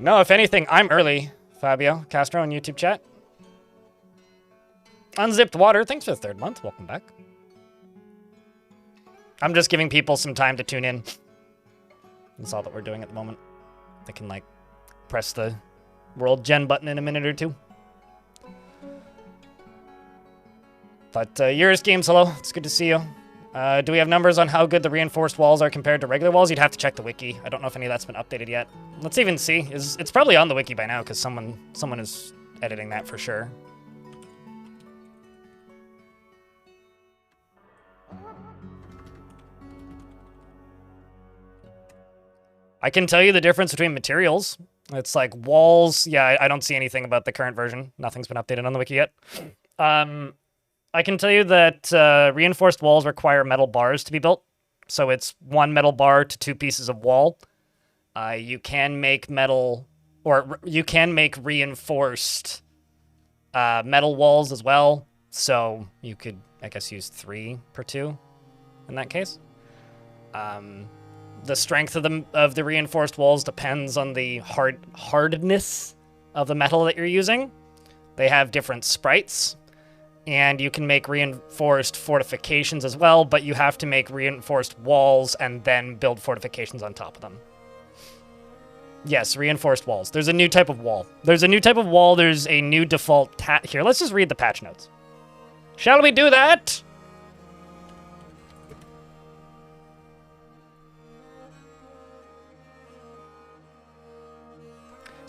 No, if anything, I'm early, Fabio Castro in YouTube chat. Unzipped Water, thanks for the 3rd month. Welcome back. I'm just giving people some time to tune in. That's all that we're doing at the moment. They can, like, press the World Gen button in a minute or two. But Eurus Games, hello. It's good to see you. Do we have numbers on how good the reinforced walls are compared to regular walls? You'd have to check the wiki. I don't know if any of that's been updated yet. Let's even see. It's probably on the wiki by now because someone is editing that for sure. I can tell you the difference between materials. It's like walls. Yeah, I don't see anything about the current version. Nothing's been updated on the wiki yet. I can tell you that reinforced walls require metal bars to be built. So it's 1 metal bar to 2 pieces of wall. You can make metal, or you can make reinforced metal walls as well. So you could, I guess, use 3 per 2 in that case. The strength of the reinforced walls depends on the hardness of the metal that you're using. They have different sprites. And you can make reinforced fortifications as well, but you have to make reinforced walls and then build fortifications on top of them. Yes, reinforced walls. There's a new type of wall. There's a new new default here, let's just read the patch notes. Shall we do that?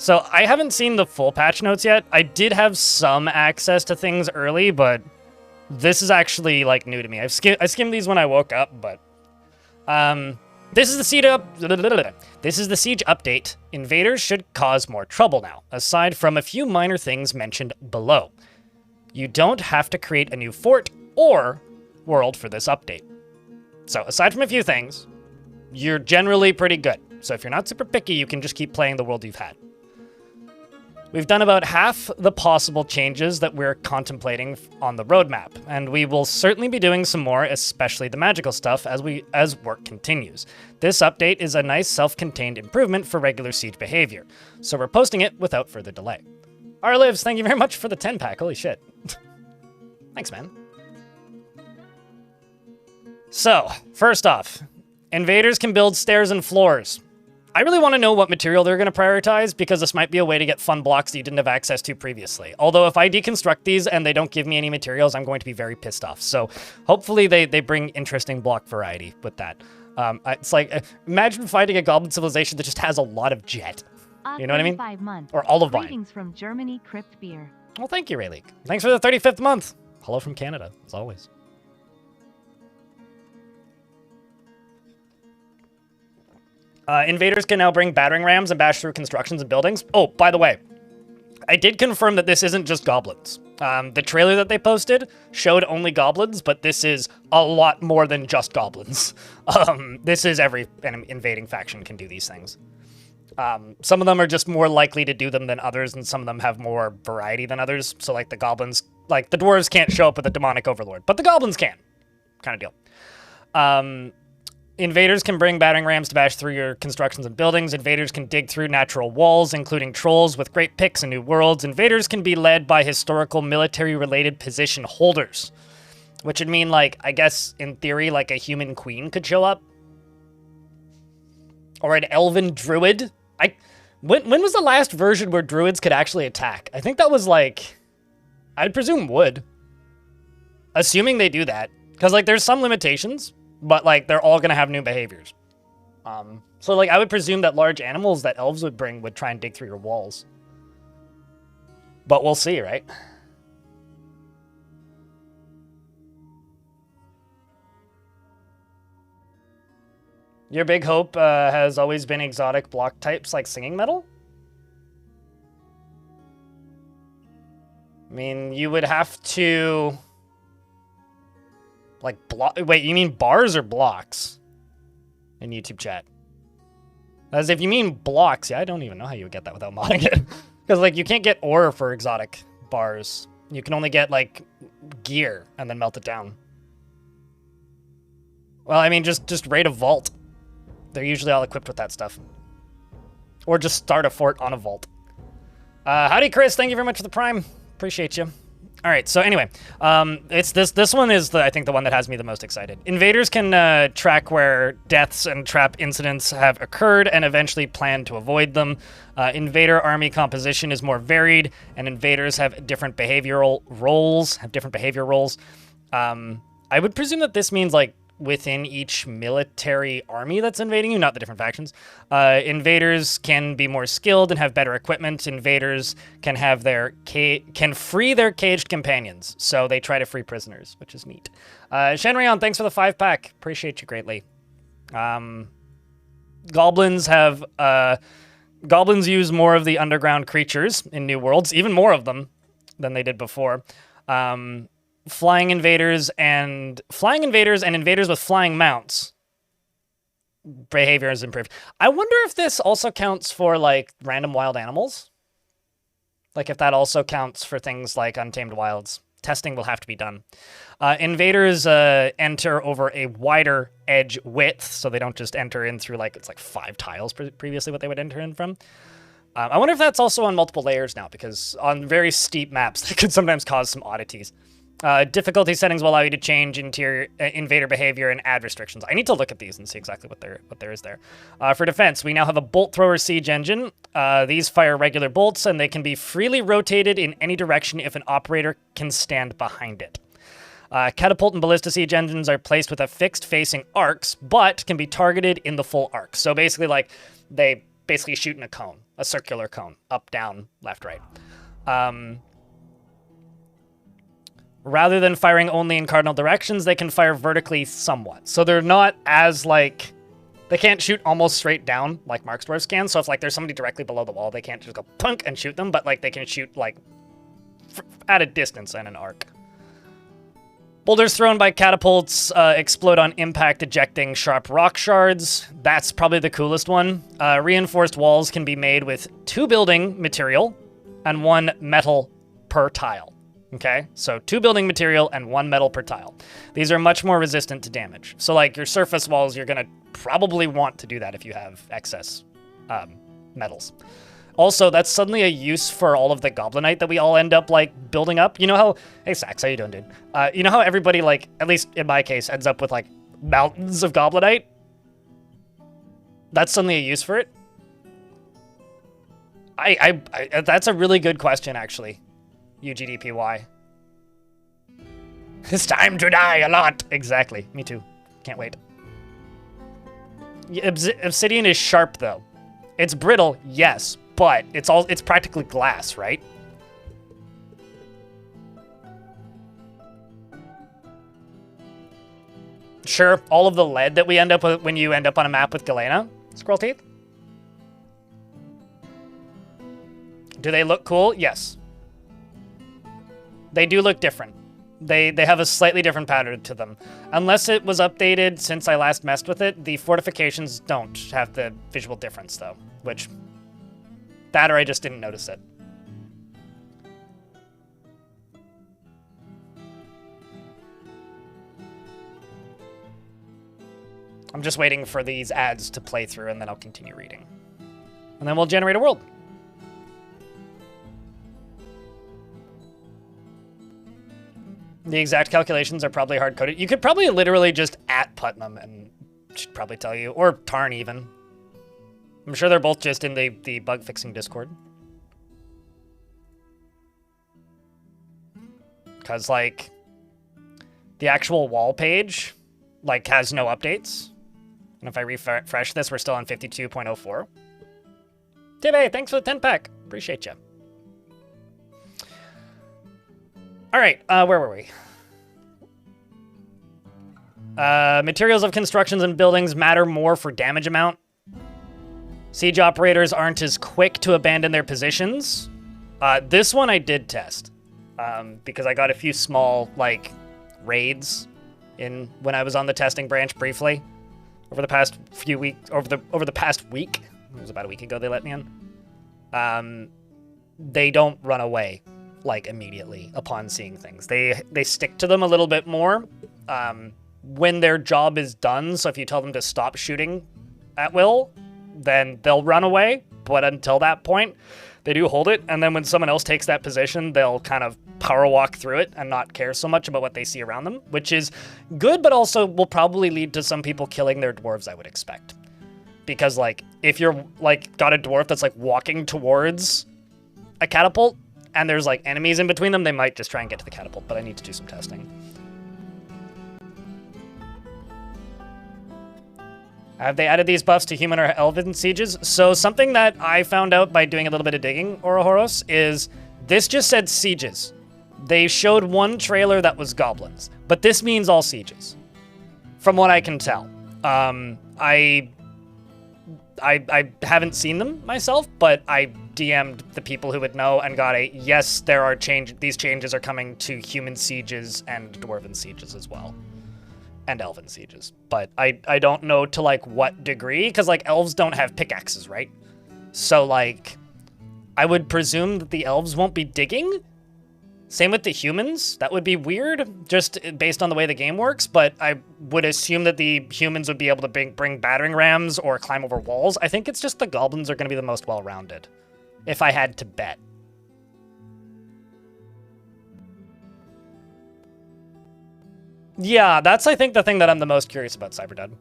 So I haven't seen the full patch notes yet. I did have some access to things early, but this is actually like new to me. I skimmed these when I woke up, but this is the siege update. Invaders should cause more trouble now, aside from a few minor things mentioned below. You don't have to create a new fort or world for this update. So aside from a few things, you're generally pretty good. So if you're not super picky, you can just keep playing the world you've had. We've done about half the possible changes that we're contemplating on the roadmap, and we will certainly be doing some more, especially the magical stuff, as work continues. This update is a nice self-contained improvement for regular siege behavior, so we're posting it without further delay. Lives, thank you very much for the 10-pack, holy shit. Thanks, man. So, first off, invaders can build stairs and floors. I really want to know what material they're going to prioritize, because this might be a way to get fun blocks that you didn't have access to previously. Although if I deconstruct these and they don't give me any materials, I'm going to be very pissed off. So hopefully they bring interesting block variety with that. It's like, imagine fighting a goblin civilization that just has a lot of jet. You know what I mean? 5 months. Or olive vine. Greetings from Germany, Crypt Beer. Well, thank you, Rayleigh. Thanks for the 35th month. Hello from Canada, as always. Invaders can now bring battering rams and bash through constructions and buildings. Oh, by the way, I did confirm that this isn't just goblins. The trailer that they posted showed only goblins, but this is a lot more than just goblins. This is every invading faction can do these things. Some of them are just more likely to do them than others, and some of them have more variety than others. So like the goblins, like the dwarves can't show up with a demonic overlord, but the goblins can. Kind of deal. Invaders can bring battering rams to bash through your constructions and buildings. Invaders can dig through natural walls, including trolls with great picks and new worlds. Invaders can be led by historical military-related position holders. Which would mean, like, I guess, in theory, like a human queen could show up. Or an elven druid. When was the last version where druids could actually attack? I think that was, like, I'd presume would. Assuming they do that. Because, like, there's some limitations. But, like, they're all going to have new behaviors. So, like, I would presume that large animals that elves would bring would try and dig through your walls. But we'll see, right? Your big hope has always been exotic block types like singing metal? I mean, you would have to... Like, wait, you mean bars or blocks? In YouTube chat. As if you mean blocks, yeah, I don't even know how you would get that without modding it. Because, like, you can't get ore for exotic bars. You can only get, like, gear and then melt it down. Well, I mean, just raid a vault. They're usually all equipped with that stuff. or just start a fort on a vault. Howdy, Chris. Thank you very much for the Prime. Appreciate you. All right, so anyway, it's this one is I think the one that has me the most excited. Invaders can track where deaths and trap incidents have occurred and eventually plan to avoid them. Invader army composition is more varied, and invaders have different behavioral roles. I would presume that this means like within each military army that's invading you, not the different factions. Invaders can be more skilled and have better equipment. Invaders can have can free their caged companions, so they try to free prisoners, which is neat. Shenryon, thanks for the 5-pack. Appreciate you greatly. Goblins use more of the underground creatures in New Worlds, even more of them than they did before. Flying invaders and invaders with flying mounts. Behavior is improved. I wonder if this also counts for like random wild animals. Like if that also counts for things like untamed wilds. Testing will have to be done. Invaders enter over a wider edge width, so they don't just enter in through like, it's like 5 tiles previously what they would enter in from. I wonder if that's also on multiple layers now, because on very steep maps, that could sometimes cause some oddities. Difficulty settings will allow you to change interior invader behavior and add restrictions. I need to look at these and see exactly what there is there. For defense, we now have a bolt thrower siege engine. These fire regular bolts, and they can be freely rotated in any direction if an operator can stand behind it. Catapult and ballista siege engines are placed with a fixed facing arcs, but can be targeted in the full arc. So basically, like, they basically shoot in a cone, a circular cone, up, down, left, right. Rather than firing only in cardinal directions, they can fire vertically somewhat. So they're not as, like, they can't shoot almost straight down like Mark's Dwarf can. So if, like, there's somebody directly below the wall, they can't just go punk and shoot them, but, like, they can shoot, like, at a distance and an arc. Boulders thrown by catapults explode on impact, ejecting sharp rock shards. That's probably the coolest one. Reinforced walls can be made with 2 building material and 1 metal per tile. Okay, so 2 building material and 1 metal per tile. These are much more resistant to damage. So like your surface walls, you're gonna probably want to do that if you have excess metals. Also, that's suddenly a use for all of the Goblinite that we all end up like building up. You know how, hey Sax, how you doing, dude? You know how everybody, like, at least in my case, ends up with like mountains of Goblinite? That's suddenly a use for it. That's a really good question, actually. UGDPY. It's time to die a lot. Exactly. Me too. Can't wait. Obsidian is sharp though. It's brittle, yes, but it's practically glass, right? Sure, all of the lead that we end up with when you end up on a map with Galena. Squirrel teeth. Do they look cool? Yes. They do look different. They have a slightly different pattern to them. Unless it was updated since I last messed with it, the fortifications don't have the visual difference, though. Which, that or I just didn't notice it. I'm just waiting for these ads to play through, and then I'll continue reading. And then we'll generate a world. The exact calculations are probably hard-coded. You could probably literally just @ Putnam and she'd probably tell you. Or Tarn, even. I'm sure they're both just in the bug-fixing Discord. Because, like, the actual wall page, like, has no updates. And if I refresh this, we're still on 52.04. Tibbe, thanks for the 10-pack. Appreciate you. All right, where were we? Materials of constructions and buildings matter more for damage amount. Siege operators aren't as quick to abandon their positions. This one I did test, because I got a few small, like, raids when I was on the testing branch briefly over the past few weeks. Over the past week, it was about a week ago they let me in. They don't run away like immediately upon seeing things. They stick to them a little bit more when their job is done. So if you tell them to stop shooting at will, then they'll run away. But until that point, they do hold it. And then when someone else takes that position, they'll kind of power walk through it and not care so much about what they see around them, which is good, but also will probably lead to some people killing their dwarves, I would expect. Because, like, if you're, like, got a dwarf that's, like, walking towards a catapult and there's, like, enemies in between them, they might just try and get to the catapult, but I need to do some testing. Have they added these buffs to human or elven sieges? So something that I found out by doing a little bit of digging, Ouroboros, is this just said sieges. They showed one trailer that was goblins, but this means all sieges, from what I can tell. I haven't seen them myself, but I DM'd the people who would know and got a yes, there are these changes are coming to human sieges and dwarven sieges as well. And elven sieges, but I don't know to like what degree, because like elves don't have pickaxes, right? So like I would presume that the elves won't be digging. Same with the humans. That would be weird just based on the way the game works, but I would assume that the humans would be able to bring battering rams or climb over walls. I think it's just the goblins are going to be the most well-rounded, if I had to bet. Yeah, that's, I think, the thing that I'm the most curious about, Cyberdud.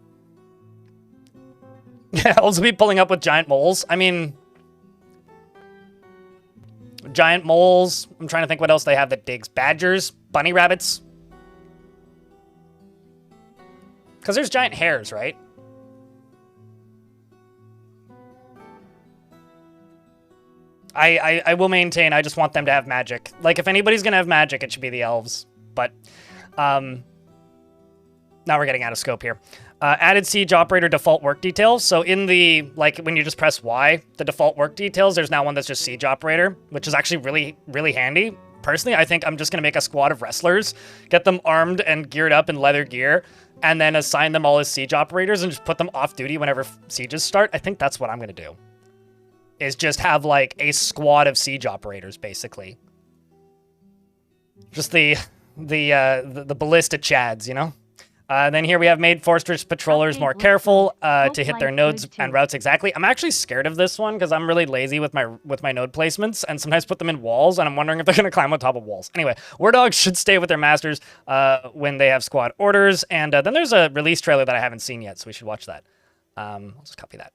Yeah, elves will be pulling up with giant moles. I mean, giant moles. I'm trying to think what else they have that digs. Badgers, bunny rabbits. Because there's giant hares, right? I will maintain, I just want them to have magic. Like, if anybody's going to have magic, it should be the elves. But, now we're getting out of scope here. Added siege operator default work details. So in the, like, when you just press Y, the default work details, there's now one that's just siege operator, which is actually really, really handy. Personally, I think I'm just going to make a squad of wrestlers, get them armed and geared up in leather gear, and then assign them all as siege operators and just put them off duty whenever sieges start. I think that's what I'm going to do. Is just have, like, a squad of siege operators, basically. Just the ballista chads, you know? Then here we have made fortress patrollers more careful to hit their nodes and routes exactly. I'm actually scared of this one because I'm really lazy with my node placements and sometimes put them in walls, and I'm wondering if they're going to climb on top of walls. Anyway, war dogs should stay with their masters when they have squad orders, and then there's a release trailer that I haven't seen yet, so we should watch that. I'll just copy that.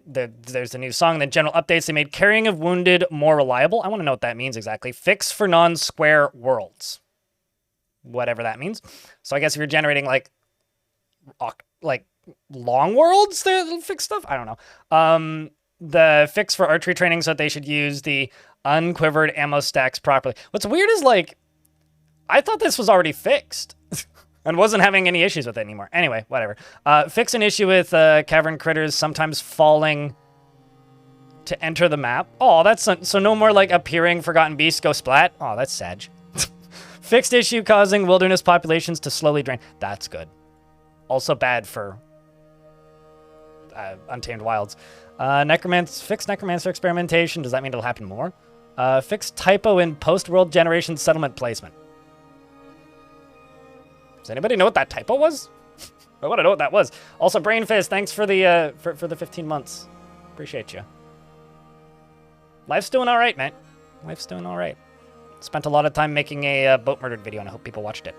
There's a new song. The general updates. They made carrying of wounded more reliable. I want to know what that means exactly. Fix for non-square worlds. Whatever that means. So I guess if you're generating like long worlds, they'll fix stuff. I don't know. The fix for archery training, so that they should use the unquivered ammo stacks properly. What's weird is like, I thought this was already fixed and wasn't having any issues with it anymore. Anyway, whatever. Fix an issue with cavern critters sometimes falling to enter the map. Oh, that's so no more like appearing forgotten beasts go splat. Oh, that's sad. Fixed issue causing wilderness populations to slowly drain. That's good. Also bad for Untamed Wilds. Fixed necromancer experimentation. Does that mean it'll happen more? Fixed typo in post-world generation settlement placement. Does anybody know what that typo was? I want to know what that was. Also, Brain Fist, thanks for the for the 15 months. Appreciate you. Life's doing all right, man. Life's doing all right. Spent a lot of time making a boat murdered video, and I hope people watched it.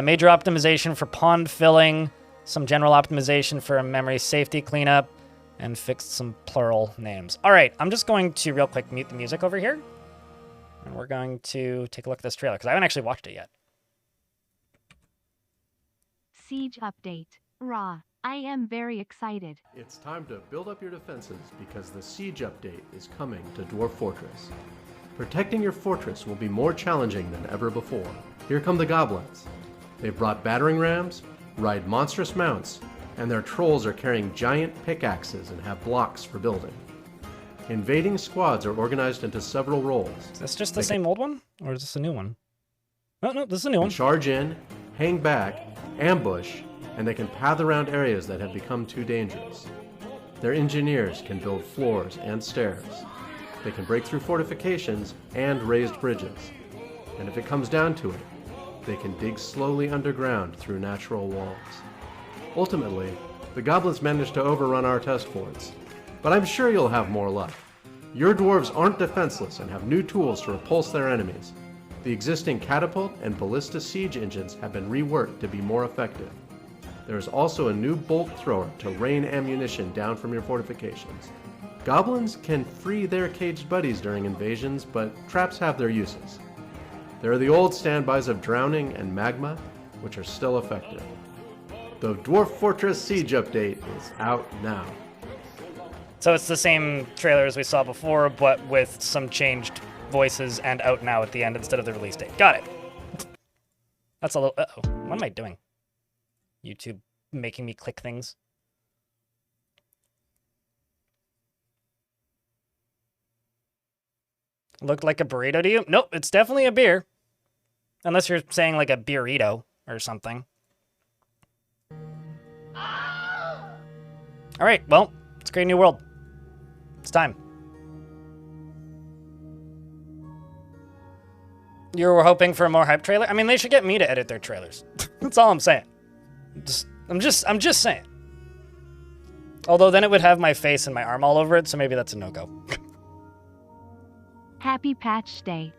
Major optimization for pond filling, some general optimization for a memory safety cleanup, and fixed some plural names. All right, I'm just going to real quick mute the music over here, and we're going to take a look at this trailer, because I haven't actually watched it yet. Siege update. Raw. I am very excited. It's time to build up your defenses, because the Siege update is coming to Dwarf Fortress. Protecting your fortress will be more challenging than ever before. Here come the goblins. They've brought battering rams, ride monstrous mounts, and their trolls are carrying giant pickaxes and have blocks for building. Invading squads are organized into several roles. Is this just the same old one? Or is this a new one? No, this is a new one. Charge in, hang back, ambush, and they can path around areas that have become too dangerous. Their engineers can build floors and stairs. They can break through fortifications and raised bridges. And if it comes down to it, they can dig slowly underground through natural walls. Ultimately, The goblins managed to overrun our test forts, but I'm sure you'll have more luck. Your dwarves aren't defenseless and have new tools to repulse their enemies. The existing catapult and ballista siege engines have been reworked to be more effective. There is also a new bolt thrower to rain ammunition down from your fortifications. Goblins can free their caged buddies during invasions, but traps have their uses. There are the old standbys of drowning and magma, which are still effective. The Dwarf Fortress Siege Update is out now. So it's the same trailer as we saw before, but with some changed voices and out now at the end instead of the release date. Got it. That's a little... Uh-oh. What am I doing? YouTube making me click things. Looked like a burrito to you? Nope, it's definitely a beer. Unless you're saying like a burrito or something. Alright, well, let's create a new world. It's time. You were hoping for a more hype trailer? I mean, they should get me to edit their trailers. That's all I'm saying. I'm just saying. Although then it would have my face and my arm all over it, so maybe that's a no-go. Happy Patch Day.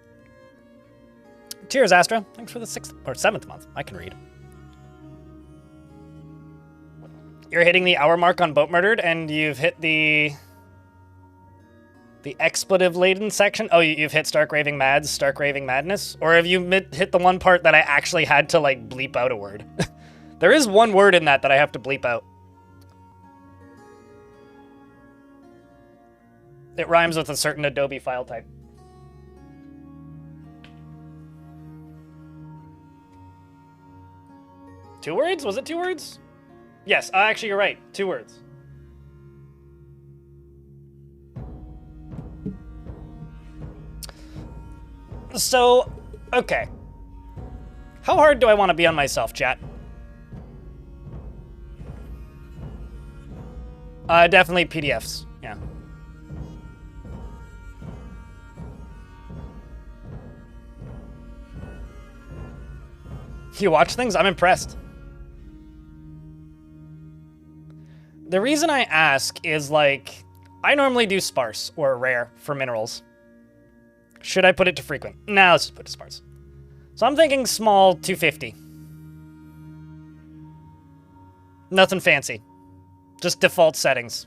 Cheers, Astra. Thanks for the 6th or 7th month. I can read. You're hitting the hour mark on Boat Murdered, and you've hit the expletive-laden section. Oh, you've hit Stark Raving Madness? Or have you hit the one part that I actually had to, like, bleep out a word? There is one word in that I have to bleep out. It rhymes with a certain Adobe file type. Two words? Was it 2 words? Yes, actually you're right. 2 words. So, okay. How hard do I want to be on myself, chat? Definitely PDFs, yeah. You watch things? I'm impressed. The reason I ask is, like, I normally do sparse or rare for minerals. Should I put it to frequent? Nah, let's just put it to sparse. So I'm thinking small 250. Nothing fancy. Just default settings.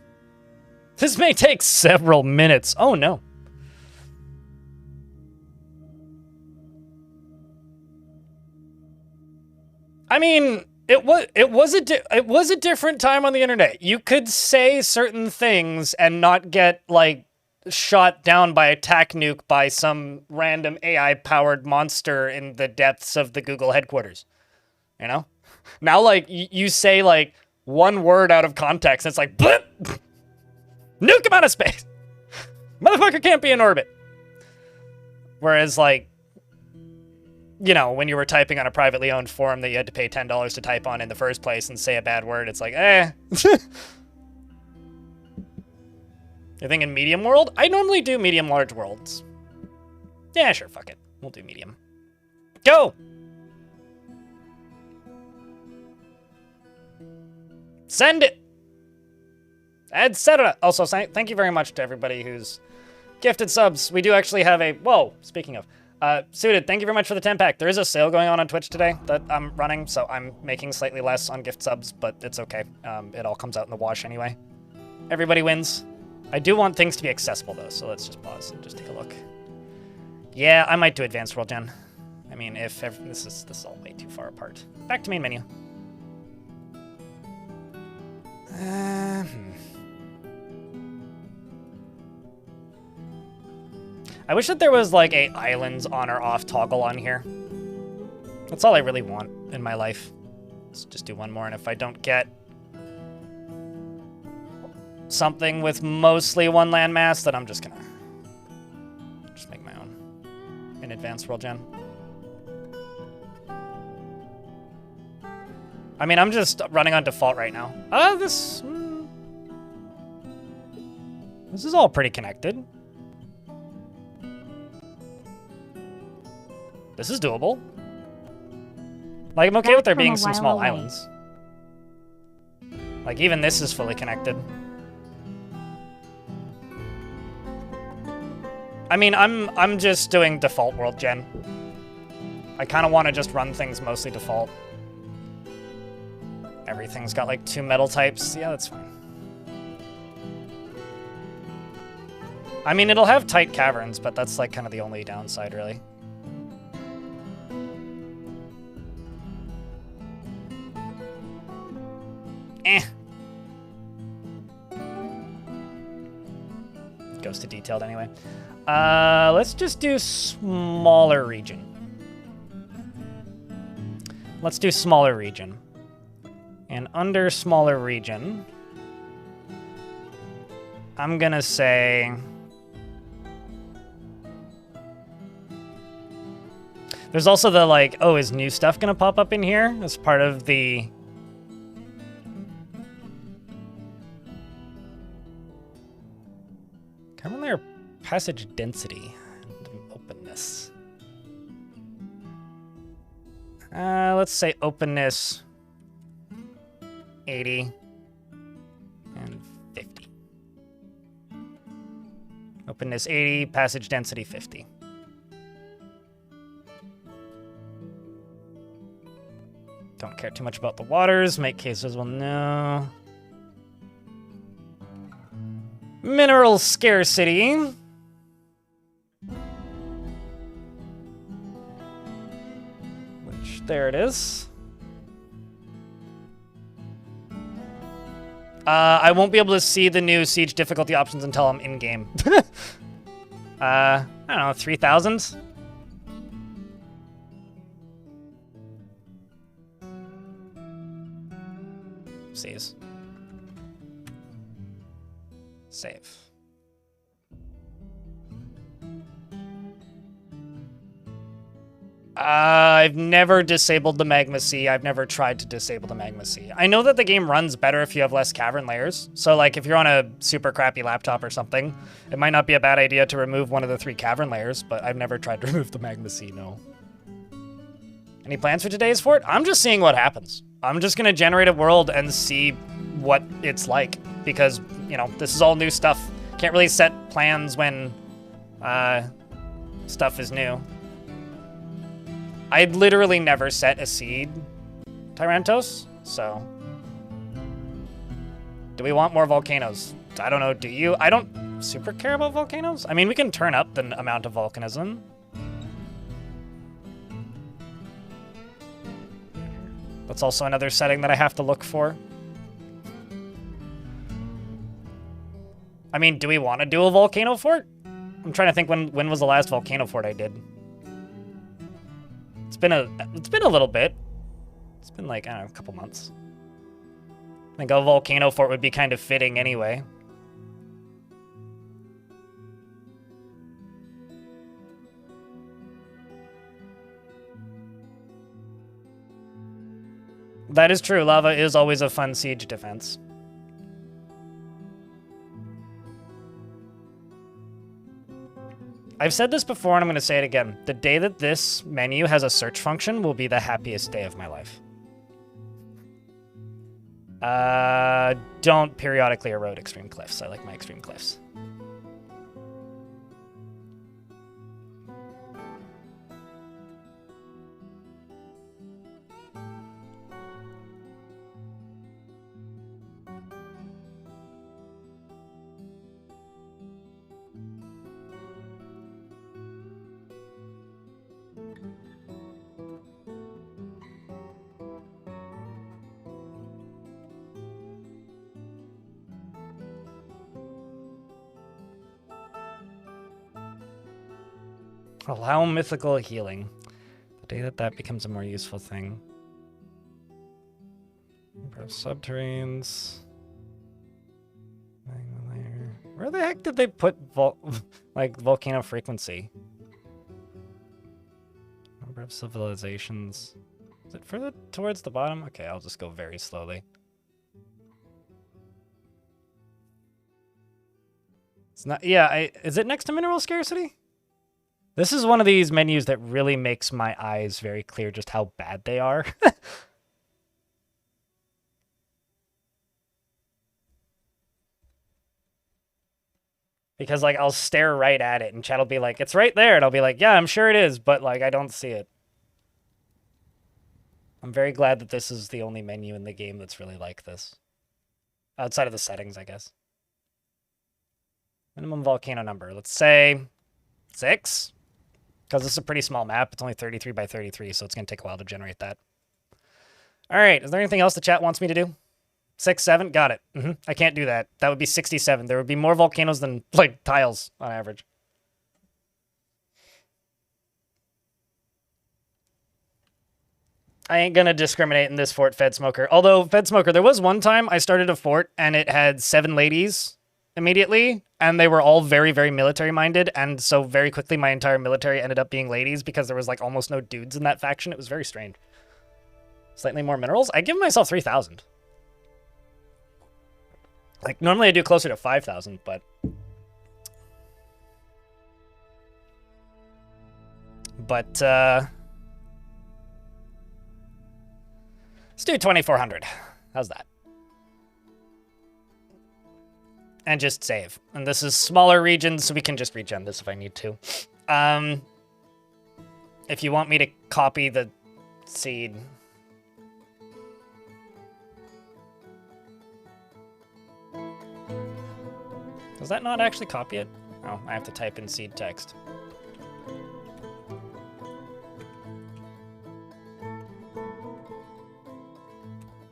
This may take several minutes. Oh no. I mean, it was a different time on the internet. You could say certain things and not get, like, shot down by a tac nuke by some random AI-powered monster in the depths of the Google headquarters. You know? Now, like, you say, like, one word out of context, and it's like, blip! Nuke him out of space! Motherfucker can't be in orbit! Whereas, like, you know, when you were typing on a privately owned forum that you had to pay $10 to type on in the first place and say a bad word, it's like, eh. You're thinking medium world? I normally do medium large worlds. Yeah, sure, fuck it. We'll do medium. Go! Send it! Etc. Also, thank you very much to everybody who's gifted subs. We do actually have a... Whoa, speaking of... Suited, thank you very much for the 10-pack. There is a sale going on Twitch today that I'm running, so I'm making slightly less on gift subs, but it's okay. It all comes out in the wash anyway. Everybody wins. I do want things to be accessible, though, so let's just pause and just take a look. Yeah, I might do Advanced World Gen. I mean, if this is all way too far apart. Back to main menu. I wish that there was, like, a islands on or off toggle on here. That's all I really want in my life. Let's just do one more, and if I don't get something with mostly one landmass, then I'm just gonna just make my own in Advanced World Gen. I mean, I'm just running on default right now. This is all pretty connected. This is doable. Like, I'm okay with there being some small islands. Like, even this is fully connected. I mean, I'm just doing default world gen. I kind of want to just run things mostly default. Everything's got like 2 metal types. Yeah, that's fine. I mean, it'll have tight caverns, but that's like kind of the only downside, really. Goes to detailed anyway. Let's just do smaller region. Let's do smaller region. And under smaller region, I'm gonna say... There's also the, like, oh, is new stuff gonna pop up in here as part of the... Cavern layer passage density and openness. Let's say openness 80 and 50. Openness 80, passage density 50. Don't care too much about the waters. Make cases will know. Mineral scarcity. Which, there it is. I won't be able to see the new siege difficulty options until I'm in-game. I don't know, 3,000? Saves. Save. I've never disabled the Magma Sea. I've never tried to disable the Magma Sea. I know that the game runs better if you have less cavern layers. So, like, if you're on a super crappy laptop or something, it might not be a bad idea to remove one of the 3 cavern layers, but I've never tried to remove the Magma Sea, no. Any plans for today's fort? I'm just seeing what happens. I'm just gonna generate a world and see what it's like, because, you know, this is all new stuff. Can't really set plans when stuff is new. I'd literally never set a seed Tyrantos, so. Do we want more volcanoes? I don't know, do you? I don't super care about volcanoes. I mean, we can turn up the amount of volcanism. That's also another setting that I have to look for. I mean, do we want to do a volcano fort? I'm trying to think when was the last volcano fort I did. It's been a little bit. It's been like, I don't know, a couple months. I think a volcano fort would be kind of fitting anyway. That is true. Lava is always a fun siege defense. I've said this before and I'm going to say it again. The day that this menu has a search function will be the happiest day of my life. Don't periodically erode extreme cliffs. I like my extreme cliffs. Allow mythical healing. The day that becomes a more useful thing. Number of subterranes. Where the heck did they put volcano frequency? Number of civilizations. Is it further towards the bottom? Okay, I'll just go very slowly. It's not. Yeah, is it next to mineral scarcity? This is one of these menus that really makes my eyes very clear just how bad they are. Because, like, I'll stare right at it, and chat will be like, it's right there, and I'll be like, yeah, I'm sure it is, but, like, I don't see it. I'm very glad that this is the only menu in the game that's really like this. Outside of the settings, I guess. Minimum volcano number. Let's say 6. Because this is a pretty small map. It's only 33 by 33, so it's going to take a while to generate that. All right. Is there anything else the chat wants me to do? 6, 7? Got it. I can't do that. That would be 67. There would be more volcanoes than, like, tiles on average. I ain't gonna discriminate in this fort, Fed Smoker. Although, Fed Smoker, there was one time I started a fort and it had 7 ladies immediately, and they were all very, very military-minded, and so very quickly my entire military ended up being ladies because there was, like, almost no dudes in that faction. It was very strange. Slightly more minerals? I give myself 3,000. Like, normally I do closer to 5,000, but... let's do 2,400. How's that? And just save. And this is smaller regions, so we can just regen this if I need to. If you want me to copy the seed... Does that not actually copy it? Oh, I have to type in seed text.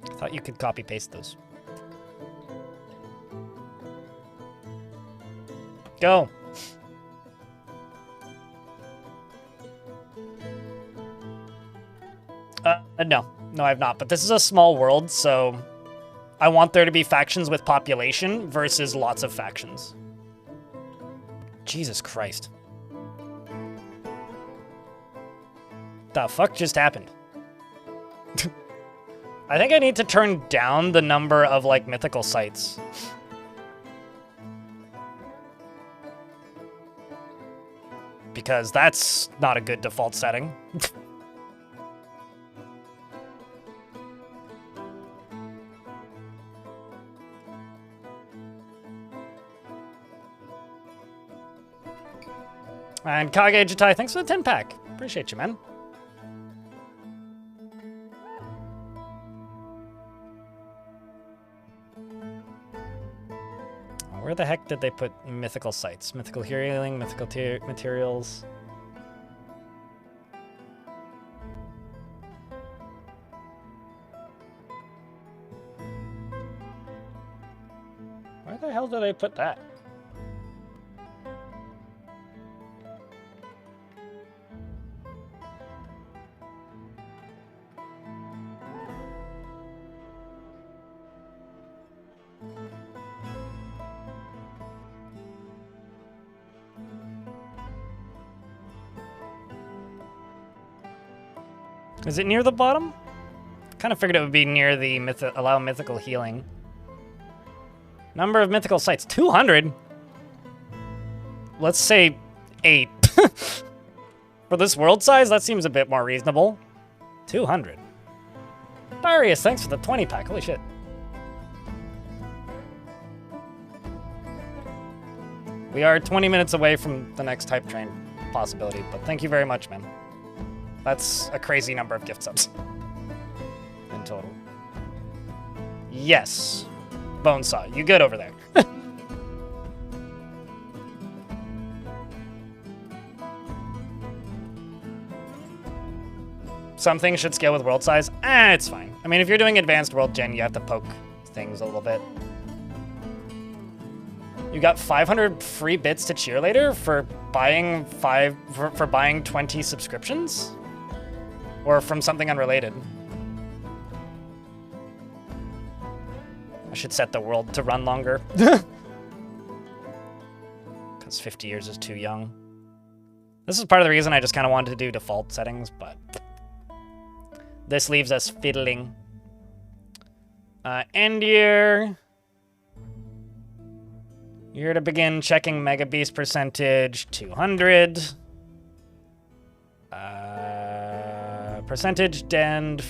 I thought you could copy paste those. Go. No, I've not. But this is a small world, so I want there to be factions with population versus lots of factions. Jesus Christ. The fuck just happened? I think I need to turn down the number of, like, mythical sites. Because that's not a good default setting. And Kage Jitai, thanks for the 10-pack. Appreciate you, man. Where the heck did they put mythical sites? Mythical healing, mythical materials. Where the hell did they put that? Is it near the bottom? Kind of figured it would be near the allow mythical healing. Number of mythical sites, 200? Let's say 8. For this world size, that seems a bit more reasonable. 200. Darius, thanks for the 20-pack, holy shit. We are 20 minutes away from the next hype train possibility, but thank you very much, man. That's a crazy number of gift subs in total. Yes. Bonesaw, you good over there? Some things should scale with world size. It's fine. I mean, if you're doing advanced world gen, you have to poke things a little bit. You got 500 free bits to Cheerleader for buying for buying 20 subscriptions? Or from something unrelated? I should set the world to run longer. Because 50 years is too young. This is part of the reason I just kind of wanted to do default settings, but... this leaves us fiddling. End year. Year to begin checking Mega Beast percentage, 200. Percentage dead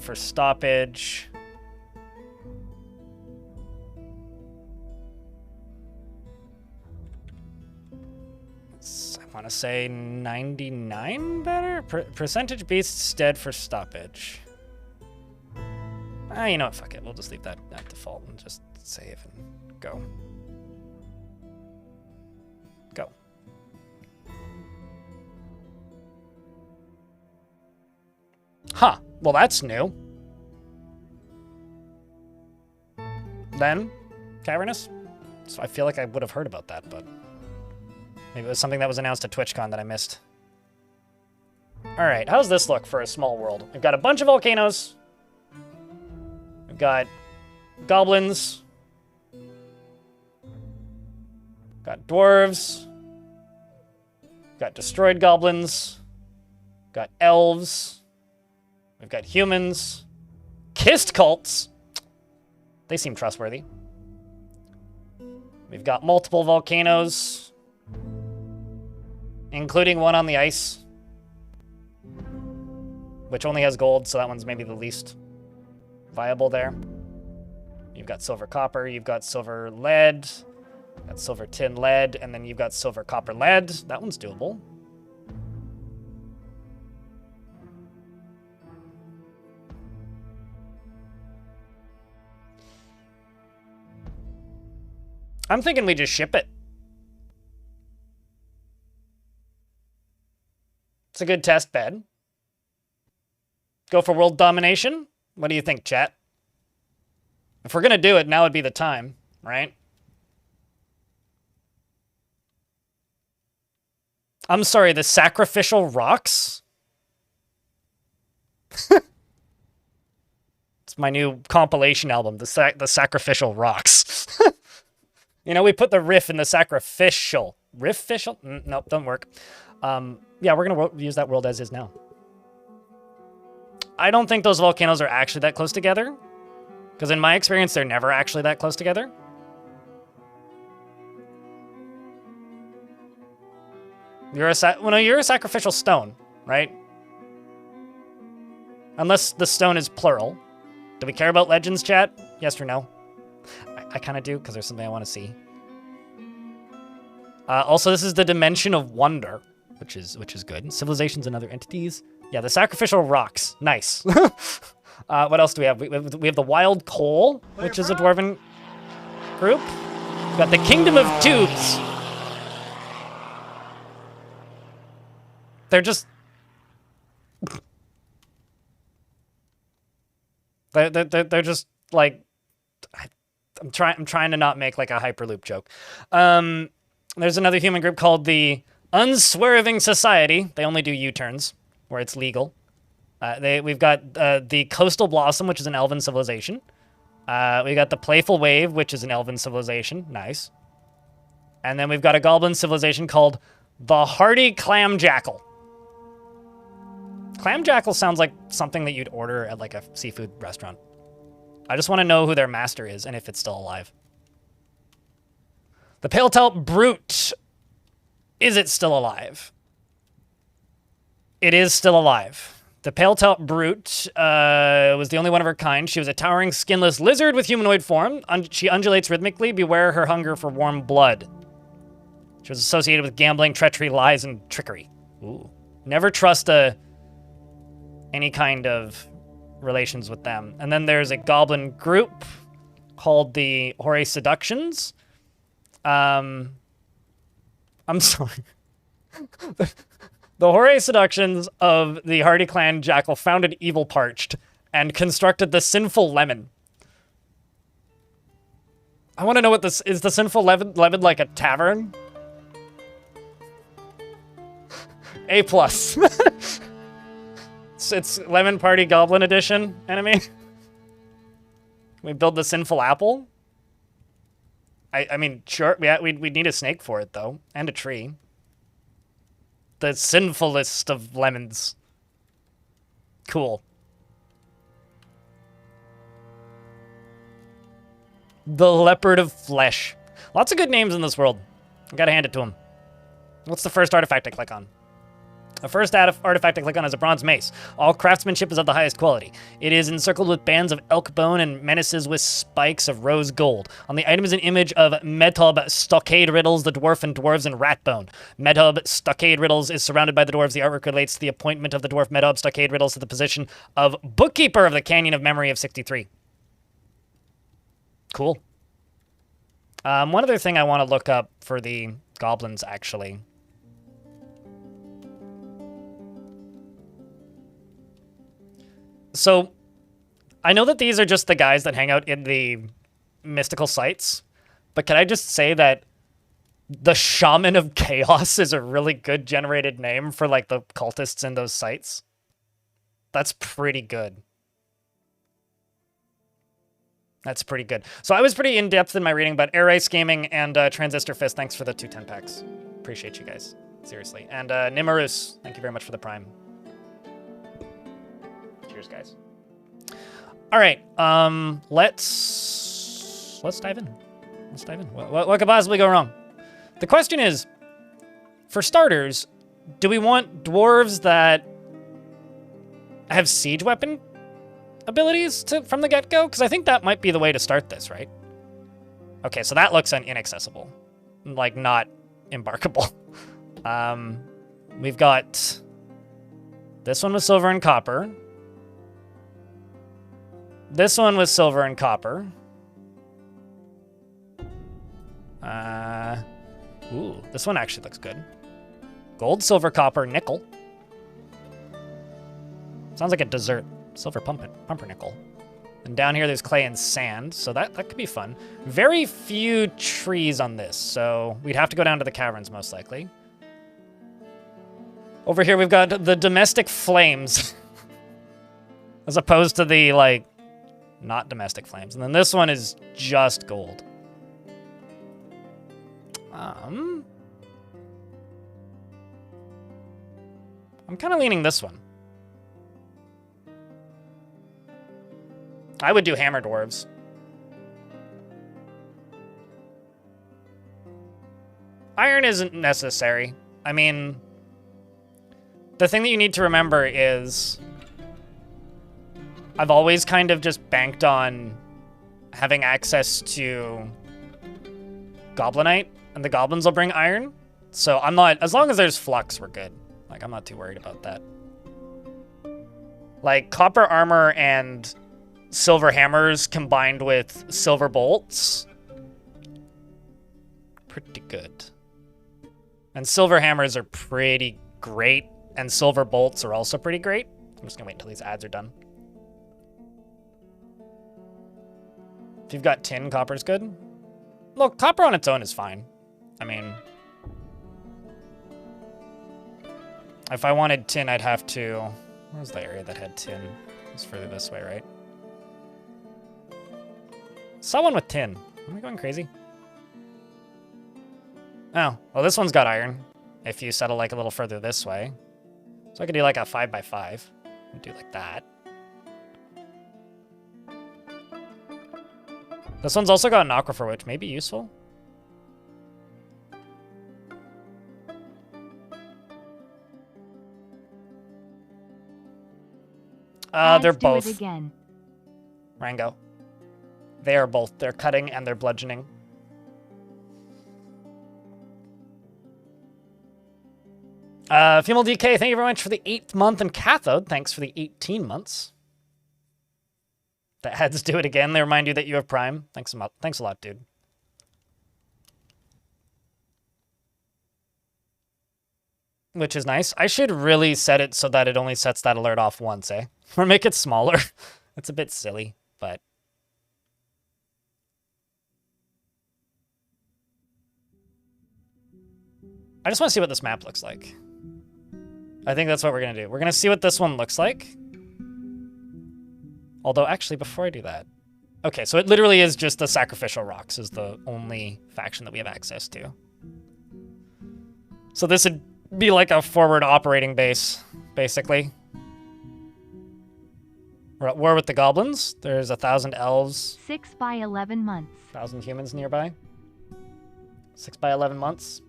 for stoppage. want to say 99 better? Percentage beasts dead for stoppage. You know what? Fuck it. We'll just leave that at default and just save and go. Go. Huh. Well, that's new. Then, cavernous. So I feel like I would have heard about that, but maybe it was something that was announced at TwitchCon that I missed. All right, how's this look for a small world? We've got a bunch of volcanoes. We've got goblins. Got dwarves. Got destroyed goblins. Got elves. We've got humans. Kissed cults. They seem trustworthy. We've got multiple volcanoes, including one on the ice, which only has gold, so that one's maybe the least viable there. You've got silver copper, you've got silver lead, got silver tin lead, and then you've got silver copper lead. That one's doable. I'm thinking we just ship it. It's a good test bed. Go for world domination? What do you think, chat? If we're gonna do it, now would be the time, right? I'm sorry, the sacrificial rocks? It's my new compilation album, the sacrificial rocks. You know, we put the riff in the sacrificial. Riff-ficial? Nope, don't work. Yeah, we're going to use that world as is now. I don't think those volcanoes are actually that close together. Because in my experience, they're never actually that close together. You're a sacrificial stone, right? Unless the stone is plural. Do we care about legends, chat? Yes or no? I kind of do, because there's something I want to see. Also, this is the dimension of wonder, which is good. Civilizations and other entities. Yeah, the sacrificial rocks. Nice. What else do we have? We have the wild coal, which is a dwarven group. We've got the kingdom of tubes. They're just... They're just, like... I'm trying to not make like a Hyperloop joke. There's another human group called the Unswerving Society. They only do U-turns where it's legal. We've got the Coastal Blossom, which is an elven civilization. We got the Playful Wave, which is an elven civilization. Nice. And then we've got a goblin civilization called the Hardy Clam Jackal. Clam Jackal sounds like something that you'd order at like a seafood restaurant. I just want to know who their master is and if it's still alive. The Pale-Telt Brute. Is it still alive? It is still alive. The Pale-Telt Brute was the only one of her kind. She was a towering, skinless lizard with humanoid form. She undulates rhythmically. Beware her hunger for warm blood. She was associated with gambling, treachery, lies, and trickery. Ooh. Never trust any kind of relations with them. And then there's a goblin group called the Hoary Seductions. I'm sorry. The Hoary Seductions of the Hardy Clan Jackal founded Evil Parched and constructed the Sinful Lemon. I want to know what this is. The Sinful Lemon like a tavern? A+. It's Lemon Party Goblin Edition enemy. We build the Sinful Apple. I mean, sure, we'd need a snake for it, though. And a tree. The sinfulest of lemons. Cool. The Leopard of Flesh. Lots of good names in this world. I gotta hand it to him. What's the first artifact I click on? The first artifact I click on is a bronze mace. All craftsmanship is of the highest quality. It is encircled with bands of elk bone and menaces with spikes of rose gold. On the item is an image of Medhub, Stockade Riddles, the dwarf, and dwarves, and Ratbone. Medhub, Stockade Riddles is surrounded by the dwarves. The artwork relates to the appointment of the dwarf Medhub, Stockade Riddles to the position of Bookkeeper of the Canyon of Memory of 63. Cool. One other thing I want to look up for the goblins, actually. So, I know that these are just the guys that hang out in the mystical sites, but can I just say that the Shaman of Chaos is a really good generated name for, like, the cultists in those sites? That's pretty good. That's pretty good. So I was pretty in-depth in my reading, but Air Ice Gaming and Transistor Fist, thanks for the 2 10-packs. Appreciate you guys. Seriously. And Nimarus, thank you very much for the Prime. Cheers, guys. All right, let's dive in. Let's dive in. What could possibly go wrong? The question is, for starters, do we want dwarves that have siege weapon abilities from the get-go? Because I think that might be the way to start this, right? Okay, so that looks inaccessible, like not embarkable. We've got this one with silver and copper. This one with silver and copper. Ooh, this one actually looks good. Gold, silver, copper, nickel. Sounds like a dessert. Silver pumpernickel. And down here there's clay and sand, so that could be fun. Very few trees on this, so we'd have to go down to the caverns most likely. Over here we've got the domestic flames. As opposed to the, like, not domestic flames. And then this one is just gold. I'm kind of leaning this one. I would do hammer dwarves. Iron isn't necessary. I mean, the thing that you need to remember is I've always kind of just banked on having access to Goblinite, and the goblins will bring iron. So I'm not, as long as there's flux, we're good. Like, I'm not too worried about that. Like, copper armor and silver hammers combined with silver bolts. Pretty good. And silver hammers are pretty great, and silver bolts are also pretty great. I'm just gonna wait until these ads are done. If you've got tin, copper's good. Look, copper on its own is fine. I mean, if I wanted tin, I'd have to... Where's the area that had tin? It's further this way, right? Saw one with tin. Am I going crazy? Oh, well, this one's got iron. If you settle, like, a little further this way. So I could do, like, a 5x5. And do like that. This one's also got an aquifer, which may be useful. They're both. Do it again. Rango. They are both. They're cutting and they're bludgeoning. Female DK, thank you very much for the 8th month. And Cathode, thanks for the 18 months. The ads do it again. They remind you that you have Prime. Thanks a lot, dude. Which is nice. I should really set it so that it only sets that alert off once, eh? Or make it smaller. It's a bit silly, but... I just want to see what this map looks like. I think that's what we're going to do. We're going to see what this one looks like. Although, actually, before I do that... Okay, so it literally is just the Sacrificial Rocks is the only faction that we have access to. So this would be like a forward operating base, basically. We're at war with the goblins. There's 1,000 elves. 6 by 11 months. 1,000 humans nearby. 6 by 11 months.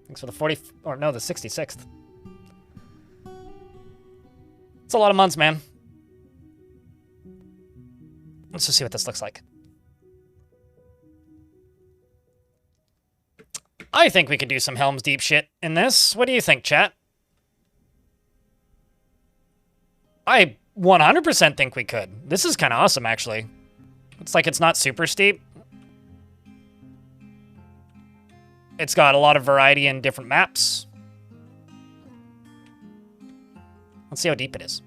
Thanks for the 40... Or no, the 66th. It's a lot of months, man. Let's just see what this looks like. I think we could do some Helm's Deep shit in this. What do you think, chat? I 100% think we could. This is kind of awesome, actually. It's like it's not super steep. It's got a lot of variety in different maps. Let's see how deep it is.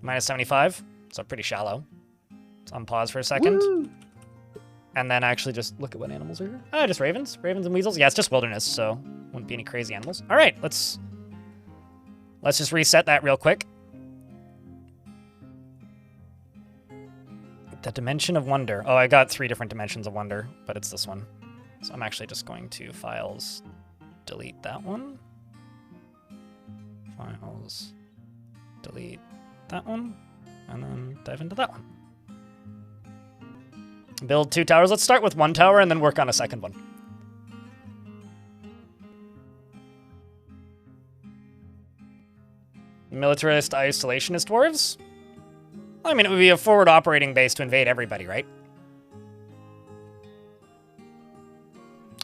Minus 75, so pretty shallow. Let's unpause for a second. Woo! And then actually just look at what animals are here. Ah, just ravens. Ravens and weasels. Yeah, it's just wilderness, so wouldn't be any crazy animals. All right, let's just reset that real quick. The Dimension of Wonder. Oh, I got 3 different Dimensions of Wonder, but it's this one. So I'm actually just going to Files, delete that one. Files, delete that one, and then dive into that one. Build 2 towers. Let's start with 1 tower and then work on a second one. Militarist isolationist dwarves? I mean, it would be a forward operating base to invade everybody, right?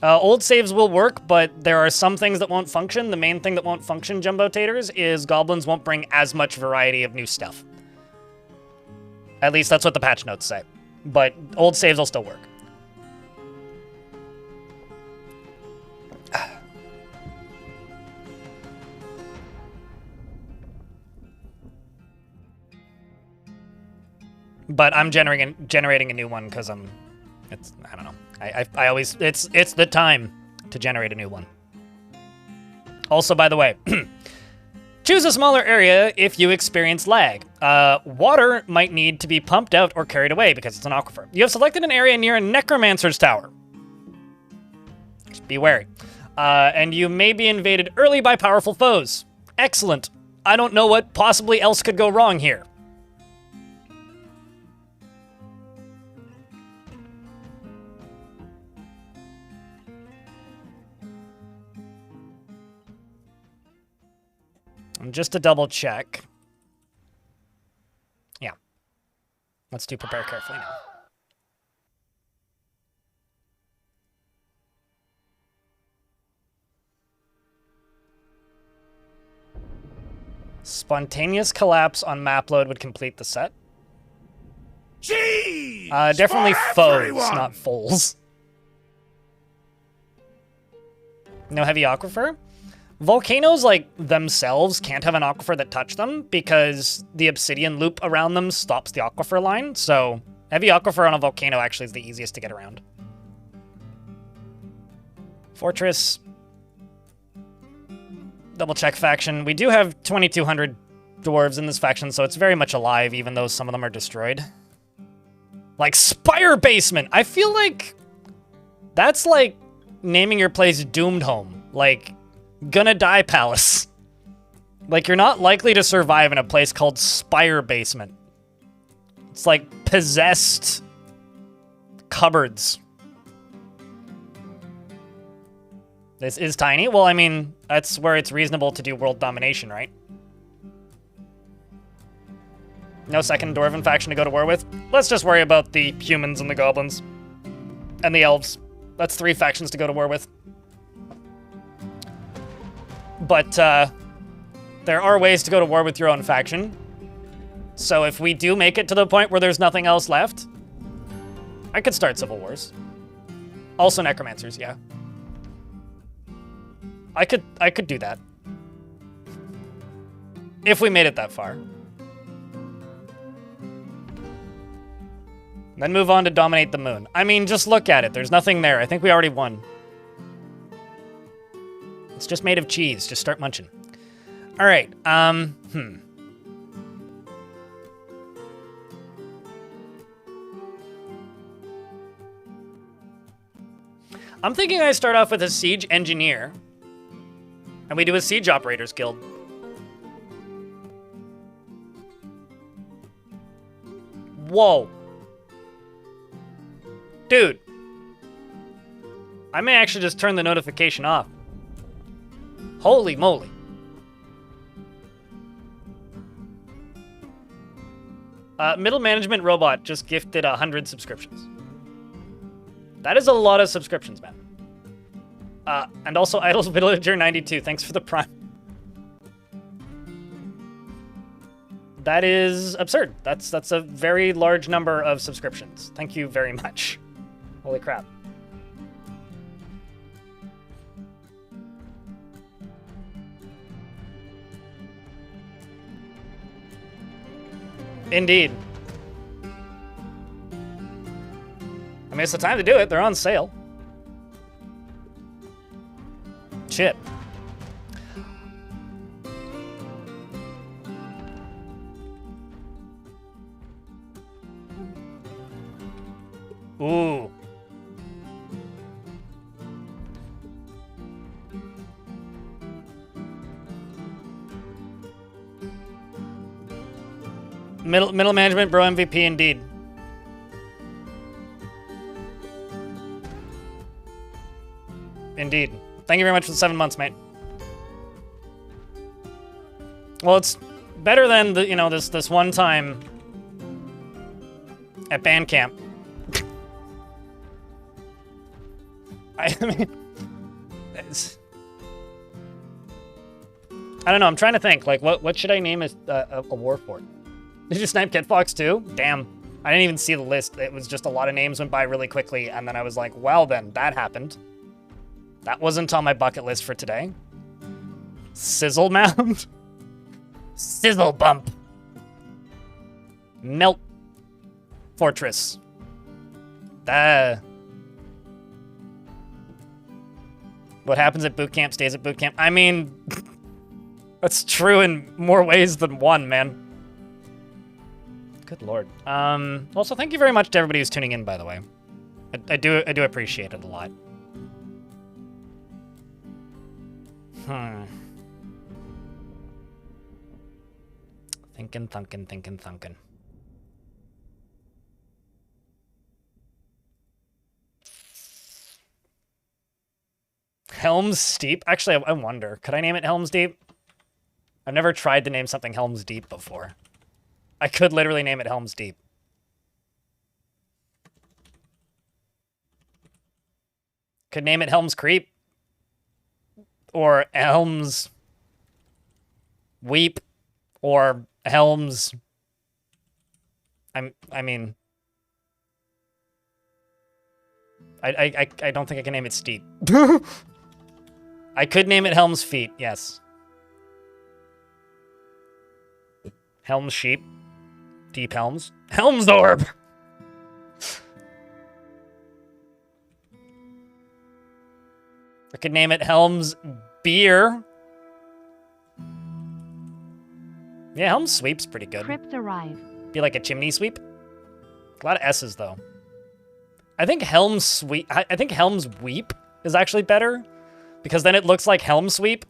Old saves will work, but there are some things that won't function. The main thing that won't function, Jumbo Taters, is goblins won't bring as much variety of new stuff. At least that's what the patch notes say. But old saves will still work. But I'm generating a new one because I don't know. I always, it's the time to generate a new one. Also, by the way, choose a smaller area if you experience lag. Water might need to be pumped out or carried away because it's an aquifer. You have selected an area near a necromancer's tower. Just be wary. And you may be invaded early by powerful foes. Excellent. I don't know what possibly else could go wrong here. And just to double check. Yeah. Let's do prepare carefully now. Spontaneous collapse on map load would complete the set. Jeez! Definitely foes, not foals. No heavy aquifer? Volcanoes, like, themselves can't have an aquifer that touch them because the obsidian loop around them stops the aquifer line, so heavy aquifer on a volcano actually is the easiest to get around. Fortress. Double check faction. We do have 2,200 dwarves in this faction, so it's very much alive, even though some of them are destroyed. Like, Spire Basement! I feel like that's like naming your place Doomed Home. Like, Gonna Die Palace. Like, you're not likely to survive in a place called Spire Basement. It's like possessed cupboards. This is tiny. Well, I mean, that's where it's reasonable to do world domination, right? No second Dwarven faction to go to war with. Let's just worry about the humans and the goblins. And the elves. That's 3 factions to go to war with. But, there are ways to go to war with your own faction. So if we do make it to the point where there's nothing else left, I could start civil wars. Also necromancers, yeah. I could do that. If we made it that far. Then move on to dominate the moon. I mean, just look at it. There's nothing there. I think we already won. It's just made of cheese. Just start munching. All right. I'm thinking I start off with a siege engineer. And we do a siege operators guild. Whoa. Dude. I may actually just turn the notification off. Holy moly. Middle management robot just gifted 100 subscriptions. That is a lot of subscriptions, man. And also Idols Villager 92, thanks for the prime. That is absurd. That's a very large number of subscriptions. Thank you very much. Holy crap. Indeed. I mean, it's the time to do it. They're on sale. Shit. Ooh. Middle management, bro MVP indeed. Indeed. Thank you very much for the 7 months, mate. Well, it's better than the, you know, this one time at band camp. I mean, I don't know. I'm trying to think. Like, what should I name a war fort? Did you snipe Kid Fox too? Damn. I didn't even see the list. It was just a lot of names went by really quickly, and then I was like, well then, that happened. That wasn't on my bucket list for today. Sizzle Mound? Sizzle Bump. Melt Fortress. What happens at boot camp stays at boot camp. I mean, that's true in more ways than one, man. Good lord. Also, thank you very much to everybody who's tuning in, by the way. I do appreciate it a lot. Thinking. Helm's Deep? Actually, I wonder. Could I name it Helm's Deep? I've never tried to name something Helm's Deep before. I could literally name it Helm's Deep. Could name it Helm's Creep. Or Helm's Weep. Or Helm's... I mean... I don't think I can name it Steep. I could name it Helm's Feet, yes. Helm's Sheep. Deep Helms. Helm's Orb! I could name it Helm's Beer. Yeah, Helm's Sweep's pretty good. Crypt arrive. Be like a chimney sweep. A lot of S's, though. I think Helm's Sweep... I think Helm's Weep is actually better, because then it looks like Helm Sweep.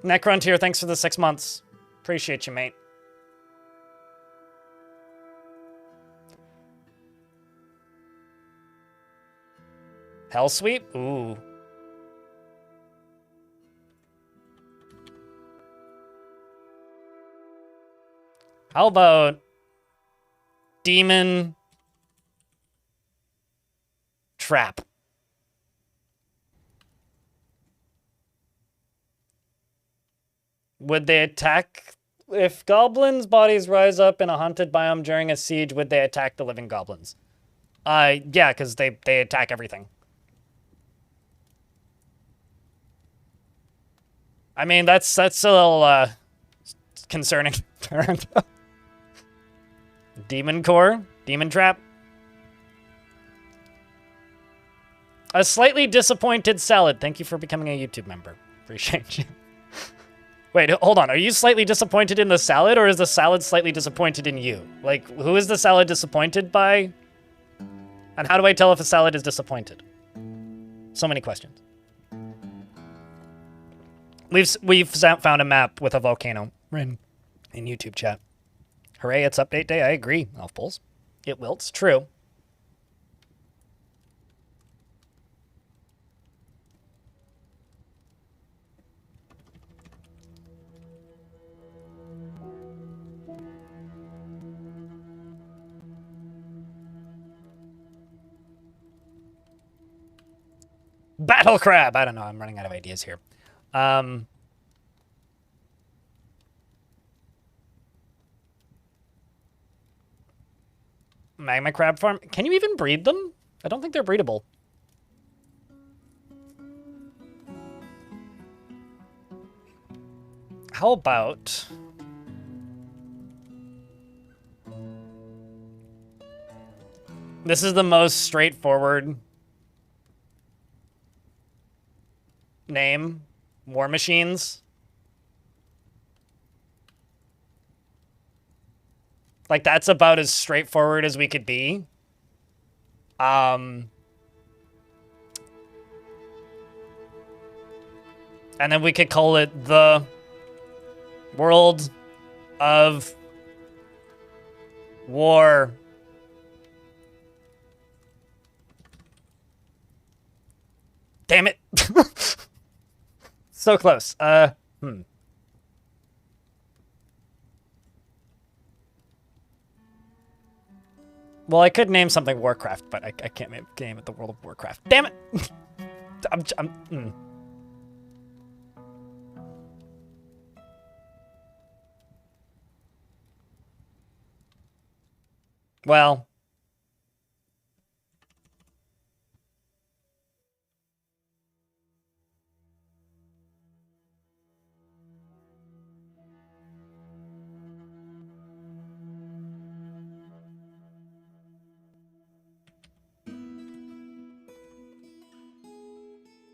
Necrontier, thanks for the 6 months. Appreciate you, mate. Hell Sweep? Ooh. How about Demon Trap? Would they attack... If goblins' bodies rise up in a haunted biome during a siege, would they attack the living goblins? Yeah, because they attack everything. I mean, that's a little, concerning. Demon Core? Demon Trap? A slightly disappointed salad. Thank you for becoming a YouTube member. Appreciate you. Wait, hold on. Are you slightly disappointed in the salad, or is the salad slightly disappointed in you? Like, who is the salad disappointed by? And how do I tell if a salad is disappointed? So many questions. We've found a map with a volcano in YouTube chat. Hooray, it's update day. I agree, Elfpulse. It wilts. True. Battle crab! I don't know, I'm running out of ideas here. Magma crab farm. Can you even breed them? I don't think they're breedable. How about... This is the most straightforward name. Warmachines. Like, that's about as straightforward as we could be. And then we could call it the World of War. Damn it. So close. Well, I could name something Warcraft, but I can't name it the World of Warcraft. Damn it! Well...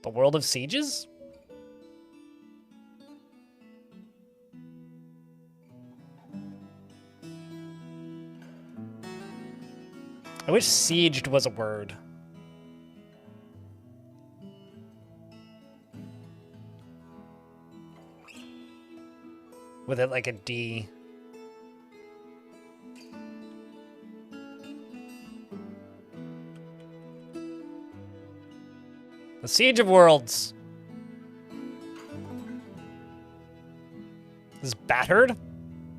The World of Sieges? I wish sieged was a word. With it like a D. The Siege of Worlds. This is battered?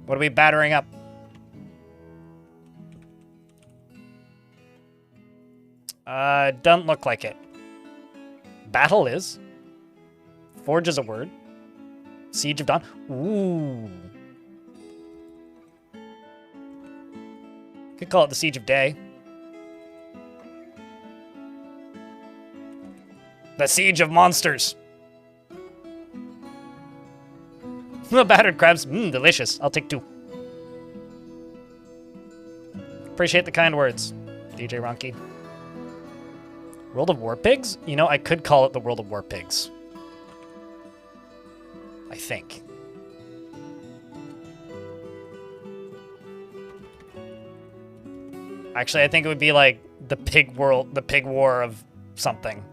What are we battering up? Doesn't look like it. Battle is. Forge is a word. Siege of Dawn. Ooh. Could call it the Siege of Day. The Siege of Monsters. The battered crabs. Delicious. I'll take 2. Appreciate the kind words, DJ Ronky. World of War Pigs? You know, I could call it the World of War Pigs. I think. Actually, I think it would be like the pig world, the pig war of something.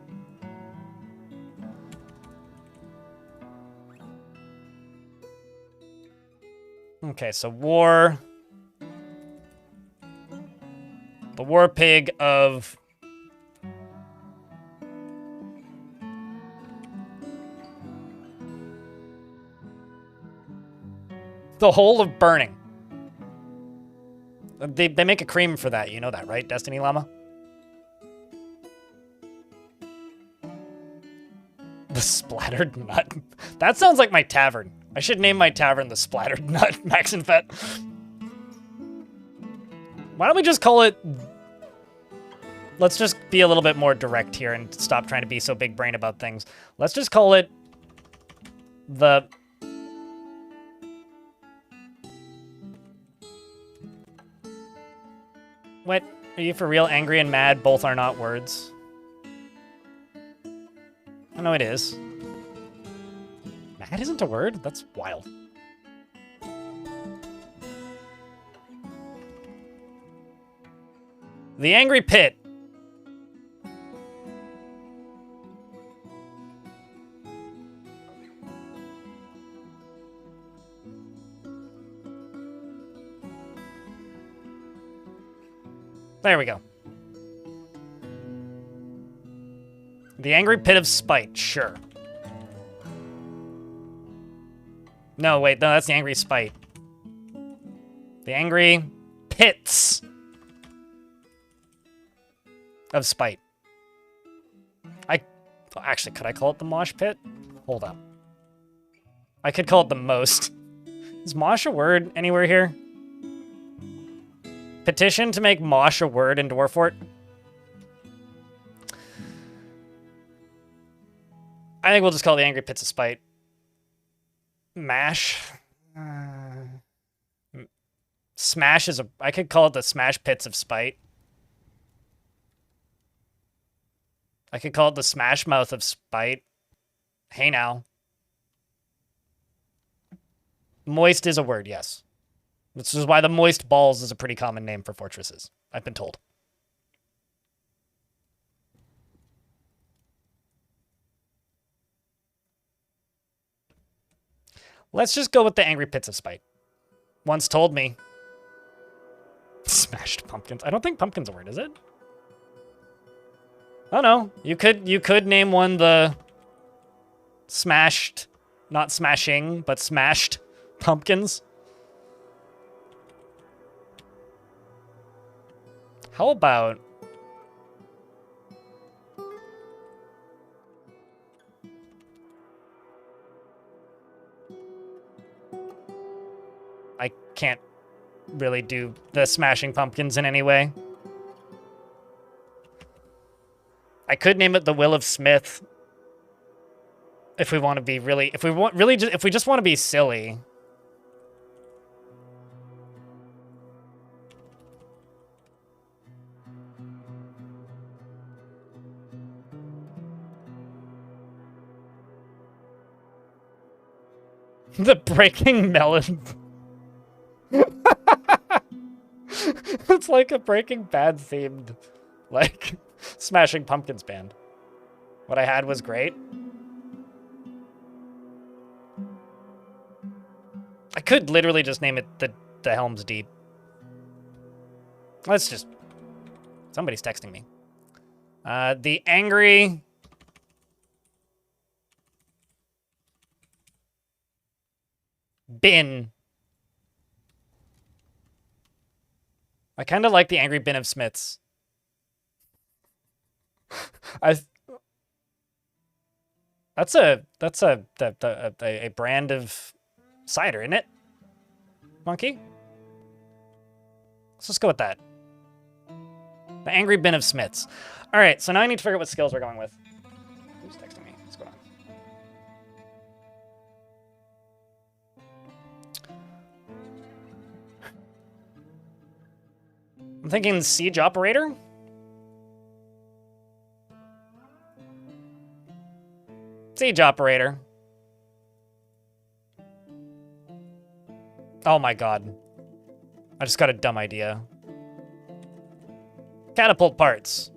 Okay, so war. The war pig of... The whole of burning. They make a cream for that, you know that, right, Destiny Llama? The splattered nut. That sounds like my tavern. I should name my tavern the Splattered Nut, Max and Fett. Why don't we just call it... Let's just be a little bit more direct here and stop trying to be so big brain about things. Let's just call it the... What? Are you for real? Angry and mad both are not words. I know it is. Mad isn't a word? That's wild. The Angry Pit. There we go. The Angry Pit of Spite, sure. No, wait, no, that's the Angry Spite. The Angry Pits of Spite. Actually, could I call it the mosh pit? Hold up. I could call it the most. Is mosh a word anywhere here? Petition to make mosh a word in Dwarfort? I think we'll just call it the Angry Pits of Spite. Mash. Smash is a... I could call it the Smash Pits of Spite. I could call it the Smash Mouth of Spite. Hey now. Moist is a word, yes. This is why the Moist Balls is a pretty common name for fortresses, I've been told. Let's just go with the Angry Pits of Spite. Once told me. Smashed pumpkins. I don't think pumpkin's a word, is it? Oh no. You could name one the smashed, not smashing, but smashed pumpkins. How about... I can't really do the smashing pumpkins in any way. I could name it the Will of Smith. If we want to be really... If we just want to be silly. The Breaking Melon. It's like a Breaking Bad themed, like, Smashing Pumpkins band. What I had was great. I could literally just name it the Helm's Deep. Let's just... Somebody's texting me. The Angry... Bin. I kind of like the Angry Bin of Smiths. That's a brand of cider, isn't it? Monkey? Let's just go with that. The Angry Bin of Smiths. All right, so now I need to figure out what skills we're going with. Who's texting me? What's going on? I'm thinking Siege Operator? Siege Operator. Oh my god. I just got a dumb idea. Catapult parts.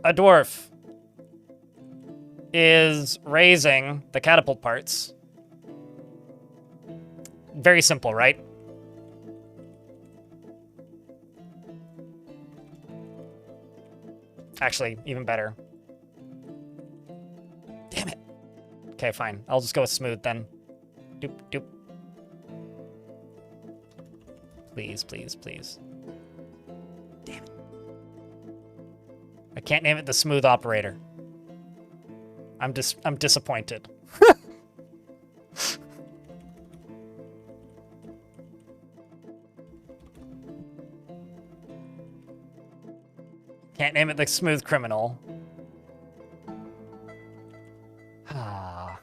A dwarf is raising the catapult parts. Very simple, right? Actually, even better. Damn it. Okay, fine. I'll just go with smooth then. Doop, doop. Please, please, please. Damn it. I can't name it the smooth operator. I'm disappointed. Can't name it the smooth criminal. Ah.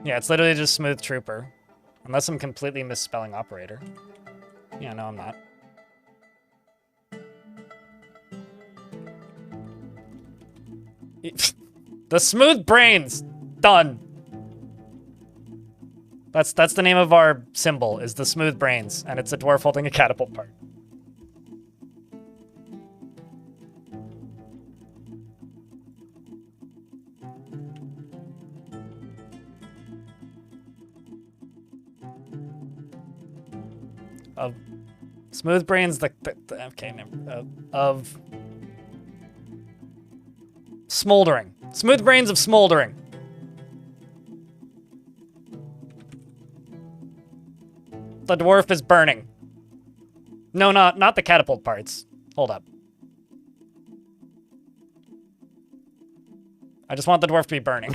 Yeah, it's literally just smooth trooper. Unless I'm completely misspelling operator. Yeah, no, I'm not. The smooth brains! Done. That's the name of our symbol, is the smooth brains, and it's a dwarf holding a catapult part. Of smooth brains, okay, of smoldering. Smooth brains of smoldering. The dwarf is burning. No, not the catapult parts. Hold up. I just want the dwarf to be burning.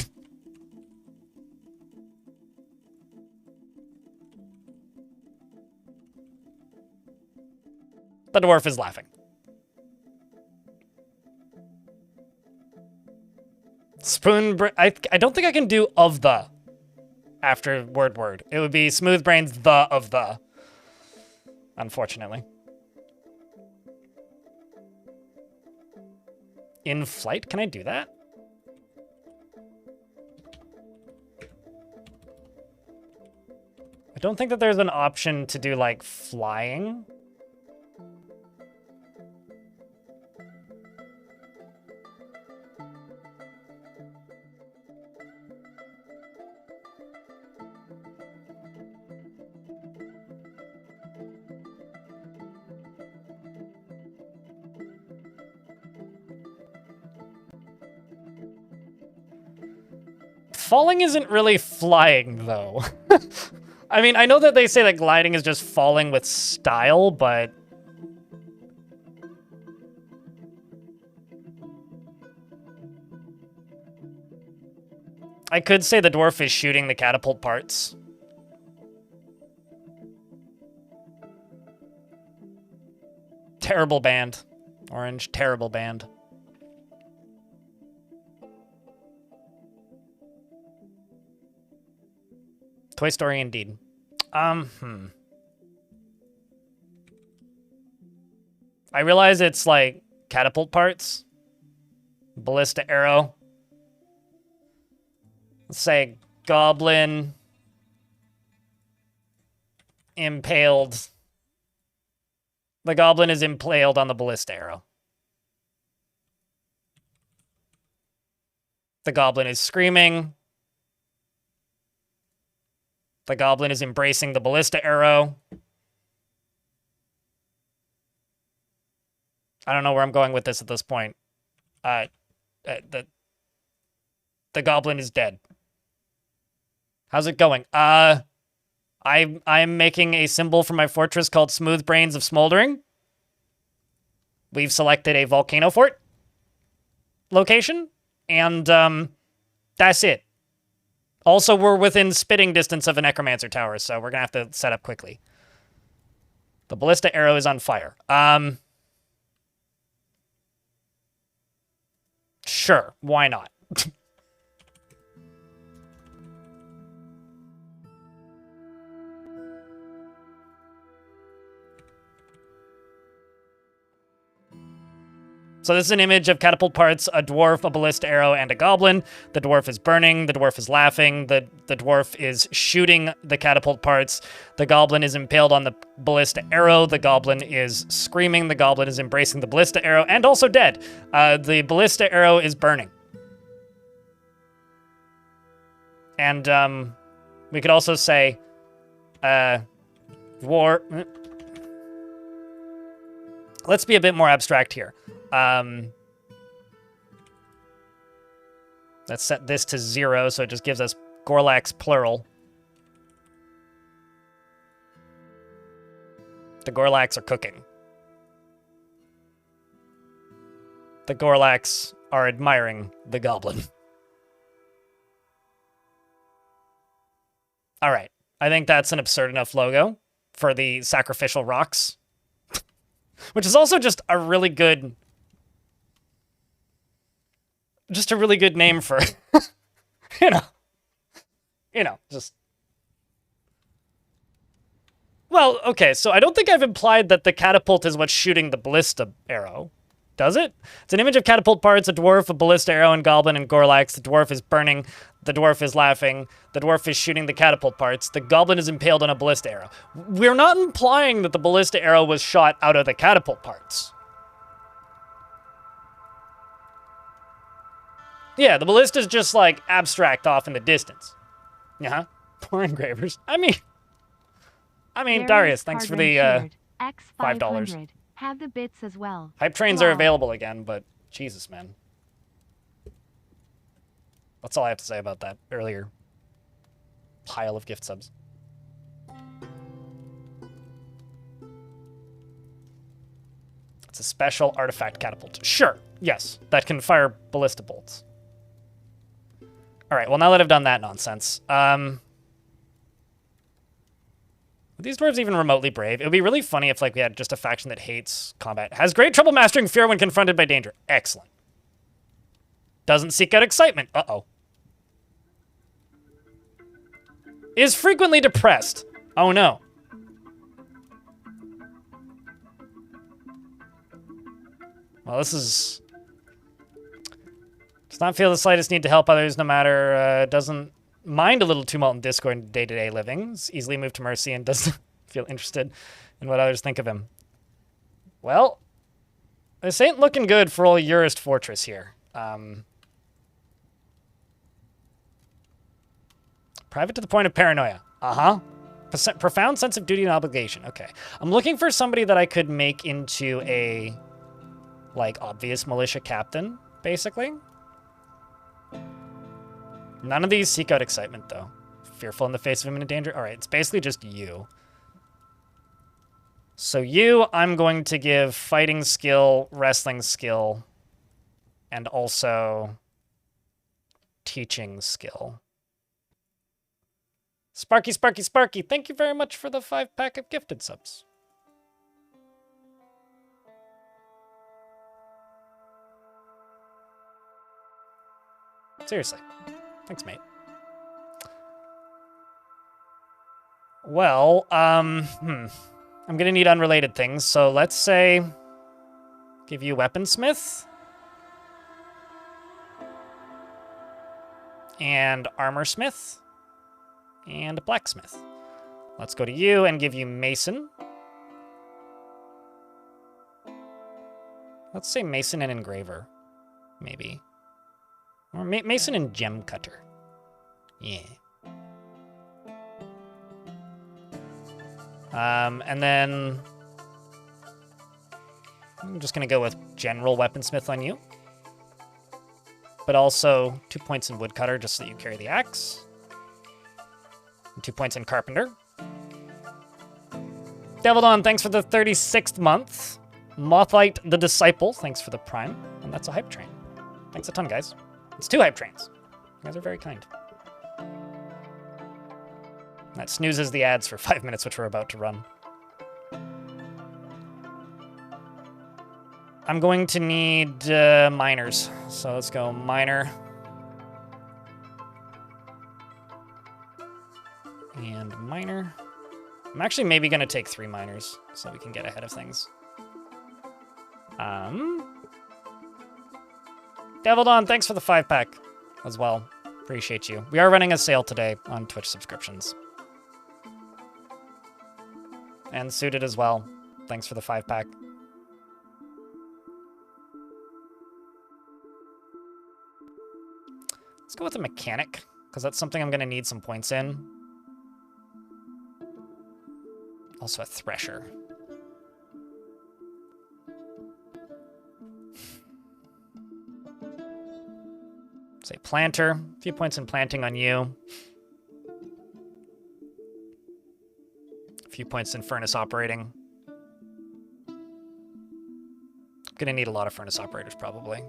The dwarf is laughing. I don't think I can do of the after word. It would be smooth brains the of the. Unfortunately. In flight? Can I do that? I don't think that there's an option to do, like, flying. Falling isn't really flying, though. I mean, I know that they say that gliding is just falling with style, but... I could say the dwarf is shooting the catapult parts. Terrible band. Orange, terrible band. Toy Story indeed. I realize it's like catapult parts. Ballista arrow. Let's say goblin. Impaled. The goblin is impaled on the ballista arrow. The goblin is screaming. The goblin is embracing the ballista arrow. I don't know where I'm going with this at this point. The goblin is dead. How's it going? I'm making a symbol for my fortress called Smooth Brains of Smoldering. We've selected a volcano fort location, and that's it. Also, we're within spitting distance of a necromancer tower, so we're gonna have to set up quickly. The ballista arrow is on fire. Sure, why not? So this is an image of catapult parts, a dwarf, a ballista arrow, and a goblin. The dwarf is burning, the dwarf is laughing, the dwarf is shooting the catapult parts, the goblin is impaled on the ballista arrow, the goblin is screaming, the goblin is embracing the ballista arrow, and also dead. The ballista arrow is burning. And we could also say, let's be a bit more abstract here. Let's set this to 0, so it just gives us Gorlax plural. The Gorlax are cooking. The Gorlax are admiring the goblin. All right. I think that's an absurd enough logo for the sacrificial rocks. Which is also just a really good... Just a really good name for... you know, just... Well, okay, so I don't think I've implied that the catapult is what's shooting the ballista arrow. Does it? It's an image of catapult parts, a dwarf, a ballista arrow, and goblin, and Gorlax. The dwarf is burning. The dwarf is laughing. The dwarf is shooting the catapult parts. The goblin is impaled on a ballista arrow. We're not implying that the ballista arrow was shot out of the catapult parts. Yeah, the ballista is just, like, abstract off in the distance. Yeah, poor engravers. I mean, Darius, thanks for the $5. Have the bits as well. Hype trains are available again, but Jesus, man. That's all I have to say about that earlier pile of gift subs. special artifact catapult. Sure, yes, that can fire ballista bolts. All right, well, now that I've done that nonsense, are these dwarves even remotely brave? It would be really funny if, like, we had just a faction that hates combat. Has great trouble mastering fear when confronted by danger. Excellent. Doesn't seek out excitement. Uh-oh. Is frequently depressed. Oh, no. Well, this is... Does not feel the slightest need to help others, no matter... doesn't mind a little tumult and discord in day-to-day living. Is easily moved to mercy and doesn't feel interested in what others think of him. Well, this ain't looking good for old Urist Fortress here. Private to the point of paranoia. Uh-huh. Profound sense of duty and obligation. Okay. I'm looking for somebody that I could make into a, like, obvious militia captain, basically. None of these seek out excitement, though. Fearful in the face of imminent danger? All right, it's basically just you. So you, I'm going to give fighting skill, wrestling skill, and also teaching skill. Sparky, Sparky, Sparky, thank you very much for the 5-pack of gifted subs. Seriously. Thanks, mate. Well, I'm gonna need unrelated things, so let's say give you weaponsmith and armorsmith and blacksmith. Let's go to you and give you mason. Let's say mason and engraver, maybe. Or mason and gem cutter. Yeah. And then I'm just going to go with general weaponsmith on you. But also 2 points in woodcutter just so that you carry the axe. And 2 points in carpenter. Devildawn, thanks for the 36th month. Mothlight the Disciple, thanks for the prime. And that's a hype train. Thanks a ton, guys. It's 2 hype trains. You guys are very kind. That snoozes the ads for 5 minutes, which we're about to run. I'm going to need miners. So let's go miner. And miner. I'm actually maybe going to take 3 miners so we can get ahead of things. Devildawn, thanks for the 5-pack as well. Appreciate you. We are running a sale today on Twitch subscriptions. And Suited as well. Thanks for the 5-pack. Let's go with a mechanic, because that's something I'm going to need some points in. Also a thresher. Say planter. A few points in planting on you. A few points in furnace operating. I'm gonna need a lot of furnace operators probably.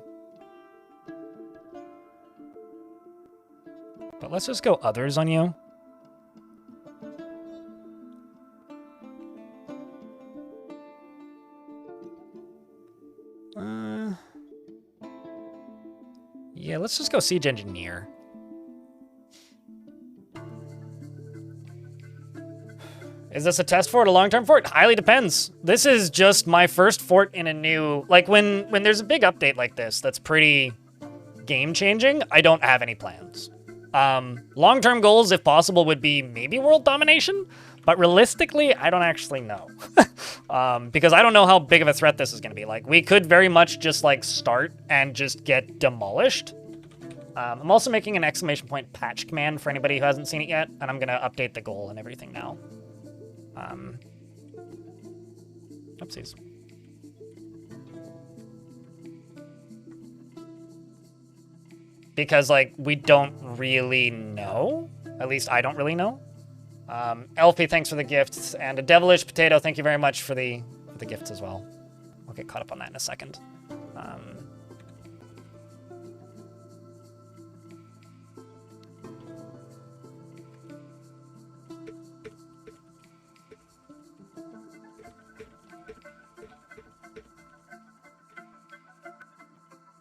But let's just go others on you. Yeah, let's just go siege engineer. Is this a test fort, a long-term fort? Highly depends. This is just my first fort in a new... Like, when there's a big update like this that's pretty game-changing, I don't have any plans. Long-term goals, if possible, would be maybe world domination, but realistically, I don't actually know. Because I don't know how big of a threat this is going to be. Like, we could very much just, like, start and just get demolished. I'm also making an exclamation point patch command for anybody who hasn't seen it yet, and I'm going to update the goal and everything now. Oopsies. Because, like, we don't really know. At least I don't really know. LP, thanks for the gifts. And a devilish potato, thank you very much for the gifts as well. get caught up on that in a second.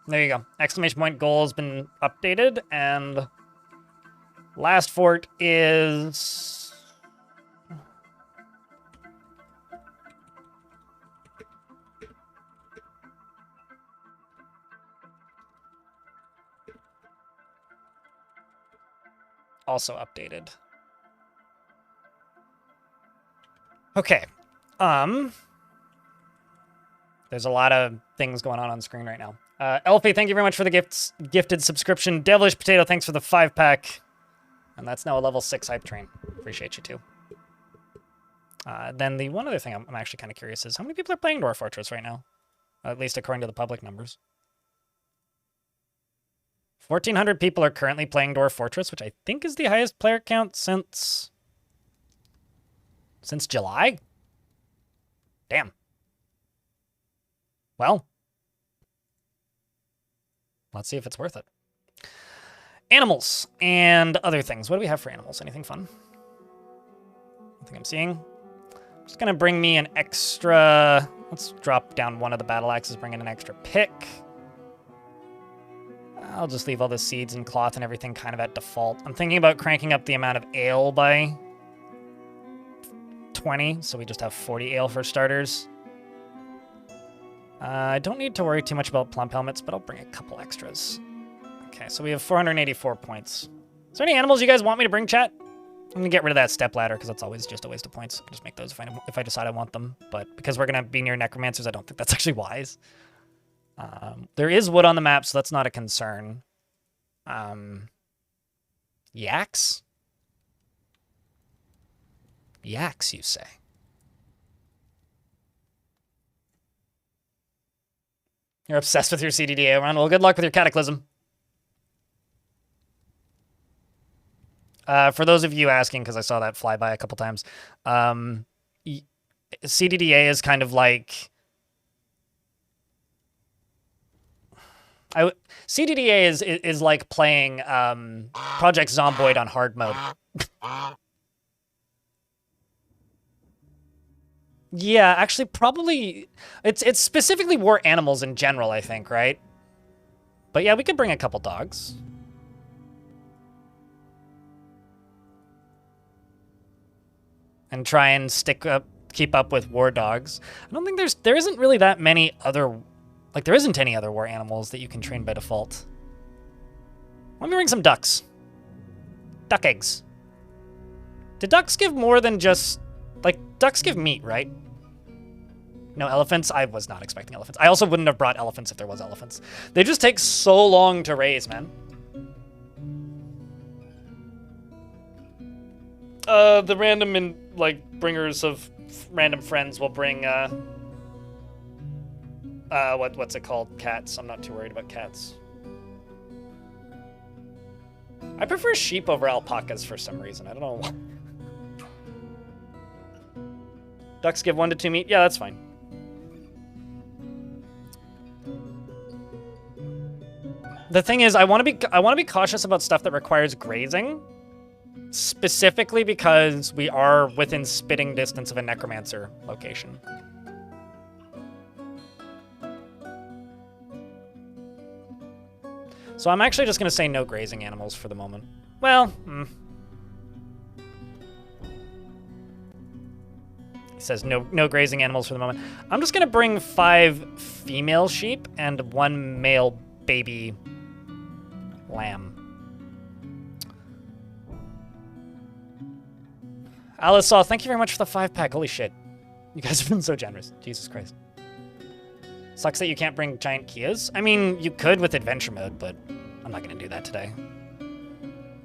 There you go. Exclamation point goal has been updated, and last fort is... also updated. Okay. There's a lot of things going on screen right now. Elfie, thank you very much for the gifted subscription. Devilish Potato, thanks for the 5-pack. And that's now a level 6 hype train. Appreciate you too. Then the one other thing I'm actually kind of curious is how many people are playing Dwarf Fortress right now? At least according to the public numbers. 1,400 people are currently playing Dwarf Fortress, which I think is the highest player count since July? Damn. Well, let's see if it's worth it. Animals and other things. What do we have for animals? Anything fun? I think I'm seeing. Just gonna bring me an extra... Let's drop down one of the battle axes, bring in an extra pick. I'll just leave all the seeds and cloth and everything kind of at default. I'm thinking about cranking up the amount of ale by 20, so we just have 40 ale for starters. I don't need to worry too much about plump helmets, but I'll bring a couple extras. Okay, so we have 484 points. Is there any animals you guys want me to bring, chat? I'm going to get rid of that step ladder, because that's always just a waste of points. I'll just make those if I decide I want them. But because we're going to be near necromancers, I don't think that's actually wise. There is wood on the map, so that's not a concern. Yaks? Yaks, you say? You're obsessed with your CDDA run. Well, good luck with your Cataclysm. For those of you asking, because I saw that fly by a couple times, CDDA is kind of like... CDDA is like playing Project Zomboid on hard mode. Yeah, actually, probably... It's specifically war animals in general, I think, right? But yeah, we could bring a couple dogs. And try and keep up with war dogs. I don't think there isn't really that many other... Like, there isn't any other war animals that you can train by default. Let me bring some ducks. Duck eggs. Do ducks give more than just... Like, ducks give meat, right? No elephants? I was not expecting elephants. I also wouldn't have brought elephants if there was elephants. They just take so long to raise, man. The random bringers of random friends will bring, what's it called? Cats. I'm not too worried about cats. I prefer sheep over alpacas for some reason. I don't know why. Ducks give 1 to 2 meat? Yeah, that's fine. The thing is, I want to be cautious about stuff that requires grazing, specifically because we are within spitting distance of a necromancer location. So I'm actually just going to say no grazing animals for the moment. Well, He says no grazing animals for the moment. I'm just going to bring 5 female sheep and 1 male baby lamb. Alice Saw, thank you very much for the 5-pack. Holy shit. You guys have been so generous. Jesus Christ. Sucks that you can't bring giant Kias. I mean, you could with adventure mode, but I'm not going to do that today.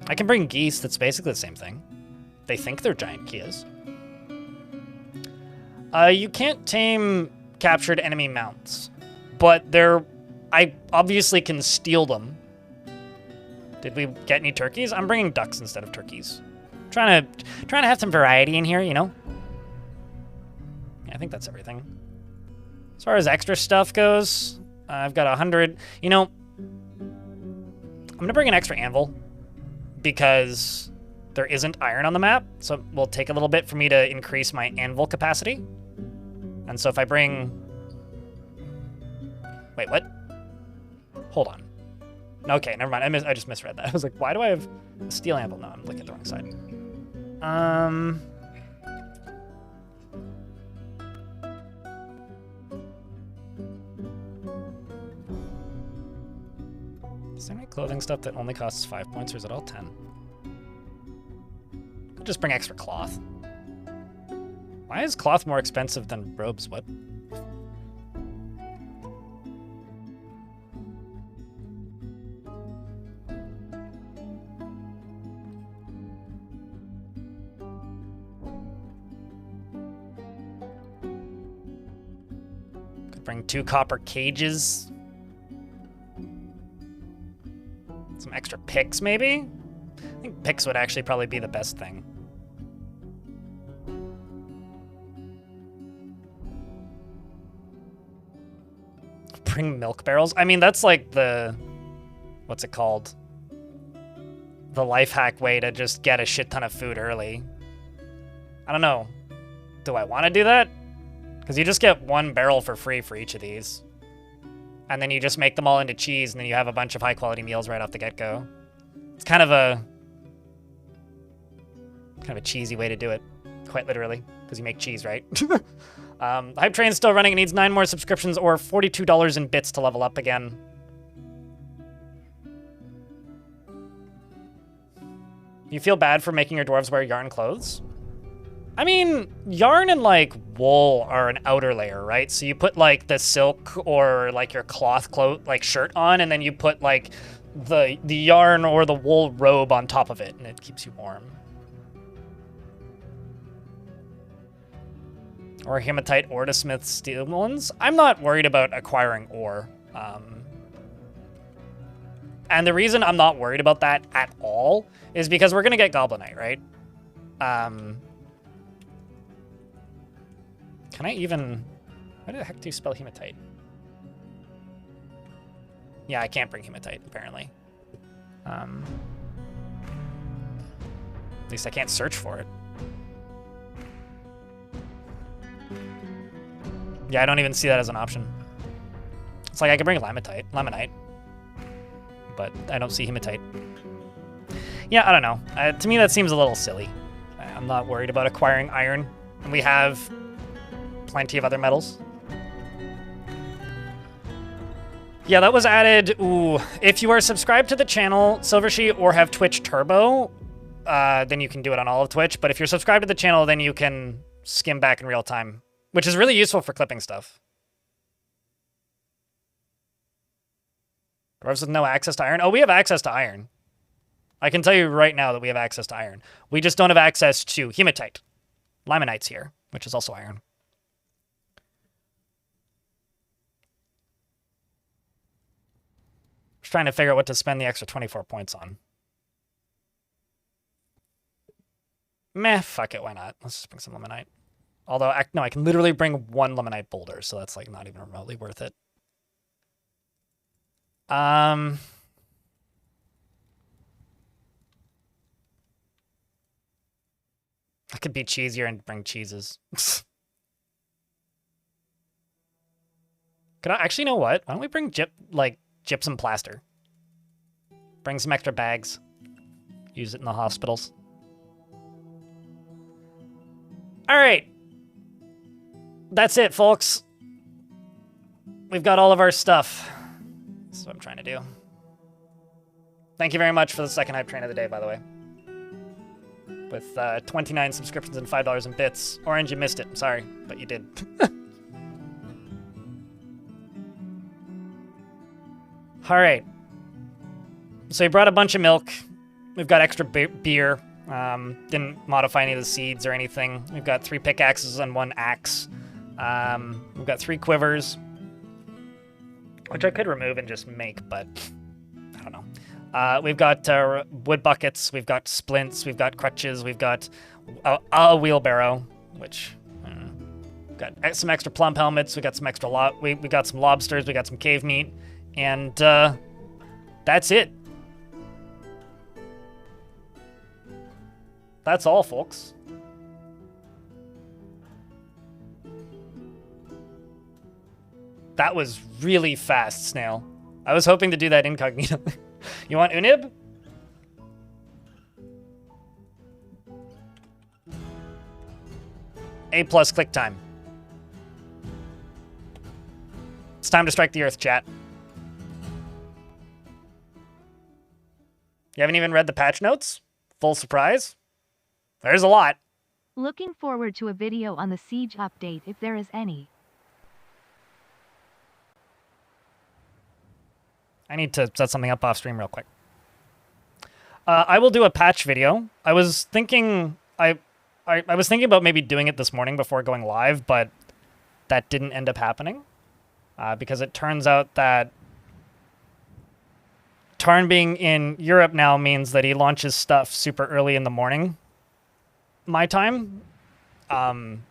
I can bring geese. That's basically the same thing. They think they're giant Kias. You can't tame captured enemy mounts, but I obviously can steal them. Did we get any turkeys? I'm bringing ducks instead of turkeys. Trying to have some variety in here, you know? Yeah, I think that's everything. As far as extra stuff goes, I've got 100. You know, I'm going to bring an extra anvil because there isn't iron on the map, so it will take a little bit for me to increase my anvil capacity. And so if I bring... Wait, what? Hold on. Okay, never mind. I just misread that. I was like, why do I have a steel anvil? No, I'm looking at the wrong side. Is there any clothing stuff that only costs 5 points, or is it all 10? Could just bring extra cloth. Why is cloth more expensive than robes? What? Could bring 2 copper cages. Some extra picks, maybe? I think picks would actually probably be the best thing. Bring milk barrels? I mean, that's like the... What's it called? The life hack way to just get a shit ton of food early. I don't know. Do I want to do that? Because you just get 1 barrel for free for each of these. And then you just make them all into cheese, and then you have a bunch of high-quality meals right off the get-go. It's kind of a cheesy way to do it, quite literally, because you make cheese, right? The hype train's still running. It needs 9 more subscriptions or $42 in bits to level up again. You feel bad for making your dwarves wear yarn clothes? I mean, yarn and, like, wool are an outer layer, right? So you put, like, the silk or, like, your cloth shirt on, and then you put, like, the yarn or the wool robe on top of it, and it keeps you warm. Or hematite ore to smith steel ones. I'm not worried about acquiring ore. And the reason I'm not worried about that at all is because we're going to get goblinite, right? Can I even... How the heck do you spell hematite? Yeah, I can't bring hematite, apparently. At least I can't search for it. Yeah, I don't even see that as an option. It's like I could bring limonite, but I don't see hematite. Yeah, I don't know. To me, that seems a little silly. I'm not worried about acquiring iron. And we have plenty of other metals. Yeah, that was added. Ooh, if you are subscribed to the channel, Silversheet, or have Twitch Turbo, then you can do it on all of Twitch. But if you're subscribed to the channel, then you can skim back in real time, which is really useful for clipping stuff. Dwarves with no access to iron? Oh, we have access to iron. I can tell you right now that we have access to iron. We just don't have access to hematite. Limonite's here, which is also iron. Just trying to figure out what to spend the extra 24 points on. Meh, fuck it, why not? Let's just bring some limonite. Although, no, I can literally bring 1 limonite boulder, so that's like not even remotely worth it. I could be cheesier and bring cheeses. Could I actually, know what? Why don't we bring gypsum plaster? Bring some extra bags. Use it in the hospitals. All right. That's it, folks. We've got all of our stuff. That's what I'm trying to do. Thank you very much for the second hype train of the day, by the way. With 29 subscriptions and $5 in bits. Orange, you missed it. I'm sorry, but you did. All right. So we brought a bunch of milk. We've got extra beer. Didn't modify any of the seeds or anything. We've got 3 pickaxes and 1 axe. We've got 3 quivers, which I could remove and just make, but I don't know. We've got wood buckets, we've got splints, we've got crutches, we've got a wheelbarrow, which Got some extra plump helmets. We got some extra we got some lobsters. We got some cave meat, and that's it. That's all, folks. That was really fast, Snail. I was hoping to do that incognito. You want Unib? A+ click time. It's time to strike the earth, chat. You haven't even read the patch notes? Full surprise? There's a lot. Looking forward to a video on the siege update if there is any. I need to set something up off stream real quick. I will do a patch video. I was thinking I was thinking about maybe doing it this morning before going live, but that didn't end up happening because it turns out that Tarn being in Europe now means that he launches stuff super early in the morning, my time.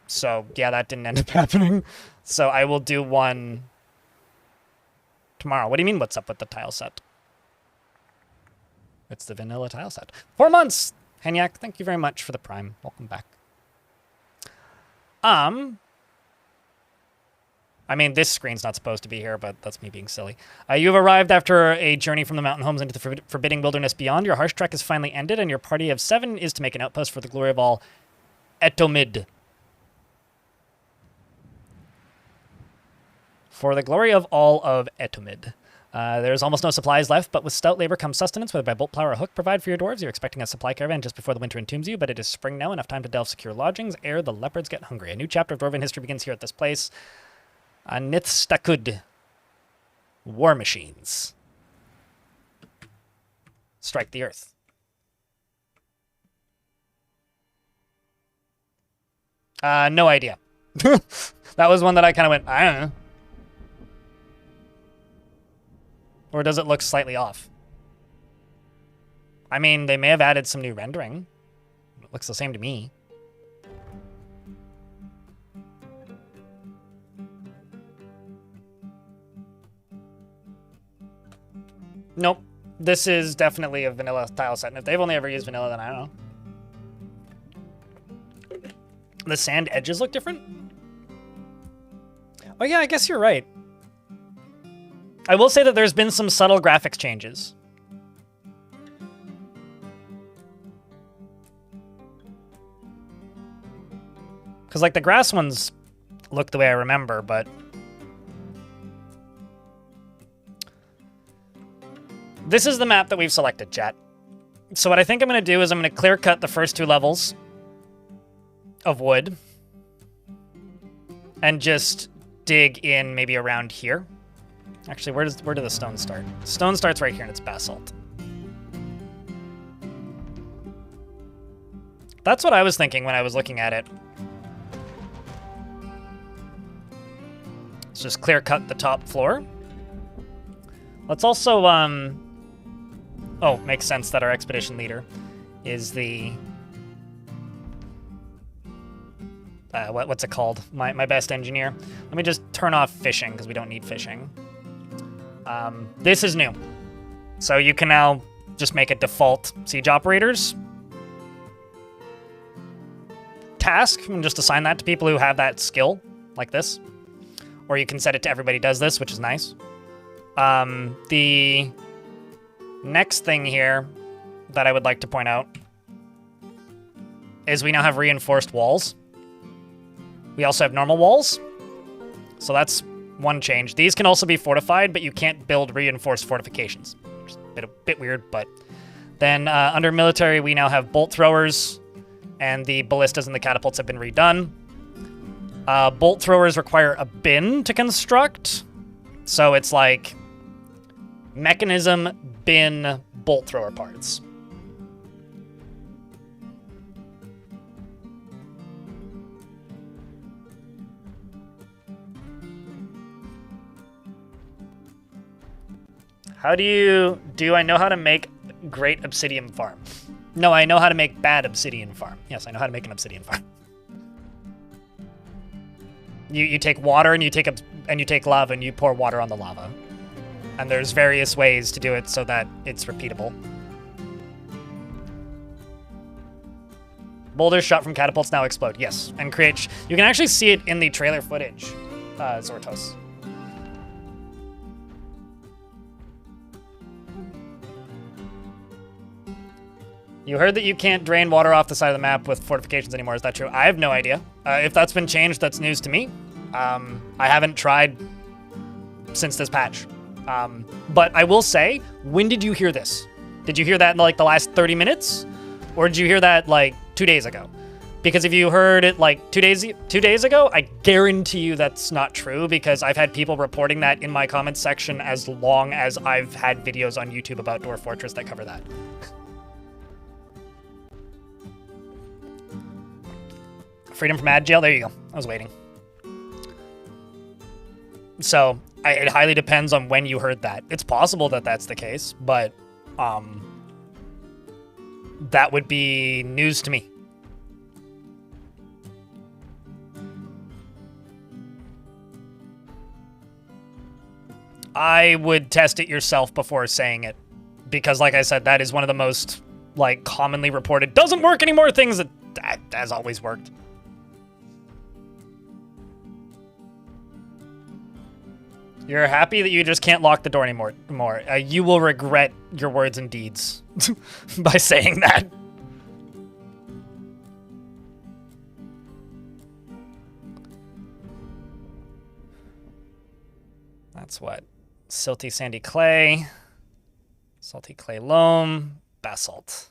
So yeah, that didn't end up happening. So I will do one tomorrow. What do you mean, what's up with the tile set? It's the vanilla tile set. 4 months! Henyak, thank you very much for the prime. Welcome back. I mean, this screen's not supposed to be here, but that's me being silly. You've arrived after a journey from the mountain homes into the forbidding wilderness beyond. Your harsh trek is finally ended, and your party of 7 is to make an outpost for the glory of all Etomid. For the glory of all of Etomid. There's almost no supplies left, but with stout labor comes sustenance, whether by bolt, plow, or hook. Provide for your dwarves. You're expecting a supply caravan just before the winter entombs you, but it is spring now, enough time to delve secure lodgings ere the leopards get hungry. A new chapter of dwarven history begins here at this place. Nithstakud. War machines. Strike the earth. No idea. That was one that I kind of went, I don't know. Or does it look slightly off? I mean, they may have added some new rendering. It looks the same to me. Nope. This is definitely a vanilla tile set. And if they've only ever used vanilla, then I don't know. The sand edges look different? Oh yeah, I guess you're right. I will say that there's been some subtle graphics changes. Because, like, the grass ones look the way I remember, but... This is the map that we've selected, chat. So what I think I'm going to do is I'm going to clear cut the first 2 levels of wood. And just dig in maybe around here. Actually, where do the stones start? Stone starts right here, and it's basalt. That's what I was thinking when I was looking at it. Let's just clear cut the top floor. Let's also, oh, makes sense that our expedition leader is the... what's it called? My best engineer. Let me just turn off fishing, because we don't need fishing. This is new. So you can now just make a default siege operators task and just assign that to people who have that skill, like this. Or you can set it to everybody does this, which is nice. The next thing here that I would like to point out is we now have reinforced walls. We also have normal walls. So that's one change. These can also be fortified, but you can't build reinforced fortifications. Which is a bit weird, but... Then under military, we now have bolt throwers, and the ballistas and the catapults have been redone. Bolt throwers require a bin to construct. So it's like mechanism, bin, bolt thrower parts. How do I know how to make great obsidian farm? No, I know how to make bad obsidian farm. Yes, I know how to make an obsidian farm. You take water and you take lava and you pour water on the lava. And there's various ways to do it so that it's repeatable. Boulders shot from catapults now explode. Yes, and create. You can actually see it in the trailer footage, Zortos. You heard that you can't drain water off the side of the map with fortifications anymore. Is that true? I have no idea. If that's been changed, that's news to me. I haven't tried since this patch. But I will say, when did you hear this? Did you hear that in like the last 30 minutes? Or did you hear that like 2 days ago? Because if you heard it like 2 days ago, I guarantee you that's not true, because I've had people reporting that in my comments section as long as I've had videos on YouTube about Dwarf Fortress that cover that. Freedom from ad jail. There you go. I was waiting. So it highly depends on when you heard that. It's possible that that's the case, but that would be news to me. I would test it yourself before saying it, because like I said, that is one of the most like commonly reported doesn't work anymore things that has always worked. You're happy that you just can't lock the door anymore. You will regret your words and deeds by saying that. That's what? Silty sandy clay, salty clay loam, basalt.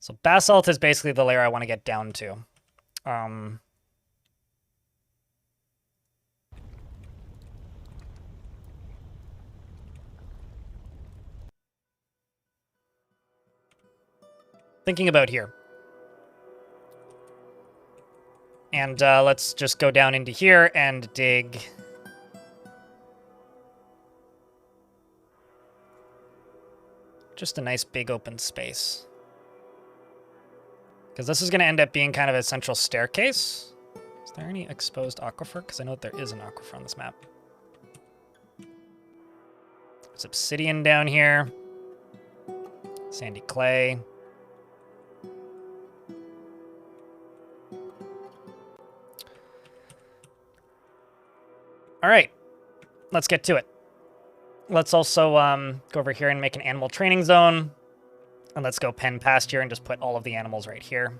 So basalt is basically the layer I want to get down to. Thinking about here. And let's just go down into here and dig. Just a nice big open space. Because this is going to end up being kind of a central staircase. Is there any exposed aquifer? Because I know that there is an aquifer on this map. There's obsidian down here. Sandy clay. All right, let's get to it. Let's also go over here and make an animal training zone. And let's go pen past here and just put all of the animals right here.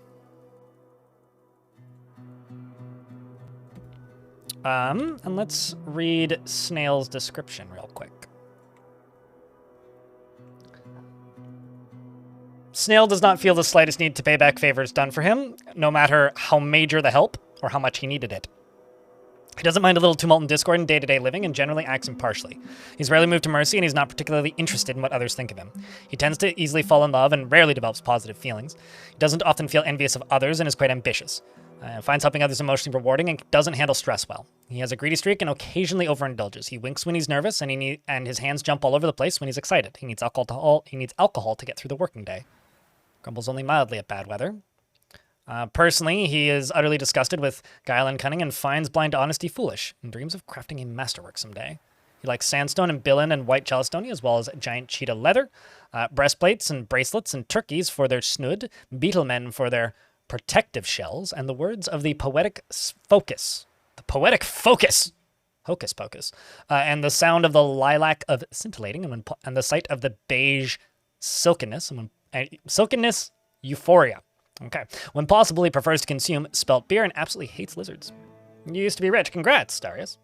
And let's read Snail's description real quick. Snail does not feel the slightest need to pay back favors done for him, no matter how major the help or how much he needed it. He doesn't mind a little tumult and discord in day-to-day living and generally acts impartially. He's rarely moved to mercy, and he's not particularly interested in what others think of him. He tends to easily fall in love and rarely develops positive feelings. He doesn't often feel envious of others and is quite ambitious. Finds helping others emotionally rewarding and doesn't handle stress well. He has a greedy streak and occasionally overindulges. He winks when he's nervous, and his hands jump all over the place when he's excited. He needs alcohol to get through the working day. Grumbles only mildly at bad weather. Personally, he is utterly disgusted with guile and cunning and finds blind honesty foolish and dreams of crafting a masterwork someday. He likes sandstone and billin and white chalcedony, as well as giant cheetah leather, breastplates and bracelets and turkeys for their snood, beetlemen for their protective shells, and the words of the poetic focus. The poetic focus! Hocus pocus. And the sound of the lilac of scintillating, and the sight of the beige silkiness, silkiness euphoria. Okay. When possible, he prefers to consume spelt beer and absolutely hates lizards. You used to be rich. Congrats, Darius.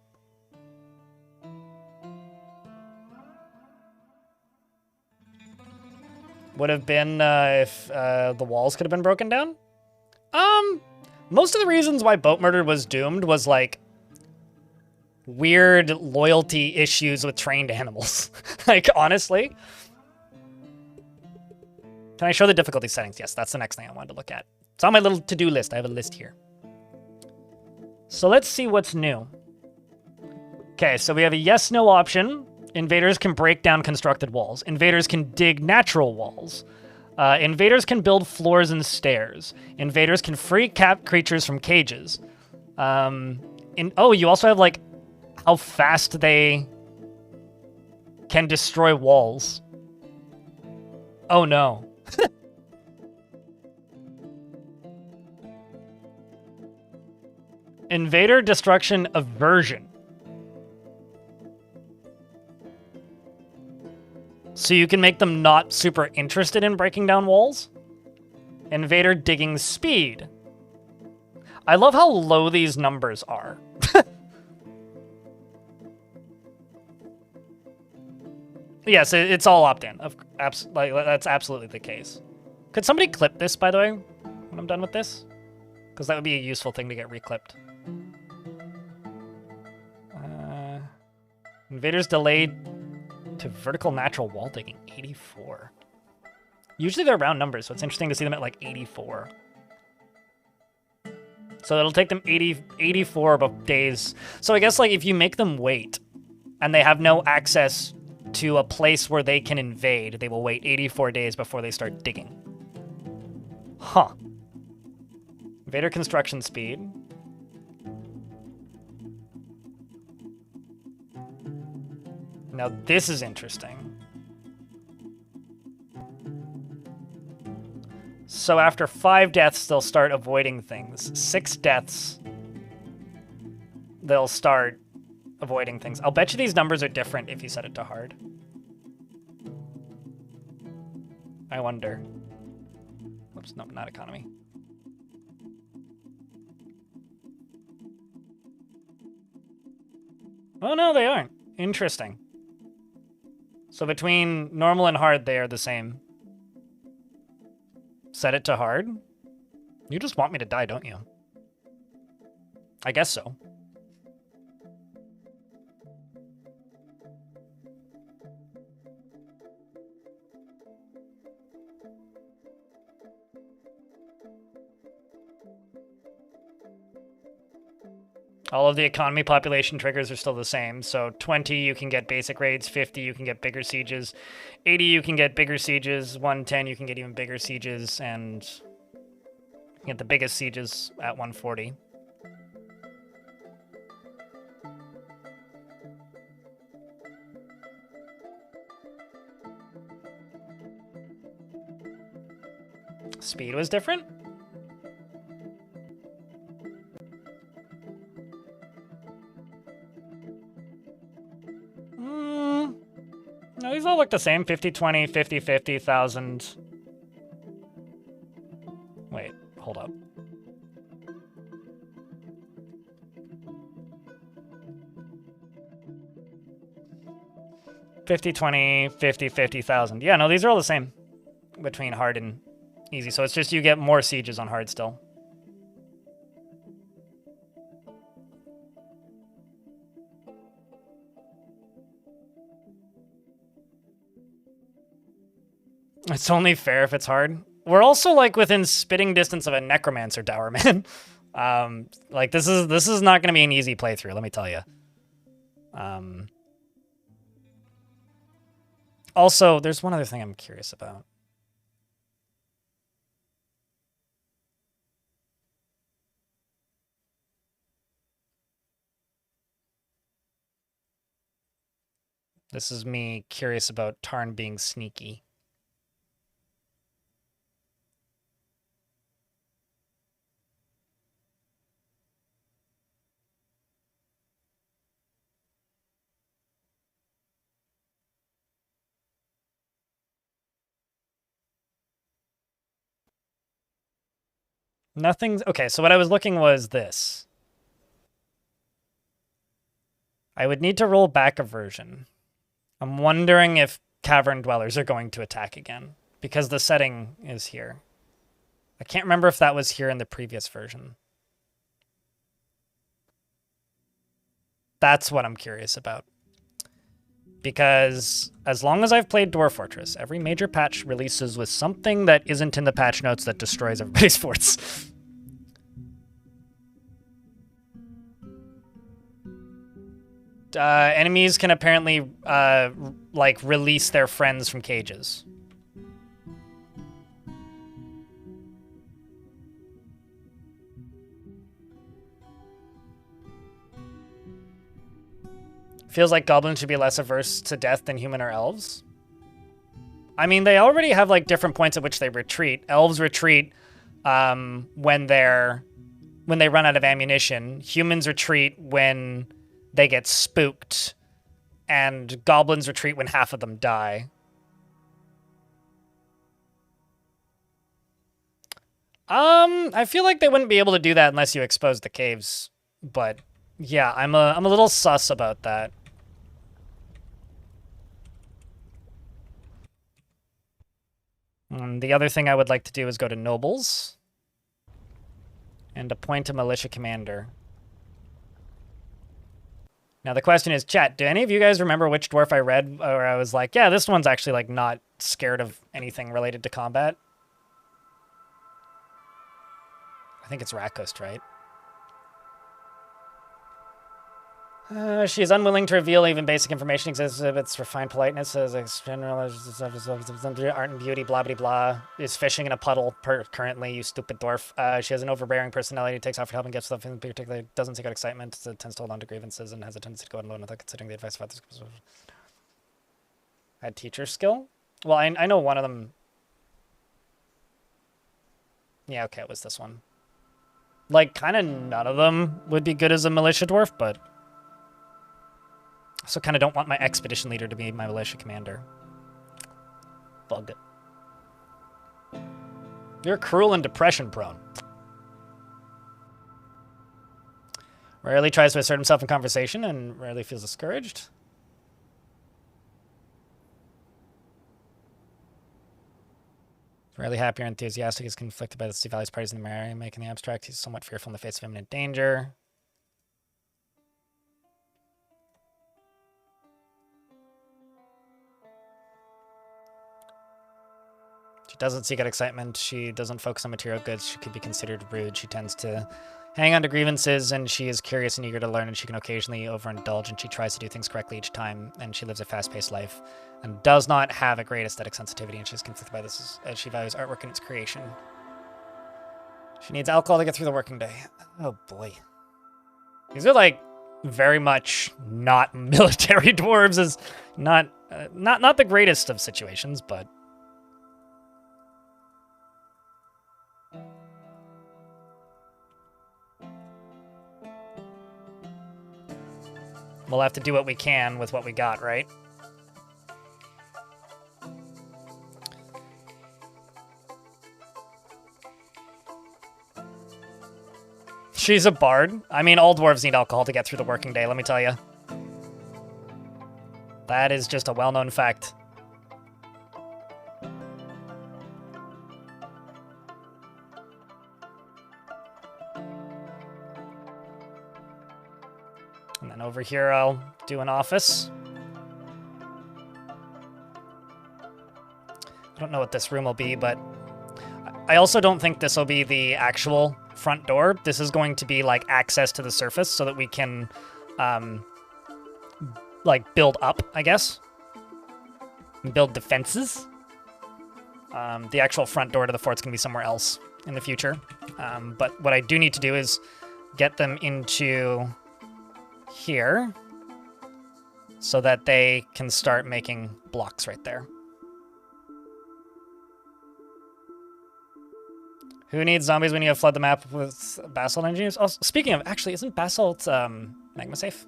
Would have been if the walls could have been broken down. Most of the reasons why Boat Murder was doomed was like weird loyalty issues with trained animals. Like, honestly. Can I show the difficulty settings? Yes, that's the next thing I wanted to look at. It's on my little to-do list. I have a list here. So let's see what's new. Okay, so we have a yes-no option. Invaders can break down constructed walls. Invaders can dig natural walls. Invaders can build floors and stairs. Invaders can free cap creatures from cages. Oh, you also have like how fast they can destroy walls. Oh no. Invader destruction aversion. So you can make them not super interested in breaking down walls. Invader digging speed. I love how low these numbers are. Yes, it's all opt-in. Like, that's absolutely the case. Could somebody clip this, by the way, when I'm done with this? Because that would be a useful thing to get reclipped. Invaders delayed to vertical natural wall digging, 84. Usually they're round numbers, so it's interesting to see them at like 84. So it'll take them 84 days. So I guess like if you make them wait and they have no access to a place where they can invade, they will wait 84 days before they start digging. Huh. Invader construction speed. Now this is interesting. So after 5 deaths, they'll start avoiding things. 6 deaths, they'll start avoiding things. I'll bet you these numbers are different if you set it to hard. I wonder. Whoops, no, not economy. Oh no, they aren't. Interesting. So between normal and hard, they are the same. Set it to hard? You just want me to die, don't you? I guess so. All of the economy population triggers are still the same. So 20, you can get basic raids. 50, you can get bigger sieges. 80, you can get bigger sieges. 110, you can get even bigger sieges. And you can get the biggest sieges at 140. Speed was different? No, these all look the same. 50, 20, 50, 50, 1,000. Wait, hold up. $50, $20, $50, $50,000. Yeah, no, these are all the same between hard and easy. So it's just you get more sieges on hard still. It's only fair if it's hard. We're also like within spitting distance of a necromancer tower, man. Like this is not going to be an easy playthrough, let me tell you. Also, there's one other thing I'm curious about. This is me curious about Tarn being sneaky. Nothing's... Okay, so what I was looking was this. I would need to roll back a version. I'm wondering if Cavern Dwellers are going to attack again, because the setting is here. I can't remember if that was here in the previous version. That's what I'm curious about. Because as long as I've played Dwarf Fortress, every major patch releases with something that isn't in the patch notes that destroys everybody's forts. Enemies can apparently, like, release their friends from cages. Feels like goblins should be less averse to death than human or elves. I mean, they already have like different points at which they retreat. Elves retreat when they run out of ammunition. Humans retreat when they get spooked, and goblins retreat when half of them die. I feel like they wouldn't be able to do that unless you expose the caves, but yeah, I'm a little sus about that. The other thing I would like to do is go to nobles and appoint a militia commander. Now the question is, chat, do any of you guys remember which dwarf I read where I was like, yeah, this one's actually like not scared of anything related to combat? I think it's Rakust, right? She is unwilling to reveal even basic information exhibits refined politeness as general art and beauty, blah, blah, blah. Is fishing in a puddle currently, you stupid dwarf. She has an overbearing personality, takes off for help and gets stuff in particular, doesn't seek out excitement, tends to hold on to grievances, and has a tendency to go alone without considering the advice of others. Had teacher skill? Well, I know one of them. Yeah, okay, it was this one. Like, kind of none of them would be good as a militia dwarf, but also kind of don't want my expedition leader to be my militia commander. Bug it. You're cruel and depression prone. Rarely tries to assert himself in conversation and rarely feels discouraged. Rarely happy or enthusiastic, is conflicted by the Sea Valley's parties in the area, making the abstract. He's somewhat fearful in the face of imminent danger. She doesn't seek out excitement. She doesn't focus on material goods. She could be considered rude. She tends to hang on to grievances, and she is curious and eager to learn, and she can occasionally overindulge, and she tries to do things correctly each time, and she lives a fast-paced life, and does not have a great aesthetic sensitivity, and she's conflicted by this as she values artwork and its creation. She needs alcohol to get through the working day. Oh boy. These are like very much not military dwarves, is not the greatest of situations, but we'll have to do what we can with what we got, right? She's a bard. I mean, all dwarves need alcohol to get through the working day, let me tell you. That is just a well-known fact. And then over here, I'll do an office. I don't know what this room will be, but I also don't think this will be the actual front door. This is going to be like access to the surface so that we can like build up, I guess, and build defenses. The actual front door to the fort's gonna be somewhere else in the future. But what I do need to do is get them into here so that they can start making blocks right there. Who needs zombies when you have flood the map with basalt engineers? Oh, speaking of, actually, isn't basalt magma safe?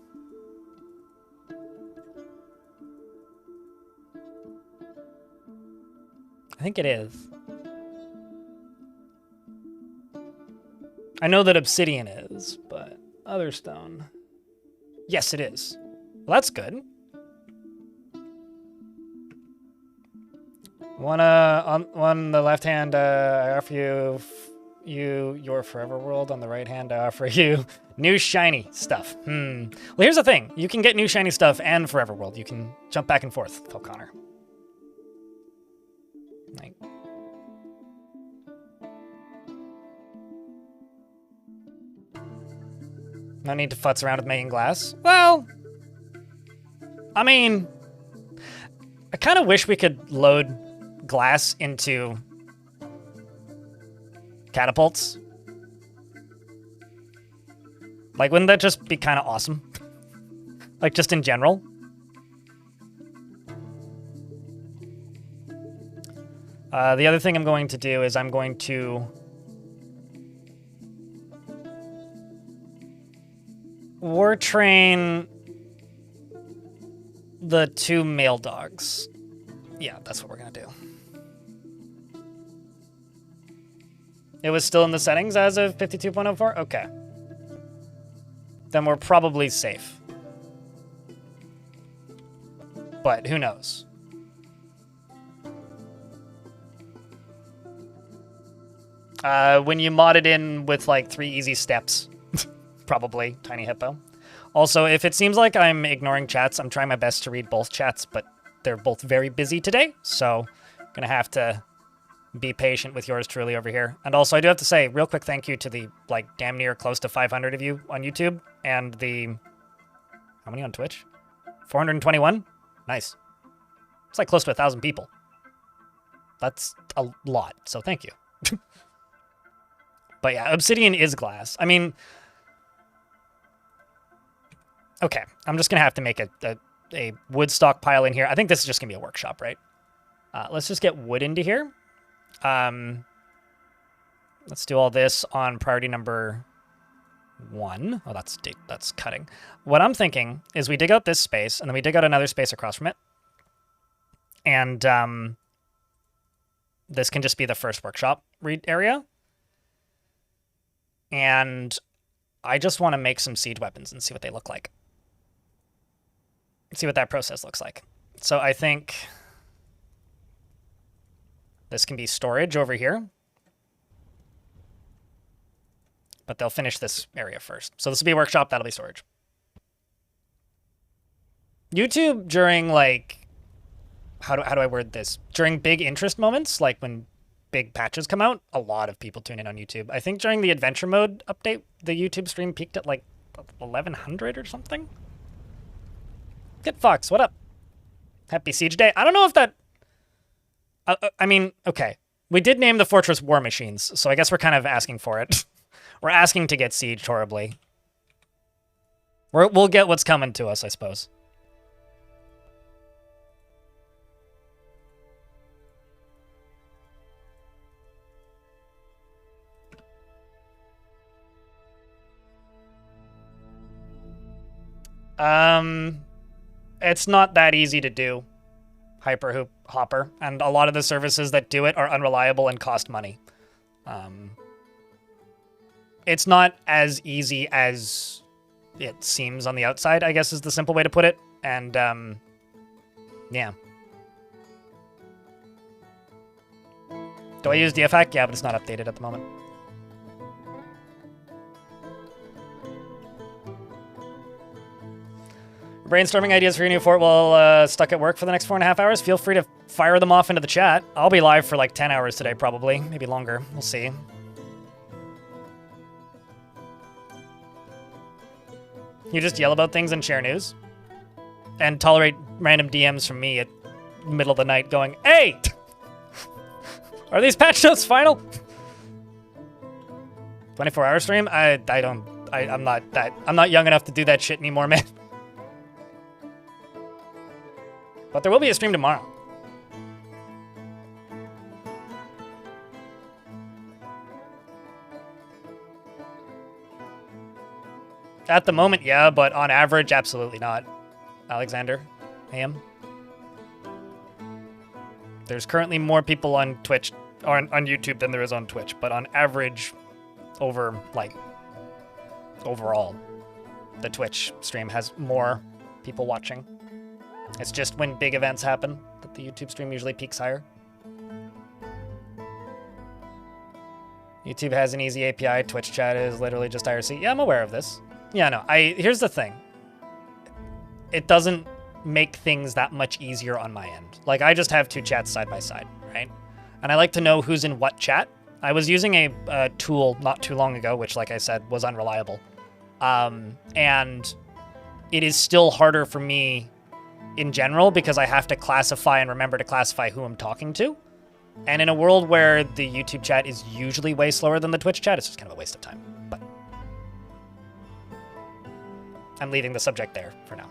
I think it is. I know that obsidian is, but other stone. Yes, it is. Well, that's good. On the left hand, I offer you your forever world. On the right hand, I offer you new shiny stuff. Well, here's the thing. You can get new shiny stuff and forever world. You can jump back and forth, Phil Connor. Like, no need to futz around with making glass. Well, I mean, I kind of wish we could load glass into catapults. Like, wouldn't that just be kind of awesome? Like, just in general. The other thing I'm going to do is I'm going to war train the 2 male dogs. Yeah, that's what we're going to do. It was still in the settings as of 52.04? Okay. Then we're probably safe. But who knows? When you mod it in with like 3 easy steps, probably Tiny Hippo. Also, if it seems like I'm ignoring chats, I'm trying my best to read both chats, but they're both very busy today, so I'm gonna have to be patient with yours truly over here. And also, I do have to say, real quick thank you to the, like, damn near close to 500 of you on YouTube, and the... How many on Twitch? 421? Nice. It's like close to 1,000 people. That's a lot, so thank you. But yeah, obsidian is glass. I mean... Okay, I'm just going to have to make a wood stockpile in here. I think this is just going to be a workshop, right? Let's just get wood into here. Let's do all this on priority number 1. Oh, that's cutting. What I'm thinking is we dig out this space, and then we dig out another space across from it. And this can just be the first workshop area. And I just want to make some siege weapons and see what they look like. See what that process looks like. So I think this can be storage over here. But they'll finish this area first. So this will be a workshop, that'll be storage. YouTube during, like, how do I word this? During big interest moments, like when big patches come out, a lot of people tune in on YouTube. I think during the adventure mode update, the YouTube stream peaked at like 1,100 or something. Get Fox, what up? Happy Siege Day. I don't know if that... I mean, okay. We did name the fortress Warmachines, so I guess we're kind of asking for it. We're asking to get sieged horribly. We'll get what's coming to us, I suppose. It's not that easy to do, Hyperhoop Hopper, and a lot of the services that do it are unreliable and cost money. It's not as easy as it seems on the outside, I guess is the simple way to put it, and, yeah. Do I use DFAC? Yeah, but it's not updated at the moment. Brainstorming ideas for your new fort while stuck at work for the next 4.5 hours. Feel free to fire them off into the chat. I'll be live for like 10 hours today, probably. Maybe longer. We'll see. You just yell about things and share news? And tolerate random DMs from me at the middle of the night going, "Hey! Are these patch notes final?" 24-hour stream? I'm not young enough to do that shit anymore, man. But there will be a stream tomorrow. At the moment, yeah, but on average, absolutely not. Alexander, AM. There's currently more people on Twitch, or on YouTube than there is on Twitch, but on average, overall, the Twitch stream has more people watching. It's just when big events happen that the YouTube stream usually peaks higher. YouTube has an easy API. Twitch chat is literally just IRC. Yeah, I'm aware of this. Yeah, no, here's the thing. It doesn't make things that much easier on my end. Like, I just have 2 chats side by side, right? And I like to know who's in what chat. I was using a tool not too long ago, which, like I said, was unreliable. And it is still harder for me in general because I have to classify and remember to classify who I'm talking to. And in a world where the YouTube chat is usually way slower than the Twitch chat, it's just kind of a waste of time. But I'm leaving the subject there for now.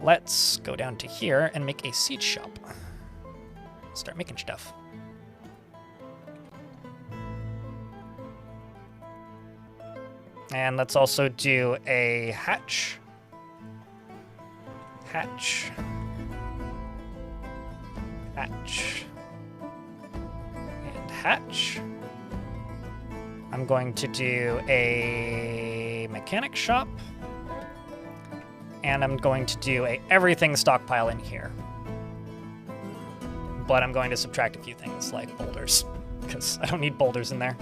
let's go down to here and make a siege shop. Start making stuff. And let's also do a hatch. Hatch. Hatch. And hatch. I'm going to do a mechanic shop. And I'm going to do a everything stockpile in here. But I'm going to subtract a few things like boulders, because I don't need boulders in there.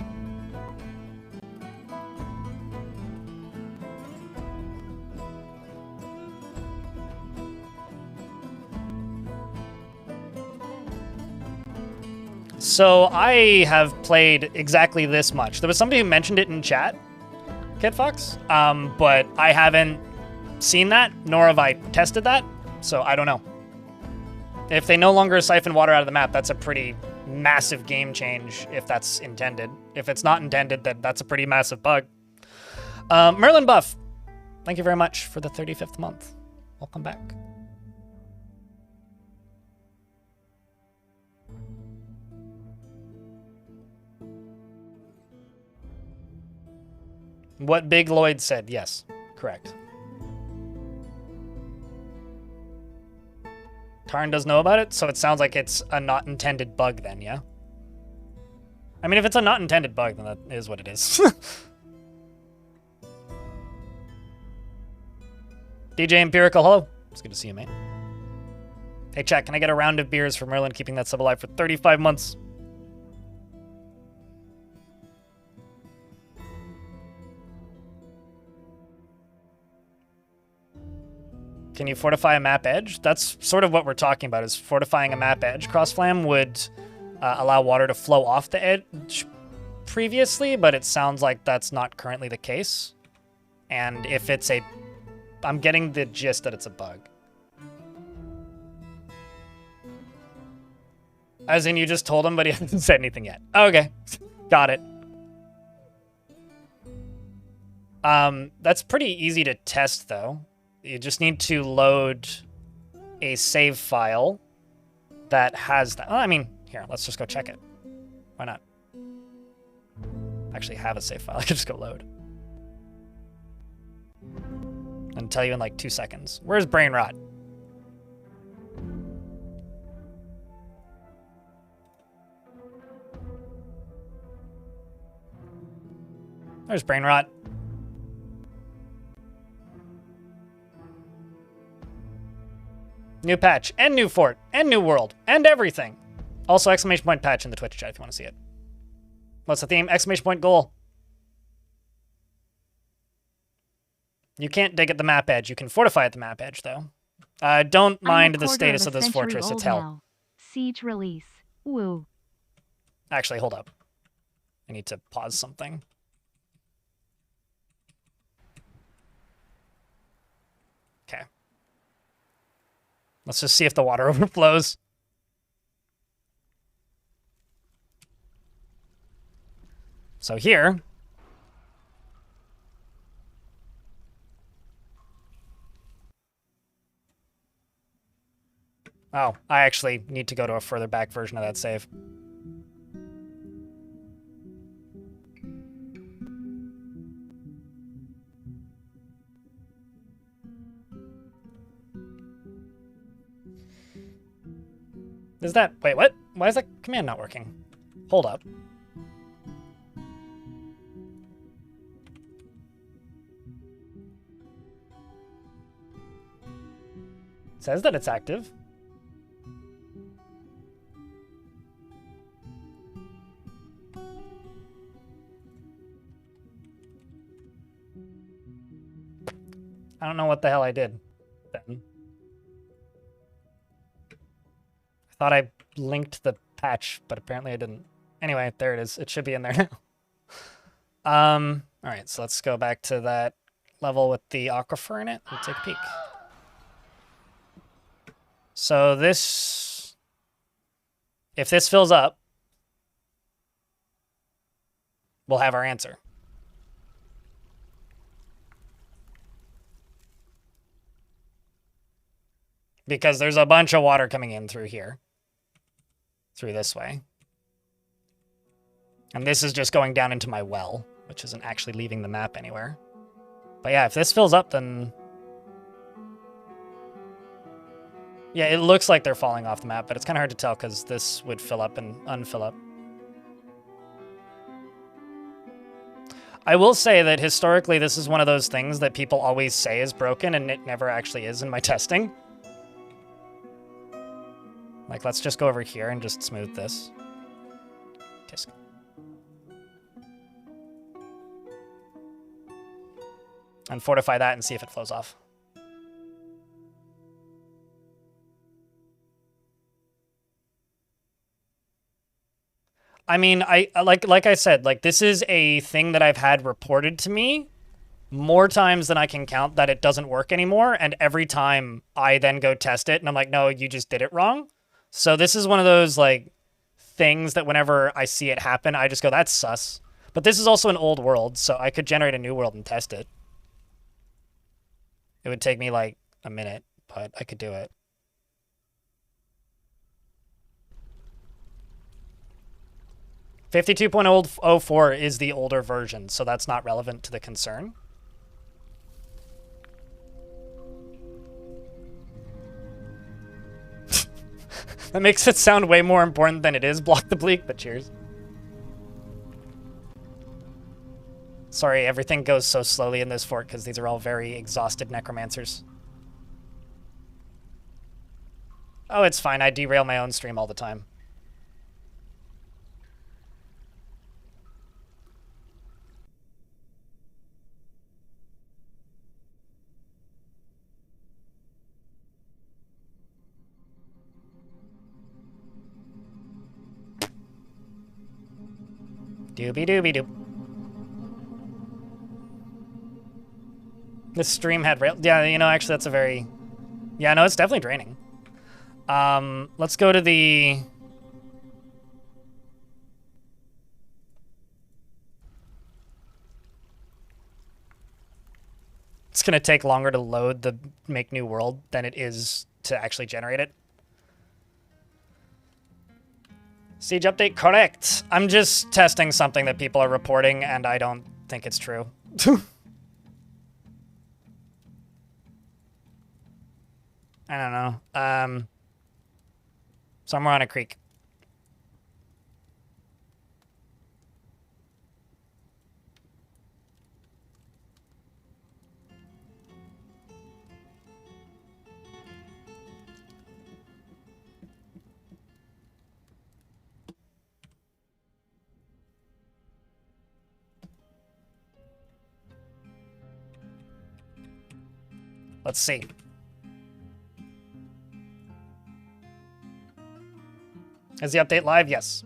So I have played exactly this much. There was somebody who mentioned it in chat, Kid Fox, but I haven't seen that, nor have I tested that, so I don't know. If they no longer siphon water out of the map, that's a pretty massive game change if that's intended. If it's not intended, then that's a pretty massive bug. Merlin Buff, thank you very much for the 35th month. Welcome back. What Big Lloyd said, yes, correct. Tarn does know about it, so it sounds like it's a not intended bug then, yeah? I mean, if it's a not intended bug, then that is what it is. DJ Empirical, hello. It's good to see you, mate. Hey, chat, can I get a round of beers for Merlin keeping that sub alive for 35 months? Can you fortify a map edge? That's sort of what we're talking about, is fortifying a map edge. Crossflam would allow water to flow off the edge previously, but it sounds like that's not currently the case. And if it's a... I'm getting the gist that it's a bug. As in, you just told him, but he hasn't said anything yet. Okay, got it. That's pretty easy to test, though. You just need to load a save file that has that. Oh, I mean, here, let's just go check it. Why not? Actually have a save file. I can just go load. And tell you in like 2 seconds. Where's Brain Rot? There's Brain Rot. New patch, and new fort, and new world, and everything. Also, exclamation point patch in the Twitch chat if you want to see it. What's the theme? Exclamation point goal. You can't dig at the map edge. You can fortify at the map edge, though. Don't mind the status of this fortress. It's hell. Now. Siege release. Woo. Actually, hold up. I need to pause something. Okay. Let's just see if the water overflows. So here... Oh, I actually need to go to a further back version of that save. Is that... Wait, what? Why is that command not working? Hold up. It says that it's active. I don't know what the hell I did then. I thought I linked the patch, but apparently I didn't. Anyway, there it is. It should be in there now. All right, so let's go back to that level with the aquifer in it and take a peek. So this, if this fills up, we'll have our answer. because there's a bunch of water coming in through here. Through this way. And this is just going down into my well, which isn't actually leaving the map anywhere. But yeah, if this fills up, then... Yeah, it looks like they're falling off the map, but it's kind of hard to tell because this would fill up and unfill up. I will say that historically, this is one of those things that people always say is broken, and it never actually is in my testing. Like, let's just go over here and just smooth this. Tisk. And fortify that and see if it flows off. I mean, like I said, like, this is a thing that I've had reported to me more times than I can count that it doesn't work anymore, and every time I then go test it and I'm like, no, you just did it wrong. So this is one of those, like, things that whenever I see it happen, I just go, that's sus. But this is also an old world, so I could generate a new world and test it. It would take me, like, a minute, but I could do it. .52.04 is the older version, so that's not relevant to the concern. That makes it sound way more important than it is, Block the Bleak, but cheers. Sorry, everything goes so slowly in this fort because these are all very exhausted necromancers. Oh, it's fine. I derail my own stream all the time. Doobie-doobie-doop. This stream had rail... Yeah, you know, actually, that's a very... Yeah, no, it's definitely draining. Let's go to the... It's going to take longer to load the Make New World than it is to actually generate it. Siege update correct. I'm just testing something that people are reporting, and I don't think it's true. I don't know. Somewhere on a creek. Let's see. Is the update live? Yes.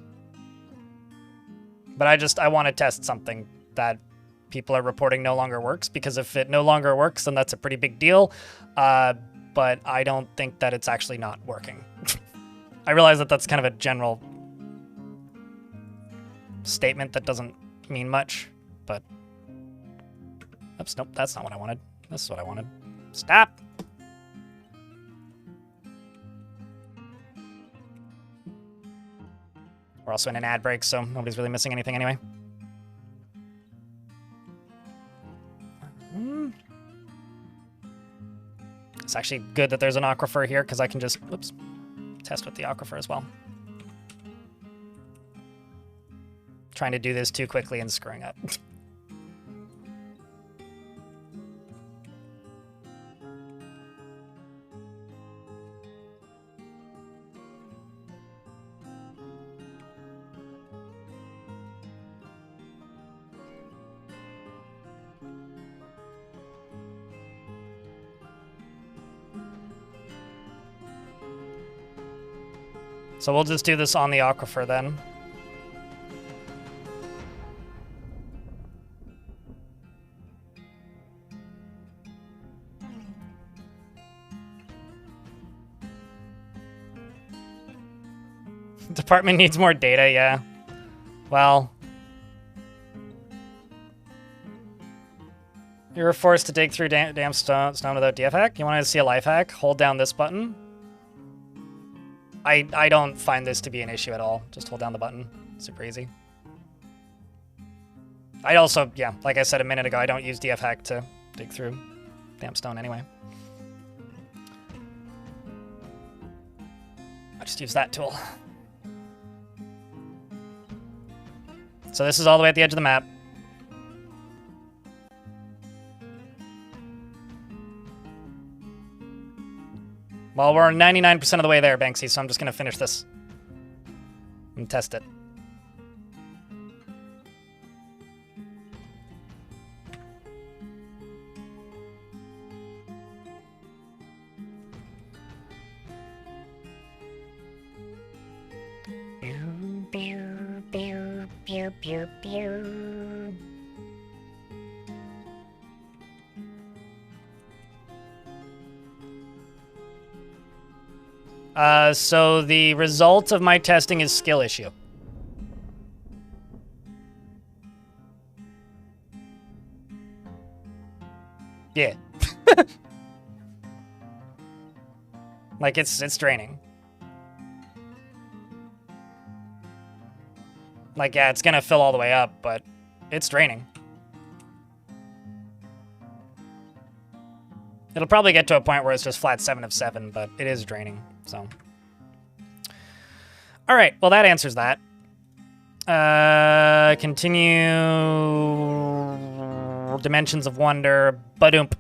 But I want to test something that people are reporting no longer works, because if it no longer works, then that's a pretty big deal. But I don't think that it's actually not working. I realize that that's kind of a general statement that doesn't mean much, but... Oops, nope, that's not what I wanted. This is what I wanted. Stop! We're also in an ad break, so nobody's really missing anything anyway. It's actually good that there's an aquifer here, because I can just, whoops, test with the aquifer as well. Trying to do this too quickly and screwing up. So we'll just do this on the aquifer then. Department needs more data, yeah. Well. You were forced to dig through damn stone without DF hack? You wanted to see a life hack? Hold down this button. I don't find this to be an issue at all. Just hold down the button. Super easy. I also, yeah, like I said a minute ago, I don't use DF hack to dig through damp stone anyway. I just use that tool. So this is all the way at the edge of the map. Well, we're 99% of the way there, Banksy, so I'm just going to finish this and test it. So the result of my testing is skill issue. Yeah. Like, it's draining. Like, yeah, it's gonna fill all the way up, but it's draining. It'll probably get to a point where it's just flat 7 of 7, but it is draining, so. All right, well, that answers that. Continue Dimensions of Wonder, badoomp.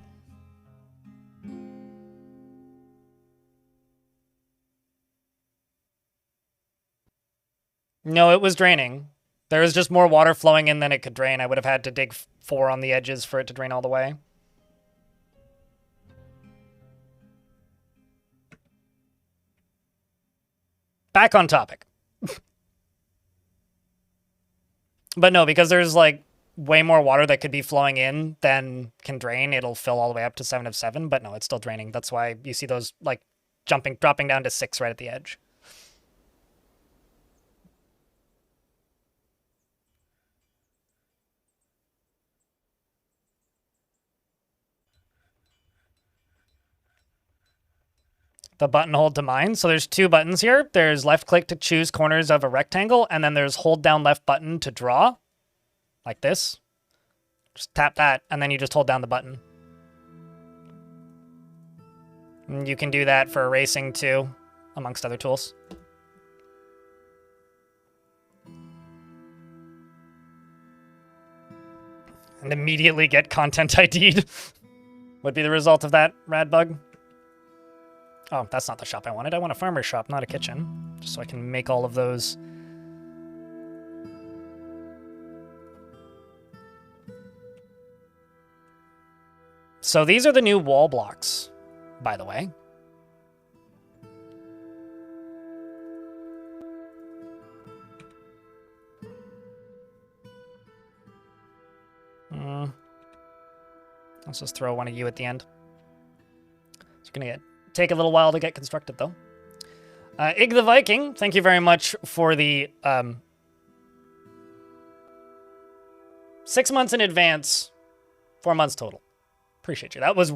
No, it was draining. There was just more water flowing in than it could drain. I would have had to dig 4 on the edges for it to drain all the way. Back on topic. But no, because there's like way more water that could be flowing in than can drain, it'll fill all the way up to 7 of 7, but no, it's still draining. That's why you see those like dropping down to 6 right at the edge. The button hold to mine. So there's 2 buttons here. There's left click to choose corners of a rectangle, and then there's hold down left button to draw, like this. Just tap that, and then you just hold down the button. And you can do that for erasing too, amongst other tools. And immediately get content ID'd would be the result of that rad bug. Oh, that's not the shop I wanted. I want a farmer's shop, not a kitchen. Just so I can make all of those. So these are the new wall blocks, by the way. Let's just throw one of you at the end. It's gonna take a little while to get constructed, though. Ig the Viking, thank you very much for the 6 months in advance, 4 months total. Appreciate you. That's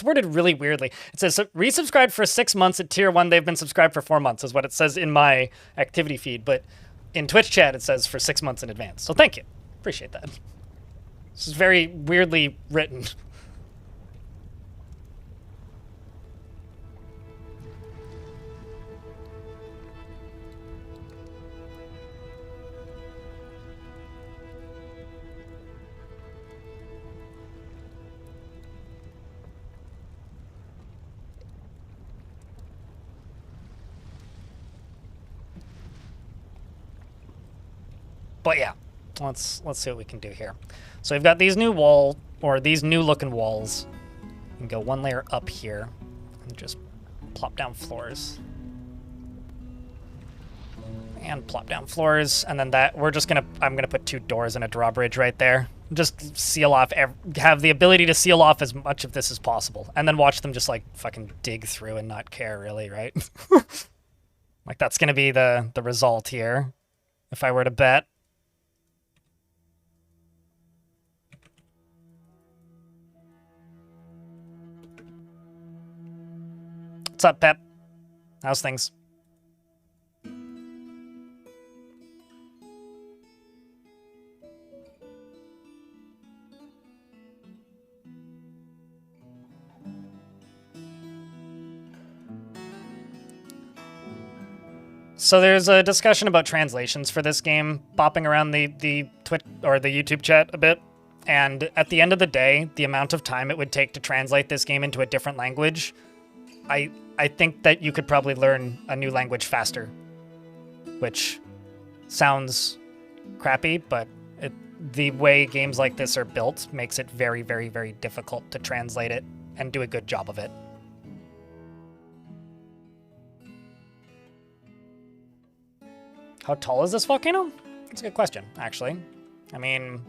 worded really weirdly. It says resubscribed for 6 months at tier 1. They've been subscribed for 4 months, is what it says in my activity feed. But in Twitch chat, it says for 6 months in advance. So thank you. Appreciate that. This is very weirdly written. But yeah, let's see what we can do here. So we've got these new these new looking walls. You can go one layer up here and just plop down floors. And plop down floors, and then I'm gonna put 2 doors and a drawbridge right there. Just seal off, have the ability to seal off as much of this as possible. And then watch them just like fucking dig through and not care really, right? Like that's gonna be the result here, if I were to bet. What's up, Pep? How's things? So there's a discussion about translations for this game bopping around the Twitch or the YouTube chat a bit. And at the end of the day, the amount of time it would take to translate this game into a different language, I think that you could probably learn a new language faster, which sounds crappy, but the way games like this are built makes it very, very, very difficult to translate it and do a good job of it. How tall is this volcano? That's a good question, actually. I mean,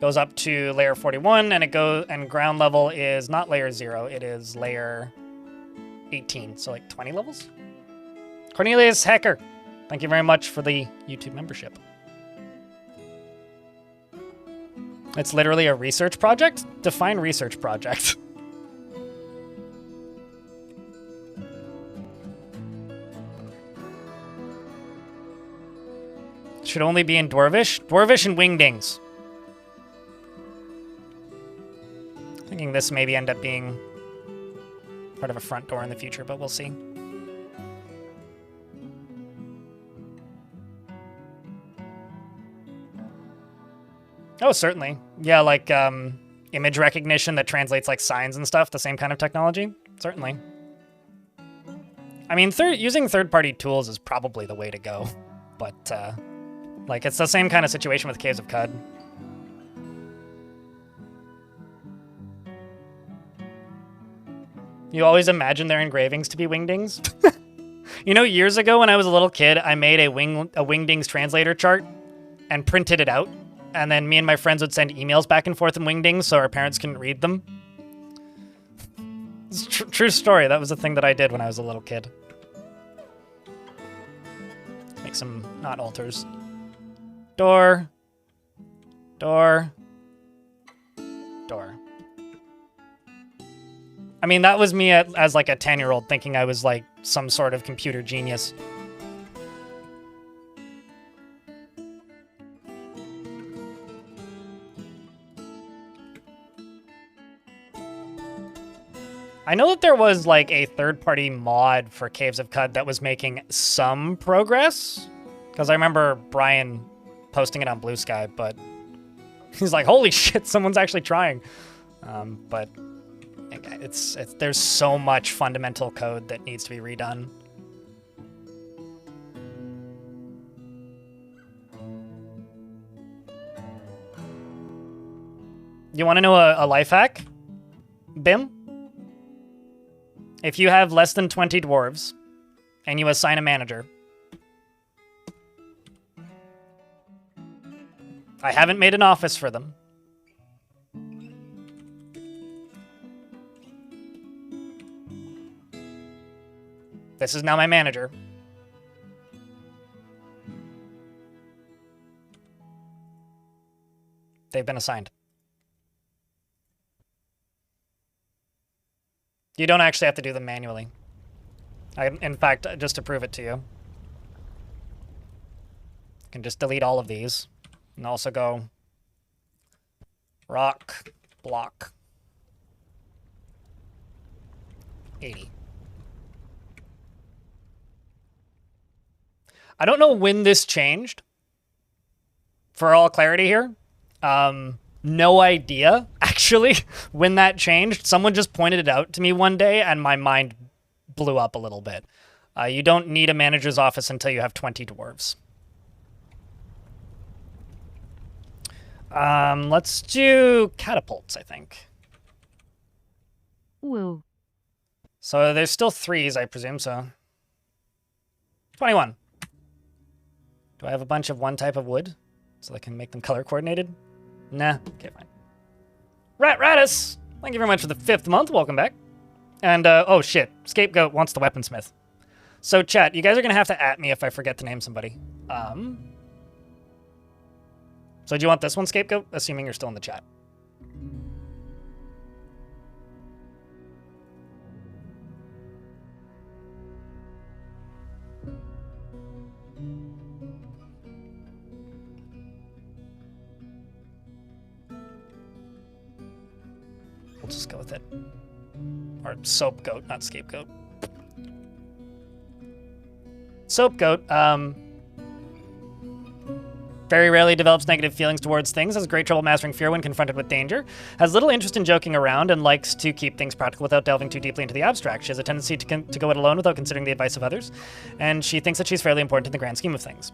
goes up to layer 41, and ground level is not layer 0, it is layer 18, so like 20 levels? Cornelius Hacker, thank you very much for the YouTube membership. It's literally a research project? Define research project. Should only be in Dwarvish? Dwarvish and Wingdings. Thinking this maybe end up being part of a front door in the future, but we'll see. Oh, certainly. Yeah, like image recognition that translates like signs and stuff, the same kind of technology. Certainly. I mean, using third-party tools is probably the way to go, but like it's the same kind of situation with Caves of Cud. You always imagine their engravings to be wingdings. You know, years ago when I was a little kid, I made a wingdings translator chart and printed it out. And then me and my friends would send emails back and forth in wingdings so our parents couldn't read them. It's a true story. That was a thing that I did when I was a little kid. Let's make some not altars. Door. Door. Door. I mean, that was me as like a 10-year-old thinking I was like some sort of computer genius. I know that there was like a third-party mod for Caves of Cud that was making some progress, because I remember Brian posting it on Blue Sky, but he's like, holy shit, someone's actually trying. But there's so much fundamental code that needs to be redone. You want to know a life hack, Bim? If you have less than 20 dwarves and you assign a manager, I haven't made an office for them. This is now my manager. They've been assigned. You don't actually have to do them manually. In fact, just to prove it to you, you can just delete all of these and also go rock, block, 80. I don't know when this changed, for all clarity here. No idea, actually, when that changed. Someone just pointed it out to me one day, and my mind blew up a little bit. You don't need a manager's office until you have 20 dwarves. Let's do catapults, I think. Woo. So there's still 3s, I presume, so... 21. Do I have a bunch of one type of wood so I can make them color coordinated? Nah. Okay, fine. Ratus! Thank you very much for the 5th month. Welcome back. And, oh shit. Scapegoat wants the weaponsmith. So, chat, you guys are gonna have to at me if I forget to name somebody. So do you want this one, Scapegoat? Assuming you're still in the chat. We'll just go with it. Or soap goat, not scapegoat. Soap Goat, very rarely develops negative feelings towards things, has great trouble mastering fear when confronted with danger, has little interest in joking around, and likes to keep things practical without delving too deeply into the abstract. She has a tendency to go it alone without considering the advice of others, and she thinks that she's fairly important in the grand scheme of things.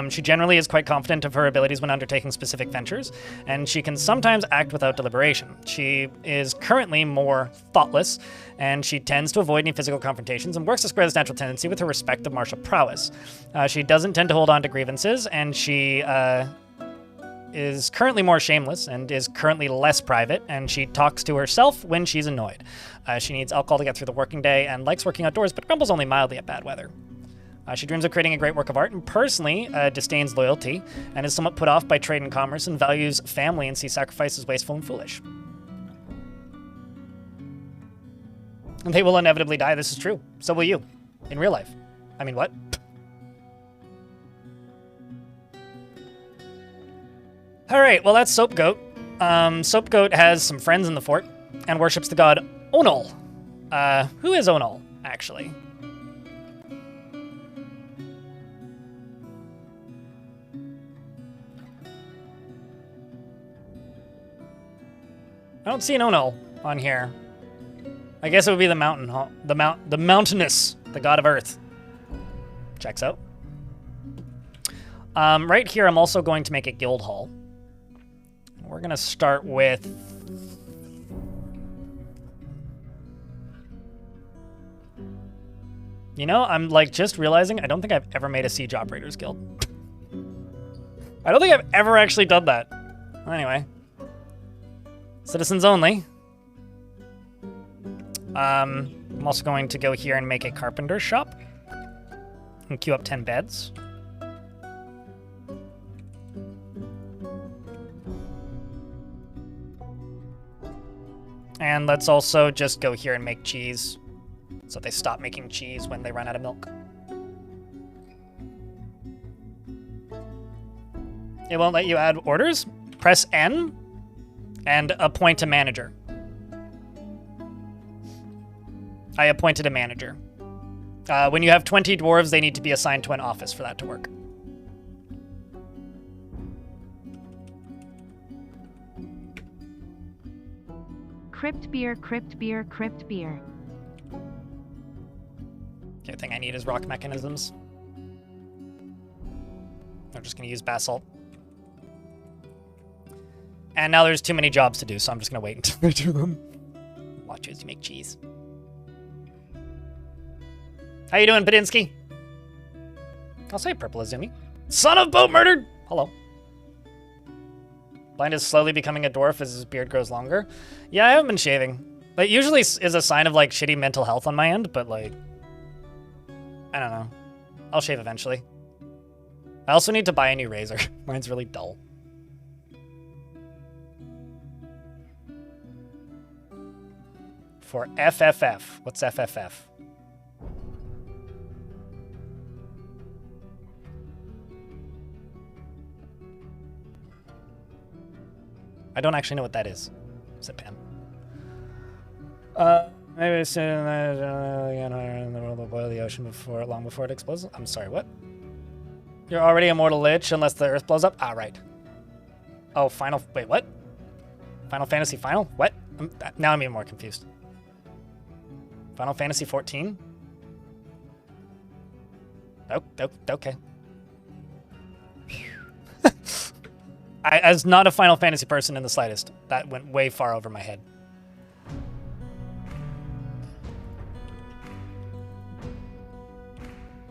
She generally is quite confident of her abilities when undertaking specific ventures, and she can sometimes act without deliberation. She is currently more thoughtless, and she tends to avoid any physical confrontations and works to square this natural tendency with her respect of martial prowess. She doesn't tend to hold on to grievances, and she is currently more shameless and is currently less private, and she talks to herself when she's annoyed. She needs alcohol to get through the working day and likes working outdoors, but grumbles only mildly at bad weather. She dreams of creating a great work of art and personally disdains loyalty and is somewhat put off by trade and commerce and values family and sees sacrifice as wasteful and foolish. And they will inevitably die, this is true. So will you. In real life. I mean, what? Alright, well that's Soap Goat. Soap Goat has some friends in the fort and worships the god Onol. Who is Onol, actually? I don't see an Onol on here. I guess it would be the mountain, the mountainous, the god of earth. Checks out. Right here, I'm also going to make a guild hall. We're gonna start with you know, I'm like just realizing I don't think I've ever made a siege operators guild. I don't think I've ever actually done that. Anyway. Citizens only. I'm also going to go here and make a carpenter's shop. And queue up 10 beds. And let's also just go here and make cheese. So they stop making cheese when they run out of milk. It won't let you add orders? Press N and appoint a manager. I appointed a manager. When you have 20 dwarves, they need to be assigned to an office for that to work. Crypt beer, crypt beer, crypt beer. The other thing I need is rock mechanisms. I'm just going to use basalt. And now there's too many jobs to do, so I'm just going to wait until I do them. Watch as you make cheese. How you doing, Padinsky? I'll say Purple Azumi. Son of boat murdered! Hello. Blind is slowly becoming a dwarf as his beard grows longer. Yeah, I haven't been shaving. That usually is a sign of, like, shitty mental health on my end, but, like... I don't know. I'll shave eventually. I also need to buy a new razor. Mine's really dull. For FFF. What's FFF? I don't actually know what that is. Is it Pam? Maybe it's in the world will boil the ocean long before it explodes. I'm sorry, what? You're already a mortal lich unless the earth blows up? Ah, right. Oh, wait, what? Final Fantasy Final? What? Now I'm even more confused. Final Fantasy 14? Oh, okay. I was not a Final Fantasy person in the slightest. That went way far over my head.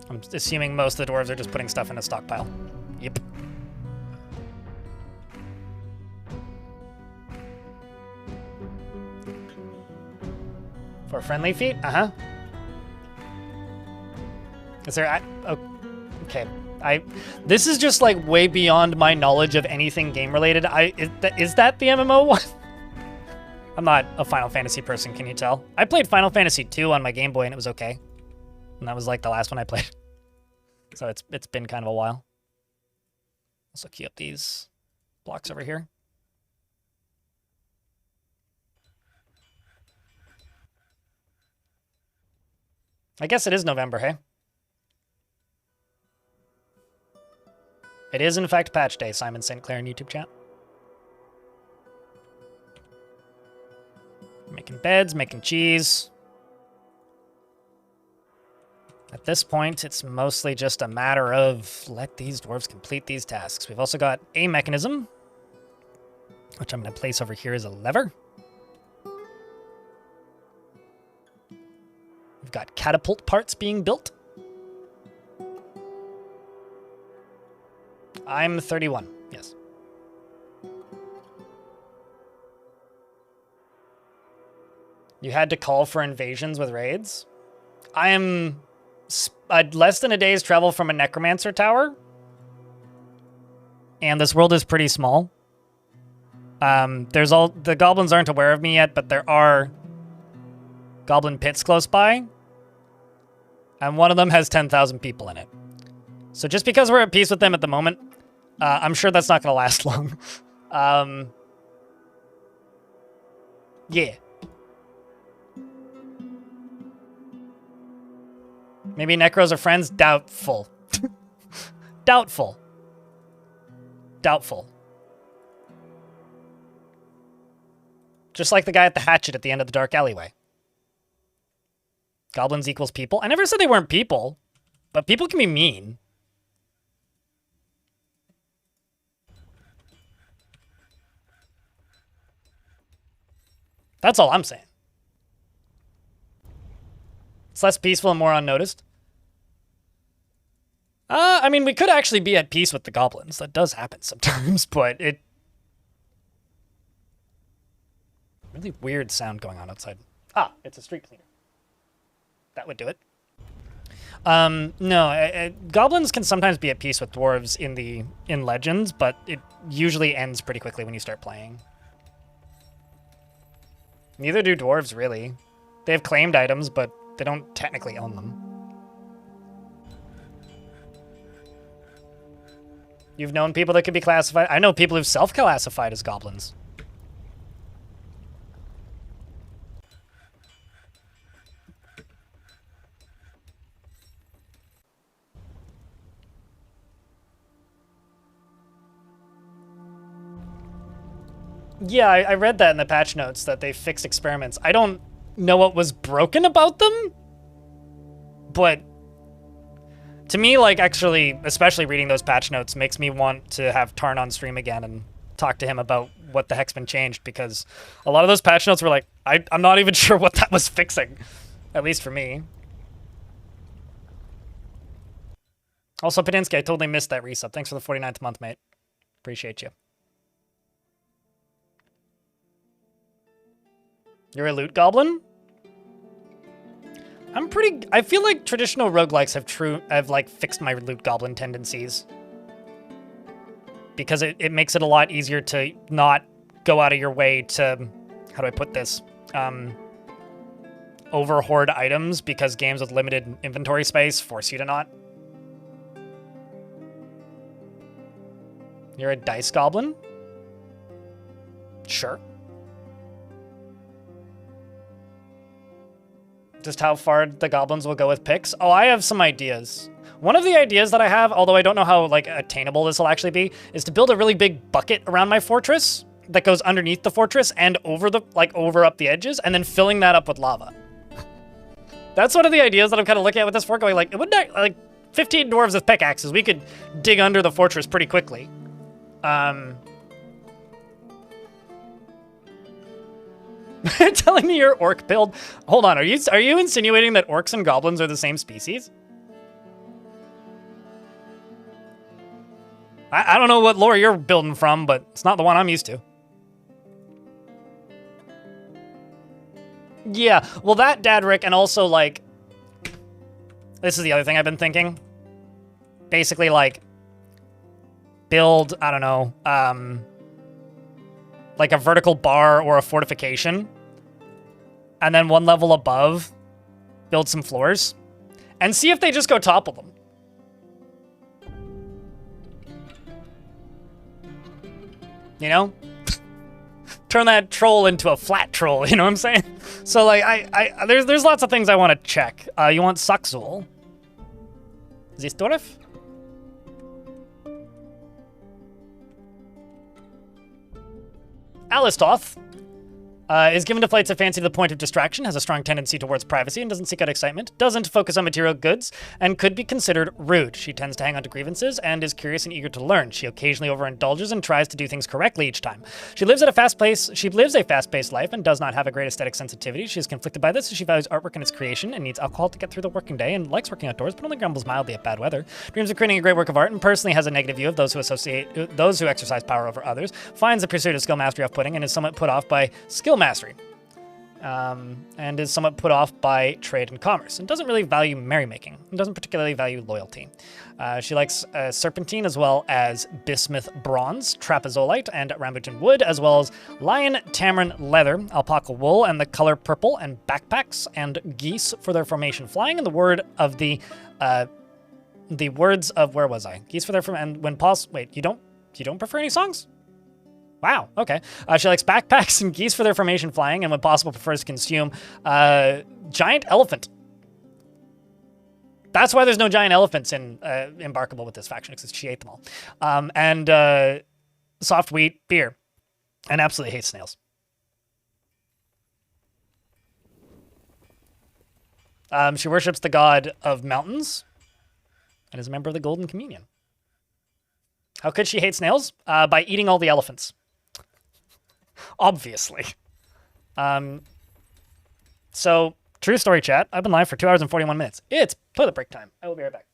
I'm assuming most of the dwarves are just putting stuff in a stockpile. Yep. For friendly feet? Uh-huh. Is there... Oh, okay. This is just, like, way beyond my knowledge of anything game-related. Is that the MMO one? I'm not a Final Fantasy person, can you tell? I played Final Fantasy 2 on my Game Boy, and it was okay. And that was, like, the last one I played. So it's been kind of a while. Also key up these blocks over here. I guess it is November, hey? It is, in fact, patch day, Simon St. Clair in YouTube chat. Making beds, making cheese. At this point, it's mostly just a matter of let these dwarves complete these tasks. We've also got a mechanism, which I'm going to place over here as a lever. We've got catapult parts being built. I'm 31, yes. You had to call for invasions with raids? I am less than a day's travel from a necromancer tower. And this world is pretty small. The goblins aren't aware of me yet, but there are goblin pits close by. And one of them has 10,000 people in it. So just because we're at peace with them at the moment, I'm sure that's not going to last long. Yeah. Maybe Necros are friends? Doubtful. Doubtful. Doubtful. Just like the guy at the hatchet at the end of the dark alleyway. Goblins equals people. I never said they weren't people, but people can be mean. That's all I'm saying. It's less peaceful and more unnoticed. I mean, we could actually be at peace with the goblins. That does happen sometimes, but it... Really weird sound going on outside. Ah, it's a street cleaner. That would do it. No, goblins can sometimes be at peace with dwarves in Legends, but it usually ends pretty quickly when you start playing. Neither do dwarves, really. They have claimed items, but they don't technically own them. You've known people that could be classified? I know people who've self-classified as goblins. Yeah, I read that in the patch notes, that they fixed experiments. I don't know what was broken about them, but to me, like, actually, especially reading those patch notes makes me want to have Tarn on stream again and talk to him about what the heck's been changed, because a lot of those patch notes were like, I'm not even sure what that was fixing, at least for me. Also, Padinsky, I totally missed that resub. Thanks for the 49th month, mate. Appreciate you. You're a loot goblin? I feel like traditional roguelikes have like fixed my loot goblin tendencies. Because it makes it a lot easier to not go out of your way to, how do I put this? Over hoard items, because games with limited inventory space force you to not. You're a dice goblin? Sure. Just how far the goblins will go with picks? Oh, I have some ideas. One of the ideas that I have, although I don't know how like attainable this will actually be, is to build a really big bucket around my fortress that goes underneath the fortress and over up the edges, and then filling that up with lava. That's one of the ideas that I'm kind of looking at with this fort, going like, it wouldn't, like 15 dwarves with pickaxes, we could dig under the fortress pretty quickly. Telling me you're orc build. Hold on, are you insinuating that orcs and goblins are the same species? I don't know what lore you're building from, but it's not the one I'm used to. Yeah, well that, Dad Rick, and also like, this is the other thing I've been thinking. Basically like, build, I don't know, like a vertical bar or a fortification. And then one level above, build some floors. And see if they just go topple them. You know? Turn that troll into a flat troll, you know what I'm saying? So like, there's lots of things I want to check. You want Saxul. Is this Dwarf? Alistoth is given to flights of fancy to the point of distraction, has a strong tendency towards privacy and doesn't seek out excitement, doesn't focus on material goods, and could be considered rude. She tends to hang on to grievances and is curious and eager to learn. She occasionally overindulges and tries to do things correctly each time. She lives a fast-paced life and does not have a great aesthetic sensitivity. She is conflicted by this, as she values artwork and its creation and needs alcohol to get through the working day and likes working outdoors, but only grumbles mildly at bad weather. Dreams of creating a great work of art and personally has a negative view of those who exercise power over others, finds the pursuit of skill mastery off-putting, and is somewhat put off by skill mastery. And is somewhat put off by trade and commerce, and doesn't really value merrymaking, and doesn't particularly value loyalty. She likes serpentine as well as bismuth bronze, trapezoite, and rambutan wood, as well as lion tamarin leather, alpaca wool, and the color purple, and backpacks, and geese for their formation flying, and the words of where was I? Geese for their and when pause. Wait, you don't prefer any songs? Wow, okay. She likes backpacks and geese for their formation flying, and when possible prefers to consume giant elephant. That's why there's no giant elephants in Embarkable with this faction, because she ate them all. And soft wheat, beer, and absolutely hates snails. She worships the god of mountains and is a member of the Golden Communion. How could she hate snails? By eating all the elephants. Obviously. So, true story, chat. I've been live for 2 hours and 41 minutes. It's toilet break time. I will be right back.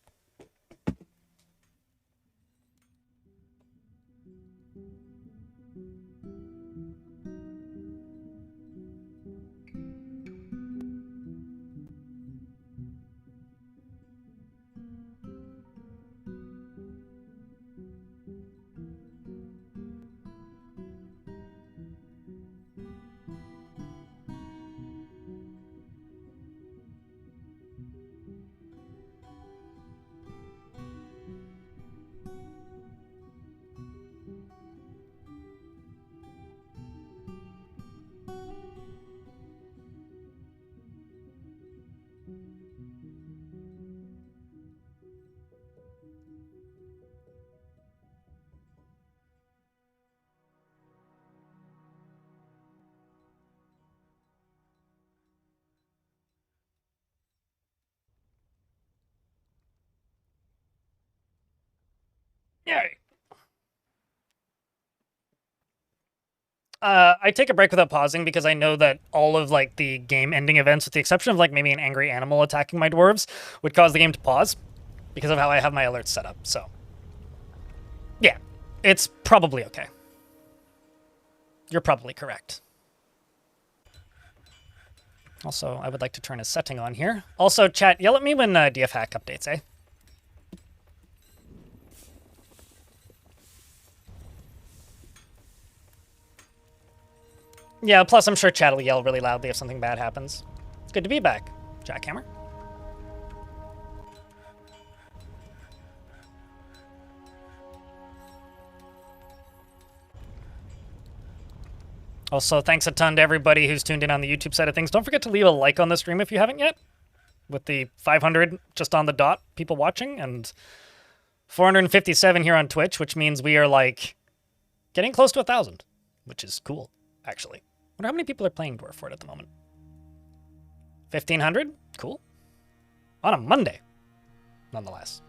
Yay. I take a break without pausing because I know that all of like the game ending events, with the exception of like maybe an angry animal attacking my dwarves, would cause the game to pause because of how I have my alerts set up. So yeah, it's probably okay. You're probably correct. Also, I would like to turn a setting on here. Also, chat, yell at me when DF hack updates, eh? Yeah, plus I'm sure chat will yell really loudly if something bad happens. It's good to be back, Jackhammer. Also, thanks a ton to everybody who's tuned in on the YouTube side of things. Don't forget to leave a like on the stream if you haven't yet. With the 500 just on the dot people watching, and 457 here on Twitch, which means we are like getting close to 1,000, which is cool, actually. I wonder how many people are playing Dwarf for it at the moment. 1,500? Cool. On a Monday, nonetheless.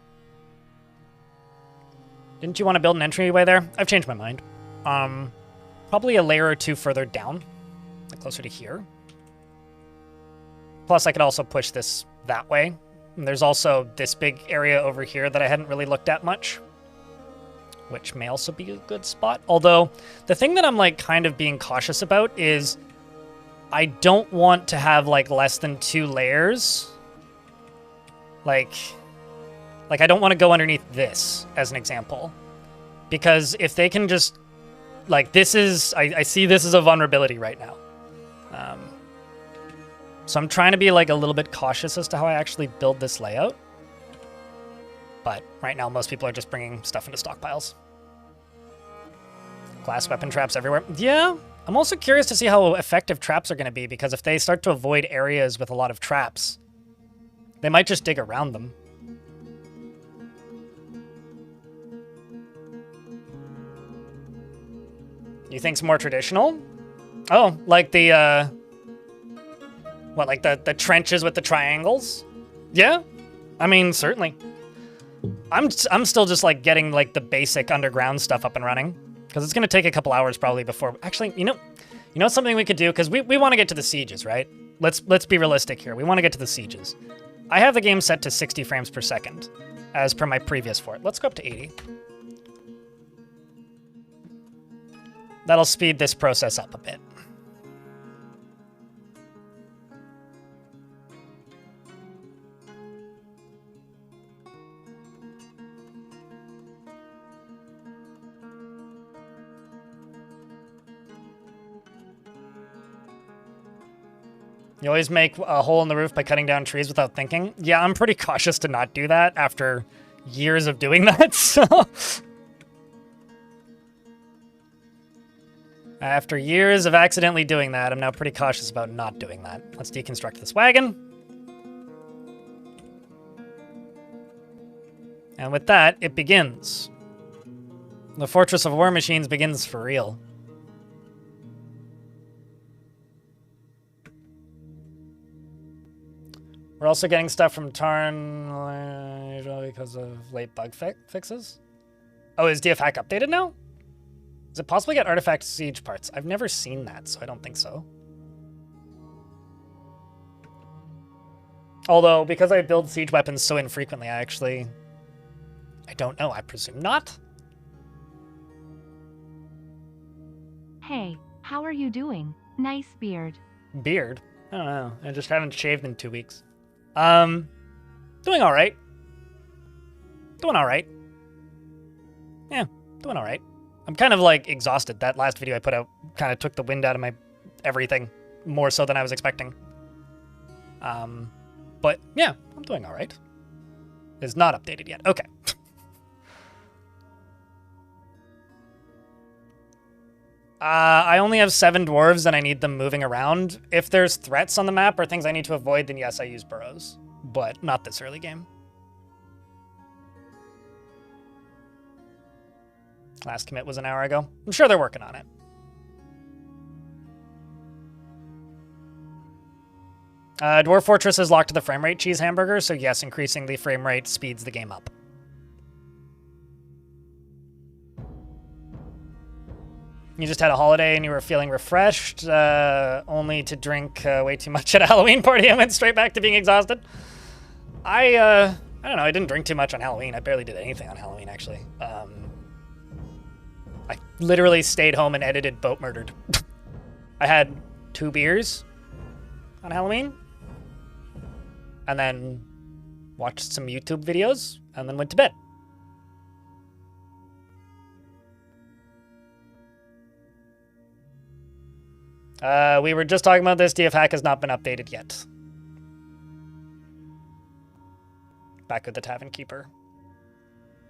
Didn't you want to build an entryway there? I've changed my mind. Probably a layer or two further down, like closer to here. Plus, I could also push this that way. And there's also this big area over here that I hadn't really looked at much, which may also be a good spot. Although, the thing that I'm like kind of being cautious about is I don't want to have like less than 2 layers. Like I don't want to go underneath this, as an example. Because if they can just, like, this is, I see this as a vulnerability right now. So I'm trying to be like a little bit cautious as to how I actually build this layout. But right now, most people are just bringing stuff into stockpiles. Glass weapon traps everywhere. Yeah, I'm also curious to see how effective traps are going to be, because if they start to avoid areas with a lot of traps, they might just dig around them. You think's more traditional? Oh, like the, what, like the trenches with the triangles? Yeah? I mean, certainly. I'm still just, like, getting, like, the basic underground stuff up and running. Because it's going to take a couple hours probably before... Actually, you know something we could do? Because we want to get to the sieges, right? Let's be realistic here. We want to get to the sieges. I have the game set to 60 frames per second, as per my previous fort. Let's go up to 80. That'll speed this process up a bit. You always make a hole in the roof by cutting down trees without thinking. Yeah, I'm pretty cautious to not do that after years of doing that, so... After years of accidentally doing that, I'm now pretty cautious about not doing that. Let's deconstruct this wagon. And with that, it begins. The Fortress of Warmachines begins for real. We're also getting stuff from Tarn because of late bug fixes. Oh, is DF Hack updated now? Is it possible to get artifact siege parts? I've never seen that, so I don't think so. Although, because I build siege weapons so infrequently, I don't know. I presume not. Hey, how are you doing? Nice beard. Beard? I don't know. I just haven't shaved in 2 weeks. Doing all right. Doing all right. Yeah, doing all right. I'm kind of, like, exhausted. That last video I put out kind of took the wind out of my everything, more so than I was expecting. But, yeah, I'm doing all right. It's not updated yet. Okay. I only have 7 dwarves and I need them moving around. If there's threats on the map or things I need to avoid, then yes, I use burrows. But not this early game. Last commit was an hour ago. I'm sure they're working on it. Dwarf Fortress is locked to the frame rate cheese hamburger, so yes, increasing the frame rate speeds the game up. You just had a holiday and you were feeling refreshed, only to drink way too much at a Halloween party and went straight back to being exhausted. I don't know, I didn't drink too much on Halloween. I barely did anything on Halloween, actually. I literally stayed home and edited Boat Murdered. I had 2 beers on Halloween, and then watched some YouTube videos, and then went to bed. We were just talking about this. DF Hack has not been updated yet. Back with the Tavern Keeper.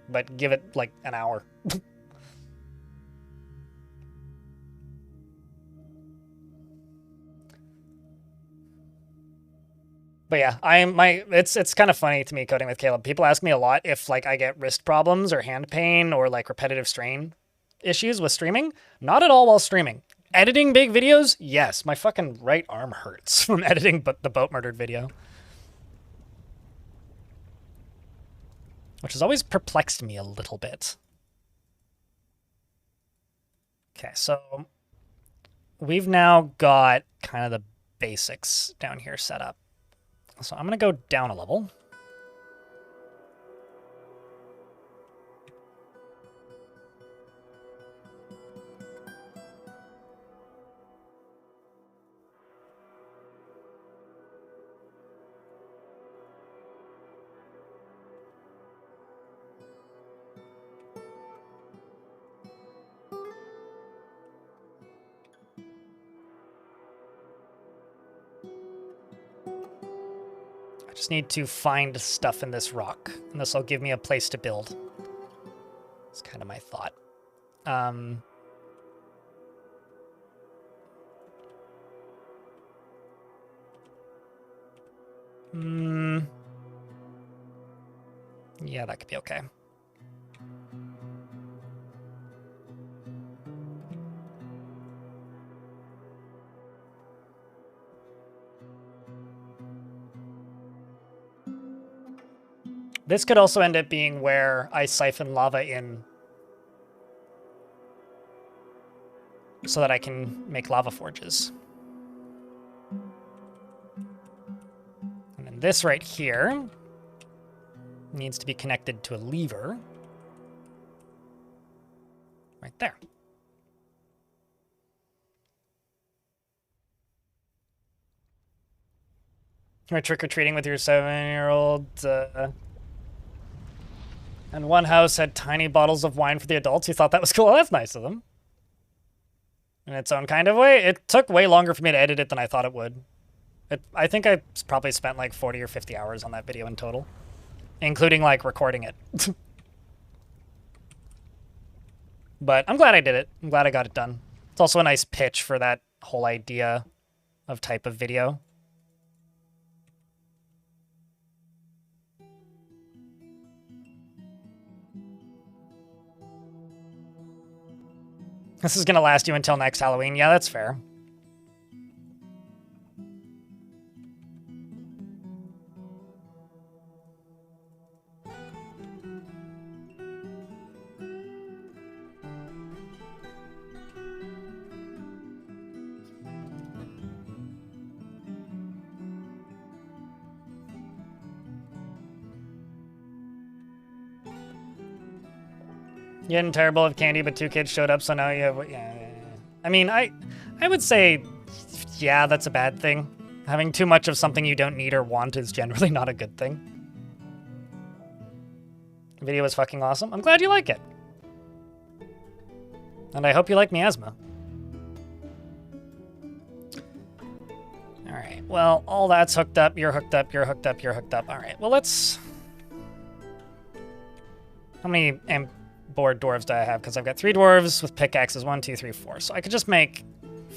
But give it, like, an hour. But yeah, it's kind of funny to me coding with Caleb. People ask me a lot if, like, I get wrist problems or hand pain or, like, repetitive strain issues with streaming. Not at all while streaming. Editing big videos? Yes. My fucking right arm hurts from editing the Boat Murdered video. Which has always perplexed me a little bit. Okay, so we've now got kind of the basics down here set up. So I'm going to go down a level. I just need to find stuff in this rock, and this will give me a place to build. It's kind of my thought. Yeah, that could be okay. This could also end up being where I siphon lava in so that I can make lava forges. And then this right here needs to be connected to a lever. Right there. You're trick-or-treating with your 7-year-old. And one house had tiny bottles of wine for the adults. You thought that was cool? Well, that's nice of them. In its own kind of way. It took way longer for me to edit it than I thought it would. I think I probably spent like 40 or 50 hours on that video in total. Including like recording it. But I'm glad I did it. I'm glad I got it done. It's also a nice pitch for that whole idea of type of video. This is going to last you until next Halloween. Yeah, that's fair. You hadn't terrible of candy, but 2 kids showed up, so now you have... Yeah. I mean, I would say, yeah, that's a bad thing. Having too much of something you don't need or want is generally not a good thing. The video was fucking awesome. I'm glad you like it. And I hope you like Miasma. Alright, well, all that's hooked up, you're hooked up, you're hooked up, you're hooked up. Alright, well, let's... How many... board dwarves do I have? Because I've got 3 dwarves with pickaxes. 1, 2, 3, 4. So I could just make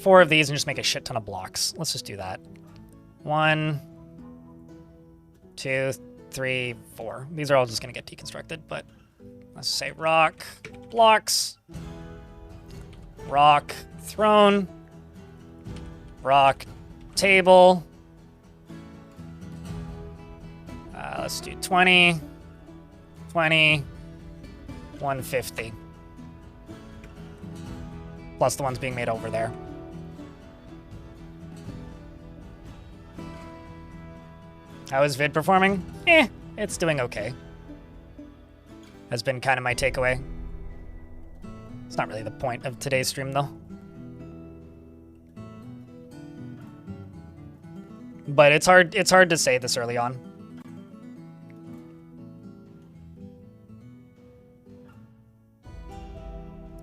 4 of these and just make a shit ton of blocks. Let's just do that. 1, 2, 3, 4. These are all just going to get deconstructed, but let's say rock, blocks, rock, throne, rock, table. Let's do 20, 20, 150. Plus the ones being made over there. How is vid performing? It's doing okay. Has been kind of my takeaway. It's not really the point of today's stream, though. But it's hard to say this early on.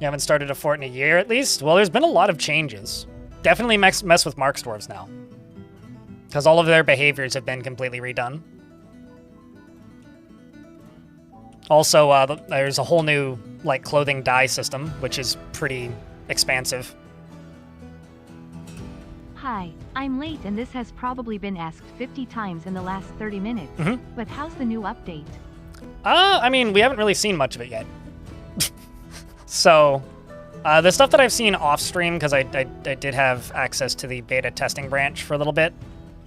You haven't started a fort in a year, at least? Well, there's been a lot of changes. Definitely mess with Mark's dwarves now. Because all of their behaviors have been completely redone. Also, there's a whole new, like, clothing dye system, which is pretty expansive. Hi, I'm late and this has probably been asked 50 times in the last 30 minutes. But how's the new update? I mean, we haven't really seen much of it yet. So, the stuff that I've seen off-stream, because I did have access to the beta testing branch for a little bit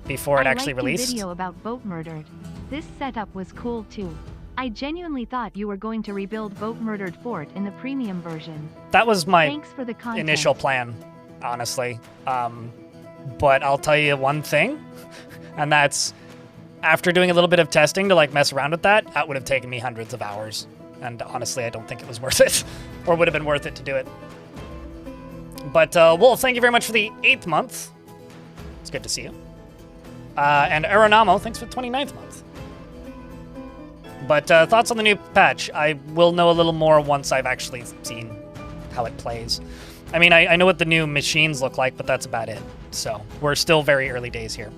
before it actually released. I liked your video about Boat Murdered. This setup was cool too. I genuinely thought you were going to rebuild Boat Murdered Fort in the premium version. That was my Thanks for the content. Initial plan, honestly. But I'll tell you one thing, and that's after doing a little bit of testing to like mess around with that, that would have taken me hundreds of hours. And honestly, I don't think it was worth it, or would have been worth it to do it. But Wolf, thank you very much for the 8th month. It's good to see you. And Aeronamo, thanks for the 29th month. But thoughts on the new patch? I will know a little more once I've actually seen how it plays. I mean, I know what the new machines look like, but that's about it. So we're still very early days here.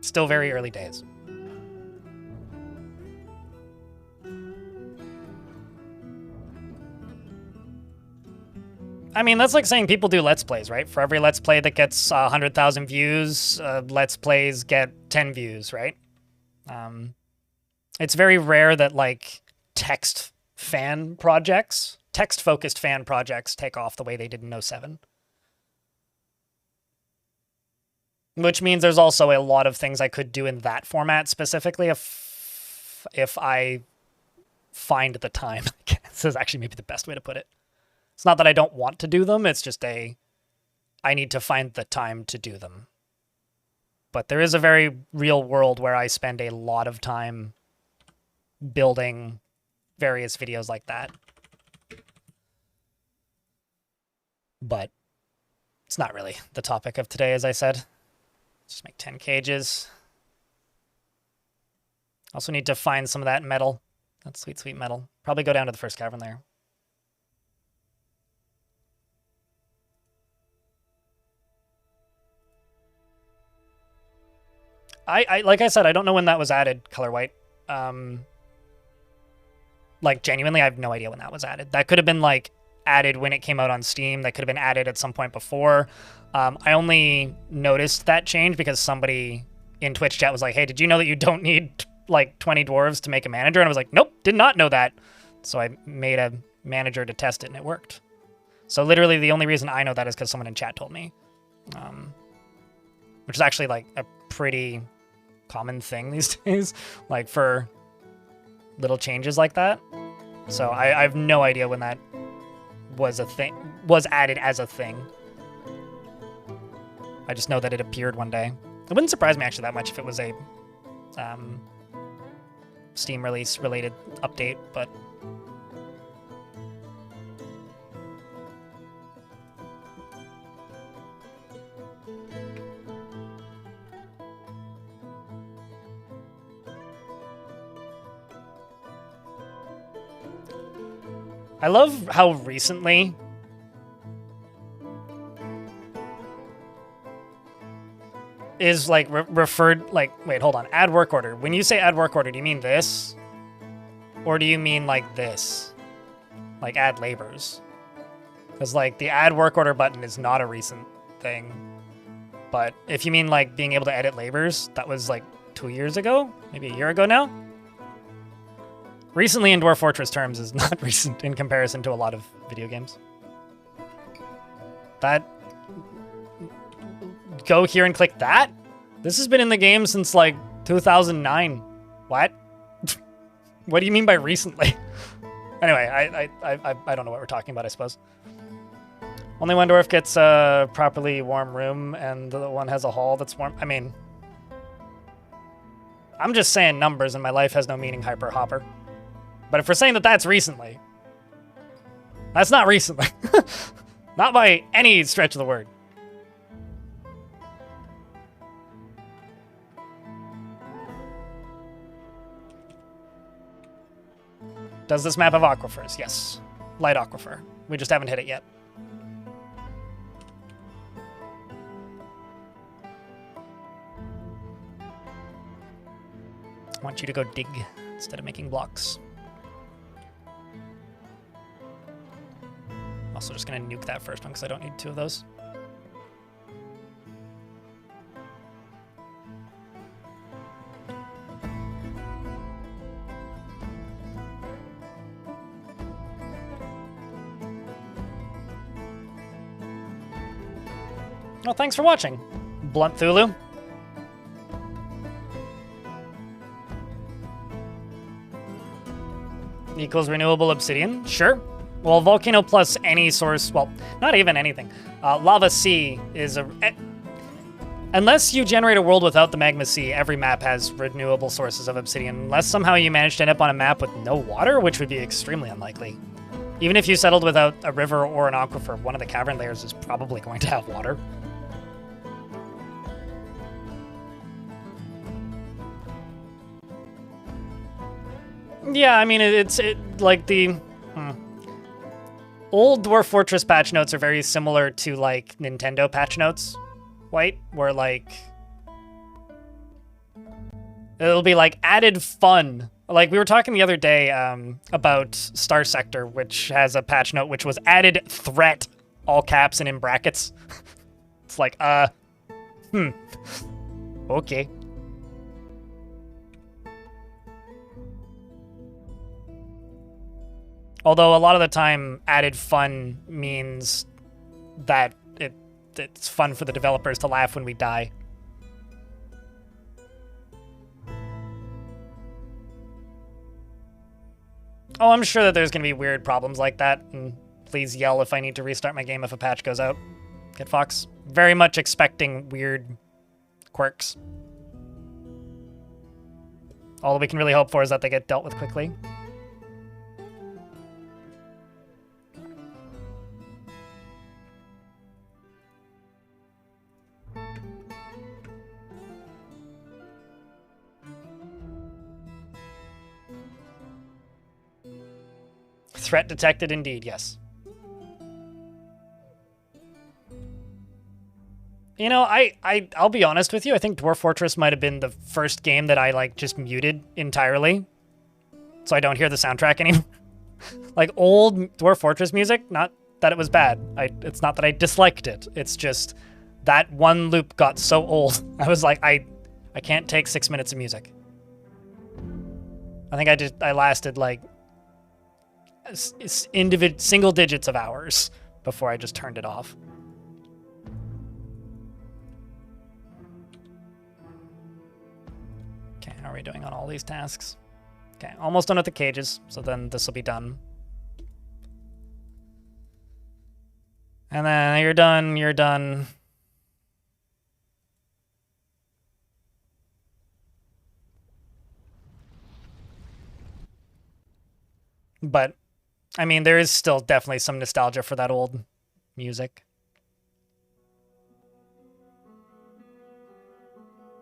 Still very early days. I mean, that's like saying people do Let's Plays, right? For every Let's Play that gets 100,000 views, Let's Plays get 10 views, right? It's very rare that, like, text fan projects text-focused fan projects take off the way they did in 07. Which means there's also a lot of things I could do in that format specifically if I find the time. This is actually maybe the best way to put it. It's not that I don't want to do them, it's just I need to find the time to do them. But there is a very real world where I spend a lot of time building various videos like that. But it's not really the topic of today, as I said. Just make 10 cages. Also need to find some of that metal. That sweet, sweet metal. Probably go down to the first cavern there. I like I said, I don't know when that was added, Color White. Like, genuinely, I have no idea when that was added. That could have been, like, added when it came out on Steam. That could have been added at some point before. I only noticed that change because somebody in Twitch chat was like, hey, did you know that you don't need, like, 20 dwarves to make a manager? And I was like, nope, did not know that. So I made a manager to test it, and it worked. So literally the only reason I know that is because someone in chat told me. Which is actually, like, a pretty common thing these days, like, for little changes like that. So I have no idea when that was a thing, was added as a thing. I just know that it appeared one day. It wouldn't surprise me actually that much if it was a Steam release related update, but I love how recently is like referred, like, wait, hold on, add work order. When you say add work order, do you mean this? Or do you mean like this? Like add labors? Because like the add work order button is not a recent thing. But if you mean like being able to edit labors, that was like 2 years ago, maybe a year ago now. Recently in Dwarf Fortress terms is not recent in comparison to a lot of video games. That... Go here and click that? This has been in the game since like 2009. What? What do you mean by recently? Anyway, I don't know what we're talking about, I suppose. Only one dwarf gets a properly warm room and the one has a hall that's warm. I mean... I'm just saying numbers and my life has no meaning, Hyper Hopper. But if we're saying that that's recently, that's not recently. Not by any stretch of the word. Does this map have aquifers? Yes. Light aquifer. We just haven't hit it yet. I want you to go dig instead of making blocks. Also just gonna nuke that first one because I don't need 2 of those. Well, thanks for watching, Blunt Thulu. Equals renewable obsidian? Sure. Well, volcano plus any source, well, not even anything. Lava sea is a... Unless you generate a world without the magma sea, every map has renewable sources of obsidian. Unless somehow you manage to end up on a map with no water, which would be extremely unlikely. Even if you settled without a river or an aquifer, one of the cavern layers is probably going to have water. Yeah, I mean, it's like the... Old Dwarf Fortress patch notes are very similar to, like, Nintendo patch notes, White, where, like... It'll be, like, added fun. Like, we were talking the other day about Star Sector, which has a patch note which was added threat, all caps and in brackets. It's like, okay. Although a lot of the time, added fun means that it's fun for the developers to laugh when we die. Oh, I'm sure that there's going to be weird problems like that, and please yell if I need to restart my game if a patch goes out. Kid Fox. Very much expecting weird quirks. All that we can really hope for is that they get dealt with quickly. Threat detected indeed, yes. You know, I'll be honest with you. I think Dwarf Fortress might have been the first game that I, like, just muted entirely. So I don't hear the soundtrack anymore. Like, old Dwarf Fortress music, not that it was bad. It's not that I disliked it. It's just that one loop got so old. I was like, I can't take 6 minutes of music. I think I lasted, like, single digits of hours before I just turned it off. Okay, how are we doing on all these tasks? Okay, almost done with the cages, so then this will be done. And then you're done, you're done. But, I mean, there is still definitely some nostalgia for that old music.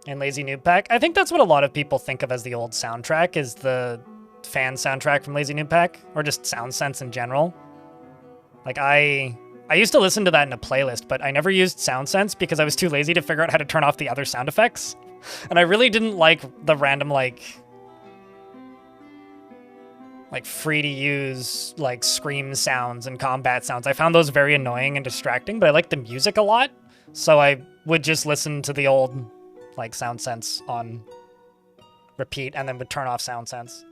And Lazy Noob Pack. I think that's what a lot of people think of as the old soundtrack, is the fan soundtrack from Lazy Noob Pack, or just Sound Sense in general. Like, I used to listen to that in a playlist, but I never used Sound Sense because I was too lazy to figure out how to turn off the other sound effects. And I really didn't like the random, like free to use, like, scream sounds and combat sounds. I found those very annoying and distracting, but I liked the music a lot. So I would just listen to the old, like, Sound Sense on repeat and then would turn off Sound Sense.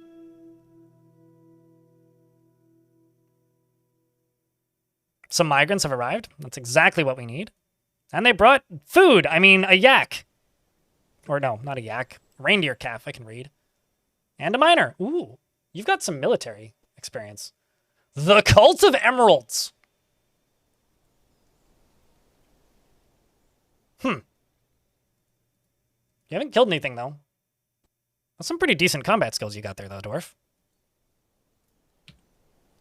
Some migrants have arrived. That's exactly what we need. And they brought food. I mean, a yak. Or no, not a yak. Reindeer calf, I can read. And a miner. Ooh, you've got some military experience. The Cult of Emeralds. You haven't killed anything, though. That's some pretty decent combat skills you got there, though, Dwarf.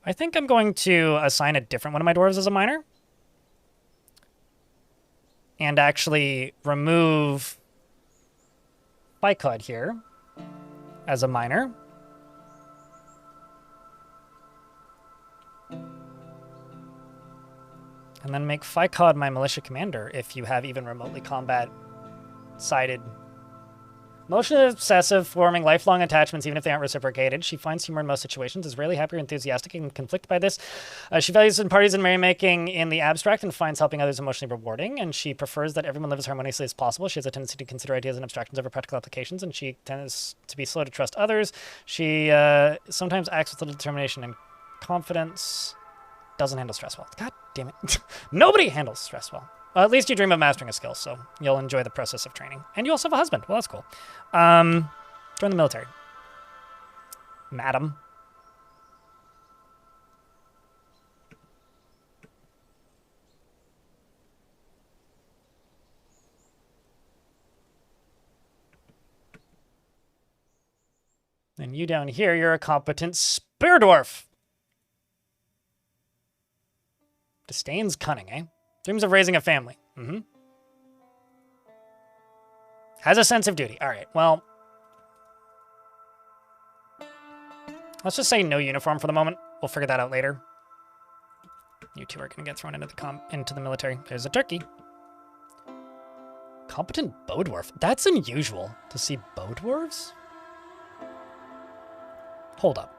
I think I'm going to assign a different one of my dwarves as a miner. And actually remove Bicod here as a miner. And then make Ficod my militia commander if you have even remotely combat-sided. Emotionally obsessive, forming lifelong attachments even if they aren't reciprocated. She finds humor in most situations, is rarely happy or enthusiastic, and conflicted by this. She values in parties and merrymaking in the abstract and finds helping others emotionally rewarding, and she prefers that everyone lives as harmoniously as possible. She has a tendency to consider ideas and abstractions over practical applications, and she tends to be slow to trust others. She sometimes acts with little determination and confidence. Doesn't handle stress well. God damn it. Nobody handles stress well. At least you dream of mastering a skill, so you'll enjoy the process of training. And you also have a husband. Well, that's cool. Join the military. Madam. And you down here, you're a competent spear dwarf. Disdain's cunning, eh? Dreams of raising a family. Has a sense of duty. All right, well. Let's just say no uniform for the moment. We'll figure that out later. You two are going to get thrown into the military. There's a turkey. Competent bow dwarf. That's unusual to see bow dwarves. Hold up.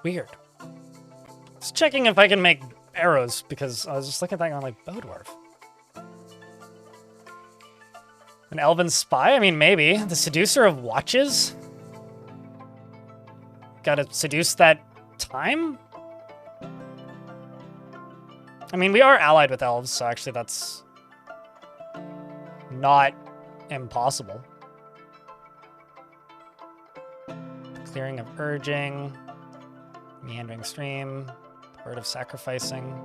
Weird. Just checking if I can make arrows, because I was just looking at that going like, bow dwarf. An elven spy? I mean, maybe. The seducer of watches? Gotta seduce that time? I mean, we are allied with elves, so actually that's not impossible. Clearing of urging, meandering stream, word of sacrificing.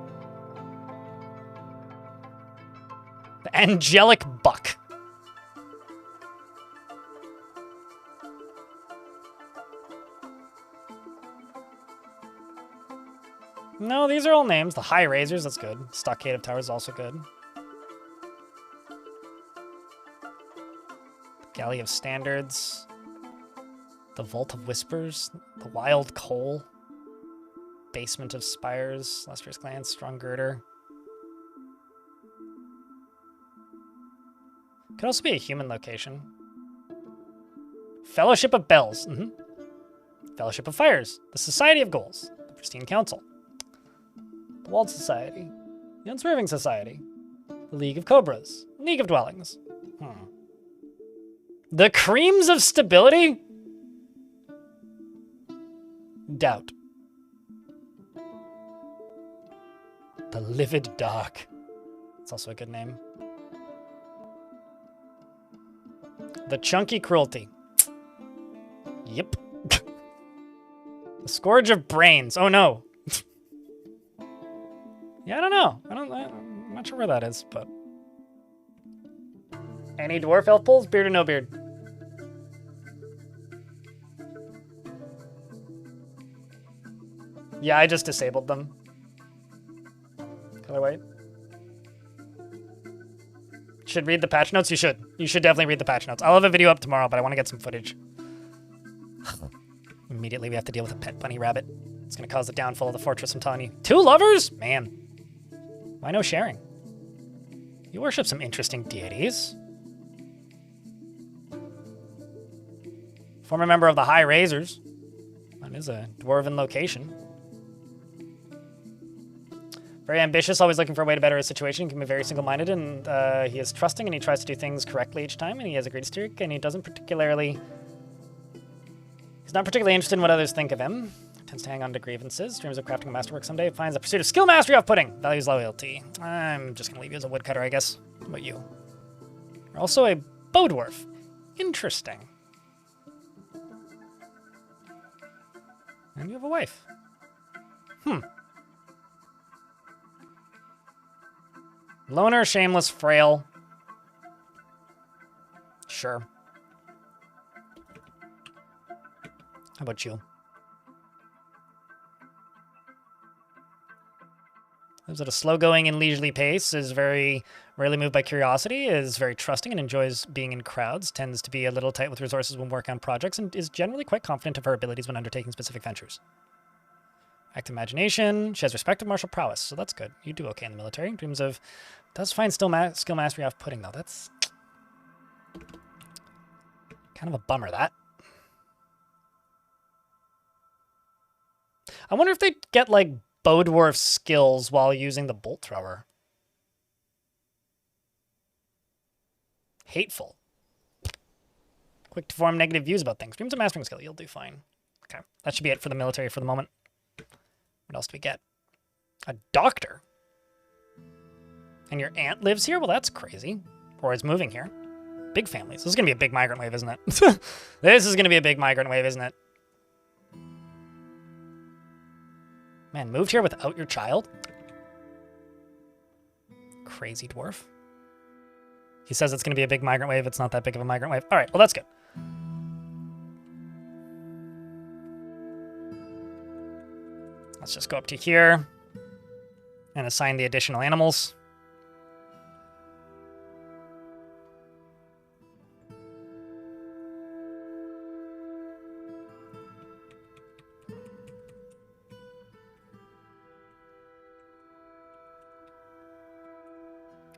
The angelic buck. No, these are all names. The High Razors, that's good. Stockade of Towers is also good. Galley of Standards. The Vault of Whispers. The Wild Coal. Basement of Spires. Lustrous Glance. Strong Girder. Could also be a human location. Fellowship of Bells. Fellowship of Fires. The Society of Goals. The Pristine Council. The Walled Society. The Unswerving Society. The League of Cobras. League of Dwellings. The Creams of Stability? Doubt. The Livid Dark. That's also a good name. The Chunky Cruelty. Yep. The Scourge of Brains. Oh no. Yeah, I don't know. I'm not sure where that is, but... Any dwarf elf pulls? Beard or no beard? Yeah, I just disabled them. Color white. Should read the patch notes? You should. You should definitely read the patch notes. I'll have a video up tomorrow, but I want to get some footage. Immediately we have to deal with a pet bunny rabbit. It's going to cause the downfall of the fortress, I'm telling you. 2 lovers? Man. Why no sharing? You worship some interesting deities. Former member of the High Razors. That is a dwarven location. Very ambitious, always looking for a way to better his situation. He can be very single-minded, and he is trusting, and he tries to do things correctly each time, and he has a great streak, and he doesn't particularly... He's not particularly interested in what others think of him. Tends to hang on to grievances. Dreams of crafting a masterwork someday. Finds the pursuit of skill mastery off-putting. Values loyalty. I'm just gonna leave you as a woodcutter, I guess. What about you? You're also a bow dwarf. Interesting. And you have a wife. Loner, shameless, frail. Sure. How about you? Lives at a slow-going and leisurely pace, is very rarely moved by curiosity, is very trusting and enjoys being in crowds, tends to be a little tight with resources when working on projects, and is generally quite confident of her abilities when undertaking specific ventures. Active imagination. She has respect of martial prowess, so that's good. You do okay in the military. Dreams of... Does find skill mastery off-putting, though. That's... kind of a bummer, that. I wonder if they get, like, bow dwarf skills while using the bolt thrower. Hateful. Quick to form negative views about things. Dreams of mastering skill. You'll do fine. Okay. That should be it for the military for the moment. What else do we get? A doctor. And your aunt lives here? Well, that's crazy. Or is moving here. Big families. This is going to be a big migrant wave, isn't it? This is going to be a big migrant wave, isn't it? Man, moved here without your child? Crazy dwarf. He says it's going to be a big migrant wave. It's not that big of a migrant wave. All right, well, that's good. Let's just go up to here and assign the additional animals.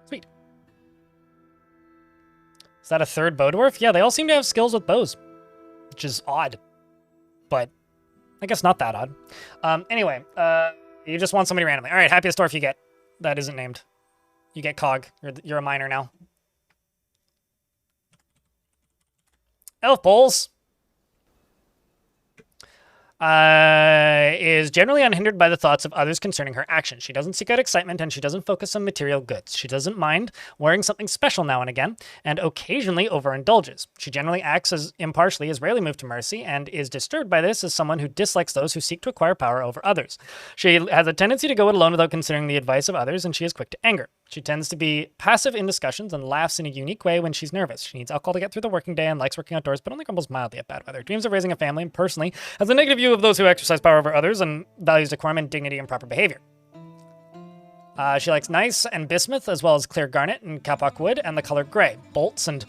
Sweet. Is that a third bow dwarf? Yeah, they all seem to have skills with bows, which is odd, but I guess not that odd. Anyway, you just want somebody randomly. All right, happiest dwarf you get. That isn't named. You get Cog. You're a miner now. Elf Bowls. Is generally unhindered by the thoughts of others concerning her actions. She doesn't seek out excitement, and she doesn't focus on material goods. She doesn't mind wearing something special now and again, and occasionally overindulges. She generally acts as impartially, is rarely moved to mercy, and is disturbed by this as someone who dislikes those who seek to acquire power over others. She has a tendency to go it alone without considering the advice of others, and she is quick to anger. She tends to be passive in discussions and laughs in a unique way when she's nervous. She needs alcohol to get through the working day and likes working outdoors, but only grumbles mildly at bad weather. Dreams of raising a family, and personally has a negative view of those who exercise power over others and values decorum and dignity and proper behavior. She likes nice and bismuth, as well as clear garnet and kapok wood, and the color gray. Bolts and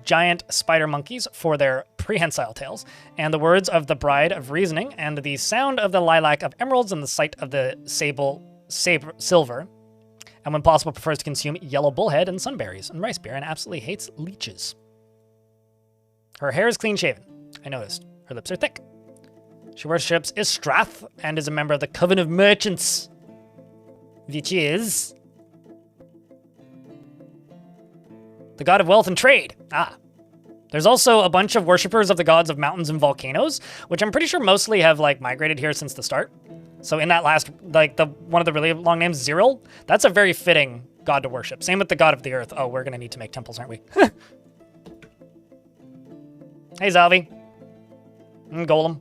giant spider monkeys for their prehensile tails, and the words of the Bride of Reasoning, and the sound of the lilac of emeralds, and the sight of the silver. And when possible, prefers to consume yellow bullhead and sunberries and rice beer, and absolutely hates leeches. Her hair is clean-shaven. I noticed. Her lips are thick. She worships Istrath and is a member of the Coven of Merchants, which is the god of wealth and trade. There's also a bunch of worshippers of the gods of mountains and volcanoes, which I'm pretty sure mostly have migrated here since the start. So in that last, one of the really long names, Zyril, that's a very fitting god to worship. Same with the god of the earth. Oh, we're gonna need to make temples, aren't we? Hey, Zalvi. Golem.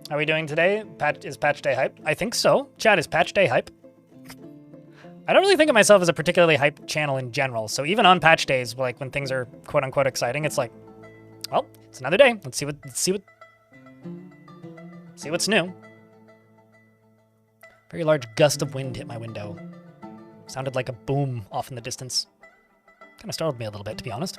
How are we doing today? Is patch day hype? I think so. Chat, is patch day hype? I don't really think of myself as a particularly hype channel in general, so even on patch days, when things are quote-unquote exciting, it's like, well, it's another day. Let's see what's new. Very large gust of wind hit my window. Sounded like a boom off in the distance. Kind of startled me a little bit, to be honest.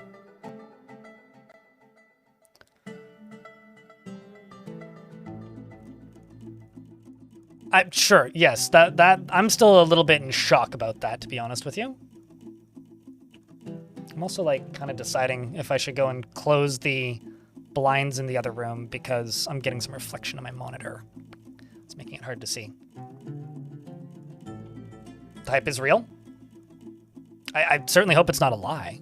Sure, yes. That I'm still a little bit in shock about that, to be honest with you. I'm also kind of deciding if I should go and close the blinds in the other room because I'm getting some reflection on my monitor. It's making it hard to see. The hype is real. I certainly hope it's not a lie.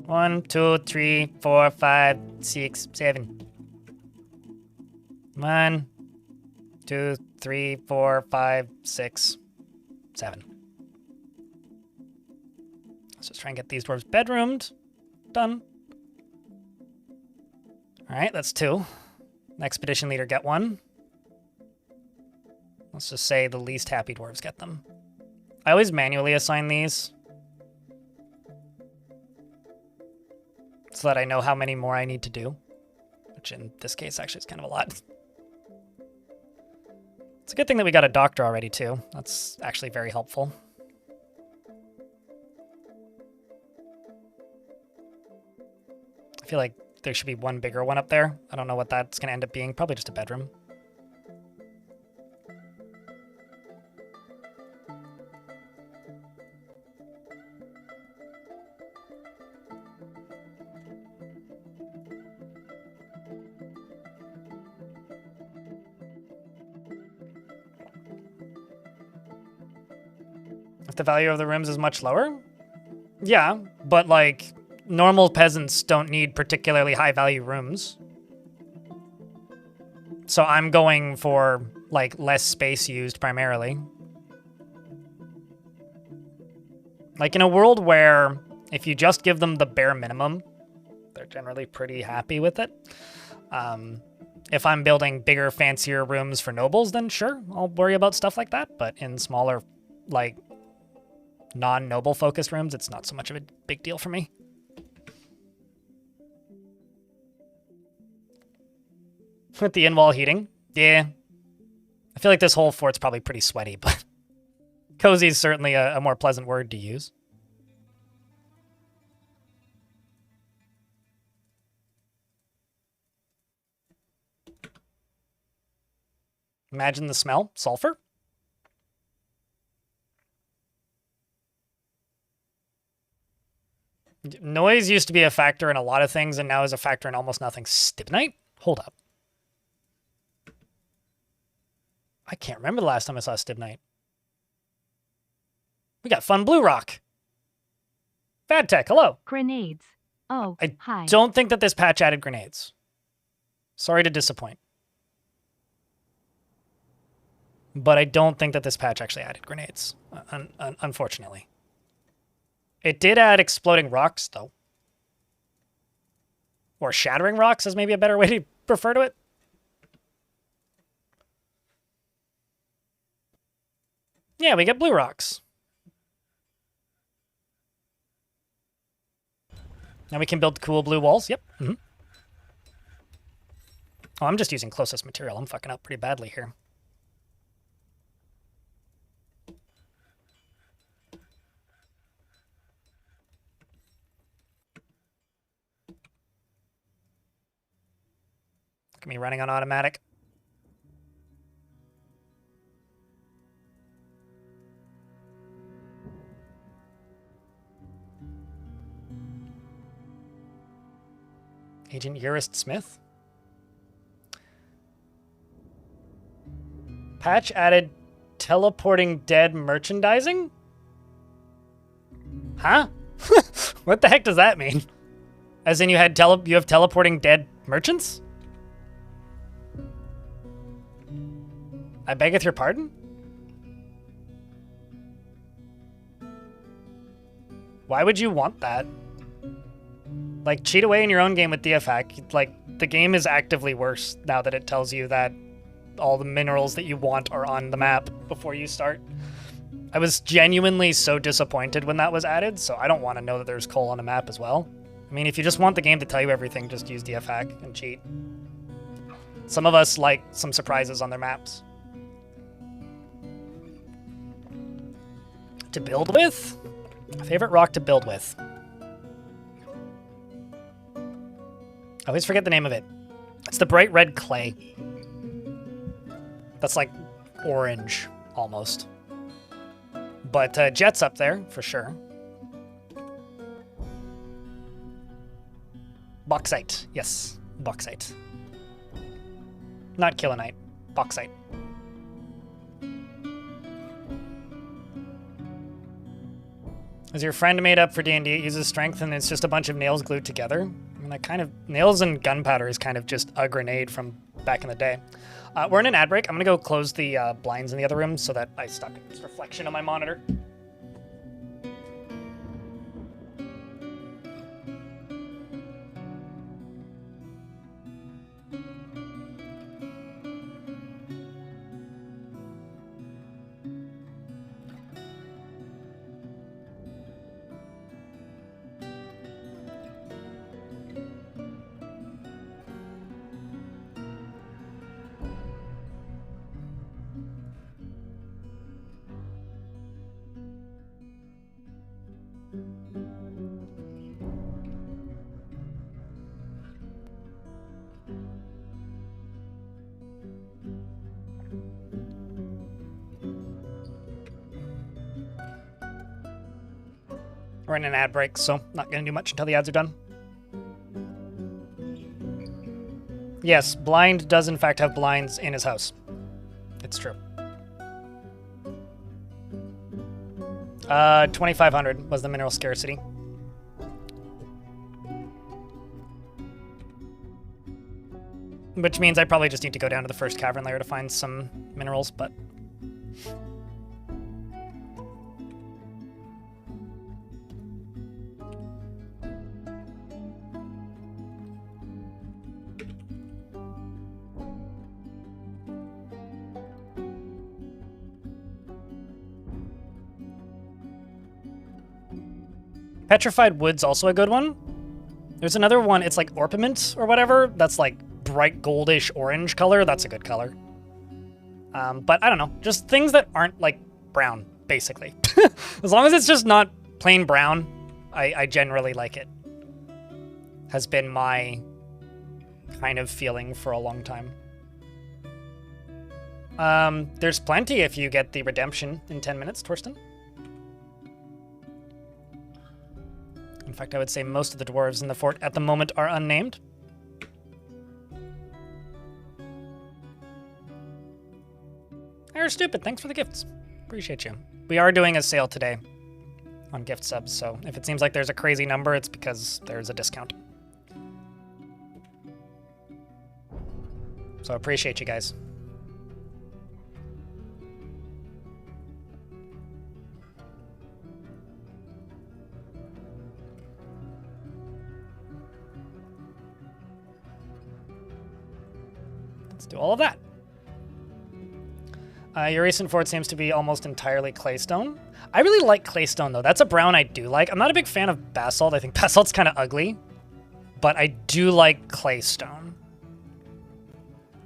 One, two, three, 4, 5, 6, 7. 1, 2, 3, 4, 5, 6, 7. Let's just try and get these dwarves bedroomed. Done. All right, that's 2. Expedition leader get 1. Let's just say the least happy dwarves get them. I always manually assign these, so that I know how many more I need to do, which in this case actually is kind of a lot. It's a good thing that we got a doctor already too. That's actually very helpful. I feel like there should be one bigger one up there. I don't know what that's going to end up being. Probably just a bedroom. If the value of the rooms is much lower? Yeah, but normal peasants don't need particularly high value rooms. So I'm going for less space used primarily. In a world where if you just give them the bare minimum, they're generally pretty happy with it. If I'm building bigger, fancier rooms for nobles, then sure, I'll worry about stuff like that. But in smaller, non-noble focused rooms, it's not so much of a big deal for me. With the in-wall heating, yeah. I feel like this whole fort's probably pretty sweaty, but cozy is certainly a more pleasant word to use. Imagine the smell. Sulfur. Noise used to be a factor in a lot of things, and now is a factor in almost nothing. Stibnite? Hold up. I can't remember the last time I saw Stibnite. We got fun blue rock. Bad tech, hello. Grenades. Oh, I hi. don't think that this patch added grenades. Sorry to disappoint. But I don't think that this patch actually added grenades, unfortunately. It did add exploding rocks, though. Or shattering rocks is maybe a better way to refer to it. Yeah, we get blue rocks. Now we can build cool blue walls. Yep. Mm-hmm. Oh, I'm just using closest material. I'm fucking up pretty badly here. Look at me running on automatic. Agent Urist Smith. Patch added teleporting dead merchandising? Huh? What the heck does that mean? As in you have teleporting dead merchants? I beggeth your pardon? Why would you want that? Like, cheat away in your own game with DFAC. Like, the game is actively worse now that it tells you that all the minerals that you want are on the map before you start. I was genuinely so disappointed when that was added, so I don't want to know that there's coal on the map as well. I mean, if you just want the game to tell you everything, just use DFAC and cheat. Some of us like some surprises on their maps. To build with? Favorite rock to build with? I always forget the name of it. It's the bright red clay. That's like orange, almost. But Jet's up there, for sure. Bauxite. Yes, bauxite. Not kilonite. Bauxite. Is your friend made up for D&D? It uses strength and it's just a bunch of nails glued together. I mean, nails and gunpowder is kind of just a grenade from back in the day. We're in an ad break. I'm gonna go close the blinds in the other room so that I stop this reflection on my monitor. We're in an ad break, so not going to do much until the ads are done. Yes, Blind does in fact have blinds in his house. It's true. 2,500 was the mineral scarcity. Which means I probably just need to go down to the first cavern layer to find some minerals, but... Petrified Wood's also a good one. There's another one, it's like Orpiment or whatever, that's like bright goldish orange color. That's a good color. But I don't know, just things that aren't like brown, basically. As long as it's just not plain brown, I generally like it. Has been my kind of feeling for a long time. There's plenty if you get the redemption in 10 minutes, Torsten. In fact, I would say most of the dwarves in the fort at the moment are unnamed. You're stupid. Thanks for the gifts. Appreciate you. We are doing a sale today on gift subs, so if it seems like there's a crazy number, it's because there's a discount. So I appreciate you guys. Let's do all of that. Your recent fort seems to be almost entirely claystone. I really like claystone, though. That's a brown I do like. I'm not a big fan of basalt. I think basalt's kind of ugly. But I do like claystone.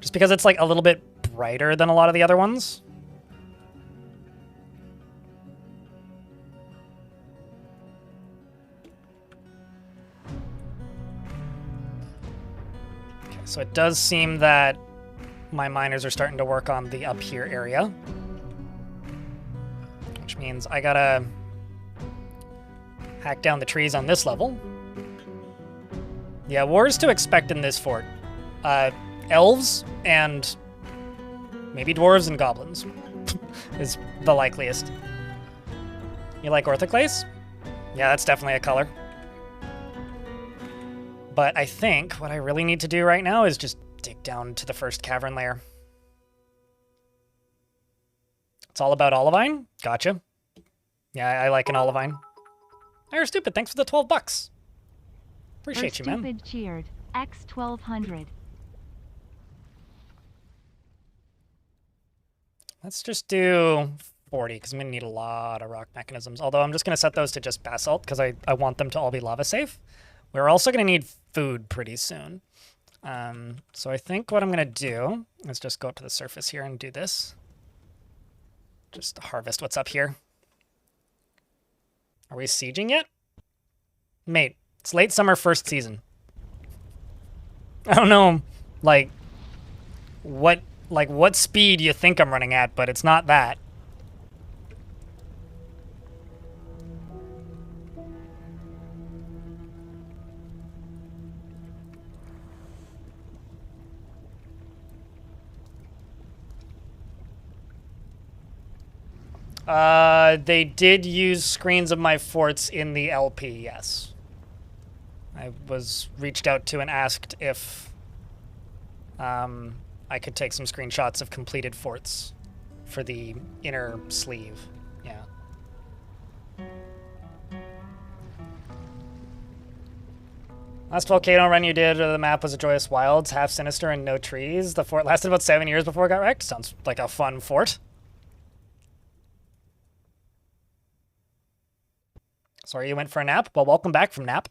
Just because it's like a little bit brighter than a lot of the other ones. Okay, so it does seem that my miners are starting to work on the up here area. Which means I gotta hack down the trees on this level. Yeah, wars to expect in this fort. Elves and maybe dwarves and goblins is the likeliest. You like orthoclase? Yeah, that's definitely a color. But I think what I really need to do right now is just dig down to the first cavern layer. It's all about olivine? Gotcha. Yeah, I like an olivine. You're stupid. Thanks for the 12 bucks. Appreciate you, man. Stupid cheered. X 1200. Let's just do 40, because I'm going to need a lot of rock mechanisms. Although I'm just going to set those to just basalt, because I want them to all be lava safe. We're also going to need food pretty soon. So I think what I'm going to do is just go up to the surface here and do this. Just harvest what's up here. Are we sieging yet? Mate, it's late summer first season. I don't know, like what speed you think I'm running at, but it's not that. They did use screens of my forts in the LP, yes. I was reached out to and asked if I could take some screenshots of completed forts for the inner sleeve. Yeah. Last volcano run you did of the map was a Joyous Wilds, half sinister and no trees. The fort lasted about 7 years before it got wrecked. Sounds like a fun fort. Sorry you went for a nap? Well, welcome back from nap.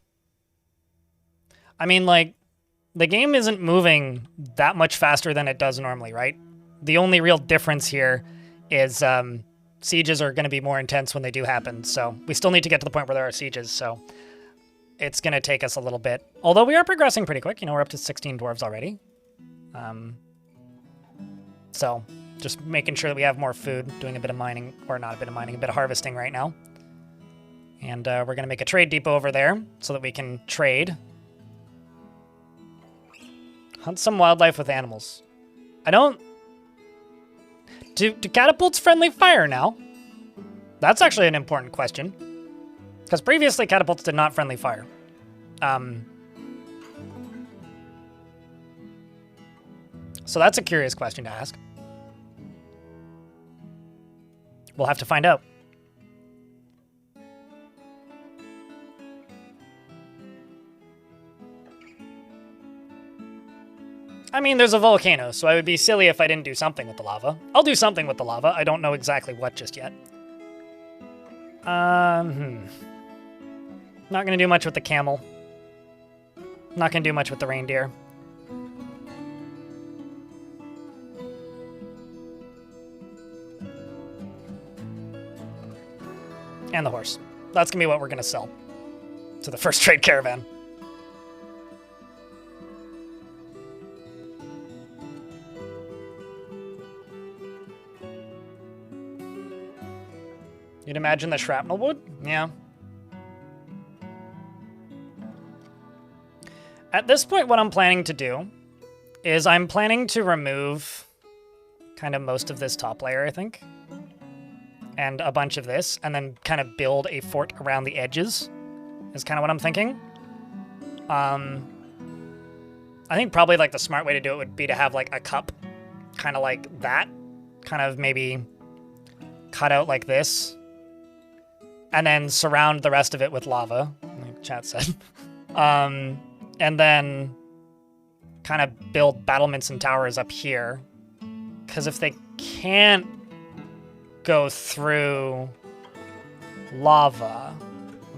I mean, like, the game isn't moving that much faster than it does normally, right? The only real difference here is sieges are going to be more intense when they do happen, so we still need to get to the point where there are sieges, so it's going to take us a little bit. Although we are progressing pretty quick. You know, we're up to 16 dwarves already. So just making sure that we have more food, doing a bit of mining, or not a bit of mining, a bit of harvesting right now. And we're going to make a trade depot over there so that we can trade. Hunt some wildlife with animals. I don't... Do catapults friendly fire now? That's actually an important question. Because previously catapults did not friendly fire. So that's a curious question to ask. We'll have to find out. I mean, there's a volcano, so I would be silly if I didn't do something with the lava. I'll do something with the lava. I don't know exactly what just yet. Not gonna do much with the camel. Not gonna do much with the reindeer. And the horse. That's gonna be what we're gonna sell to the first trade caravan. You'd imagine the shrapnel would? Yeah. At this point, what I'm planning to do is I'm planning to remove kind of most of this top layer, I think, and a bunch of this, and then kind of build a fort around the edges is kind of what I'm thinking. I think probably like the smart way to do it would be to have like a cup kind of like that, kind of maybe cut out like this, and then surround the rest of it with lava, like chat said. And then kind of build battlements and towers up here. Because if they can't go through lava,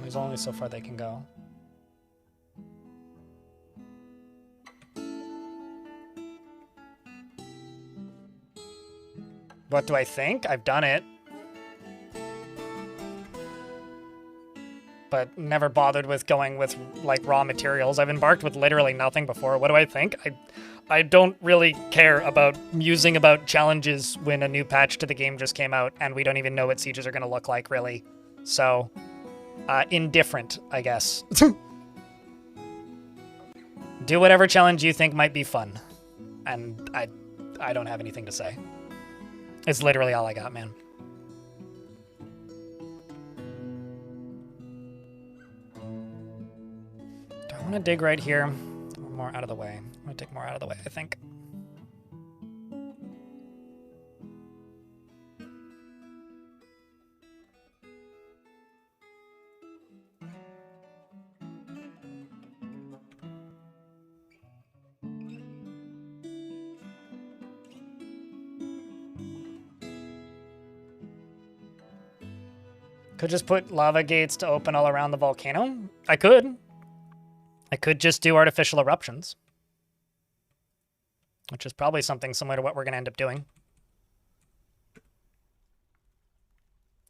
there's only so far they can go. What do I think? I've done it. But never bothered with going with like raw materials. I've embarked with literally nothing before. What do I think? I don't really care about musing about challenges when a new patch to the game just came out and we don't even know what sieges are going to look like, really. So, indifferent, I guess. Do whatever challenge you think might be fun. And I don't have anything to say. It's literally all I got, man. I want to dig right here. Or more out of the way. I'm going to take more out of the way, I think. Could just put lava gates to open all around the volcano? I could. I could just do artificial eruptions. Which is probably something similar to what we're going to end up doing.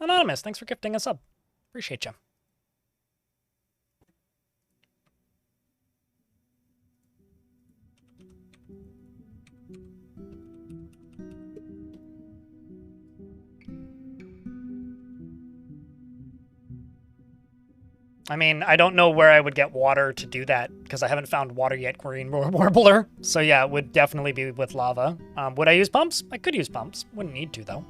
Anonymous, thanks for gifting us up. Appreciate you. I mean, I don't know where I would get water to do that, because I haven't found water yet, Green Warbler. So yeah, it would definitely be with lava. Would I use pumps? I could use pumps. Wouldn't need to, though.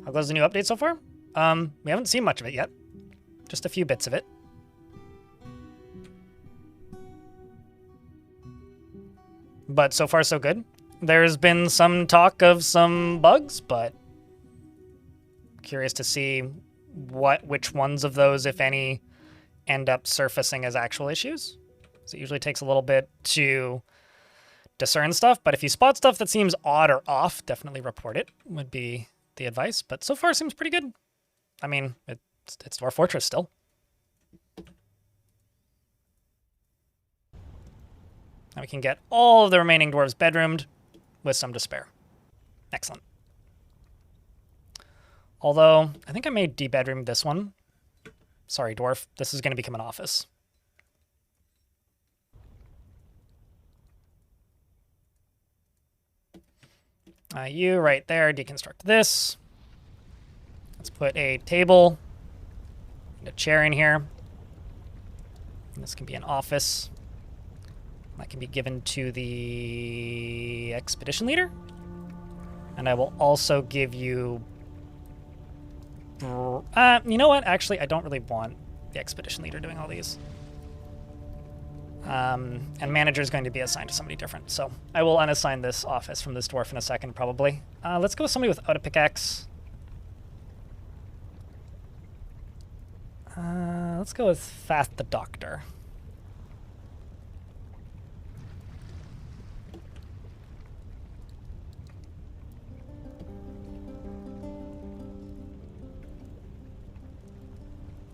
How goes the new update so far? We haven't seen much of it yet. Just a few bits of it. But so far, so good. There's been some talk of some bugs, but curious to see which ones of those, if any, end up surfacing as actual issues. So it usually takes a little bit to discern stuff, but if you spot stuff that seems odd or off, definitely report it, would be the advice. But so far, seems pretty good. I mean, it's Dwarf Fortress still. Now we can get all of the remaining dwarves bedroomed with some despair. Excellent. Although, I think I may de-bedroom this one. Sorry, Dwarf. This is going to become an office. You right there, deconstruct this. Let's put a table and a chair in here. And this can be an office. That can be given to the expedition leader. And I will also give you... you know what? Actually, I don't really want the expedition leader doing all these. And manager is going to be assigned to somebody different. So I will unassign this office from this dwarf in a second, probably. Let's go with somebody without a pickaxe. Let's go with Fath the Doctor.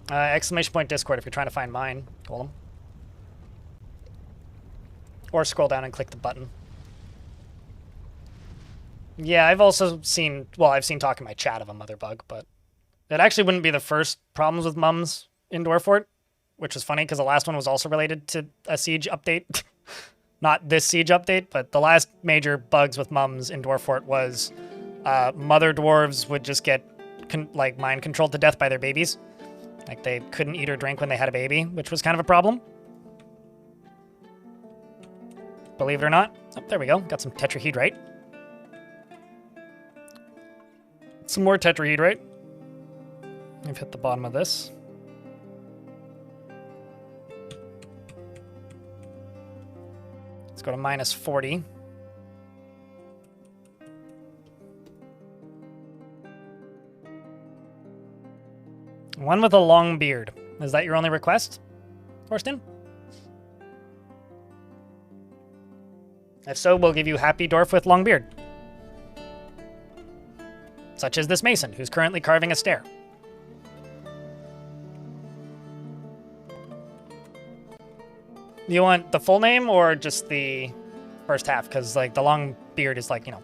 Exclamation point Discord if you're trying to find mine, Golem. Or scroll down and click the button. Yeah, I've also seen, well, I've seen talk in my chat of a mother bug, but It actually wouldn't be the first problems with mums in Dwarf Fort, which is funny because the last one was also related to a siege update. Not this siege update, but the last major bugs with mums in Dwarf Fort was mother dwarves would just get mind controlled to death by their babies. Like they couldn't eat or drink when they had a baby, which was kind of a problem. Believe it or not. Oh, there we go. Got some tetrahedrite. Some more tetrahedrite. I've hit the bottom of this. Let's go to minus 40. One with a long beard. Is that your only request, Thorsten? If so, we'll give you Happy Dwarf with long beard. Such as this mason, who's currently carving a stair. You want the full name or just the first half? Because, like, the long beard is, like, you know,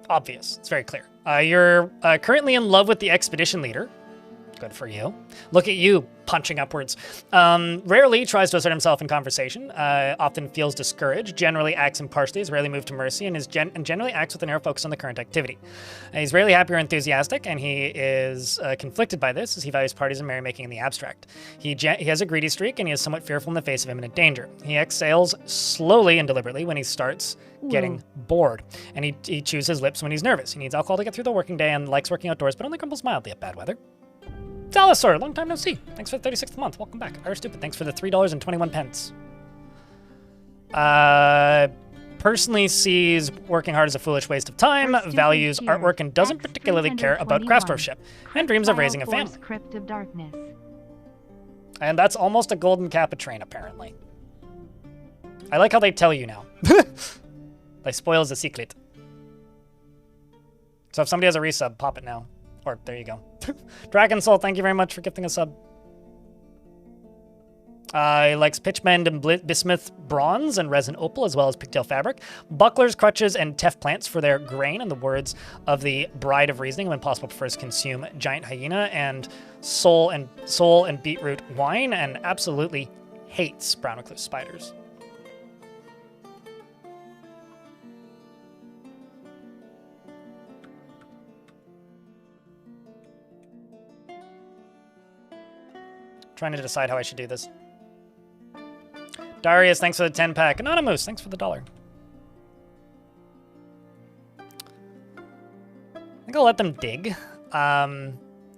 obvious. It's very clear. You're currently in love with the expedition leader. Good for you. Look at you, punching upwards. Rarely tries to assert himself in conversation, often feels discouraged, generally acts impartially, is rarely moved to mercy, and generally acts with a narrow focus on the current activity. He's rarely happy or enthusiastic, and he is conflicted by this, as he values parties and merrymaking in the abstract. He has a greedy streak, and he is somewhat fearful in the face of imminent danger. He exhales slowly and deliberately when he starts getting bored, and he chews his lips when he's nervous. He needs alcohol to get through the working day and likes working outdoors, but only grumbles mildly at bad weather. Dalasaur, long time no see. Thanks for the 36th month. Welcome back. Irish Stupid, thanks for the $3.21. Personally sees working hard as a foolish waste of time, values artwork, and doesn't particularly care about craftsmanship, and dreams of raising a family. Crypt of Darkness. And that's almost a golden kappa train, apparently. I like how they tell you now. They spoils the secret. So if somebody has a resub, pop it now. Or, there you go. Dragon Soul, thank you very much for gifting a sub. He likes pitchmend and bismuth bronze and resin opal, as well as pigtail fabric. Bucklers, crutches, and teff plants for their grain, in the words of the Bride of Reasoning. When possible, prefers consume giant hyena and soul and beetroot wine, and absolutely hates brown recluse spiders. Trying to decide how I should do this. Darius, thanks for the 10-pack. Anonymous, thanks for the $1. I think I'll let them dig. I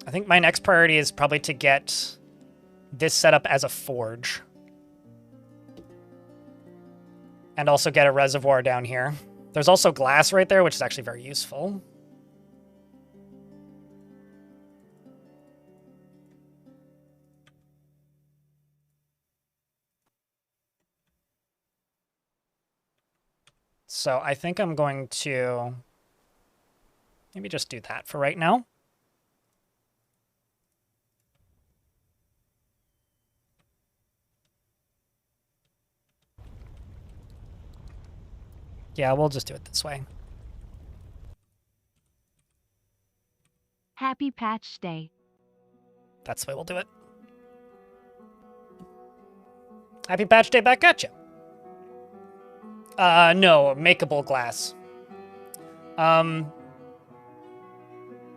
think my next priority is probably to get this set up as a forge. And also get a reservoir down here. There's also glass right there, which is actually very useful. So I think I'm going to maybe just do that for right now. Yeah, we'll just do it this way. Happy Patch Day. That's the way we'll do it. Happy Patch Day back at you. No, makeable glass.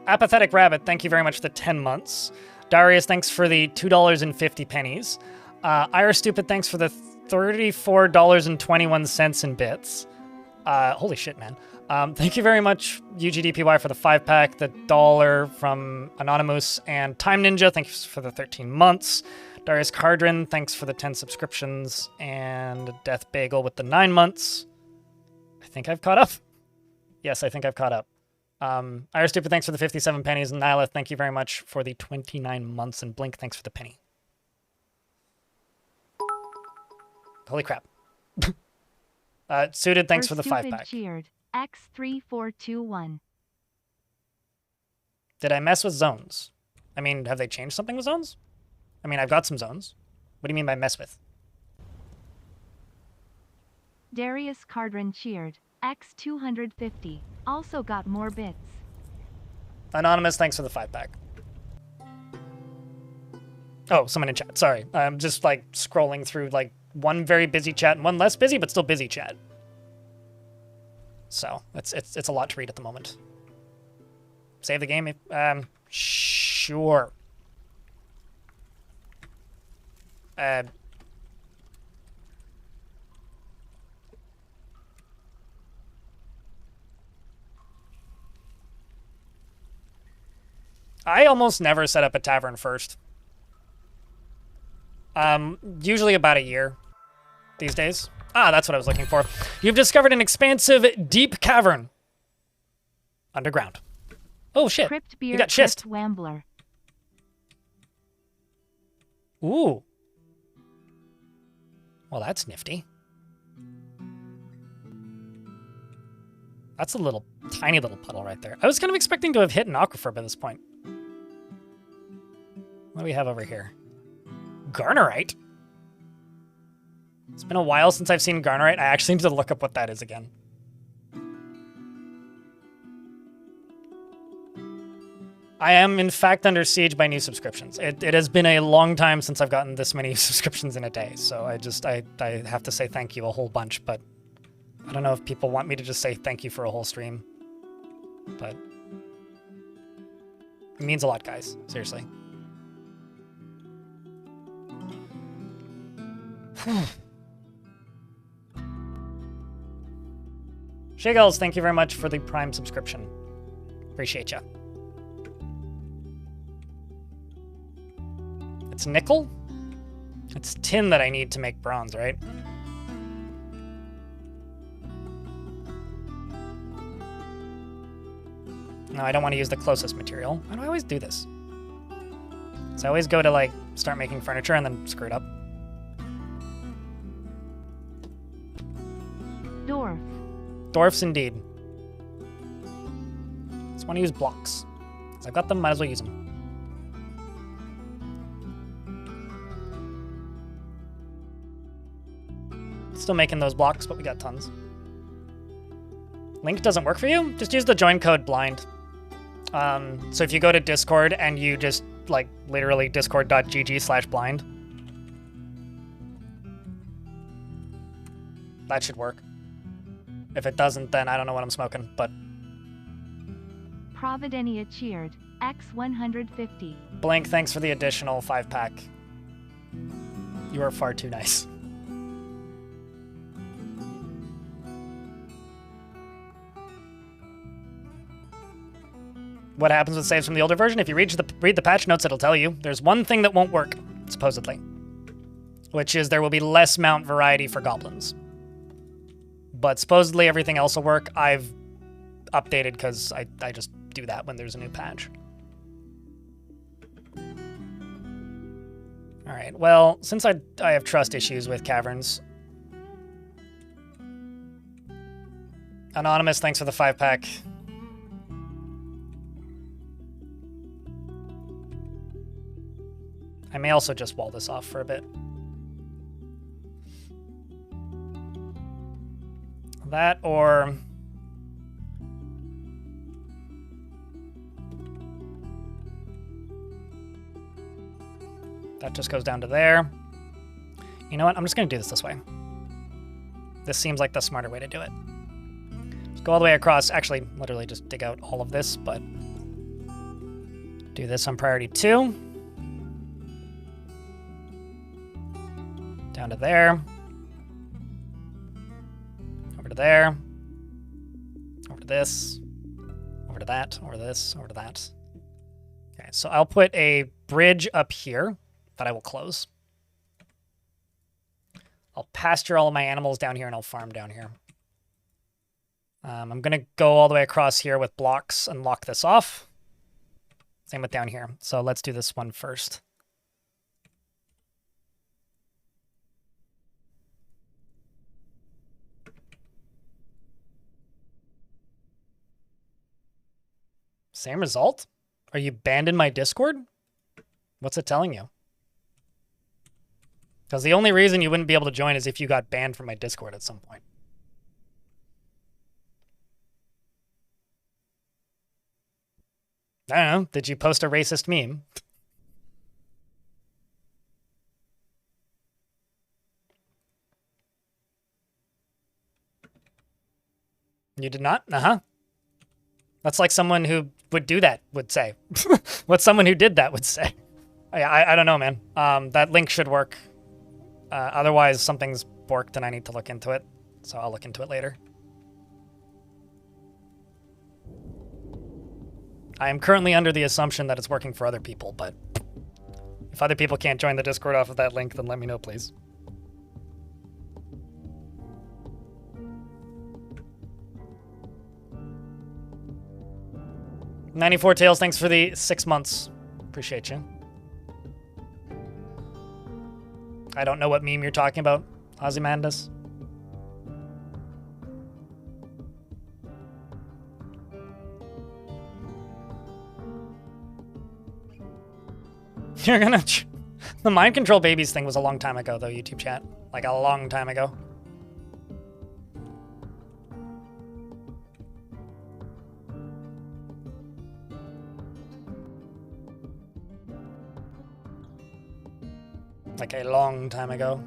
Apathetic Rabbit, thank you very much for the 10 months. Darius, thanks for the $2.50. Irish Stupid, thanks for the $34.21 in bits. Holy shit, man. Thank you very much, UGDPY, for the 5-pack, the $1 from Anonymous, and Time Ninja, thanks for the 13 months. Darius Cardrin, thanks for the 10 subscriptions, and Death Bagel with the 9 months. I think I've caught up. Yes, I think I've caught up. Irish Stupid, thanks for the 57 pennies, and Nyla, thank you very much for the 29 months, and Blink, thanks for the penny. Holy crap. Suited, thanks for the 5-pack. Cheered. X3421. Did I mess with zones? I mean, have they changed something with zones? I mean, I've got some zones. What do you mean by mess with? Darius Cardrin cheered. X250. Also got more bits. Anonymous, thanks for the 5-pack. Oh, someone in chat. Sorry. I'm just like scrolling through like one very busy chat and one less busy, but still busy chat. So it's a lot to read at the moment. Save the game if sure. I almost never set up a tavern first. Usually about a year these days. Ah, that's what I was looking for. You've discovered an expansive, deep cavern. Underground. Oh, shit. Crypt beer, You got schist. Wambler. Ooh. Well, that's nifty. That's a little, tiny little puddle right there. I was kind of expecting to have hit an aquifer by this point. What do we have over here? Garnerite? It's been a while since I've seen Garnerite. I actually need to look up what that is again. I am, in fact, under siege by new subscriptions. It has been a long time since I've gotten this many subscriptions in a day, so I have to say thank you a whole bunch, but I don't know if people want me to just say thank you for a whole stream, but it means a lot, guys. Seriously. Shiggles, thank you very much for the Prime subscription. Appreciate ya. It's nickel? It's tin that I need to make bronze, right? No, I don't want to use the closest material. Why do I always do this? So I always go to, like, start making furniture and then screw it up. Dwarf. Dwarfs indeed. Just want to use blocks. So I've got them, might as well use them. Still making those blocks, but we got tons. Link doesn't work for you? Just use the join code blind. So if you go to Discord and you just, like, literally discord.gg/blind, that should work. If it doesn't, then I don't know what I'm smoking, but... Providenia cheered. X150. Blank, thanks for the additional 5-pack. You are far too nice. What happens with saves from the older version? If you read the patch notes, it'll tell you. There's one thing that won't work, supposedly, which is there will be less mount variety for goblins. But supposedly everything else will work. I've updated because I just do that when there's a new patch. All right, well, since I have trust issues with caverns. Anonymous, thanks for the 5-pack. I may also just wall this off for a bit. That or... that just goes down to there. You know what? I'm just going to do this way. This seems like the smarter way to do it. Just go all the way across. Actually, literally just dig out all of this, but do this on priority 2. Down to there. Over to there. Over to this. Over to that. Over to this. Over to that. Okay, so I'll put a bridge up here that I will close. I'll pasture all of my animals down here and I'll farm down here. I'm going to go all the way across here with blocks and lock this off. Same with down here. So let's do this one first. Same result? Are you banned in my Discord? What's it telling you? Because the only reason you wouldn't be able to join is if you got banned from my Discord at some point. I don't know. Did you post a racist meme? You did not? Uh-huh. That's like someone who would do that would say. What someone who did that would say. I don't know, man. That link should work. Otherwise, something's borked and I need to look into it. So I'll look into it later. I am currently under the assumption that it's working for other people, but if other people can't join the Discord off of that link, then let me know, please. $94 Tails, thanks for the 6 months. Appreciate you. I don't know what meme you're talking about, Ozymandias. You're gonna... The mind control babies thing was a long time ago, though, YouTube chat. Like, a long time ago. Like, a long time ago.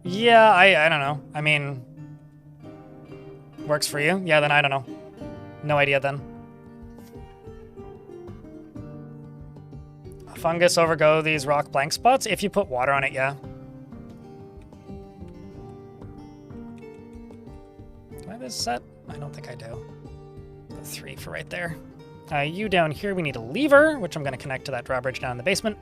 Yeah, I don't know. I mean... Works for you? Yeah, then I don't know. No idea, then. Fungus overgo these rock blank spots? If you put water on it, yeah. Do I have this set? I don't think I do. The 3 for right there. You down here, we need a lever, which I'm going to connect to that drawbridge down in the basement.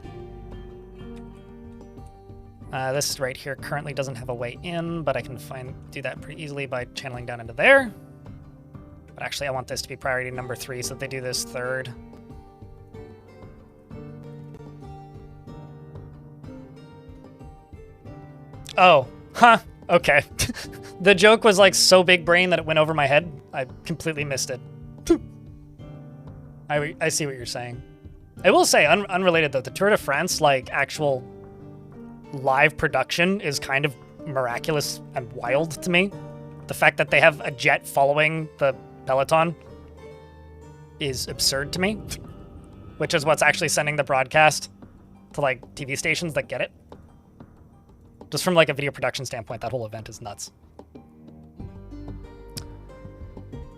This right here currently doesn't have a way in, but I can do that pretty easily by channeling down into there. But actually, I want this to be priority number 3, so that they do this 3rd. Oh, huh, okay. The joke was like so big brain that it went over my head. I completely missed it. I see what you're saying. I will say, unrelated though, the Tour de France, like actual live production is kind of miraculous and wild to me. The fact that they have a jet following the peloton is absurd to me, which is what's actually sending the broadcast to like TV stations that get it. Just from like a video production standpoint, that whole event is nuts.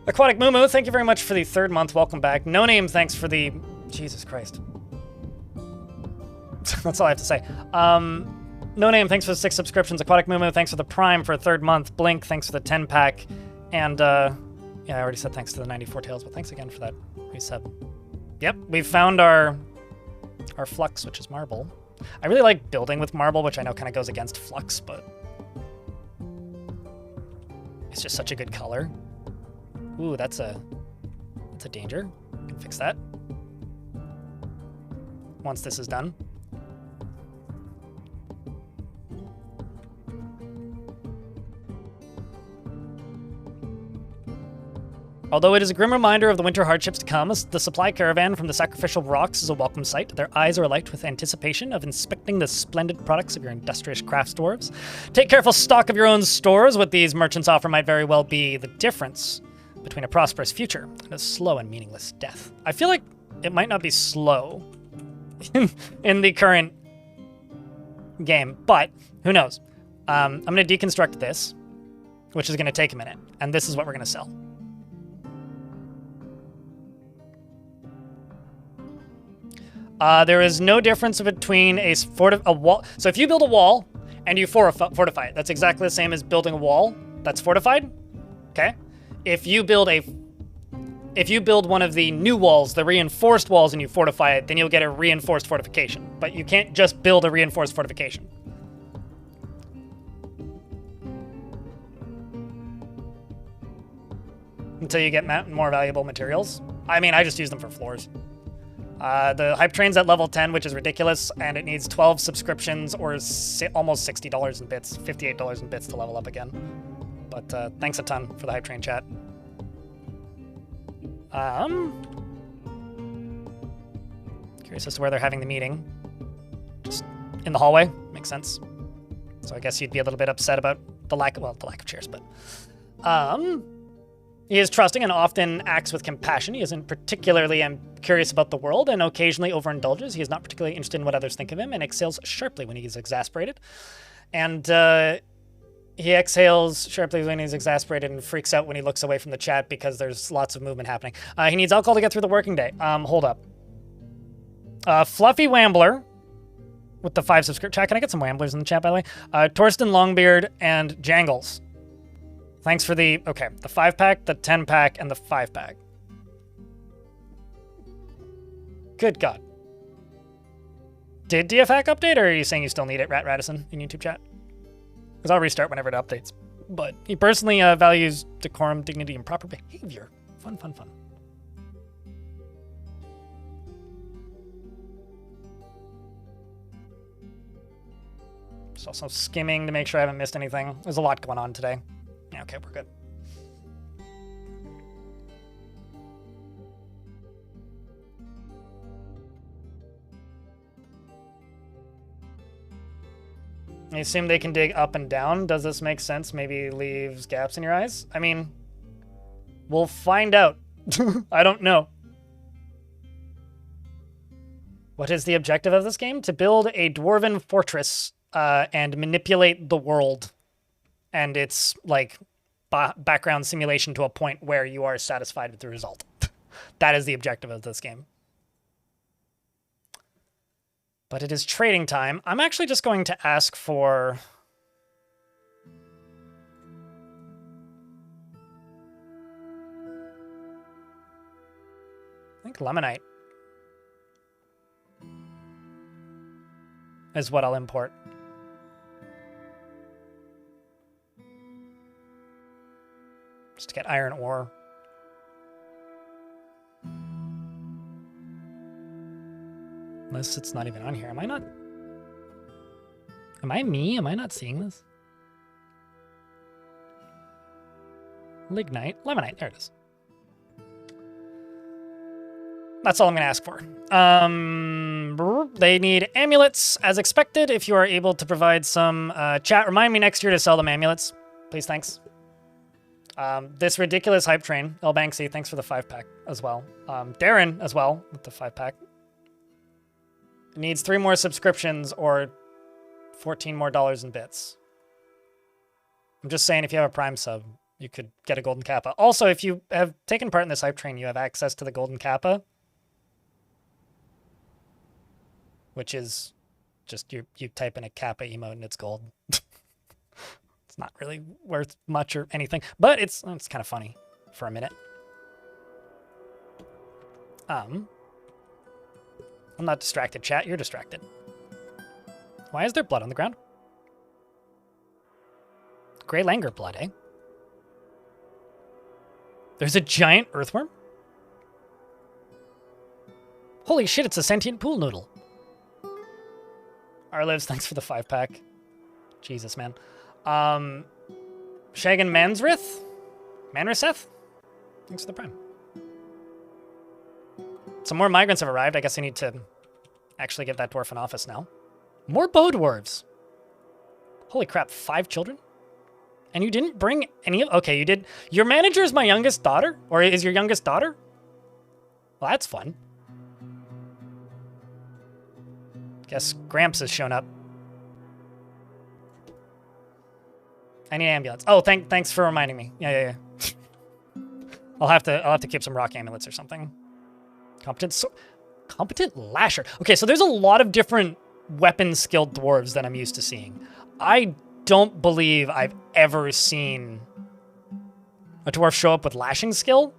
Aquatic Mumu, thank you very much for the 3rd month. Welcome back. No Name, thanks for the... Jesus Christ. That's all I have to say. No Name, thanks for the 6 subscriptions. Aquatic Mumu, thanks for the Prime for a 3rd month. Blink, thanks for the 10-pack. And, yeah, I already said thanks to the 94 Tails, but thanks again for that resub. Yep, we've found our flux, which is marble. I really like building with marble, which I know kind of goes against flux, but it's just such a good color. Ooh, that's a danger. Can fix that once this is done. Although it is a grim reminder of the winter hardships to come, the supply caravan from the sacrificial rocks is a welcome sight. Their eyes are alight with anticipation of inspecting the splendid products of your industrious crafts dwarves. Take careful stock of your own stores. What these merchants offer might very well be the difference between a prosperous future and a slow and meaningless death. I feel like it might not be slow in the current game, but who knows? I'm going to deconstruct this, which is going to take a minute, and this is what we're going to sell. There is no difference between a wall. So if you build a wall and you fortify it, that's exactly the same as building a wall that's fortified. Okay. If you build one of the new walls, the reinforced walls, and you fortify it, then you'll get a reinforced fortification. But you can't just build a reinforced fortification. Until you get more valuable materials. I mean, I just use them for floors. The hype train's at level 10, which is ridiculous, and it needs 12 subscriptions or almost $60 in bits, $58 in bits to level up again. But thanks a ton for the hype train chat. Curious as to where they're having the meeting. Just in the hallway, makes sense. So I guess you'd be a little bit upset about the lack of chairs, but he is trusting and often acts with compassion. He isn't particularly curious about the world and occasionally overindulges. He is not particularly interested in what others think of him and exhales sharply when he is exasperated. And He exhales sharply when he's exasperated and freaks out when he looks away from the chat because there's lots of movement happening. He needs alcohol to get through the working day. Hold up. Fluffy Wambler with the 5 subscription. Chat, can I get some Wamblers in the chat, by the way? Torsten Longbeard and Jangles. Thanks for the 5-pack, the 10-pack, and the 5-pack. Good God. Did DFAC update, or are you saying you still need it, Rat Radisson, in YouTube chat? Because I'll restart whenever it updates. But he personally values decorum, dignity, and proper behavior. Fun, fun, fun. Just also skimming to make sure I haven't missed anything. There's a lot going on today. Yeah, okay, we're good. I assume they can dig up and down. Does this make sense? Maybe leaves gaps in your eyes? I mean, we'll find out. I don't know. What is the objective of this game? To build a dwarven fortress and manipulate the world and its like background simulation to a point where you are satisfied with the result. That is the objective of this game. But it is trading time. I'm actually just going to ask for... I think Lemonite is what I'll import. Just to get iron ore. Unless it's not even on here. Am I not? Am I me? Am I not seeing this? Lignite. Lemonite. There it is. That's all I'm going to ask for. They need amulets, as expected. If you are able to provide some chat, remind me next year to sell them amulets. Please, thanks. This ridiculous hype train. El Banksy, thanks for the 5-pack as well. Darren as well with the 5-pack. Needs 3 more subscriptions or $14 more in bits. I'm just saying, if you have a Prime sub, you could get a Golden Kappa. Also, if you have taken part in this hype train, you have access to the Golden Kappa, which is just you type in a Kappa emote and it's gold. It's not really worth much or anything, but it's kind of funny for a minute. I'm not distracted, chat. You're distracted. Why is there blood on the ground? Grey Langer blood, eh? There's a giant earthworm? Holy shit, it's a sentient pool noodle. Arlives, thanks for the 5-pack. Jesus, man. Shagan Mansrith? Manriseth? Thanks for the Prime. Some more migrants have arrived. I guess I need to actually give that dwarf an office now. More bow dwarves. Holy crap, 5 children? And you didn't bring any of... Okay, you did... Your manager is my youngest daughter? Or is your youngest daughter? Well, that's fun. Guess Gramps has shown up. I need ambulance. Oh, thanks for reminding me. Yeah. I'll have to keep some rock amulets or something. Competent lasher. Okay, so there's a lot of different weapon-skilled dwarves that I'm used to seeing. I don't believe I've ever seen a dwarf show up with lashing skill.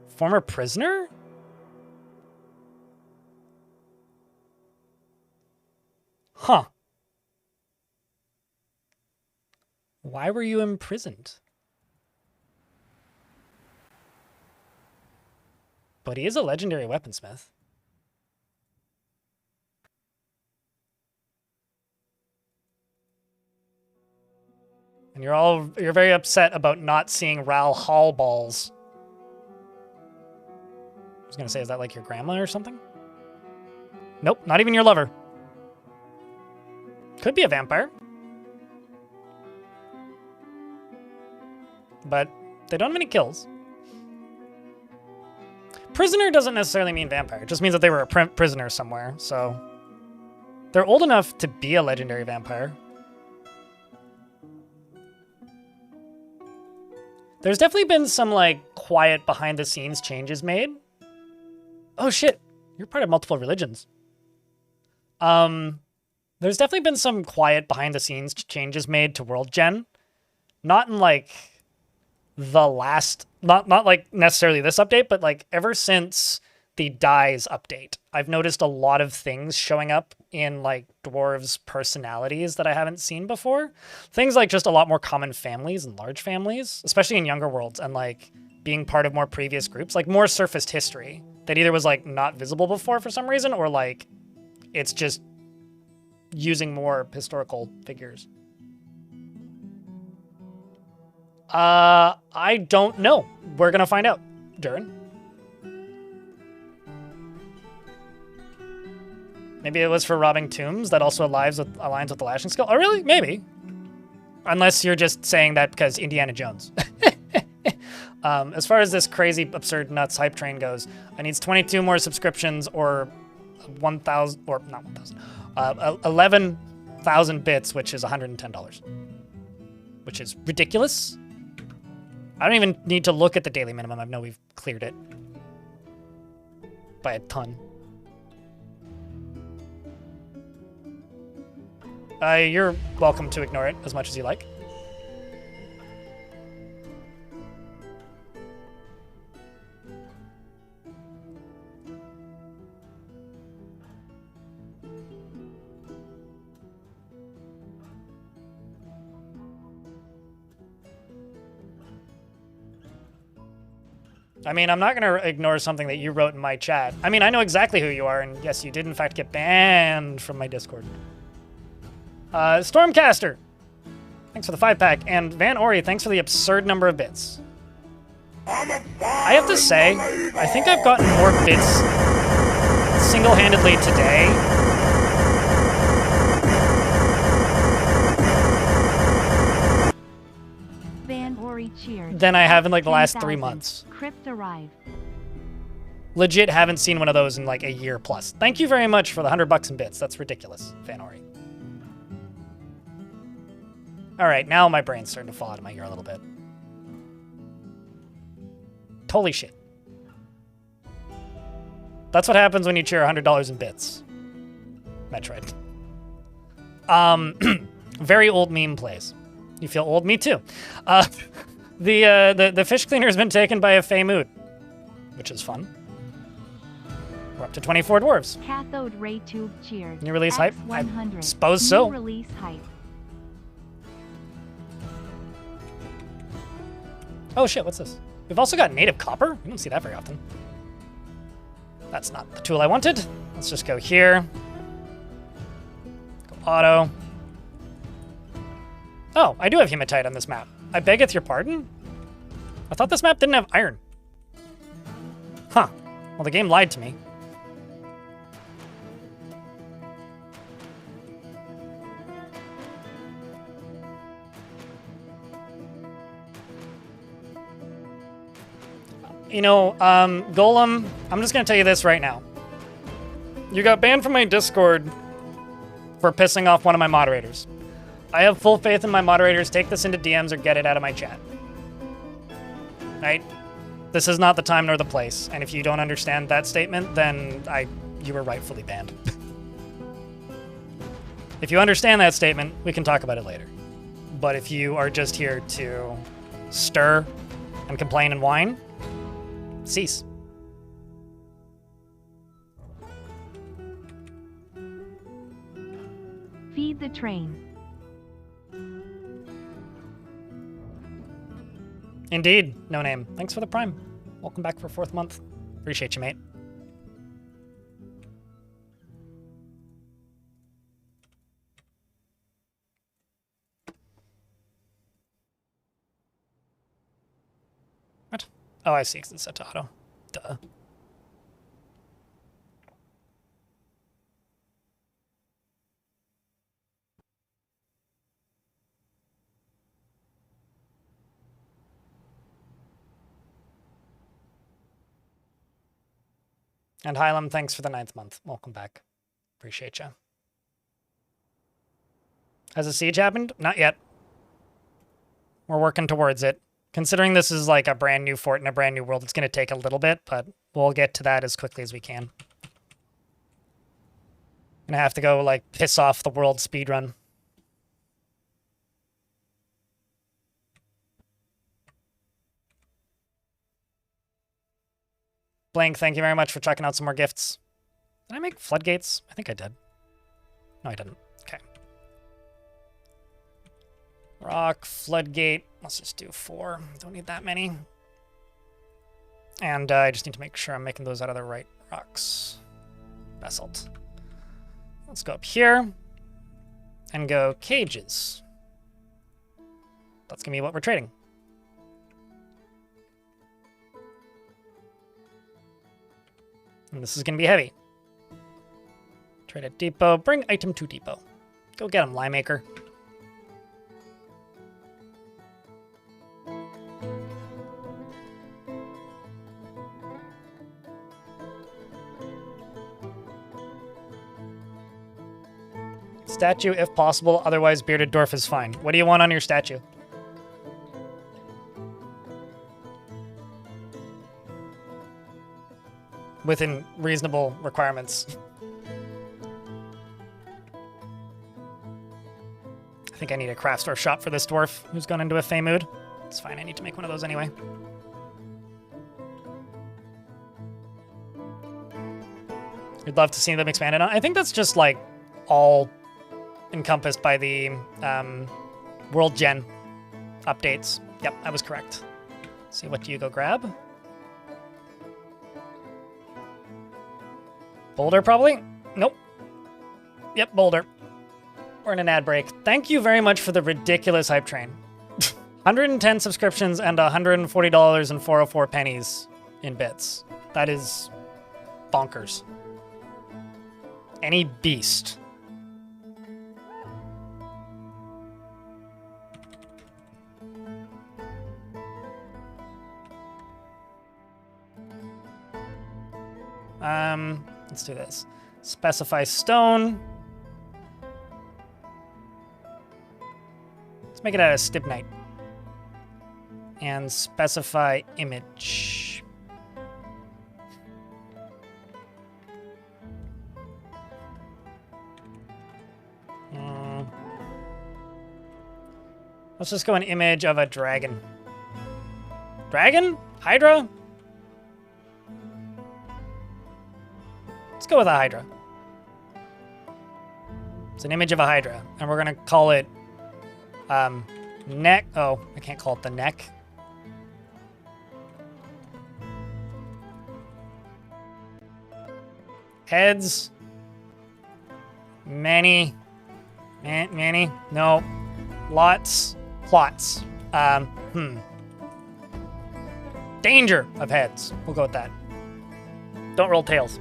Former prisoner? Huh. Why were you imprisoned? But he is a legendary weaponsmith. And you're very upset about not seeing Ral Hall balls. I was gonna say, is that like your grandma or something? Nope, not even your lover. Could be a vampire. But they don't have any kills. Prisoner doesn't necessarily mean vampire. It just means that they were a prisoner somewhere, so... They're old enough to be a legendary vampire. There's definitely been some, like, quiet behind-the-scenes changes made. Oh, shit. You're part of multiple religions. There's definitely been some quiet behind-the-scenes changes made to World Gen. Not in, like, the last... Not like, necessarily this update, but, like, ever since the Dies update, I've noticed a lot of things showing up in, like, dwarves' personalities that I haven't seen before. Things like just a lot more common families and large families, especially in younger worlds, and, like, being part of more previous groups. Like, more surfaced history that either was, like, not visible before for some reason, or, like, it's just using more historical figures. I don't know. We're gonna find out, Durin. Maybe it was for robbing tombs that also aligns with the lashing skill. Oh, really? Maybe. Unless you're just saying that because Indiana Jones. As far as this crazy, absurd, nuts hype train goes, I need 22 more subscriptions or 1,000, or not 1,000, 11,000 bits, which is $110. Which is ridiculous. I don't even need to look at the daily minimum. I know we've cleared it by a ton. You're welcome to ignore it as much as you like. I mean, I'm not going to ignore something that you wrote in my chat. I mean, I know exactly who you are, and yes, you did in fact get banned from my Discord. Stormcaster, thanks for the 5-pack, and Van Ori, thanks for the absurd number of bits. I have to say, I think I've gotten more bits single-handedly today Van Ori cheered. than I have in like the last 3 10,000. months. Crypt arrive. Legit haven't seen one of those in like a year plus. Thank you very much for the $100 in bits. That's ridiculous, Van Ori. All right, now my brain's starting to fall out of my ear a little bit. Holy shit. That's what happens when you cheer $100 in bits. Metroid. Very old meme plays. You feel old? Me too. The fish cleaner has been taken by a Fey Mood, which is fun. We're up to 24 dwarves. Cathode ray tube cheered. New release hype? I X100. suppose so. New release hype. Oh shit, what's this? We've also got native copper. We don't see that very often. That's not the tool I wanted. Let's just go here. Go auto. Oh, I do have hematite on this map. I beggeth your pardon? I thought this map didn't have iron. Huh. Well, the game lied to me. You know, Golem, I'm just gonna tell you this right now. You got banned from my Discord for pissing off one of my moderators. I have full faith in my moderators. Take this into DMs or get it out of my chat. Right? This is not the time nor the place. And if you don't understand that statement, then you were rightfully banned. If you understand that statement, we can talk about it later. But if you are just here to stir and complain and whine, cease. Feed the train. Indeed, no name. Thanks for the prime. Welcome back for 4th month. Appreciate you, mate. What? Oh, I see, 'cause it's set to auto. Duh. And Hylam, thanks for the 9th month. Welcome back. Appreciate you. Has a siege happened? Not yet. We're working towards it. Considering this is like a brand new fort in a brand new world, it's going to take a little bit, but we'll get to that as quickly as we can. Gonna have to go, like, piss off the world speedrun. Blank, thank you very much for checking out some more gifts. Did I make floodgates? I think I did. No, I didn't. Okay. Rock, floodgate. Let's just do 4. Don't need that many. And I just need to make sure I'm making those out of the right rocks. Basalt. Let's go up here and go cages. That's going to be what we're trading. And this is going to be heavy. Trade at depot. Bring item to depot. Go get him, Lie Maker. Statue, if possible. Otherwise, bearded dwarf is fine. What do you want on your statue? Within reasonable requirements. I think I need a craft store shop for this dwarf who's gone into a Fey mood. It's fine, I need to make one of those anyway. We'd love to see them expanded on. I think that's just like all encompassed by the World Gen updates. Yep, I was correct. Let's see, what do you go grab? Boulder, probably? Nope. Yep, Boulder. We're in an ad break. Thank you very much for the ridiculous hype train. 110 subscriptions and $140 and 404 pennies in bits. That is bonkers. Any beast. Let's do this. Specify stone. Let's make it out of stibnite. And specify image. Let's just go an image of a dragon. Dragon? Hydra? Let's go with a Hydra. It's an image of a Hydra. And we're going to call it neck. Oh, I can't call it the neck. Heads. Many. Many. No. Lots. Plots. Danger of heads. We'll go with that. Don't roll tails.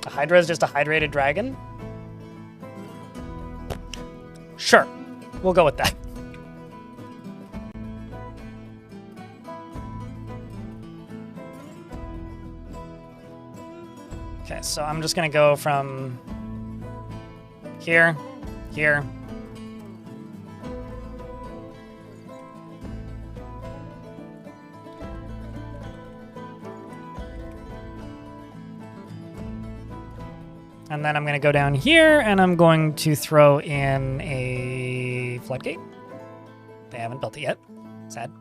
A Hydra is just a hydrated dragon? Sure. We'll go with that. Okay, so I'm just going to go from here, here. And then I'm going to go down here, and I'm going to throw in a floodgate. They haven't built it yet. Sad. Have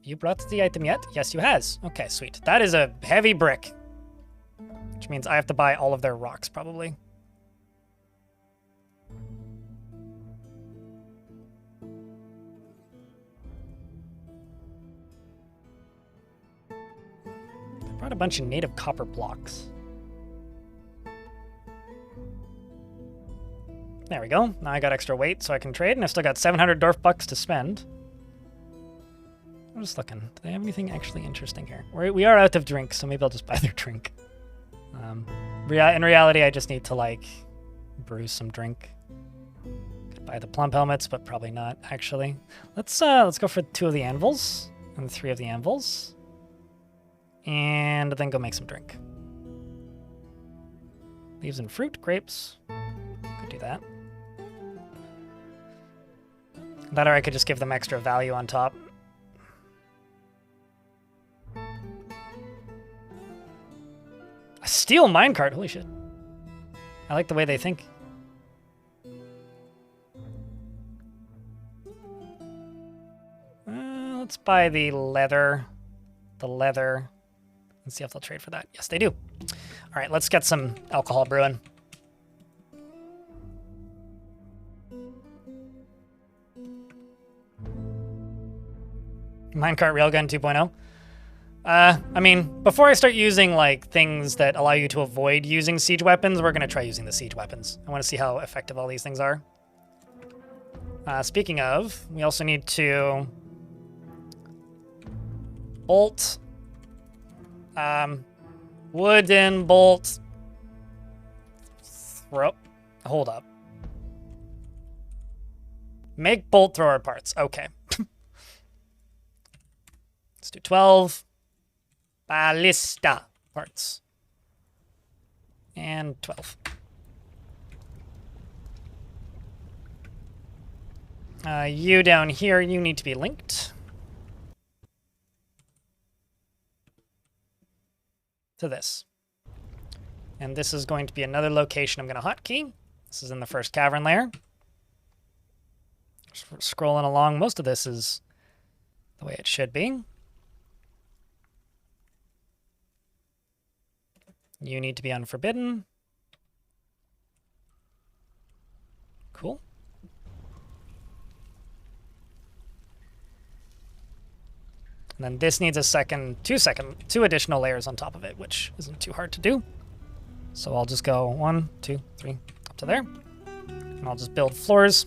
you brought the item yet? Yes, you has. Okay, sweet. That is a heavy brick. Which means I have to buy all of their rocks, probably. I brought a bunch of native copper blocks. There we go. Now I got extra weight so I can trade, and I've still got 700 Dwarf bucks to spend. I'm just looking. Do they have anything actually interesting here? We are out of drink, so maybe I'll just buy their drink. In reality, I just need to, like, brew some drink. Could buy the plump helmets, but probably not, actually. Let's go for 2 of the anvils and 3 of the anvils. And then go make some drink. Leaves and fruit, grapes. Could do that. That or I could just give them extra value on top. A steel minecart, holy shit. I like the way they think. Let's buy the leather. The leather. Let's see if they'll trade for that. Yes, they do. All right, let's get some alcohol brewing. Minecart Railgun 2.0. I mean, before I start using like things that allow you to avoid using siege weapons, we're gonna try using the siege weapons. I want to see how effective all these things are. Speaking of, we also need to bolt, wooden bolt. Throw. Hold up. Make bolt thrower parts. Okay. Let's do 12 ballista parts. And 12. You down here, you need to be linked to this. And this is going to be another location I'm going to hotkey. This is in the first cavern layer. Scrolling along, most of this is the way it should be. You need to be unforbidden. Cool. And then this needs a two additional layers on top of it, which isn't too hard to do. So I'll just go 1, 2, 3, up to there. And I'll just build floors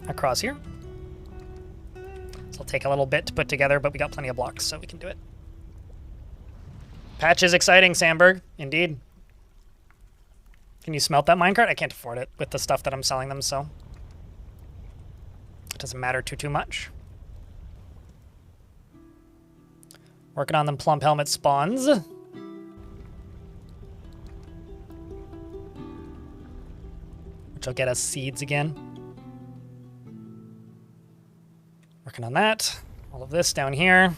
across here. So it'll take a little bit to put together, but we got plenty of blocks, so we can do it. Patch is exciting, Sandberg. Indeed. Can you smelt that minecart? I can't afford it with the stuff that I'm selling them, so it doesn't matter too much. Working on them plump helmet spawns. Which will get us seeds again. Working on that. All of this down here.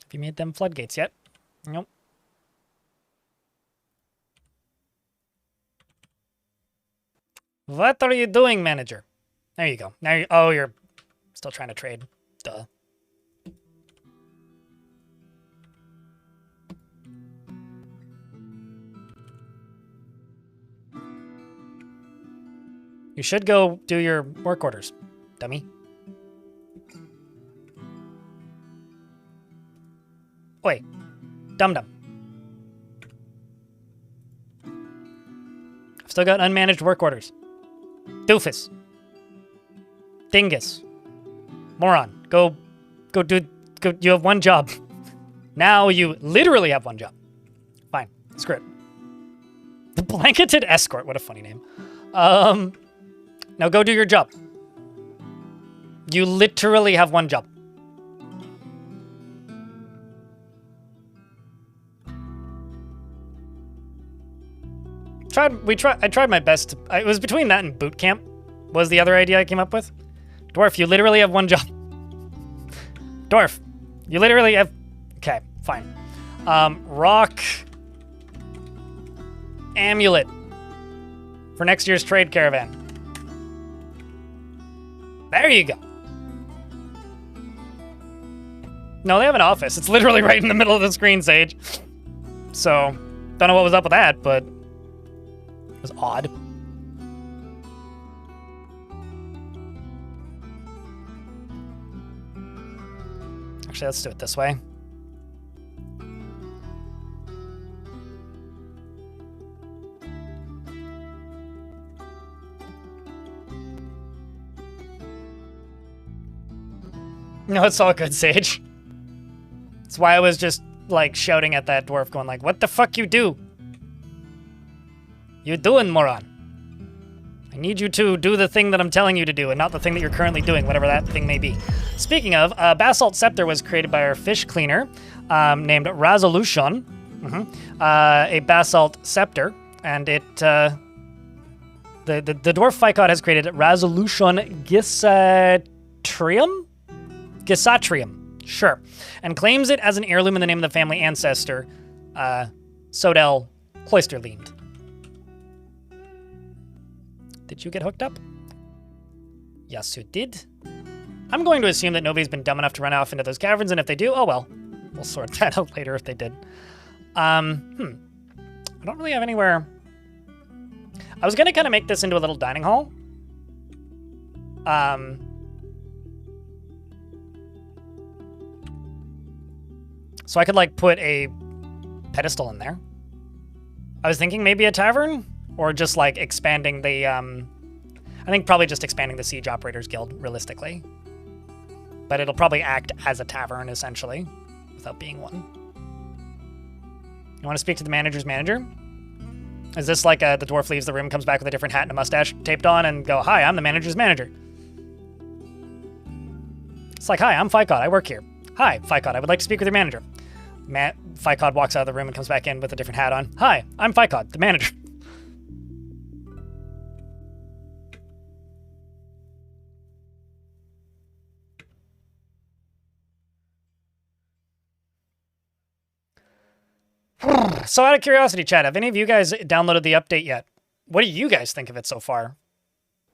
Have you made them floodgates yet? Nope. What are you doing, manager? There you go. Now you, oh, you're still trying to trade. Duh. You should go do your work orders, dummy. Wait, dum-dum. I've still got unmanaged work orders. Doofus. Dingus. Moron. Go, you have one job. Now you literally have one job. Fine, screw it. The Blanketed Escort, what a funny name. Now go do your job. You literally have one job. I tried my best. It was between that and boot camp was the other idea I came up with. Dwarf, you literally have one job. Dwarf, you literally have... Okay, fine. Rock amulet for next year's trade caravan. There you go. No, they have an office. It's literally right in the middle of the screen, Sage. So, don't know what was up with that, but it was odd. Actually, let's do it this way. No, it's all good, Sage. That's why I was just, like, shouting at that dwarf, going like, what the fuck you do? You doing, moron? I need you to do the thing that I'm telling you to do, and not the thing that you're currently doing, whatever that thing may be. Speaking of, Basalt Scepter was created by our fish cleaner, named Resolution. A Basalt Scepter, and it The dwarf Ficod has created Resolution Gisatrium, sure, and claims it as an heirloom in the name of the family ancestor, Sodel Cloisterlind. Did you get hooked up? Yes, you did. I'm going to assume that nobody's been dumb enough to run off into those caverns, and if they do, oh well. We'll sort that out later if they did. I don't really have anywhere... I was going to kind of make this into a little dining hall. So I could, like, put a pedestal in there. I was thinking maybe a tavern, or just, like, expanding the, I think probably just expanding the Siege Operators Guild, realistically. But it'll probably act as a tavern, essentially, without being one. You want to speak to the manager's manager? Is this like the dwarf leaves the room, comes back with a different hat and a mustache taped on, and go, "Hi, I'm the manager's manager." It's like, "Hi, I'm Ficod. I work here." "Hi, Ficod. I would like to speak with your manager." Ficod walks out of the room and comes back in with a different hat on. "Hi, I'm Ficod, the manager." So out of curiosity, chat, have any of you guys downloaded the update yet? What do you guys think of it so far?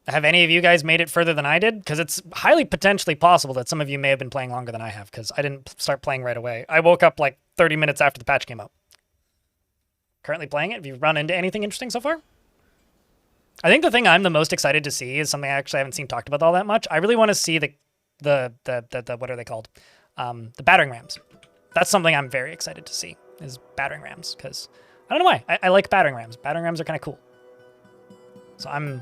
Have any of you guys made it further than I did? Because it's highly potentially possible that some of you may have been playing longer than I have, because I didn't start playing right away. I woke up like 30 minutes after the patch came out. Currently playing it. Have you run into anything interesting so far? I think the thing I'm the most excited to see is something I actually haven't seen talked about all that much. I really want to see the what are they called? The battering rams. That's something I'm very excited to see, is battering rams, because I don't know why. I like battering rams. Battering rams are kind of cool. So I'm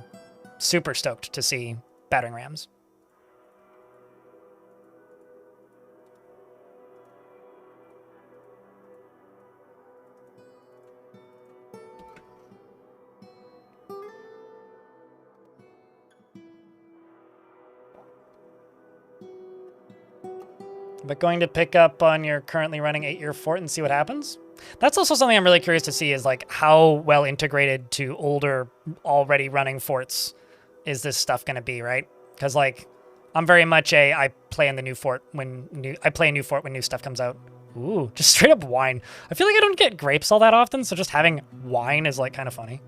super stoked to see battering rams. But going to pick up on your currently running 8-year fort and see what happens? That's also something I'm really curious to see, is like how well integrated to older, already running forts is this stuff going to be, right? Because like I'm very much I play in the new fort when new fort when new stuff comes out. Ooh, just straight up wine. I feel like I don't get grapes all that often, so just having wine is like kind of funny.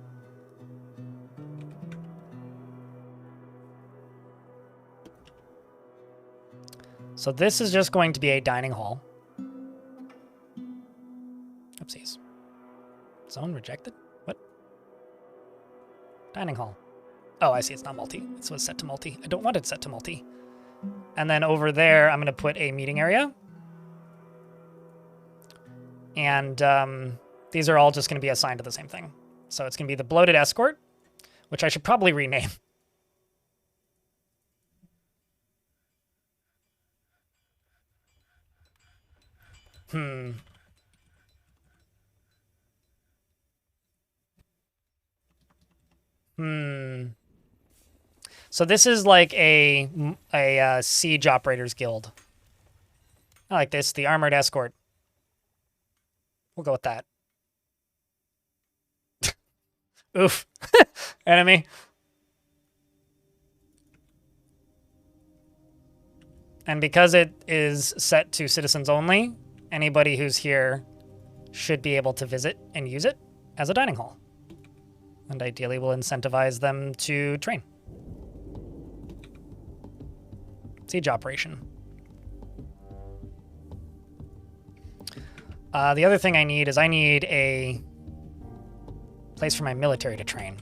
So this is just going to be a dining hall. Oopsies. Zone rejected? What? Dining hall. Oh, I see. It's not multi. It was set to multi. I don't want it set to multi. And then over there, I'm going to put a meeting area. And these are all just going to be assigned to the same thing. So it's going to be the Bloated Escort, which I should probably rename. So this is like a Siege Operators Guild. I like this, the Armored Escort. We'll go with that. Oof. Enemy. And because it is set to citizens only, anybody who's here should be able to visit and use it as a dining hall. And ideally we'll incentivize them to train. Siege operation. The other thing I need is I need a place for my military to train.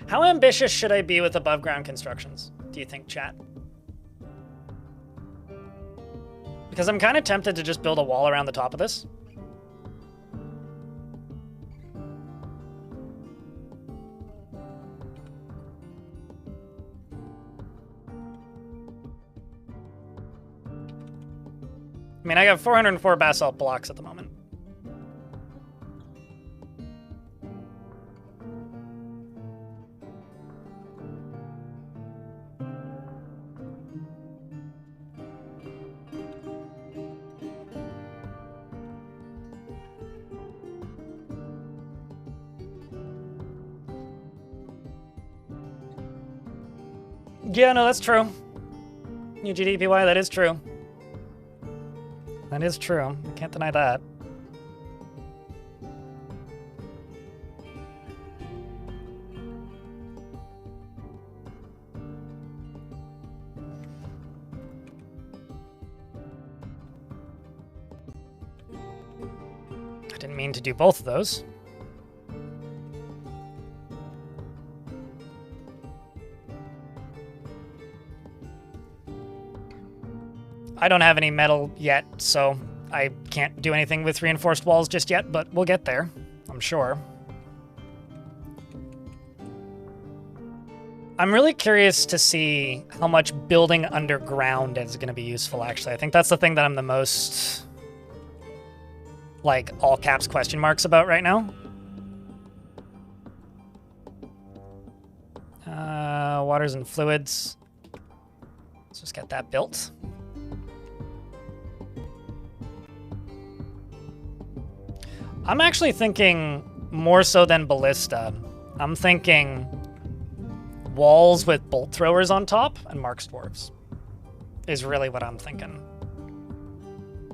How ambitious should I be with above ground constructions, do you think, chat? Because I'm kind of tempted to just build a wall around the top of this. I mean, I got 404 basalt blocks at the moment. Yeah, no, that's true. UGDPY, that is true. That is true. I can't deny that. I didn't mean to do both of those. I don't have any metal yet, so I can't do anything with reinforced walls just yet, but we'll get there, I'm sure. I'm really curious to see how much building underground is going to be useful, actually. I think that's the thing that I'm the most, like, all caps question marks about right now. Waters and fluids. Let's just get that built. I'm actually thinking more so than ballista. I'm thinking walls with bolt throwers on top and marks dwarves is really what I'm thinking.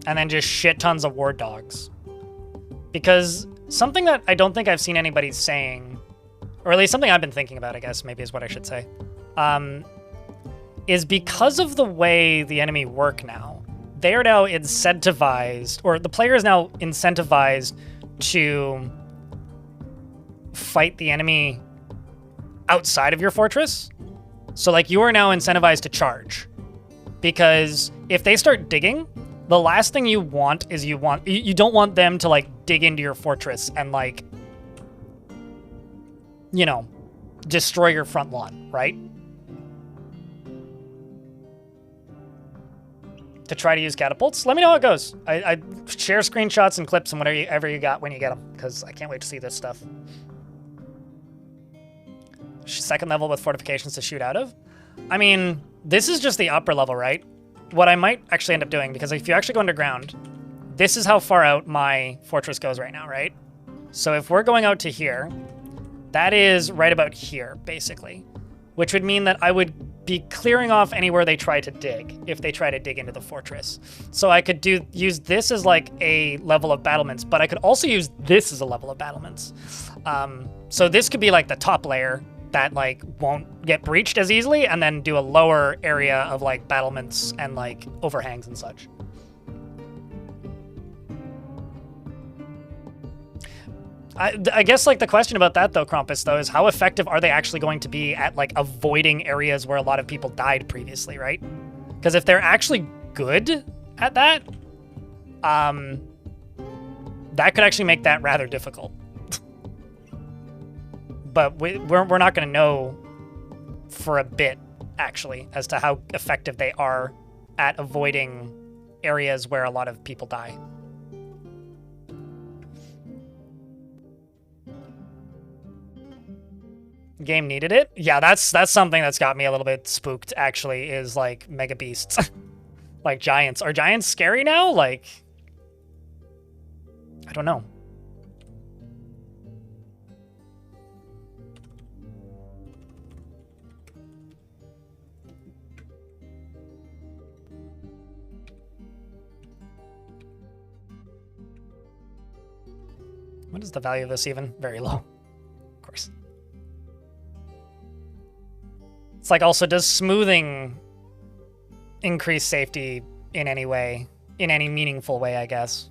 And then just shit tons of ward dogs. Because something that I don't think I've seen anybody saying, or at least something I've been thinking about, I guess, maybe is what I should say, is because of the way the enemy work now, they are now incentivized, or the player is now incentivized to fight the enemy outside of your fortress. So, like, you are now incentivized to charge. Because if they start digging, the last thing you want is you don't want them to, like, dig into your fortress and, like, you know, destroy your front lawn, right? To try to use catapults. Let me know how it goes. I share screenshots and clips and whatever you got when you get them, because I can't wait to see this stuff. Second level with fortifications to shoot out of. I mean, this is just the upper level, right? What I might actually end up doing, because if you actually go underground, this is how far out my fortress goes right now, right? So if we're going out to here, that is right about here, basically. Which would mean that I would be clearing off anywhere they try to dig, if they try to dig into the fortress. So I could use this as like a level of battlements, but I could also use this as a level of battlements. So this could be like the top layer that like won't get breached as easily, and then do a lower area of like battlements and like overhangs and such. I guess, like, the question about that, though, Krampus, though, is how effective are they actually going to be at, like, avoiding areas where a lot of people died previously, right? Because if they're actually good at that, that could actually make that rather difficult. But we're not going to know for a bit, actually, as to how effective they are at avoiding areas where a lot of people die. Game needed it? Yeah, that's something that's got me a little bit spooked, actually, is, like, mega beasts. Like, giants. Are giants scary now? Like, I don't know. What is the value of this even? Very low, of course. It's like, also, does smoothing increase safety in any way, in any meaningful way, I guess,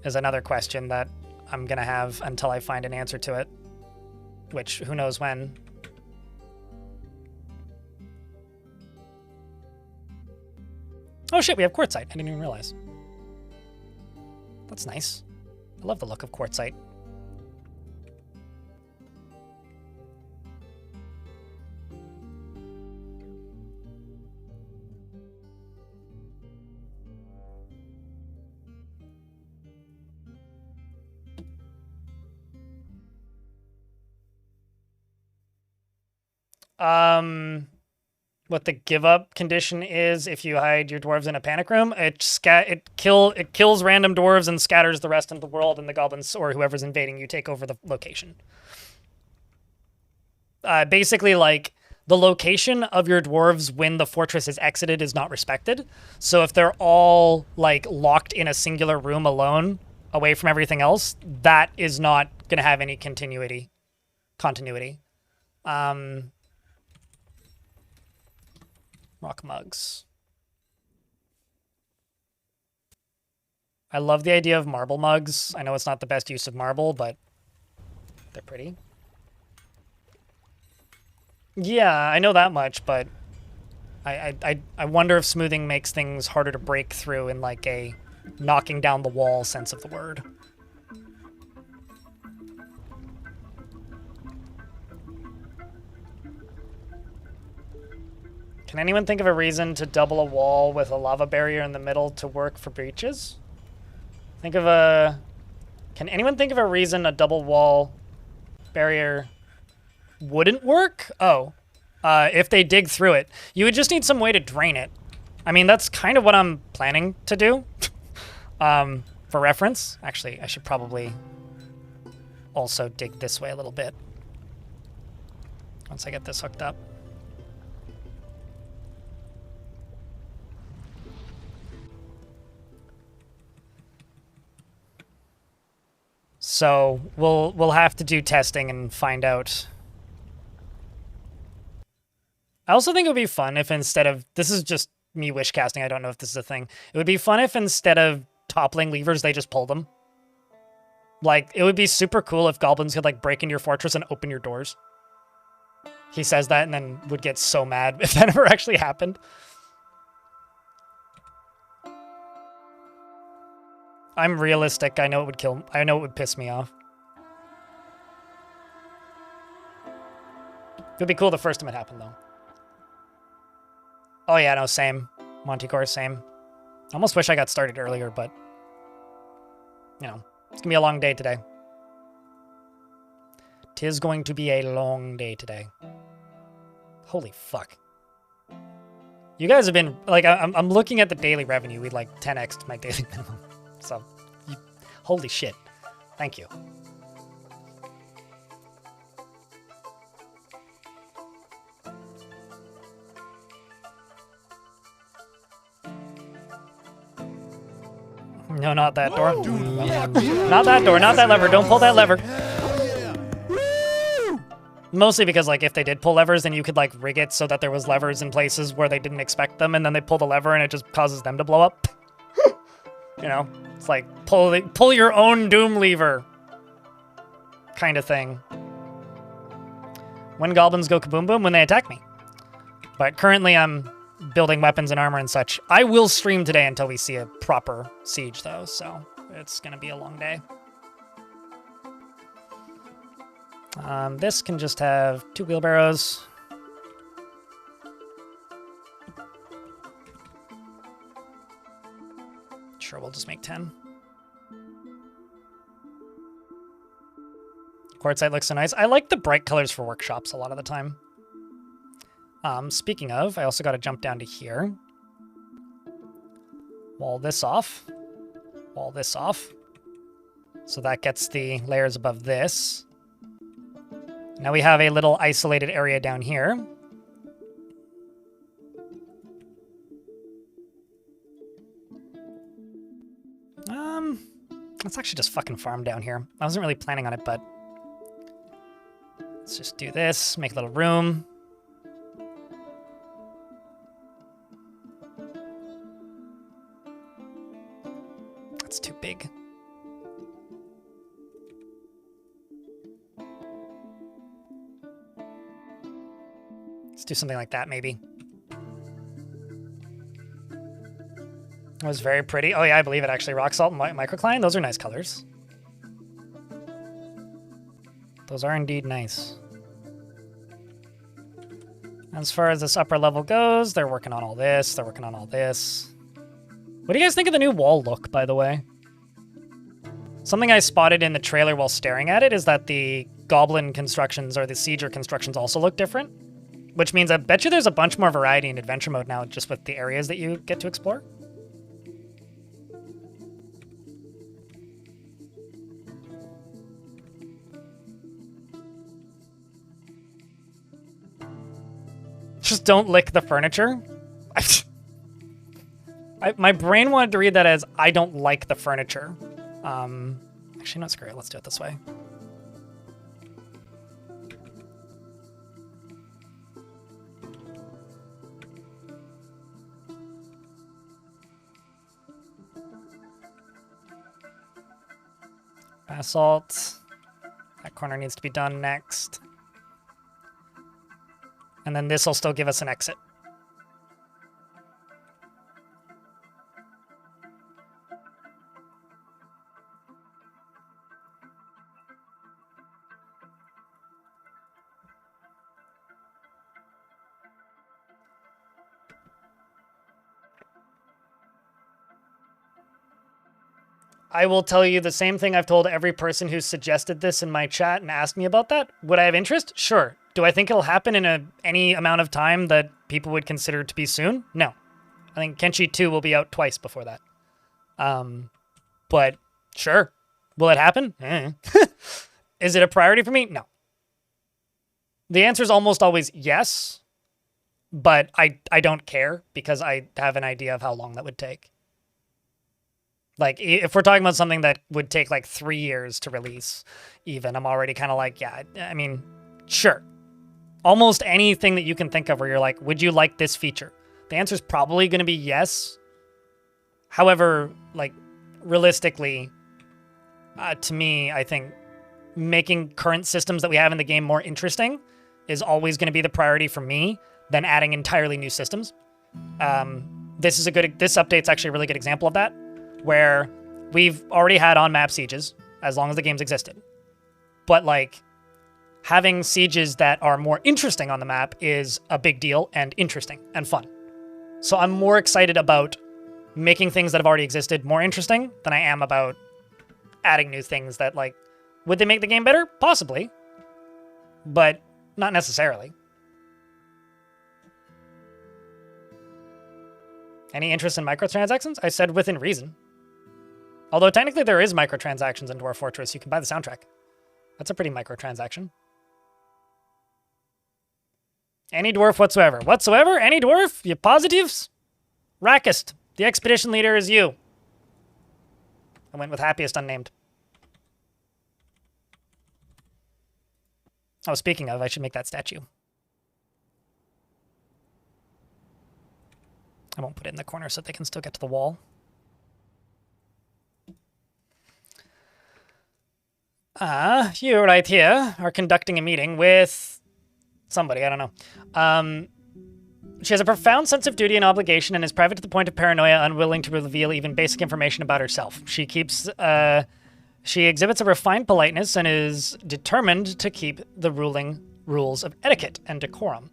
is another question that I'm going to have until I find an answer to it, which who knows when. Oh shit, we have quartzite. I didn't even realize. That's nice. I love the look of quartzite. What the give up condition is if you hide your dwarves in a panic room, it kills random dwarves and scatters the rest of the world, and the goblins or whoever's invading you take over the location. Basically, like, the location of your dwarves when the fortress is exited is not respected. So if they're all like locked in a singular room alone, away from everything else, that is not going to have any continuity. Rock mugs. I love the idea of marble mugs. I know it's not the best use of marble, but they're pretty. Yeah, I know that much, but I wonder if smoothing makes things harder to break through in like a knocking down the wall sense of the word. Can anyone think of a reason to double a wall with a lava barrier in the middle to work for breaches? Can anyone think of a reason a double wall barrier wouldn't work? Oh, if they dig through it. You would just need some way to drain it. I mean, that's kind of what I'm planning to do. For reference. Actually, I should probably also dig this way a little bit once I get this hooked up. So we'll have to do testing and find out. I also think it would be fun if instead of, this is just me wish casting, I don't know if this is a thing. It would be fun if instead of toppling levers, they just pull them. Like, it would be super cool if goblins could like break into your fortress and open your doors. He says that and then would get so mad if that ever actually happened. I'm realistic. I know it would piss me off. It would be cool the first time it happened, though. Oh, yeah, no, same. Monty Core, same. I almost wish I got started earlier, but, you know, it's going to be a long day today. 'Tis going to be a long day today. Holy fuck. You guys have been, like, I'm looking at the daily revenue. We'd like 10x'd my daily minimum. So, holy shit. Thank you. No, not that door. Not that door, not that lever. Don't pull that lever. Mostly because, like, if they did pull levers, then you could, like, rig it so that there was levers in places where they didn't expect them, and then they pull the lever and it just causes them to blow up. You know? It's like, pull your own doom lever. Kind of thing. When goblins go kaboom boom, when they attack me. But currently I'm building weapons and armor and such. I will stream today until we see a proper siege, though, so it's going to be a long day. This can just have 2 wheelbarrows. Sure, we'll just make 10. Quartzite looks so nice. I like the bright colors for workshops a lot of the time. Speaking of, I also got to jump down to here. Wall this off. Wall this off. So that gets the layers above this. Now we have a little isolated area down here. Let's actually just fucking farm down here. I wasn't really planning on it, but let's just do this, make a little room. That's too big. Let's do something like that, maybe. It was very pretty. Oh, yeah, I believe it, actually. Rock salt and microcline, those are nice colors. Those are indeed nice. As far as this upper level goes, they're working on all this. They're working on all this. What do you guys think of the new wall look, by the way? Something I spotted in the trailer while staring at it is that the goblin constructions or the sieger constructions also look different. Which means I bet you there's a bunch more variety in adventure mode now just with the areas that you get to explore. don't lick the furniture. My brain wanted to read that as I don't like the furniture. Actually, not screw it. Let's do it this way. Basalt. That corner needs to be done next. And then this will still give us an exit. I will tell you the same thing I've told every person who's suggested this in my chat and asked me about that. Would I have interest? Sure. Do I think it'll happen in any amount of time that people would consider to be soon? No. I think Kenshi 2 will be out twice before that. But sure. Will it happen? Is it a priority for me? No. The answer is almost always yes, but I don't care because I have an idea of how long that would take. Like, if we're talking about something that would take like 3 years to release, even, I'm already kind of like, yeah, I mean, sure. Almost anything that you can think of where you're like, would you like this feature? The answer is probably going to be yes. However, like, realistically, to me, I think making current systems that we have in the game more interesting is always going to be the priority for me than adding entirely new systems. This update's actually a really good example of that, where we've already had on-map sieges as long as the game's existed. But, like, having sieges that are more interesting on the map is a big deal and interesting and fun. So I'm more excited about making things that have already existed more interesting than I am about adding new things that, like, would they make the game better? Possibly. But not necessarily. Any interest in microtransactions? I said within reason. Although technically there is microtransactions in Dwarf Fortress. You can buy the soundtrack. That's a pretty microtransaction. Any dwarf whatsoever. Whatsoever? Any dwarf? You positives? Rackest. The expedition leader is you. I went with happiest unnamed. Oh, speaking of, I should make that statue. I won't put it in the corner so they can still get to the wall. You right here are conducting a meeting with somebody, I don't know. She has a profound sense of duty and obligation and is private to the point of paranoia, unwilling to reveal even basic information about herself. She exhibits a refined politeness and is determined to keep the rules of etiquette and decorum,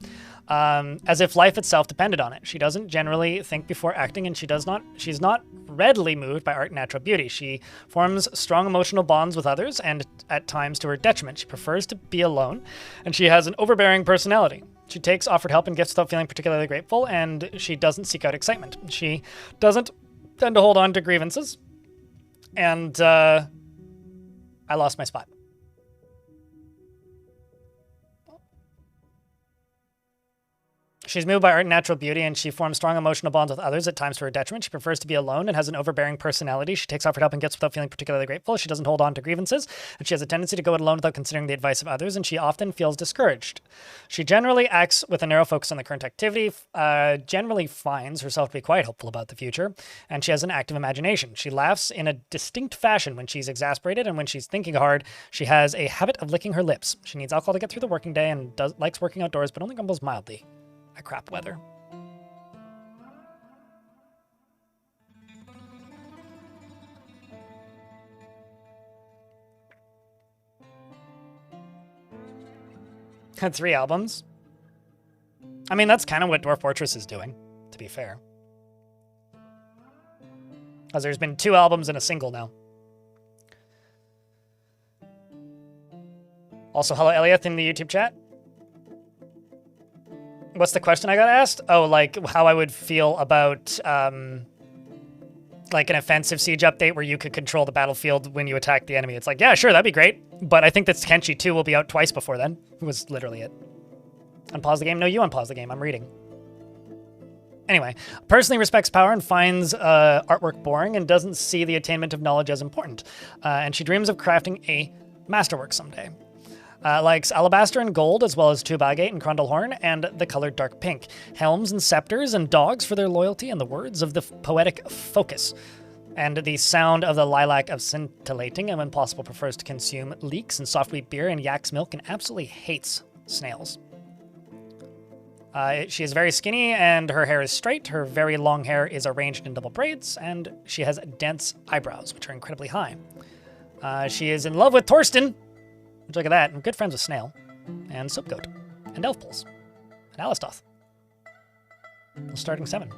as if life itself depended on it. She doesn't generally think before acting, and she's not readily moved by art and natural beauty. She forms strong emotional bonds with others, and at times to her detriment. She prefers to be alone, and she has an overbearing personality. She takes offered help and gifts without feeling particularly grateful, and she doesn't seek out excitement. She doesn't tend to hold on to grievances, and I lost my spot. She's moved by art and natural beauty, and she forms strong emotional bonds with others, at times to her detriment. She prefers to be alone and has an overbearing personality. She takes offered help and gifts without feeling particularly grateful. She doesn't hold on to grievances, and she has a tendency to go it alone without considering the advice of others, and she often feels discouraged. She generally acts with a narrow focus on the current activity, generally finds herself to be quite hopeful about the future, and she has an active imagination. She laughs in a distinct fashion when she's exasperated, and when she's thinking hard, she has a habit of licking her lips. She needs alcohol to get through the working day and likes working outdoors, but only grumbles mildly at crap weather. Had 3 albums. I mean, that's kind of what Dwarf Fortress is doing, to be fair. Because there's been 2 albums and a single now. Also, hello, Elliot, in the YouTube chat. What's the question I got asked? Oh, like how I would feel about like an offensive siege update where you could control the battlefield when you attack the enemy. It's like, yeah, sure, that'd be great. But I think that Kenshi 2 will be out twice before then. It was literally it. Unpause the game? No, you unpause the game. I'm reading. Anyway, personally respects power and finds artwork boring and doesn't see the attainment of knowledge as important. And she dreams of crafting a masterwork someday. Likes alabaster and gold, as well as two agate and crondalhorn, and the color dark pink. Helms and scepters and dogs for their loyalty, and the words of the poetic focus. And the sound of the lilac of scintillating, and when possible prefers to consume leeks and soft wheat beer and yak's milk, and absolutely hates snails. She is very skinny, and her hair is straight. Her very long hair is arranged in double braids, and she has dense eyebrows, which are incredibly high. She is in love with Torsten. Look at that. And good friends with Snail, and Soapgoat, and Elfpulse, and Alistoth. Starting 7.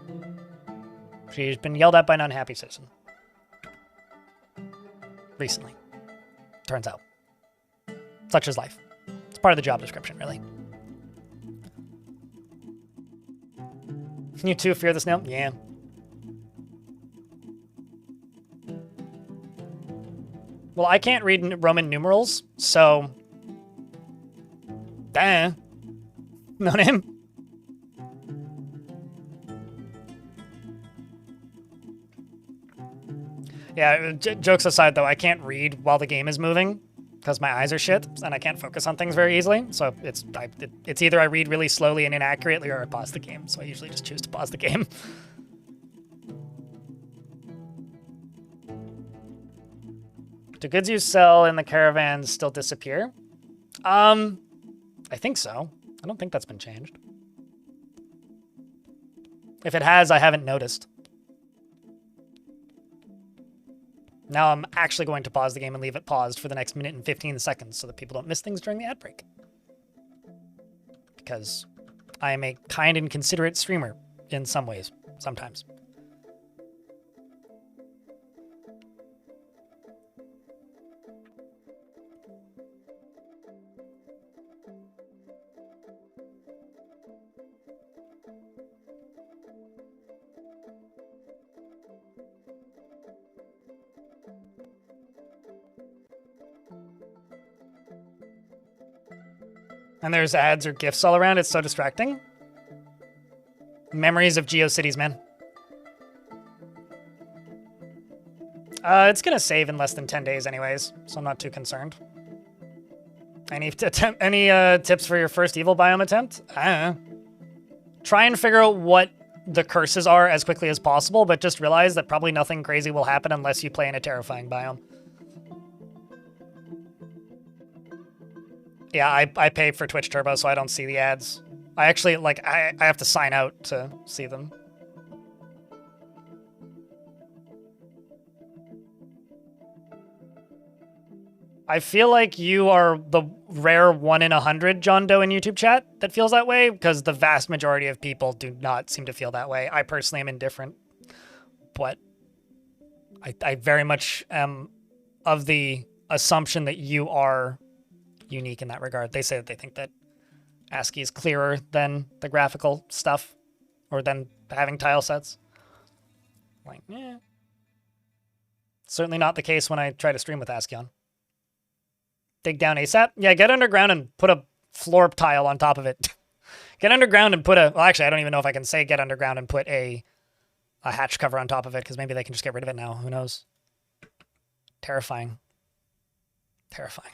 She's been yelled at by an unhappy citizen. Recently. Turns out. Such is life. It's part of the job description, really. You too fear the snail? Yeah. Well, I can't read Roman numerals, so... Duh. Know him? Yeah, jokes aside, though, I can't read while the game is moving because my eyes are shit, and I can't focus on things very easily. So it's either I read really slowly and inaccurately, or I pause the game. So I usually just choose to pause the game. Do goods you sell in the caravans still disappear? I think so. I don't think that's been changed. If it has, I haven't noticed. Now I'm actually going to pause the game and leave it paused for the next minute and 15 seconds so that people don't miss things during the ad break. Because I am a kind and considerate streamer in some ways, sometimes. And there's ads or GIFs all around. It's so distracting. Memories of GeoCities, man. It's going to save in less than 10 days anyways, so I'm not too concerned. Any tips for your first evil biome attempt? I don't know. Try and figure out what the curses are as quickly as possible, but just realize that probably nothing crazy will happen unless you play in a terrifying biome. Yeah, I pay for Twitch Turbo, so I don't see the ads. I actually, like, I have to sign out to see them. I feel like you are the rare 1 in 100 John Doe in YouTube chat that feels that way, because the vast majority of people do not seem to feel that way. I personally am indifferent, but I very much am of the assumption that you are unique in that regard. They say that they think that ASCII is clearer than the graphical stuff, or than having tile sets. Like, yeah. Certainly not the case when I try to stream with ASCII on. Dig down ASAP? Yeah, get underground and put a floor tile on top of it. Get underground and put a... Well, actually, I don't even know if I can say get underground and put a hatch cover on top of it, because maybe they can just get rid of it now. Who knows? Terrifying. Terrifying.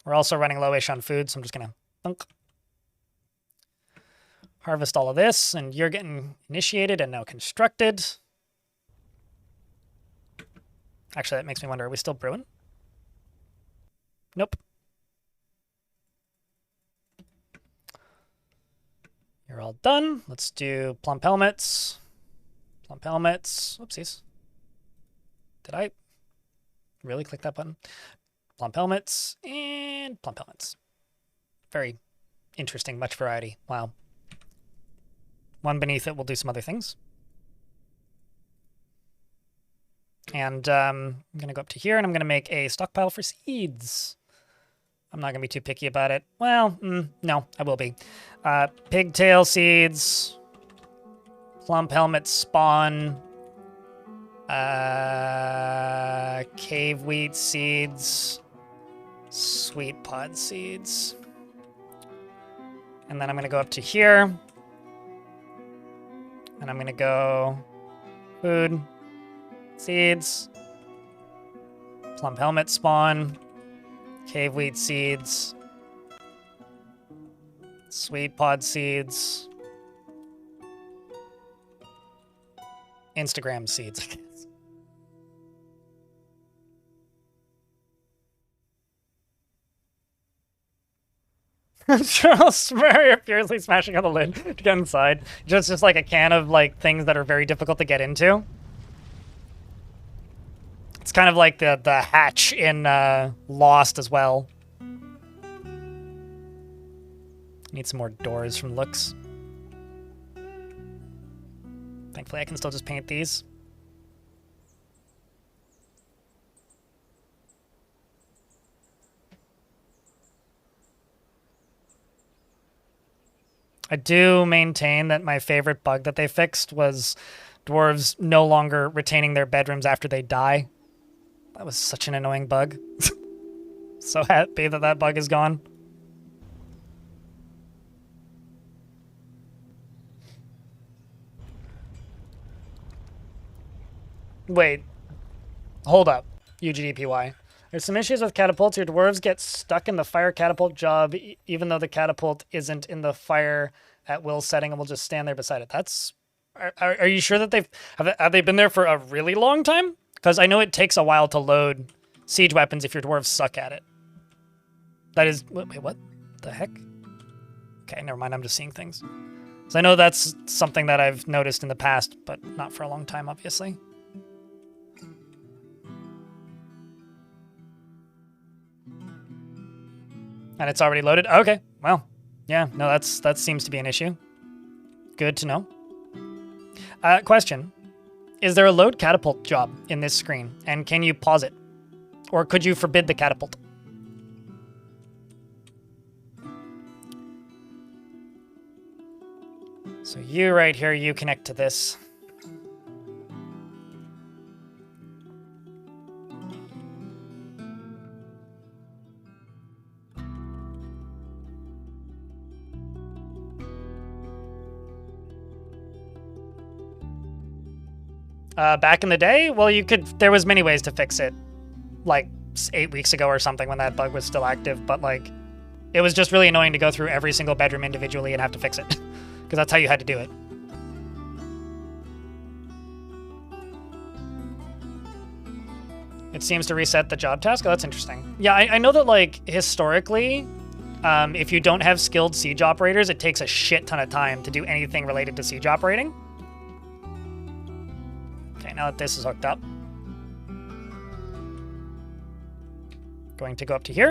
We're also running low-ish on food, so I'm just going to harvest all of this, and you're getting initiated and now constructed. Actually, that makes me wonder, are we still brewing? Nope. You're all done. Let's do plump helmets. Plump helmets. Whoopsies. Did I really click that button? Plump helmets and plump helmets. Very interesting, much variety. Wow. One beneath it will do some other things. And I'm going to go up to here, and I'm going to make a stockpile for seeds. I'm not going to be too picky about it. Well, no, I will be. Pigtail seeds. Plump helmet spawn. Cave wheat seeds. Sweet pod seeds. And then I'm going to go up to here. And I'm going to go food, seeds, plum helmet spawn, cave wheat seeds, sweet pod seeds, Instagram seeds, I guess. Charles Murray furiously smashing on the lid to get inside. Just like a can of like things that are very difficult to get into. It's kind of like the hatch in Lost as well. Need some more doors from looks. Thankfully, I can still just paint these. I do maintain that my favorite bug that they fixed was dwarves no longer retaining their bedrooms after they die. That was such an annoying bug. So happy that that bug is gone. Wait. Hold up, UGDPY. There's some issues with catapults. Your dwarves get stuck in the fire catapult job, even though the catapult isn't in the fire at will setting and will just stand there beside it. That's... Are you sure that have they been there for a really long time? Because I know it takes a while to load siege weapons if your dwarves suck at it. That is... Wait, what the heck? Okay, never mind. I'm just seeing things. So I know that's something that I've noticed in the past, but not for a long time, obviously. And it's already loaded? Okay, well, yeah, no, that seems to be an issue. Good to know. Question. Is there a load catapult job in this screen? And can you pause it? Or could you forbid the catapult? So you right here, you connect to this. Back in the day, well, there was many ways to fix it, like 8 weeks ago or something when that bug was still active, but like, it was just really annoying to go through every single bedroom individually and have to fix it, because that's how you had to do it. It seems to reset the job task. Oh, that's interesting. Yeah, I know that like historically, if you don't have skilled siege operators, it takes a shit ton of time to do anything related to siege operating. Now that this is hooked up, going to go up to here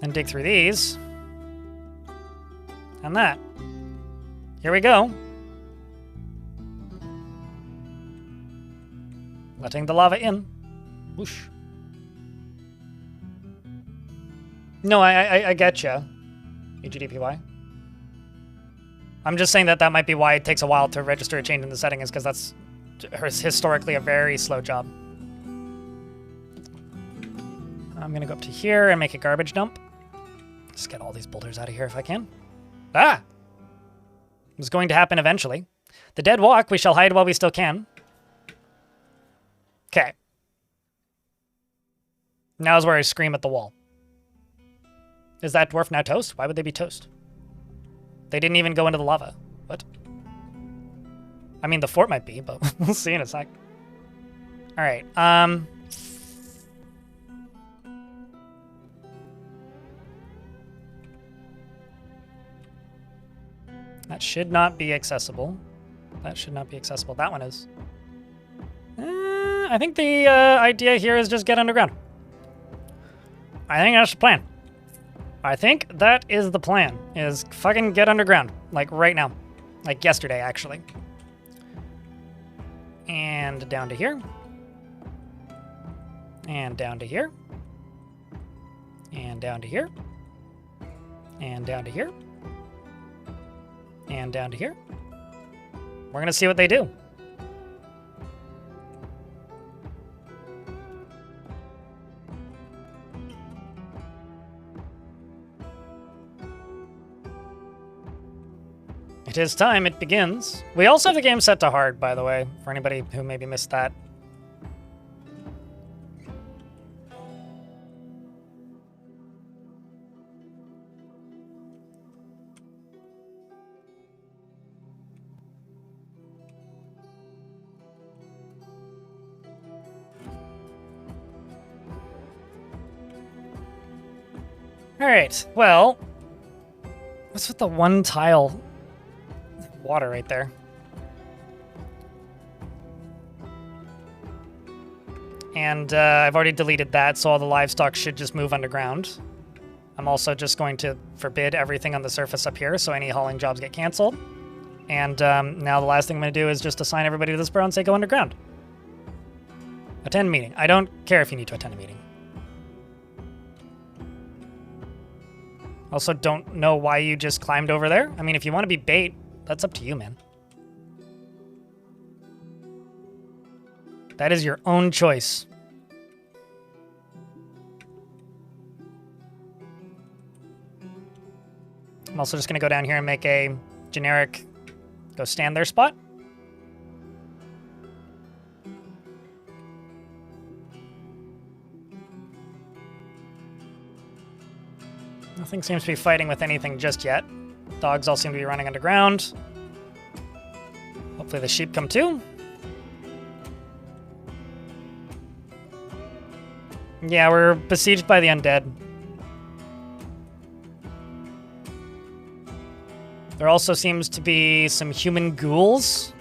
and dig through these and that. Here we go. Letting the lava in. Whoosh. No, I get you. UGDPY. I'm just saying that that might be why it takes a while to register a change in the setting, is because that's historically a very slow job. I'm going to go up to here and make a garbage dump. Just get all these boulders out of here if I can. Ah! It's going to happen eventually. The dead walk, we shall hide while we still can. Okay. Now's where I scream at the wall. Is that dwarf now toast? Why would they be toast? They didn't even go into the lava. What? I mean, the fort might be, but we'll see in a sec. All right. That should not be accessible. That should not be accessible. That one is. I think the idea here is just get underground. I think that's the plan. I think that is the plan, is fucking get underground. Like, right now. Like, yesterday, actually. And down to here. And down to here. And down to here. And down to here. And down to here. We're gonna see what they do. It is time, it begins. We also have the game set to hard, by the way, for anybody who maybe missed that. Alright, well, what's with the one tile water right there? And I've already deleted that, so all the livestock should just move underground. I'm also just going to forbid everything on the surface up here, so any hauling jobs get canceled. And now the last thing I'm going to do is just assign everybody to this burrow and say go underground. Attend meeting. I don't care if you need to attend a meeting. Also, don't know why you just climbed over there. I mean, if you want to be bait, that's up to you, man. That is your own choice. I'm also just going to go down here and make a generic go stand there spot. Nothing seems to be fighting with anything just yet. Dogs all seem to be running underground. Hopefully the sheep come too. Yeah, we're besieged by the undead. There also seems to be some human ghouls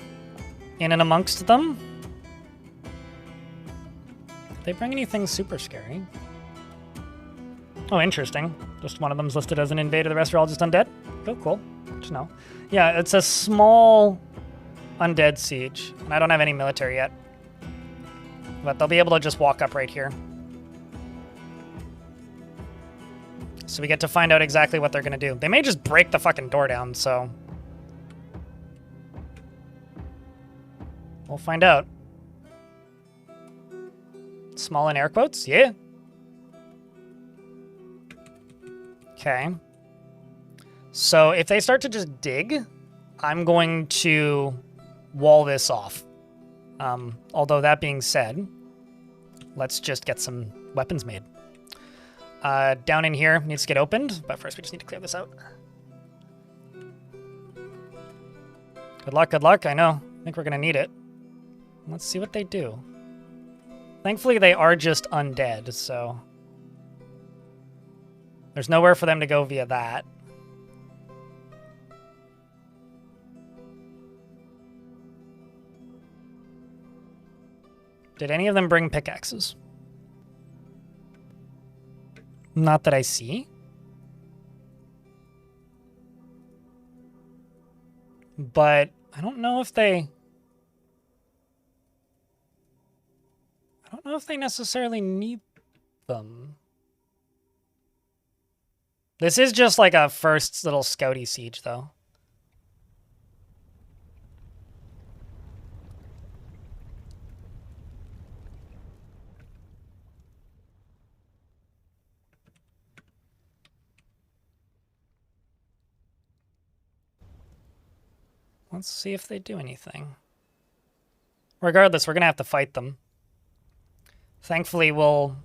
in and amongst them. Did they bring anything super scary? Oh, interesting. Just one of them's listed as an invader, the rest are all just undead? Oh, cool. Good to know. Yeah, it's a small undead siege, and I don't have any military yet. But they'll be able to just walk up right here. So we get to find out exactly what they're going to do. They may just break the fucking door down, so... we'll find out. Small in air quotes? Yeah. Okay. So if they start to just dig, I'm going to wall this off. Although that being said, let's just get some weapons made. Down in here needs to get opened, but first we just need to clear this out. Good luck, good luck. I know. I think we're going to need it. Let's see what they do. Thankfully, they are just undead, so... there's nowhere for them to go via that. Did any of them bring pickaxes? Not that I see. But I don't know if they... I don't know if they necessarily need them. This is just like a first little scouty siege, though. Let's see if they do anything. Regardless, we're going to have to fight them. Thankfully, it'll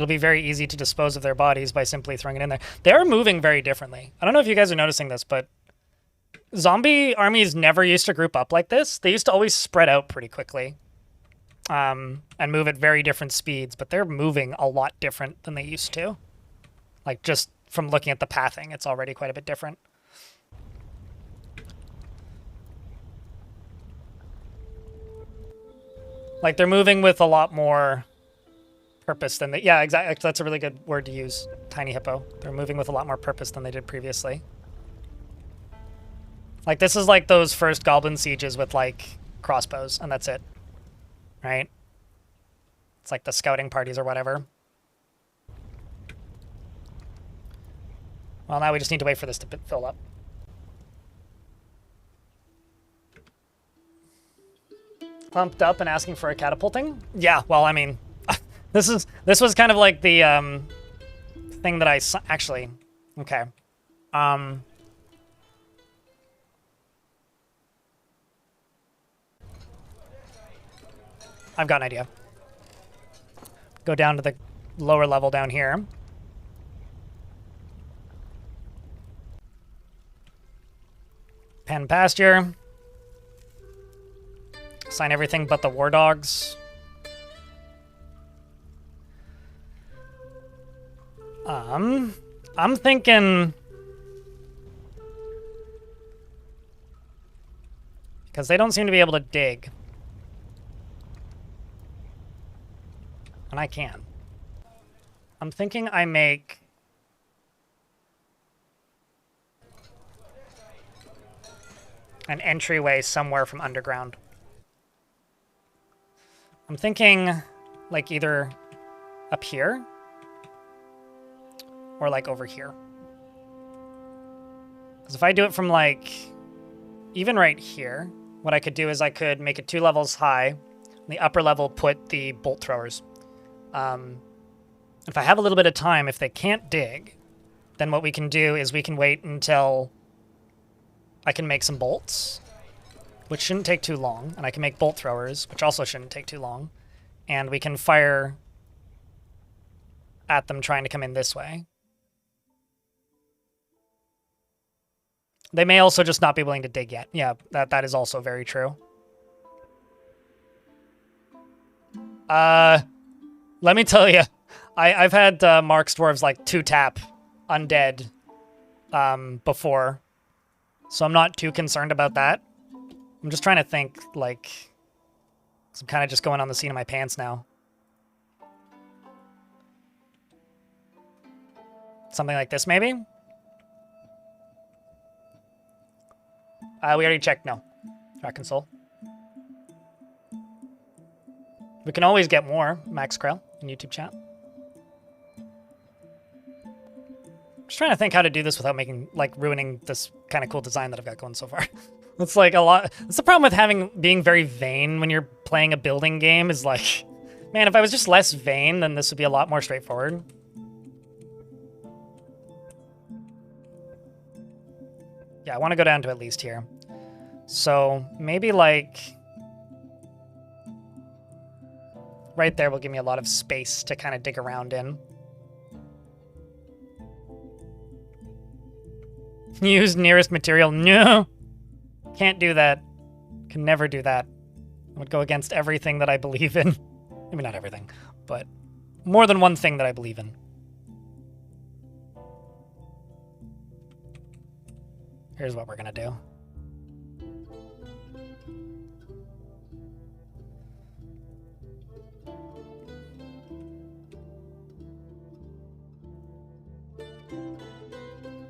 be very easy to dispose of their bodies by simply throwing it in there. They are moving very differently. I don't know if you guys are noticing this, but zombie armies never used to group up like this. They used to always spread out pretty quickly and move at very different speeds, but they're moving a lot different than they used to. Like, just from looking at the pathing, it's already quite a bit different. Like, they're moving with a lot more purpose than they... yeah, exactly. That's a really good word to use. Tiny hippo. They're moving with a lot more purpose than they did previously. Like, this is like those first goblin sieges with, like, crossbows, and that's it. Right? It's like the scouting parties or whatever. Well, now we just need to wait for this to fill up. Pumped up and asking for a catapulting? Yeah, well, I mean, this was kind of like the thing that I actually, okay. I've got an idea. Go down to the lower level down here. Pen pasture. Assign everything but the war dogs. I'm thinking... Because they don't seem to be able to dig. And I can. I'm thinking I make... an entryway somewhere from underground. I'm thinking, like, either up here or, like, over here. Because if I do it from, like, even right here, what I could do is I could make it 2 levels high. On the upper level, put the bolt throwers. If I have a little bit of time, if they can't dig, then what we can do is we can wait until I can make some bolts, which shouldn't take too long, and I can make bolt throwers, which also shouldn't take too long, and we can fire at them trying to come in this way. They may also just not be willing to dig yet. Yeah, that is also very true. Let me tell you, I've had Mark's Dwarves like 2-tap undead before, so I'm not too concerned about that. I'm just trying to think, like, 'cause I'm kind of just going on the seat of my pants now. Something like this, maybe? We already checked, no. Dragon Soul. We can always get more, Max Krell, in YouTube chat. Just trying to think how to do this without making, like, ruining this kind of cool design that I've got going so far. It's like a lot. It's the problem with being very vain when you're playing a building game is like, man, if I was just less vain, then this would be a lot more straightforward. Yeah, I want to go down to at least here. So maybe like right there will give me a lot of space to kind of dig around in. Use nearest material. No! Can't do that. Can never do that. I would go against everything that I believe in. Maybe not everything, but more than one thing that I believe in. Here's what we're gonna do.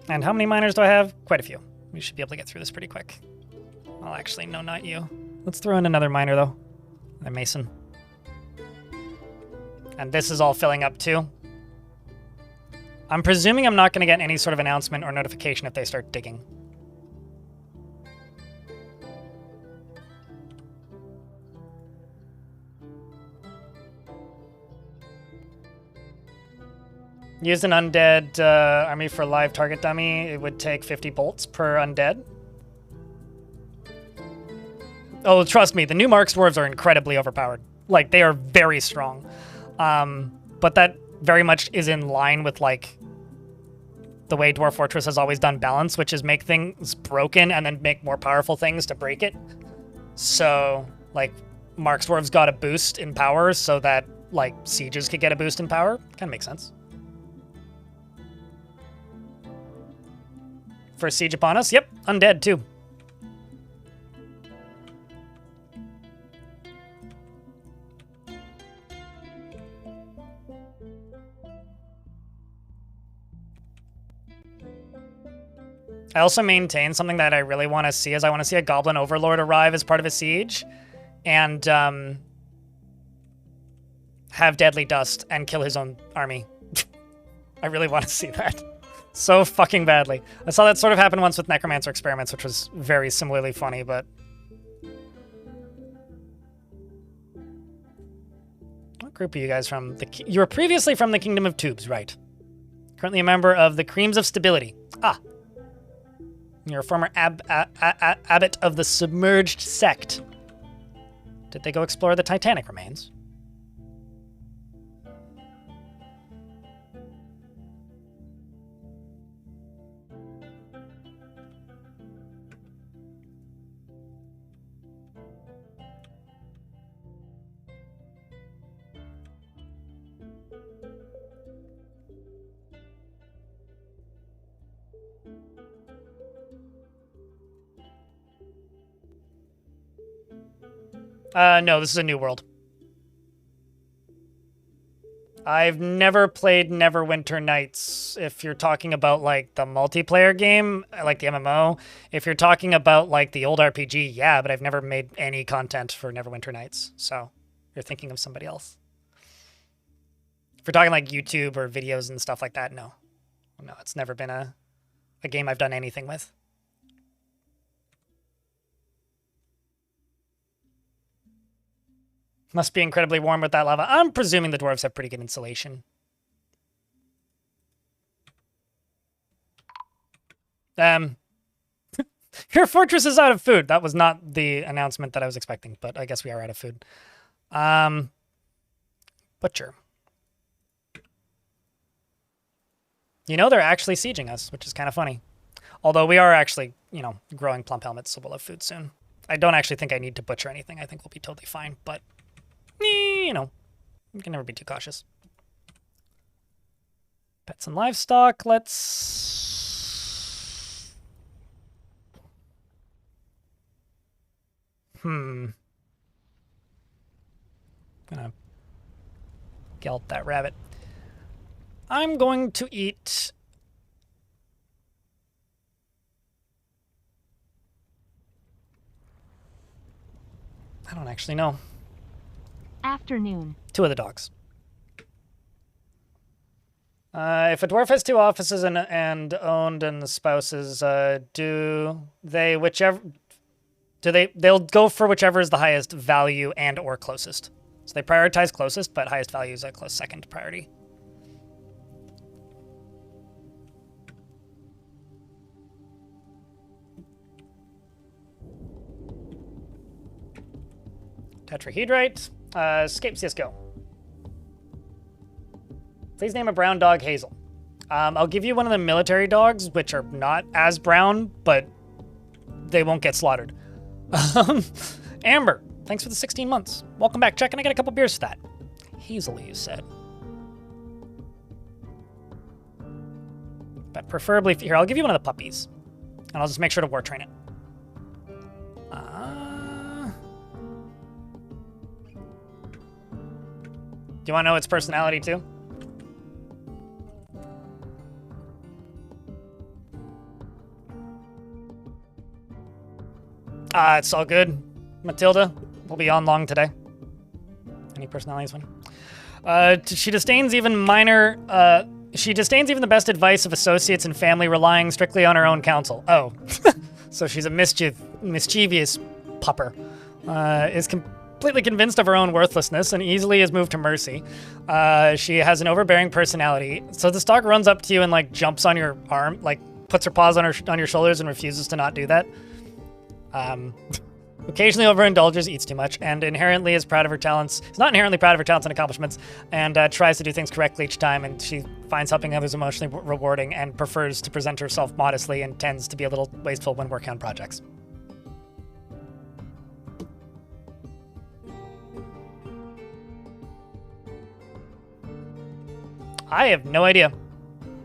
And how many miners do I have? Quite a few. We should be able to get through this pretty quick. Well, actually, no, not you. Let's throw in another miner, though. A mason. And this is all filling up, too. I'm presuming I'm not going to get any sort of announcement or notification if they start digging. Use an undead army for live target dummy. It would take 50 bolts per undead. Oh, trust me, the new Mark's Dwarves are incredibly overpowered. Like, they are very strong. But that very much is in line with, like, the way Dwarf Fortress has always done balance, which is make things broken and then make more powerful things to break it. So, like, Mark's Dwarves got a boost in power so that, like, sieges could get a boost in power. Kind of makes sense. First siege upon us? Yep, undead too. I also maintain something that I really want to see is I want to see a Goblin Overlord arrive as part of a siege and have Deadly Dust and kill his own army. I really want to see that. So fucking badly. I saw that sort of happen once with Necromancer Experiments, which was very similarly funny, but... What group are you guys from? You were previously from the Kingdom of Tubes, right? Currently a member of the Creams of Stability. Ah. You're a former abbot of the Submerged Sect. Did they go explore the Titanic remains? No, this is a new world. I've never played Neverwinter Nights. If you're talking about, like, the multiplayer game, like the MMO. If you're talking about, like, the old RPG, yeah, but I've never made any content for Neverwinter Nights. So, you're thinking of somebody else. If you're talking, like, YouTube or videos and stuff like that, no. No, it's never been a game I've done anything with. Must be incredibly warm with that lava. I'm presuming the dwarves have pretty good insulation. Your fortress is out of food. That was not the announcement that I was expecting, but I guess we are out of food. Butcher. You know, they're actually sieging us, which is kind of funny. Although we are actually, you know, growing plump helmets, so we'll have food soon. I don't actually think I need to butcher anything. I think we'll be totally fine, but... you know, you can never be too cautious. Pets and livestock, let's... Gonna gallop that rabbit. I'm going to eat... I don't actually know. Afternoon. 2 of the dogs. If a dwarf has 2 offices and owned and the spouses, they'll go for whichever is the highest value and or closest. So they prioritize closest, but highest value is a close second priority. Tetrahedrite. Escape CSGO. Please name a brown dog Hazel. I'll give you one of the military dogs, which are not as brown, but they won't get slaughtered. Amber, thanks for the 16 months. Welcome back. Check, and I get a couple beers for that. Hazel, you said. But preferably, here, I'll give you one of the puppies. And I'll just make sure to war train it. Do you want to know its personality, too? It's all good. Matilda will be on long today. Any personalities one? She disdains even the best advice of associates and family, relying strictly on her own counsel. Oh. So she's a mischievous pupper. Is completely convinced of her own worthlessness and easily is moved to mercy. She has an overbearing personality. So this dog runs up to you and like jumps on your arm, like puts her paws on your shoulders and refuses to not do that. Occasionally overindulges, eats too much, and inherently is proud of her talents. Is not inherently proud of her talents and accomplishments, and tries to do things correctly each time, and she finds helping others emotionally rewarding and prefers to present herself modestly and tends to be a little wasteful when working on projects. I have no idea,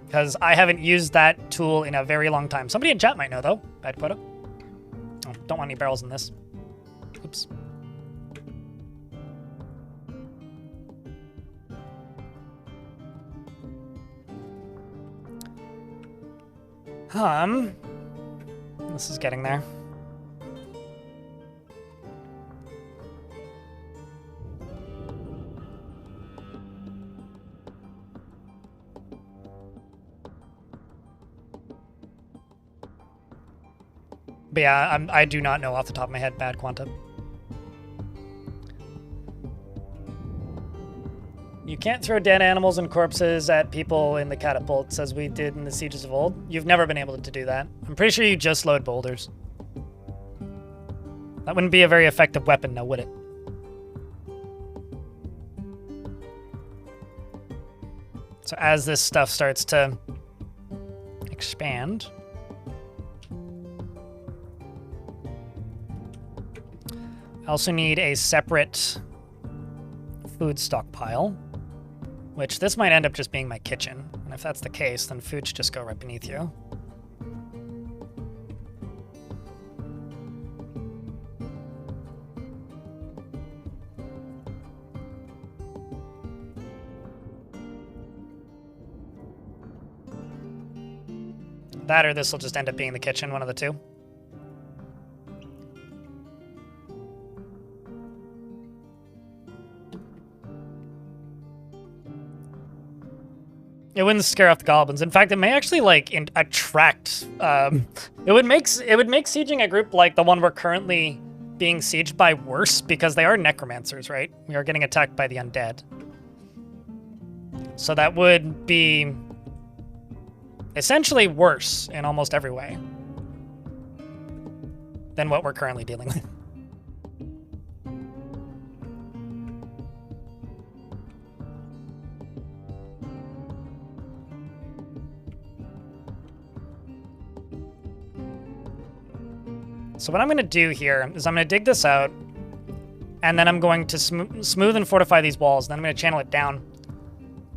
because I haven't used that tool in a very long time. Somebody in chat might know, though. Bad quota. Oh, don't want any barrels in this. Oops. This is getting there. But yeah, I do not know off the top of my head. Bad quanta. You can't throw dead animals and corpses at people in the catapults as we did in the sieges of old. You've never been able to do that. I'm pretty sure you just load boulders. That wouldn't be a very effective weapon now, would it? So as this stuff starts to expand, I also need a separate food stockpile, which this might end up just being my kitchen. And if that's the case, then food should just go right beneath you. That or this will just end up being the kitchen, one of the two. It wouldn't scare off the goblins. In fact, it may actually like attract. It would make sieging a group like the one we're currently being sieged by worse because they are necromancers, right? We are getting attacked by the undead. So that would be essentially worse in almost every way than what we're currently dealing with. So what I'm going to do here is I'm going to dig this out, and then I'm going to smooth and fortify these walls. Then I'm going to channel it down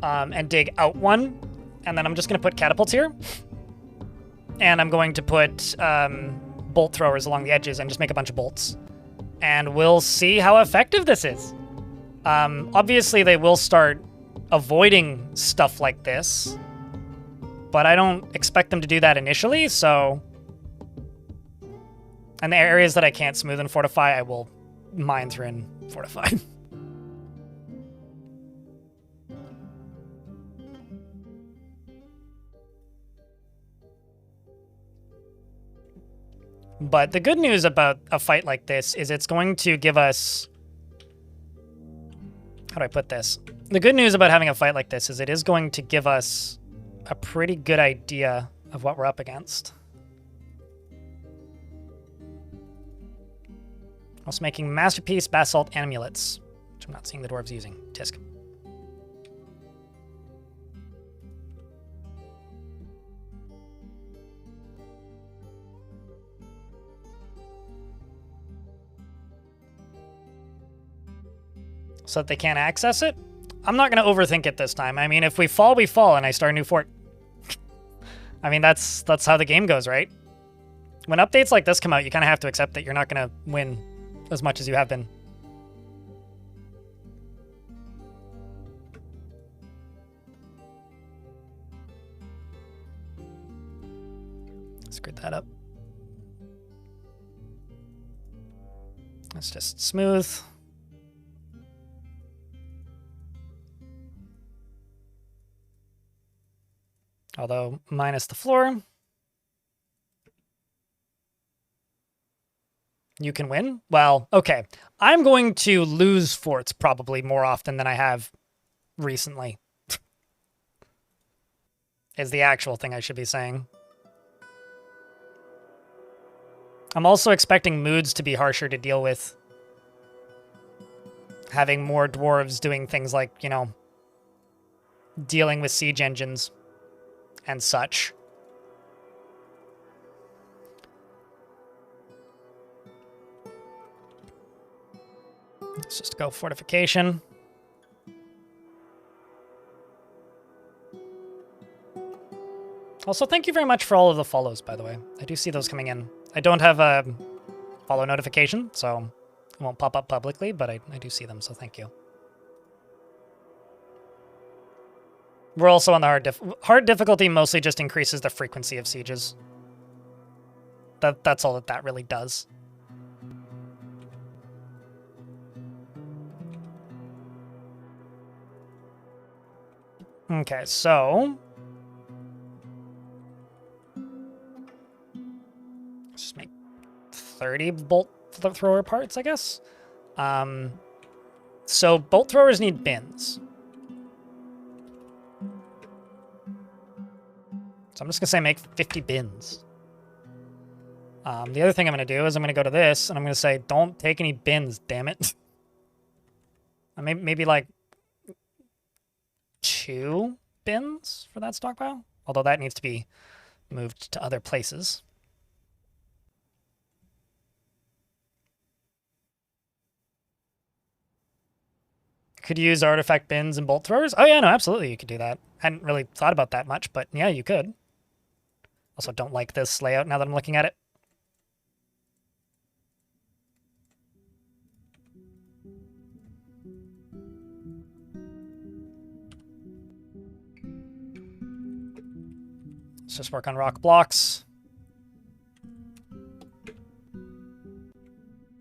and dig out one, and then I'm just going to put catapults here. And I'm going to put bolt throwers along the edges and just make a bunch of bolts. And we'll see how effective this is. Obviously, they will start avoiding stuff like this, but I don't expect them to do that initially, so... And the areas that I can't smooth and fortify, I will mine through and fortify. But the good news about a fight like this is it's going to give us... How do I put this? The good news about having a fight like this is it is going to give us a pretty good idea of what we're up against. Also making Masterpiece, Basalt, and Amulets, which I'm not seeing the dwarves using. Tisk. So that they can't access it? I'm not going to overthink it this time. I mean, if we fall, we fall, and I start a new fort. I mean, that's how the game goes, right? When updates like this come out, you kind of have to accept that you're not going to win as much as you have been. Screw that up. Let's just smooth. Although minus the floor. You can win? Well, okay. I'm going to lose forts probably more often than I have recently. Is the actual thing I should be saying. I'm also expecting moods to be harsher to deal with. Having more dwarves doing things like, you know, dealing with siege engines and such. Let's just go fortification. Also, thank you very much for all of the follows, by the way. I do see those coming in. I don't have a follow notification, so it won't pop up publicly, but I do see them, so thank you. We're also on the hard difficulty mostly just increases the frequency of sieges. That's all that really does. Okay, so let's just make 30 bolt thrower parts, I guess. So bolt throwers need bins. So I'm just gonna say make 50 bins. The other thing I'm gonna do is I'm gonna go to this and I'm gonna say don't take any bins, damn it. Maybe like 2 bins for that stockpile, although that needs to be moved to other places. Could use artifact bins and bolt throwers. Oh yeah, no, absolutely you could do that. Hadn't really thought about that much, but yeah, you could. Also don't like this layout now that I'm looking at it. Let's just work on rock blocks.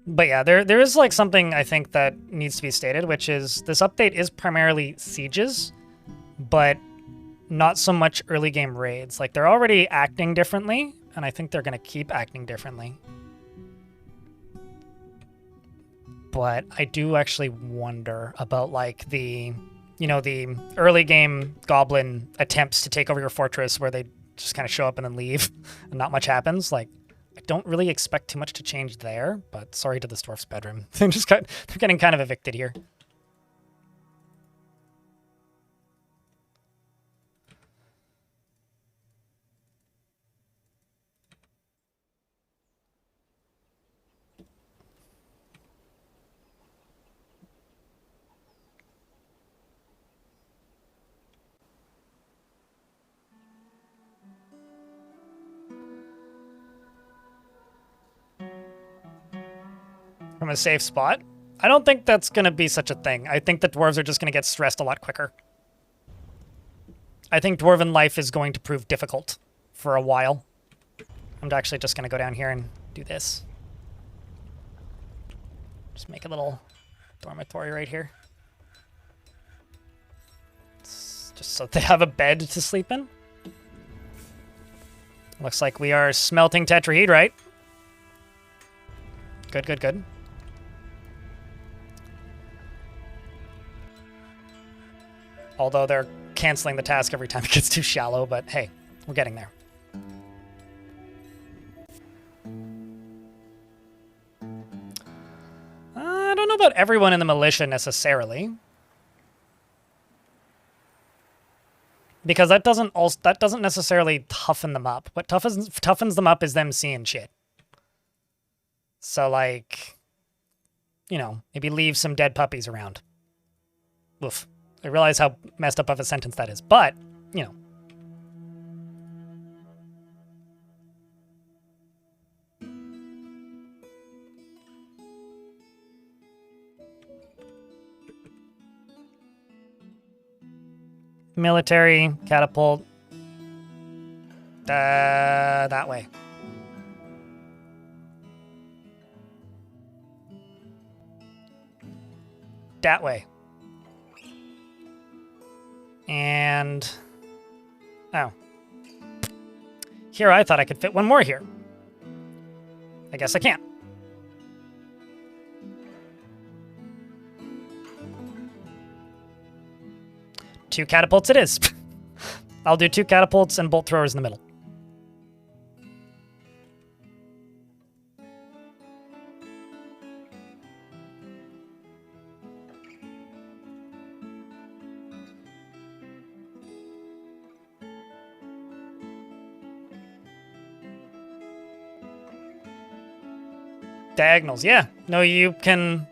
But yeah, there is like something I think that needs to be stated, which is this update is primarily sieges, but not so much early game raids. Like they're already acting differently, and I think they're going to keep acting differently. But I do actually wonder about like the, you know, the early game goblin attempts to take over your fortress where they just kind of show up and then leave and not much happens. Like, I don't really expect too much to change there, but sorry to the dwarf's bedroom. They're getting kind of evicted here. From a safe spot? I don't think that's going to be such a thing. I think the dwarves are just going to get stressed a lot quicker. I think dwarven life is going to prove difficult for a while. I'm actually just going to go down here and do this. Just make a little dormitory right here. It's just so they have a bed to sleep in. Looks like we are smelting tetrahedrite. Good, good, good. Although they're canceling the task every time it gets too shallow, but hey, we're getting there. I don't know about everyone in the militia necessarily, because that doesn't necessarily toughen them up. What toughens them up is them seeing shit. So like, you know, maybe leave some dead puppies around. Oof. I realize how messed up of a sentence that is, but, you know. Military, catapult. That way. That way. And, oh. Here, I thought I could fit one more here. I guess I can't. Two catapults it is. I'll do two catapults and bolt throwers in the middle. Diagonals, yeah. No, you can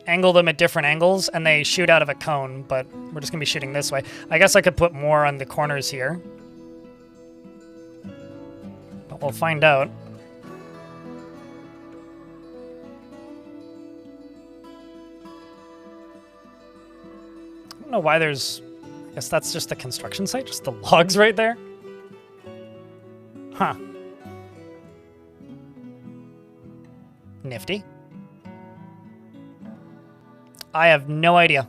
angle them at different angles, and they shoot out of a cone, but we're just going to be shooting this way. I guess I could put more on the corners here. But we'll find out. I don't know why there's... I guess that's just the construction site, just the logs right there. Huh. Nifty. I have no idea.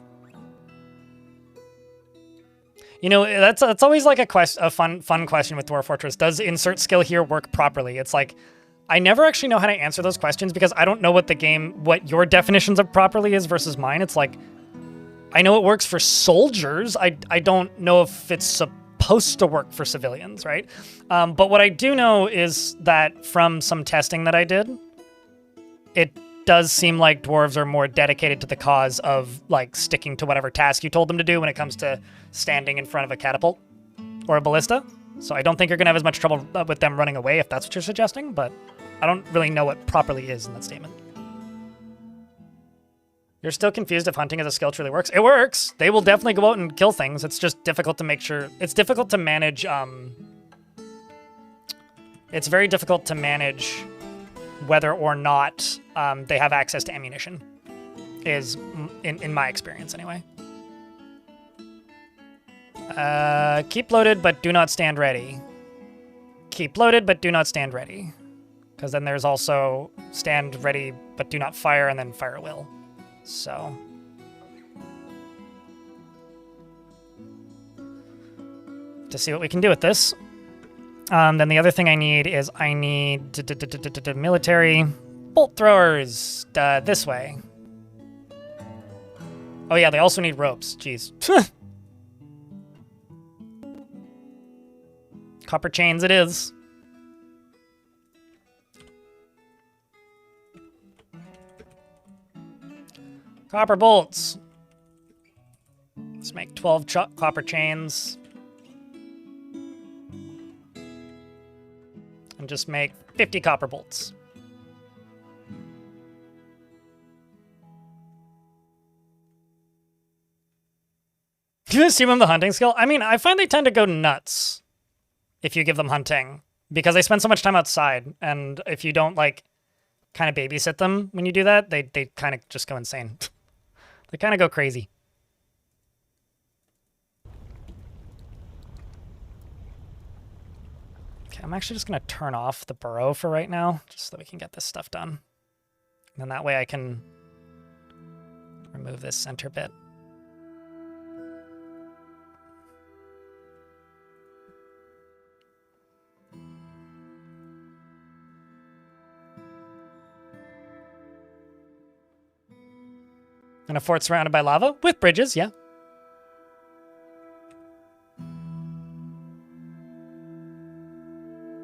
You know, that's always like a fun question with Dwarf Fortress. Does insert skill here work properly? It's like, I never actually know how to answer those questions because I don't know what your definitions of properly is versus mine. It's like, I know it works for soldiers. I don't know if it's supposed to work for civilians, right? But what I do know is that from some testing that I did, it does seem like dwarves are more dedicated to the cause of like sticking to whatever task you told them to do when it comes to standing in front of a catapult. or a ballista. So I don't think you're going to have as much trouble with them running away if that's what you're suggesting, but I don't really know what properly is in that statement. You're still confused if hunting as a skill truly works. It works! They will definitely go out and kill things. It's just difficult to make sure... It's difficult to manage... It's very difficult to manage whether or not they have access to ammunition. Is, in my experience, anyway. Keep loaded, but do not stand ready. Keep loaded, but do not stand ready. Because then there's also stand ready, but do not fire, and then fire will. So... to see what we can do with this. Then the other thing I need is I need military bolt throwers this way. Oh yeah, they also need ropes. Jeez. Copper chains it is. Copper bolts. Let's make 12 copper chains. And just make 50 copper bolts. Do you assume them the hunting skill? I mean, I find they tend to go nuts if you give them hunting, because they spend so much time outside, and if you don't, like, kind of babysit them when you do that, they kind of just go insane. They kind of go crazy. Okay, I'm actually just going to turn off the burrow for right now, just so that we can get this stuff done. And then that way I can remove this center bit. And a fort surrounded by lava? With bridges, yeah.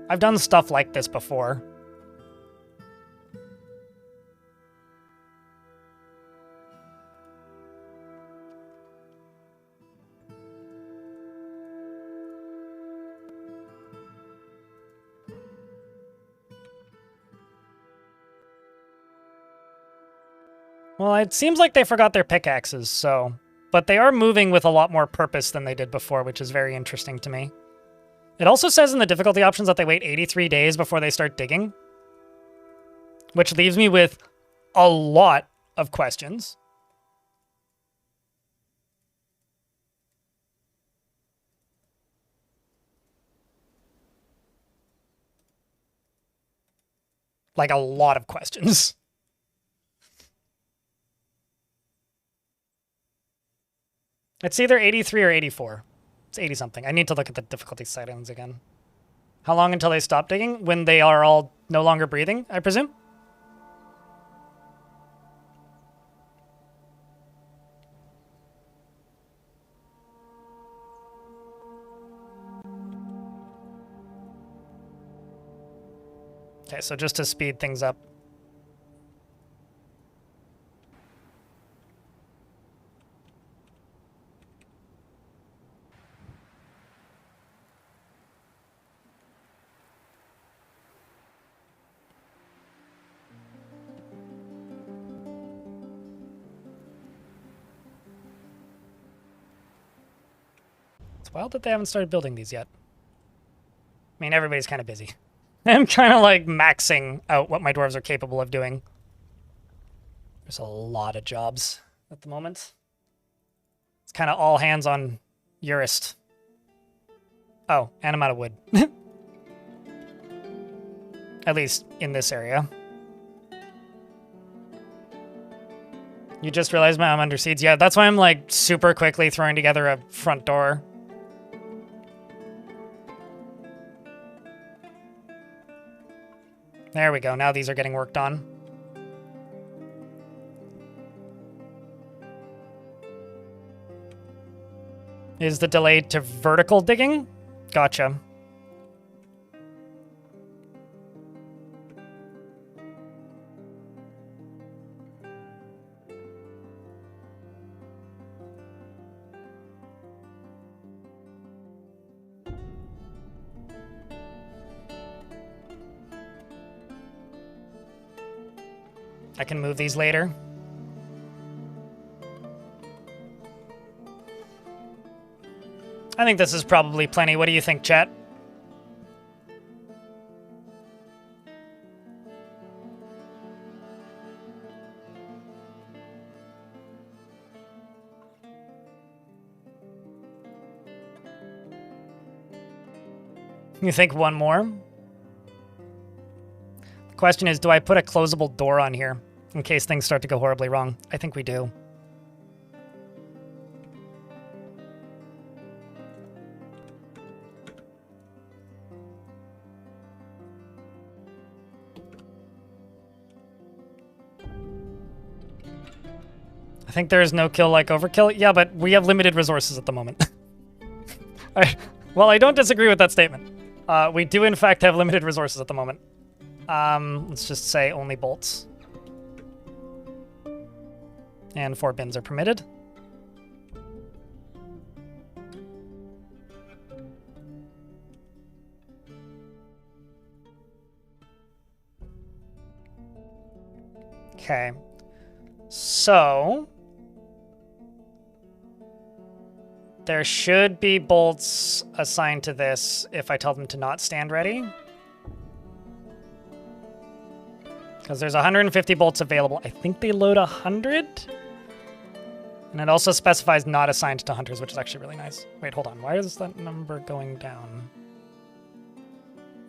I've done stuff like this before. Well, it seems like they forgot their pickaxes, so... But they are moving with a lot more purpose than they did before, which is very interesting to me. It also says in the difficulty options that they wait 83 days before they start digging. Which leaves me with a lot of questions. Like, a lot of questions. It's either 83 or 84. It's 80-something. I need to look at the difficulty settings again. How long until they stop digging? When they are all no longer breathing, I presume? Okay, so just to speed things up. It's wild that they haven't started building these yet. I mean, everybody's kind of busy. I'm kind of like maxing out what my dwarves are capable of doing. There's a lot of jobs at the moment. It's kind of all hands on Urist. Oh, and I'm out of wood. At least in this area. You just realized I'm under seeds? Yeah, that's why I'm like super quickly throwing together a front door. There we go. Now these are getting worked on. Is the delay to vertical digging? Gotcha. I can move these later. I think this is probably plenty. What do you think, chat? You think one more? The question is, do I put a closable door on here in case things start to go horribly wrong? I think we do. I think there is no kill like overkill. Yeah, but we have limited resources at the moment. Well, I don't disagree with that statement. We do, in fact, have limited resources at the moment. Let's just say only bolts. And 4 bins are permitted. Okay. So there should be bolts assigned to this if I tell them to not stand ready. Because there's 150 bolts available. I think they load 100. And it also specifies not assigned to hunters, which is actually really nice. Wait, hold on. Why is that number going down?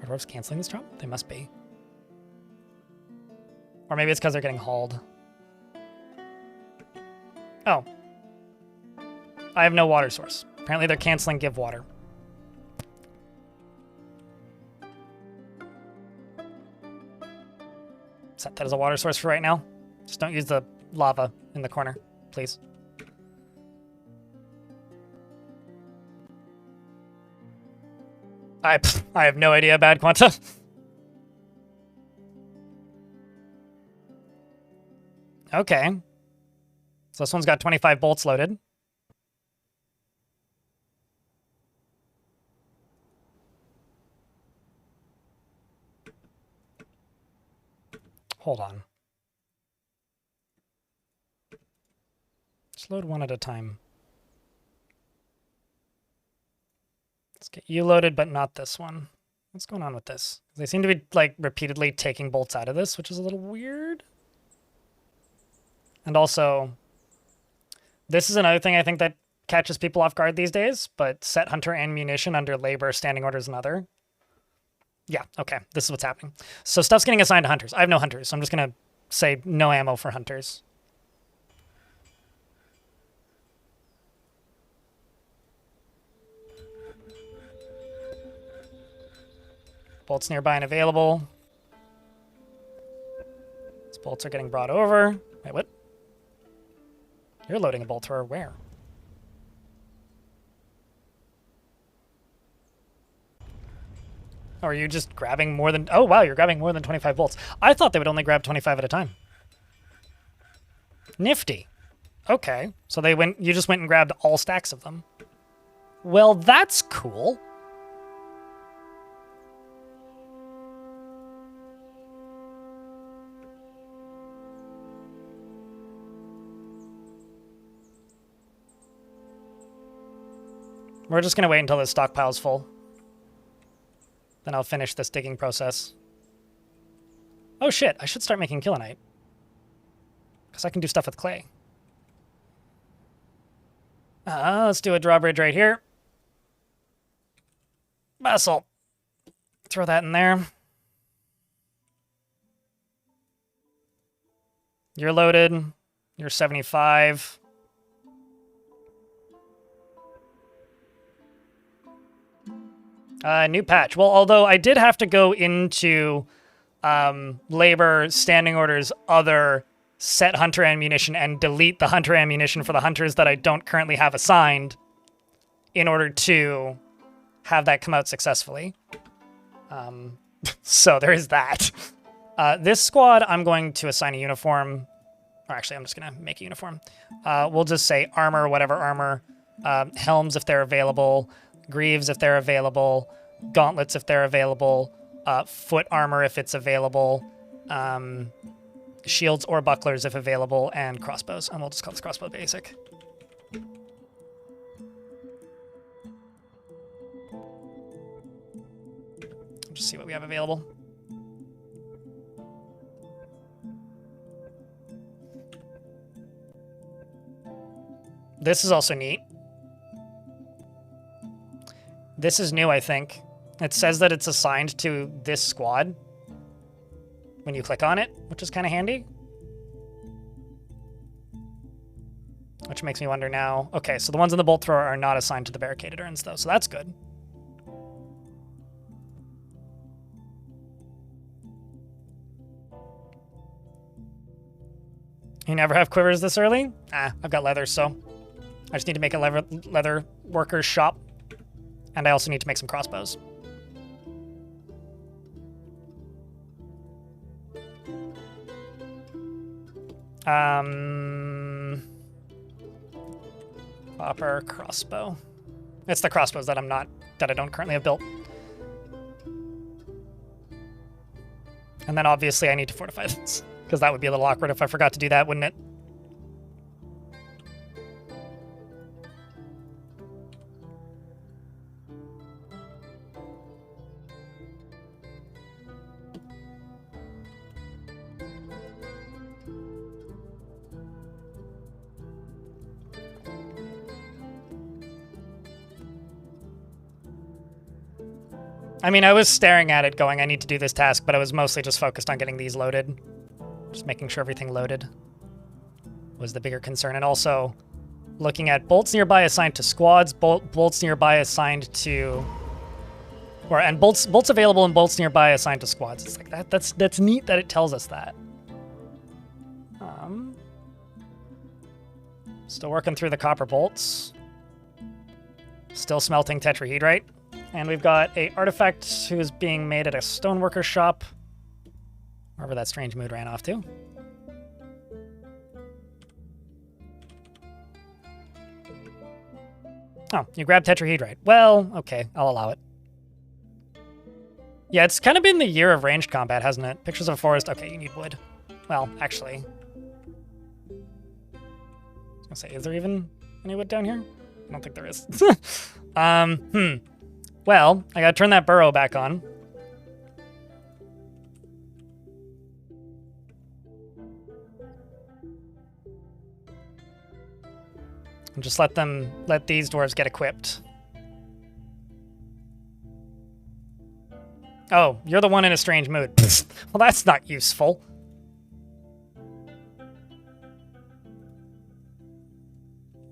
Are dwarves canceling this drop? They must be. Or maybe it's because they're getting hauled. Oh. I have no water source. Apparently they're canceling give water. Set that as a water source for right now. Just don't use the lava in the corner, please. I have no idea, bad Quanta. Okay. So this one's got 25 bolts loaded. Hold on. Let's load one at a time. Let's get you loaded, but not this one. What's going on with this? They seem to be, like, repeatedly taking bolts out of this, which is a little weird. And also, this is another thing I think that catches people off guard these days, but set hunter and munition under labor, standing orders, and other. Yeah, okay, this is what's happening. So stuff's getting assigned to hunters. I have no hunters, so I'm just going to say no ammo for hunters. Bolts nearby and available. These bolts are getting brought over. Wait, what? You're loading a bolt or where? Or are you just grabbing more than... Oh, wow, you're grabbing more than 25 bolts. I thought they would only grab 25 at a time. Nifty. Okay, so you just went and grabbed all stacks of them. Well, that's cool. We're just going to wait until this stockpile's full. Then I'll finish this digging process. Oh shit, I should start making kilonite. Because I can do stuff with clay. Let's do a drawbridge right here. Basalt. Throw that in there. You're loaded. You're 75. New patch. Well, although I did have to go into labor, standing orders, other, set hunter ammunition, and delete the hunter ammunition for the hunters that I don't currently have assigned in order to have that come out successfully. So there is that. This squad, I'm going to assign a uniform. Or actually, I'm just going to make a uniform. We'll just say armor, whatever armor. Helms if they're available. Greaves if they're available, gauntlets if they're available, foot armor if it's available, shields or bucklers if available, and crossbows. And we'll just call this crossbow basic. Just see what we have available. This is also neat. This is new, I think. It says that it's assigned to this squad when you click on it, which is kind of handy. Which makes me wonder now. Okay, so the ones in the bolt thrower are not assigned to the barricaded urns, though, so that's good. You never have quivers this early? Ah, I've got leather, so I just need to make a leather worker's shop. And I also need to make some crossbows. Copper crossbow. It's the crossbows that I don't currently have built. And then obviously I need to fortify this, because that would be a little awkward if I forgot to do that, wouldn't it? I mean, I was staring at it going, I need to do this task, but I was mostly just focused on getting these loaded. Just making sure everything loaded was the bigger concern. And also looking at bolts nearby assigned to squads, bolts nearby assigned to... and bolts available and bolts nearby assigned to squads. It's like, that's neat that it tells us that. Still working through the copper bolts. Still smelting tetrahedrite. And we've got a artifact who's being made at a stoneworker shop. Wherever that strange mood ran off to. Oh, you grabbed tetrahedrite. Well, okay, I'll allow it. Yeah, it's kind of been the year of ranged combat, hasn't it? Pictures of a forest. Okay, you need wood. Well, actually. I was gonna say, is there even any wood down here? I don't think there is. Well, I gotta turn that burrow back on. And just let these dwarves get equipped. Oh, you're the one in a strange mood. Well, that's not useful.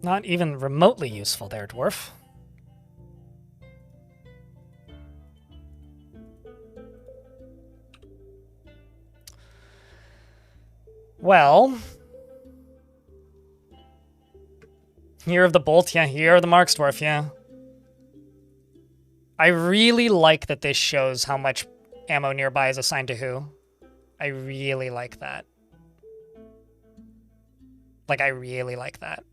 Not even remotely useful there, dwarf. Well, Year of the Bolt, yeah. Year of the Marksdwarf, yeah. I really like that this shows how much ammo nearby is assigned to who. I really like that. Like, I really like that.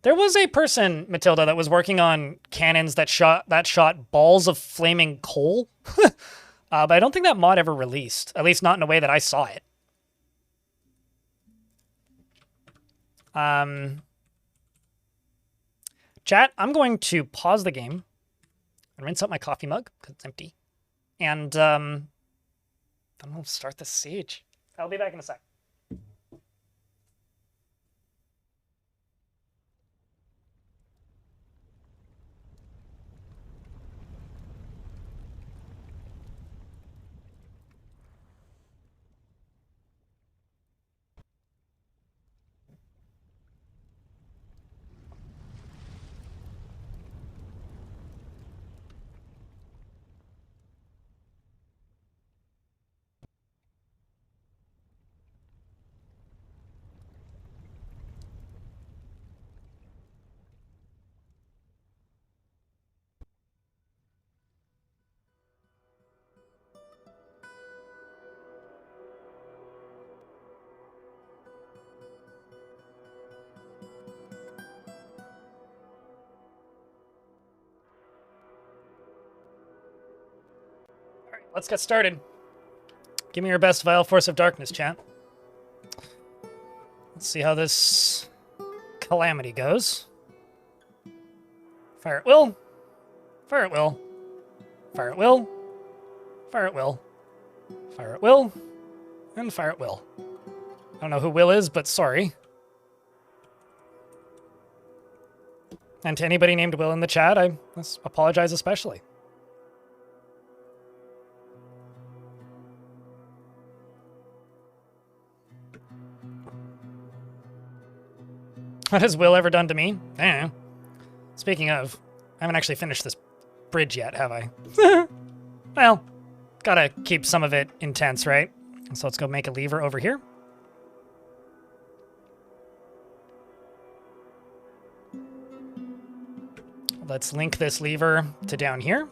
There was a person, Matilda, that was working on cannons that shot balls of flaming coal. But I don't think that mod ever released. At least not in a way that I saw it. Chat, I'm going to pause the game and rinse out my coffee mug because it's empty. And then we'll start the siege. I'll be back in a sec. let's get started. Give me your best vile force of darkness, chat. Let's see how this calamity goes. Fire at will. Fire at will. Fire at will. Fire at will. Fire at will. And fire at will. I don't know who Will is, but sorry. And to anybody named Will in the chat, I apologize especially. What has Will ever done to me? I don't know. Speaking of, I haven't actually finished this bridge yet, have I? Well, gotta keep some of it intense, right? So let's go make a lever over here. Let's link this lever to down here.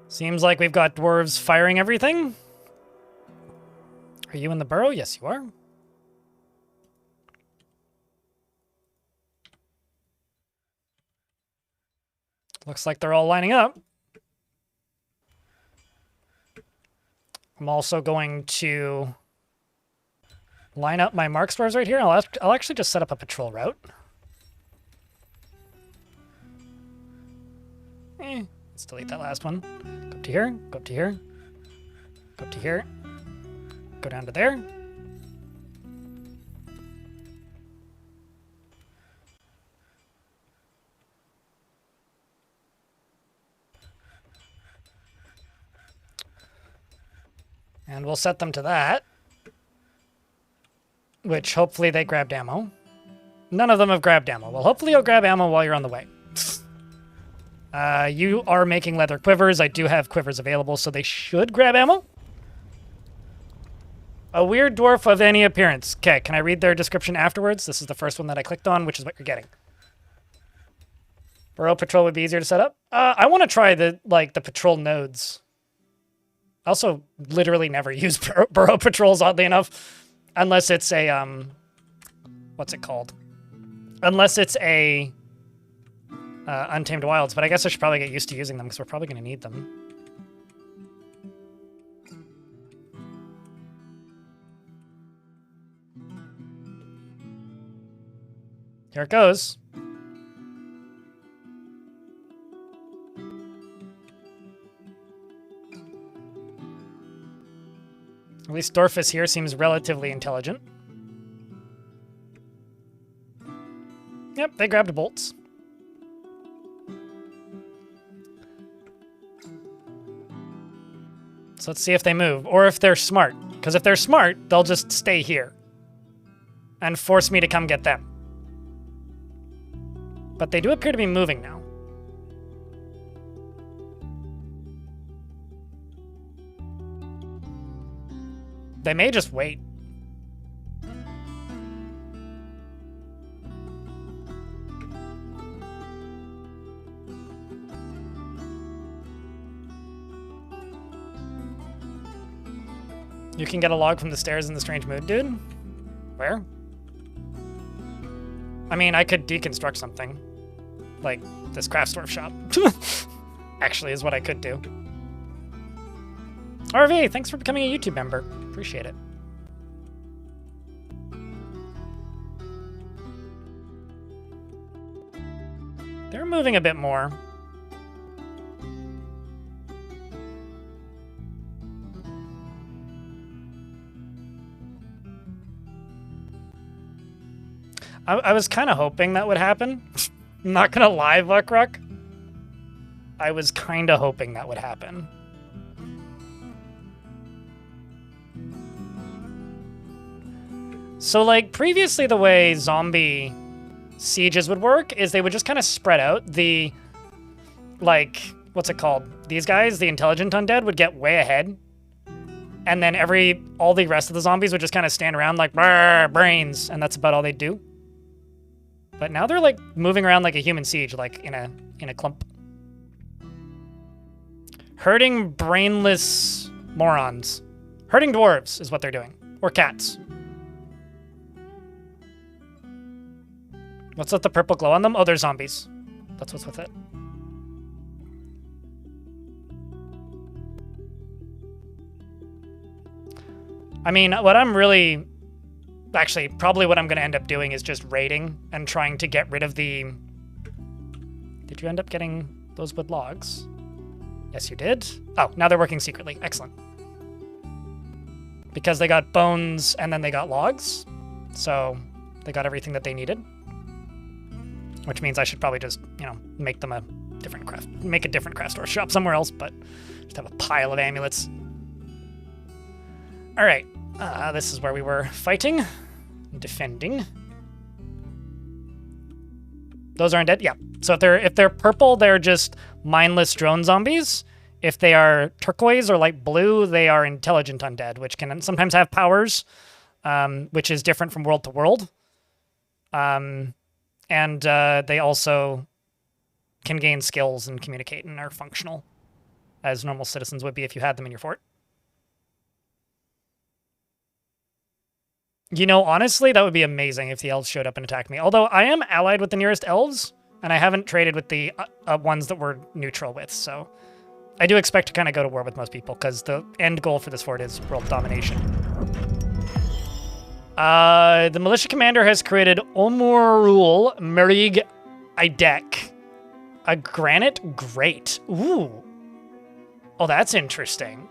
Seems like we've got dwarves firing everything. Are you in the burrow? Yes, you are. Looks like they're all lining up. I'm also going to line up my mark dwarves right here. I'll actually just set up a patrol route. Let's delete that last one. Go up to here, go up to here, go up to here, go down to there. And we'll set them to that, which hopefully they grabbed ammo. None of them have grabbed ammo. Well, hopefully you'll grab ammo while you're on the way. You are making leather quivers. I do have quivers available, so they should grab ammo. A weird dwarf of any appearance. Okay, can I read their description afterwards? This is the first one that I clicked on, which is what you're getting. Burrow patrol would be easier to set up. I want to try the patrol nodes. I also literally never use burrow patrols, oddly enough, unless it's a what's it called? Unless it's a Untamed Wilds, but I guess I should probably get used to using them because we're probably going to need them. Here it goes. At least Dwarf here seems relatively intelligent. Yep, they grabbed bolts. So let's see if they move, or if they're smart. Because if they're smart, they'll just stay here and force me to come get them. But they do appear to be moving now. They may just wait. You can get a log from the stairs in the strange mood, dude? Where? I mean, I could deconstruct something. Like this craft store shop. Actually is what I could do. RV, thanks for becoming a YouTube member. Appreciate it. They're moving a bit more. I was kind of hoping that would happen. I'm not gonna lie, Vuckruck. I was kind of hoping that would happen. So, like, previously the way zombie sieges would work is they would just kind of spread out. The, like, what's it called? These guys, the intelligent undead, would get way ahead. And then all the rest of the zombies would just kind of stand around like, brains, and that's about all they'd do. But now they're, like, moving around like a human siege, like, in a clump. Herding brainless morons. Herding dwarves is what they're doing. Or cats. What's with the purple glow on them? Oh, they're zombies. That's what's with it. I mean, what I'm really... Actually, probably what I'm going to end up doing is just raiding and trying to get rid of the... Did you end up getting those wood logs? Yes, you did. Oh, now they're working secretly. Excellent. Because they got bones and then they got logs. So they got everything that they needed. Which means I should probably just, you know, make them a different craft store shop somewhere else, but just have a pile of amulets. All right. This is where we were fighting, defending. Those are undead? Yeah. So if they're purple, they're just mindless drone zombies. If they are turquoise or light blue, they are intelligent undead, which can sometimes have powers, which is different from world to world. And they also can gain skills and communicate and are functional, as normal citizens would be if you had them in your fort. You know, honestly, that would be amazing if the elves showed up and attacked me. Although I am allied with the nearest elves, and I haven't traded with the ones that we're neutral with, so I do expect to kind of go to war with most people, because the end goal for this fort is world domination. The militia commander has created Omorul Merig Idek, a granite grate. Ooh. Oh, that's interesting.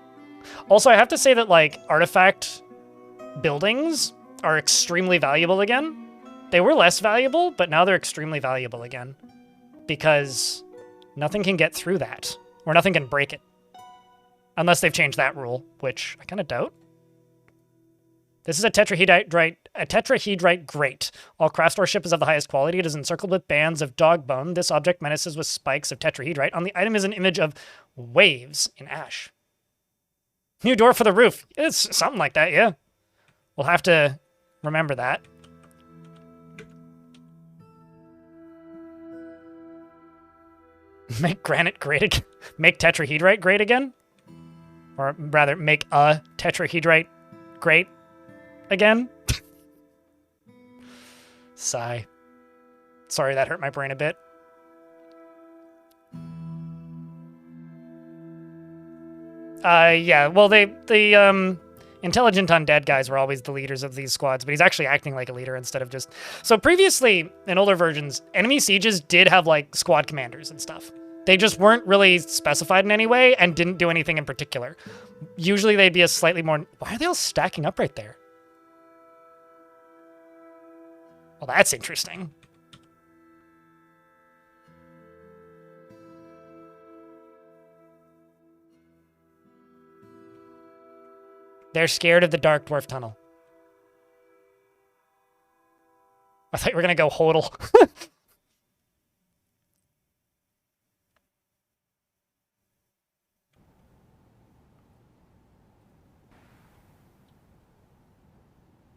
Also, I have to say that, like, artifact buildings are extremely valuable again. They were less valuable, but now they're extremely valuable again. Because nothing can get through that. Or nothing can break it. Unless they've changed that rule, which I kind of doubt. This is a tetrahedrite grate. All craft store ship is of the highest quality. It is encircled with bands of dog bone. This object menaces with spikes of tetrahedrite. On the item is an image of waves in ash. New door for the roof. It's something like that, yeah. We'll have to remember that. Make granite great again. Make tetrahedrite great again? Or rather, make a tetrahedrite great again? Sigh. Sorry, that hurt my brain a bit. Yeah, well, the intelligent undead guys were always the leaders of these squads, but he's actually acting like a leader instead of just... So previously, in older versions, enemy sieges did have, like, squad commanders and stuff. They just weren't really specified in any way and didn't do anything in particular. Usually they'd be a slightly more... Why are they all stacking up right there? Well, that's interesting. They're scared of the Dark Dwarf Tunnel. I thought you were going to go hodl.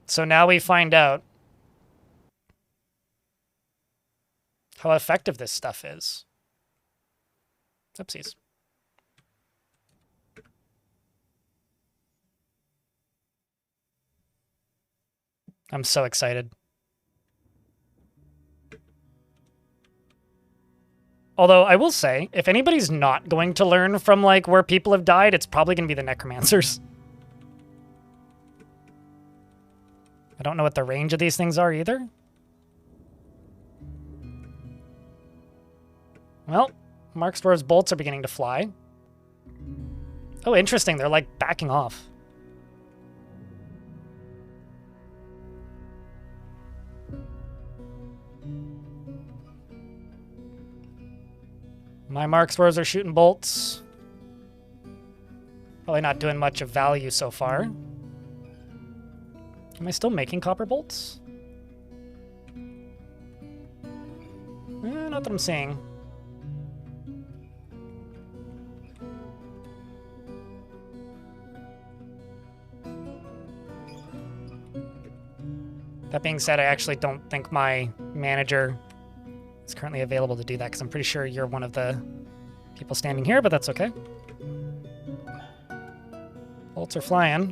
So now we find out how effective this stuff is. Oopsies. I'm so excited. Although, I will say, if anybody's not going to learn from, like, where people have died, it's probably going to be the Necromancers. I don't know what the range of these things are either. Well, Mark's Dwarf's bolts are beginning to fly. Oh, interesting. They're, like, backing off. My Mark Swerves are shooting bolts. Probably not doing much of value so far. Am I still making copper bolts? Not that I'm seeing. That being said, I actually don't think my manager is currently available to do that, because I'm pretty sure you're one of the people standing here, but that's okay. Bolts are flying.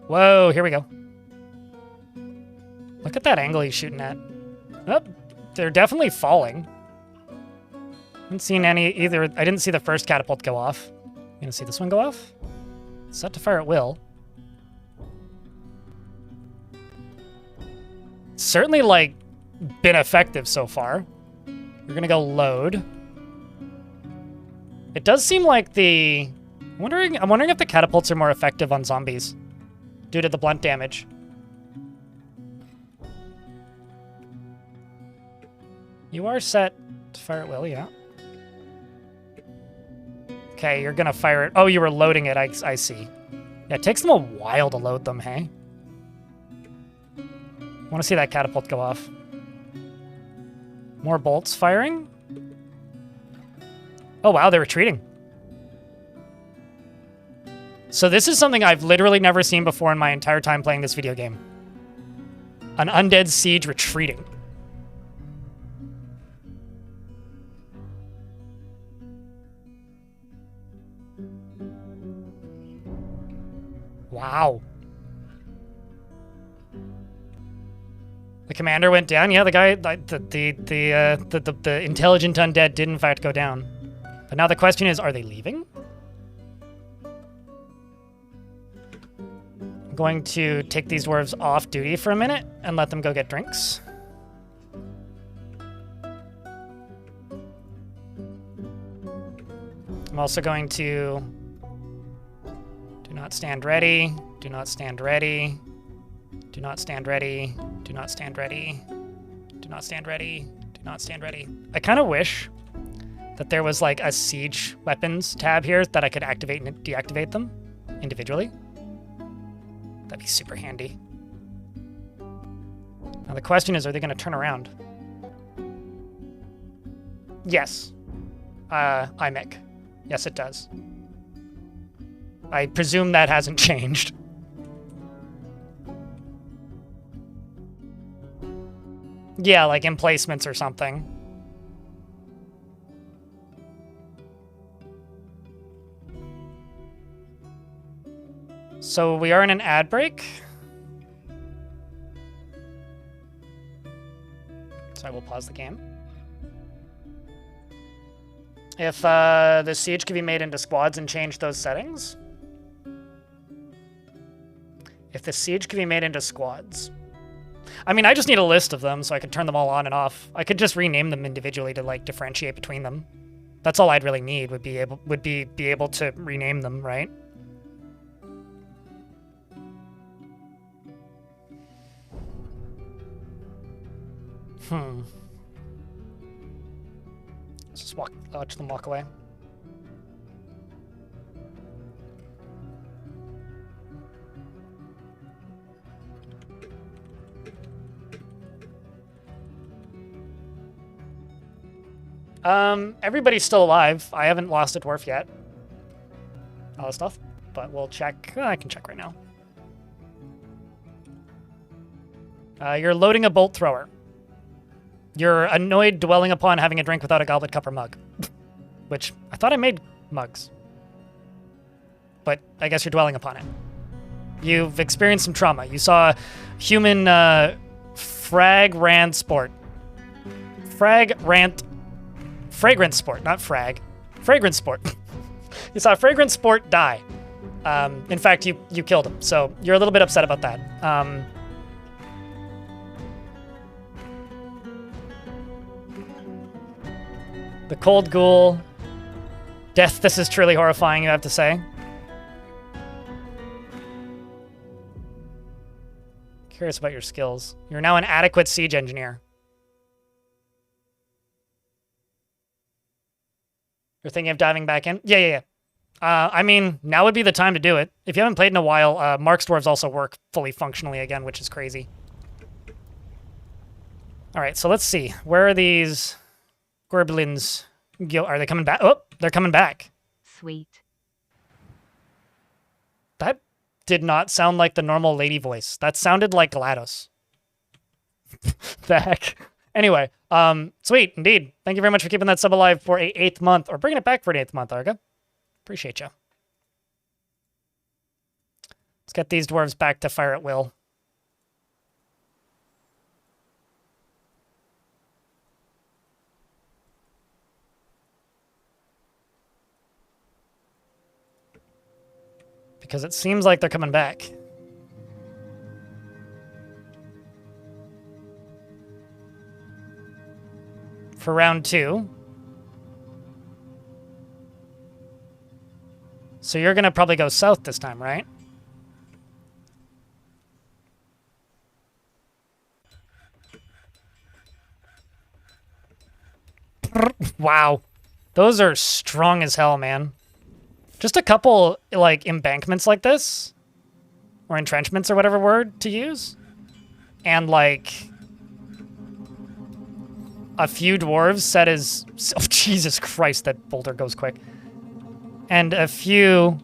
Whoa, here we go. Look at that angle he's shooting at. Oh, they're definitely falling. I haven't seen any either. I didn't see the first catapult go off. You gonna see this one go off? Set to fire, it will. certainly, like, been effective so far. We're gonna go load. It does seem like I'm wondering if the catapults are more effective on zombies due to the blunt damage. You are set to fire at will, yeah. Okay, you're gonna fire it. Oh, you were loading it, I see. Yeah, it takes them a while to load them, hey? Want to see that catapult go off. More bolts firing? Oh wow, they're retreating. So this is something I've literally never seen before in my entire time playing this video game. An undead siege retreating. Wow. The commander went down. Yeah, the guy, the intelligent undead did in fact go down. But now the question is, are they leaving? I'm going to take these dwarves off duty for a minute and let them go get drinks. I'm also going to do not stand ready, do not stand ready, do not stand ready, do not stand ready, do not stand ready, do not stand ready. I kind of wish that there was like a siege weapons tab here that I could activate and deactivate them individually. That'd be super handy. Now the question is, are they going to turn around? Yes. IMEC. Yes, it does. I presume that hasn't changed. Yeah, like emplacements or something. So we are in an ad break. So I will pause the game. If the siege can be made into squads and change those settings. If the siege can be made into squads. I mean, I just need a list of them so I could turn them all on and off. I could just rename them individually to like differentiate between them. That's all I'd really need would be able to rename them, right? Let's just watch them walk away. Everybody's still alive. I haven't lost a dwarf yet. All that stuff, but we'll check. I can check right now. You're loading a bolt thrower. You're annoyed dwelling upon having a drink without a goblet, cup, or mug. Which, I thought I made mugs. But I guess you're dwelling upon it. You've experienced some trauma. You saw human fragrant sport, not frag. Fragrant sport. You saw fragrant sport die. In fact, you killed him. So you're a little bit upset about that. The cold ghoul. Death, this is truly horrifying, you have to say. Curious about your skills. You're now an adequate siege engineer. You're thinking of diving back in? Yeah. I mean, now would be the time to do it. If you haven't played in a while, Mark's dwarves also work fully functionally again, which is crazy. All right, so let's see. Where are these Gorblins? Are they coming back? Oh, they're coming back. Sweet. That did not sound like the normal lady voice. That sounded like GLaDOS. The heck? Anyway, sweet, indeed. Thank you very much for keeping that sub alive for a 8th month, or bringing it back for an 8th month, Arga. Appreciate you. Let's get these dwarves back to fire at will. Because it seems like they're coming back. for round 2. So you're gonna probably go south this time, right? Wow. Those are strong as hell, man. Just a couple, like, embankments like this. Or entrenchments or whatever word to use. And, like, a few dwarves set as... Oh, Jesus Christ, that boulder goes quick. And a few...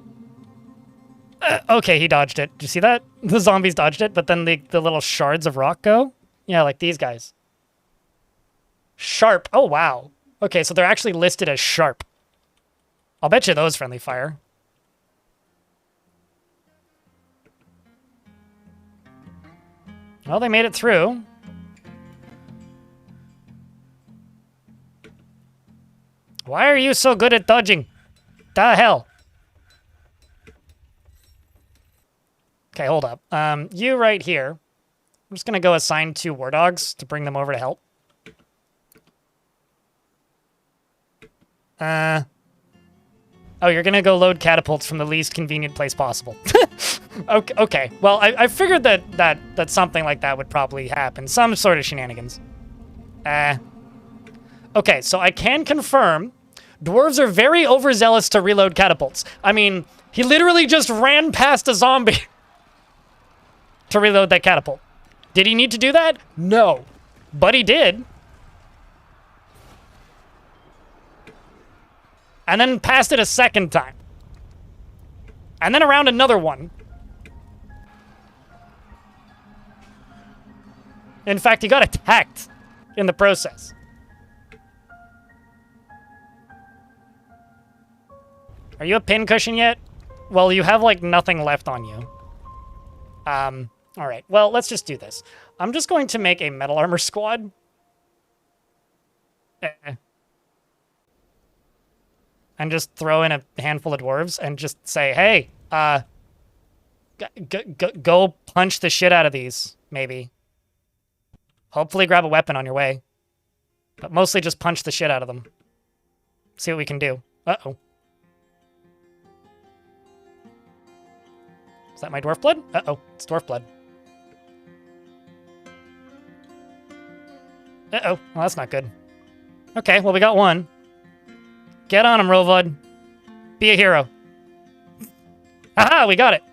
okay, he dodged it. Did you see that? The zombies dodged it, but then the little shards of rock go. Yeah, like these guys. Sharp. Oh, wow. Okay, so they're actually listed as sharp. I'll bet you those friendly fire. Well, they made it through. Why are you so good at dodging? The hell? Okay, hold up. You right here. I'm just gonna go assign 2 war dogs to bring them over to help. Oh, you're gonna go load catapults from the least convenient place possible. Okay. Well, I figured that something like that would probably happen. Some sort of shenanigans. Okay, so I can confirm dwarves are very overzealous to reload catapults. I mean, he literally just ran past a zombie to reload that catapult. Did he need to do that? No. But he did. And then passed it a second time. And then around another one. In fact, he got attacked in the process. Are you a pincushion yet? Well, you have, like, nothing left on you. Alright. Well, let's just do this. I'm just going to make a metal armor squad. And just throw in a handful of dwarves and just say, hey, go punch the shit out of these, maybe. Hopefully grab a weapon on your way. But mostly just punch the shit out of them. See what we can do. Uh-oh. Is that my dwarf blood? Uh-oh, it's dwarf blood. Uh-oh, well, that's not good. Okay, well, we got one. Get on him, Rovod. Be a hero. Aha, we got it.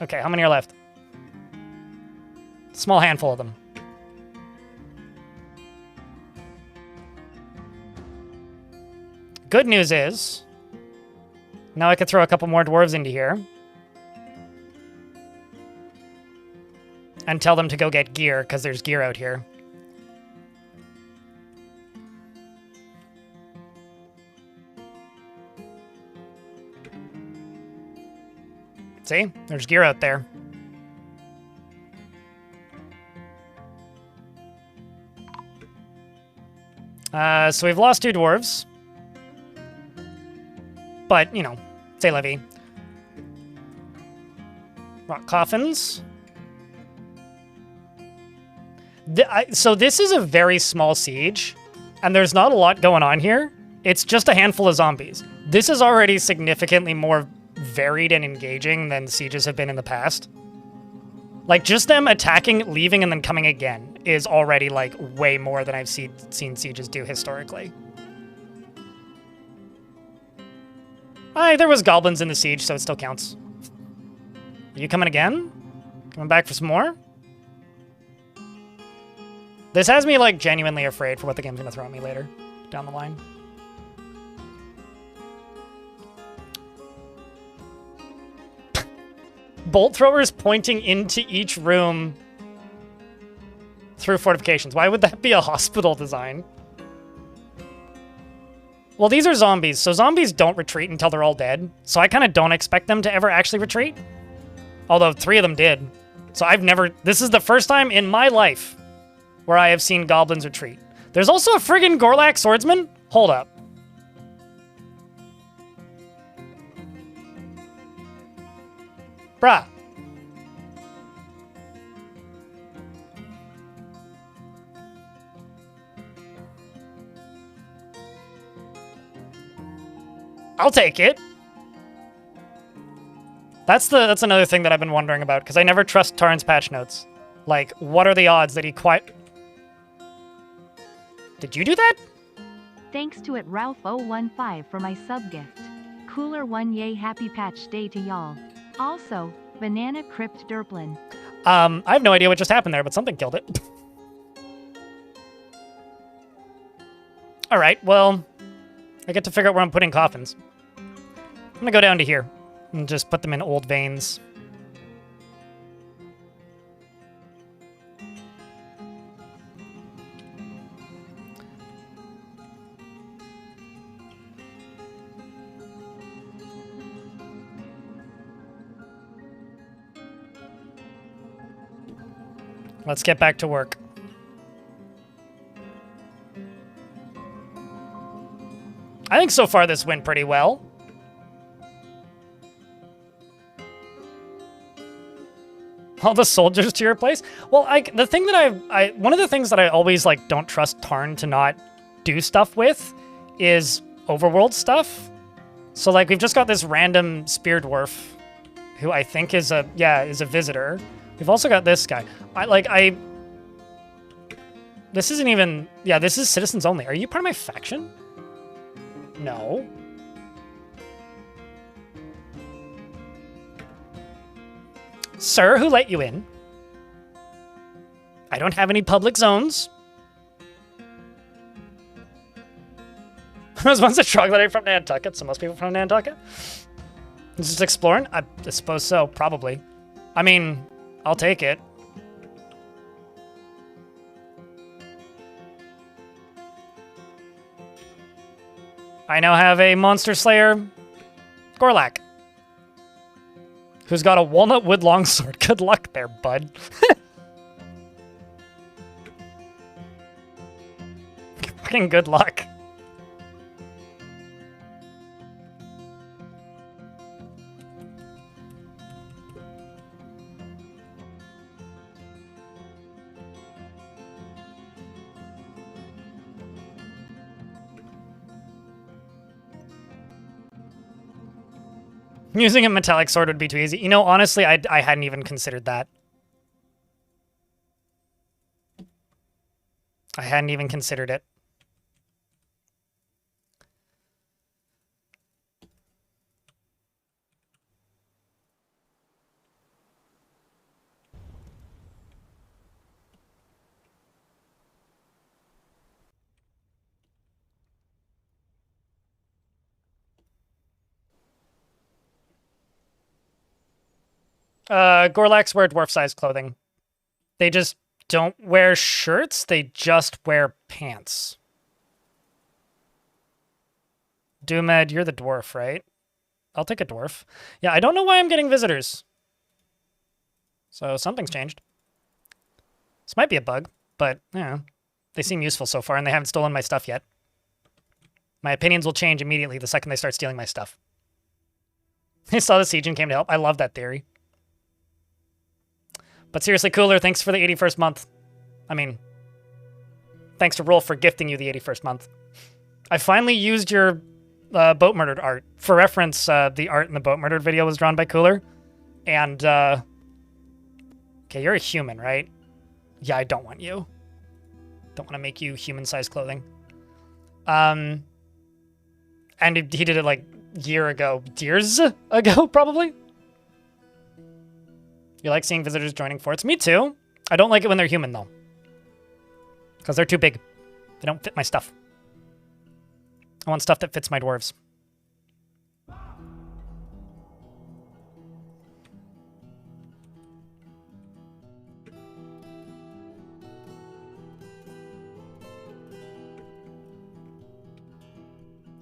Okay, how many are left? Small handful of them. Good news is, now I could throw a couple more dwarves into here. And tell them to go get gear, because there's gear out here. See? There's gear out there. So we've lost 2 dwarves. But, you know, c'est la vie. Rock coffins. So this is a very small siege, and there's not a lot going on here. It's just a handful of zombies. This is already significantly more varied and engaging than sieges have been in the past. Like, just them attacking, leaving, and then coming again is already, like, way more than I've seen sieges do historically. There was goblins in the siege, so it still counts. Are you coming again? Coming back for some more? This has me, like, genuinely afraid for what the game's gonna throw at me later down the line. Bolt throwers pointing into each room through fortifications. Why would that be a hospital design? Well, these are zombies, so zombies don't retreat until they're all dead. So I kind of don't expect them to ever actually retreat. Although 3 of them did. So this is the first time in my life where I have seen goblins retreat. There's also a friggin' Gorlak swordsman? Hold up. Bruh. I'll take it. That's another thing that I've been wondering about, because I never trust Tarn's patch notes. Like, what are the odds that he quite... Did you do that? Thanks to it Ralph015 for my sub gift. Cooler one yay happy patch day to y'all. Also, Banana Crypt Derplin. I have no idea what just happened there, but something killed it. Alright, well, I get to figure out where I'm putting coffins. I'm gonna go down to here and just put them in old veins. Let's get back to work. I think so far this went pretty well. All the soldiers to your place? Well, the thing that one of the things that I always like don't trust Tarn to not do stuff with is overworld stuff. So like we've just got this random spear dwarf who I think is a visitor. We've also got this guy. This isn't even, this is citizens only. Are you part of my faction? No. Sir, who let you in? I don't have any public zones. I was once a troglodyte from Nantucket, so most people from Nantucket. Just exploring? I suppose so, probably. I mean, I'll take it. I now have a Monster Slayer, Gorlak, who's got a walnut wood longsword. Good luck there, bud. Fucking good luck. Using a metallic sword would be too easy. You know, honestly, I hadn't even considered that. I hadn't even considered it. Gorlaks wear dwarf-sized clothing. They just don't wear shirts, they just wear pants. Doomed, you're the dwarf, right? I'll take a dwarf. Yeah, I don't know why I'm getting visitors. So something's changed. This might be a bug, but, they seem useful so far, and they haven't stolen my stuff yet. My opinions will change immediately the second they start stealing my stuff. They saw the siege and came to help. I love that theory. But seriously, Cooler, thanks for the 81st month. I mean, thanks to Roll for gifting you the 81st month. I finally used your Boat Murdered art. For reference, the art in the Boat Murdered video was drawn by Cooler. And, okay, you're a human, right? Yeah, I don't want you. Don't want to make you human-sized clothing. And he did it, like, years ago, probably? You like seeing visitors joining forts? Me too. I don't like it when they're human, though. Because they're too big. They don't fit my stuff. I want stuff that fits my dwarves.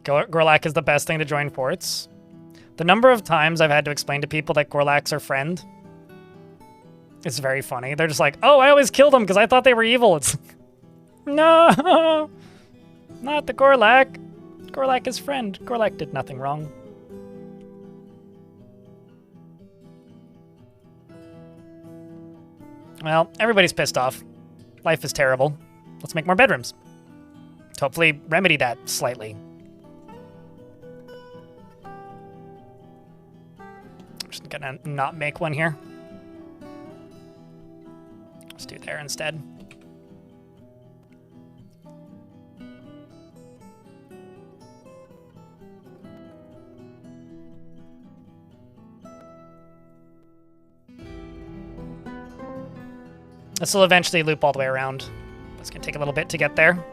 Gorlak is the best thing to join forts. The number of times I've had to explain to people that Gorlak's our friend, it's very funny. They're just like, oh, I always killed them because I thought they were evil. It's no, not the Gorlak. Gorlak is friend. Gorlak did nothing wrong. Well, everybody's pissed off. Life is terrible. Let's make more bedrooms. To hopefully remedy that slightly. gonna not make one here. Let's do there instead. This will eventually loop all the way around. It's gonna take a little bit to get there.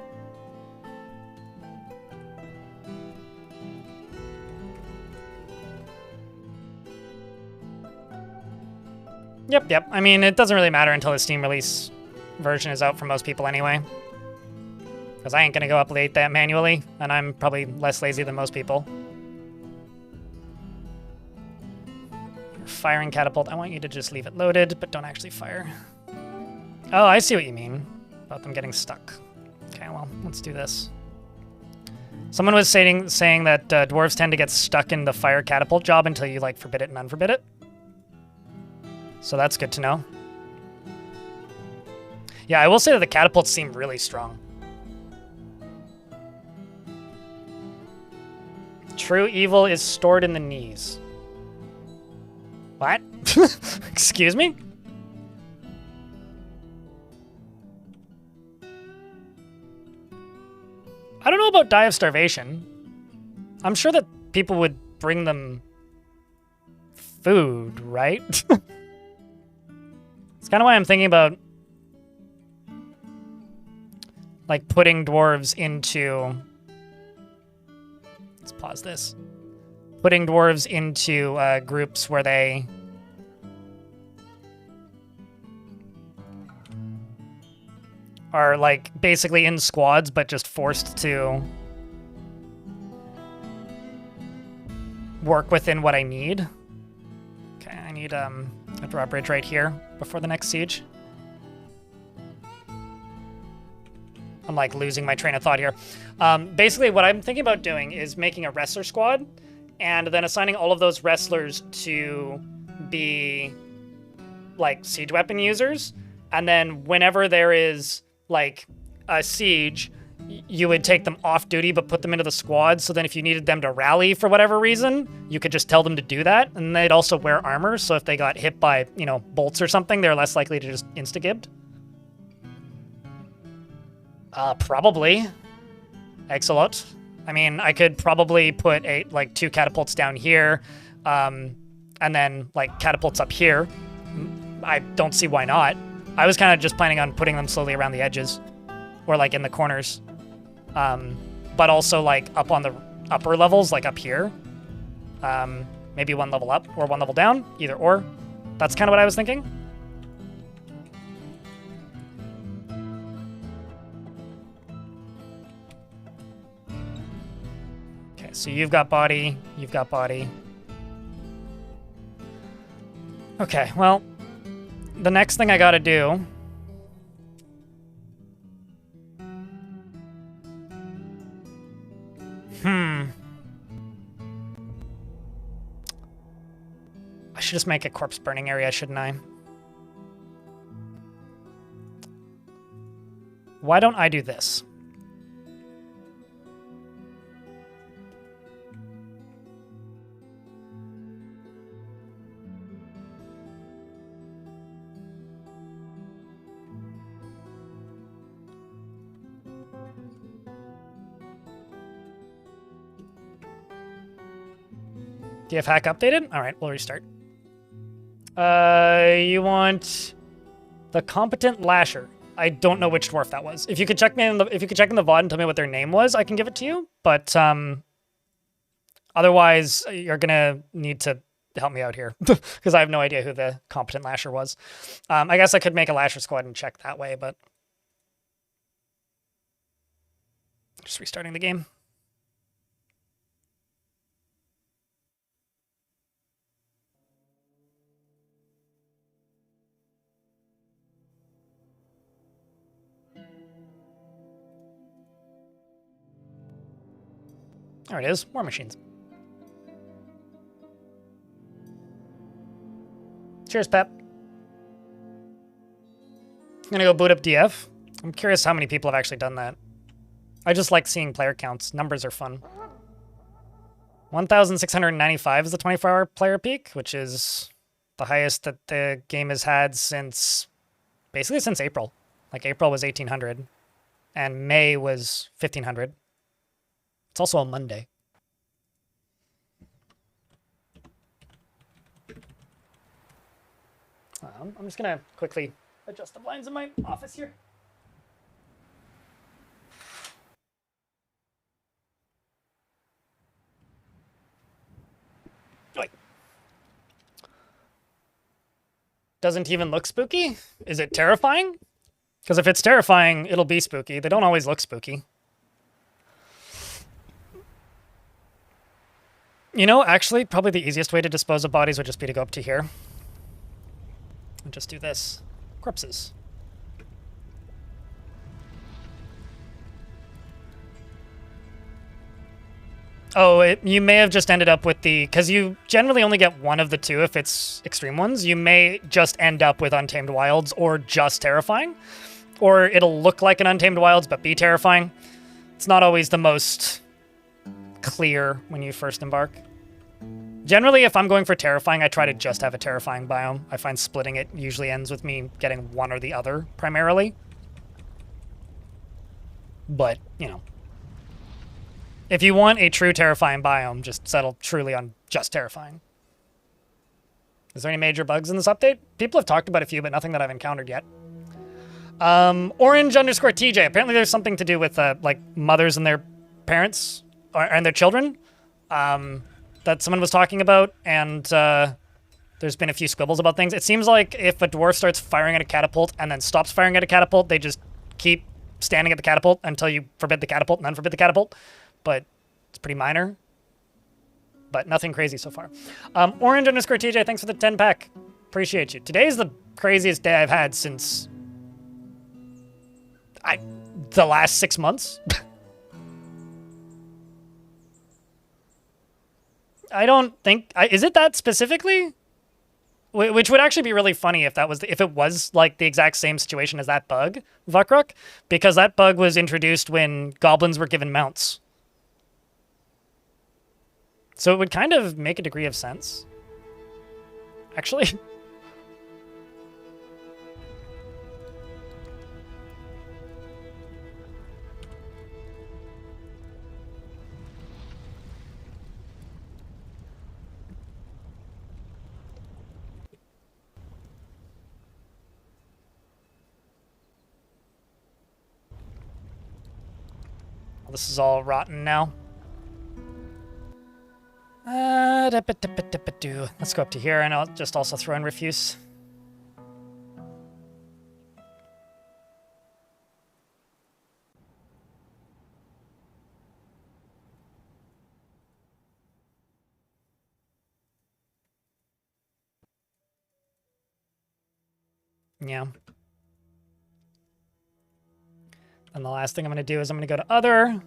Yep. I mean, it doesn't really matter until the Steam release version is out for most people anyway. Because I ain't gonna go update that manually, and I'm probably less lazy than most people. Firing catapult, I want you to just leave it loaded, but don't actually fire. Oh, I see what you mean about them getting stuck. Okay, well, let's do this. Someone was saying that dwarves tend to get stuck in the fire catapult job until you, like, forbid it and unforbid it. So that's good to know. Yeah, I will say that the catapults seem really strong. True evil is stored in the knees. What? Excuse me? I don't know about die of starvation. I'm sure that people would bring them food, right? It's kind of why I'm thinking about like putting dwarves into... Let's pause this. Putting dwarves into groups where they... are like basically in squads, but just forced to work within what I need. Okay, I need a drawbridge right here before the next siege. I'm like losing my train of thought here. Basically, what I'm thinking about doing is making a wrestler squad and then assigning all of those wrestlers to be like siege weapon users. And then whenever there is like a siege, you would take them off duty but put them into the squad, so then if you needed them to rally for whatever reason, you could just tell them to do that, and they'd also wear armor, so if they got hit by, you know, bolts or something, they're less likely to just insta-gibbed. Probably. Excellent. I mean, I could probably put like 2 catapults down here, and then like catapults up here. I don't see why not. I was kind of just planning on putting them slowly around the edges, or like in the corners, but also like up on the upper levels, like up here. Maybe 1 level up or 1 level down, either or. That's kind of what I was thinking. Okay, so you've got body, you've got body. Okay, well, the next thing I gotta do I should just make a corpse burning area, shouldn't I? Why don't I do this? DF hack updated? All right, we'll restart. You want the competent lasher. I don't know which dwarf that was. If you could check me in the VOD and tell me what their name was, I can give it to you. But otherwise, you're gonna need to help me out here because I have no idea who the competent lasher was. I guess I could make a lasher squad and check that way, but just restarting the game. There it is, Warmachines. Cheers, Pep. I'm gonna go boot up DF. I'm curious how many people have actually done that. I just like seeing player counts. Numbers are fun. 1,695 is the 24-hour player peak, which is the highest that the game has had since, basically since April. Like April was 1,800 and May was 1,500. It's also a Monday. I'm just gonna quickly adjust the blinds in my office here. Wait. Doesn't even look spooky? Is it terrifying? Because if it's terrifying, it'll be spooky. They don't always look spooky. You know, actually, probably the easiest way to dispose of bodies would just be to go up to here. And just do this. Corpses. Oh, you may have just ended up with the... Because you generally only get one of the two if it's extreme ones. You may just end up with Untamed Wilds or just Terrifying. Or it'll look like an Untamed Wilds but be Terrifying. It's not always the most clear when you first embark. Generally, if I'm going for Terrifying, I try to just have a Terrifying biome. I find splitting it usually ends with me getting one or the other, primarily. But, you know. If you want a true Terrifying biome, just settle truly on just Terrifying. Is there any major bugs in this update? People have talked about a few, but nothing that I've encountered yet. Orange_TJ. Apparently there's something to do with, like, mothers and their parents, and their children, that someone was talking about, and there's been a few squibbles about things. It seems like if a dwarf starts firing at a catapult and then stops firing at a catapult, they just keep standing at the catapult until you forbid the catapult and then forbid the catapult. But it's pretty minor. But nothing crazy so far. Orange_TJ, thanks for the 10-pack. Appreciate you. Today is the craziest day I've had since... the last 6 months. I don't think... is it that specifically? Which would actually be really funny if that was... if it was, like, the exact same situation as that bug, Vukruk. Because that bug was introduced when goblins were given mounts. So it would kind of make a degree of sense. Actually. This is all rotten now. Let's go up to here, and I'll just also throw in Refuse. Yeah. And the last thing I'm going to do is I'm going to go to Other.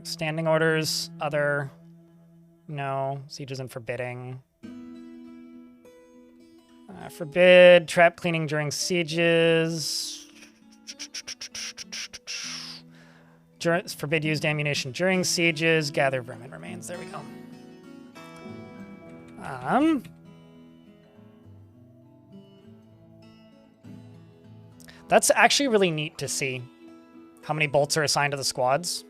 Standing Orders. Other. No. Sieges and Forbidding. Forbid. Trap cleaning during sieges. Forbid used ammunition during sieges. Gather vermin remains. There we go. That's actually really neat to see how many bolts are assigned to the squads.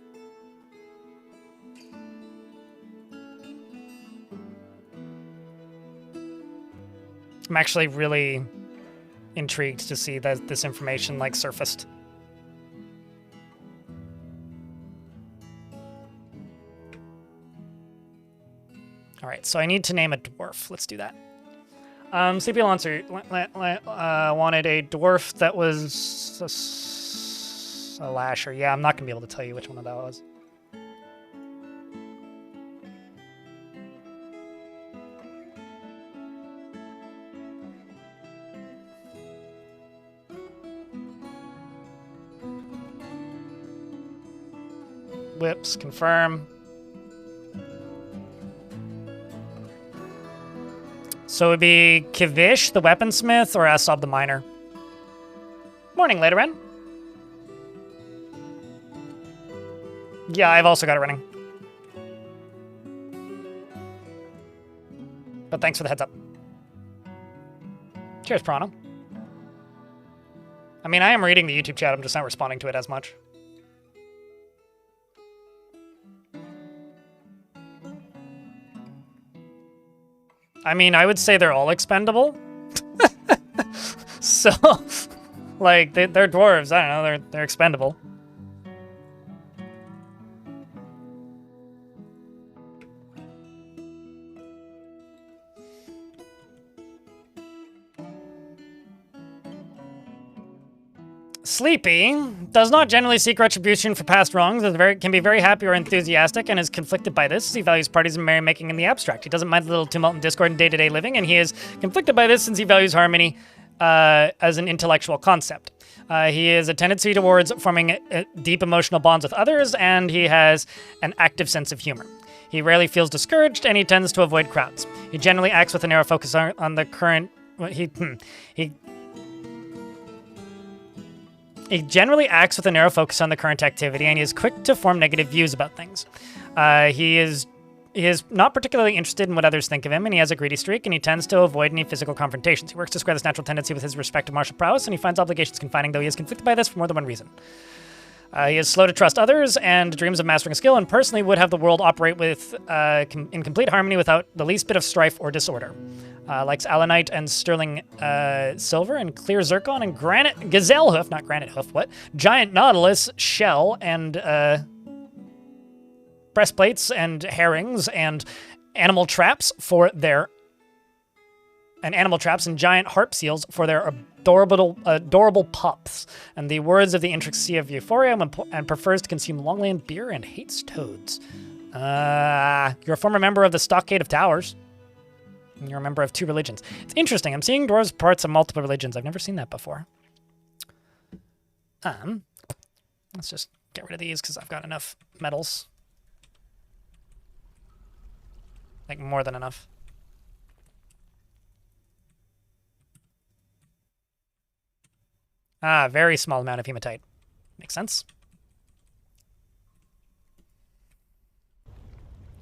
I'm actually really intrigued to see that this information, like, surfaced. All right, so I need to name a dwarf. Let's do that. Sleepy Lancer wanted a dwarf that was a lasher. Yeah, I'm not going to be able to tell you which one of that was. Whips, confirm. So it would be Kivish, the weaponsmith, or Asab, the miner. Morning, Lateran. Yeah, I've also got it running. But thanks for the heads up. Cheers, Prana. I mean, I am reading the YouTube chat, I'm just not responding to it as much. I mean, I would say they're all expendable. So, like, they're dwarves. I don't know, they're expendable. Sleepy does not generally seek retribution for past wrongs, can be very happy or enthusiastic, and is conflicted by this. He values parties and merrymaking in the abstract. He doesn't mind a little tumult and discord in day-to-day living, and he is conflicted by this since he values harmony as an intellectual concept. He has a tendency towards forming deep emotional bonds with others, and he has an active sense of humor. He rarely feels discouraged, and he tends to avoid crowds. He generally acts with a narrow focus on the current... He generally acts with a narrow focus on the current activity, and he is quick to form negative views about things. He is not particularly interested in what others think of him, and he has a greedy streak, and he tends to avoid any physical confrontations. He works to square this natural tendency with his respect of martial prowess, and he finds obligations confining, though he is conflicted by this for more than one reason. He is slow to trust others and dreams of mastering a skill, and personally would have the world operate with in complete harmony without the least bit of strife or disorder. Likes allanite and sterling silver and clear zircon and granite gazelle hoof, not granite hoof, what? Giant nautilus shell and breastplates and herrings and animal traps for their and giant harp seals for their adorable pups, and the words of the intricacy of euphoria, and prefers to consume longland beer and hates toads. You're a former member of the Stockade of Towers. You're a member of 2 religions. It's interesting. I'm seeing dwarves parts of multiple religions. I've never seen that before. Let's just get rid of these because I've got enough metals. Like more than enough. Very small amount of hematite. Makes sense.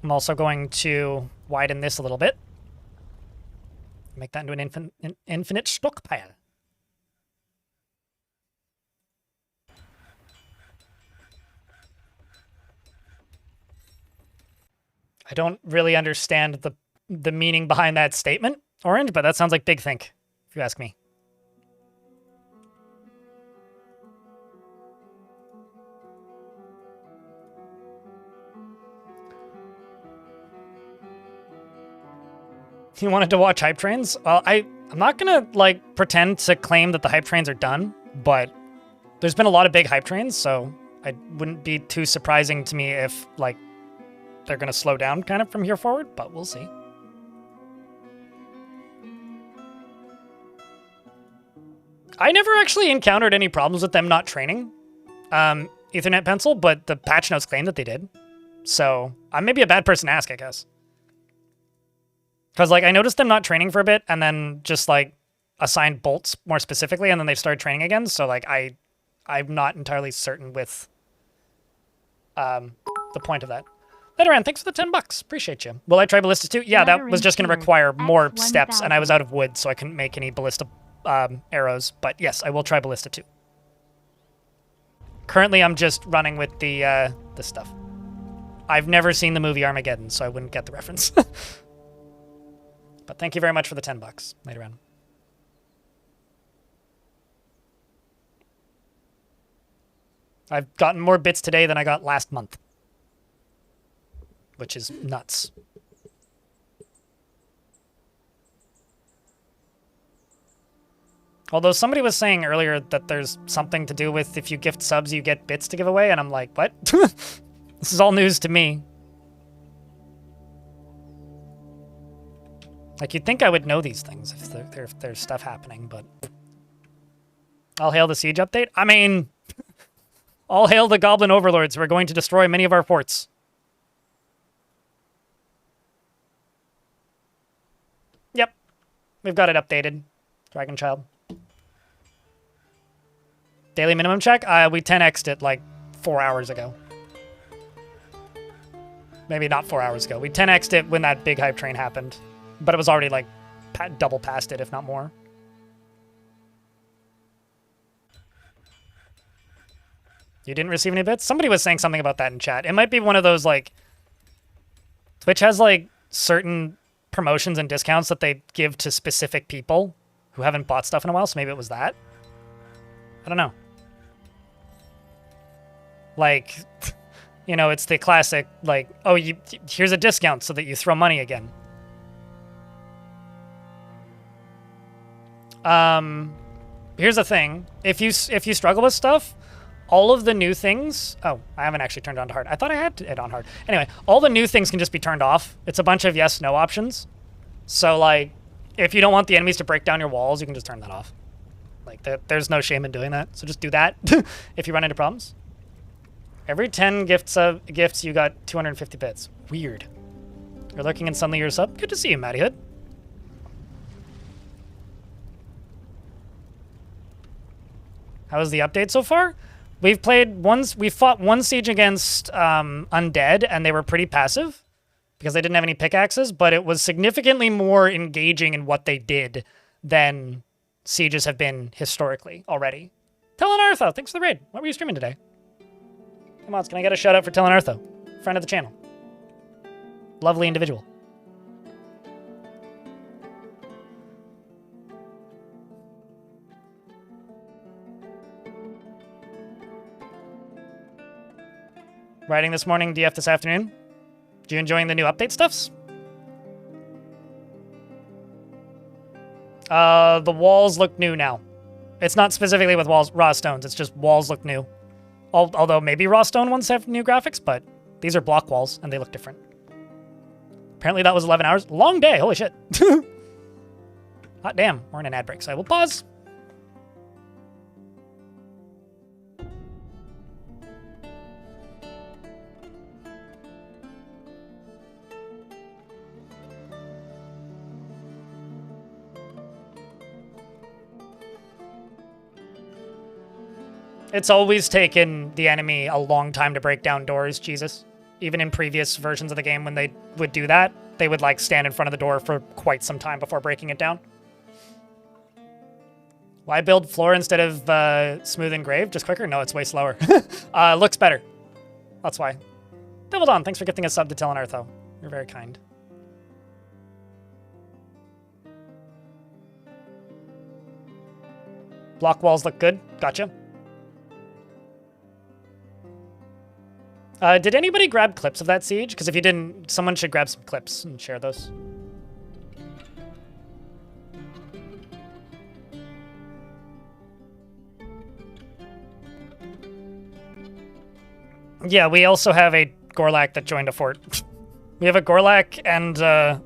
I'm also going to widen this a little bit. Make that into an infinite stockpile. I don't really understand the meaning behind that statement, Orange, but that sounds like big think, if you ask me. You wanted to watch hype trains? Well, I'm not gonna like pretend to claim that the hype trains are done, but there's been a lot of big hype trains, so it wouldn't be too surprising to me if like they're gonna slow down kind of from here forward, but we'll see. I never actually encountered any problems with them not training Ethernet pencil, but the patch notes claim that they did. So I may be a bad person to ask, I guess. Because, like, I noticed them not training for a bit and then just, like, assigned bolts more specifically, and then they've started training again. So, like, I'm not entirely certain with the point of that. Letteran, thanks for the 10 bucks. Appreciate you. Will I try ballista too? Yeah, that was just going to require more steps, and I was out of wood, so I couldn't make any ballista arrows. But, yes, I will try ballista too. Currently, I'm just running with the stuff. I've never seen the movie Armageddon, so I wouldn't get the reference. But thank you very much for the 10 bucks. Later on. I've gotten more bits today than I got last month. Which is nuts. Although somebody was saying earlier that there's something to do with if you gift subs, you get bits to give away, and I'm like, what? This is all news to me. Like, you'd think I would know these things if there's stuff happening, but... All hail the siege update? I mean... All hail the goblin overlords who are going to destroy many of our forts. Yep. We've got it updated. Dragon Child. Daily minimum check? We 10x'd it like 4 hours ago. Maybe not 4 hours ago. We 10x'd it when that big hype train happened. but it was already like double past it, if not more. You didn't receive any bits? Somebody was saying something about that in chat. It might be one of those, like, Twitch has like certain promotions and discounts that they give to specific people who haven't bought stuff in a while, so maybe it was that. I don't know. Like, you know, it's the classic, like, oh, here's a discount so that you throw money again. Here's the thing. If you struggle with stuff, all of the new things... Oh, I haven't actually turned it on to hard. I thought I had it on hard. Anyway, all the new things can just be turned off. It's a bunch of yes, no options. So, like, if you don't want the enemies to break down your walls, you can just turn that off. Like, there's no shame in doing that. So just do that if you run into problems. Every 10 gifts, you got 250 bits. Weird. You're looking and suddenly you're a sub? Good to see you, Matty Hood. How was the update so far? We fought one siege against Undead, and they were pretty passive because they didn't have any pickaxes, but it was significantly more engaging in what they did than sieges have been historically already. Telenartho, thanks for the raid. What were you streaming today? Come on, can I get a shout out for Telenartho? Friend of the channel. Lovely individual. Riding this morning, DF this afternoon. You enjoying the new update stuffs? The walls look new now. It's not specifically with raw stones, it's just walls look new. Although maybe raw stone ones have new graphics, but these are block walls and they look different. Apparently that was 11 hours. Long day, holy shit. Hot damn, we're in an ad break, so I will pause. It's always taken the enemy a long time to break down doors, Jesus. Even in previous versions of the game, when they would do that, they would like stand in front of the door for quite some time before breaking it down. Why build floor instead of smooth engraved? Just quicker? No, it's way slower. Looks better. That's why. Devil Dawn, thanks for gifting a sub to Telenartho. You're very kind. Block walls look good. Gotcha. Did anybody grab clips of that siege? Because if you didn't, someone should grab some clips and share those. Yeah, we also have a Gorlak that joined a fort. We have a Gorlak and a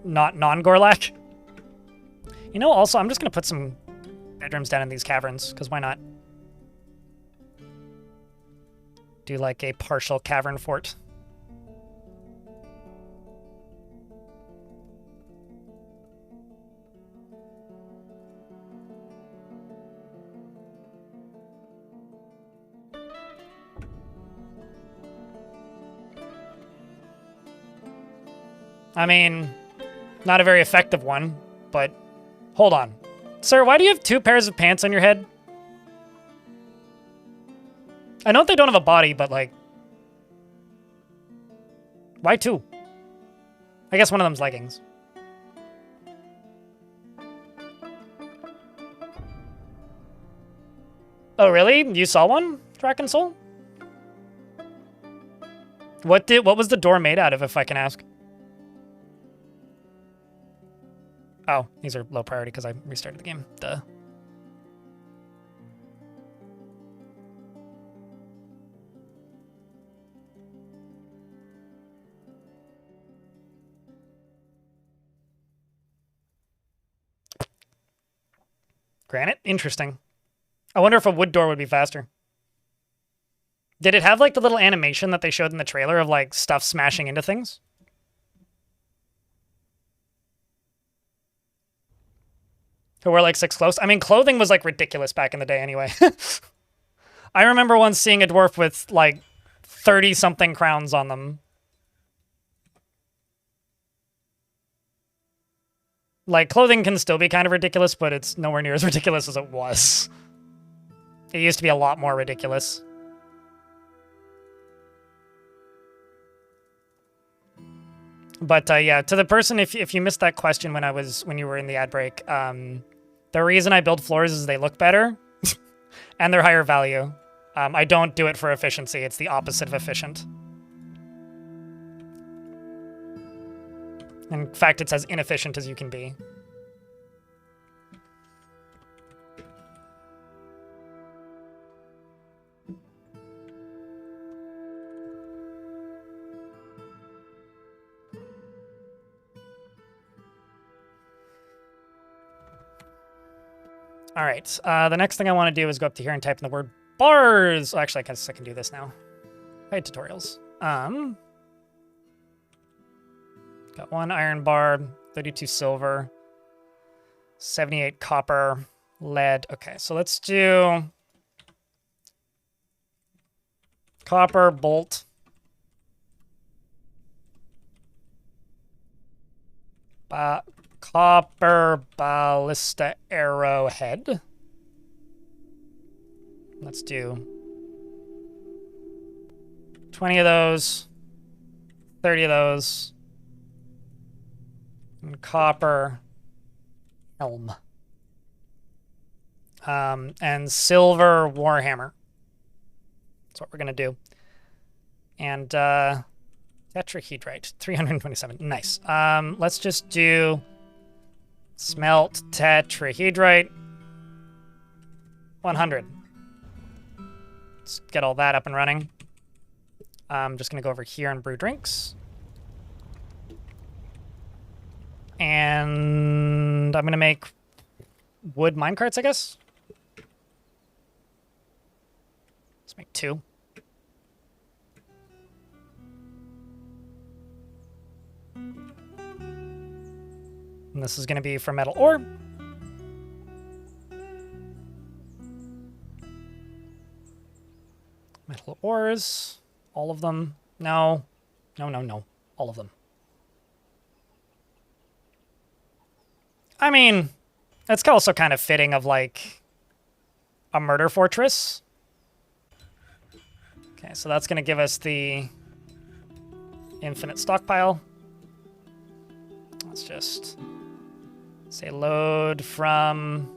non-Gorlak. You know, also, I'm just going to put some bedrooms down in these caverns, because why not? Do like a partial cavern fort. I mean, not a very effective one, but hold on. Sir, why do you have 2 pairs of pants on your head? I know they don't have a body, but like... Why 2? I guess one of them's leggings. Oh, really? You saw one, Draken Soul? What was the door made out of, if I can ask? Oh, these are low priority because I restarted the game. Duh. Granite? Interesting. I wonder if a wood door would be faster. Did it have like the little animation that they showed in the trailer of like stuff smashing into things? Who were like 6 close? I mean, clothing was like ridiculous back in the day anyway. I remember once seeing a dwarf with like 30-something crowns on them. Like, clothing can still be kind of ridiculous, but it's nowhere near as ridiculous as it was. It used to be a lot more ridiculous. But yeah, to the person, if you missed that question when you were in the ad break, the reason I build floors is they look better and they're higher value. I don't do it for efficiency. It's the opposite of efficient. In fact, it's as inefficient as you can be. All right, the next thing I want to do is go up to here and type in the word bars. Oh, actually, I guess I can do this now. Hey, tutorials. Got 1 iron bar, 32 silver, 78 copper, lead. Okay, so let's do copper bolt. Copper ballista arrowhead. Let's do 20 of those, 30 of those, and copper helm. And silver warhammer. That's what we're gonna do. And tetrahedrite, 327. Nice. Let's just do smelt tetrahedrite 100. Let's get all that up and running. I'm just gonna go over here and brew drinks. And I'm gonna make wood minecarts, I guess. Let's make 2. And this is going to be for metal ore. Metal ores. All of them. No. No, no, no. All of them. I mean, it's also kind of fitting of, like, a murder fortress. Okay, so that's going to give us the infinite stockpile. Let's just say load from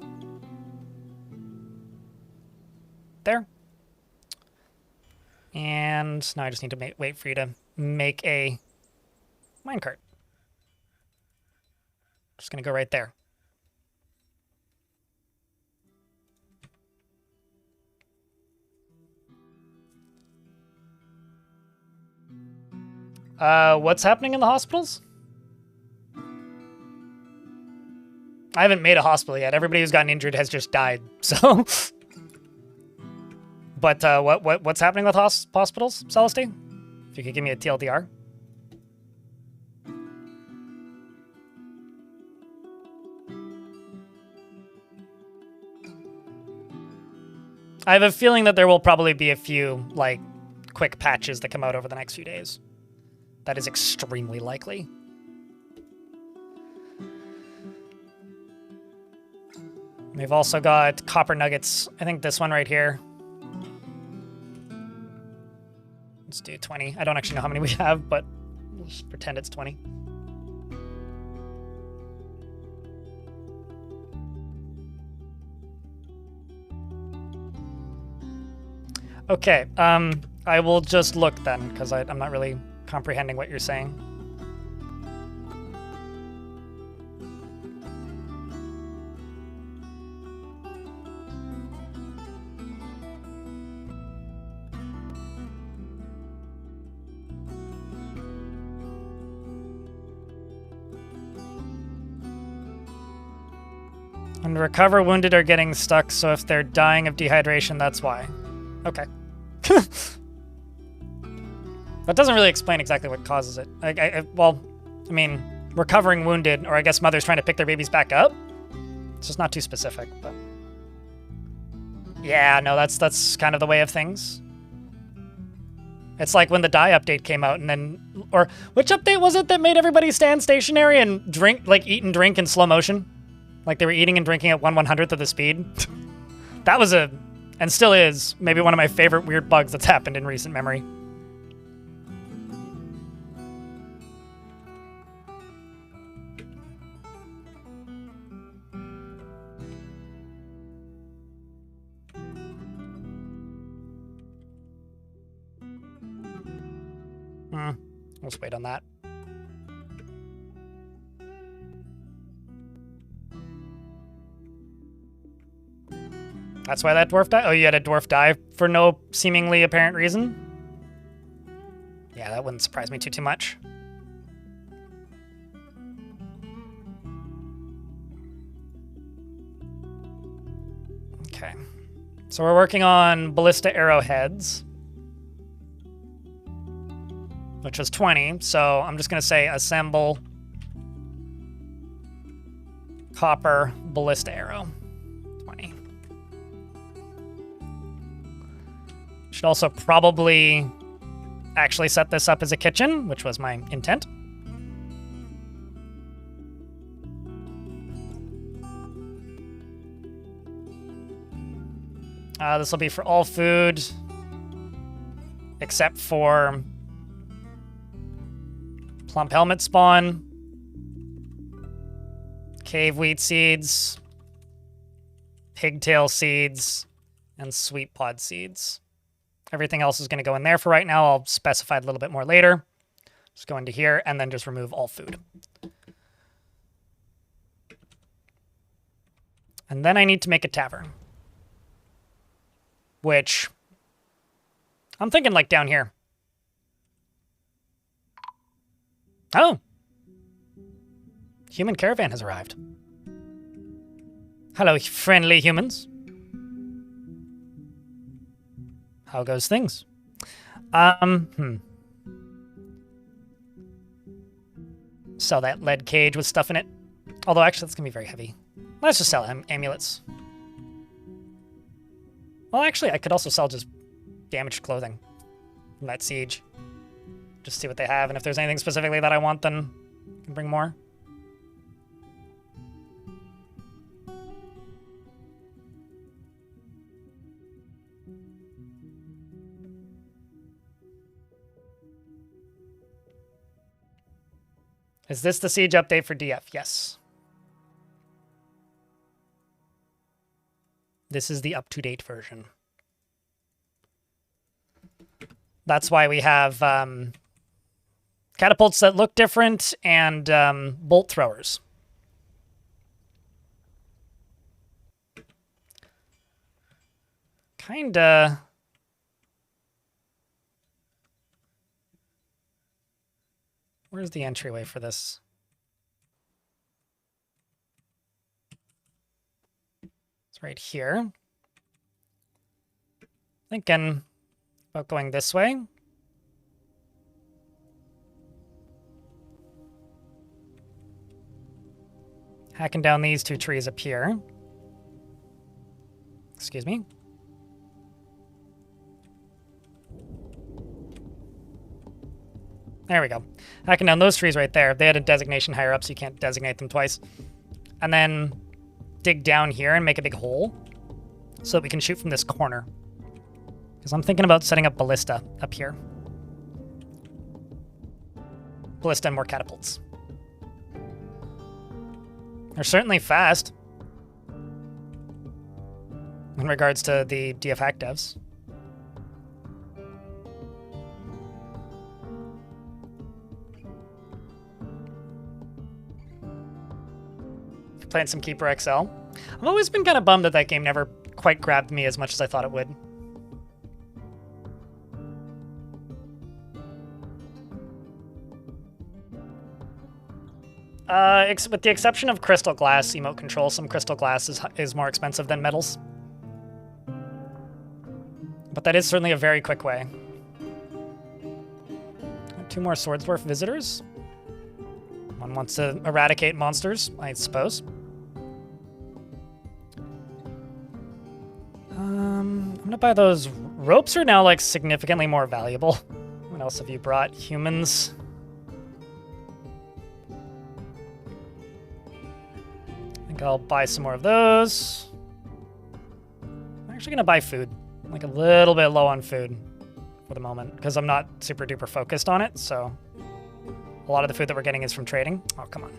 there. And now I just need to wait for you to make a minecart. Just going to go right there. What's happening in the hospitals? I haven't made a hospital yet. Everybody who's gotten injured has just died, so... But what's happening with hospitals, Celeste? If you could give me a TLDR. I have a feeling that there will probably be a few, like, quick patches that come out over the next few days. That is extremely likely. We've also got copper nuggets. I think this one right here. Let's do 20. I don't actually know how many we have, but we'll just pretend it's 20. Okay, I will just look then, because I'm not really comprehending what you're saying. And recover wounded are getting stuck, so if they're dying of dehydration, that's why. Okay. That doesn't really explain exactly what causes it. Well, I mean, recovering wounded, or I guess mothers trying to pick their babies back up. It's just not too specific, but... Yeah, no, that's kind of the way of things. It's like when the die update came out and then, or which update was it that made everybody stand stationary and drink, like eat and drink in slow motion? Like they were eating and drinking at 1/100th of the speed? That was and still is, maybe one of my favorite weird bugs that's happened in recent memory. Let's wait on that. That's why that dwarf died? Oh, you had a dwarf die for no seemingly apparent reason? Yeah, that wouldn't surprise me too much. Okay. So we're working on ballista arrowheads, which was 20, so I'm just gonna say assemble copper ballista arrow, 20. Should also probably actually set this up as a kitchen, which was my intent. This will be for all food, except for plump helmet spawn, cave wheat seeds, pigtail seeds, and sweet pod seeds. Everything else is going to go in there for right now. I'll specify a little bit more later. Just go into here and then just remove all food. And then I need to make a tavern, which I'm thinking like down here. Oh. Human caravan has arrived. Hello, friendly humans. How goes things? Sell that lead cage with stuff in it. Although, actually, that's going to be very heavy. Let's just sell amulets. Well, actually, I could also sell just damaged clothing from that siege. Just see what they have, and if there's anything specifically that I want, then I can bring more. Is this the siege update for DF? Yes. This is the up-to-date version. That's why we have catapults that look different and bolt throwers. Kinda. Where's the entryway for this? It's right here. Thinking about going this way. Hacking down these two trees up here. Excuse me. There we go. Hacking down those trees right there. They had a designation higher up, so you can't designate them twice. And then dig down here and make a big hole so that we can shoot from this corner. Because I'm thinking about setting up ballista up here. Ballista and more catapults. They're certainly fast in regards to the DF hack devs. Playing some Keeper XL. I've always been kind of bummed that that game never quite grabbed me as much as I thought it would. With the exception of crystal glass emote control, some crystal glass is more expensive than metals. But that is certainly a very quick way. 2 more Swordsdwarf visitors. One wants to eradicate monsters, I suppose. I'm gonna buy those. Ropes are now like significantly more valuable. What else have you brought? Humans. I think I'll buy some more of those. I'm actually gonna buy food. I'm like a little bit low on food for the moment because I'm not super duper focused on it, so a lot of the food that we're getting is from trading. Oh, come on.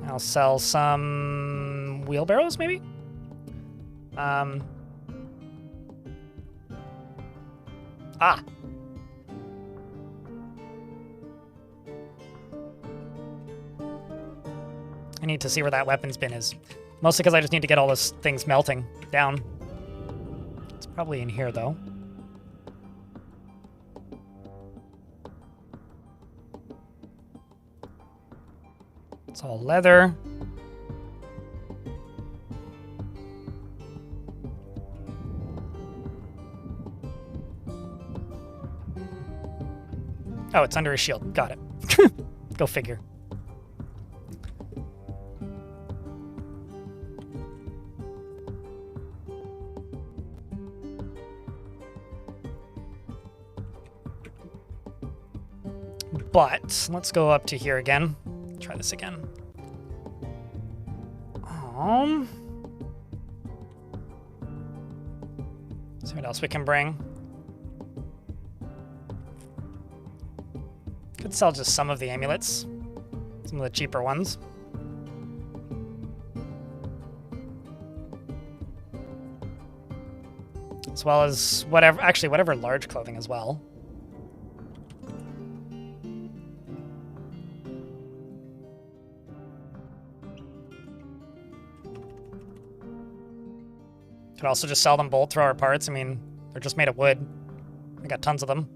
I'll sell some wheelbarrows, maybe? Ah. I need to see where that weapons bin is. Mostly because I just need to get all those things melting down. It's probably in here, though. It's all leather. Oh, it's under his shield. Got it. Go figure. But let's go up to here again. Try this again. See what else we can bring. Could sell just some of the amulets. Some of the cheaper ones. As well as whatever, actually whatever large clothing as well. Could also just sell them bolt thrower parts. I mean, they're just made of wood. I got tons of them.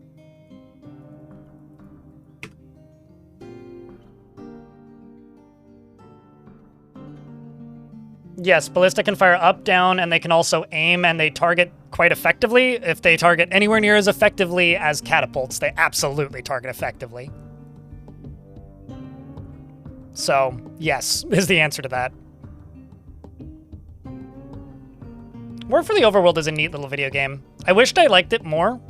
Yes, ballista can fire up, down, and they can also aim, and they target quite effectively. If they target anywhere near as effectively as catapults, they absolutely target effectively. So, yes, is the answer to that. War for the Overworld is a neat little video game. I wished I liked it more.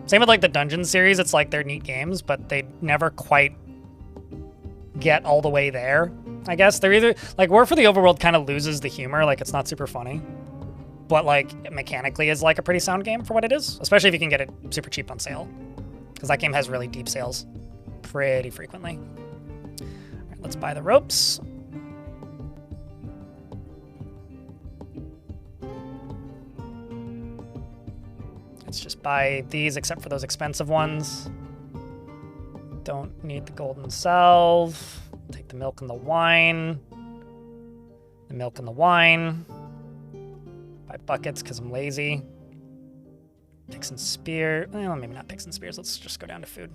Same with like the Dungeon series, it's like they're neat games, but they never quite get all the way there, I guess. They're either, like War for the Overworld kind of loses the humor, like it's not super funny. But like mechanically is like a pretty sound game for what it is, especially if you can get it super cheap on sale. Because that game has really deep sales pretty frequently. All right, let's buy the ropes. Let's just buy these except for those expensive ones. Don't need the golden salve. Take the milk and the wine. The milk and the wine. Buy buckets because I'm lazy. Picks and spear. Well, maybe not picks and spears. Let's just go down to food.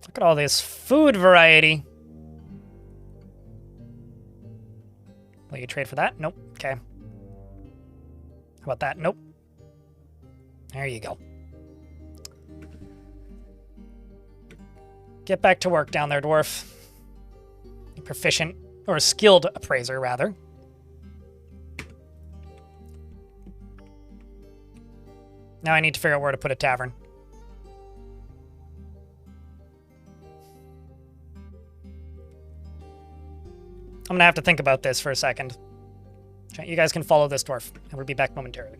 Look at all this food variety. Will you trade for that? Nope. Okay. How about that? Nope. There you go. Get back to work down there, Dwarf. Proficient, or a skilled appraiser, rather. Now I need to figure out where to put a tavern. I'm gonna have to think about this for a second. You guys can follow this dwarf, and we'll be back momentarily.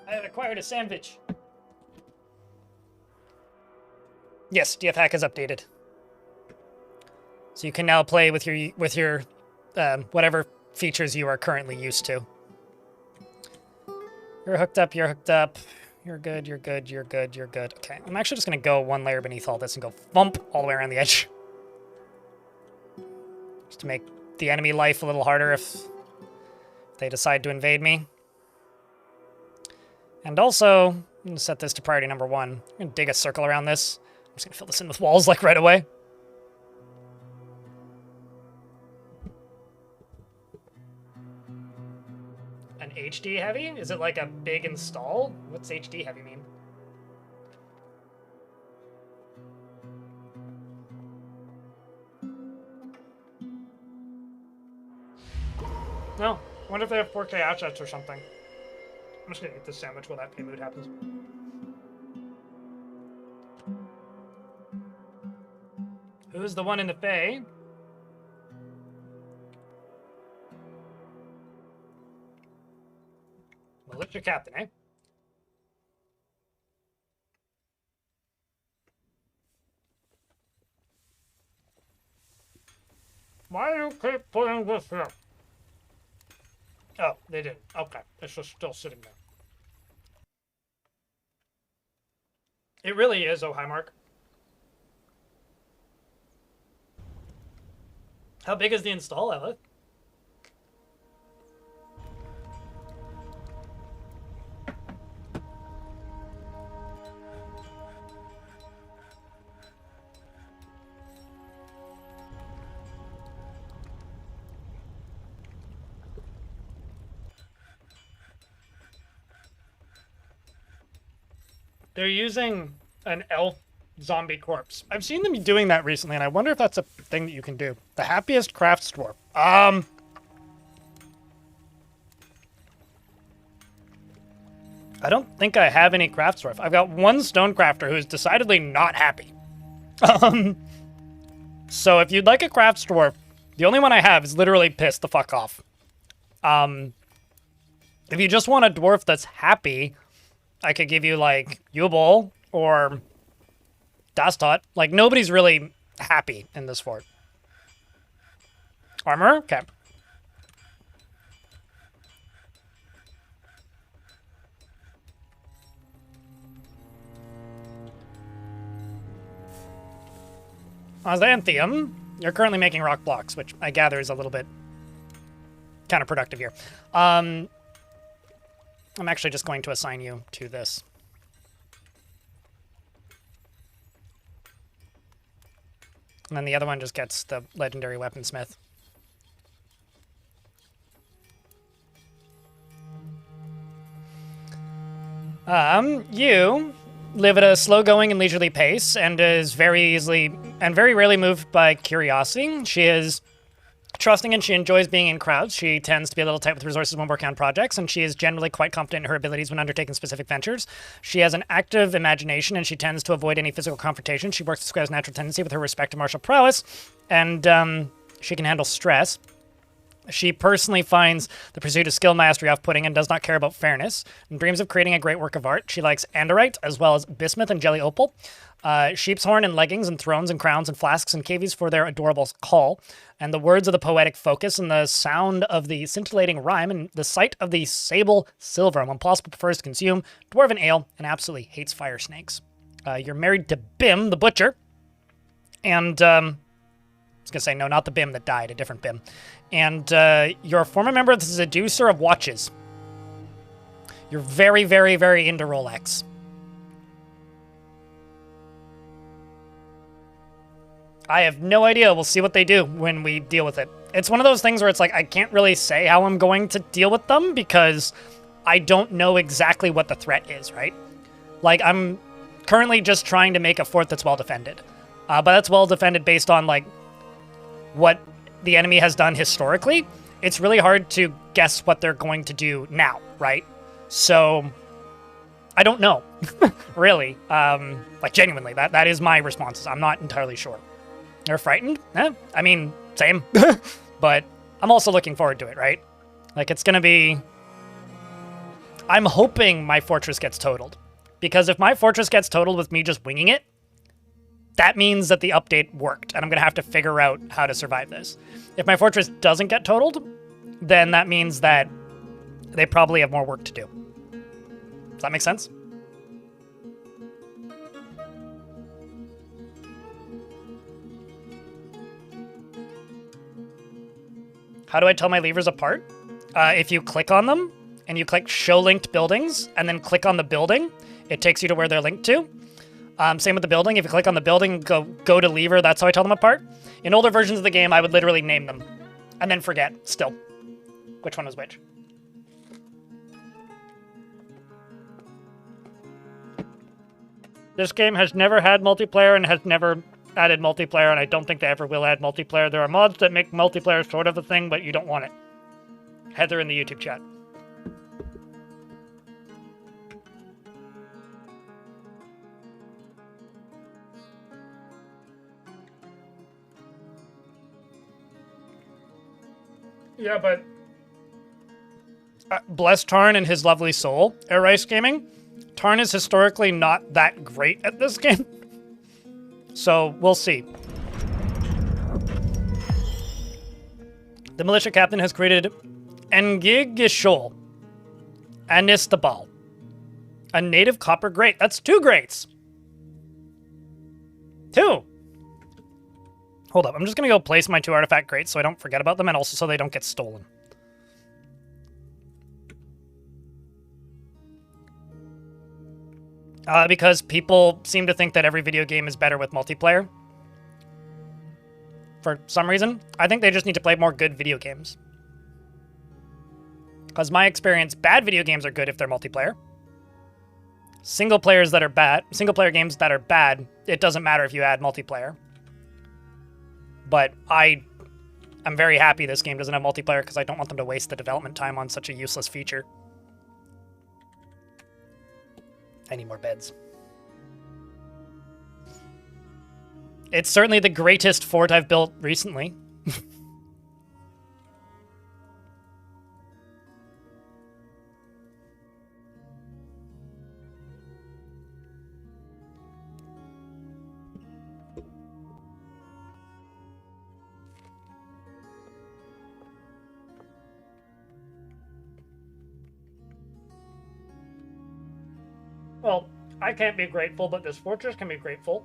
I have acquired a sandwich. Yes, DF hack is updated. So you can now play with your whatever features you are currently used to. You're hooked up, you're hooked up. You're good, you're good, you're good, you're good. Okay, I'm actually just gonna go one layer beneath all this and go thump all the way around the edge. Just to make the enemy life a little harder if they decide to invade me. And also, I'm gonna set this to priority number 1. I'm gonna dig a circle around this. I'm just gonna fill this in with walls like right away. An HD heavy? Is it like a big install? What's HD heavy mean? No. I wonder if they have 4K assets or something. I'm just gonna eat this sandwich while that payload happens. Who's the one in the bay? Militia captain, eh? Why do you keep putting this here? Oh, they didn't. Okay. It's just still sitting there. It really is, oh hi, Mark. How big is the install, Ella? They're using an elf zombie corpse. I've seen them doing that recently, and I wonder if that's a thing that you can do. The happiest crafts dwarf. I don't think I have any crafts dwarf. I've got one stone crafter who's decidedly not happy. So if you'd like a crafts dwarf, the only one I have is literally pissed the fuck off. If you just want a dwarf that's happy, I could give you, like, Yubel or Dastot. Like, nobody's really happy in this fort. Armor? Okay. Xanthium, you're currently making rock blocks, which I gather is a little bit counterproductive here. I'm actually just going to assign you to this. And then the other one just gets the legendary weaponsmith. You live at a slow-going and leisurely pace and is very rarely moved by curiosity. She is trusting and she enjoys being in crowds. She tends to be a little tight with resources when working on projects, and she is generally quite confident in her abilities when undertaking specific ventures. She has an active imagination, and she tends to avoid any physical confrontation. She works to Square's natural tendency with her respect to martial prowess, and she can handle stress. She personally finds the pursuit of skill mastery off-putting and does not care about fairness, and dreams of creating a great work of art. She likes Anderite, as well as bismuth and jelly opal, sheep's horn and leggings and thrones and crowns and flasks and cavies for their adorable call, and the words of the poetic focus and the sound of the scintillating rhyme and the sight of the sable silver, and when possible prefers to consume dwarven ale and absolutely hates fire snakes. You're married to Bim, the butcher, and I was going to say, no, not the Bim that died, a different Bim. And you're a former member of the Seducer of Watches. You're very, very, very into Rolex. I have no idea. We'll see what they do when we deal with it. It's one of those things where it's like, I can't really say how I'm going to deal with them because I don't know exactly what the threat is, right? Like, I'm currently just trying to make a fort that's well defended. But that's well defended based on, like, what the enemy has done historically. It's really hard to guess what they're going to do now, right? So, I don't know, really. Like, genuinely, that is my response. I'm not entirely sure. They're frightened? I mean, same. But I'm also looking forward to it, right? Like, it's gonna be... I'm hoping my fortress gets totaled. Because if my fortress gets totaled with me just winging it, that means that the update worked, and I'm going to have to figure out how to survive this. If my fortress doesn't get totaled, then that means that they probably have more work to do. Does that make sense? How do I tell my levers apart? If you click on them, and you click Show Linked Buildings, and then click on the building, it takes you to where they're linked to. Same with the building. If you click on the building, go to lever, that's how I tell them apart. In older versions of the game, I would literally name them, and then forget, still, which one was which. This game has never had multiplayer and has never added multiplayer, and I don't think they ever will add multiplayer. There are mods that make multiplayer sort of a thing, but you don't want it. Heather in the YouTube chat. Yeah, but bless Tarn and his lovely soul, Air Rice Gaming. Tarn is historically not that great at this game. So, we'll see. The militia captain has created Engigishol Anistabal, a native copper grate. That's 2 grates. 2. Hold up, I'm just going to go place my 2 artifact grates so I don't forget about them, and also so they don't get stolen. Because people seem to think that every video game is better with multiplayer. For some reason. I think they just need to play more good video games. Because my experience, bad video games are good if they're multiplayer. Single player games that are bad, it doesn't matter if you add multiplayer. But I'm very happy this game doesn't have multiplayer because I don't want them to waste the development time on such a useless feature. I need more beds. It's certainly the greatest fort I've built recently. Well, I can't be grateful, but this fortress can be grateful.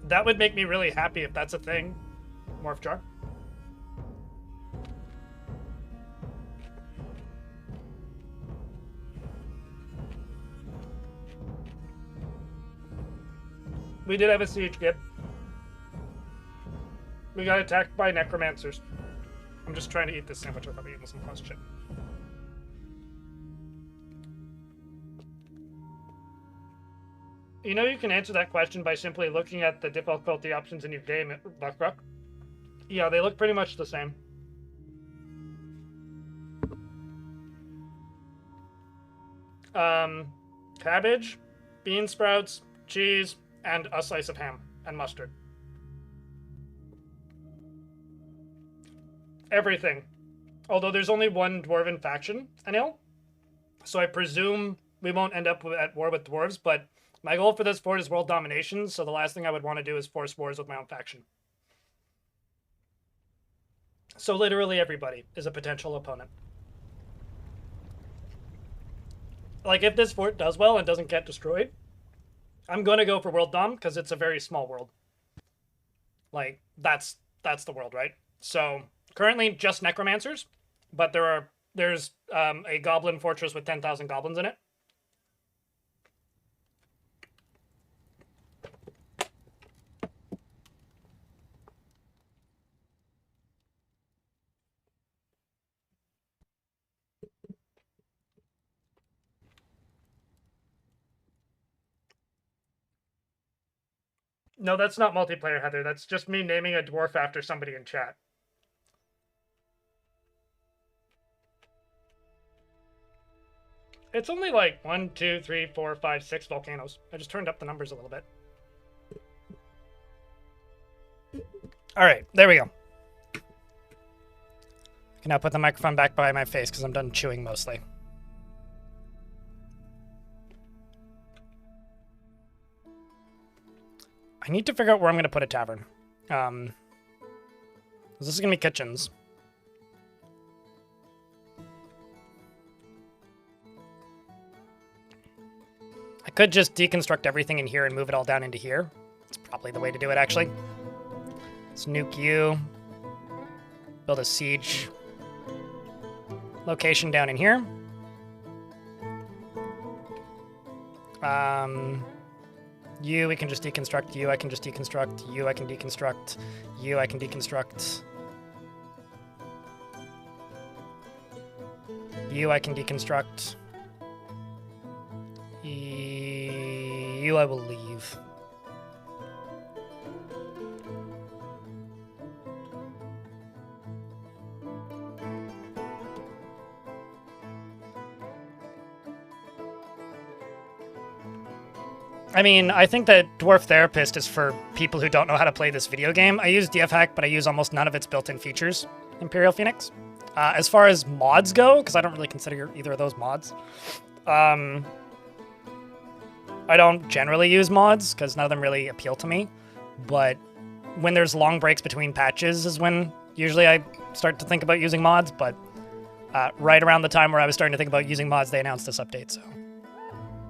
That would make me really happy if that's a thing. Morph jar. We did have a siege, Gib. We got attacked by necromancers. I'm just trying to eat this sandwich without eating some close shit. You know you can answer that question by simply looking at the difficulty options in your game, Buckbrook. Yeah, they look pretty much the same. Cabbage, bean sprouts, cheese, and a slice of ham and mustard. Everything. Although there's only one dwarven faction, Anil. So I presume we won't end up at war with dwarves, but my goal for this fort is world domination, so the last thing I would want to do is force wars with my own faction. So literally everybody is a potential opponent. Like, if this fort does well and doesn't get destroyed, I'm going to go for world dom, because it's a very small world. Like, that's the world, right? So currently just necromancers, but there's a goblin fortress with 10,000 goblins in it. No, that's not multiplayer, Heather. That's just me naming a dwarf after somebody in chat. It's only like 1, 2, 3, 4, 5, 6 volcanoes. I just turned up the numbers a little bit. All right, there we go. I can now put the microphone back by my face because I'm done chewing mostly. I need to figure out where I'm going to put a tavern. This is going to be kitchens. I could just deconstruct everything in here and move it all down into here. It's probably the way to do it, actually. Let's nuke you. Build a siege location down in here. You, we can just deconstruct. You, I can just deconstruct. You, I can deconstruct. You, I can deconstruct. You, I can deconstruct. You, I will leave. I mean, I think that Dwarf Therapist is for people who don't know how to play this video game. I use DFHack, but I use almost none of its built-in features, Imperial Phoenix. As far as mods go, because I don't really consider either of those mods, I don't generally use mods, because none of them really appeal to me. But when there's long breaks between patches is when usually I start to think about using mods, but right around the time where I was starting to think about using mods, they announced this update, so...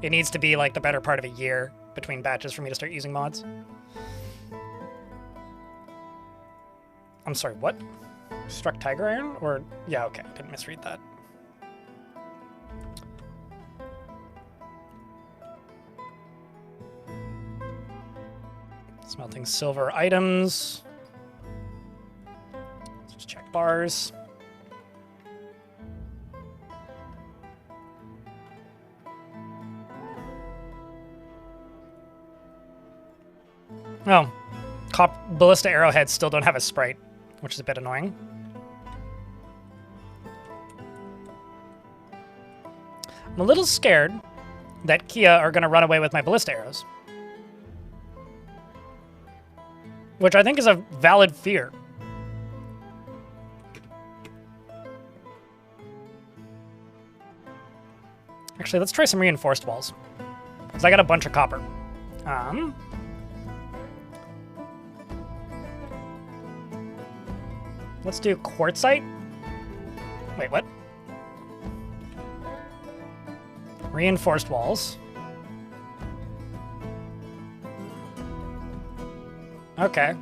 It needs to be like the better part of a year between batches for me to start using mods. I'm sorry, what? Struck Tiger Iron? Or, yeah, okay, I didn't misread that. Smelting silver items. Let's just check bars. Oh, Ballista Arrowheads still don't have a sprite, which is a bit annoying. I'm a little scared that Kia are going to run away with my Ballista Arrows. Which I think is a valid fear. Actually, let's try some reinforced walls. Because I got a bunch of copper. Let's do quartzite. Wait, what? Reinforced walls. Okay.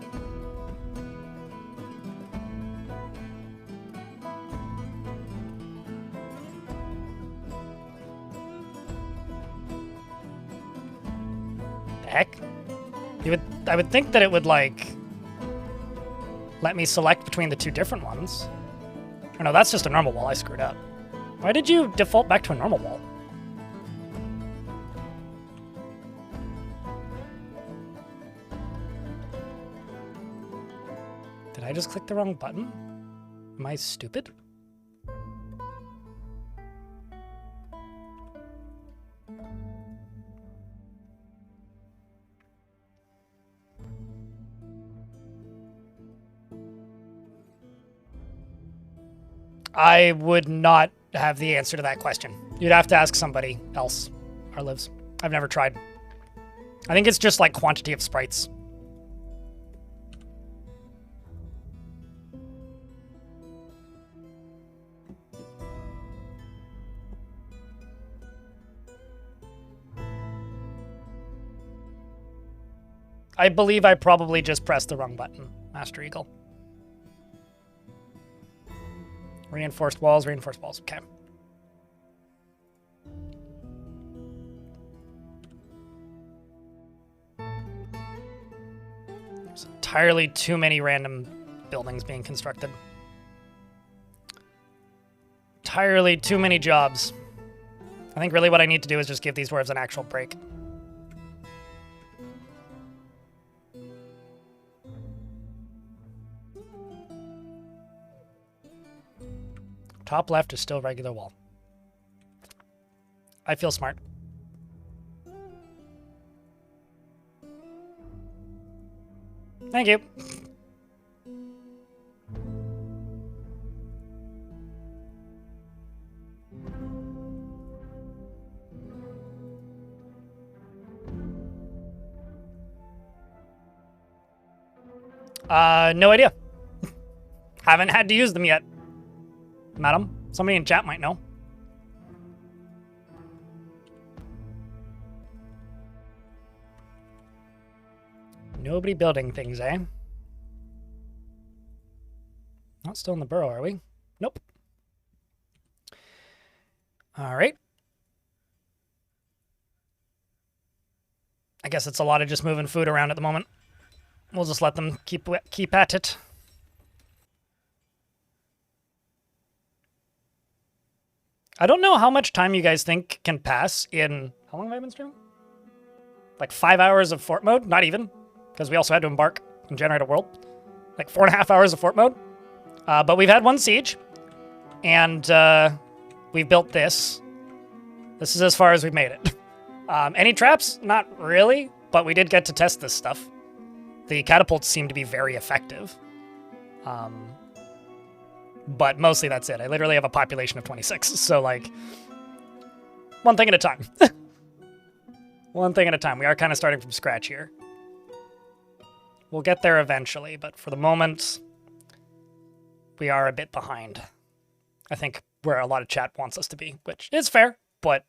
The heck? I would think that it would, like, let me select between the two different ones. Oh no, that's just a normal wall. I screwed up. Why did you default back to a normal wall? Did I just click the wrong button? Am I stupid? I would not have the answer to that question. You'd have to ask somebody else or lives. I've never tried. I think it's just like quantity of sprites. I believe I probably just pressed the wrong button, Master Eagle. Reinforced walls, okay. There's entirely too many random buildings being constructed. Entirely too many jobs. I think really what I need to do is just give these dwarves an actual break. Top left is still regular wall. I feel smart. Thank you. No idea. Haven't had to use them yet. Madam, somebody in chat might know. Nobody building things, eh? Not still in the burrow, are we? Nope. All right. I guess it's a lot of just moving food around at the moment. We'll just let them keep at it. I don't know how much time you guys think can pass in... How long have I been streaming? Like 5 hours of fort mode? Not even. Because we also had to embark and generate a world. Like 4.5 hours of fort mode. But we've had one siege. And we've built this. This is as far as we've made it. Any traps? Not really. But we did get to test this stuff. The catapults seem to be very effective. But mostly that's it. I literally have a population of 26. So, like, one thing at a time. One thing at a time. We are kind of starting from scratch here. We'll get there eventually, but for the moment, we are a bit behind. I think where a lot of chat wants us to be, which is fair, but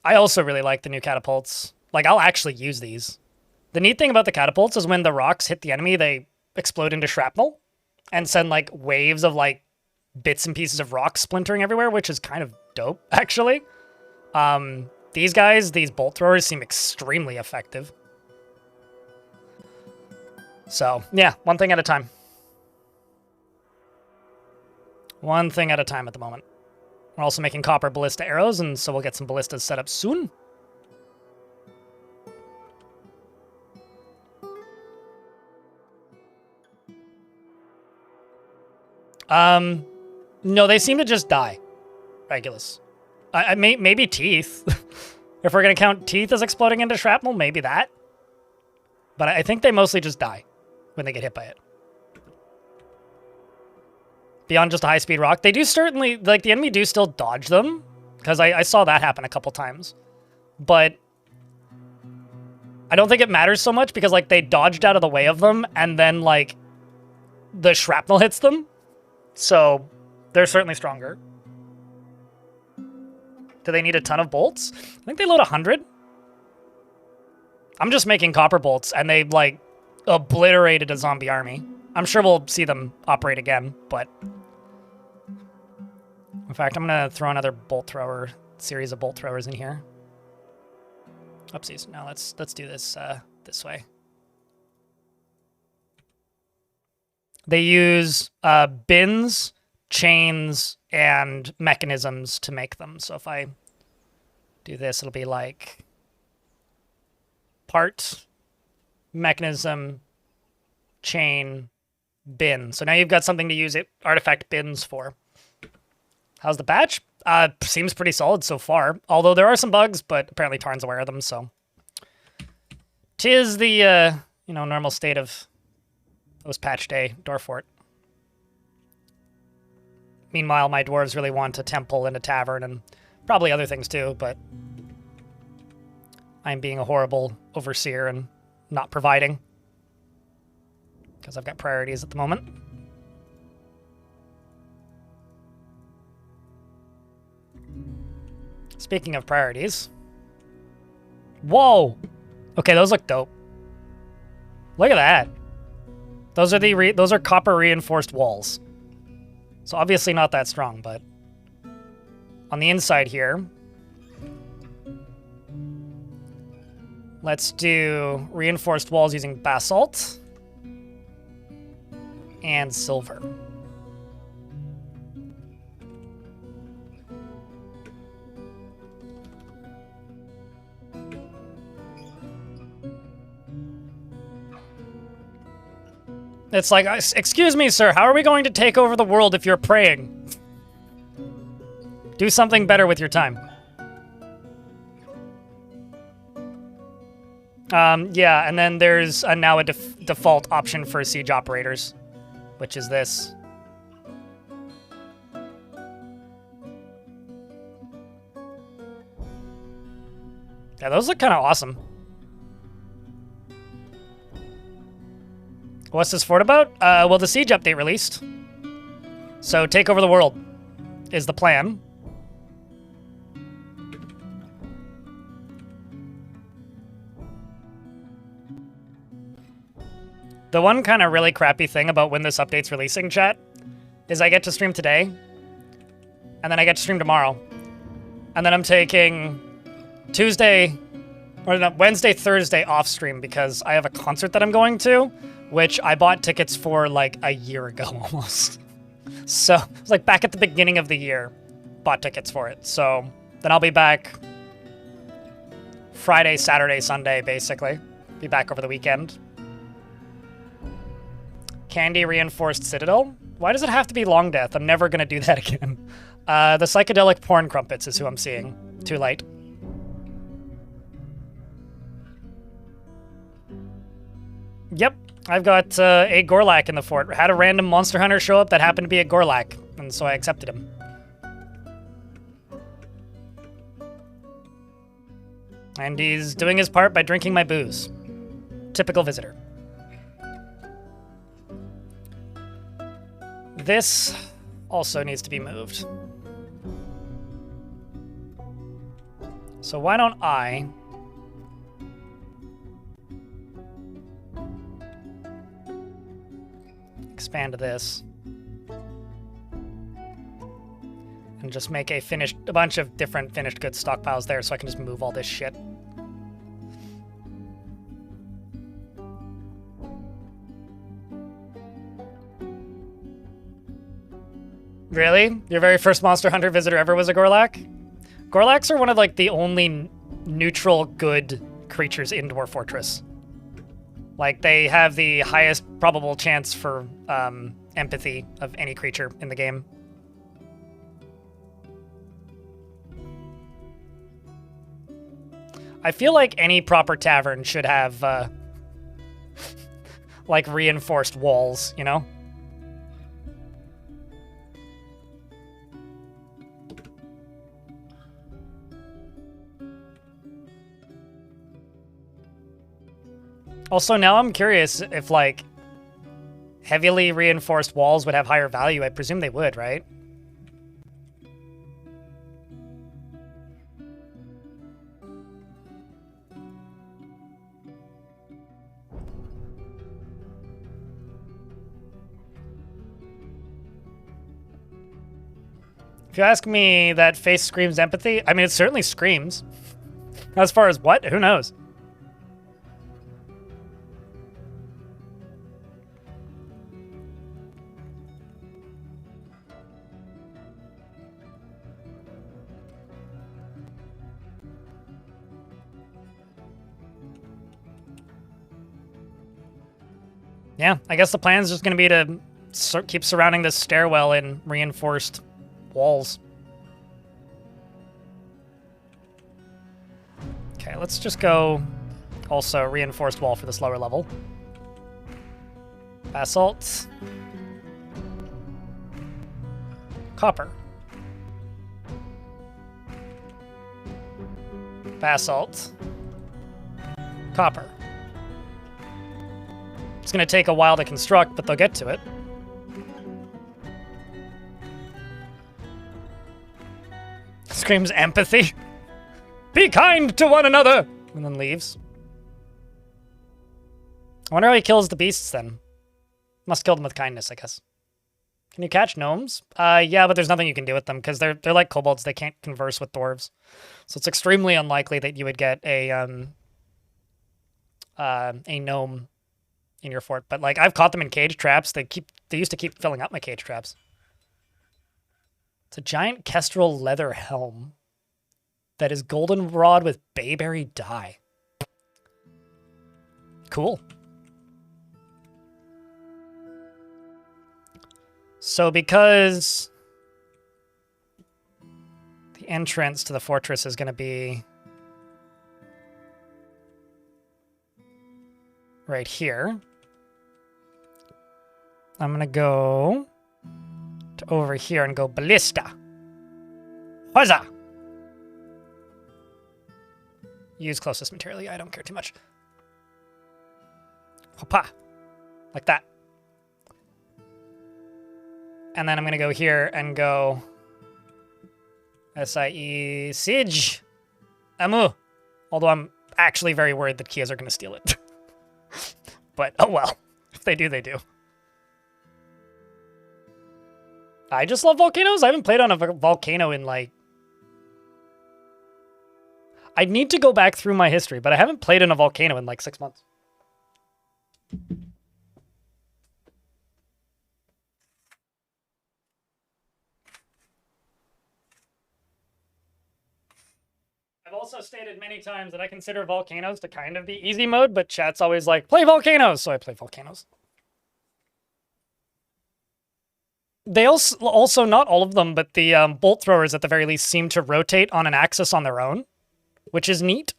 I also really like the new catapults. Like, I'll actually use these. The neat thing about the catapults is when the rocks hit the enemy, they explode into shrapnel and send, like, waves of, like, bits and pieces of rock splintering everywhere, which is kind of dope, actually. These guys, these bolt throwers, seem extremely effective. So, yeah, one thing at a time. One thing at a time at the moment. We're also making copper ballista arrows, and so we'll get some ballistas set up soon. No, they seem to just die. Regulus. Maybe teeth. If we're going to count teeth as exploding into shrapnel, maybe that. But I think they mostly just die when they get hit by it. Beyond just a high-speed rock. They do certainly, like, the enemy do still dodge them. Because I saw that happen a couple times. But I don't think it matters so much because, like, they dodged out of the way of them and then, like, the shrapnel hits them. So they're certainly stronger. Do they need a ton of bolts? I think they load 100. I'm just making copper bolts, and they, like, obliterated a zombie army. I'm sure we'll see them operate again, but... In fact, I'm going to throw another bolt thrower, series of bolt throwers in here. Oopsies. Now let's do this this way. They use bins, chains, and mechanisms to make them. So if I do this, it'll be like part, mechanism, chain, bin. So now you've got something to use artifact bins for. How's the patch? Seems pretty solid so far. Although there are some bugs, but apparently Tarn's aware of them, so. 'Tis the, normal state of post-patch day, Dwarf Fort. Meanwhile, my dwarves really want a temple and a tavern and probably other things too, but I'm being a horrible overseer and not providing because I've got priorities at the moment. Speaking of priorities. Whoa! Okay, those look dope. Look at that. Those are copper reinforced walls. So obviously not that strong, but on the inside here, let's do reinforced walls using basalt and silver. It's like, excuse me, sir, how are we going to take over the world if you're praying? Do something better with your time. Yeah, and then there's now a default option for siege operators, which is this. Yeah, those look kind of awesome. What's this fort about? Well, the siege update released. So take over the world is the plan. The one kind of really crappy thing about when this update's releasing, chat, is I get to stream today, and then I get to stream tomorrow. And then I'm taking Wednesday, Thursday off stream because I have a concert that I'm going to, which I bought tickets for like a year ago almost. So it's like back at the beginning of the year, bought tickets for it. So then I'll be back Friday, Saturday, Sunday, basically. Be back over the weekend. Candy Reinforced Citadel? Why does it have to be Long Death? I'm never going to do that again. The Psychedelic Porn Crumpets is who I'm seeing. Too late. Yep, I've got a Gorlak in the fort. Had a random monster hunter show up that happened to be a Gorlak, and so I accepted him. And he's doing his part by drinking my booze. Typical visitor. This also needs to be moved. So why don't I expand this and just make a bunch of different finished goods stockpiles there so I can just move all this shit. Really? Your very first Monster Hunter visitor ever was a Gorlak? Gorlaks are one of like the only neutral good creatures in Dwarf Fortress. Like, they have the highest probable chance for empathy of any creature in the game. I feel like any proper tavern should have, like, reinforced walls, you know? Also, now I'm curious if, like, heavily reinforced walls would have higher value. I presume they would, right? If you ask me, that face screams empathy. I mean, it certainly screams. As far as what? Who knows? Yeah, I guess the plan is just going to be to keep surrounding this stairwell in reinforced walls. Okay, let's just go also reinforced wall for this lower level. Basalt. Copper. Basalt. Copper. It's going to take a while to construct, but they'll get to it. Screams empathy. Be kind to one another! And then leaves. I wonder how he kills the beasts then. Must kill them with kindness, I guess. Can you catch gnomes? Yeah, but there's nothing you can do with them because they're like kobolds. They can't converse with dwarves. So it's extremely unlikely that you would get a gnome in your fort, but like I've caught them in cage traps. They used to keep filling up my cage traps. It's a giant kestrel leather helm that is goldenrod with bayberry dye. Cool. So because the entrance to the fortress is going to be right here, I'm going to go to over here and go ballista. Huzzah! Use closest material. Yeah, I don't care too much. Hoppa. Like that. And then I'm going to go here and go SIE Siege Amu. Although I'm actually very worried that Kias are going to steal it. But, oh well. If they do, they do. I just love volcanoes. I haven't played on a volcano in, like... I need to go back through my history, but I haven't played in a volcano in, like, 6 months. I've also stated many times that I consider volcanoes to kind of be easy mode, but chat's always like, play volcanoes, so I play volcanoes. They also not all of them, but the bolt throwers at the very least seem to rotate on an axis on their own, which is neat.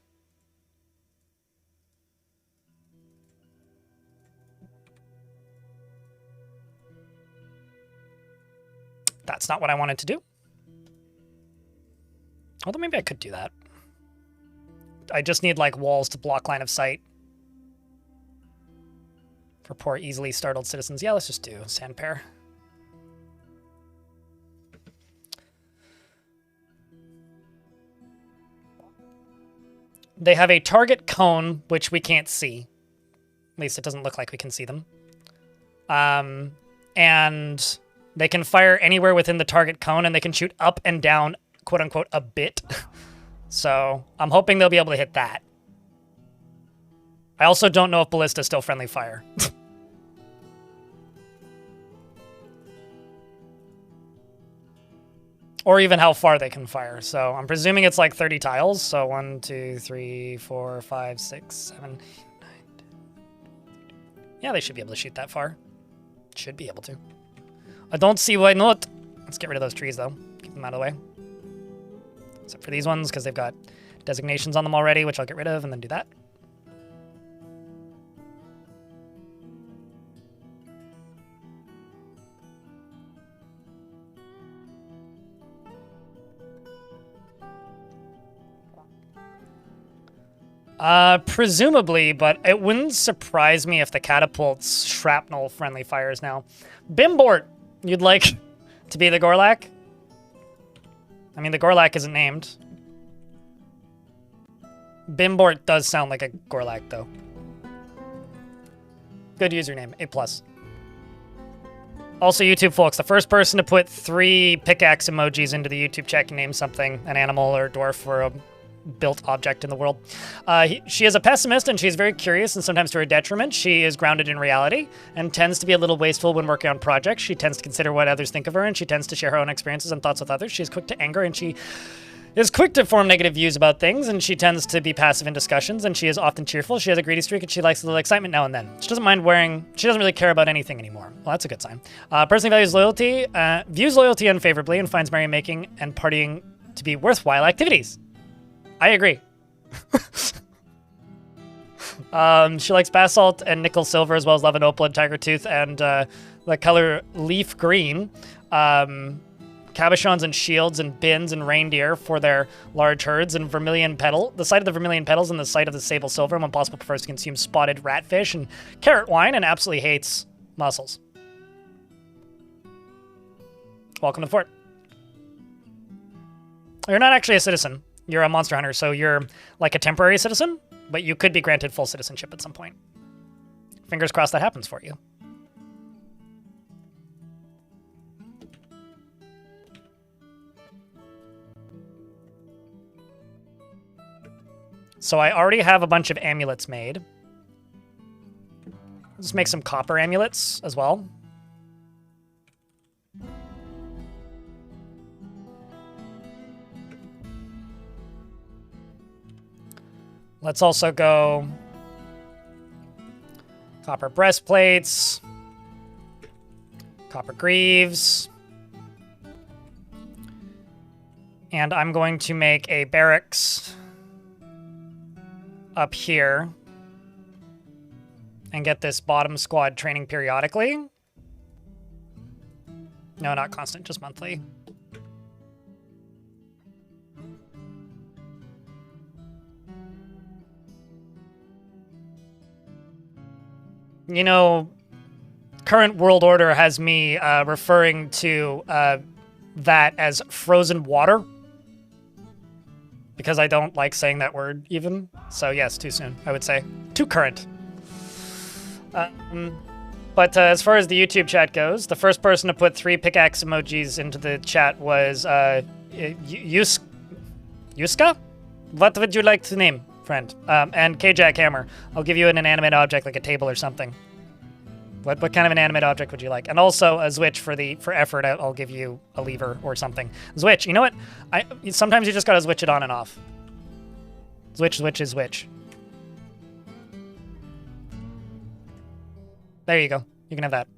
That's not what I wanted to do. Although maybe I could do that. I just need, like, walls to block line of sight. For poor, easily startled citizens. Yeah, let's just do sand pair. They have a target cone, which we can't see. At least it doesn't look like we can see them. And they can fire anywhere within the target cone, and they can shoot up and down, quote-unquote, a bit. So I'm hoping they'll be able to hit that. I also don't know if Ballista's still friendly fire. Or even how far they can fire. So I'm presuming it's like 30 tiles. So 1, 2, 3, 4, 5, 6, 7, 8, 9, 10. Yeah, they should be able to shoot that far. Should be able to. I don't see why not. Let's get rid of those trees, though. Keep them out of the way. Except for these ones, because they've got designations on them already, which I'll get rid of, and then do that. Presumably, but it wouldn't surprise me if the catapult's shrapnel-friendly fires now. Bimbort, you'd like to be the Gorlak? I mean, the Gorlak isn't named. Bimbort does sound like a Gorlak, though. Good username, A+. Also, YouTube folks, the first person to put 3 pickaxe emojis into the YouTube chat can name something, an animal or a dwarf or a built object in the world. She is a pessimist, and she's very curious, and sometimes to her detriment. She is grounded in reality and tends to be a little wasteful when working on projects. She tends to consider what others think of her, and she tends to share her own experiences and thoughts with others. She's quick to anger, and she is quick to form negative views about things, and she tends to be passive in discussions, and she is often cheerful. She has a greedy streak, and she likes a little excitement now and then. She doesn't mind wearing... She doesn't really care about anything anymore. Well, that's a good sign. Personally values loyalty, views loyalty unfavorably, and finds merrymaking and partying to be worthwhile activities. I agree. She likes basalt and nickel silver, as well as love and opal and tiger tooth, and the color leaf green. Cabochons and shields and bins and reindeer for their large herds, and vermilion petal. The sight of the vermilion petals and the sight of the sable silver, and when possible prefers to consume spotted ratfish and carrot wine, and absolutely hates mussels. Welcome to the fort. You're not actually a citizen. You're a monster hunter, so you're like a temporary citizen, but you could be granted full citizenship at some point. Fingers crossed that happens for you. So I already have a bunch of amulets made. Let's make some copper amulets as well. Let's also go copper breastplates, copper greaves, and I'm going to make a barracks up here and get this bottom squad training periodically. No, not constant, just monthly. You know, current world order has me referring to that as frozen water. Because I don't like saying that word, even. So yes, too soon, I would say. Too current. But as far as the YouTube chat goes, the first person to put 3 pickaxe emojis into the chat was Yuska? What would you like to name, friend? And K-Jack Hammer. I'll give you an inanimate object like a table or something. What kind of inanimate object would you like? And also a switch for effort. I'll give you a lever or something. Switch. You know what? Sometimes you just gotta switch it on and off. Switch. There you go. You can have that.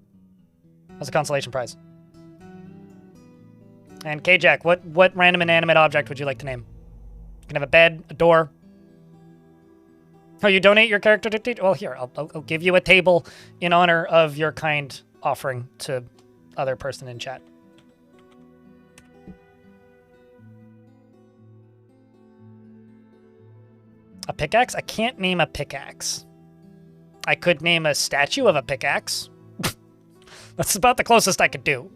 That's a consolation prize. And K-Jack, what random inanimate object would you like to name? You can have a bed, a door. Oh, you donate your character to... Well, here, I'll give you a table in honor of your kind offering to other person in chat. A pickaxe? I can't name a pickaxe. I could name a statue of a pickaxe. That's about the closest I could do.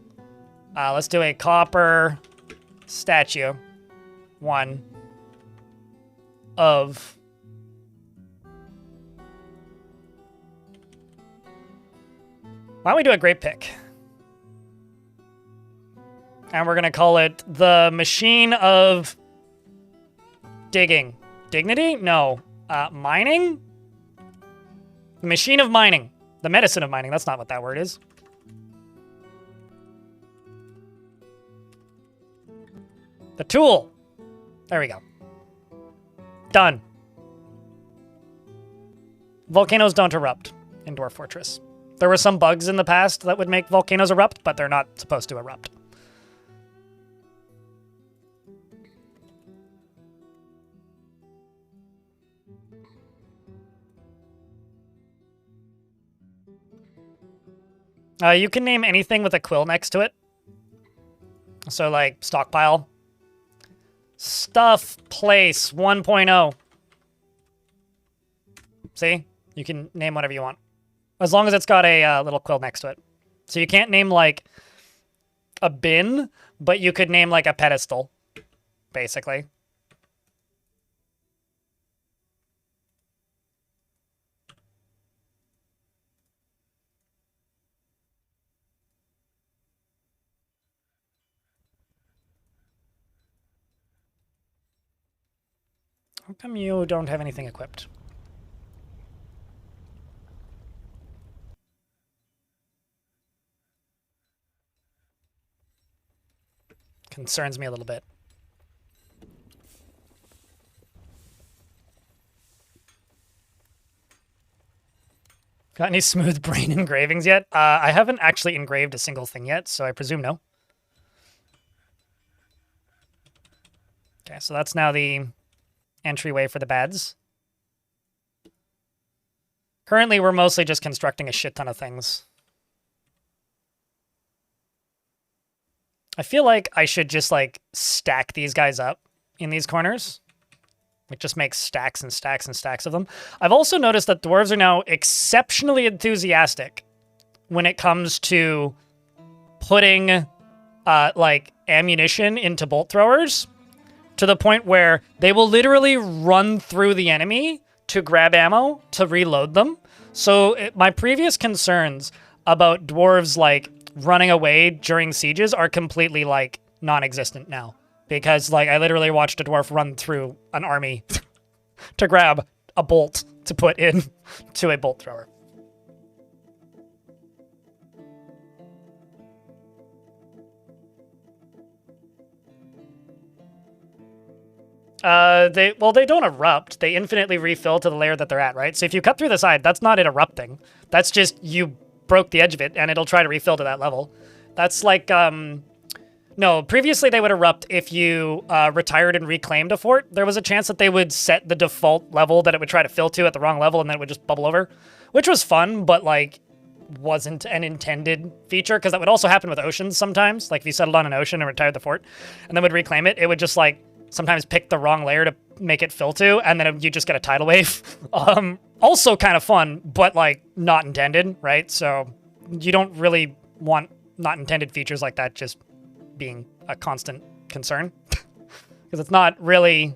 Let's do a copper statue. 1 of... Why don't we do a great pick? And we're going to call it the Machine of Digging. Dignity? No. Mining? The Machine of Mining. The Medicine of Mining. That's not what that word is. The Tool. There we go. Done. Volcanoes don't erupt in Dwarf Fortress. There were some bugs in the past that would make volcanoes erupt, but they're not supposed to erupt. You can name anything with a quill next to it. So, like, stockpile. Stuff place 1.0. See? You can name whatever you want. As long as it's got a little quill next to it. So you can't name, like, a bin, but you could name, like, a pedestal, basically. How come you don't have anything equipped? Concerns me a little bit. Got any smooth brain engravings yet? I haven't actually engraved a single thing yet, so I presume no. Okay, so that's now the entryway for the beds. Currently, we're mostly just constructing a shit ton of things. I feel like I should just, like, stack these guys up in these corners. Like, just make stacks and stacks and stacks of them. I've also noticed that dwarves are now exceptionally enthusiastic when it comes to putting, like, ammunition into bolt throwers, to the point where they will literally run through the enemy to grab ammo, to reload them. So my previous concerns about dwarves, like, running away during sieges are completely, like, non-existent now. Because, like, I literally watched a dwarf run through an army to grab a bolt to put in to a bolt thrower. They don't erupt. They infinitely refill to the layer that they're at, right? So if you cut through the side, that's not it erupting. That's just you broke the edge of it, and it'll try to refill to that level. That's like, no, previously they would erupt if you retired and reclaimed a fort. There was a chance that they would set the default level that it would try to fill to at the wrong level, and then it would just bubble over, which was fun, but, like, wasn't an intended feature, because that would also happen with oceans sometimes. Like, if you settled on an ocean and retired the fort, and then would reclaim it, it would just, like, sometimes pick the wrong layer to make it fill to, and then you just get a tidal wave. Also kind of fun, but, like, not intended, right? So you don't really want not intended features like that just being a constant concern. Because it's not really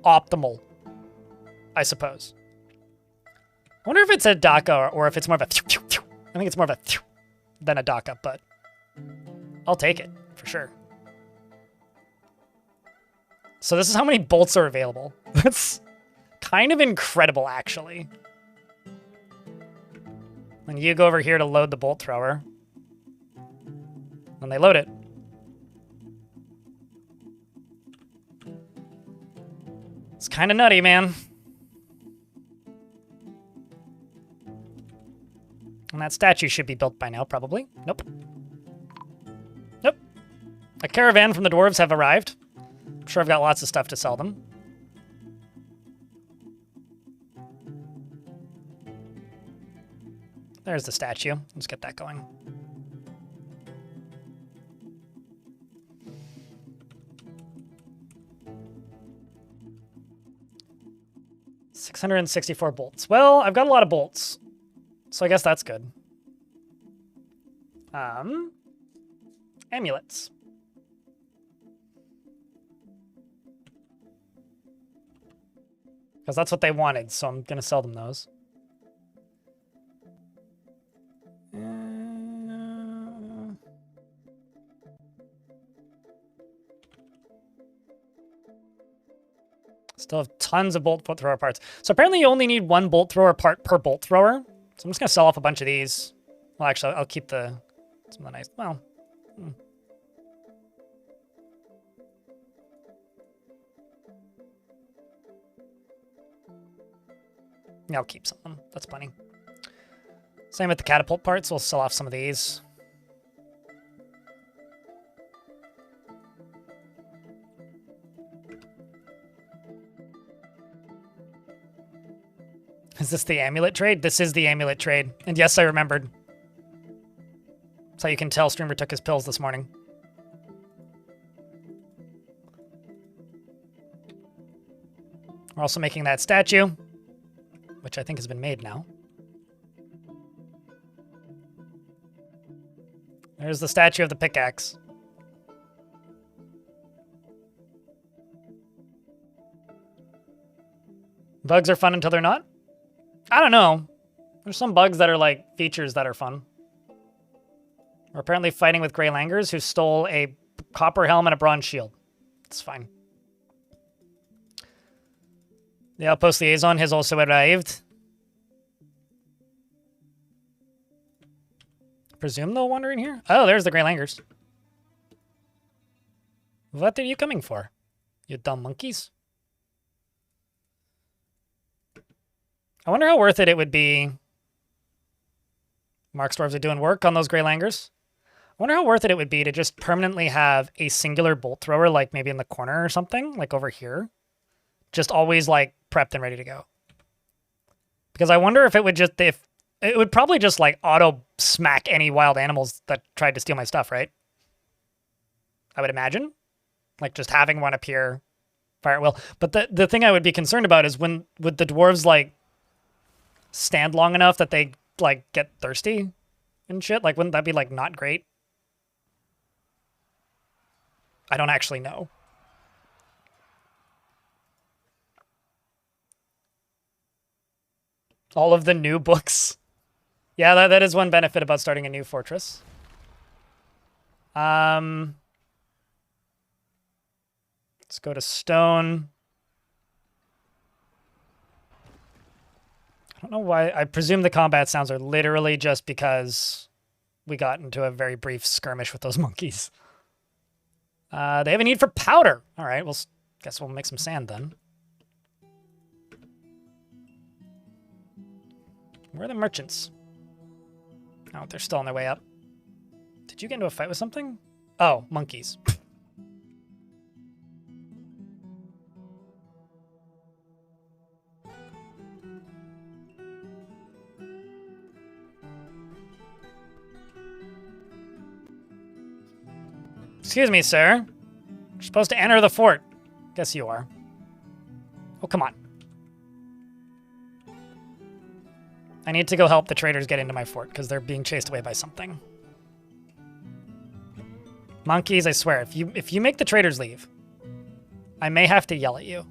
optimal, I suppose. I wonder if it's a DACA or if it's more of a... I think it's more of a... than a DACA, but I'll take it, for sure. So this is how many bolts are available. That's kind of incredible, actually. And you go over here to load the bolt thrower. And they load it. It's kind of nutty, man. And that statue should be built by now, probably. Nope. Nope. A caravan from the dwarves have arrived. I'm sure I've got lots of stuff to sell them. There's the statue. Let's get that going. $664 bolts. Well, I've got a lot of bolts, so I guess that's good. Amulets. Because that's what they wanted, so I'm gonna sell them those. Still have tons of bolt thrower parts. So apparently you only need one bolt thrower part per bolt thrower. So I'm just gonna sell off a bunch of these. Well, actually, I'll keep some of the nice. Well, yeah, I'll keep some of them. That's plenty. Same with the catapult parts. We'll sell off some of these. Is this the amulet trade? This is the amulet trade. And yes, I remembered. That's how you can tell Streamer took his pills this morning. We're also making that statue, which I think has been made now. There's the statue of the pickaxe. Bugs are fun until they're not? I don't know. There's some bugs that are like features that are fun. We're apparently fighting with Grey Langers who stole a copper helm and a bronze shield. It's fine. The outpost liaison has also arrived. Presume they'll wander in here? Oh, there's the Grey Langers. What are you coming for? You dumb monkeys? I wonder how worth it would be. Mark's dwarves are doing work on those Grey Langers. I wonder how worth it would be to just permanently have a singular bolt thrower, like maybe in the corner or something, like over here. Just always like prepped and ready to go. Because I wonder if it would just, if it would probably just like auto smack any wild animals that tried to steal my stuff, right? I would imagine. Like just having one appear, fire at will. But the thing I would be concerned about is would the dwarves like stand long enough that they like get thirsty and shit? Like wouldn't that be like not great? I don't actually know. All of the new books. Yeah, that is one benefit about starting a new fortress. Let's go to stone. I don't know why. I presume the combat sounds are literally just because we got into a very brief skirmish with those monkeys. They have a need for powder. All right, well, guess we'll make some sand then. Where are the merchants? Oh, they're still on their way up. Did you get into a fight with something? Oh, monkeys. Excuse me, sir. You're supposed to enter the fort. Guess you are. Oh, come on. I need to go help the traders get into my fort because they're being chased away by something. Monkeys, I swear, if you make the traders leave, I may have to yell at you.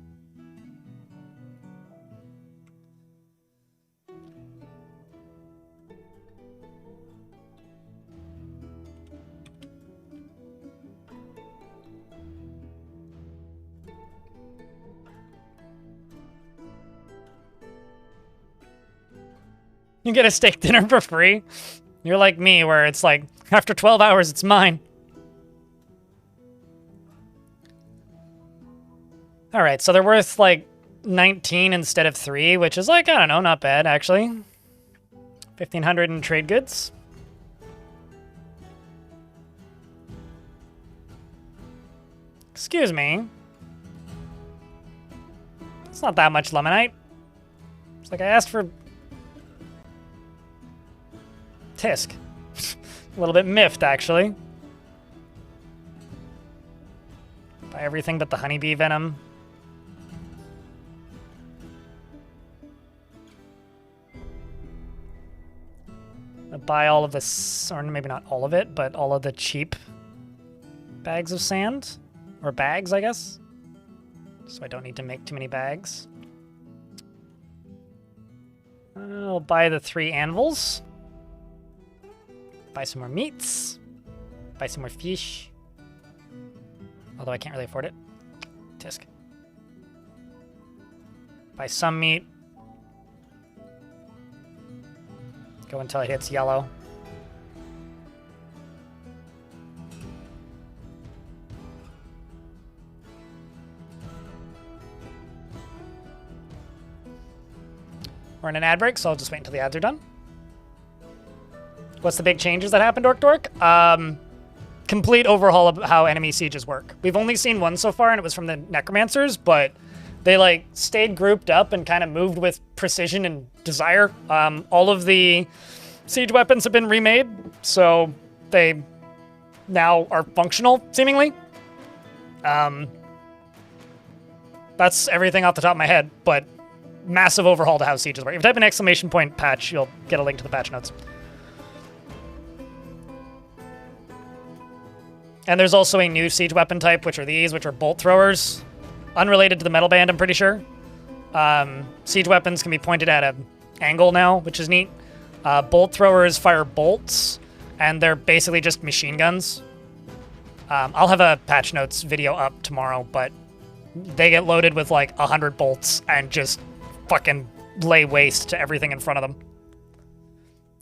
You get a steak dinner for free? You're like me, where it's like, after 12 hours, it's mine. Alright, so they're worth, like, 19 instead of 3, which is, like, I don't know, not bad, actually. 1,500 in trade goods. Excuse me. It's not that much lemonite. It's like I asked for... Tisk. A little bit miffed, actually. Buy everything but the honeybee venom. I'll buy all of this, or maybe not all of it, but all of the cheap bags of sand. Or bags, I guess. So I don't need to make too many bags. I'll buy the 3 anvils. Buy some more meats. Buy some more fish. Although I can't really afford it. Tisk. Buy some meat. Go until it hits yellow. We're in an ad break, so I'll just wait until the ads are done. What's the big changes that happened, Dork? Complete overhaul of how enemy sieges work. We've only seen one so far, and it was from the Necromancers, but they like stayed grouped up and kind of moved with precision and desire. All of the siege weapons have been remade, so they now are functional, seemingly. That's everything off the top of my head, but massive overhaul to how sieges work. If you type an exclamation point patch, you'll get a link to the patch notes. And there's also a new siege weapon type, which are these, which are bolt throwers. Unrelated to the metal band, I'm pretty sure. Siege weapons can be pointed at an angle now, which is neat. Bolt throwers fire bolts, and they're basically just machine guns. I'll have a patch notes video up tomorrow, but they get loaded with like 100 bolts and just fucking lay waste to everything in front of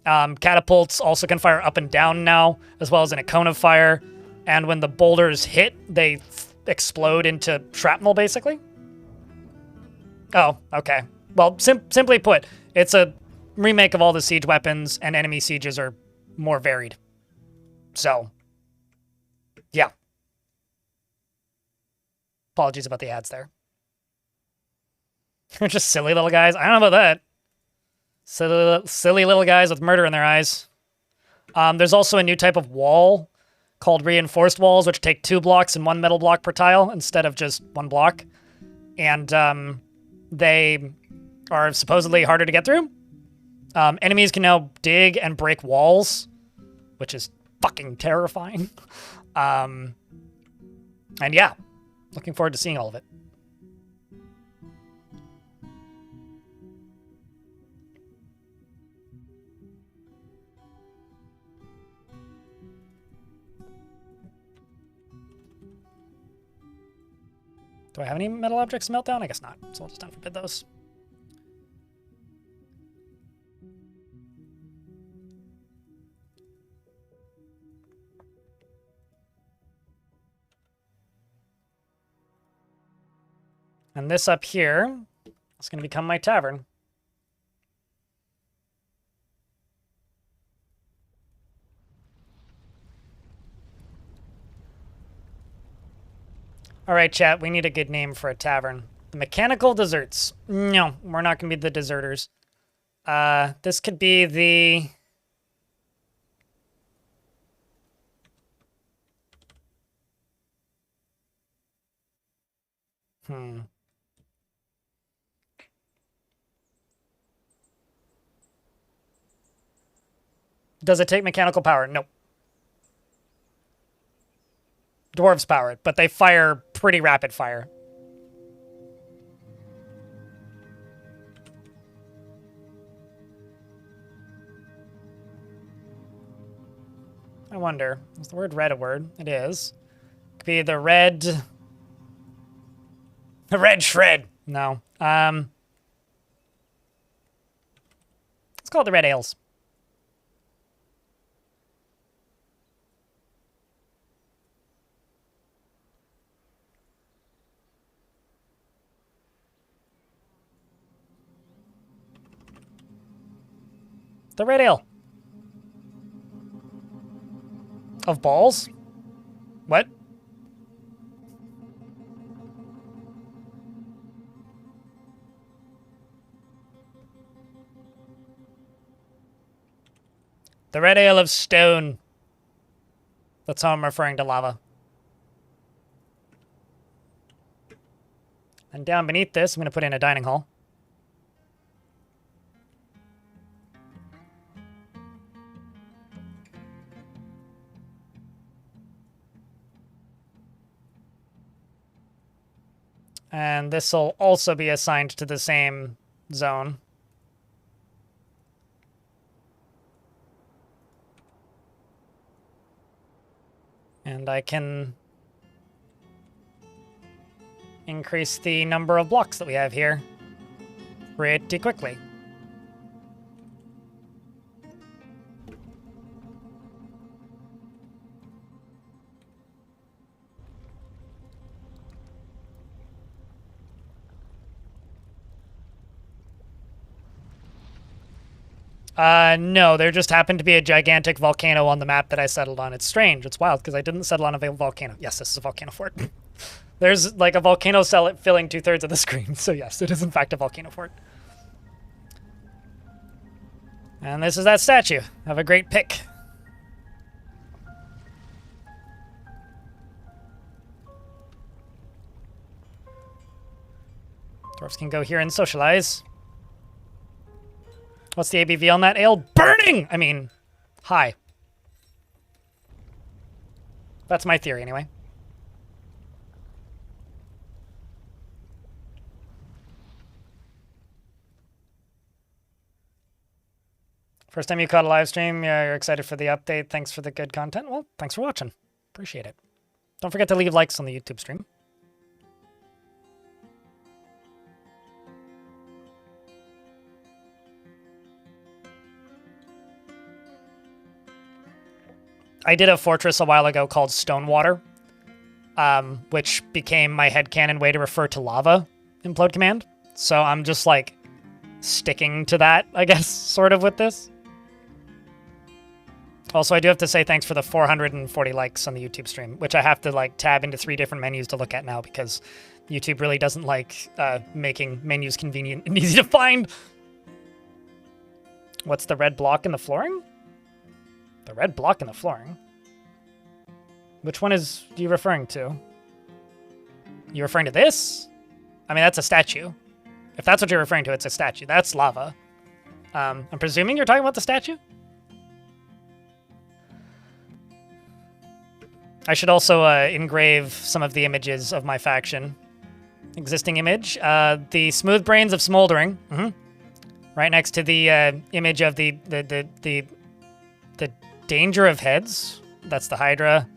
them. Catapults also can fire up and down now, as well as in a cone of fire. And when the boulders hit, they explode into shrapnel, basically. Oh, okay. Well, simply put, it's a remake of all the siege weapons, and enemy sieges are more varied. So, yeah. Apologies about the ads there. They're just silly little guys. I don't know about that. Silly little guys with murder in their eyes. There's also a new type of wall called reinforced walls, which take 2 blocks and 1 metal block per tile instead of just 1 block. And they are supposedly harder to get through. Enemies can now dig and break walls, which is fucking terrifying. And yeah, looking forward to seeing all of it. Do I have any metal objects to melt down? I guess not. So I'll just unforbid those. And this up here is going to become my tavern. All right, chat, we need a good name for a tavern. The Mechanical Desserts. No, we're not going to be the deserters. This could be the... Does it take mechanical power? Nope. Dwarves power it, but they fire pretty rapid fire. I wonder, is the word red a word? It is. Could be the red... The red shred. No. Let's call it the red ales. The red ale. Of balls? What? The red ale of stone. That's how I'm referring to lava. And down beneath this, I'm going to put in a dining hall. And this will also be assigned to the same zone. And I can increase the number of blocks that we have here pretty quickly. No, there just happened to be a gigantic volcano on the map that I settled on. It's strange. It's wild because I didn't settle on a volcano. Yes, this is a volcano fort. There's like a volcano cell filling 2/3 of the screen. So yes, it is in fact a volcano fort. And this is that statue. Have a great pick. Dwarfs can go here and socialize. What's the ABV on that ale? Burning! I mean, high. That's my theory, anyway. First time you caught a live stream, yeah, you're excited for the update. Thanks for the good content. Well, thanks for watching. Appreciate it. Don't forget to leave likes on the YouTube stream. I did a fortress a while ago called Stonewater, which became my headcanon way to refer to lava in Implode Command. So I'm just like sticking to that, I guess, sort of with this. Also, I do have to say thanks for the 440 likes on the YouTube stream, which I have to like tab into 3 different menus to look at now because YouTube really doesn't like making menus convenient and easy to find. What's the red block in the flooring? The red block in the flooring? Which one is you referring to? You referring to this? I mean, that's a statue. If that's what you're referring to, it's a statue. That's lava. I'm presuming you're talking about the statue? I should also engrave some of the images of my faction. Existing image. The smooth brains of smoldering. Right next to the image of the danger of heads. That's the Hydra.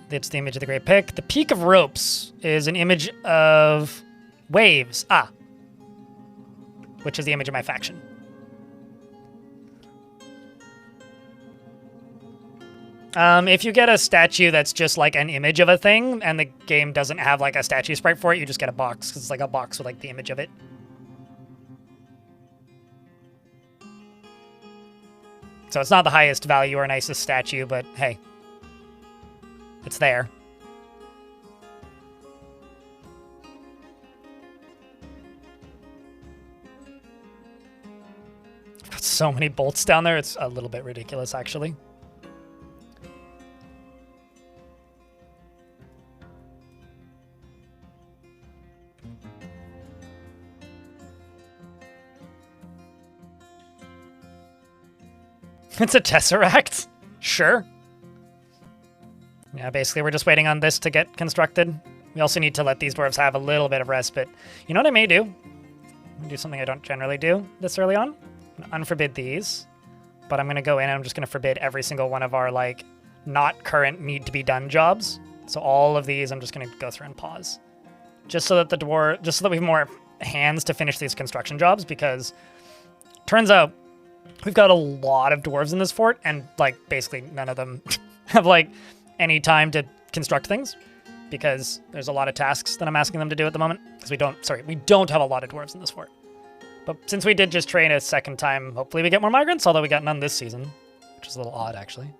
That's the image of the Great Pick. The peak of ropes is an image of waves. Which is the image of my faction. If you get a statue that's just like an image of a thing, and the game doesn't have like a statue sprite for it, you just get a box, because it's like a box with like the image of it. So it's not the highest value or nicest statue, but hey, it's there. I've got so many bolts down there, it's a little bit ridiculous, actually. It's a tesseract? Sure. Yeah, basically we're just waiting on this to get constructed. We also need to let these dwarves have a little bit of respite. You know what I may do? Do something I don't generally do this early on. Unforbid these, but I'm gonna go in and I'm just gonna forbid every single one of our like not current need to be done jobs. So all of these I'm just gonna go through and pause, just so that just so that we have more hands to finish these construction jobs, because turns out we've got a lot of dwarves in this fort and like basically none of them have like any time to construct things, because there's a lot of tasks that I'm asking them to do at the moment, because we don't have a lot of dwarves in this fort. But since we did just train a second time, hopefully we get more migrants, although we got none this season, which is a little odd, actually.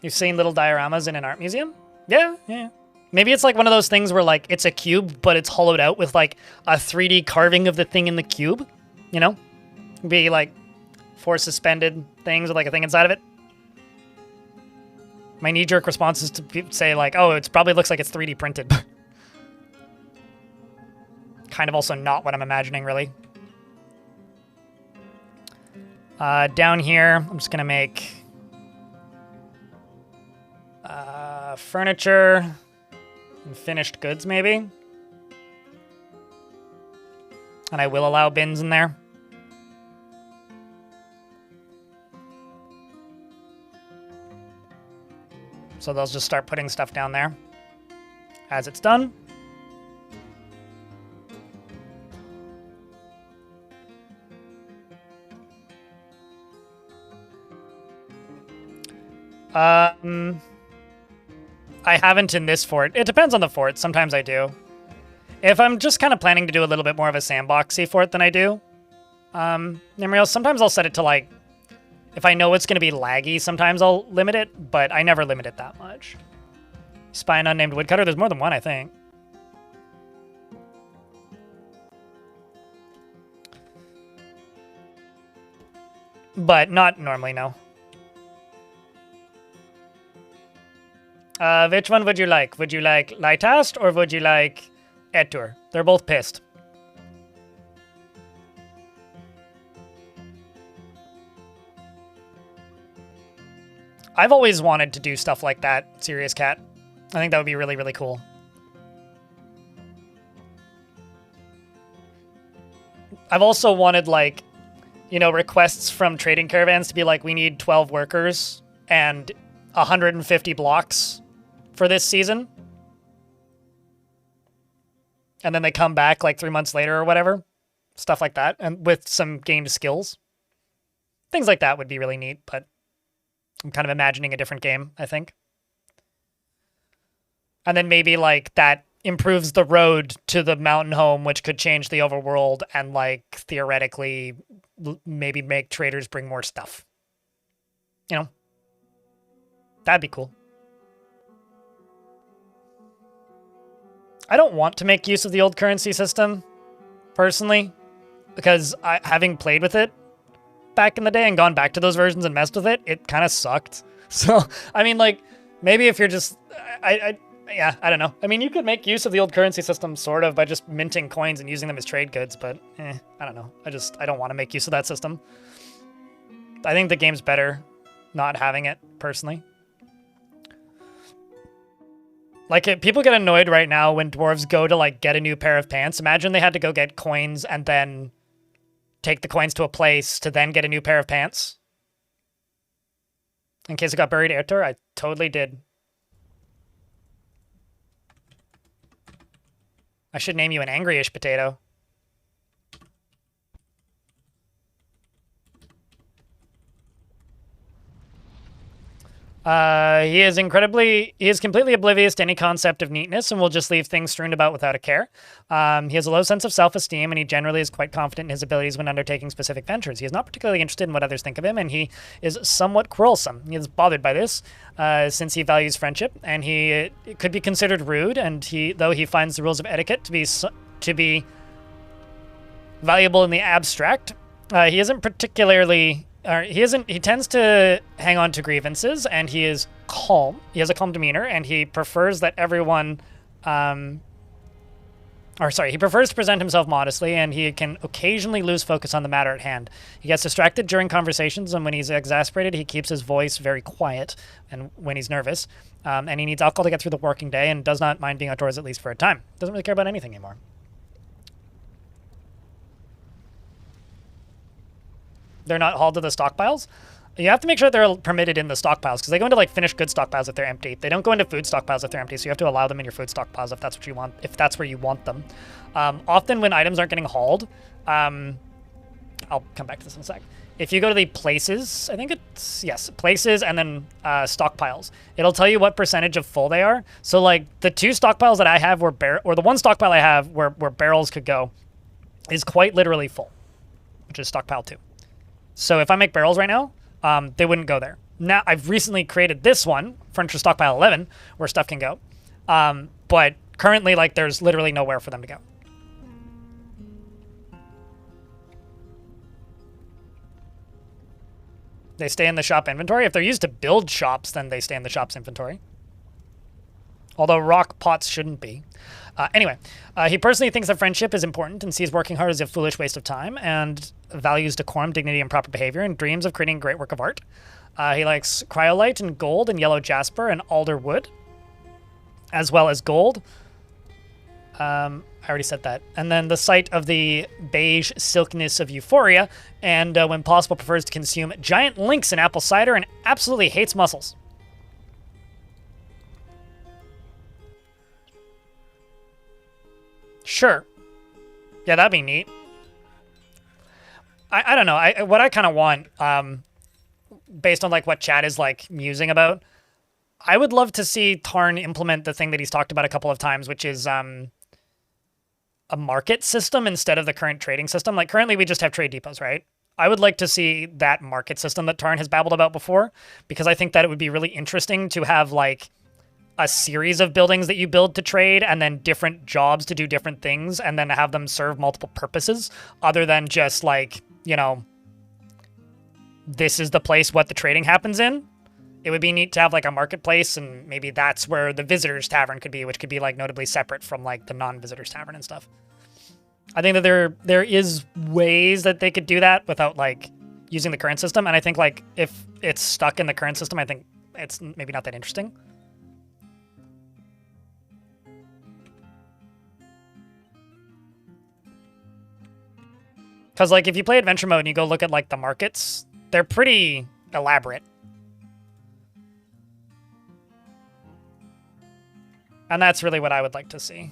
You've seen little dioramas in an art museum? Yeah. Maybe it's like one of those things where like it's a cube, but it's hollowed out with like a 3D carving of the thing in the cube, you know? Be like 4 suspended things with like a thing inside of it. My knee-jerk response is to say like, oh, it probably looks like it's 3D printed. Kind of also not what I'm imagining, really. Down here, I'm just going to make furniture and finished goods, maybe. And I will allow bins in there. So they'll just start putting stuff down there as it's done. I haven't in this fort. It depends on the fort. Sometimes I do. If I'm just kind of planning to do a little bit more of a sandboxy fort than I do, sometimes I'll set it to like, if I know it's going to be laggy, sometimes I'll limit it, but I never limit it that much. Spy an unnamed woodcutter. There's more than one, I think. But not normally, no. Which one would you like? Would you like Lightast or would you like Etur? They're both pissed. I've always wanted to do stuff like that, Serious Cat. I think that would be really, really cool. I've also wanted, like, you know, requests from trading caravans to be like, we need 12 workers and 150 blocks for this season. And then they come back like 3 months later or whatever. Stuff like that. And with some gained skills. Things like that would be really neat, but I'm kind of imagining a different game, I think. And then maybe like that improves the road to the mountain home, which could change the overworld and like theoretically maybe make traders bring more stuff. You know? That'd be cool. I don't want to make use of the old currency system, personally, because having played with it back in the day and gone back to those versions and messed with it, it kind of sucked. So, I mean, like, maybe if you're just... yeah, I don't know. I mean, you could make use of the old currency system, sort of, by just minting coins and using them as trade goods, but, I don't know. I don't want to make use of that system. I think the game's better not having it, personally. Like, people get annoyed right now when dwarves go to, like, get a new pair of pants. Imagine they had to go get coins and then take the coins to a place to then get a new pair of pants. In case it got buried Ertur, I totally did. I should name you an angry-ish potato. He is completely oblivious to any concept of neatness and will just leave things strewn about without a care. He has a low sense of self-esteem, and he generally is quite confident in his abilities when undertaking specific ventures. He is not particularly interested in what others think of him, and he is somewhat quarrelsome. He is bothered by this, since he values friendship, and it could be considered rude, and though he finds the rules of etiquette to be valuable in the abstract, he isn't particularly... he tends to hang on to grievances, and he is calm. He has a calm demeanor, and he prefers that everyone Or sorry, he prefers to present himself modestly, and he can occasionally lose focus on the matter at hand. He gets distracted during conversations, and when he's exasperated, he keeps his voice very quiet and when he's nervous. And he needs alcohol to get through the working day and does not mind being outdoors at least for a time. Doesn't really care about anything anymore. They're not hauled to the stockpiles. You have to make sure that they're permitted in the stockpiles, because they go into like finished goods stockpiles if they're empty. They don't go into food stockpiles if they're empty, so you have to allow them in your food stockpiles if that's what you want, if that's where you want them. Often when items aren't getting hauled, I'll come back to this in a sec. If you go to the places, I think it's, yes, places and then stockpiles, it'll tell you what percentage of full they are. So like the two stockpiles that I have or the one stockpile I have where barrels could go is quite literally full, which is stockpile 2. So if I make barrels right now, they wouldn't go there. Now, I've recently created this one, Furniture Stockpile 11, where stuff can go. But currently, like, there's literally nowhere for them to go. They stay in the shop inventory. If they're used to build shops, then they stay in the shop's inventory. Although rock pots shouldn't be. Anyway, he personally thinks that friendship is important and sees working hard as a foolish waste of time, and values decorum, dignity, and proper behavior, and dreams of creating a great work of art. He likes cryolite and gold and yellow jasper and alder wood, as well as gold. I already said that. And then the sight of the beige silkiness of euphoria, and when possible prefers to consume giant links in apple cider and absolutely hates mussels. Sure. Yeah, that'd be neat. I don't know. What I kind of want, based on like what chat is like musing about, I would love to see Tarn implement the thing that he's talked about a couple of times, which is a market system instead of the current trading system. Like currently we just have trade depots, right? I would like to see that market system that Tarn has babbled about before, because I think that it would be really interesting to have like a series of buildings that you build to trade and then different jobs to do different things and then have them serve multiple purposes other than just like, you know, this is the place what the trading happens in. It would be neat to have like a marketplace, and maybe that's where the visitors tavern could be, which could be like notably separate from like the non-visitors tavern and stuff. I think that there is ways that they could do that without like using the current system. And I think like if it's stuck in the current system, I think it's maybe not that interesting. Because, like, if you play Adventure Mode and you go look at, like, the markets, they're pretty elaborate. And that's really what I would like to see.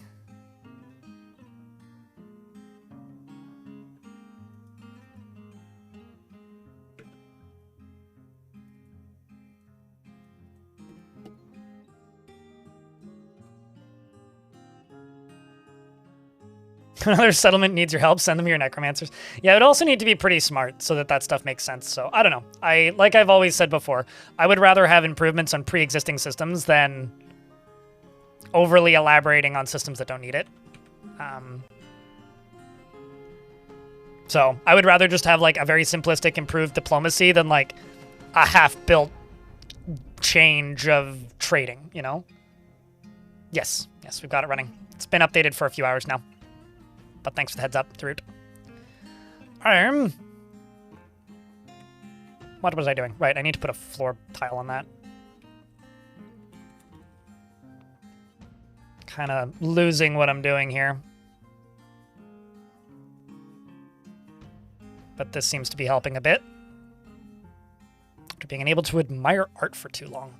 Another settlement needs your help, send them your necromancers. Yeah, it would also need to be pretty smart so that stuff makes sense. So, I don't know. Like I've always said before, I would rather have improvements on pre-existing systems than overly elaborating on systems that don't need it. So, I would rather just have like a very simplistic improved diplomacy than like a half-built change of trading, you know? Yes, we've got it running. It's been updated for a few hours now. But thanks for the heads up, Thrute. What was I doing? Right, I need to put a floor tile on that. Kind of losing what I'm doing here. But this seems to be helping a bit. After being unable to admire art for too long.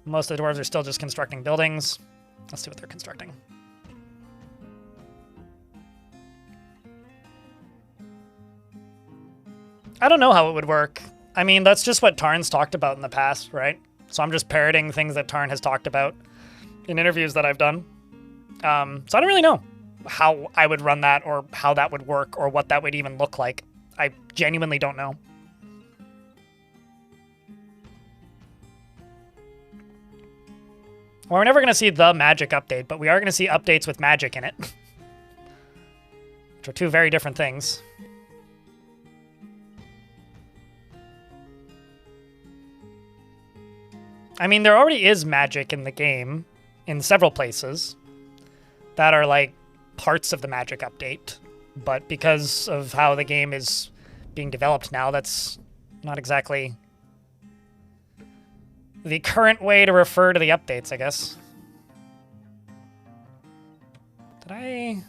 Most of the dwarves are still just constructing buildings. Let's see what they're constructing. I don't know how it would work. I mean, that's just what Tarn's talked about in the past, right? So I'm just parroting things that Tarn has talked about in interviews that I've done. So I don't really know how I would run that or how that would work or what that would even look like. I genuinely don't know. Well, we're never going to see the magic update, but we are going to see updates with magic in it. Which are two very different things. I mean, there already is magic in the game in several places. that are like parts of the Magic update. But because of how the game is being developed now, that's not exactly the current way to refer to the updates, I guess. Did I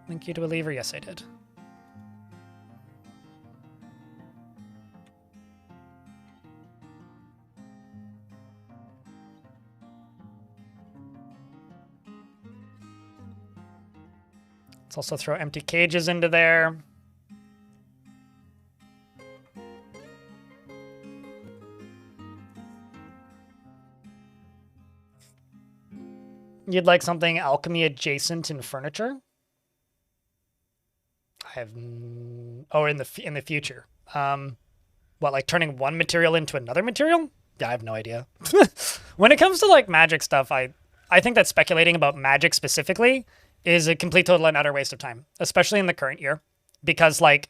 link you to a lever? Yes, I did. Let's also throw empty cages into there. You'd like something alchemy adjacent in furniture? I have in the future. What, like turning one material into another material? Yeah, I have no idea. When it comes to like magic stuff, I think that speculating about magic specifically is a complete, total, and utter waste of time, especially in the current year, because like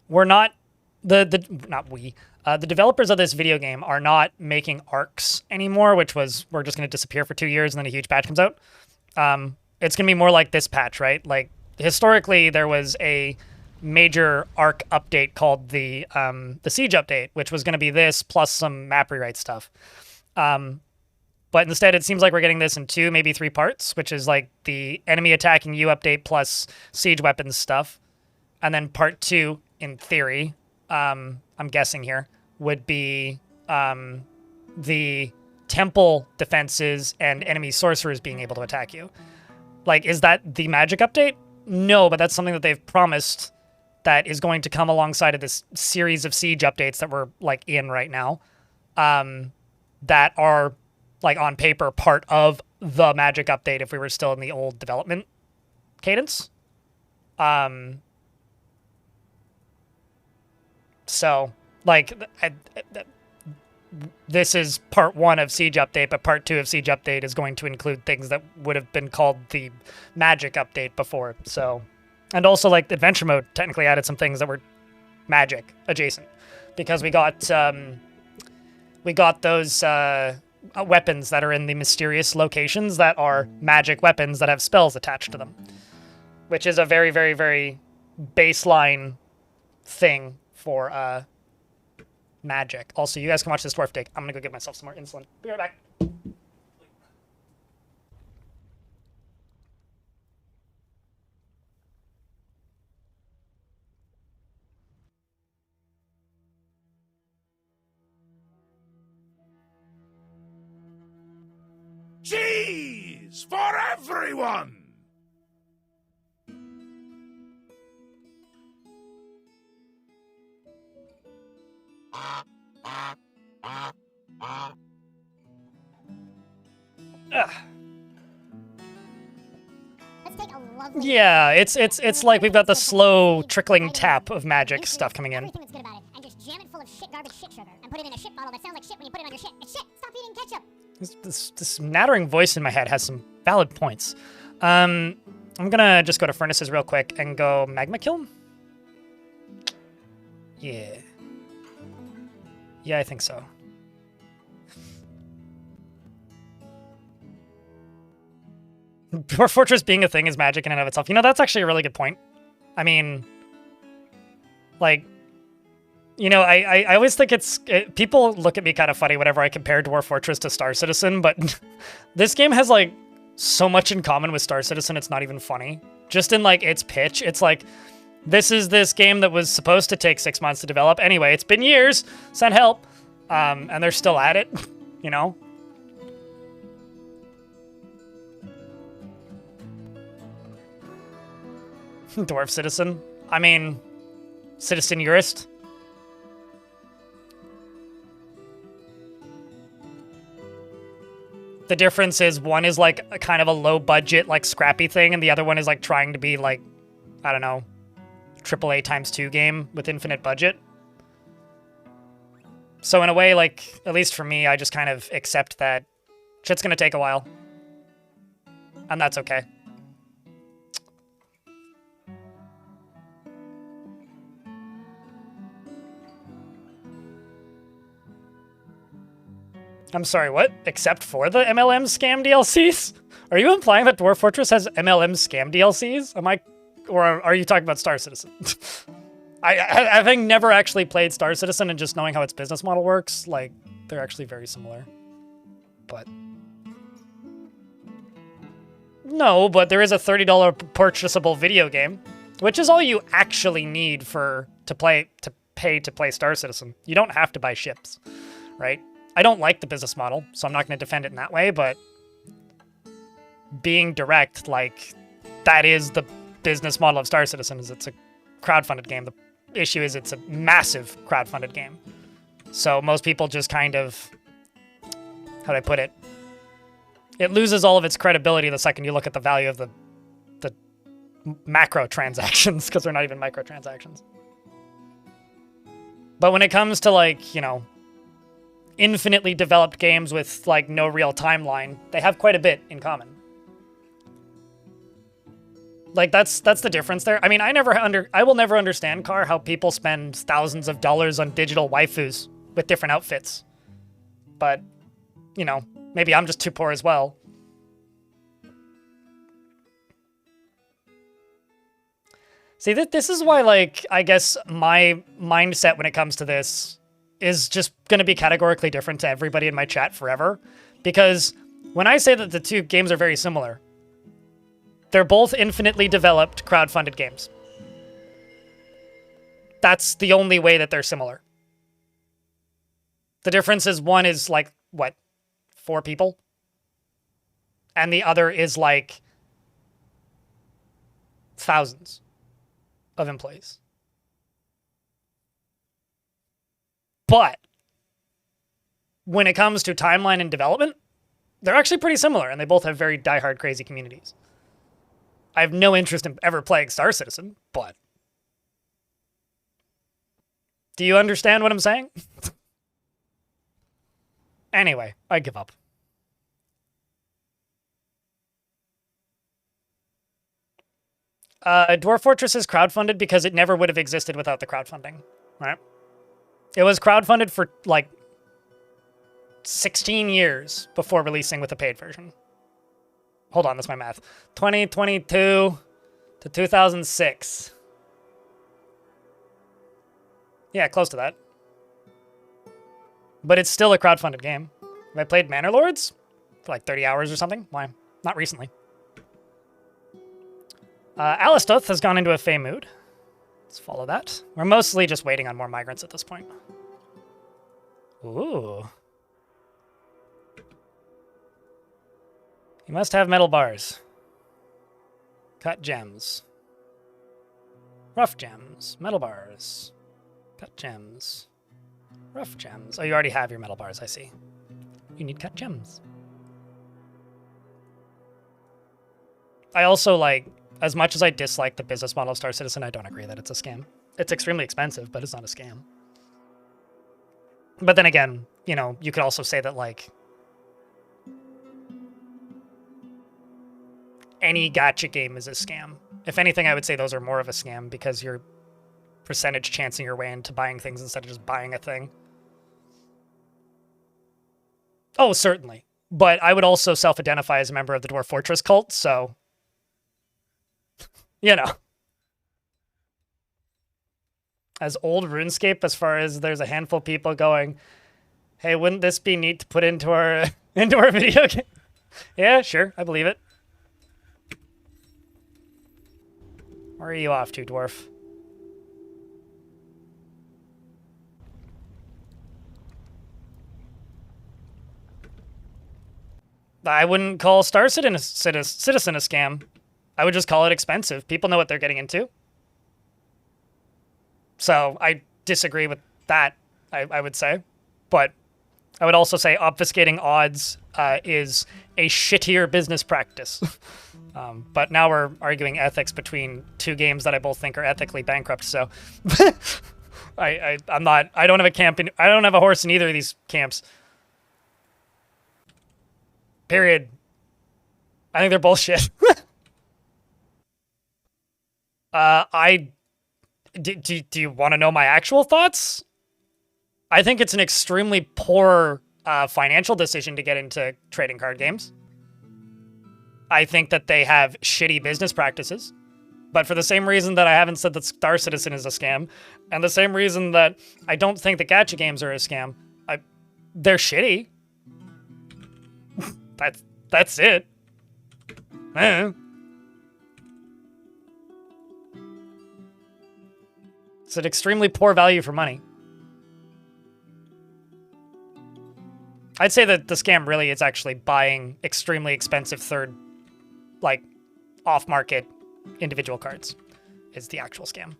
we're not the developers of this video game are not making arcs anymore, which was we're just going to disappear for 2 years and then a huge patch comes out. It's going to be more like this patch, right? Like historically, there was a major arc update called the Siege update, which was going to be this plus some map rewrite stuff. But instead, it seems like we're getting this in 2, maybe 3 parts, which is like the enemy attacking you update plus siege weapons stuff. And then part 2, in theory, I'm guessing here, would be the temple defenses and enemy sorcerers being able to attack you. Like, is that the magic update? No, but that's something that they've promised that is going to come alongside of this series of siege updates that we're like in right now, that are like on paper part of the magic update if we were still in the old development cadence. So like this is part 1 of Siege Update, but part 2 of Siege Update is going to include things that would have been called the Magic Update before. So, and also like Adventure Mode technically added some things that were Magic adjacent, because we got those weapons that are in the mysterious locations that are magic weapons that have spells attached to them, which is a very, very, very baseline thing for magic. Also, you guys can watch this dwarf dig. I'm gonna go get myself some more insulin. Be right back. Cheese for everyone! Yeah, it's like we've got the slow trickling tap of magic stuff coming in. Everything that's good about it, and just jam it full of shit, garbage, shit sugar, and put it in a shit bottle that sounds like shit when you put it on your shit. It's shit. Stop eating ketchup. This nattering voice in my head has some valid points. I'm gonna just go to furnaces real quick and go magma kiln. Yeah. Yeah, I think so. Dwarf Fortress being a thing is magic in and of itself. You know, that's actually a really good point. I mean, like, you know, I always think people look at me kind of funny whenever I compare Dwarf Fortress to Star Citizen, but this game has, like, so much in common with Star Citizen, it's not even funny. Just in, like, its pitch, it's like, this is this game that was supposed to take 6 months to develop. Anyway, it's been years. Send help. And they're still at it, you know? Dwarf Citizen. I mean, Citizen Jurist. The difference is one is like a kind of a low budget, like scrappy thing, and the other one is like trying to be like, I don't know, AAA ×2 game with infinite budget. So in a way, like, at least for me, I just kind of accept that shit's gonna take a while. And that's okay. I'm sorry, what? Except for the MLM scam DLCs? Are you implying that Dwarf Fortress has MLM scam DLCs? Or are you talking about Star Citizen? Having never actually played Star Citizen and just knowing how its business model works, like, they're actually very similar. But... No, but there is a $30 purchasable video game, which is all you actually need to pay to play Star Citizen. You don't have to buy ships, right? I don't like the business model, so I'm not going to defend it in that way, but being direct, like, that is the business model of Star Citizen, is it's a crowdfunded game. The issue is it's a massive crowdfunded game. So most people just kind of, how do I put it? It loses all of its credibility the second you look at the value of the macro transactions, because they're not even microtransactions. But when it comes to, like, you know, infinitely developed games with, like, no real timeline, they have quite a bit in common. Like, that's the difference there. I mean, I will never understand, Car, how people spend thousands of dollars on digital waifus with different outfits. But, you know, maybe I'm just too poor as well. See, this is why, like, I guess my mindset when it comes to this is just going to be categorically different to everybody in my chat forever. Because when I say that the two games are very similar, they're both infinitely developed crowdfunded games. That's the only way that they're similar. The difference is one is like, what, 4 people? And the other is like thousands of employees. But when it comes to timeline and development, they're actually pretty similar, and they both have very diehard crazy communities. I have no interest in ever playing Star Citizen, but do you understand what I'm saying? Anyway, I give up. Dwarf Fortress is crowdfunded because it never would have existed without the crowdfunding, right? It was crowdfunded for, like, 16 years before releasing with a paid version. Hold on, that's my math. 2022 to 2006. Yeah, close to that. But it's still a crowdfunded game. Have I played Manor Lords for like 30 hours or something? Why? Not recently. Alistoth has gone into a Fey mood. Let's follow that. We're mostly just waiting on more migrants at this point. Ooh. You must have metal bars. Cut gems. Rough gems. Metal bars. Cut gems. Rough gems. Oh, you already have your metal bars, I see. You need cut gems. I also, like, as much as I dislike the business model of Star Citizen, I don't agree that it's a scam. It's extremely expensive, but it's not a scam. But then again, you know, you could also say that, like, any gacha game is a scam. If anything, I would say those are more of a scam because you're percentage chancing your way into buying things instead of just buying a thing. Oh, certainly. But I would also self-identify as a member of the Dwarf Fortress cult, so... you know. As old RuneScape, as far as there's a handful of people going, hey, wouldn't this be neat to put into our video game? Yeah, sure, I believe it. Where are you off to, Dwarf? I wouldn't call Star Citizen a scam. I would just call it expensive. People know what they're getting into. So I disagree with that, I would say. But I would also say obfuscating odds is a shittier business practice. But now we're arguing ethics between two games that I both think are ethically bankrupt. So I don't have a camp I don't have a horse in either of these camps. Period. I think they're bullshit. Do you want to know my actual thoughts? I think it's an extremely poor financial decision to get into trading card games. I think that they have shitty business practices. But for the same reason that I haven't said that Star Citizen is a scam, and the same reason that I don't think the gacha games are a scam, they're shitty. That's it. It's an extremely poor value for money. I'd say that the scam really is actually buying extremely expensive off-market individual cards is the actual scam.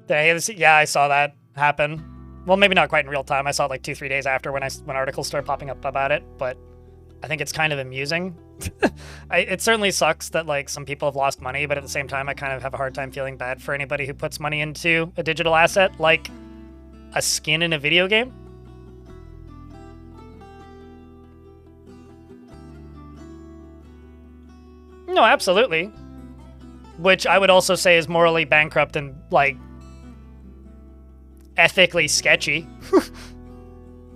Yeah, I saw that happen. Well, maybe not quite in real time. I saw it like 2-3 days after when articles started popping up about it, but I think it's kind of amusing. It certainly sucks that like some people have lost money, but at the same time, I kind of have a hard time feeling bad for anybody who puts money into a digital asset like a skin in a video game. No, absolutely. Which I would also say is morally bankrupt and like ethically sketchy.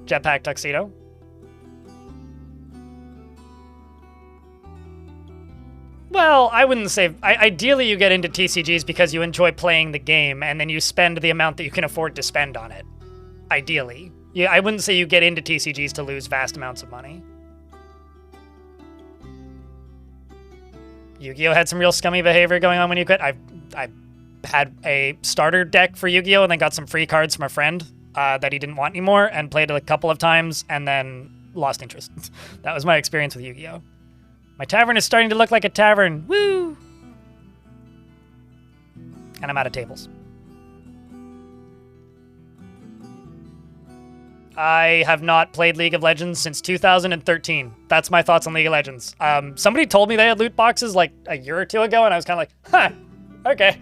Jetpack tuxedo. Well, I wouldn't say... ideally, you get into TCGs because you enjoy playing the game, and then you spend the amount that you can afford to spend on it. Ideally. I wouldn't say you get into TCGs to lose vast amounts of money. Yu-Gi-Oh! Had some real scummy behavior going on when you quit. I had a starter deck for Yu-Gi-Oh! And then got some free cards from a friend that he didn't want anymore, and played it a couple of times, and then lost interest. That was my experience with Yu-Gi-Oh! My tavern is starting to look like a tavern. Woo! And I'm out of tables. I have not played League of Legends since 2013. That's my thoughts on League of Legends. Somebody told me they had loot boxes like a year or two ago, and I was kind of like, huh, okay.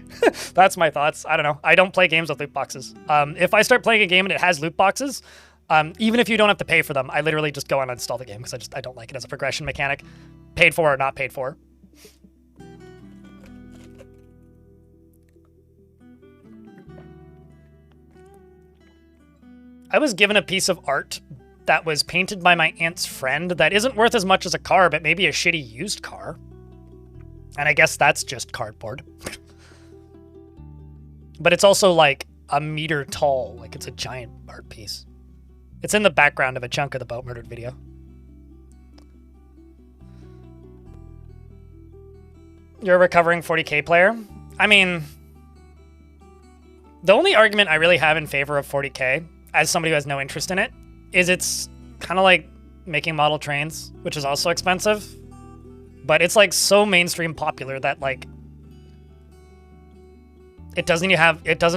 That's my thoughts. I don't know. I don't play games with loot boxes. If I start playing a game and it has loot boxes, even if you don't have to pay for them, I literally just go and uninstall the game because I don't like it as a progression mechanic. Paid for or not paid for. I was given a piece of art that was painted by my aunt's friend that isn't worth as much as a car, but maybe a shitty used car. And I guess that's just cardboard. But it's also like a meter tall, like it's a giant art piece. It's in the background of a chunk of the Boat Murdered video. You're a recovering 40k player? I mean, the only argument I really have in favor of 40k, as somebody who has no interest in it, is it's kind of like making model trains, which is also expensive. But it's like so mainstream popular that like it doesn't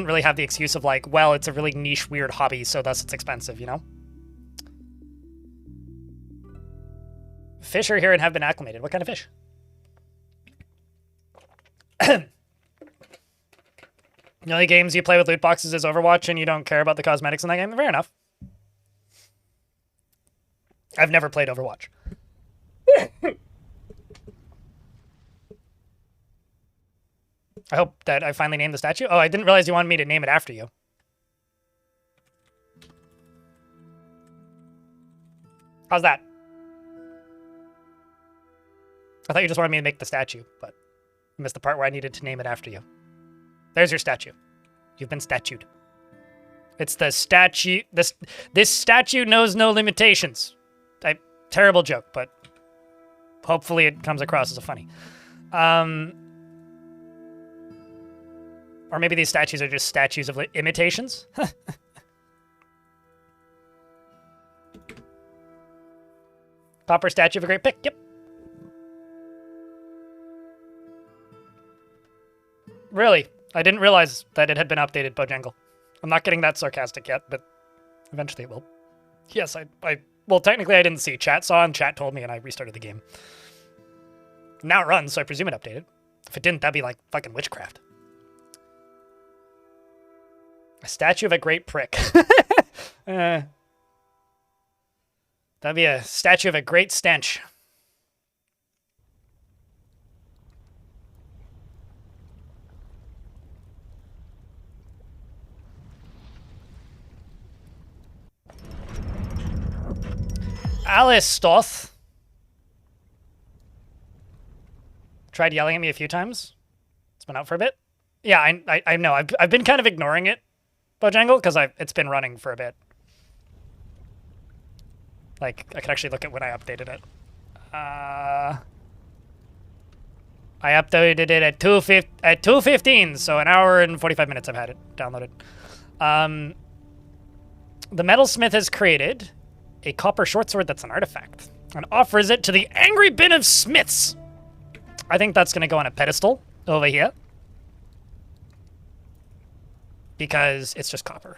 really have the excuse of like, well, it's a really niche, weird hobby, so thus it's expensive, you know? Fish are here and have been acclimated. What kind of fish? The only games you play with loot boxes is Overwatch and you don't care about the cosmetics in that game? Fair enough. I've never played Overwatch. I hope that I finally named the statue. Oh, I didn't realize you wanted me to name it after you. How's that? I thought you just wanted me to make the statue, but I missed the part where I needed to name it after you. There's your statue. You've been statued. It's the statue. This statue knows no limitations. Terrible joke, but hopefully it comes across as funny. Or maybe these statues are just statues of imitations. Copper statue of a great pick. Yep. Really? I didn't realize that it had been updated, Bojangle. I'm not getting that sarcastic yet, but eventually it will. Yes, well, technically I didn't see. Chat saw and chat told me and I restarted the game. Now it runs, so I presume it updated. If it didn't, that'd be like fucking witchcraft. A statue of a great prick. That'd be a statue of a great stench. Alice Stoth tried yelling at me a few times. It's been out for a bit. Yeah, I know. I've been kind of ignoring it, Bojangle, because it's been running for a bit. Like, I could actually look at when I updated it. I updated it at 2:15, so an hour and 45 minutes I've had it downloaded. The metalsmith has created a copper short sword that's an artifact and offers it to the angry bin of smiths. I think that's going to go on a pedestal over here because it's just copper.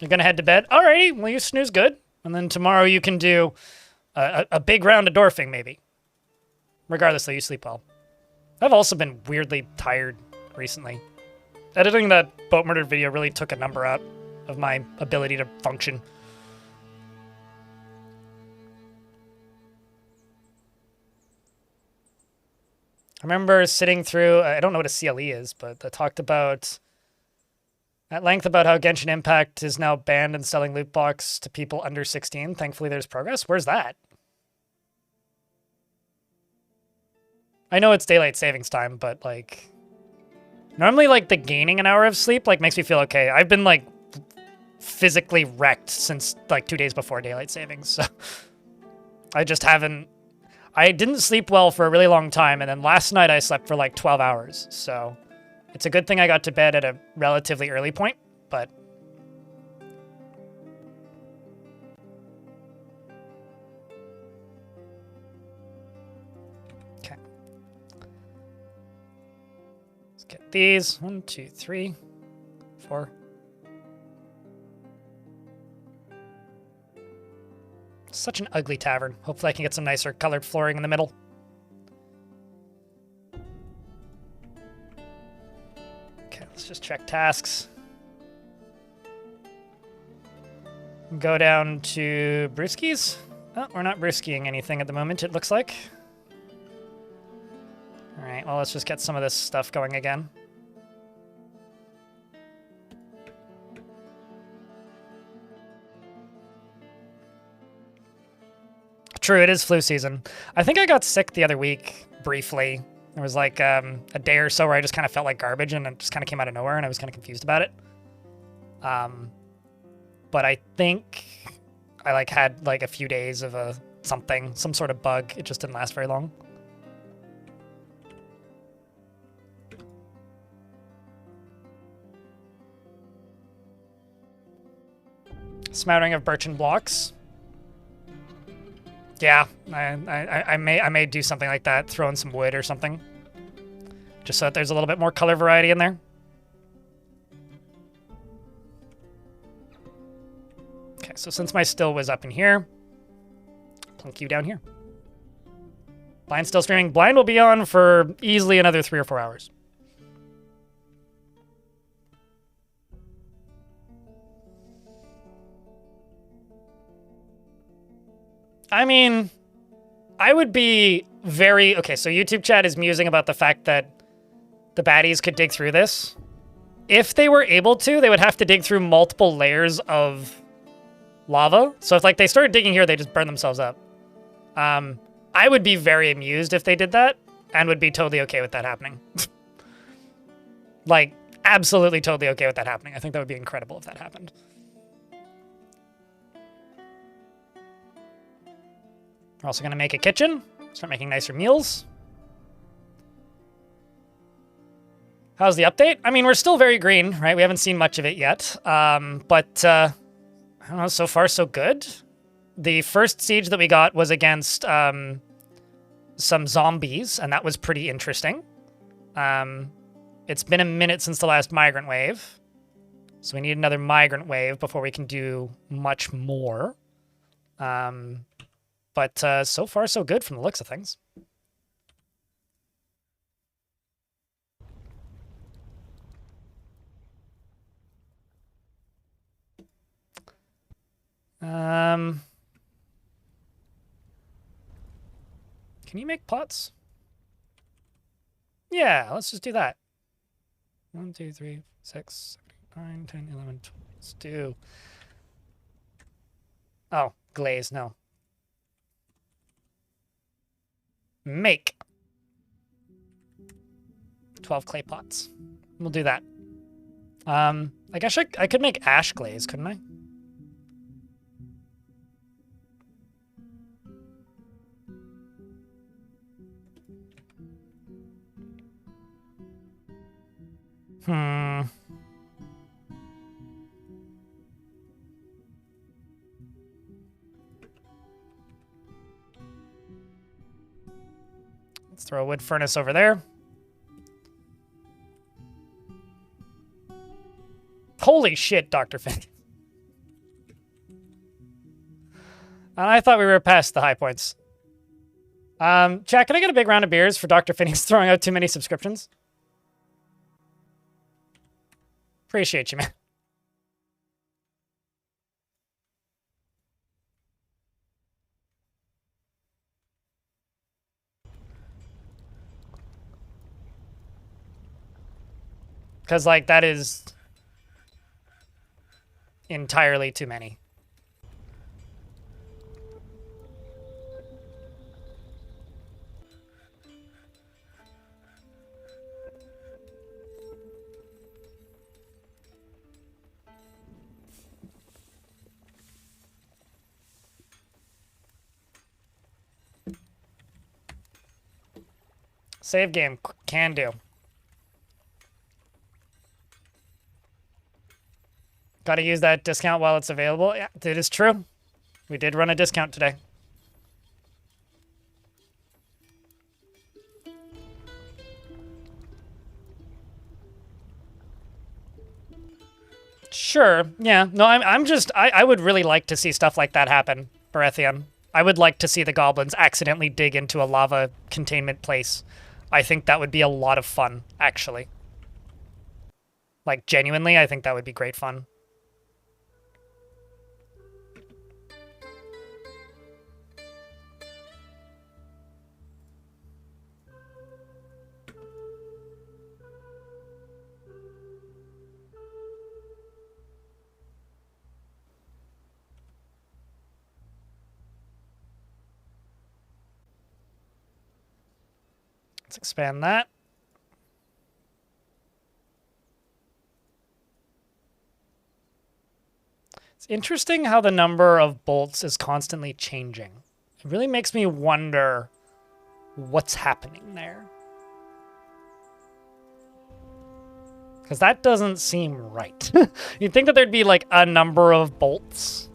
You're going to head to bed? Alrighty, well, you snooze good. And then tomorrow you can do a big round of dwarfing, maybe. Regardless, though, you sleep well. I've also been weirdly tired recently. Editing that boat murder video really took a number up of my ability to function. I remember sitting through, I don't know what a CLE is, but I talked about at length about how Genshin Impact is now banned and selling loot box to people under 16. Thankfully, there's progress. Where's that? I know it's daylight savings time, but like, normally like the gaining an hour of sleep like makes me feel okay. I've been like physically wrecked since like 2 days before daylight savings, so I just haven't. I didn't sleep well for a really long time, and then last night I slept for like 12 hours, so it's a good thing I got to bed at a relatively early point, but okay. Let's get these. 1, 2, 3, 4. Such an ugly tavern. Hopefully I can get some nicer colored flooring in the middle. Okay, let's just check tasks. Go down to brewskis. Oh, we're not brewskiing anything at the moment, it looks like. All right, well, let's just get some of this stuff going again. True, it is flu season. I think I got sick the other week, briefly. There was like a day or so where I just kind of felt like garbage and it just kind of came out of nowhere and I was kind of confused about it. But I think I like had like a few days of some sort of bug. It just didn't last very long. Smattering of birchen blocks. Yeah, I may do something like that, throw in some wood or something. Just so that there's a little bit more color variety in there. Okay, so since my still was up in here, plunk you down here. Blind still streaming. Blind will be on for easily another 3 or 4 hours. I mean, I would be very... Okay, so YouTube chat is musing about the fact that the baddies could dig through this. If they were able to, they would have to dig through multiple layers of lava. So if like they started digging here, they just burn themselves up. I would be very amused if they did that and would be totally okay with that happening. Like, absolutely totally okay with that happening. I think that would be incredible if that happened. We're also going to make a kitchen. Start making nicer meals. How's the update? I mean, we're still very green, right? We haven't seen much of it yet. But I don't know, so far so good. The first siege that we got was against some zombies, and that was pretty interesting. It's been a minute since the last migrant wave. So we need another migrant wave before we can do much more. But so far, so good from the looks of things. Can you make pots? Yeah, let's just do that. 1, 2, 3, 6, 7, 8, 9, 10, 11, 12. Let's do... Oh, glaze, no. Make 12 clay pots. We'll do that. I guess I could make ash glaze, couldn't I? Let's throw a wood furnace over there. Holy shit, Dr. Finn. I thought we were past the high points. Chat, can I get a big round of beers for Dr. Finney's throwing out too many subscriptions? Appreciate you, man. Because, like, that is entirely too many. Save game. Can do. Gotta use that discount while it's available. Yeah, it is true. We did run a discount today. Sure. Yeah. No, I'm just... I would really like to see stuff like that happen, Berethian. I would like to see the goblins accidentally dig into a lava containment place. I think that would be a lot of fun, actually. Like, genuinely, I think that would be great fun. Let's expand that. It's interesting how the number of bolts is constantly changing. It really makes me wonder what's happening there. Because that doesn't seem right. You'd think that there'd be like a number of bolts.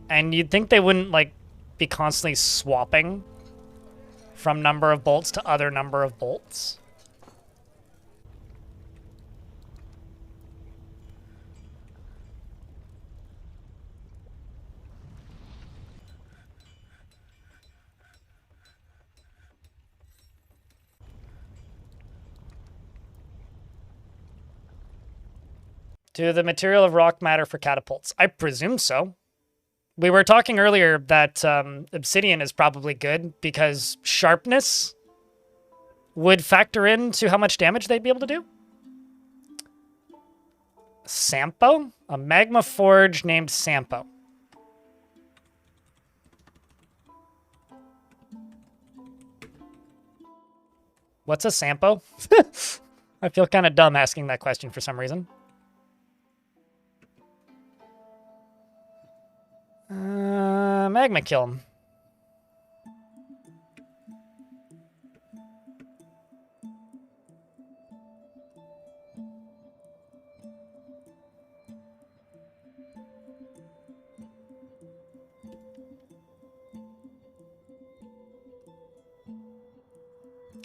And you'd think they wouldn't like be constantly swapping from number of bolts to other number of bolts. Do the material of rock matter for catapults? I presume so. We were talking earlier that obsidian is probably good because sharpness would factor into how much damage they'd be able to do. Sampo? A magma forge named Sampo. What's a Sampo? I feel kind of dumb asking that question for some reason. Magma kiln.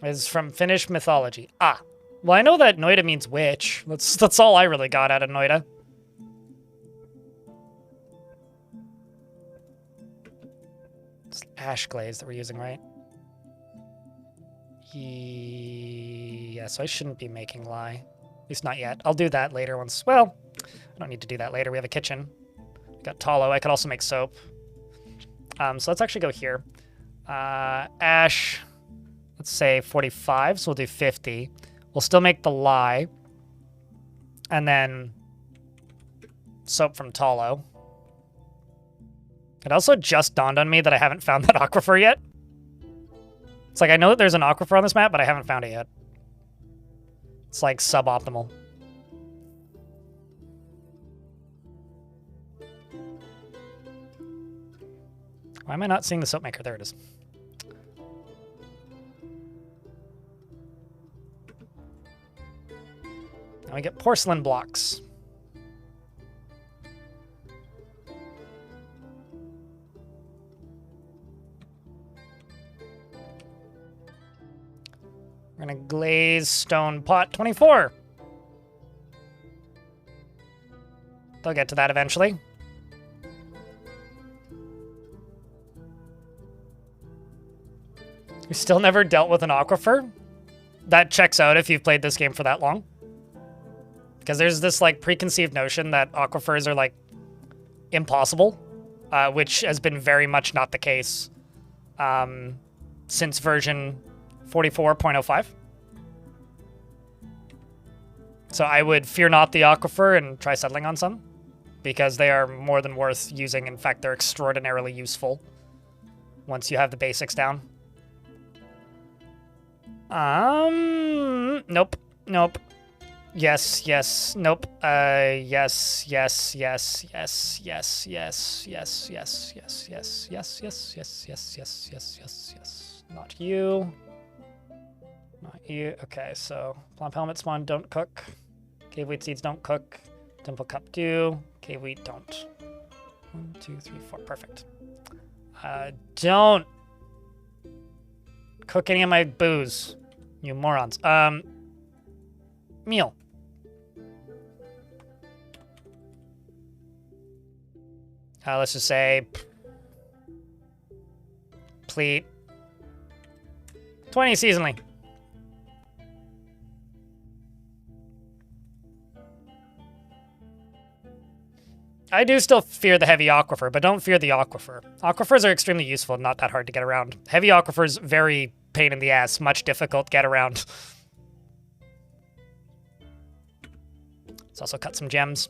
Is from Finnish mythology. Ah. Well, I know that Noita means witch. That's all I really got out of Noita. It's ash glaze that we're using, right? Yeah, so I shouldn't be making lye. At least not yet. I'll do that later once. Well, I don't need to do that later. We have a kitchen. We got tallow. I could also make soap. So let's actually go here. Ash, let's say 45, so we'll do 50. We'll still make the lye. And then soap from tallow. It also just dawned on me that I haven't found that aquifer yet. It's like I know that there's an aquifer on this map, but I haven't found it yet. It's like suboptimal. Why am I not seeing the soap maker? There it is. Now we get porcelain blocks. We're gonna glaze stone pot 24. They'll get to that eventually. We still never dealt with an aquifer. That checks out if you've played this game for that long. Because there's this like preconceived notion that aquifers are like impossible, which has been very much not the case since version 44.05. So I would fear not the aquifer and try settling on some, because they are more than worth using. In fact, they're extraordinarily useful once you have the basics down. Nope. Nope. Yes, yes, nope. Yes, yes, yes, yes, yes, yes, yes, yes, yes, yes, yes, yes, yes, yes, yes, yes, yes, yes. Not you. Not you. Okay, so plump helmet spawn, don't cook. Cave wheat seeds don't cook. Temple cup do. Cave wheat don't. 1, 2, 3, 4. Perfect. Don't cook any of my booze, you morons. Meal. Let's just say pleat 20 seasonally. I do still fear the heavy aquifer, but don't fear the aquifer. Aquifers are extremely useful, not that hard to get around. Heavy aquifers, very pain in the ass, much difficult to get around. Let's also cut some gems.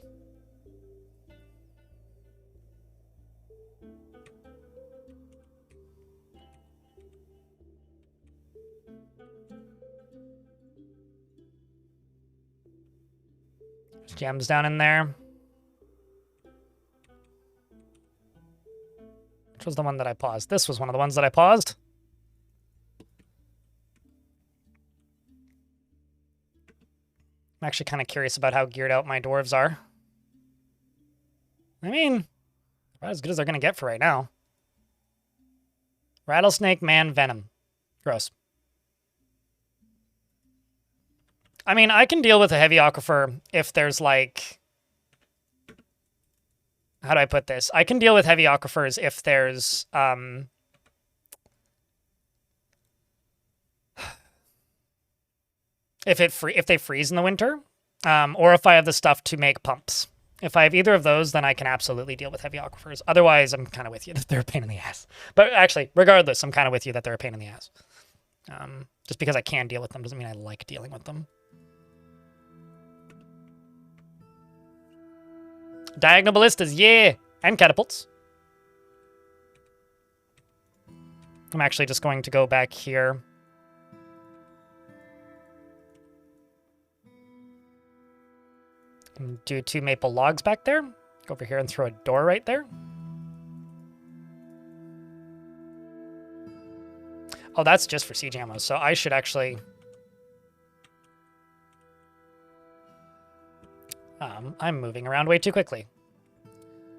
There's gems down in there. Which was the one that I paused? This was one of the ones that I paused. I'm actually kind of curious about how geared out my dwarves are. I mean, about as good as they're going to get for right now. Rattlesnake, man, venom. Gross. I mean, I can deal with a heavy aquifer if there's like... How do I put this? I can deal with heavy aquifers if there's... if they freeze in the winter, or if I have the stuff to make pumps. If I have either of those, then I can absolutely deal with heavy aquifers. Otherwise, I'm kind of with you that they're a pain in the ass. But actually, regardless, I'm kind of with you that they're a pain in the ass. Just because I can deal with them doesn't mean I like dealing with them. Diagonal ballistas, yeah! And catapults. I'm actually just going to go back here. And do 2 maple logs back there. Go over here and throw a door right there. Oh, that's just for siege ammo, so I should actually... I'm moving around way too quickly.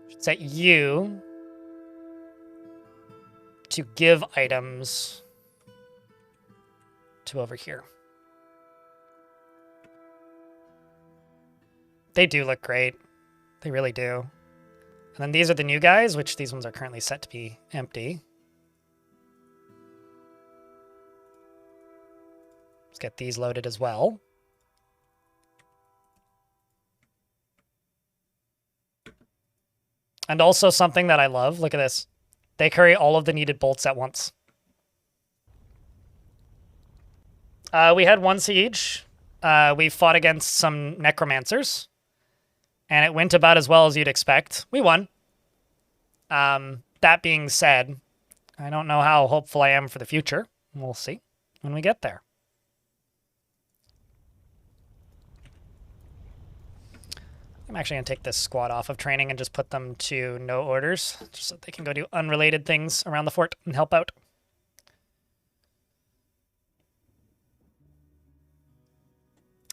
Should set you to give items to over here. They do look great. They really do. And then these are the new guys, which these ones are currently set to be empty. Let's get these loaded as well. And also something that I love, look at this. They carry all of the needed bolts at once. We had one siege. We fought against some necromancers. And it went about as well as you'd expect. We won. But that being said, I don't know how hopeful I am for the future. We'll see when we get there. I'm actually going to take this squad off of training and just put them to no orders, just so they can go do unrelated things around the fort and help out.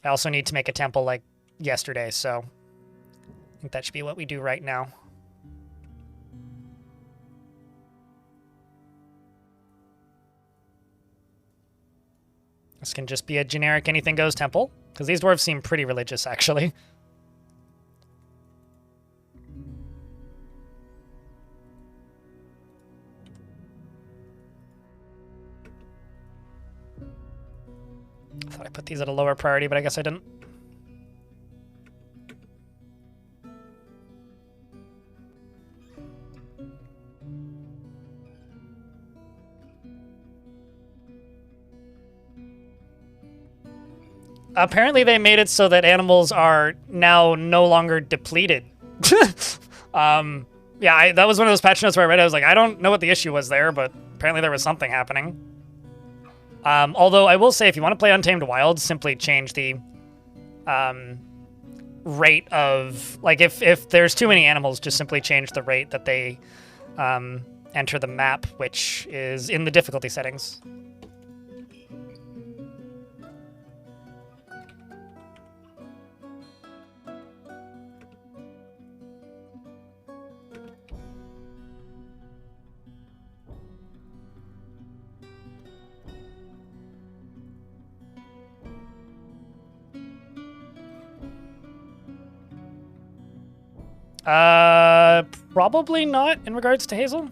I also need to make a temple like yesterday, so I think that should be what we do right now. This can just be a generic anything goes temple, because these dwarves seem pretty religious, actually. I thought I put these at a lower priority, but I guess I didn't. Apparently they made it so that animals are now no longer depleted. Yeah, that was one of those patch notes where I read it. I was like, I don't know what the issue was there, but apparently there was something happening. Although I will say, if you want to play Untamed Wilds, simply change the rate of... Like, if there's too many animals, just simply change the rate that they enter the map, which is in the difficulty settings. Probably not in regards to Hazel.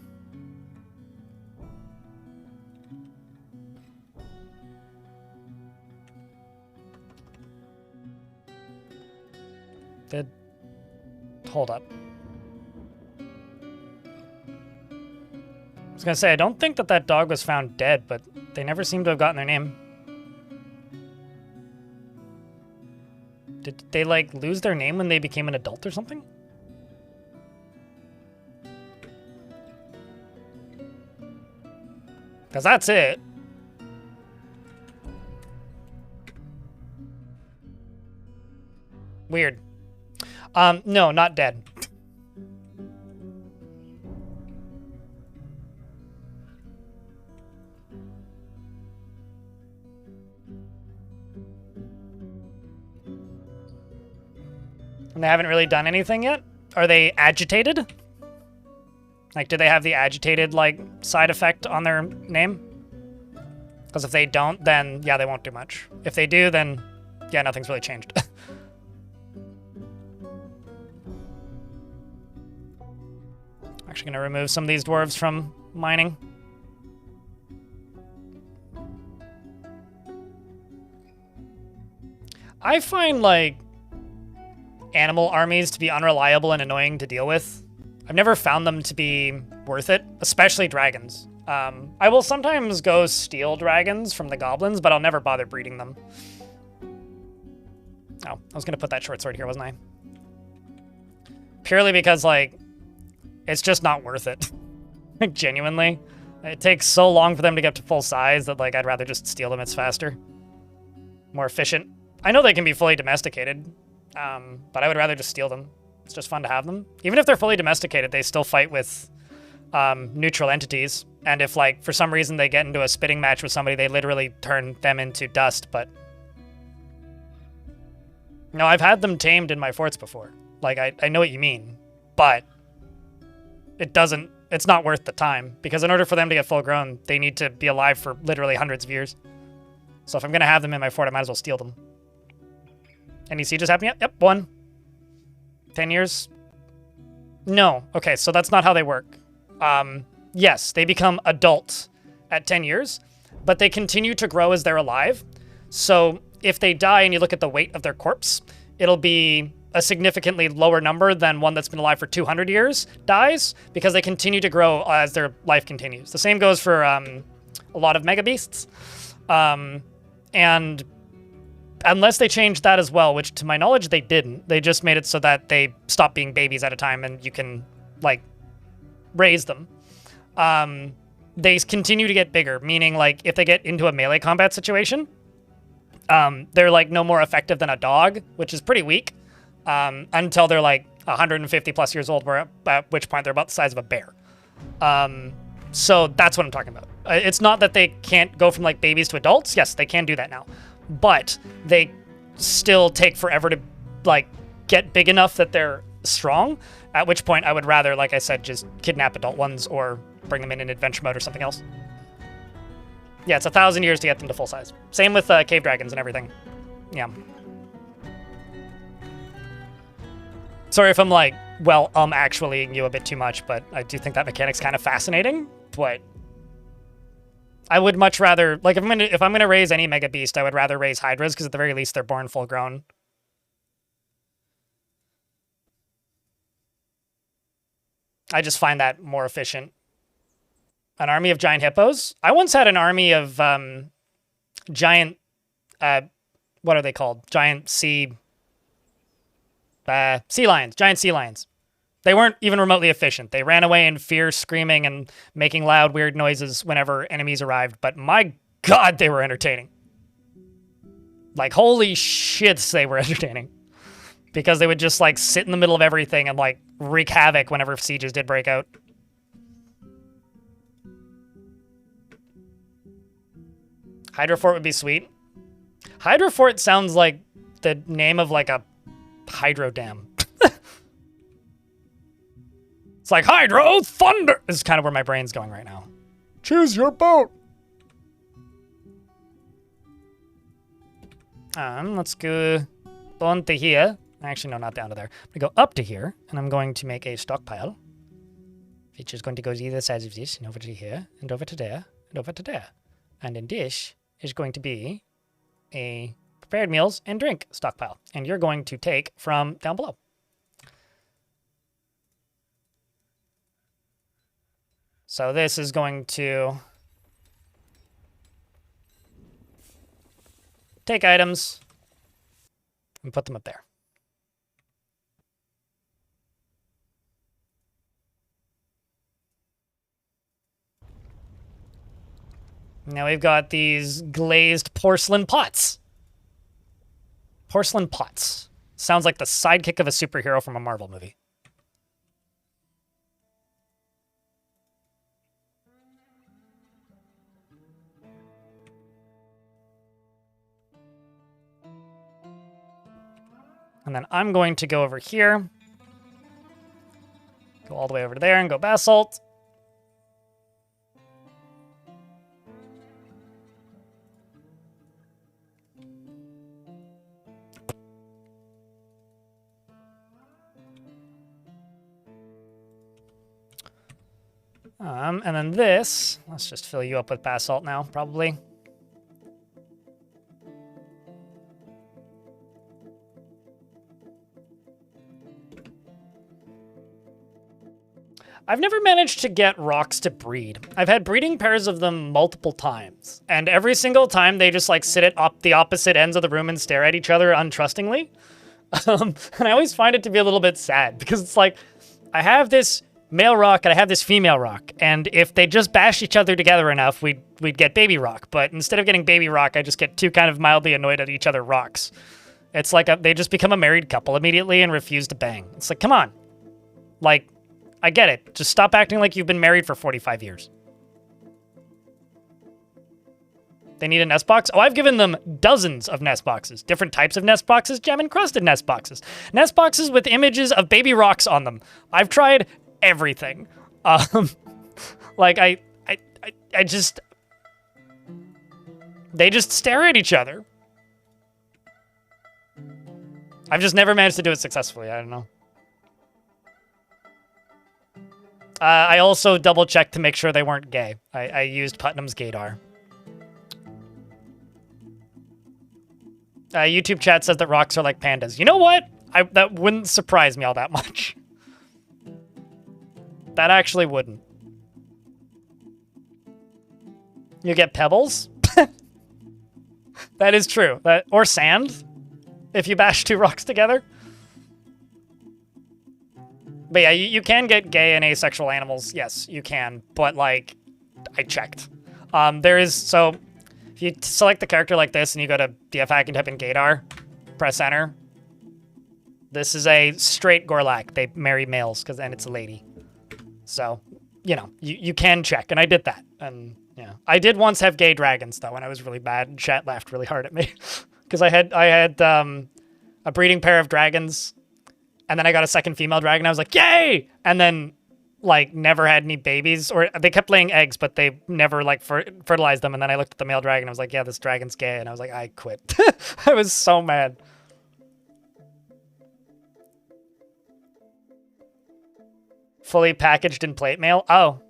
Hold up. I was gonna say, I don't think that dog was found dead, but they never seem to have gotten their name. Did they, like, lose their name when they became an adult or something? Because that's it. Weird. No, not dead. And they haven't really done anything yet? Are they agitated? Like, do they have the agitated, like, side effect on their name? Because if they don't, then, yeah, they won't do much. If they do, then, yeah, nothing's really changed. Actually gonna remove some of these dwarves from mining. I find, like, animal armies to be unreliable and annoying to deal with. I've never found them to be worth it, especially dragons. I will sometimes go steal dragons from the goblins, but I'll never bother breeding them. Oh, I was gonna put that short sword here, wasn't I? Purely because, like, it's just not worth it. Like, genuinely. It takes so long for them to get to full size that, like, I'd rather just steal them. It's faster. More efficient. I know they can be fully domesticated, but I would rather just steal them. It's just fun to have them. Even if they're fully domesticated, they still fight with neutral entities. And if, like, for some reason they get into a spitting match with somebody, they literally turn them into dust, but... No, I've had them tamed in my forts before. Like, I know what you mean, but it's not worth the time, because in order for them to get full grown, they need to be alive for literally hundreds of years. So if I'm going to have them in my fort, I might as well steal them. Any sieges happening yet? Yep, 1. 10 years? No. Okay, so that's not how they work. Yes, they become adults at 10 years, but they continue to grow as they're alive. So if they die and you look at the weight of their corpse, it'll be a significantly lower number than one that's been alive for 200 years dies, because they continue to grow as their life continues. The same goes for a lot of mega beasts. And unless they changed that as well, which to my knowledge they didn't, they just made it so that they stop being babies at a time and you can, like, raise them. they continue to get bigger, meaning like if they get into a melee combat situation, they're like no more effective than a dog, which is pretty weak, until they're like 150 plus years old, where at which point they're about the size of a bear. So that's what I'm talking about. It's not that they can't go from like babies to adults. Yes, they can do that now, but they still take forever to like get big enough that they're strong, at which point I would rather, like I said, just kidnap adult ones or bring them in adventure mode or something else. Yeah, it's 1,000 years to get them to full size. Same with cave dragons and everything. Yeah. Sorry if I'm like, well, actually you a bit too much, but I do think that mechanic's kind of fascinating. But I would much rather, like, if I'm gonna raise any mega beast, I would rather raise hydras, because at the very least they're born full grown. I just find that more efficient. An army of giant hippos. I once had an army of giant, what are they called? Giant sea lions. Giant sea lions. They weren't even remotely efficient. They ran away in fear, screaming and making loud, weird noises whenever enemies arrived. But my God, they were entertaining. Like, holy shits, they were entertaining. Because they would just, like, sit in the middle of everything and, like, wreak havoc whenever sieges did break out. Hydra Fort would be sweet. Hydra Fort sounds like the name of, like, a hydro dam. It's like, Hydro Thunder! This is kind of where my brain's going right now. Choose your boat! Let's go down to here. Actually, no, not down to there. I'm going to go up to here, and I'm going to make a stockpile, which is going to go to either side of this, and over to here, and over to there, and over to there. And in this is going to be a prepared meals and drink stockpile. And you're going to take from down below. So this is going to take items and put them up there. Now we've got these glazed porcelain pots. Porcelain pots. Sounds like the sidekick of a superhero from a Marvel movie. And then I'm going to go over here. Go all the way over to there and go basalt. And then this, let's just fill you up with basalt now, probably. I've never managed to get rocks to breed. I've had breeding pairs of them multiple times, and every single time they just like sit at the opposite ends of the room and stare at each other untrustingly. And I always find it to be a little bit sad, because it's like, I have this male rock and I have this female rock, and if they just bash each other together enough, we'd get baby rock. But instead of getting baby rock, I just get two kind of mildly annoyed at each other rocks. It's like they just become a married couple immediately and refuse to bang. It's like, come on. Like, I get it. Just stop acting like you've been married for 45 years. They need a nest box? Oh, I've given them dozens of nest boxes. Different types of nest boxes, gem-encrusted nest boxes. Nest boxes with images of baby rocks on them. I've tried everything. Like, I just... They just stare at each other. I've just never managed to do it successfully. I don't know. I also double-checked to make sure they weren't gay. I used Putnam's gaydar. YouTube chat says that rocks are like pandas. You know what? That wouldn't surprise me all that much. That actually wouldn't. You get pebbles? That is true. Or sand, if you bash two rocks together. But yeah, you can get gay and asexual animals. Yes, you can. But, like, I checked. There is, so, if you select the character like this and you go to DFAC and type in Gaydar, press enter. This is a straight Gorlak. They marry males, and it's a lady. So, you know, you can check, and I did that. And, yeah. I did once have gay dragons, though, and I was really bad, and chat laughed really hard at me. Because I had a breeding pair of dragons, and then I got a second female dragon. I was like, yay! And then, like, never had any babies. Or they kept laying eggs, but they never, like, fertilized them. And then I looked at the male dragon. I was like, yeah, this dragon's gay. And I was like, I quit. I was so mad. Fully packaged in plate mail? Oh.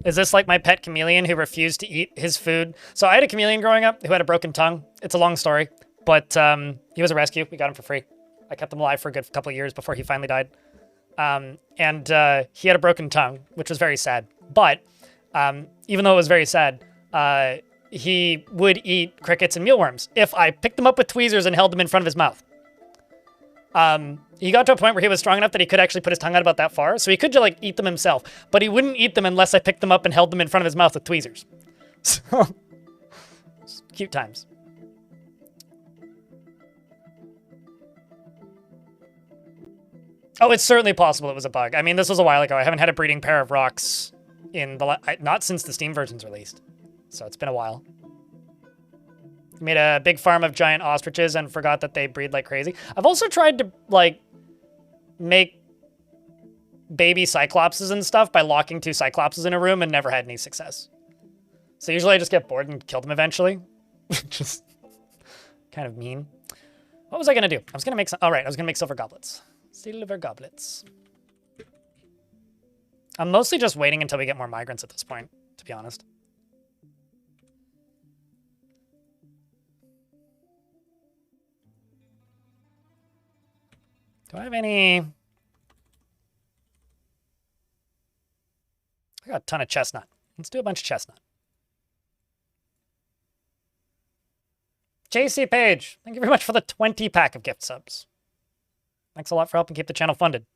Is this like my pet chameleon who refused to eat his food? So I had a chameleon growing up who had a broken tongue. It's a long story. But he was a rescue. We got him for free. I kept him alive for a good couple of years before he finally died. And he had a broken tongue, which was very sad. But even though it was very sad, he would eat crickets and mealworms if I picked them up with tweezers and held them in front of his mouth. He got to a point where he was strong enough that he could actually put his tongue out about that far, so he could like eat them himself, but he wouldn't eat them unless I picked them up and held them in front of his mouth with tweezers. So, cute times. Oh, it's certainly possible it was a bug. I mean, this was a while ago. I haven't had a breeding pair of rocks in the not since the Steam version's released, so it's been a while. Made a big farm of giant ostriches and forgot that they breed like crazy. I've also tried to, like, make baby cyclopses and stuff by locking 2 cyclopses in a room and never had any success. So usually I just get bored and kill them eventually. Just kind of mean. What was I going to do? I was going to make some... All right, I was going to make silver goblets. Silver goblets. I'm mostly just waiting until we get more migrants at this point, to be honest. Do I have any... I got a ton of chestnut. Let's do a bunch of chestnut. JC Page, thank you very much for the 20 pack of gift subs. Thanks a lot for helping keep the channel funded.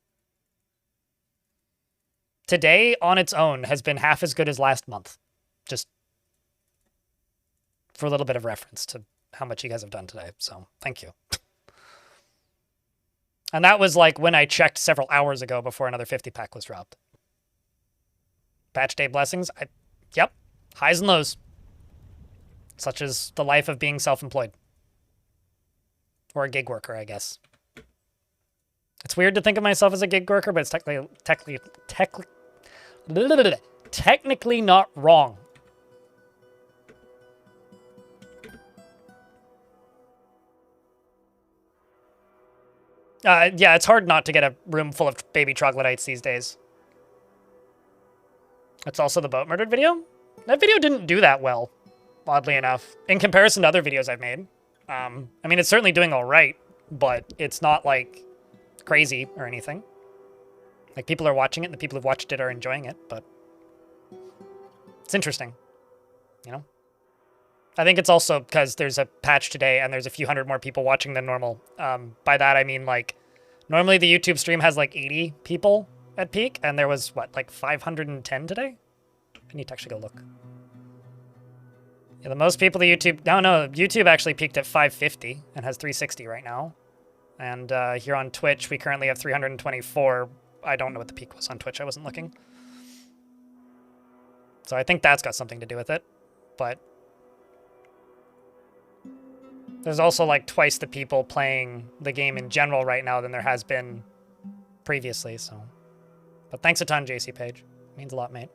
Today, on its own, has been half as good as last month. Just for a little bit of reference to how much you guys have done today. So, thank you. And that was like when I checked several hours ago before another 50 pack was dropped. Patch day blessings. Yep. Highs and lows. Such as the life of being self-employed. Or a gig worker, I guess. It's weird to think of myself as a gig worker, but it's technically not wrong. Yeah, it's hard not to get a room full of baby troglodytes these days. That's also the boat murdered video. That video didn't do that well, oddly enough, in comparison to other videos I've made. I mean, it's certainly doing all right, but it's not, like, crazy or anything. Like, people are watching it, and the people who've watched it are enjoying it, but it's interesting, you know? I think it's also because there's a patch today and there's a few hundred more people watching than normal. By that, I mean, like, normally the YouTube stream has, like, 80 people at peak, and there was, what, like 510 today? I need to actually go look. Yeah, the most people to YouTube... No, YouTube actually peaked at 550 and has 360 right now. And here on Twitch, we currently have 324. I don't know what the peak was on Twitch. I wasn't looking. So I think that's got something to do with it. But there's also like twice the people playing the game in general right now than there has been previously. So, but thanks a ton, JC Page. Means a lot, mate.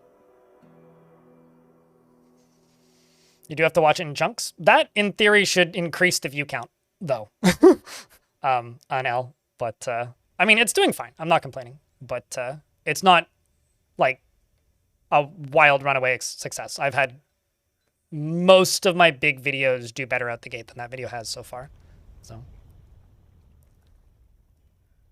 You do have to watch it in chunks. That, in theory, should increase the view count, though, on L. But, I mean, it's doing fine. I'm not complaining. But it's not, like, a wild runaway success. I've had most of my big videos do better out the gate than that video has so far. So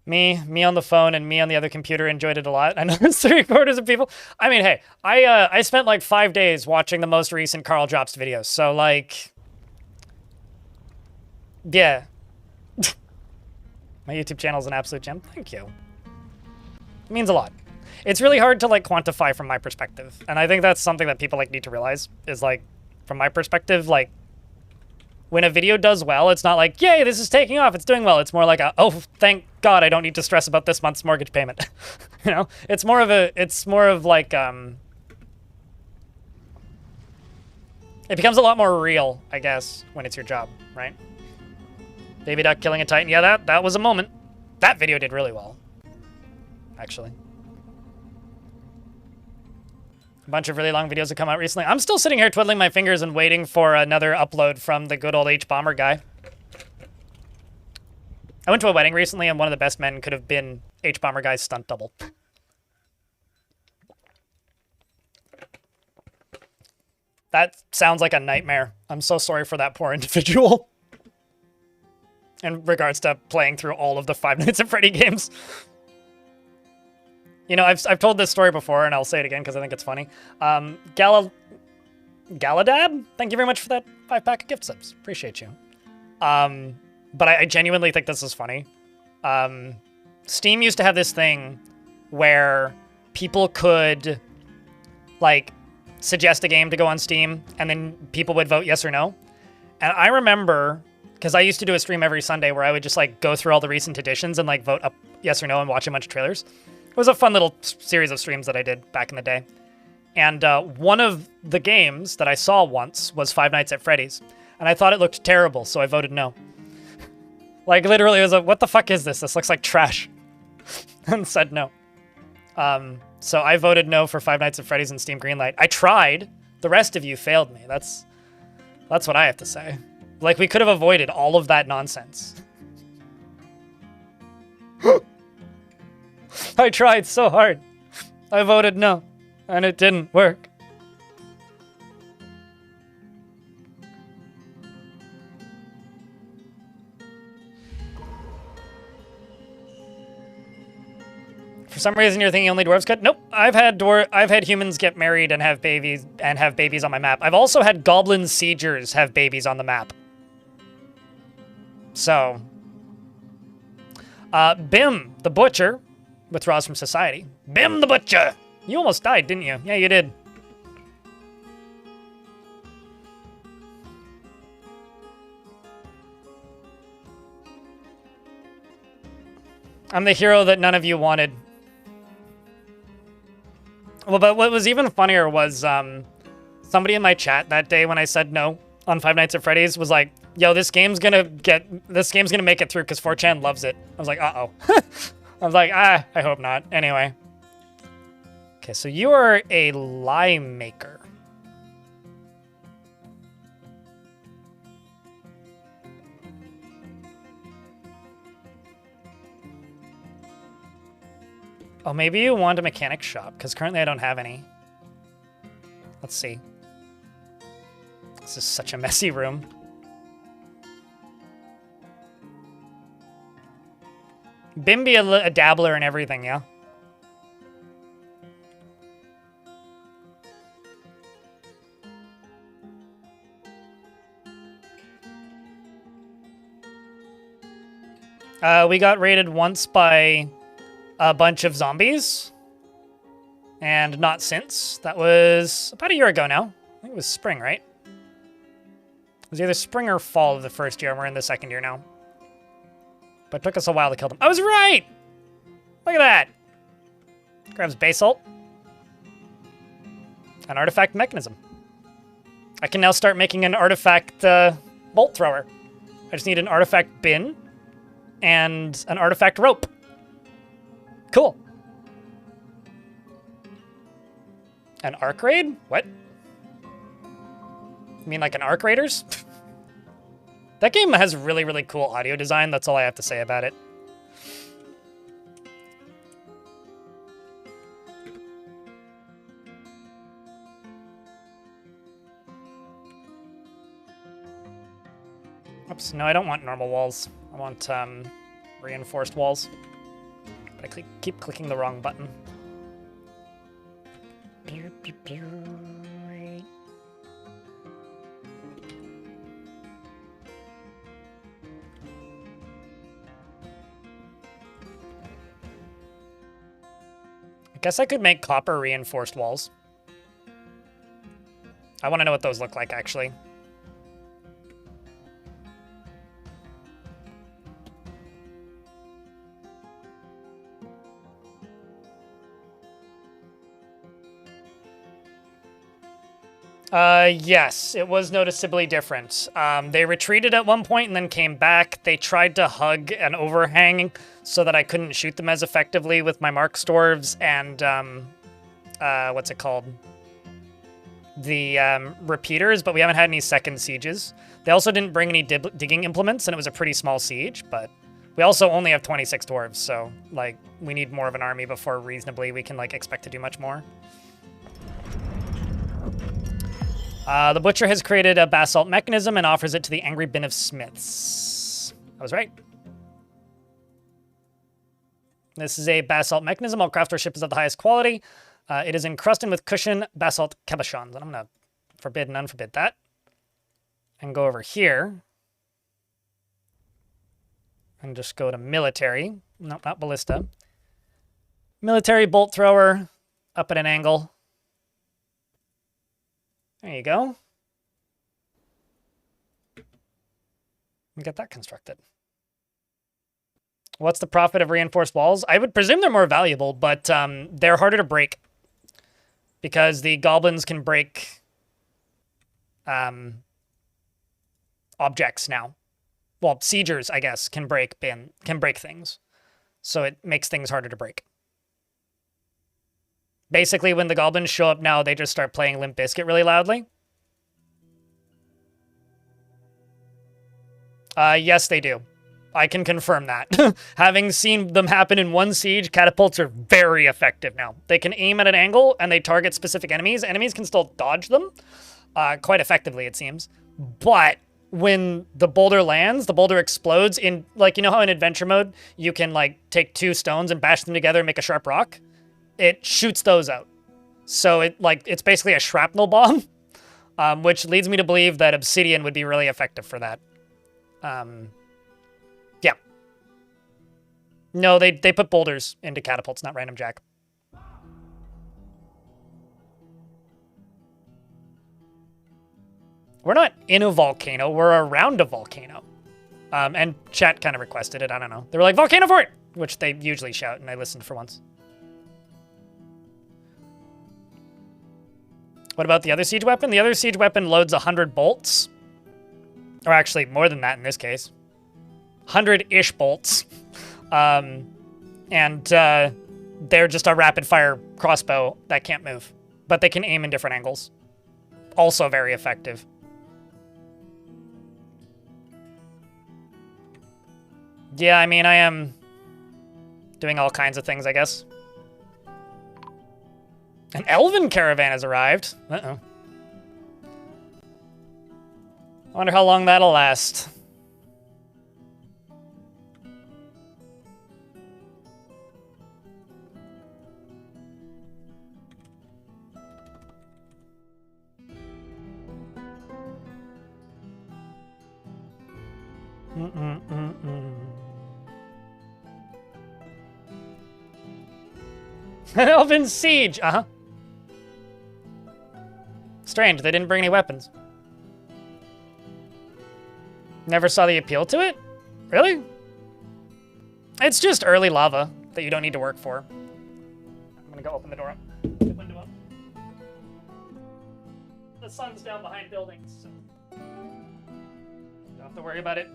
me on the phone and me on the other computer enjoyed it a lot. I know it's 3/4 of people. I mean, hey, I spent like 5 days watching the most recent Carl Drops videos. So like, yeah. My YouTube channel is an absolute gem. Thank you. It means a lot. It's really hard to like quantify from my perspective. And I think that's something that people like need to realize is like, from my perspective, like when a video does well, it's not like, yay, this is taking off, it's doing well. It's more like, oh, thank God I don't need to stress about this month's mortgage payment. You know, it's more of like, it becomes a lot more real, I guess, when it's your job, right? Baby duck killing a titan. Yeah, that was a moment. That video did really well, actually. A bunch of really long videos have come out recently. I'm still sitting here twiddling my fingers and waiting for another upload from the good old H-Bomber guy. I went to a wedding recently, and one of the best men could have been H-Bomber guy's stunt double. That sounds like a nightmare. I'm so sorry for that poor individual. In regards to playing through all of the Five Nights at Freddy games. You know, I've told this story before, and I'll say it again because I think it's funny. Galadab, thank you very much for that 5-pack of gift subs. Appreciate you. But I genuinely think this is funny. Steam used to have this thing where people could, like, suggest a game to go on Steam, and then people would vote yes or no. And I remember, because I used to do a stream every Sunday where I would just, like, go through all the recent editions and, like, vote up yes or no and watch a bunch of trailers. It was a fun little series of streams that I did back in the day. And one of the games that I saw once was Five Nights at Freddy's. And I thought it looked terrible, so I voted no. Like, literally, it was like, what the fuck is this? This looks like trash. And said no. So I voted no for Five Nights at Freddy's and Steam Greenlight. I tried. The rest of you failed me. That's what I have to say. Like, we could have avoided all of that nonsense. I tried so hard. I voted no, and it didn't work. For some reason, you're thinking only dwarves could? Nope. I've had humans get married and have babies on my map. I've also had goblin siegers have babies on the map. So, Bim the butcher withdraws from society. Bim the butcher. You almost died, didn't you? Yeah, you did. I'm the hero that none of you wanted. Well, but what was even funnier was somebody in my chat that day when I said no on Five Nights at Freddy's was like, yo, this game's gonna make it through because 4chan loves it. I was like, uh-oh. I was like, I hope not. Anyway. Okay, so you are a lie maker. Oh, maybe you want a mechanic shop, because currently I don't have any. Let's see. This is such a messy room. Bimby a dabbler and everything, yeah? We got raided once by a bunch of zombies. And not since. That was about a year ago now. I think it was spring, right? It was either spring or fall of the first year, and we're in the second year now. But it took us a while to kill them. I was right! Look at that! Grabs basalt. An artifact mechanism. I can now start making an artifact bolt thrower. I just need an artifact bin and an artifact rope. Cool. An arc raid? What? You mean like an arc raiders? That game has really, really cool audio design. That's all I have to say about it. Oops, no, I don't want normal walls. I want reinforced walls. But I keep clicking the wrong button. Pew, pew, pew. I guess I could make copper reinforced walls. I want to know what those look like, actually. Yes, it was noticeably different. They retreated at one point and then came back. They tried to hug an overhang so that I couldn't shoot them as effectively with my Mark Dwarves and, what's it called? The, repeaters, but we haven't had any second sieges. They also didn't bring any digging implements, and it was a pretty small siege, but we also only have 26 dwarves, so, like, we need more of an army before reasonably we can, like, expect to do much more. The Butcher has created a basalt mechanism and offers it to the Angry Bin of Smiths. I was right. This is a basalt mechanism. All craft worship is of the highest quality. It is encrusted with cushion basalt cabochons. And I'm going to forbid and unforbid that. And go over here. And just go to military. No, not ballista. Military bolt thrower. Up at an angle. There you go. We got that constructed. What's the profit of reinforced walls? I would presume they're more valuable, but they're harder to break. Because the goblins can break objects now. Well, siegers, I guess, can break things. So it makes things harder to break. Basically, when the goblins show up now, they just start playing Limp Bizkit really loudly. Yes, they do. I can confirm that. Having seen them happen in one siege, catapults are very effective now. They can aim at an angle, and they target specific enemies. Enemies can still dodge them, quite effectively, it seems. But when the boulder lands, the boulder explodes in, like, you know how in adventure mode, you can, like, take two stones and bash them together and make a sharp rock? It shoots those out. So it's basically a shrapnel bomb, which leads me to believe that obsidian would be really effective for that. Yeah. No, they put boulders into catapults, not random jack. We're not in a volcano, we're around a volcano. And chat kind of requested it, I don't know. They were like, volcano fort! Which they usually shout, and I listened for once. What about the other siege weapon? The other siege weapon loads 100 bolts. Or actually, more than that in this case. 100-ish bolts. They're just a rapid-fire crossbow that can't move. But they can aim in different angles. Also very effective. Yeah, I mean, I am doing all kinds of things, I guess. An elven caravan has arrived. Uh-oh. I wonder how long that'll last. An elven siege! Uh-huh. Strange, they didn't bring any weapons. Never saw the appeal to it? Really? It's just early lava that you don't need to work for. I'm gonna go open the door up. The window up. The sun's down behind buildings, so don't have to worry about it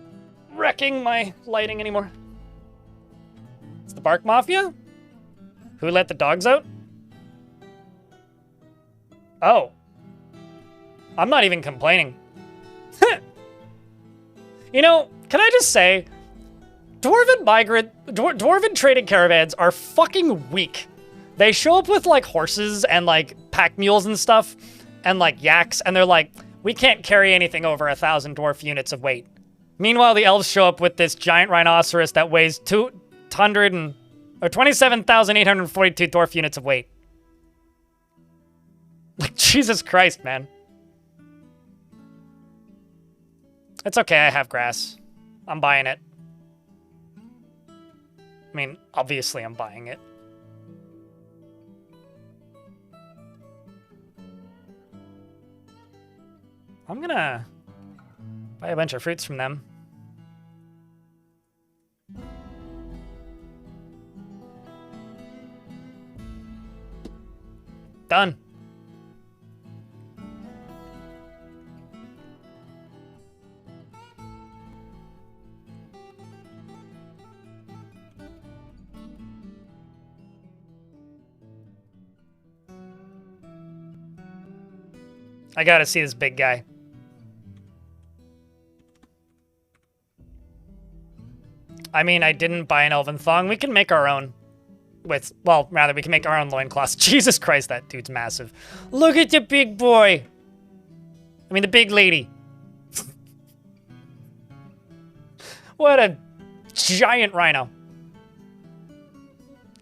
wrecking my lighting anymore. It's the Bark Mafia? Who let the dogs out? Oh. I'm not even complaining. You know, can I just say, Dwarven trading caravans are fucking weak. They show up with, like, horses and, like, pack mules and stuff, and, like, yaks, and they're like, we can't carry anything over 1,000 dwarf units of weight. Meanwhile, the elves show up with this giant rhinoceros that weighs 27,842 dwarf units of weight. Like, Jesus Christ, man. It's okay, I have grass. I'm buying it. I mean, obviously I'm buying it. I'm gonna buy a bunch of fruits from them. Done. I gotta see this big guy. I mean, I didn't buy an elven thong. We can make our own. With, well, rather, we can make our own loincloths. Jesus Christ, that dude's massive. Look at the big boy. I mean, the big lady. What a giant rhino.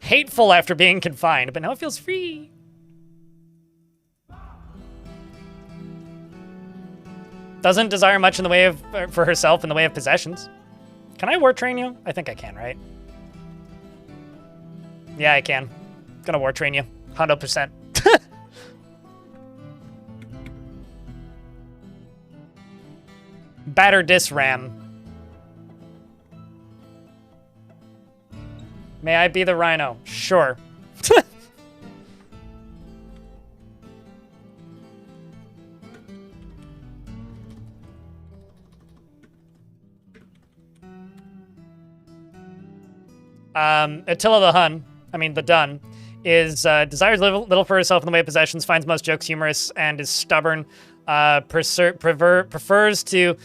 Hateful after being confined, but now it feels free. Doesn't desire much in the way of, for herself in the way of possessions. Can I war train you? I think I can, right? Yeah, I can. Gonna war train you. 100%. Batter Disram. May I be the rhino? Sure. Attila the Hun, the Dun, is desires little for herself in the way of possessions, finds most jokes humorous, and is stubborn. Prefers to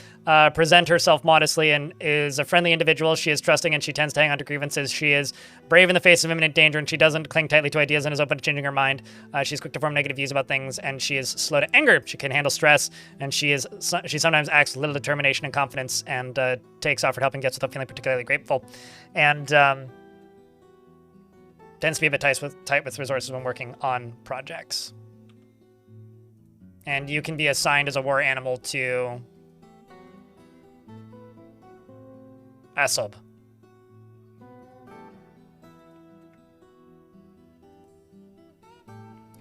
present herself modestly and is a friendly individual. She is trusting and she tends to hang on to grievances. She is brave in the face of imminent danger and she doesn't cling tightly to ideas and is open to changing her mind. She's quick to form negative views about things and she is slow to anger. She can handle stress and she sometimes acts with little determination and confidence and takes offered help and gets without feeling particularly grateful. And tends to be a bit tight with resources when working on projects. And you can be assigned as a war animal to a sub.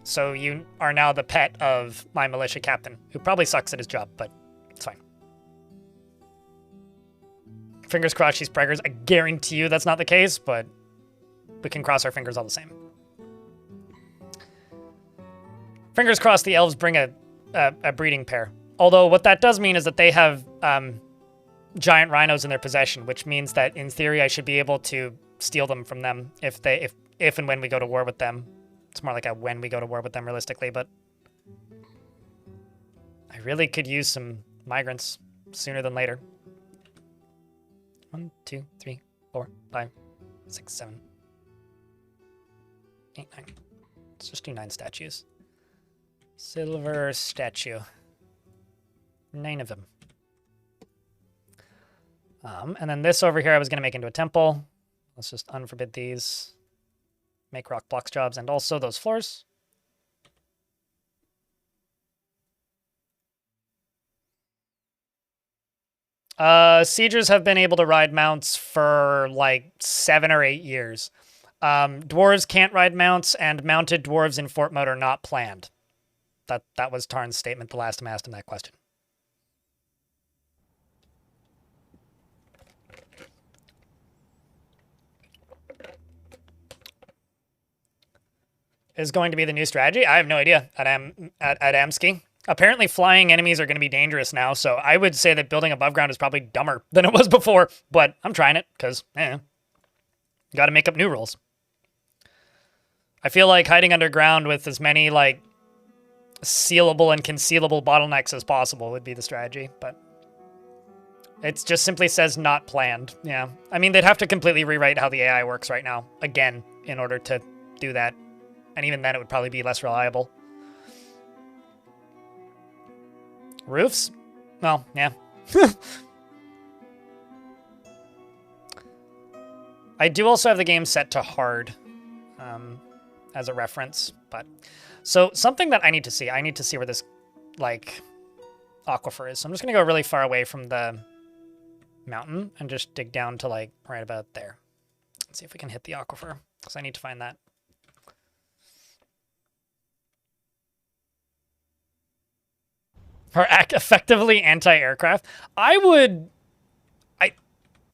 So you are now the pet of my militia captain, who probably sucks at his job, but it's fine. Fingers crossed she's preggers. I guarantee you that's not the case, but we can cross our fingers all the same. Fingers crossed the elves bring a breeding pair. Although what that does mean is that they have giant rhinos in their possession, which means that in theory I should be able to steal them from them if and when we go to war with them. It's more like a when we go to war with them realistically, but I really could use some migrants sooner than later. 1, 2, 3, 4, 5, 6, 7, 8, 9. Let's just do 9 statues. Silver statue. 9 of them. And then this over here I was going to make into a temple. Let's just unforbid these. Make rock blocks jobs and also those floors. Siegers have been able to ride mounts for like 7 or 8 years. Dwarves can't ride mounts and mounted dwarves in Fort Mode are not planned. That was Tarn's statement the last time I asked him that question. Is going to be the new strategy? I have no idea at Amsky. Apparently flying enemies are going to be dangerous now, so I would say that building above ground is probably dumber than it was before, but I'm trying it because, got to make up new rules. I feel like hiding underground with as many, like, sealable and concealable bottlenecks as possible would be the strategy, but it just simply says not planned. Yeah. I mean, they'd have to completely rewrite how the AI works right now, again, in order to do that. And even then, it would probably be less reliable. Roofs? Well, yeah. I do also have the game set to hard as a reference, but... So, something that I need to see where this, like, aquifer is. So I'm just going to go really far away from the mountain and just dig down to, like, right about there. Let's see if we can hit the aquifer, because I need to find that. Are effectively anti-aircraft.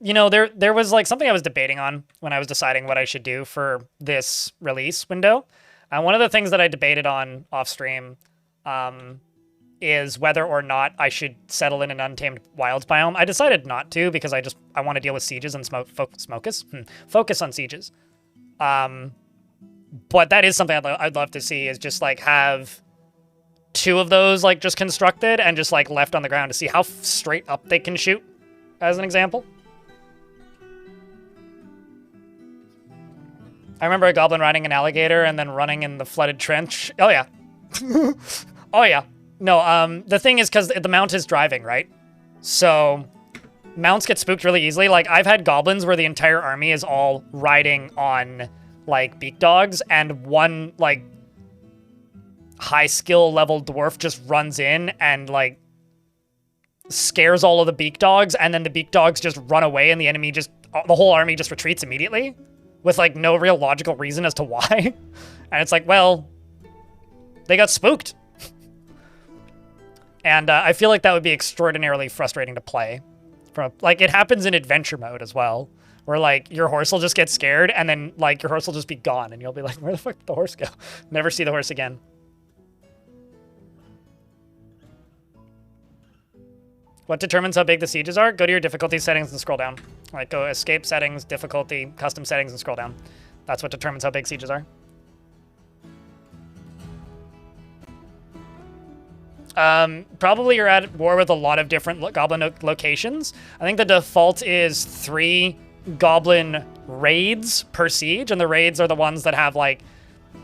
You know, there was like something I was debating on when I was deciding what I should do for this release window. One of the things that I debated on off stream is whether or not I should settle in an untamed wilds biome. I decided not to because I want to deal with sieges and focus on sieges. But that is something I'd love to see, is just like have 2 of those like just constructed and just like left on the ground to see how straight up they can shoot, as an example. I remember a goblin riding an alligator and then running in the flooded trench. Oh yeah. Oh yeah. No, the thing is, because the mount is driving, right? So mounts get spooked really easily. Like, I've had goblins where the entire army is all riding on, like, beak dogs, and one, like, high skill level dwarf just runs in and, like, scares all of the beak dogs, and then the beak dogs just run away, and the whole army just retreats immediately with, like, no real logical reason as to why. And it's like, well, they got spooked. And I feel like that would be extraordinarily frustrating to play. Like, it happens in adventure mode as well, where, like, your horse will just get scared, and then, like, your horse will just be gone, and you'll be like, where the fuck did the horse go? Never see the horse again. What determines how big the sieges are? Go to your difficulty settings and scroll down. Like, go escape settings, difficulty, custom settings, and scroll down. That's what determines how big sieges are. Probably you're at war with a lot of different goblin locations. I think the default is 3 goblin raids per siege, and the raids are the ones that have like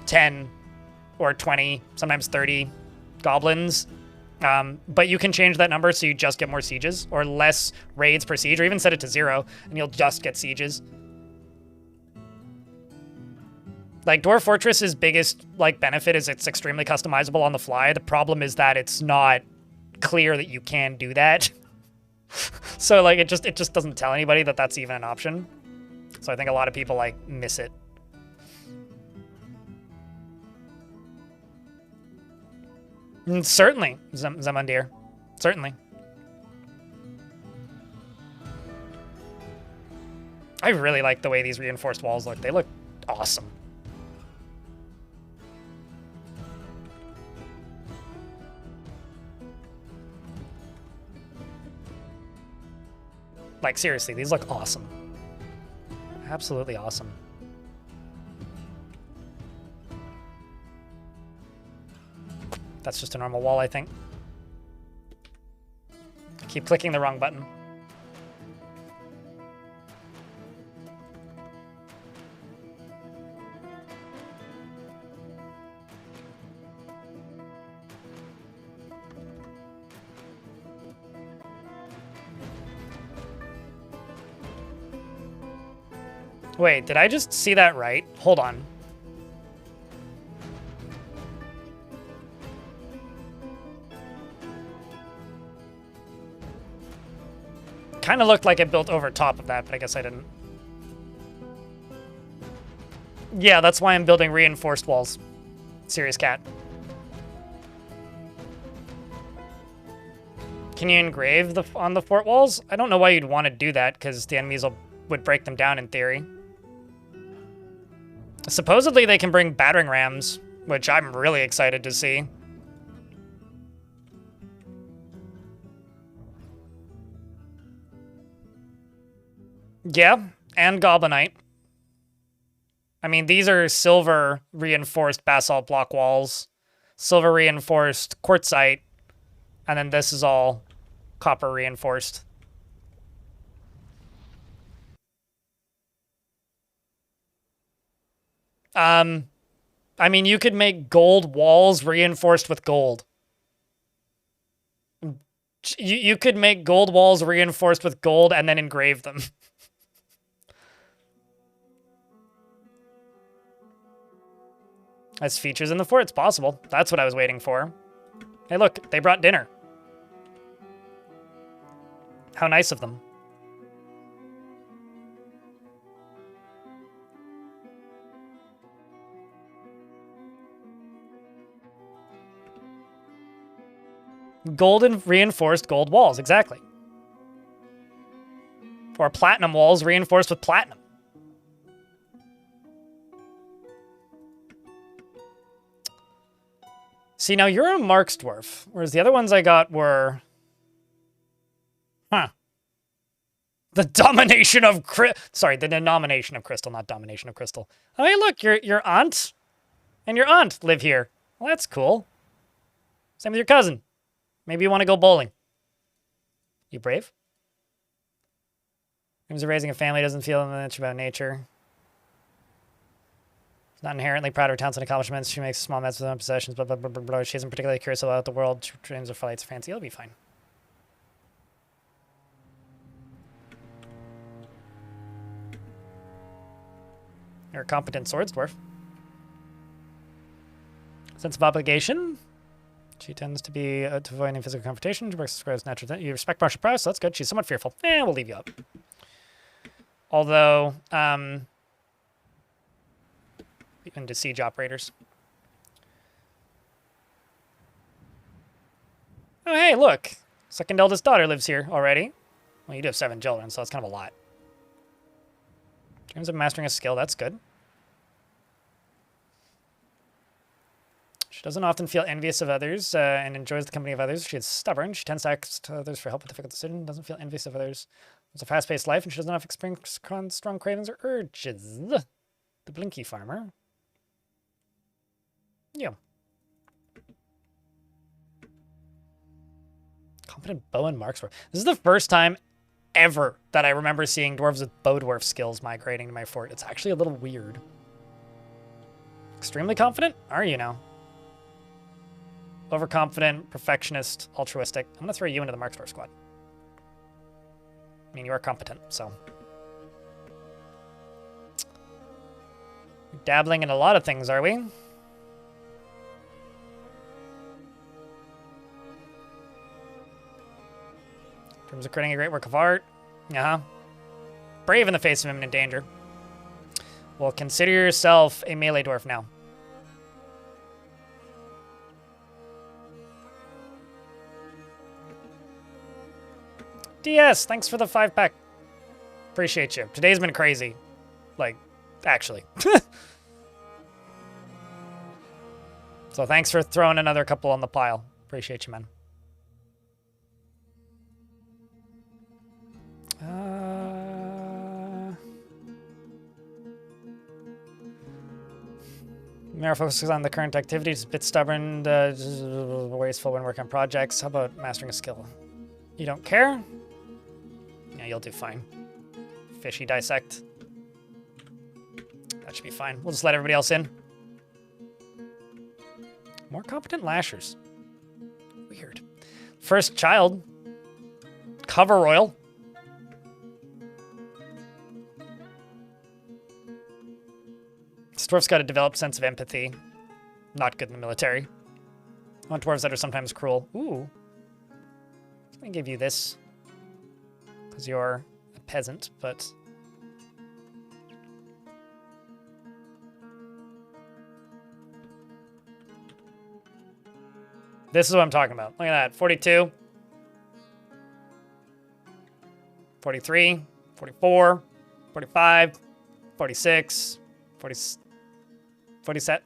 10 or 20, sometimes 30 goblins. But you can change that number so you just get more sieges, or less raids per siege, or even set it to 0 and you'll just get sieges. Like, Dwarf Fortress's biggest, like, benefit is it's extremely customizable on the fly. The problem is that it's not clear that you can do that. So, like, it just doesn't tell anybody that that's even an option. So I think a lot of people, like, miss it. Certainly, Zemundir. Certainly. I really like the way these reinforced walls look. They look awesome. Like, seriously, these look awesome. Absolutely awesome. That's just a normal wall, I think. I keep clicking the wrong button. Wait, did I just see that right? Hold on. Kind of looked like it built over top of that, but I guess I didn't. Yeah, that's why I'm building reinforced walls. Serious cat. Can you engrave on the fort walls? I don't know why you'd want to do that, because the enemies would break them down in theory. Supposedly they can bring battering rams, which I'm really excited to see. Yeah, and Goblinite. I mean, these are silver reinforced basalt block walls, silver reinforced quartzite, and then this is all copper reinforced. I mean, you could make gold walls reinforced with gold. You could make gold walls reinforced with gold and then engrave them. As features in the fort, it's possible. That's what I was waiting for. Hey, look, they brought dinner. How nice of them. Golden reinforced gold walls, exactly. Or platinum walls reinforced with platinum. See, now you're a Mark's dwarf, whereas the other ones I got were... Huh. The domination of Sorry, the denomination of crystal, not domination of crystal. Oh, hey, look, your aunt and your aunt live here. Well, that's cool. Same with your cousin. Maybe you want to go bowling. You brave? In terms of raising a family, doesn't feel much about nature. She's not inherently proud of her talents and accomplishments. She makes small mess with her own possessions, blah, blah, blah, blah, blah. She isn't particularly curious about the world. She dreams of flights, fancy. It'll be fine. You're a competent swords dwarf. Sense of obligation. She tends to be to avoid any physical confrontation. She works as square as natural. You respect martial prowess, so that's good. She's somewhat fearful. We'll leave you up. Although, into siege operators. Oh, hey, look. Second eldest daughter lives here already. Well, you do have 7 children, so that's kind of a lot. In terms of mastering a skill, that's good. She doesn't often feel envious of others and enjoys the company of others. She is stubborn. She tends to ask to others for help with difficult decisions. Doesn't feel envious of others. It's a fast-paced life, and she doesn't have experience strong cravings or urges. The Blinky Farmer. Yeah. Competent bow and marks. This is the first time ever that I remember seeing dwarves with bow dwarf skills migrating to my fort. It's actually a little weird. Extremely confident? Are you now? Overconfident, perfectionist, altruistic. I'm going to throw you into the Marks Dwarf squad. I mean, you are competent, so. We're dabbling in a lot of things, are we? In terms of creating a great work of art. Uh-huh. Brave in the face of imminent danger. Well, consider yourself a melee dwarf now. DS, thanks for the 5-pack. Appreciate you. Today's been crazy. Like, actually. So thanks for throwing another couple on the pile. Appreciate you, man. Mara focuses on the current activities, a bit stubborn, wasteful when working on projects. How about mastering a skill? You don't care? Yeah, you'll do fine. Fishy dissect. That should be fine. We'll just let everybody else in. More competent lashers. Weird. First child. Cover royal. This dwarf's got a developed sense of empathy. Not good in the military. I want dwarves that are sometimes cruel. Ooh. I'm gonna give you this. Because you're a peasant, but... This is what I'm talking about. Look at that. 42. 43. 44. 45. 46. 40... 47.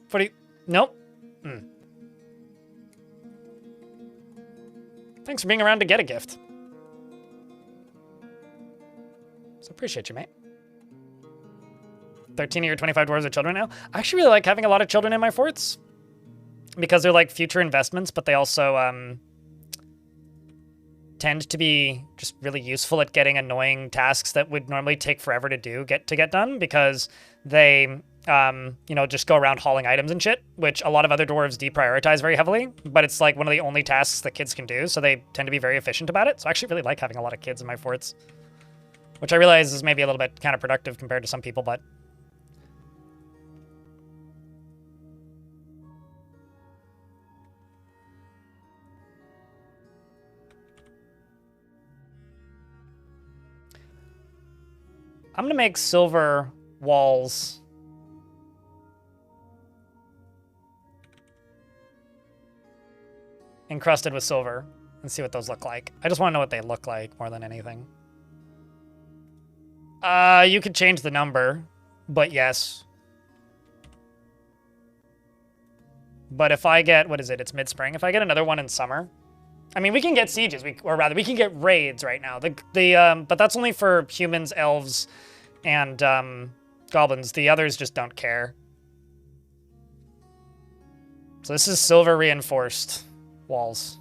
40... Nope. Thanks for being around to get a gift. So appreciate you, mate. 13 of your 25 dwarves are children now. I actually really like having a lot of children in my forts. Because they're like future investments, but they also tend to be just really useful at getting annoying tasks that would normally take forever to get done because they you know, just go around hauling items and shit, which a lot of other dwarves deprioritize very heavily, but it's like one of the only tasks that kids can do, so they tend to be very efficient about it. So I actually really like having a lot of kids in my forts, which I realize is maybe a little bit counterproductive compared to some people, but I'm gonna make silver walls. encrusted with silver and see what those look like. I just want to know what they look like more than anything. You could change the number, but yes. But if I get, what is it? It's mid-spring. If I get another one in summer, I mean, we can get sieges, or rather, we can get raids right now. But that's only for humans, elves, and goblins. The others just don't care. So this is silver reinforced walls.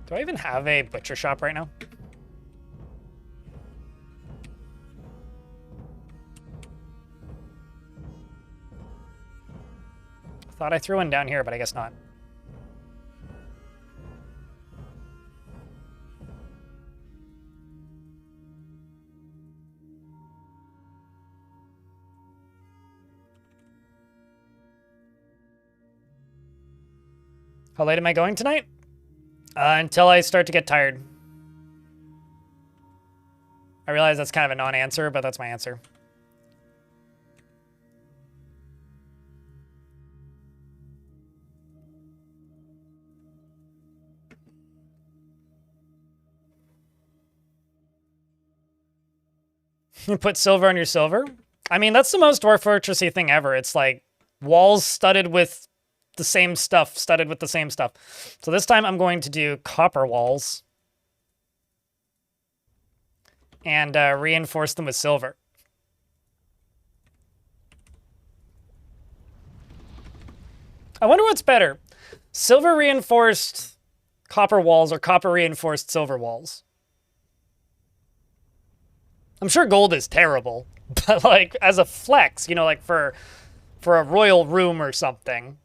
Do I even have a butcher shop right now? Thought I threw one down here, but I guess not. How late am I going tonight? Until I start to get tired. I realize that's kind of a non-answer, but that's my answer. You put silver on your silver? I mean, that's the most Dwarf Fortressy thing ever. It's like walls studded with the same stuff, studded with the same stuff. So this time I'm going to do copper walls and reinforce them with silver. I wonder what's better, silver reinforced copper walls or copper reinforced silver walls. I'm sure gold is terrible, but like as a flex, you know, like for a royal room or something.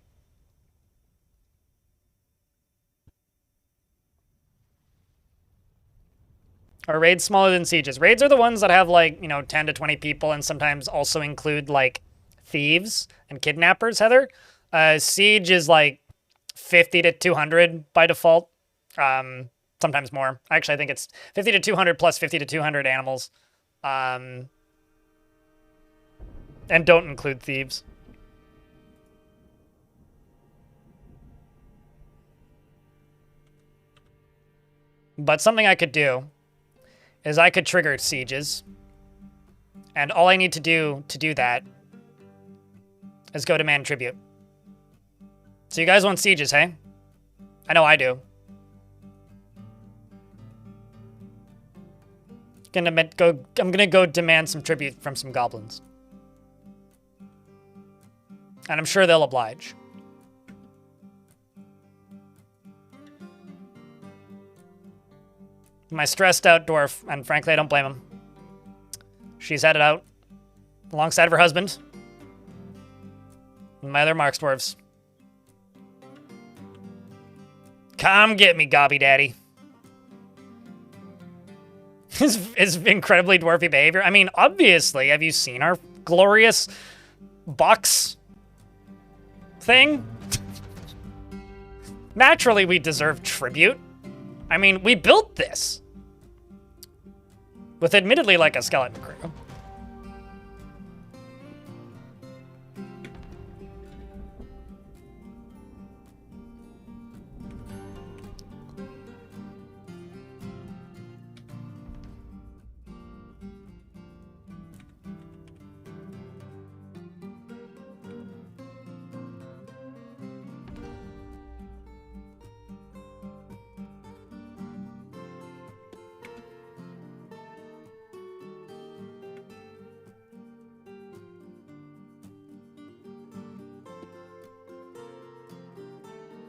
Are raids smaller than sieges? Raids are the ones that have like, you know, 10 to 20 people and sometimes also include like thieves and kidnappers, Heather. Siege is like 50 to 200 by default. Sometimes more. Actually, I think it's 50 to 200 plus 50 to 200 animals. And don't include thieves. But something I could do is I could trigger sieges. And all I need to do that is go demand tribute. So you guys want sieges, hey? I know I do. I'm gonna go demand some tribute from some goblins. And I'm sure they'll oblige. My stressed out dwarf, and frankly I don't blame him. She's headed out alongside of her husband and my other Marks dwarves. Come get me, Gobby Daddy. His incredibly dwarfy behavior. I mean, obviously, have you seen our glorious box thing? Naturally, we deserve tribute. I mean, we built this with admittedly like a skeleton crew.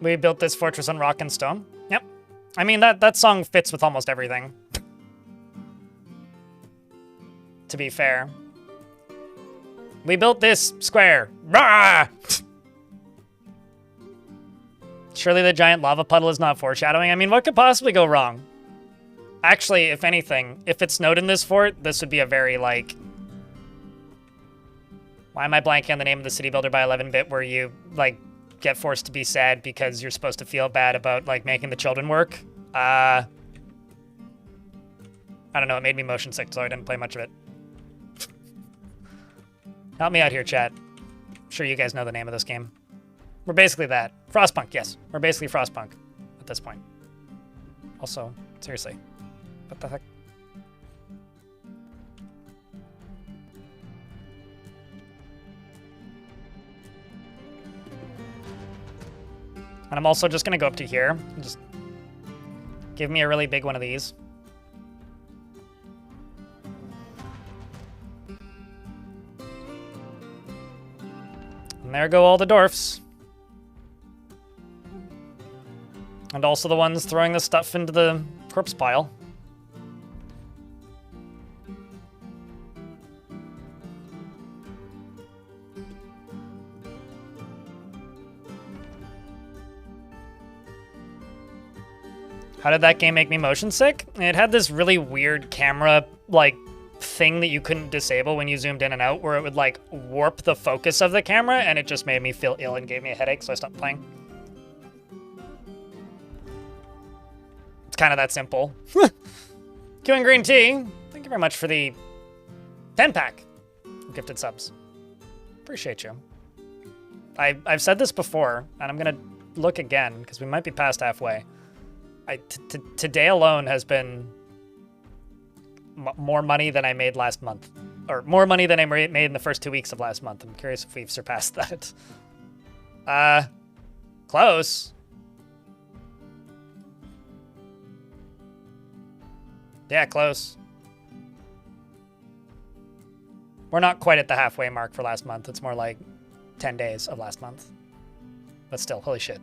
We built this fortress on rock and stone. Yep. I mean, that song fits with almost everything. To be fair. We built this square. Rah! Surely the giant lava puddle is not foreshadowing. I mean, what could possibly go wrong? Actually, if anything, if it snowed in this fort, this would be a very, like... Why am I blanking on the name of the city builder by 11-bit where you, like, get forced to be sad because you're supposed to feel bad about, like, making the children work. I don't know, it made me motion sick, so I didn't play much of it. Help me out here, chat. I'm sure you guys know the name of this game. We're basically that. Frostpunk, yes. We're basically Frostpunk at this point. Also, seriously, what the heck? And I'm also just gonna go up to here and just give me a really big one of these. And there go all the dwarfs. And also the ones throwing the stuff into the corpse pile. How did that game make me motion sick? It had this really weird camera, like, thing that you couldn't disable when you zoomed in and out, where it would, like, warp the focus of the camera, and it just made me feel ill and gave me a headache, so I stopped playing. It's kind of that simple. Q and Green Tea, thank you very much for the 10-pack gifted subs. Appreciate you. I've said this before, and I'm going to look again, because we might be past halfway. Today alone has been more money than I made last month. Or more money than I made in the first 2 weeks of last month. I'm curious if we've surpassed that. Close. Yeah, close. We're not quite at the halfway mark for last month. It's more like 10 days of last month. But still, holy shit.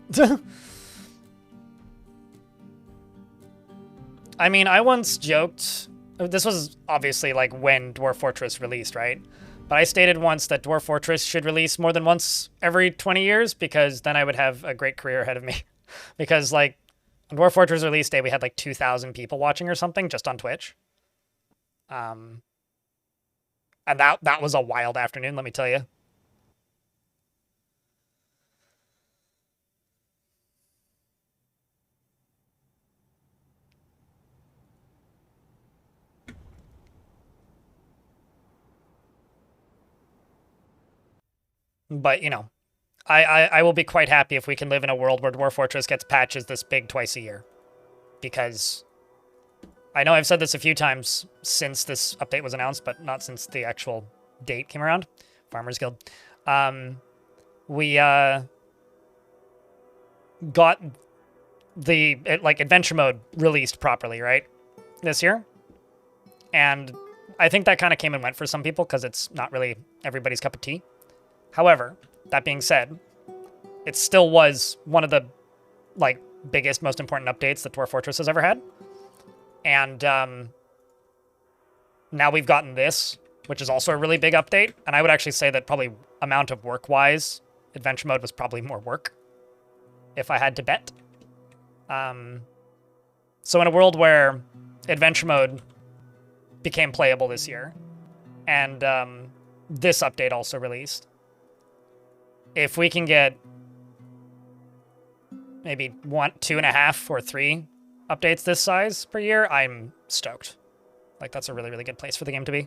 I mean, I once joked, this was obviously like when Dwarf Fortress released, right? But I stated once that Dwarf Fortress should release more than once every 20 years because then I would have a great career ahead of me. Because like on Dwarf Fortress release day, we had like 2,000 people watching or something just on Twitch. And that was a wild afternoon, let me tell you. But, you know, I will be quite happy if we can live in a world where Dwarf Fortress gets patches this big twice a year. Because I know I've said this a few times since this update was announced, but not since the actual date came around. Farmers Guild. We got the adventure mode released properly, right? This year. And I think that kind of came and went for some people because it's not really everybody's cup of tea. However, that being said, it still was one of the like biggest, most important updates that Dwarf Fortress has ever had. And now we've gotten this, which is also a really big update. And I would actually say that probably amount of work-wise, adventure mode was probably more work, if I had to bet. So in a world where adventure mode became playable this year, and this update also released, if we can get maybe 1, 2.5, or 3 updates this size per year, I'm stoked. Like, that's a really, really good place for the game to be.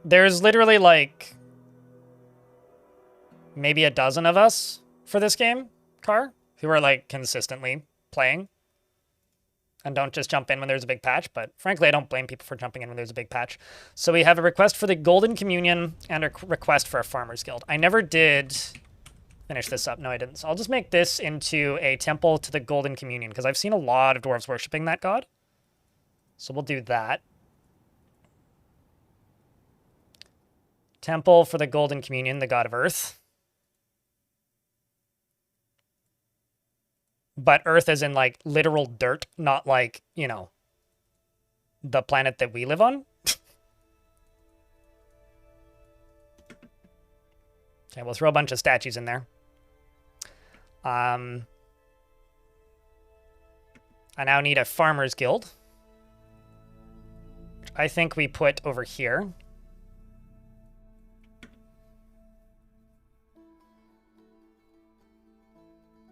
There's literally, like, maybe a dozen of us for this game, Car, who are, like, consistently playing. And don't just jump in when there's a big patch, but frankly, I don't blame people for jumping in when there's a big patch. So we have a request for the Golden Communion and a request for a Farmers Guild. I never did finish this up. No, I didn't. So I'll just make this into a temple to the Golden Communion, because I've seen a lot of dwarves worshipping that god. So we'll do that. Temple for the Golden Communion, the god of Earth. But Earth is in, like, literal dirt, not like, you know, the planet that we live on. Okay, we'll throw a bunch of statues in there. I now need a Farmers Guild. I think we put over here.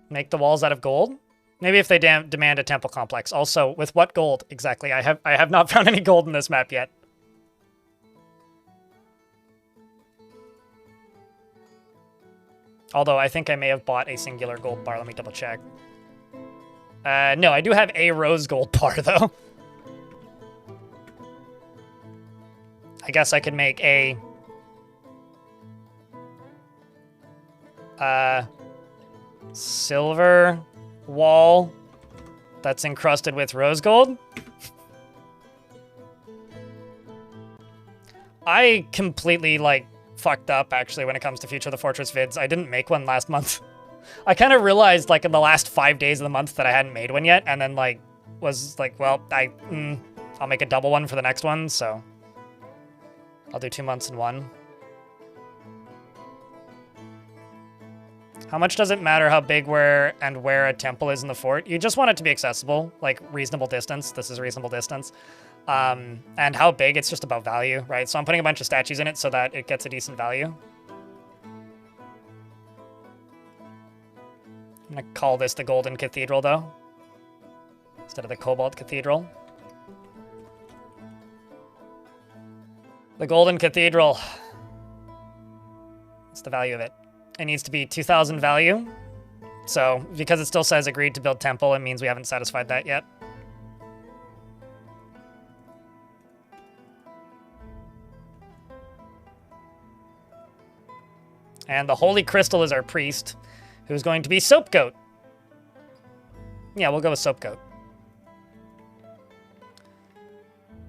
Make the walls out of gold. Maybe if they demand a temple complex. Also, with what gold exactly? I have not found any gold in this map yet. Although I think I may have bought a singular gold bar. Let me double check. No, I do have a rose gold bar though. I guess I could make a silver wall that's encrusted with rose gold. I completely, like, fucked up, actually, when it comes to Future of the Fortress vids. I didn't make one last month. I kind of realized, like, in the last 5 days of the month that I hadn't made one yet, and then, like, was like, well, I'll make a double one for the next one, so I'll do 2 months in one. How much does it matter how big where a temple is in the fort? You just want it to be accessible, like reasonable distance. This is reasonable distance. And how big, it's just about value, right? So I'm putting a bunch of statues in it so that it gets a decent value. I'm gonna call this the Golden Cathedral, though, instead of the Cobalt Cathedral. The Golden Cathedral. What's the value of it? It needs to be 2,000 value. So, because it still says agreed to build temple, it means we haven't satisfied that yet. And the Holy Crystal is our priest, who's going to be Soap Goat. Yeah, we'll go with Soap Goat.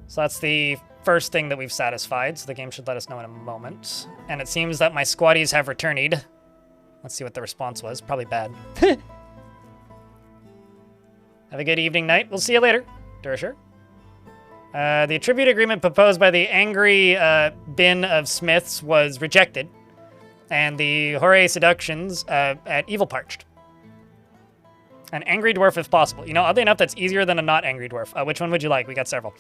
So that's the first thing that we've satisfied, so the game should let us know in a moment. And it seems that my squatties have returned. Let's see what the response was. Probably bad. Have a good evening, night. We'll see you later. Dursher. The tribute agreement proposed by the angry bin of Smiths was rejected. And the Hooray Seductions at Evil Parched. An angry dwarf if possible. You know, oddly enough, that's easier than a not angry dwarf. Which one would you like? We got several.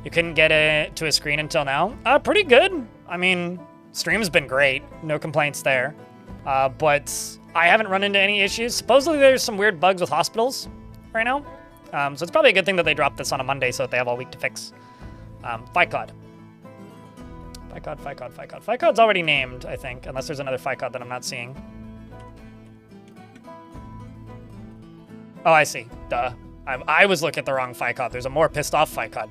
You couldn't get it to a screen until now? Pretty good. I mean, stream's been great. No complaints there. But I haven't run into any issues. Supposedly there's some weird bugs with hospitals right now. So it's probably a good thing that they dropped this on a Monday so that they have all week to fix. FICOD. FICOD's already named, I think, unless there's another FICOD that I'm not seeing. Oh, I see. Duh. I was looking at the wrong FICOD. There's a more pissed off FICOD.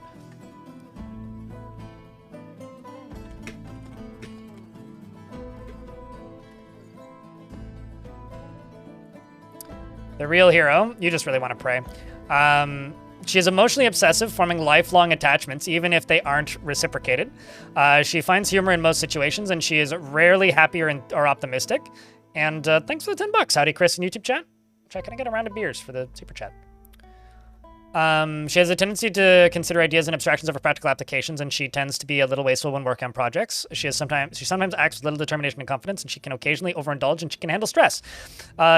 The real hero. You just really want to pray. She is emotionally obsessive, forming lifelong attachments, even if they aren't reciprocated. She finds humor in most situations, and she is rarely happy or optimistic. And thanks for the $10. Howdy, Chris, in YouTube chat. Can I get a round of beers for the super chat? She has a tendency to consider ideas and abstractions over practical applications, and she tends to be a little wasteful when working on projects. She sometimes acts with little determination and confidence, and she can occasionally overindulge, and she can handle stress.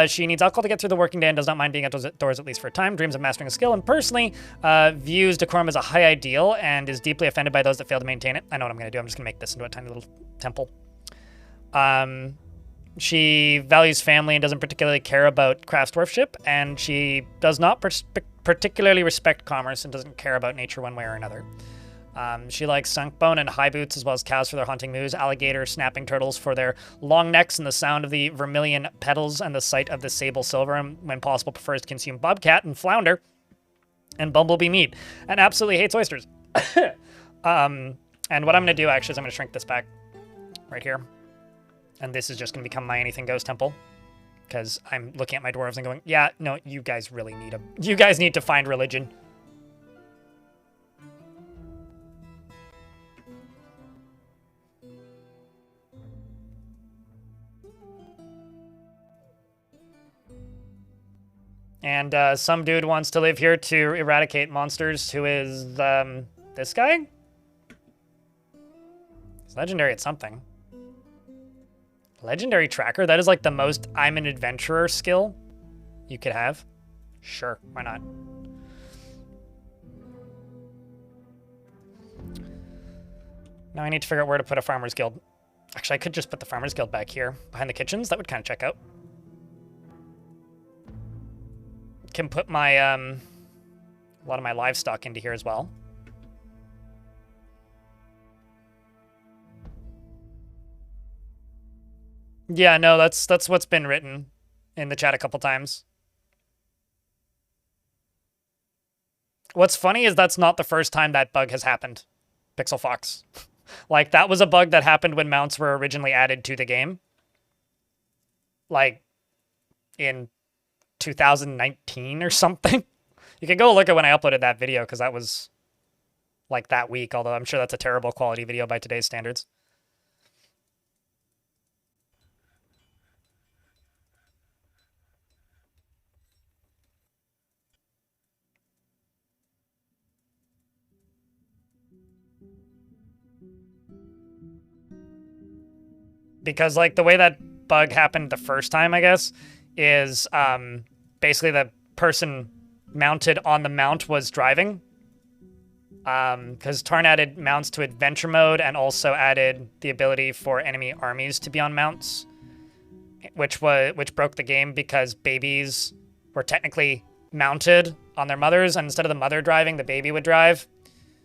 She needs alcohol to get through the working day and does not mind being outdoors at least for a time, dreams of mastering a skill, and personally views decorum as a high ideal and is deeply offended by those that fail to maintain it. I know what I'm going to do. I'm just going to make this into a tiny little temple. She values family and doesn't particularly care about craftsdwarfship, and she does not particularly respect commerce and doesn't care about nature one way or another. She likes Sunkbone and high boots, as well as cows for their hunting moves, alligators, snapping turtles for their long necks and the sound of the vermilion petals and the sight of the sable silver, and when possible prefers to consume bobcat and flounder and bumblebee meat, and absolutely hates oysters. And what I'm going to do, actually, is I'm going to shrink this back right here. And this is just going to become my anything goes temple. Because I'm looking at my dwarves and going, yeah, no, you guys really need you guys need to find religion. And some dude wants to live here to eradicate monsters, who is this guy? He's legendary at something. Legendary tracker? That is like the most I'm an adventurer skill you could have. Sure, why not? Now I need to figure out where to put a farmer's guild. Actually, I could just put the farmer's guild back here, behind the kitchens. That would kind of check out. Can put my, a lot of my livestock into here as well. Yeah, no, that's what's been written in the chat a couple times. What's funny is that's not the first time that bug has happened, Pixel Fox. Like, that was a bug that happened when mounts were originally added to the game. Like, in 2019 or something. You can go look at when I uploaded that video, because that was, like, that week, although I'm sure that's a terrible quality video by today's standards. Because, like, the way that bug happened the first time, I guess, is basically the person mounted on the mount was driving. Because Tarn added mounts to adventure mode and also added the ability for enemy armies to be on mounts, which broke the game because babies were technically mounted on their mothers, and instead of the mother driving, the baby would drive.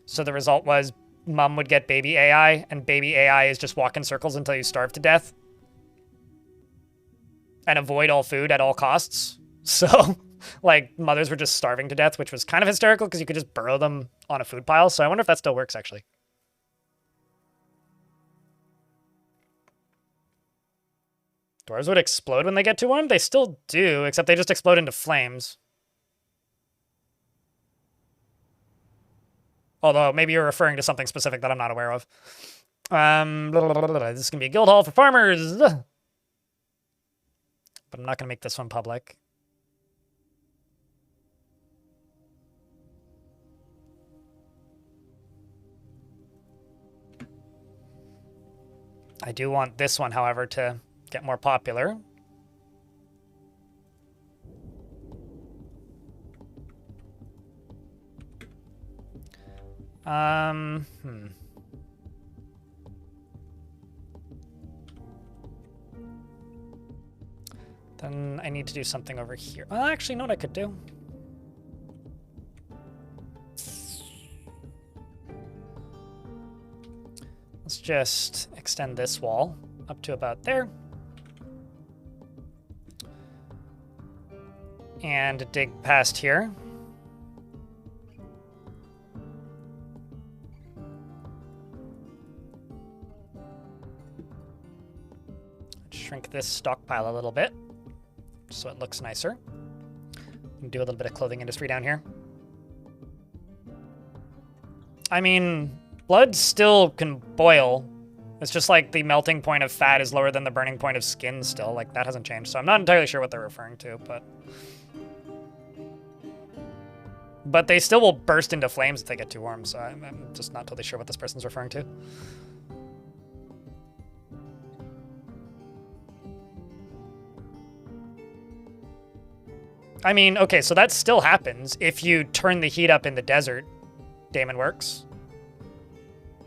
So the result was mom would get baby AI, and baby AI is just walk in circles until you starve to death and avoid all food at all costs. So, like, mothers were just starving to death, which was kind of hysterical because you could just burrow them on a food pile. So I wonder if that still works, actually. Dwarves would explode when they get too warm? They still do, except they just explode into flames. Although, maybe you're referring to something specific that I'm not aware of. This is going to be a guild hall for farmers. But I'm not going to make this one public. I do want this one, however, to get more popular. Then I need to do something over here. Well, actually, you know what I could do? Let's just extend this wall up to about there. And dig past here. Shrink this stockpile a little bit so it looks nicer. And do a little bit of clothing industry down here. I mean, blood still can boil. It's just like the melting point of fat is lower than the burning point of skin still. Like, that hasn't changed. So I'm not entirely sure what they're referring to, but they still will burst into flames if they get too warm. So I'm just not totally sure what this person's referring to. I mean, okay, so that still happens if you turn the heat up in the desert, Damon Works.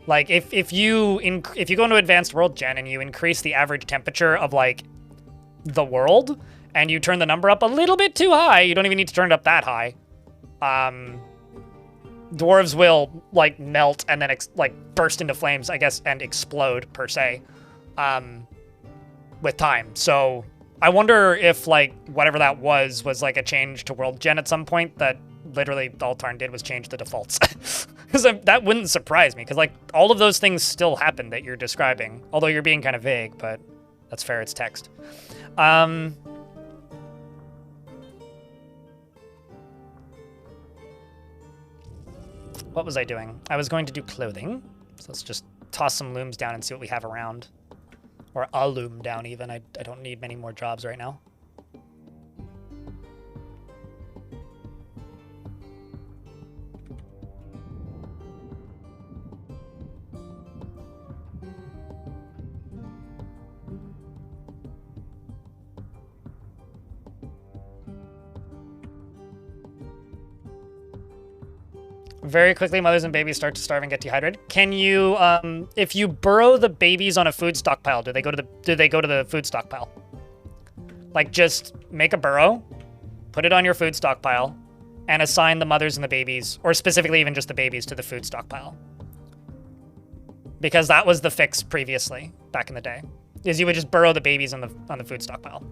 Like, if you go into Advanced World Gen and you increase the average temperature of, like, the world, and you turn the number up a little bit too high, you don't even need to turn it up that high, dwarves will, like, melt and then, burst into flames, I guess, and explode, per se, with time. So I wonder if, like, whatever that was, like, a change to World Gen at some point that literally all Tarn did was change the defaults. Because that wouldn't surprise me, because, like, all of those things still happen that you're describing. Although you're being kind of vague, but that's fair, it's text. What was I doing? I was going to do clothing. So let's just toss some looms down and see what we have around. Or a loom down, even. I don't need many more jobs right now. Very quickly, mothers and babies start to starve and get dehydrated. Can you, if you burrow the babies on a food stockpile, do they go to the food stockpile? Like, just make a burrow, put it on your food stockpile, and assign the mothers and the babies, or specifically even just the babies, to the food stockpile. Because that was the fix previously, back in the day, is you would just burrow the babies on the food stockpile.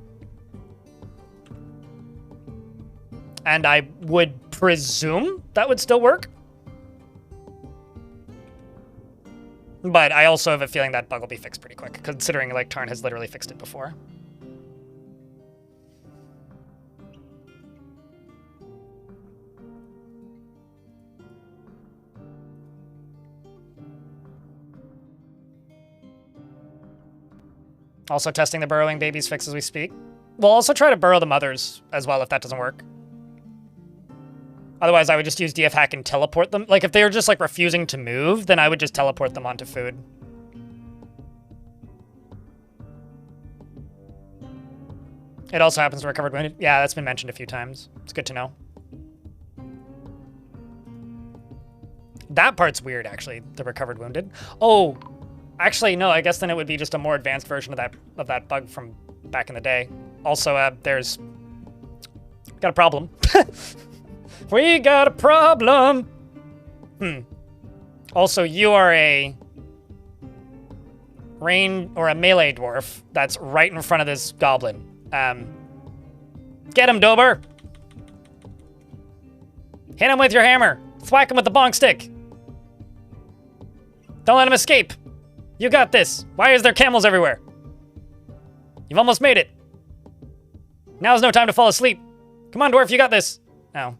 And I would presume that would still work. But I also have a feeling that bug will be fixed pretty quick, considering like Tarn has literally fixed it before. Also testing the burrowing babies fix as we speak. We'll also try to burrow the mothers as well if that doesn't work. Otherwise, I would just use DF hack and teleport them. Like, if they were just, like, refusing to move, then I would just teleport them onto food. It also happens to recovered wounded. Yeah, that's been mentioned a few times. It's good to know. That part's weird, actually, the recovered wounded. Oh, actually, no, I guess then it would be just a more advanced version of that bug from back in the day. Also, there's... got a problem. We got a problem. Also, you are a a melee dwarf that's right in front of this goblin. Get him, Dober. Hit him with your hammer. Thwack him with the bonk stick. Don't let him escape. You got this. Why is there camels everywhere? You've almost made it. Now's no time to fall asleep. Come on, dwarf, you got this. No.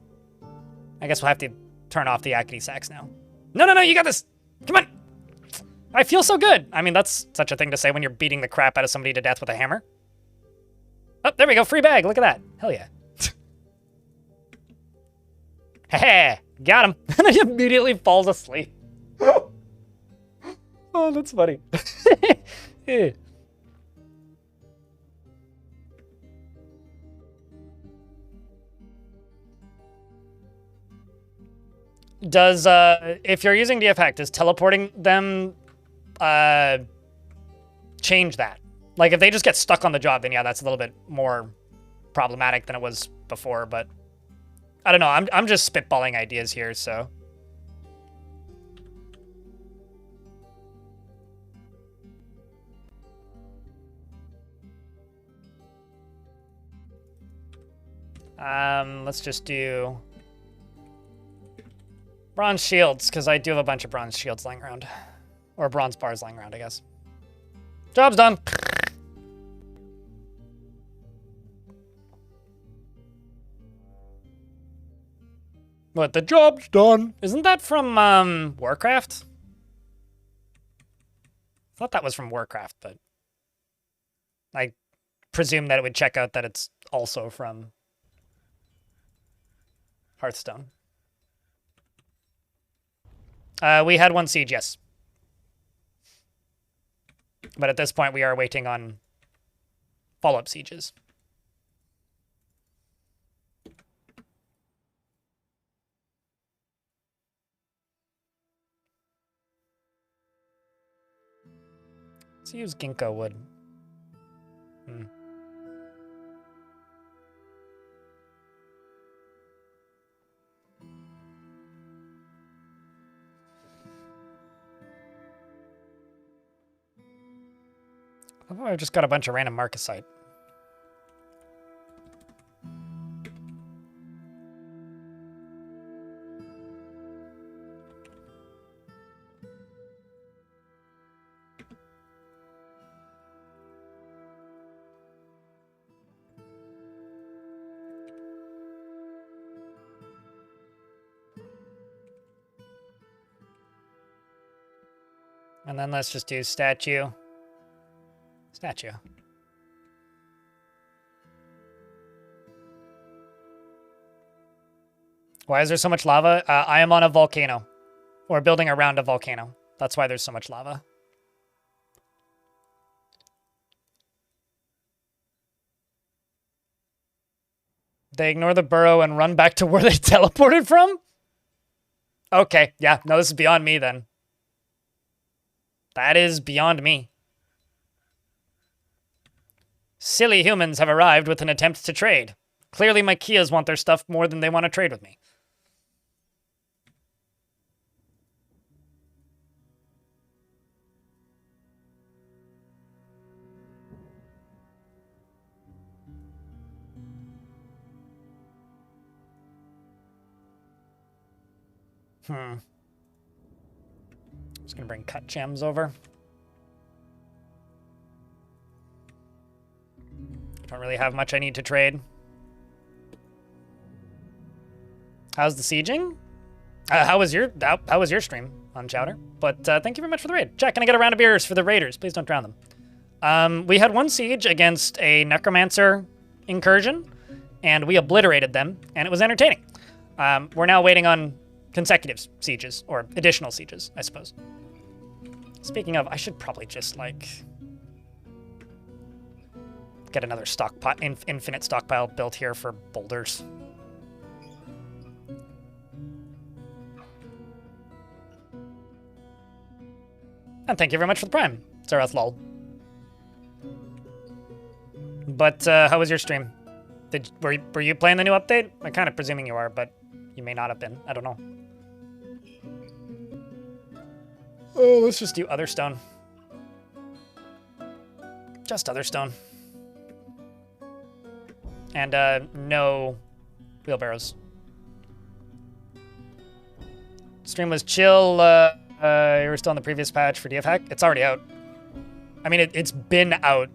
I guess we'll have to turn off the yakety sax now. No, you got this. Come on. I feel so good. I mean, that's such a thing to say when you're beating the crap out of somebody to death with a hammer. Oh, there we go. Free bag. Look at that. Hell yeah. Hey, got him. And then he immediately falls asleep. Oh, that's funny. Yeah. Does, if you're using DF hack, does teleporting them, change that? Like, if they just get stuck on the job, then yeah, that's a little bit more problematic than it was before, but I don't know, I'm just spitballing ideas here, so. Let's just do bronze shields, because I do have a bunch of bronze shields lying around. Or bronze bars lying around, I guess. Job's done. What, the job's done? Isn't that from, Warcraft? I thought that was from Warcraft, but I presume that it would check out that it's also from Hearthstone. We had one siege, yes. But at this point, we are waiting on follow-up sieges. Let's use ginkgo wood. Oh, I just got a bunch of random marcasite. And then let's just do statue. Statue. Why is there so much lava? I am on a volcano. Or building around a volcano. That's why there's so much lava. They ignore the burrow and run back to where they teleported from? Okay, yeah, no, this is beyond me then. That is beyond me. Silly humans have arrived with an attempt to trade. Clearly my Kias want their stuff more than they want to trade with me. Just gonna bring cut gems over. Don't really have much I need to trade. How's the sieging? How was your stream on Chowder? But thank you very much for the raid. Jack, can I get a round of beers for the raiders? Please don't drown them. We had one siege against a necromancer incursion, and we obliterated them, and it was entertaining. We're now waiting on consecutive sieges, or additional sieges, I suppose. Speaking of, I should probably just, like, get another stockpile, infinite stockpile built here for boulders. And thank you very much for the prime, Zarath lol. But how was your stream? Were you playing the new update? I'm kind of presuming you are, but you may not have been. I don't know. Oh, let's just do other stone. Just other stone. And no wheelbarrows. Stream was chill. You were still on the previous patch for DF hack. It's already out. I mean, it's been out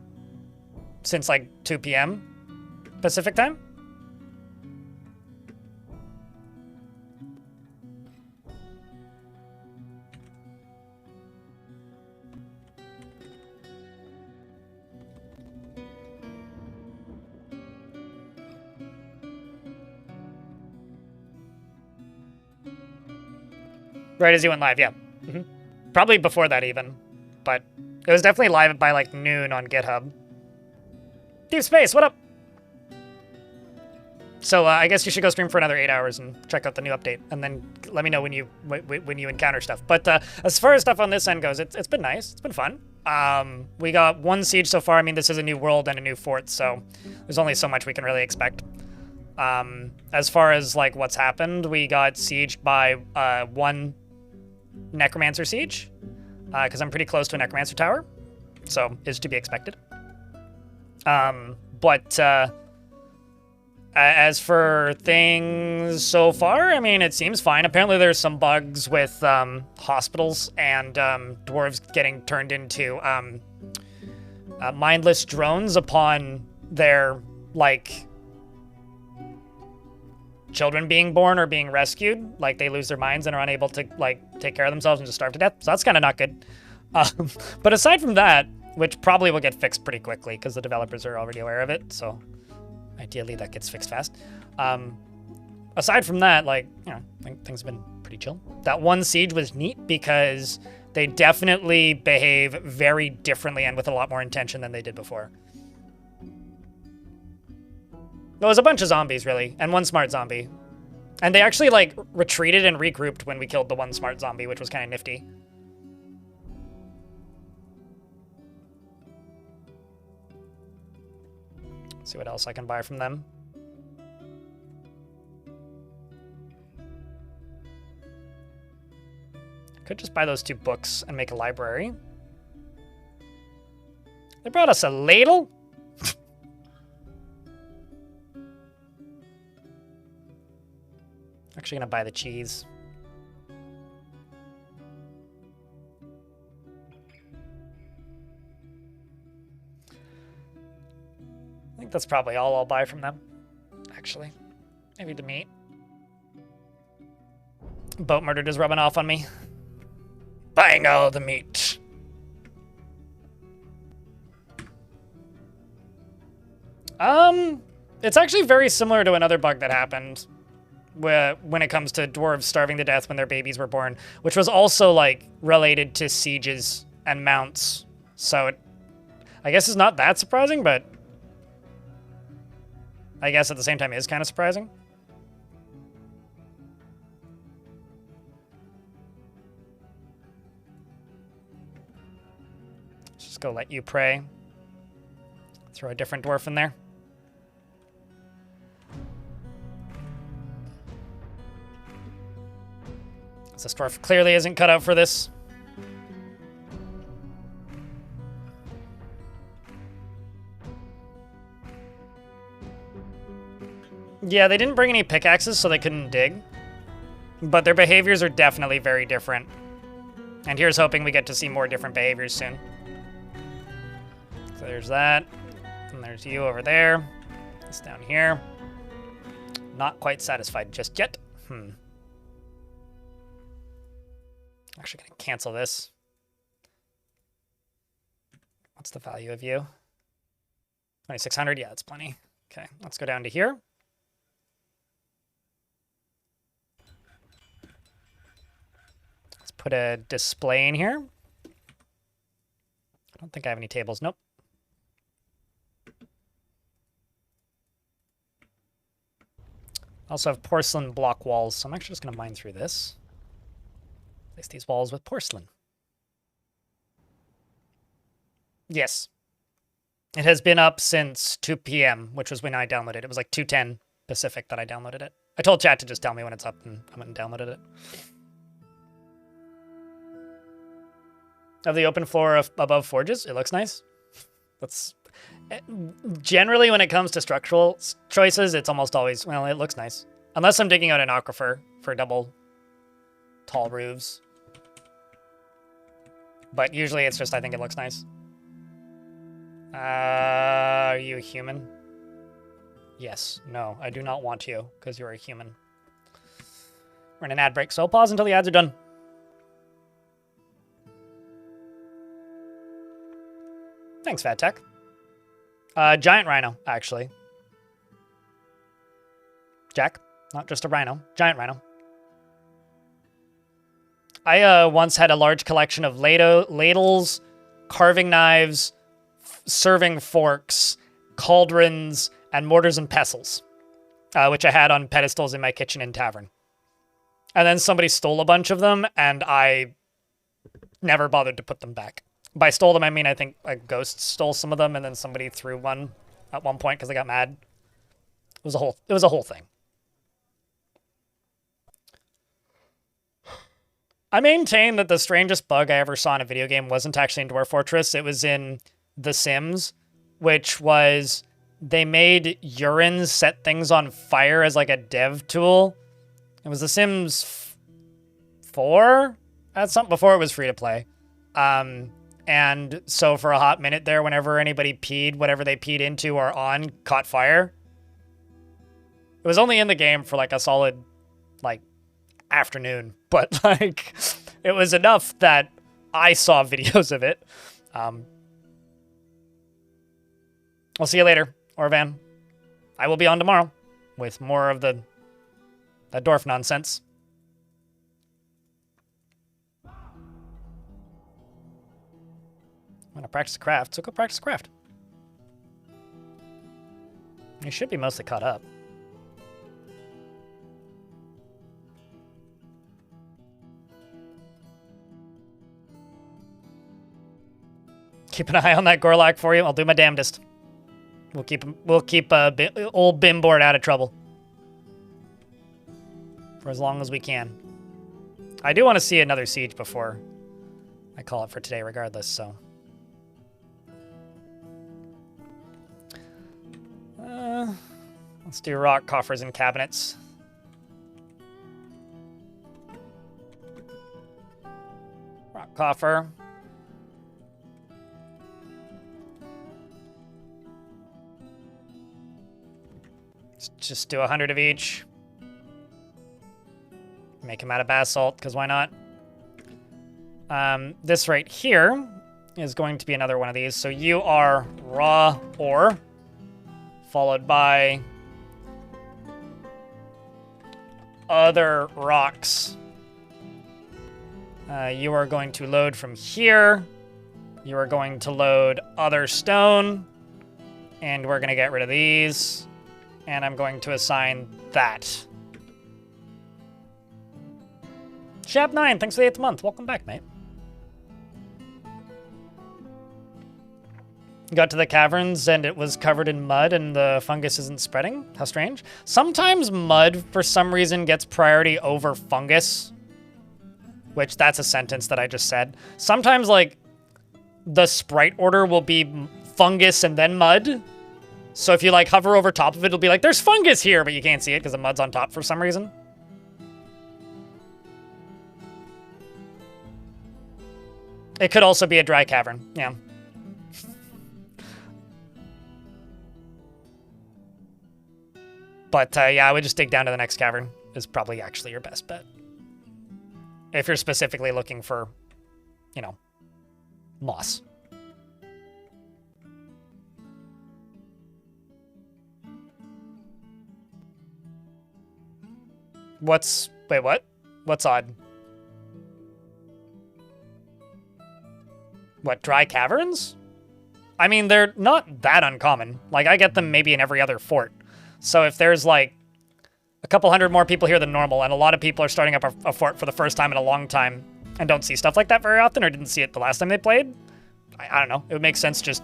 since like 2 p.m. Pacific time. Right as you went live, yeah. Probably before that even, but it was definitely live by like noon on GitHub. Deep Space, what up? So I guess you should go stream for another 8 hours and check out the new update, and then let me know when you encounter stuff. But as far as stuff on this end goes, it's been nice. It's been fun. We got one siege so far. I mean, this is a new world and a new fort, so there's only so much we can really expect. As far as like what's happened, we got sieged by one necromancer siege, because I'm pretty close to a necromancer tower, so is to be expected. But as for things so far, I mean, it seems fine. Apparently there's some bugs with hospitals and dwarves getting turned into mindless drones upon their, like, children being born or being rescued. Like, they lose their minds and are unable to, like, take care of themselves and just starve to death. So that's kind of not good. But aside from that, which probably will get fixed pretty quickly because the developers are already aware of it, so ideally that gets fixed fast. Aside from that, like, you know, I think things have been pretty chill. That one siege was neat because they definitely behave very differently and with a lot more intention than they did before. There was a bunch of zombies, really, and one smart zombie. And they actually, like, retreated and regrouped when we killed the one smart zombie, which was kind of nifty. Let's see what else I can buy from them. Could just buy those 2 books and make a library. They brought us a ladle? Actually gonna buy the cheese. I think that's probably all I'll buy from them, actually. Maybe the meat. Boat murder is rubbing off on me. Buying all the meat. It's actually very similar to another bug that happened when it comes to dwarves starving to death when their babies were born, which was also, like, related to sieges and mounts. So I guess it's not that surprising, but I guess at the same time it is kind of surprising. Just go let you pray. Throw a different dwarf in there. This dwarf clearly isn't cut out for this. Yeah, they didn't bring any pickaxes, so they couldn't dig. But their behaviors are definitely very different. And here's hoping we get to see more different behaviors soon. So there's that. And there's you over there. This down here. Not quite satisfied just yet. Actually gonna cancel this. What's the value of you? 2,600? Yeah, that's plenty. Okay, let's go down to here. Let's put a display in here. I don't think I have any tables. Nope. I also have porcelain block walls, so I'm actually just going to mine through this. Place these walls with porcelain. Yes. It has been up since 2 p.m., which was when I downloaded it. It was like 2:10 Pacific that I downloaded it. I told chat to just tell me when it's up, and I went and downloaded it. Of the open floor above forges, it looks nice. That's generally when it comes to structural choices, it's almost always, well, it looks nice. Unless I'm digging out an aquifer for double tall roofs. But usually it's just, I think it looks nice. Are you a human? Yes. No, I do not want you, because you're a human. We're in an ad break, so I'll pause until the ads are done. Thanks, Fat Tech. Giant rhino, actually. Jack, not just a rhino. Giant rhino. I once had a large collection of ladles, carving knives, serving forks, cauldrons, and mortars and pestles, which I had on pedestals in my kitchen in Tavern. And then somebody stole a bunch of them, and I never bothered to put them back. By stole them, I mean I think a ghost stole some of them, and then somebody threw one at one point because they got mad. It was a whole thing. I maintain that the strangest bug I ever saw in a video game wasn't actually in Dwarf Fortress. It was in The Sims, which was they made urine set things on fire as like a dev tool. It was The Sims 4? That's something before it was free to play. And so for a hot minute there, whenever anybody peed, whatever they peed into or on caught fire. It was only in the game for like a solid, like, afternoon. But, like, it was enough that I saw videos of it. I'll see you later, Orvan. I will be on tomorrow with more of that dwarf nonsense. I'm gonna practice craft, so go practice craft. You should be mostly caught up. Keep an eye on that Gorlak for you. I'll do my damnedest. We'll keep old Bimboard out of trouble for as long as we can. I do want to see another siege before I call it for today, regardless. So. Let's do rock coffers and cabinets. Rock coffer. Let's just do 100 of each. Make them out of basalt, because why not? This right here is going to be another one of these. So you are raw ore, followed by other rocks. You are going to load from here. You are going to load other stone. And we're going to get rid of these. And I'm going to assign that. Shab9, thanks for the 8th month. Welcome back, mate. Got to the caverns and it was covered in mud and the fungus isn't spreading? How strange. Sometimes mud, for some reason, gets priority over fungus. Which, that's a sentence that I just said. Sometimes, like, the sprite order will be fungus and then mud. So if you, like, hover over top of it, it'll be like, there's fungus here, but you can't see it because the mud's on top for some reason. It could also be a dry cavern, yeah. But yeah, I would just dig down to the next cavern is probably actually your best bet. If you're specifically looking for, you know, moss. Wait, what? What's odd? What, dry caverns? I mean, they're not that uncommon. Like, I get them maybe in every other fort. So if there's, like, a couple hundred more people here than normal, and a lot of people are starting up a fort for the first time in a long time, and don't see stuff like that very often, or didn't see it the last time they played, I don't know. It would make sense just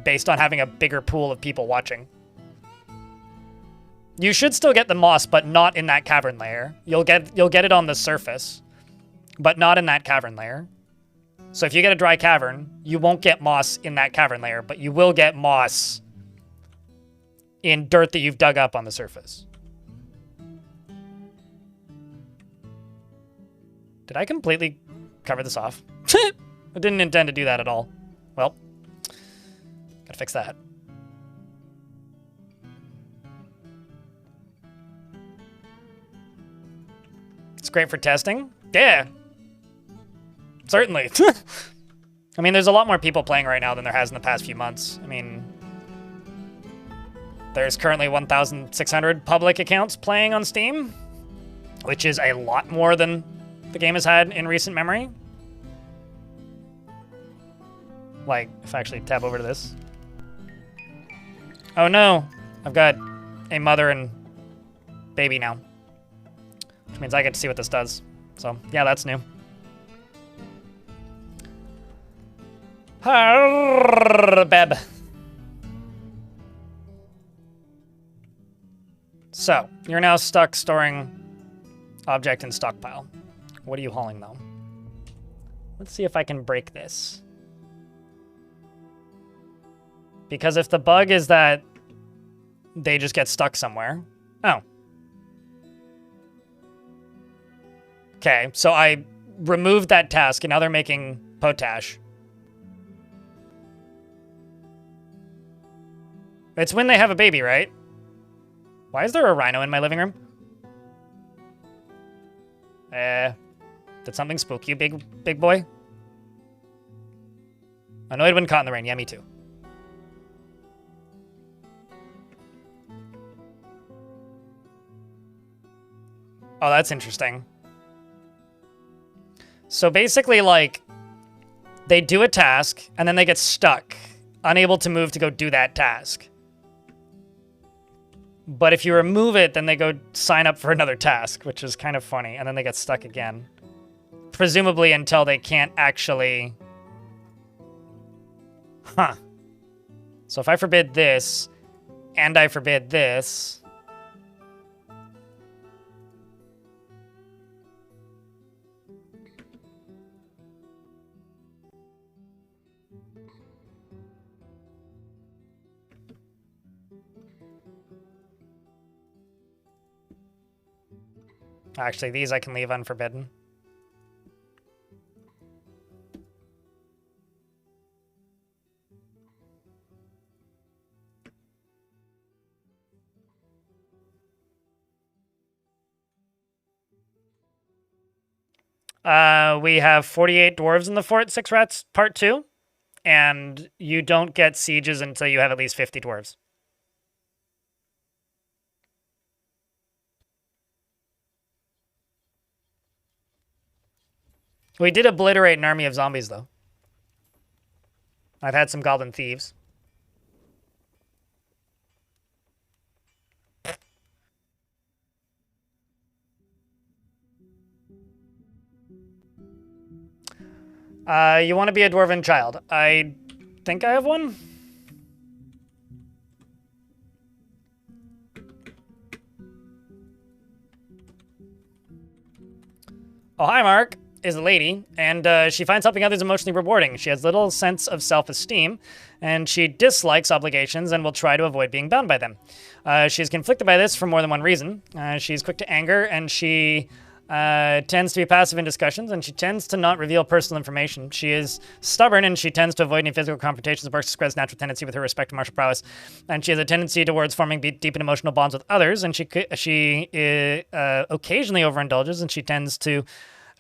based on having a bigger pool of people watching. You should still get the moss, but not in that cavern layer. You'll get it on the surface, but not in that cavern layer. So if you get a dry cavern, you won't get moss in that cavern layer, but you will get moss in dirt that you've dug up on the surface. Did I completely cover this off? I didn't intend to do that at all. Well, gotta fix that. It's great for testing. Yeah. Certainly. I mean, there's a lot more people playing right now than there has in the past few months. I mean, there's currently 1,600 public accounts playing on Steam, which is a lot more than the game has had in recent memory. Like, if I actually tab over to this. Oh no, I've got a mother and baby now. Which means I get to see what this does. So, yeah, that's new. Beb. So, you're now stuck storing object in stockpile. What are you hauling, though? Let's see if I can break this. Because if the bug is that they just get stuck somewhere... Oh. Okay, so I removed that task, and now they're making potash. It's when they have a baby, right? Why is there a rhino in my living room? Did something spook you, big boy? Annoyed when caught in the rain. Yeah, me too. Oh, that's interesting. So basically, like, they do a task, and then they get stuck, unable to move to go do that task. But if you remove it, then they go sign up for another task, which is kind of funny, and then they get stuck again. Presumably until they can't actually... Huh. So if I forbid this, and I forbid this... Actually, these I can leave unforbidden. We have 48 dwarves in the fort, 6 rats, part 2. And you don't get sieges until you have at least 50 dwarves. We did obliterate an army of zombies, though. I've had some goblin thieves. You want to be a dwarven child. I think I have one. Oh, hi, Mark, is a lady, and she finds helping others emotionally rewarding. She has little sense of self-esteem, and she dislikes obligations and will try to avoid being bound by them. She is conflicted by this for more than one reason. She's quick to anger, and she tends to be passive in discussions, and she tends to not reveal personal information. She is stubborn, and she tends to avoid any physical confrontations. Burks describes natural tendency with her respect to martial prowess, and she has a tendency towards forming deep and emotional bonds with others, and she occasionally overindulges, and she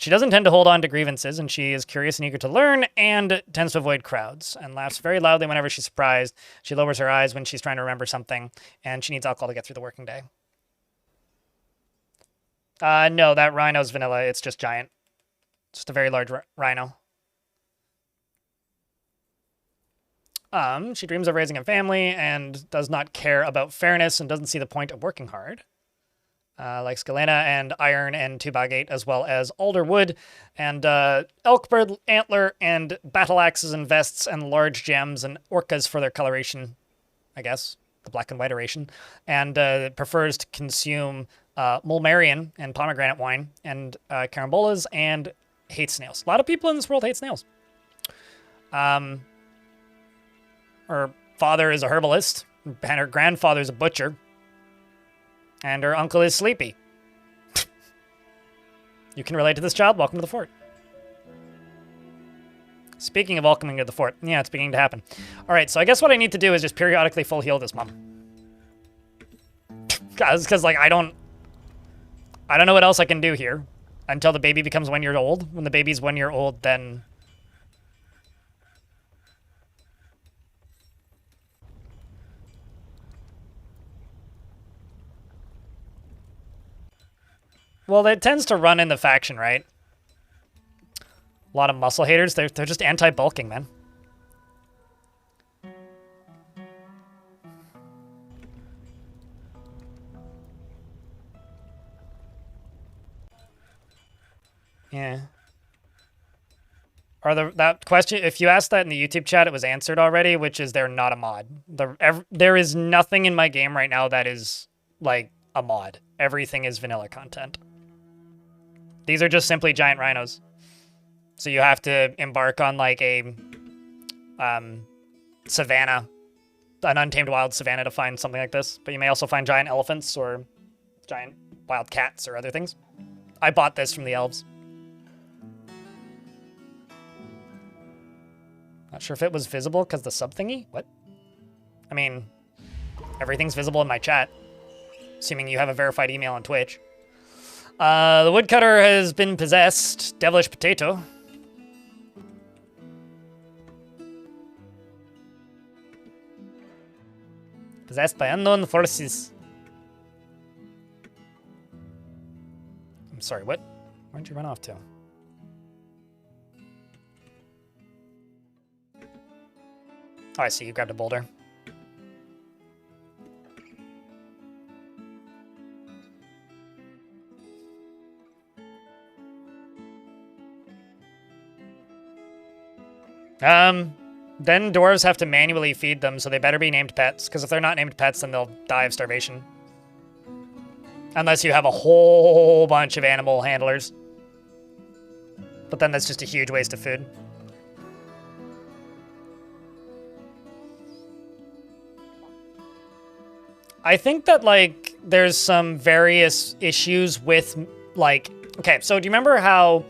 doesn't tend to hold on to grievances, and she is curious and eager to learn, and tends to avoid crowds, and laughs very loudly whenever she's surprised. She lowers her eyes when she's trying to remember something, and she needs alcohol to get through the working day. No, that rhino's vanilla. It's just giant. Just a very large rhino. She dreams of raising a family and does not care about fairness and doesn't see the point of working hard. Likes galena and iron and 2x8 as well as alder wood and elkbird antler and battle axes and vests and large gems and orcas for their coloration, I guess, the black and white oration, and prefers to consume mulmarian and pomegranate wine and carambolas and hates snails. A lot of people in this world hate snails. Her father is a herbalist and her grandfather is a butcher. And her uncle is sleepy. You can relate to this child. Welcome to the fort. Speaking of welcoming to the fort. Yeah, it's beginning to happen. All right, so I guess what I need to do is just periodically full heal this mom. Because like, I don't know what else I can do here until the baby becomes 1 year old. When the baby's 1 year old, then... Well, it tends to run in the faction, right? A lot of muscle haters. They're just anti-bulking, man. Yeah. That question, if you asked that in the YouTube chat, it was answered already, which is they're not a mod. There is nothing in my game right now that is, like, a mod. Everything is vanilla content. These are just simply giant rhinos. So you have to embark on like a savanna, an untamed wild savanna to find something like this. But you may also find giant elephants or giant wild cats or other things. I bought this from the elves. Not sure if it was visible because the sub thingy? What? I mean, everything's visible in my chat. Assuming you have a verified email on Twitch. The woodcutter has been possessed. Devilish potato. Possessed by unknown forces. I'm sorry, what? Where'd you run off to? Oh, I see. You grabbed a boulder. Then dwarves have to manually feed them, so they better be named pets, because if they're not named pets, then they'll die of starvation. Unless you have a whole bunch of animal handlers. But then that's just a huge waste of food. I think that, like, there's some various issues with, like... Okay, so do you remember how,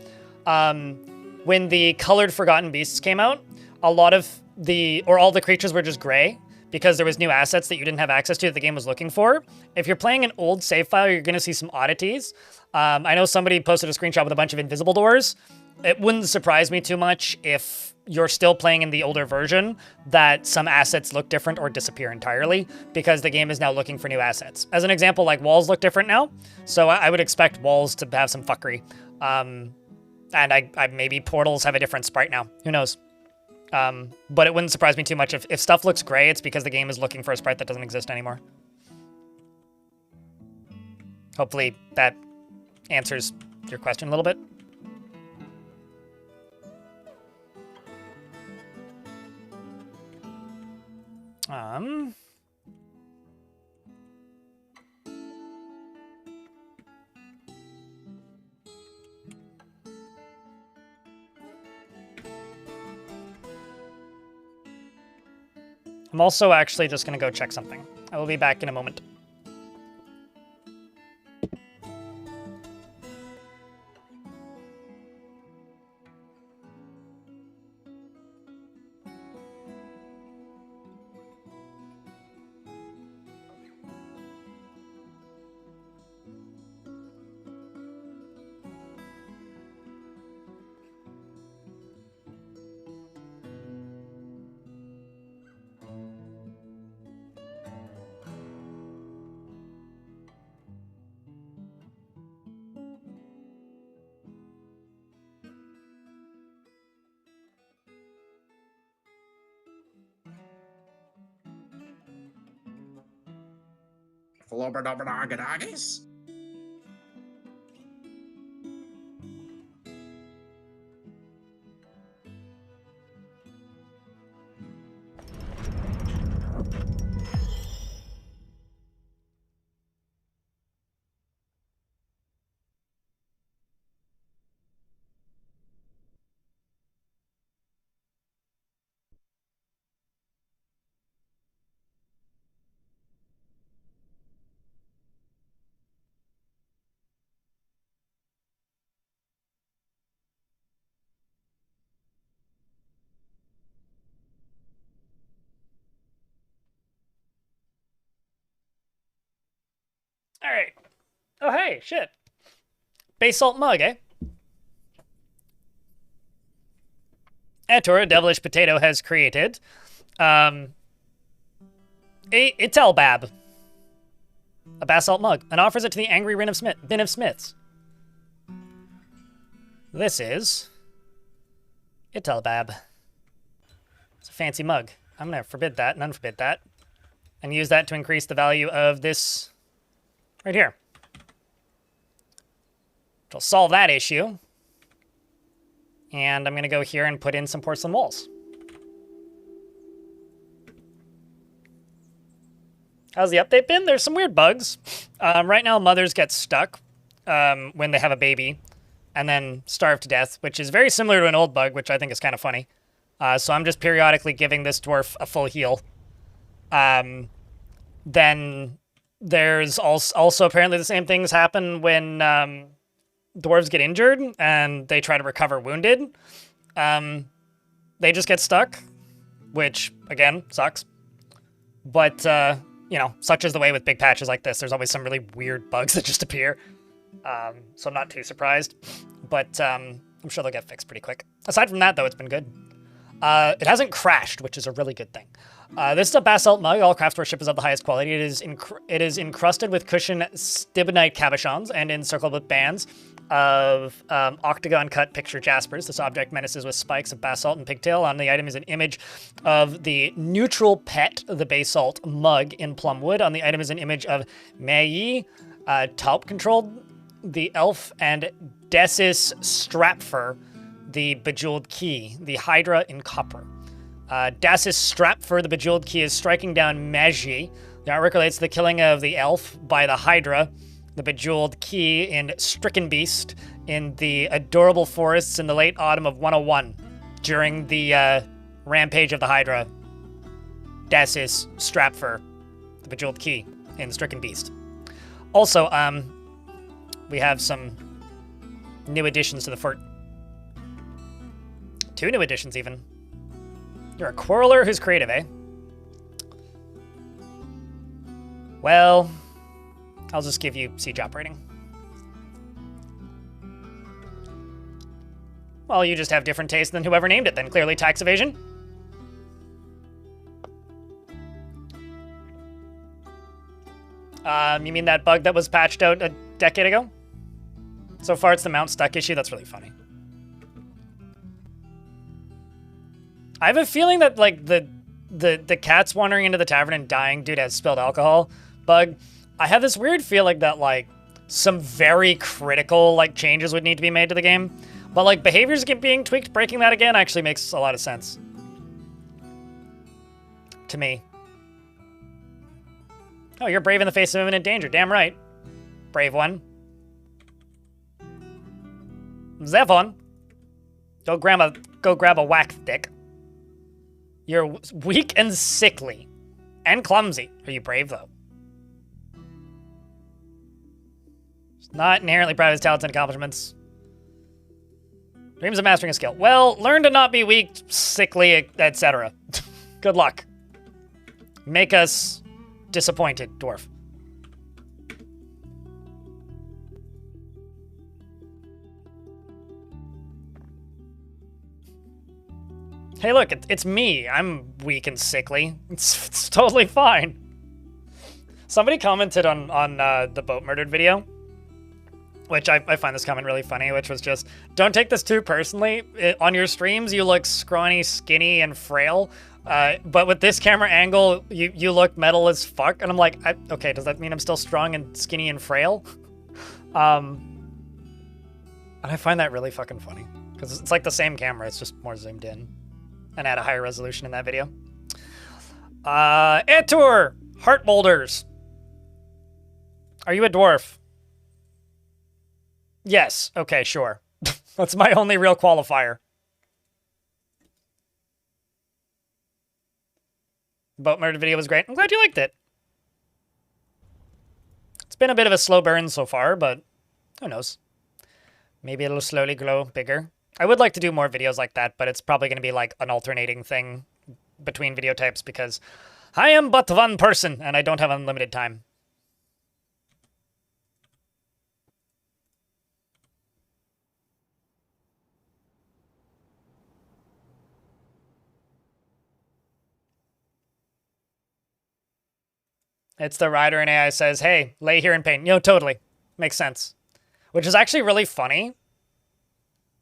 when the colored Forgotten Beasts came out, all the creatures were just gray because there was new assets that you didn't have access to that the game was looking for? If you're playing an old save file, you're going to see some oddities. I know somebody posted a screenshot with a bunch of invisible doors. It wouldn't surprise me too much if you're still playing in the older version that some assets look different or disappear entirely because the game is now looking for new assets. As an example, like walls look different now, so I would expect walls to have some fuckery. And I maybe portals have a different sprite now. Who knows? But it wouldn't surprise me too much if stuff looks gray, it's because the game is looking for a sprite that doesn't exist anymore. Hopefully that answers your question a little bit. I'm also actually just going to go check something. I will be back in a moment. Flobberdobberdoggadoggies? All right. Oh, hey, shit. Basalt mug, eh? Ator, a devilish potato, has created a Itelbab, a basalt mug, and offers it to the angry bin of smiths. This is Itelbab. It's a fancy mug. I'm gonna forbid that and unforbid that, and use that to increase the value of this right here. Which will solve that issue. And I'm going to go here and put in some porcelain walls. How's the update been? There's some weird bugs. Right now, mothers get stuck when they have a baby and then starve to death, which is very similar to an old bug, which I think is kind of funny. So I'm just periodically giving this dwarf a full heal. Then there's also apparently the same things happen when dwarves get injured and they try to recover wounded. They just get stuck, which, again, sucks. But, you know, such is the way with big patches like this. There's always some really weird bugs that just appear. So I'm not too surprised. But I'm sure they'll get fixed pretty quick. Aside from that, though, it's been good. It hasn't crashed, which is a really good thing. This is a basalt mug. All craft worship is of the highest quality. It is encrusted with cushioned stibnite cabochons and encircled with bands of octagon-cut picture jaspers. This object menaces with spikes of basalt and pigtail. On the item is an image of the neutral pet, the basalt mug in plum wood. On the item is an image of Mei, taupe-controlled, the elf, and Desis Strapfer, the bejeweled key, the hydra in copper. Desis Strapfer, the bejeweled key, is striking down Magi. The artwork relates to the killing of the elf by the hydra, the bejeweled key in Stricken Beast, in the adorable forests in the late autumn of 101, during the rampage of the hydra. Desis Strapfer, the bejeweled key in Stricken Beast. Also, we have some new additions to the fort. 2 new additions, even. You're a quarreler who's creative, eh? Well, I'll just give you siege operating. Well, you just have different tastes than whoever named it, then. Clearly tax evasion. You mean that bug that was patched out a decade ago? So far, it's the mount stuck issue. That's really funny. I have a feeling that, like, the cats wandering into the tavern and dying due to spilled alcohol bug, I have this weird feeling that, like, some very critical, like, changes would need to be made to the game. But, like, behaviors being tweaked, breaking that again actually makes a lot of sense. To me. Oh, you're brave in the face of imminent danger. Damn right. Brave one. Zevon. Go grab a whack stick. You're weak and sickly. And clumsy. Are you brave, though? Not inherently proud of his talents and accomplishments. Dreams of mastering a skill. Well, learn to not be weak, sickly, etc. Good luck. Make us disappointed, Dwarf. Hey, look, it's me. I'm weak and sickly. It's totally fine. Somebody commented on the boat murdered video, which I find this comment really funny, which was just, don't take this too personally. On your streams, you look scrawny, skinny, and frail. But with this camera angle, you look metal as fuck. And I'm like, okay, does that mean I'm still strong and skinny and frail? And I find that really fucking funny. Because it's like the same camera, it's just more zoomed in. And at a higher resolution in that video. Etur! Heart boulders. Are you a dwarf? Yes. Okay, sure. That's my only real qualifier. Boat murder video was great. I'm glad you liked it. It's been a bit of a slow burn so far, but who knows? Maybe it'll slowly grow bigger. I would like to do more videos like that, but it's probably going to be like an alternating thing between video types because I am but one person and I don't have unlimited time. It's the rider and AI says, hey, lay here in pain. Totally. Makes sense. Which is actually really funny,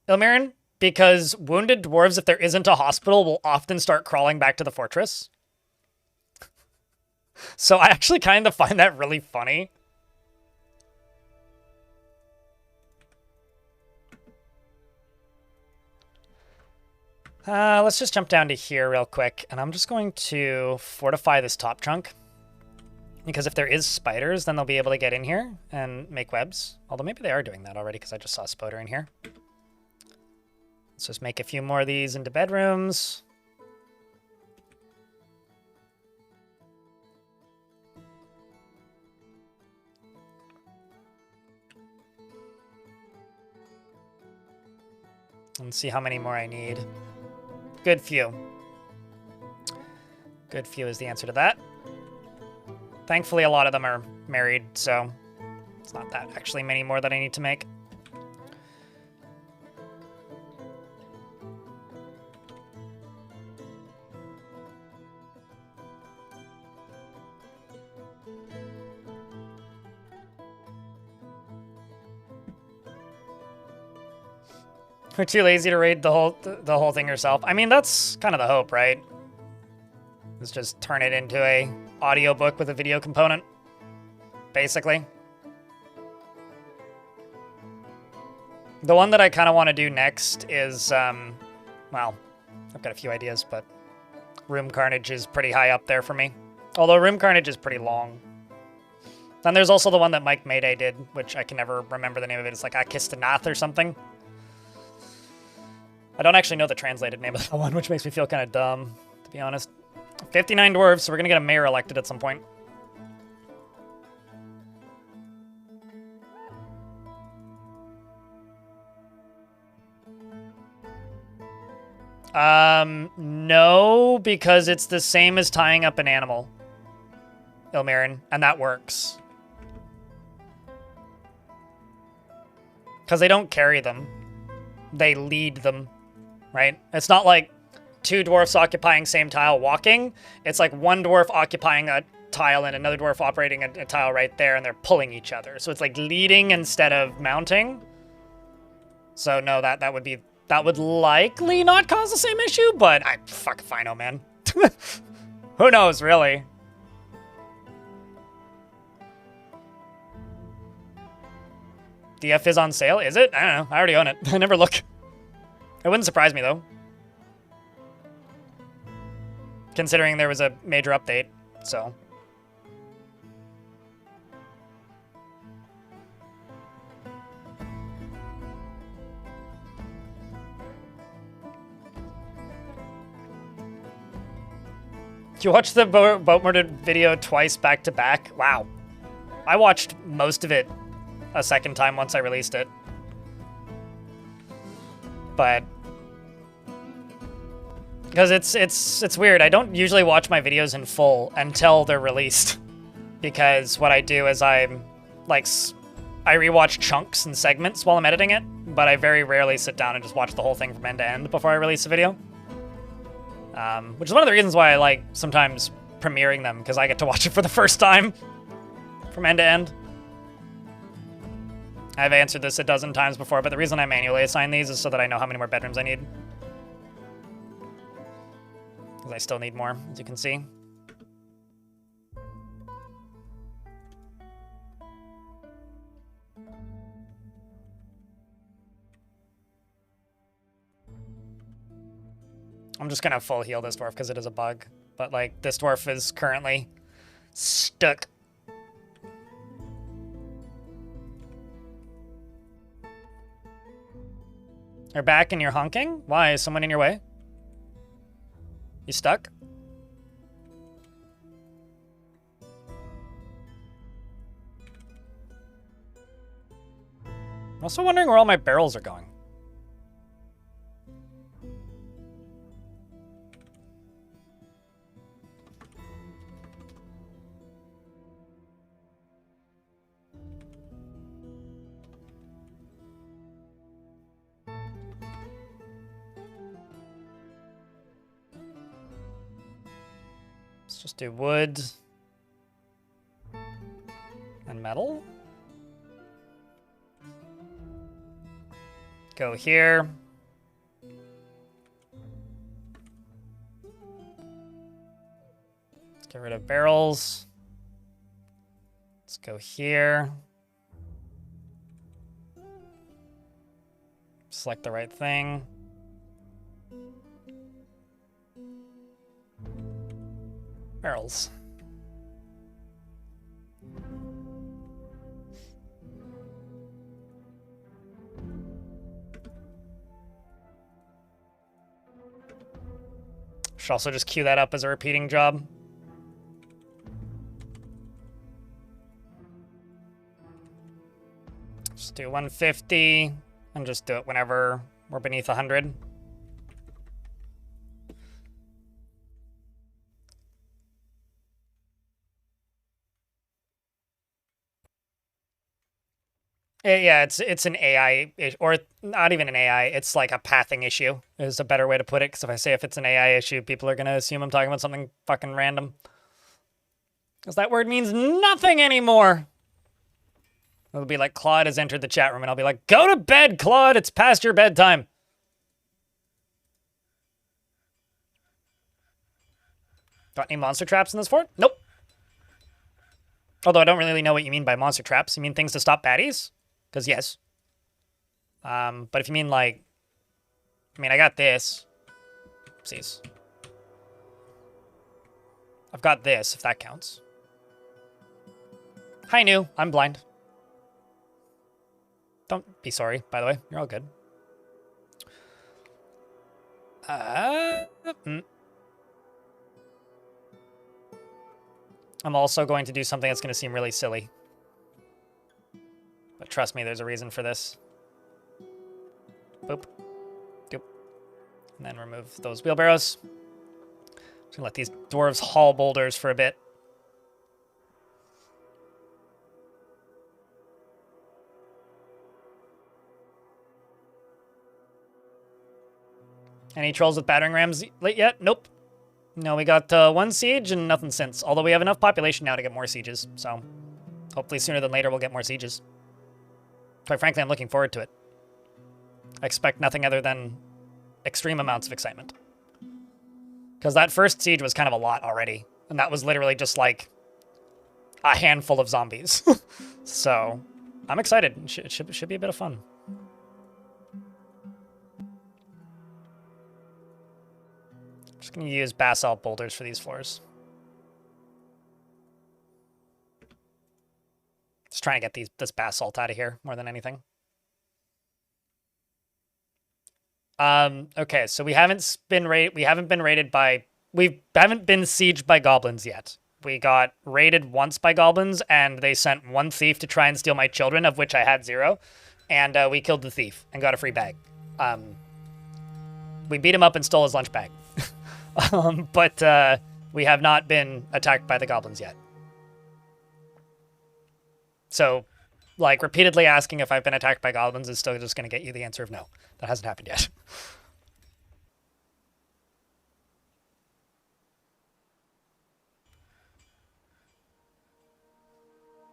Ilmirin, because wounded dwarves, if there isn't a hospital, will often start crawling back to the fortress. So I actually kind of find that really funny. Let's just jump down to here real quick, and I'm just going to fortify this top chunk. Because if there is spiders, then they'll be able to get in here and make webs. Although maybe they are doing that already because I just saw a spider in here. Let's just make a few more of these into bedrooms. And see how many more I need. Good few. Good few is the answer to that. Thankfully, a lot of them are married, so it's not that actually many more that I need to make. We're too lazy to raid the whole thing yourself. I mean, that's kind of the hope, right? Let's just turn it into a audiobook with a video component, basically. The one that I kind of want to do next is, well, I've got a few ideas, but Room Carnage is pretty high up there for me. Although Room Carnage is pretty long. Then there's also the one that Mike Mayday did, which I can never remember the name of it. It's like Akistanath or something. I don't actually know the translated name of that one, which makes me feel kind of dumb, to be honest. 59 dwarves, so we're going to get a mayor elected at some point. No, because it's the same as tying up an animal, Ilmirin, and that works. Because they don't carry them. They lead them, right? It's not like two dwarfs occupying same tile walking. It's like one dwarf occupying a tile and another dwarf operating a tile right there, and they're pulling each other. So it's like leading instead of mounting. So no, that would likely not cause the same issue, but fuck if I know, man. Who knows, really? DF is on sale, is it? I don't know, I already own it. I never look. It wouldn't surprise me, though. Considering there was a major update, so. You watched the boat murder video twice back to back? Wow. I watched most of it a second time once I released it. But because it's weird. I don't usually watch my videos in full until they're released. Because what I do is I rewatch chunks and segments while I'm editing it, but I very rarely sit down and just watch the whole thing from end to end before I release a video. Which is one of the reasons why I like sometimes premiering them, because I get to watch it for the first time from end to end. I've answered this a dozen times before, but the reason I manually assign these is so that I know how many more bedrooms I need. Because I still need more, as you can see. I'm just gonna full heal this dwarf because it is a bug. But like, this dwarf is currently stuck. You're back and you're honking? Why? Is someone in your way? You stuck? I'm also wondering where all my barrels are going. Let's just do wood and metal. Go here. Let's get rid of barrels. Let's go here. Select the right thing. Barrels. Should also just queue that up as a repeating job. Just do 150 and just do it whenever we're beneath 100. Yeah, it's an AI, or not even an AI, it's like a pathing issue is a better way to put it, because if I say if it's an AI issue, people are going to assume I'm talking about something fucking random. Because that word means nothing anymore. It'll be like, Claude has entered the chat room, and I'll be like, go to bed, Claude, it's past your bedtime. Got any monster traps in this fort? Nope. Although I don't really know what you mean by monster traps. You mean things to stop baddies? Because yes. But if you mean like, I mean, I got this. Oopsies. I've got this, if that counts. Hi, New. I'm blind. Don't be sorry, by the way. You're all good. I'm also going to do something that's going to seem really silly. But trust me, there's a reason for this. Boop. Doop. And then remove those wheelbarrows. Just gonna let these dwarves haul boulders for a bit. Any trolls with battering rams late yet? Nope. No, we got one siege and nothing since. Although we have enough population now to get more sieges. So hopefully sooner than later we'll get more sieges. Quite frankly, I'm looking forward to it. I expect nothing other than extreme amounts of excitement. Because that first siege was kind of a lot already. And that was literally just like a handful of zombies. So I'm excited. It should be a bit of fun. Just going to use basalt boulders for these floors. Just trying to get this basalt out of here more than anything. Okay, so we haven't been rated by we haven't been sieged by goblins yet. We got raided once by goblins, and they sent one thief to try and steal my children, of which I had 0. And we killed the thief and got a free bag. We beat him up and stole his lunch bag. But we have not been attacked by the goblins yet. So, like, repeatedly asking if I've been attacked by goblins is still just going to get you the answer of no. That hasn't happened yet.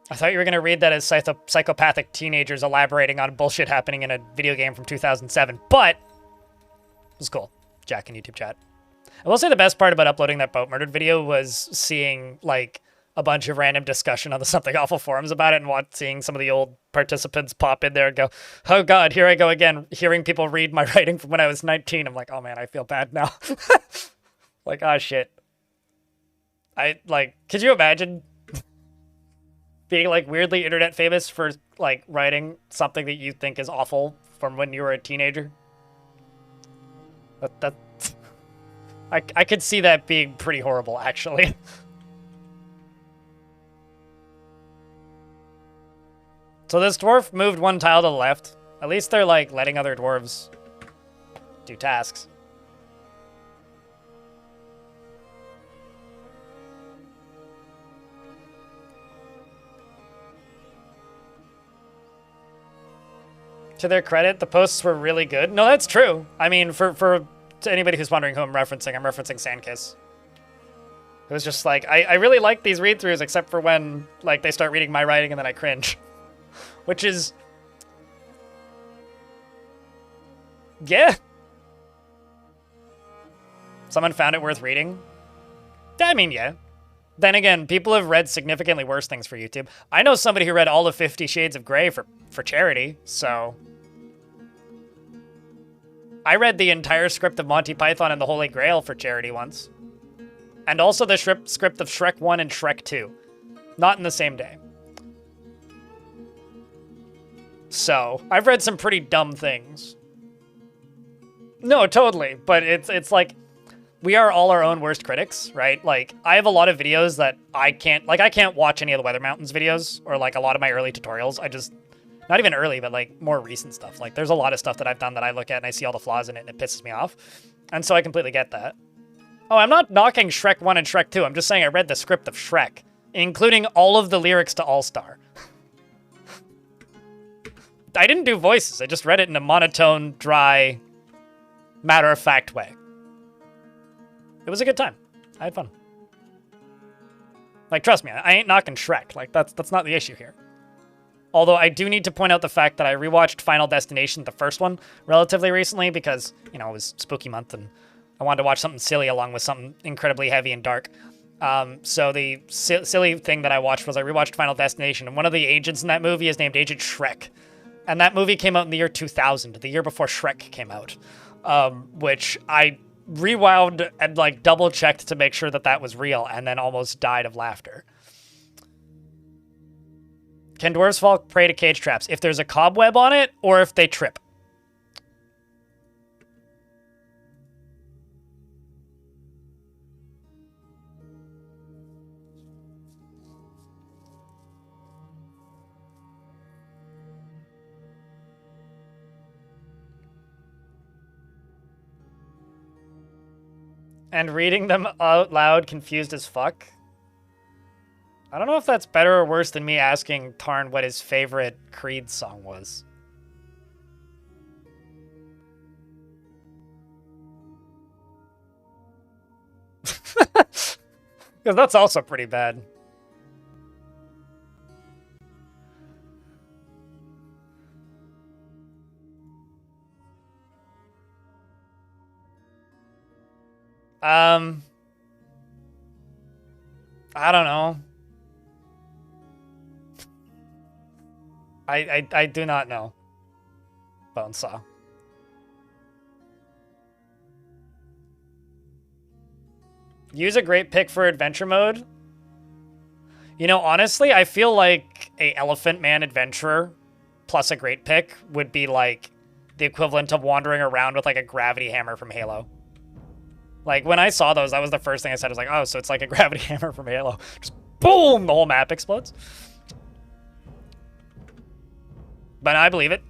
I thought you were going to read that as psychopathic teenagers elaborating on bullshit happening in a video game from 2007, but it was cool. Jack in YouTube chat. I will say the best part about uploading that boat murdered video was seeing, like, a bunch of random discussion on the Something Awful forums about it and seeing some of the old participants pop in there and go, oh god, here I go again, hearing people read my writing from when I was 19. I'm like, oh man, I feel bad now. Like, ah, shit. Could you imagine being, like, weirdly internet famous for, like, writing something that you think is awful from when you were a teenager? I could see that being pretty horrible, actually. So this dwarf moved one tile to the left. At least they're, like, letting other dwarves do tasks. To their credit, the posts were really good. No, that's true. I mean, to anybody who's wondering who I'm referencing Sandkiss. It was just like, I really like these read-throughs, except for when, like, they start reading my writing and then I cringe. Which is... yeah. Someone found it worth reading? I mean, yeah. Then again, people have read significantly worse things for YouTube. I know somebody who read all of 50 Shades of Grey for charity, so... I read the entire script of Monty Python and the Holy Grail for charity once. And also the script of Shrek 1 and Shrek 2. Not in the same day. So, I've read some pretty dumb things. No, totally. But it's like, we are all our own worst critics, right? Like, I have a lot of videos that I can't watch any of the Weather Mountains videos, or like a lot of my early tutorials. Not even early, but like more recent stuff. Like, there's a lot of stuff that I've done that I look at and I see all the flaws in it and it pisses me off. And so I completely get that. Oh, I'm not knocking Shrek 1 and Shrek 2. I'm just saying I read the script of Shrek, including all of the lyrics to All-Star. I didn't do voices. I just read it in a monotone, dry, matter-of-fact way. It was a good time. I had fun. Like, trust me, I ain't knocking Shrek. Like, that's not the issue here. Although I do need to point out the fact that I rewatched Final Destination, the first one, relatively recently because, you know, it was spooky month and I wanted to watch something silly along with something incredibly heavy and dark. So the silly thing that I watched was I rewatched Final Destination, and one of the agents in that movie is named Agent Shrek. And that movie came out in the year 2000, the year before Shrek came out, which I rewound and, like, double-checked to make sure that that was real, and then almost died of laughter. Can dwarves fall prey to cage traps if there's a cobweb on it or if they trip? And reading them out loud confused as fuck? I don't know if that's better or worse than me asking Tarn what his favorite Creed song was. Because that's also pretty bad. I don't know. I do not know. Bonesaw. Use a great pick for adventure mode. You know, honestly, I feel like a Elephant Man adventurer plus a great pick would be like the equivalent of wandering around with like a gravity hammer from Halo. Like, when I saw those, that was the first thing I said. I was like, oh, so it's like a gravity hammer from Halo. Just boom, the whole map explodes. But I believe it.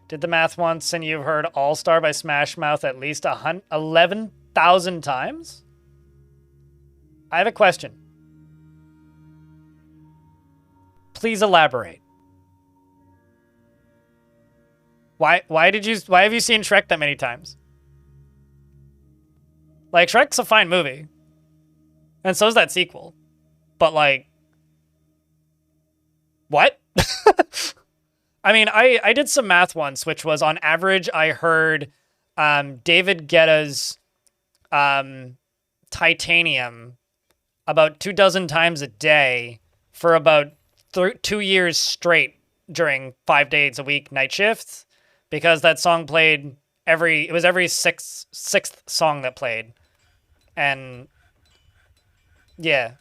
Did the math once, and you've heard All Star by Smash Mouth at least 11,000 times? I have a question. Please elaborate. Why have you seen Shrek that many times? Like, Shrek's a fine movie. And so is that sequel. But, like, what? I mean, I did some math once, which was on average, I heard David Guetta's Titanium about 24 times a day for about 2 years straight during 5 days a week night shifts, because that song played it was every sixth song that played. And yeah.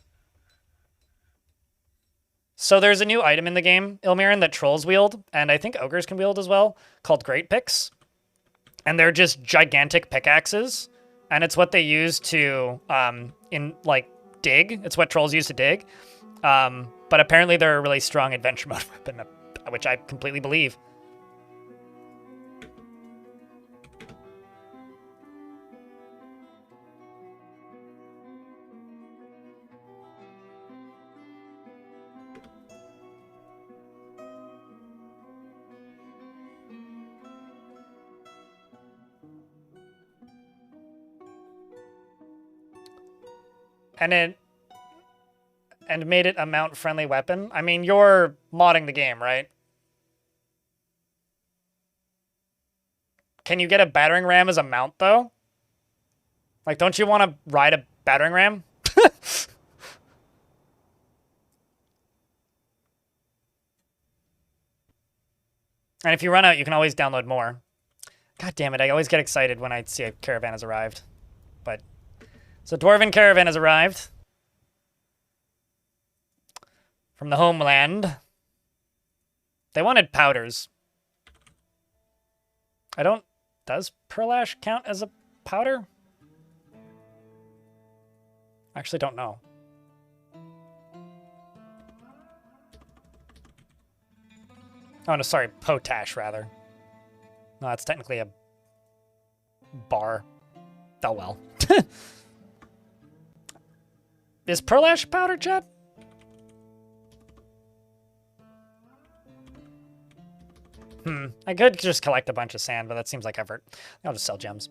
So there's a new item in the game, Ilmirin, that trolls wield, and I think ogres can wield as well, called Great Picks. And they're just gigantic pickaxes, and it's what they use to, dig. It's what trolls use to dig. But apparently they're a really strong adventure mode weapon, which I completely believe. And made it a mount-friendly weapon. I mean, you're modding the game, right? Can you get a battering ram as a mount, though? Like, don't you want to ride a battering ram? And if you run out, you can always download more. God damn it, I always get excited when I see a caravan has arrived. But, so Dwarven caravan has arrived. From the homeland. They wanted powders. Does Pearl Ash count as a powder? I actually don't know. Oh, no, sorry, potash, rather. No, that's technically a bar. Oh, well. Is Pearl Ash powder, Chad? I could just collect a bunch of sand, but that seems like effort. I'll just sell gems.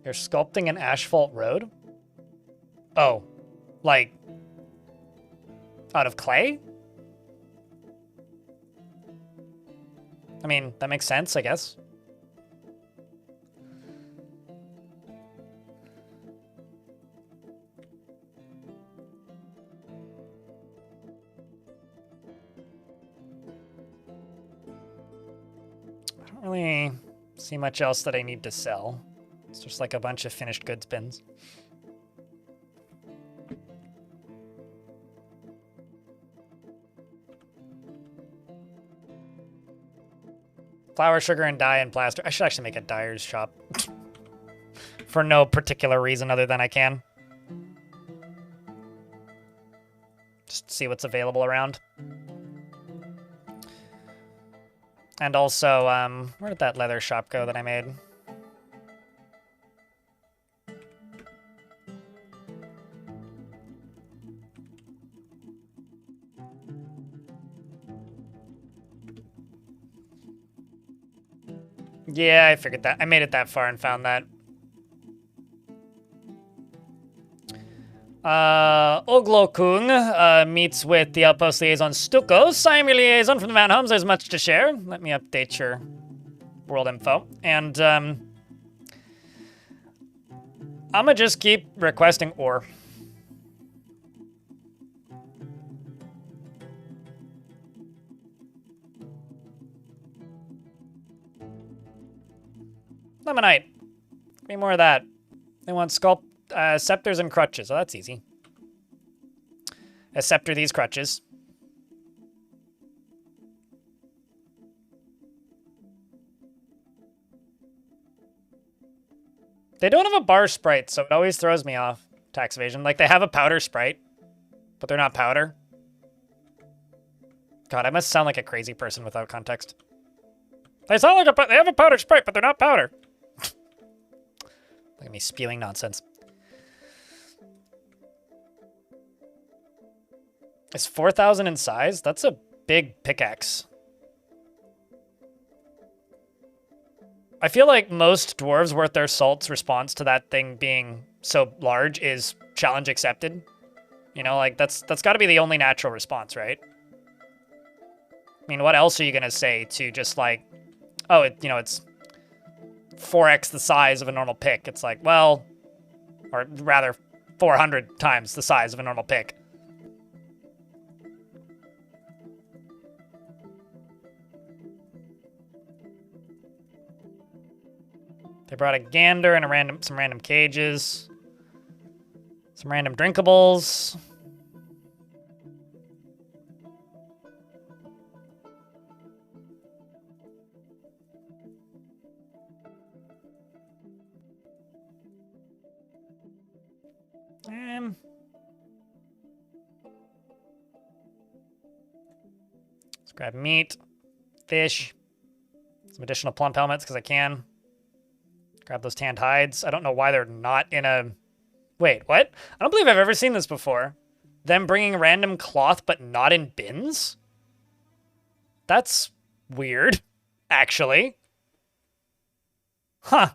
You're sculpting an asphalt road? Oh, like out of clay? I mean, that makes sense, I guess. I don't really see much else that I need to sell. It's just like a bunch of finished goods bins. Flour, sugar, and dye and plaster. I should actually make a dyer's shop. For no particular reason other than I can. Just see what's available around. And also, where did that leather shop go that I made? Yeah, I figured that. I made it that far and found that. Oglo-kung meets with the Outpost Liaison Stukos. I am your liaison from the Mountain Homes. There's much to share. Let me update your world info. And I'ma just keep requesting ore. Lemonite. Give me more of that. They want scepters and crutches. Oh, that's easy. A scepter these crutches. They don't have a bar sprite, so it always throws me off. Tax evasion. Like, they have a powder sprite, but they're not powder. God, I must sound like a crazy person without context. They sound like they have a powder sprite, but they're not powder. Look at me spewing nonsense. It's 4,000 in size? That's a big pickaxe. I feel like most dwarves worth their salt's response to that thing being so large is challenge accepted. You know, like that's got to be the only natural response, right? I mean, what else are you gonna say to just like, oh, it's 4x the size of a normal pick? It's like, well, or rather, 400 times the size of a normal pick. They brought a gander and some random cages. Some random drinkables. Let's grab meat, fish, some additional plump helmets because I can. Grab those tanned hides. I don't know why they're not in a... Wait, what? I don't believe I've ever seen this before. Them bringing random cloth but not in bins? That's weird, actually. Huh.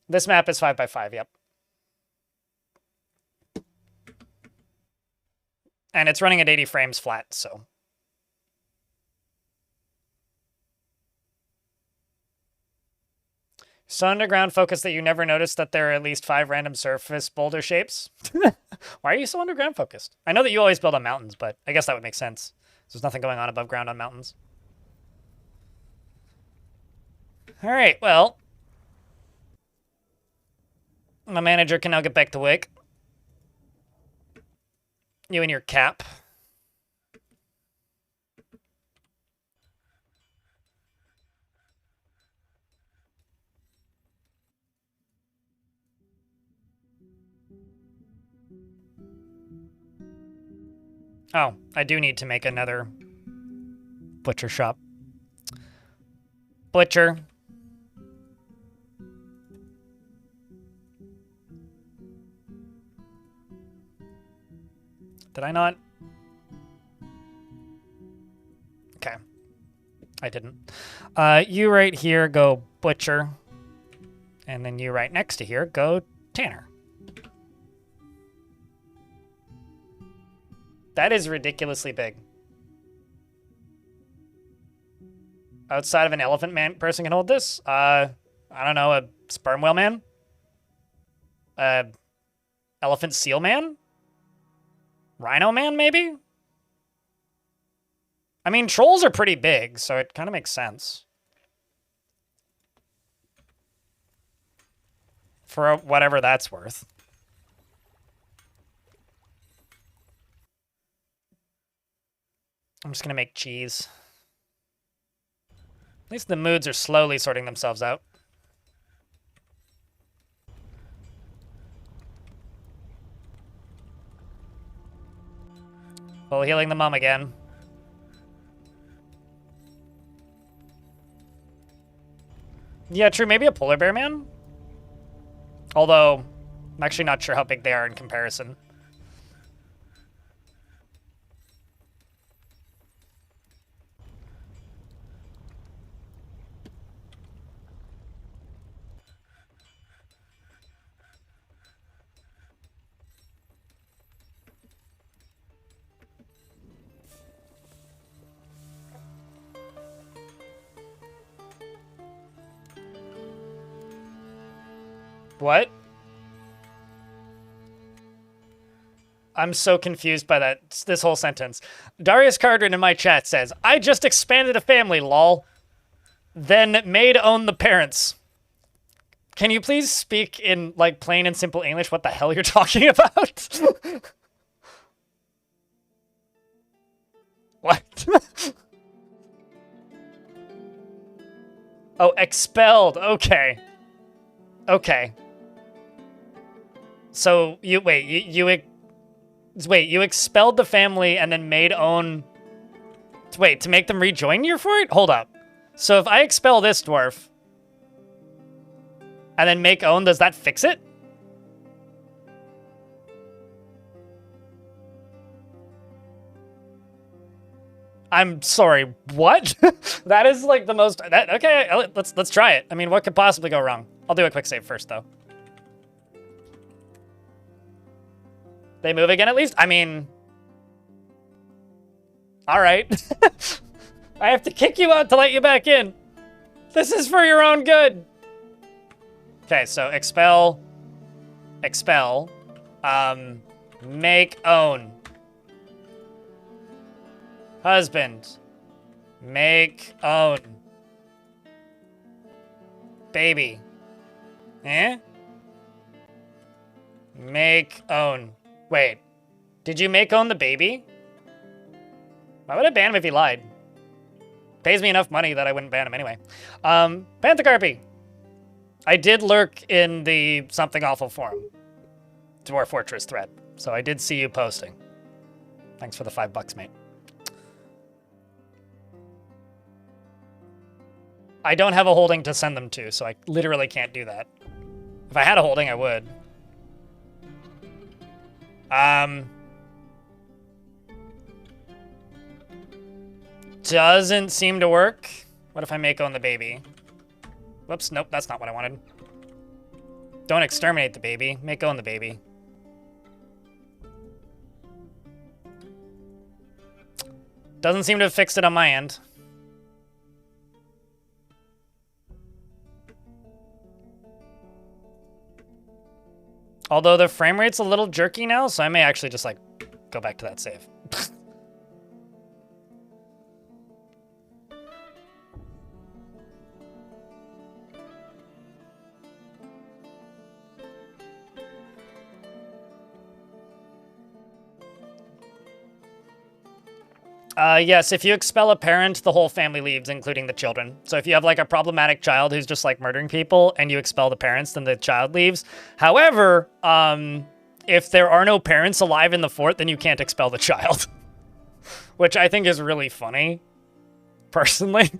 This map is 5x5, yep. And it's running at 80 frames flat, so. So underground focus that you never noticed that there are at least 5 random surface boulder shapes? Why are you so underground focused? I know that you always build on mountains, but I guess that would make sense. There's nothing going on above ground on mountains. All right, well. My manager can now get back to work. You and your cap. Oh, I do need to make another butcher shop. Butcher. Did I not? Okay. I didn't. You right here go butcher. And then you right next to here go tanner. That is ridiculously big. Outside of an elephant man person can hold this? I don't know, a sperm whale man? Elephant seal man? Rhino man, maybe? I mean, trolls are pretty big, so it kind of makes sense. For whatever that's worth. I'm just gonna make cheese. At least the moods are slowly sorting themselves out. Full healing the mum again. Yeah, true. Maybe a polar bear man? Although, I'm actually not sure how big they are in comparison. What? I'm so confused by this whole sentence. Darius Cardin in my chat says, I just expanded a family, lol. Then made own the parents. Can you please speak in, like, plain and simple English what the hell you're talking about? What? Oh, expelled. Okay. Okay. So, you expelled the family and then made own... Wait, to make them rejoin your fort? Hold up. So if I expel this dwarf and then make own, does that fix it? I'm sorry, what? That is like the most... okay, let's try it. I mean, what could possibly go wrong? I'll do a quick save first, though. They move again, at least? I mean... Alright. I have to kick you out to let you back in. This is for your own good. Okay, so expel. Expel. Make own. Husband. Make own. Baby. Eh? Make own. Wait. Did you make own the baby? Why would I ban him if he lied? Pays me enough money that I wouldn't ban him anyway. Panthercarpy. I did lurk in the Something Awful forum. Dwarf Fortress thread. So I did see you posting. Thanks for the $5, mate. I don't have a holding to send them to, so I literally can't do that. If I had a holding, I would. Doesn't seem to work. What if I make own the baby? Whoops, nope, that's not what I wanted. Don't exterminate the baby. Make own the baby. Doesn't seem to have fixed it on my end. Although the frame rate's a little jerky now, so I may actually just, like, go back to that save. Yes, if you expel a parent, the whole family leaves, including the children. So if you have, like, a problematic child who's just, like, murdering people, and you expel the parents, then the child leaves. However, if there are no parents alive in the fort, then you can't expel the child. Which I think is really funny, personally.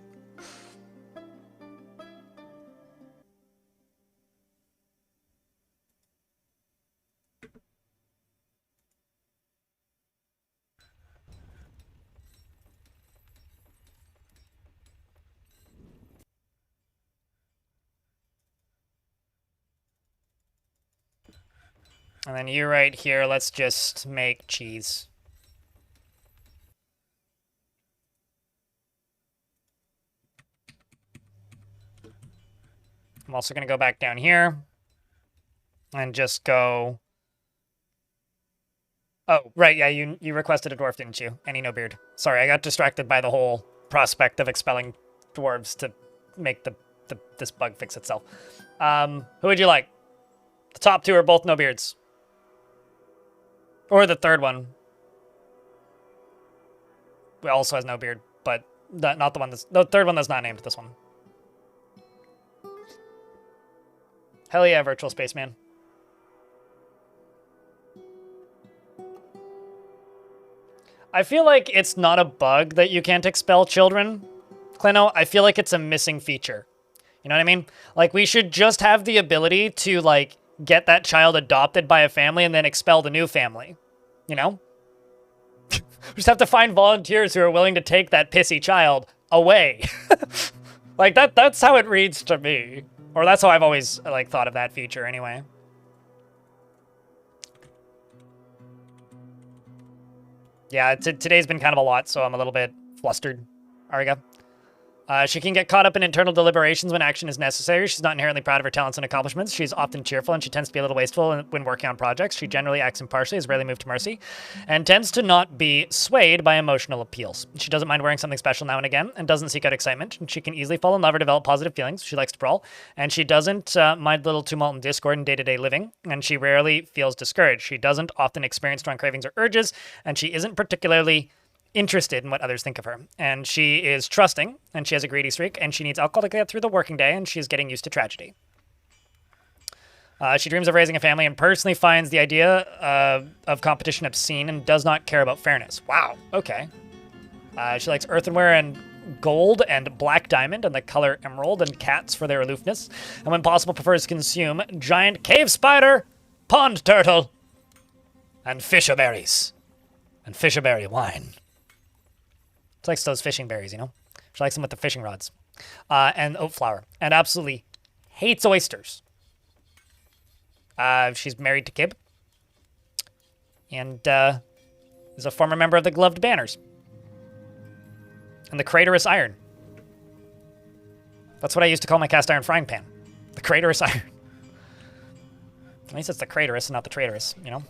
And then you right here, let's just make cheese. I'm also going to go back down here and just go... Oh, right, yeah, you requested a dwarf, didn't you? Any no beard. Sorry, I got distracted by the whole prospect of expelling dwarves to make this bug fix itself. Who would you like? The top two are both no beards. Or the third one. It also has no beard, but not the one that's... The third one that's not named, this one. Hell yeah, Virtual Spaceman. I feel like it's not a bug that you can't expel children, Clino. I feel like it's a missing feature. You know what I mean? Like, we should just have the ability to, like, get that child adopted by a family and then expel the new family. You know? We just have to find volunteers who are willing to take that pissy child away. Like, that's how it reads to me. Or that's how I've always, like, thought of that feature anyway. Yeah, today's been kind of a lot, so I'm a little bit flustered. Ariga. She can get caught up in internal deliberations when action is necessary. She's not inherently proud of her talents and accomplishments. She's often cheerful, and she tends to be a little wasteful when working on projects. She generally acts impartially, is rarely moved to mercy, and tends to not be swayed by emotional appeals. She doesn't mind wearing something special now and again, and doesn't seek out excitement. And she can easily fall in love or develop positive feelings. She likes to brawl, and she doesn't mind little tumult and discord in day-to-day living, and she rarely feels discouraged. She doesn't often experience strong cravings or urges, and she isn't particularly interested in what others think of her. And she is trusting, and she has a greedy streak, and she needs alcohol to get through the working day, and she's getting used to tragedy. She dreams of raising a family and personally finds the idea of competition obscene and does not care about fairness. Wow, okay. She likes earthenware and gold and black diamond and the color emerald and cats for their aloofness. And when possible, prefers to consume giant cave spider, pond turtle, and fisherberries. And fisherberry wine. She likes those fishing berries, you know? She likes them with the fishing rods. And oat flour. And absolutely hates oysters. She's married to Kib. And is a former member of the Gloved Banners. And the Craterous Iron. That's what I used to call my cast iron frying pan. The Craterous Iron. At least it's the Craterous and not the traitorous, you know?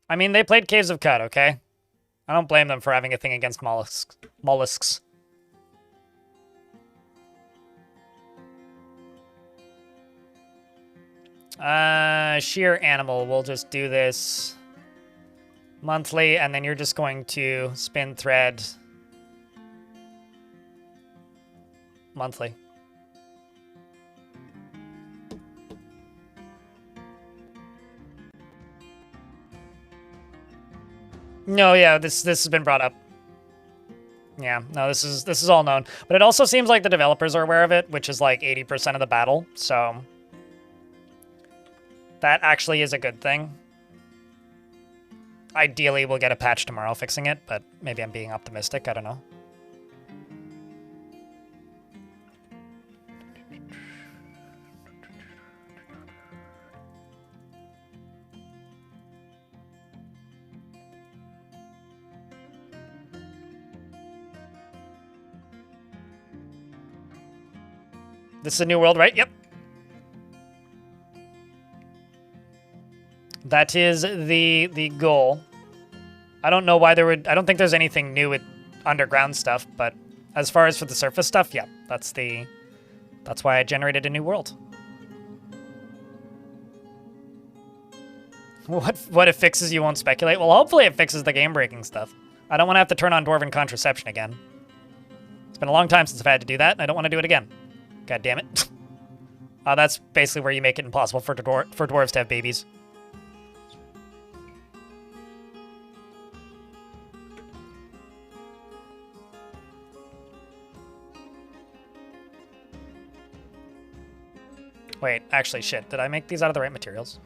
I mean, they played Caves of Cud, okay? I don't blame them for having a thing against mollusks. Sheer animal. We'll just do this monthly, and then you're just going to spin thread monthly. No, yeah, this has been brought up. Yeah, no, this is all known. But it also seems like the developers are aware of it, which is like 80% of the battle, so that actually is a good thing. Ideally, we'll get a patch tomorrow fixing it, but maybe I'm being optimistic, I don't know. This is a new world, right? Yep. That is the goal. I don't know why there would... I don't think there's anything new with underground stuff, but as far as for the surface stuff, yeah, that's why I generated a new world. What it fixes, you won't speculate? Well, hopefully it fixes the game-breaking stuff. I don't want to have to turn on Dwarven contraception again. It's been a long time since I've had to do that, and I don't want to do it again. God damn it. That's basically where you make it impossible for dwarves to have babies. Wait, actually, shit. Did I make these out of the right materials?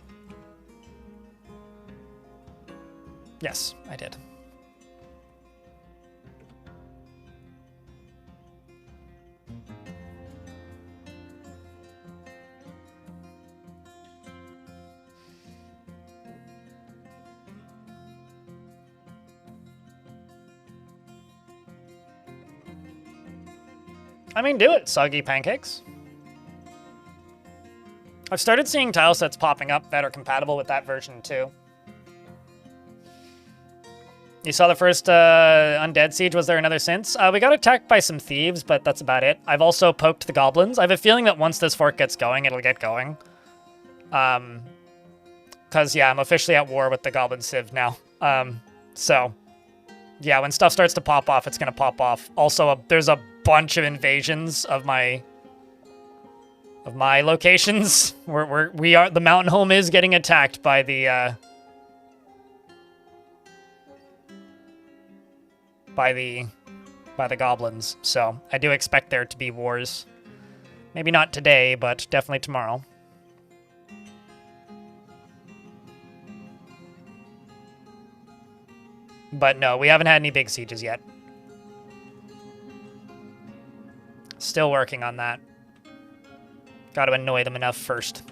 Yes, I did. I mean, do it, soggy pancakes. I've started seeing tile sets popping up that are compatible with that version, too. You saw the first Undead Siege. Was there another since? We got attacked by some thieves, but that's about it. I've also poked the goblins. I have a feeling that once this fork gets going, it'll get going. Because, yeah, I'm officially at war with the Goblin Civ now. So, yeah, when stuff starts to pop off, it's going to pop off. Also, there's a bunch of invasions of my locations. The mountain home is getting attacked by the by the goblins. So I do expect there to be wars. Maybe not today, but definitely tomorrow. But no, we haven't had any big sieges yet. Still working on that. Got to annoy them enough first.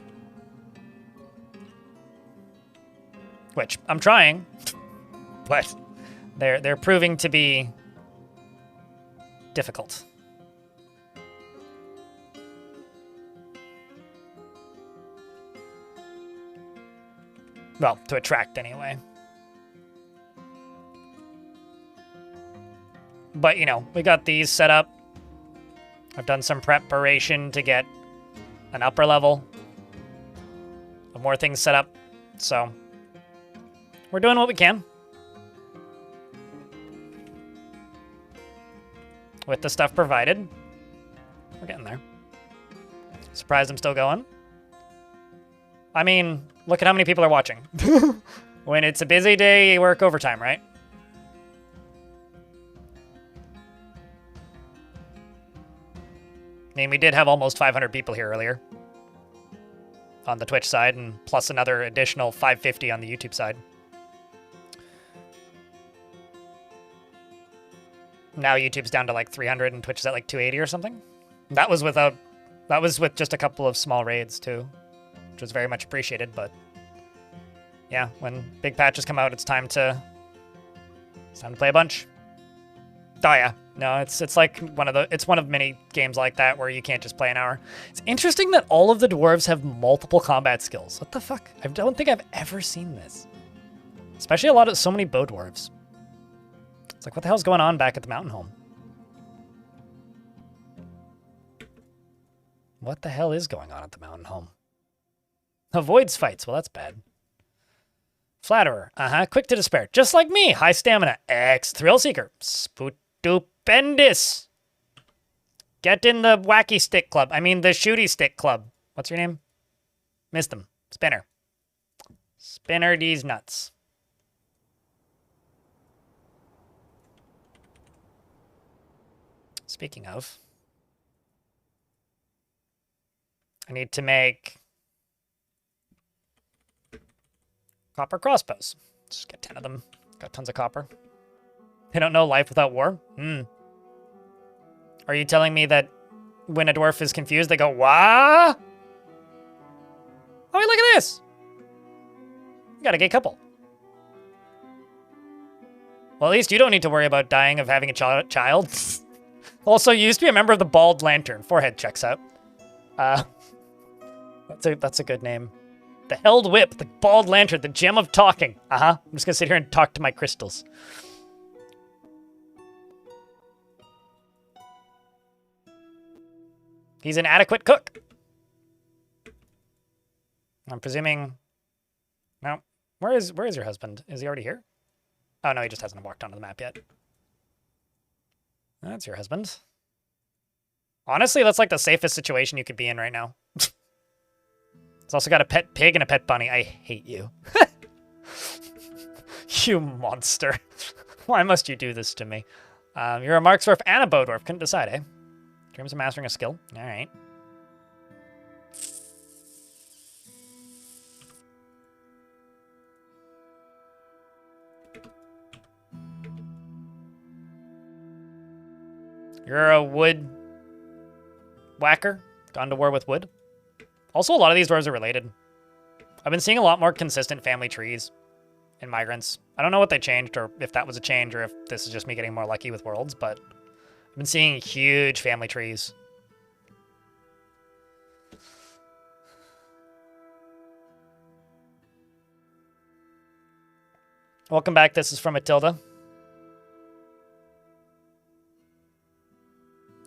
Which, I'm trying. But they're proving to be difficult. Well, to attract anyway. But, you know, we got these set up. I've done some preparation to get an upper level. More things set up. So, we're doing what we can. With the stuff provided. We're getting there. Surprised I'm still going. I mean, look at how many people are watching. When it's a busy day, you work overtime, right? I mean, we did have almost 500 people here earlier. On the Twitch side, and plus another additional 550 on the YouTube side. Now YouTube's down to like 300 and Twitch is at like 280 or something. That was with just a couple of small raids too, which was very much appreciated, but yeah, when big patches come out, it's time to play a bunch. Oh yeah, no, it's like one of many games like that where you can't just play an hour. It's interesting that all of the dwarves have multiple combat skills. What the fuck? I don't think I've ever seen this. Especially so many bow dwarves. It's like, what the hell's going on back at the mountain home? What the hell is going on at the mountain home? Avoids fights. Well, that's bad. Flatterer. Quick to despair. Just like me. High stamina. X. Thrill seeker. Stupendous. Get in the wacky stick club. I mean, the shooty stick club. What's your name? Missed them. Spinner. Spinner these nuts. Speaking of, I need to make copper crossbows. Just get 10 of them. Got tons of copper. They don't know life without war? Are you telling me that when a dwarf is confused, they go, "Wah? Oh, wait, look at this! You got a gay couple." Well, at least you don't need to worry about dying of having a child. Also, you used to be a member of the Bald Lantern. Forehead checks out. That's a good name. The Held Whip, the Bald Lantern, the Gem of Talking. I'm just gonna sit here and talk to my crystals. He's an adequate cook. I'm presuming. No. Where is your husband? Is he already here? Oh no, he just hasn't walked onto the map yet. That's your husband. Honestly, that's like the safest situation you could be in right now. It's also got a pet pig and a pet bunny. I hate you. You monster. Why must you do this to me? You're a Marksdwarf and a Bowdwarf. Couldn't decide, eh? Dreams of mastering a skill. All right. You're a wood whacker. Gone to war with wood. Also, a lot of these dwarves are related. I've been seeing a lot more consistent family trees in Migrants. I don't know what they changed, or if that was a change, or if this is just me getting more lucky with worlds, but I've been seeing huge family trees. Welcome back. This is from Matilda.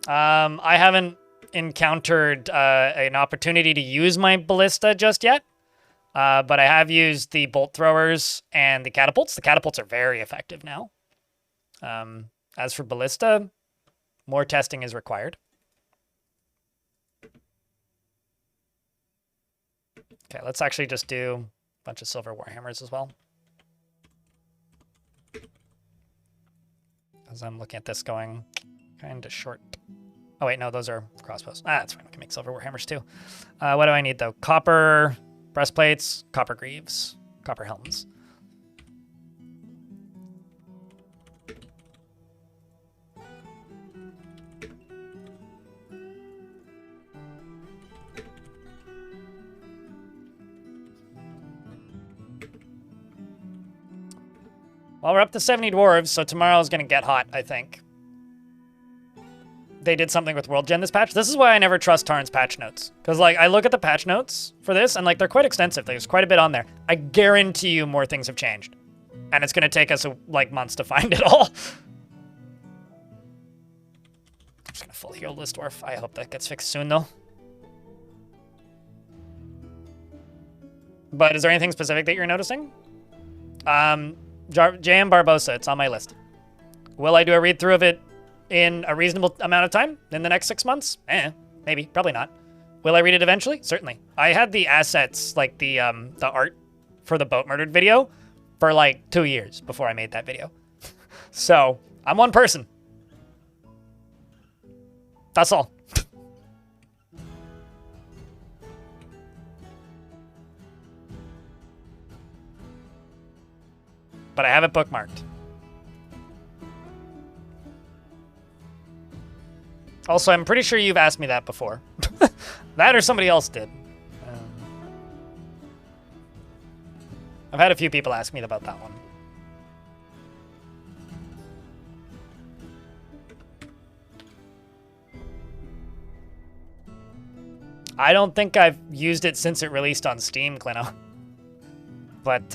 I haven't encountered an opportunity to use my ballista just yet, but I have used the bolt throwers and the catapults. The catapults are very effective now. As for ballista, more testing is required. Okay, let's actually just do a bunch of silver warhammers as well. As I'm looking at this going kind of short. Oh, wait, no, those are crossbows. That's fine. We can make silver warhammers, too. What do I need, though? Copper breastplates, copper greaves, copper helms. Well, we're up to 70 dwarves, so tomorrow's gonna get hot, I think. They did something with World Gen this patch. This is why I never trust Tarn's patch notes. Because, like, I look at the patch notes for this, and, like, they're quite extensive. There's quite a bit on there. I guarantee you more things have changed. And it's gonna take us, like, months to find it all. I'm just gonna full heal this dwarf. I hope that gets fixed soon, though. But is there anything specific that you're noticing? JM Barbosa, it's on my list. Will I do a read-through of it in a reasonable amount of time in the next 6 months? Maybe, probably not. Will I read it eventually? Certainly. I had the assets, like the art for the boat murdered video for like 2 years before I made that video. So, I'm one person. That's all. But I have it bookmarked. Also, I'm pretty sure you've asked me that before. That or somebody else did. I've had a few people ask me about that one. I don't think I've used it since it released on Steam, Clino. But,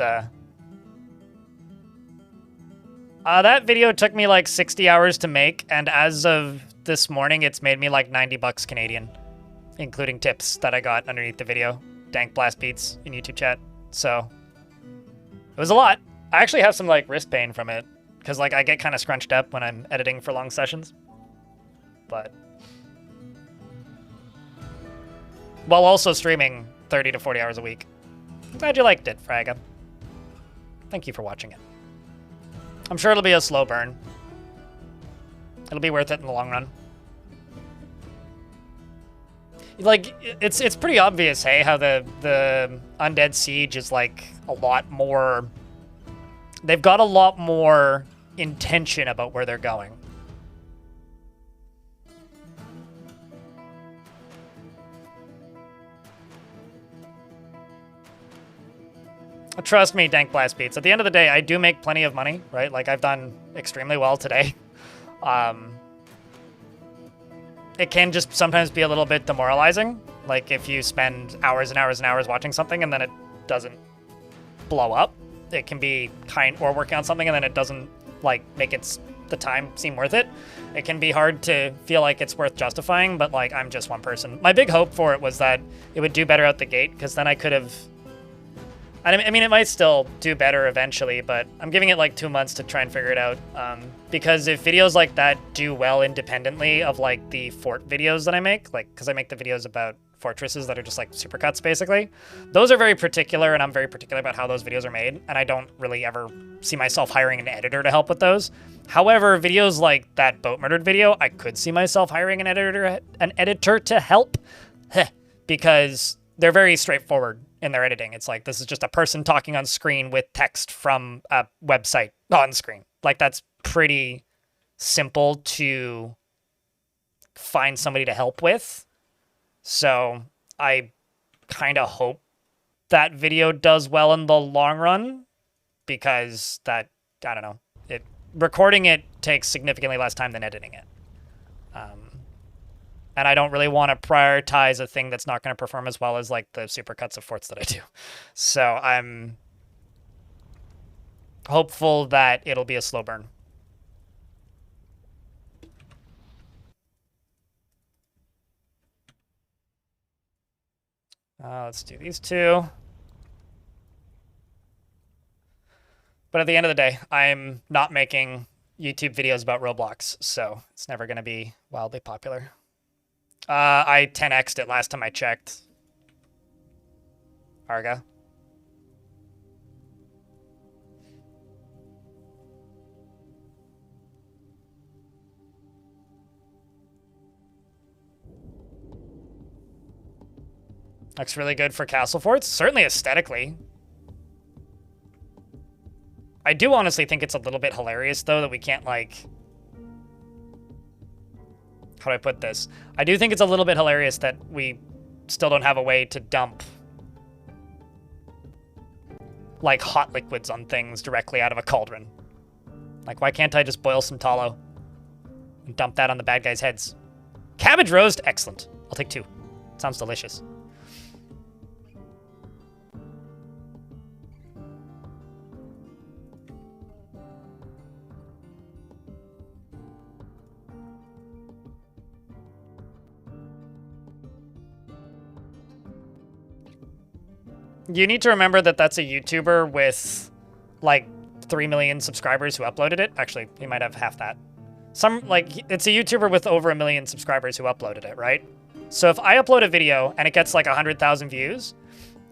that video took me like 60 hours to make, and as of this morning, it's made me like 90 bucks Canadian, including tips that I got underneath the video. Dank Blast Beats in YouTube chat. So, it was a lot. I actually have some like wrist pain from it, because like I get kind of scrunched up when I'm editing for long sessions. But, while also streaming 30 to 40 hours a week. I'm glad you liked it, Fraga. Thank you for watching it. I'm sure it'll be a slow burn. It'll be worth it in the long run. Like, it's pretty obvious, hey, how the Undead Siege is, like, a lot more... They've got a lot more intention about where they're going. Trust me, Dank Blast Beats. At the end of the day, I do make plenty of money, right? Like, I've done extremely well today. It can just sometimes be a little bit demoralizing. Like, if you spend hours and hours and hours watching something and then it doesn't blow up. It can be or working on something and then it doesn't, like, make the time seem worth it. It can be hard to feel like it's worth justifying, but, like, I'm just one person. My big hope for it was that it would do better out the gate, because then I could have... I mean, it might still do better eventually, but I'm giving it like 2 months to try and figure it out. Because if videos like that do well independently of like the fort videos that I make, like, because I make the videos about fortresses that are just like supercuts basically, those are very particular, and I'm very particular about how those videos are made, and I don't really ever see myself hiring an editor to help with those. However, videos like that boat murdered video, I could see myself hiring an editor to help, because they're very straightforward in their editing. It's like, this is just a person talking on screen with text from a website on screen. Like, that's pretty simple to find somebody to help with. So I kind of hope that video does well in the long run, because that, I don't know, recording it takes significantly less time than editing it. And I don't really want to prioritize a thing that's not going to perform as well as, like, the supercuts of forts that I do. So I'm hopeful that it'll be a slow burn. Let's do these two. But at the end of the day, I'm not making YouTube videos about Roblox, so it's never going to be wildly popular. I 10x'd it last time I checked. Arga. Looks really good for castle forts. Certainly aesthetically. I do honestly think it's a little bit hilarious, though, that we can't, like... How do I put this? I do think it's a little bit hilarious that we still don't have a way to dump, like, hot liquids on things directly out of a cauldron. Like, why can't I just boil some tallow and dump that on the bad guys' heads? Cabbage roast? Excellent. I'll take 2. Sounds delicious. You need to remember that that's a YouTuber with, like, 3 million subscribers who uploaded it. Actually, he might have half that. It's a YouTuber with over 1 million subscribers who uploaded it, right? So if I upload a video and it gets, like, 100,000 views,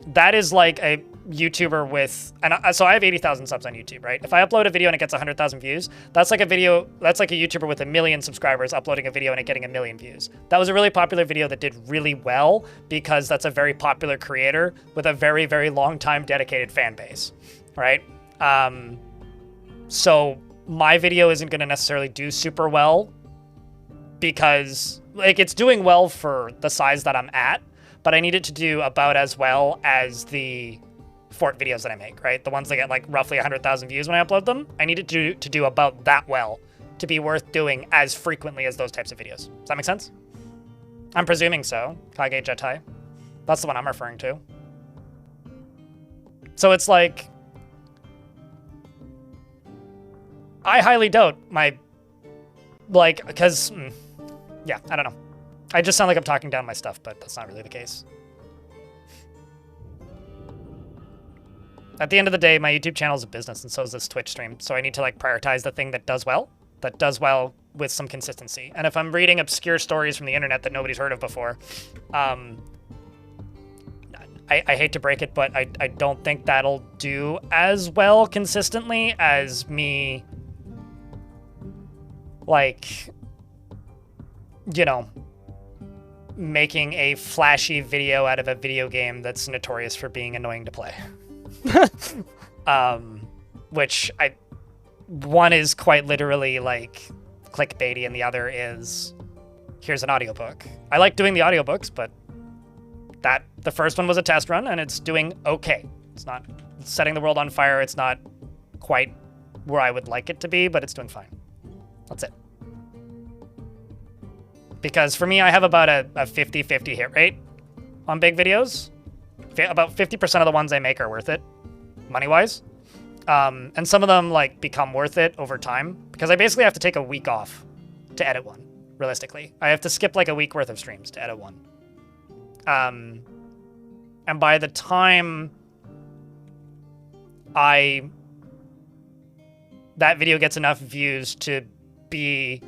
that is, like, a YouTuber with... So I have 80,000 subs on YouTube, right? If I upload a video and it gets 100,000 views, that's like a YouTuber with 1 million subscribers uploading a video and it getting 1 million views. That was a really popular video that did really well because that's a very popular creator with a very, very long time dedicated fan base, right? So my video isn't going to necessarily do super well because, like, it's doing well for the size that I'm at, but I need it to do about as well as the Fort videos that I make, right? The ones that get like roughly 100,000 views when I upload them. I need it to do about that well to be worth doing as frequently as those types of videos. Does that make sense? I'm presuming so. Kage Jetai. That's the one I'm referring to. So it's like... I highly doubt my... Like, because... yeah, I don't know. I just sound like I'm talking down my stuff, but that's not really the case. At the end of the day, my YouTube channel is a business, and so is this Twitch stream. So I need to, like, prioritize the thing that does well with some consistency. And if I'm reading obscure stories from the internet that nobody's heard of before, I hate to break it, but I don't think that'll do as well consistently as me, like, you know, making a flashy video out of a video game that's notorious for being annoying to play. Which one is quite literally like clickbaity and the other is here's an audiobook. I like doing the audiobooks, but the first one was a test run and it's doing okay. It's not setting the world on fire. It's not quite where I would like it to be, but it's doing fine. That's it. Because for me, I have about a 50-50 hit rate on big videos. About 50% of the ones I make are worth it, money-wise. And some of them, like, become worth it over time. Because I basically have to take a week off to edit one, realistically. I have to skip, like, a week worth of streams to edit one. And by the time that video gets enough views to be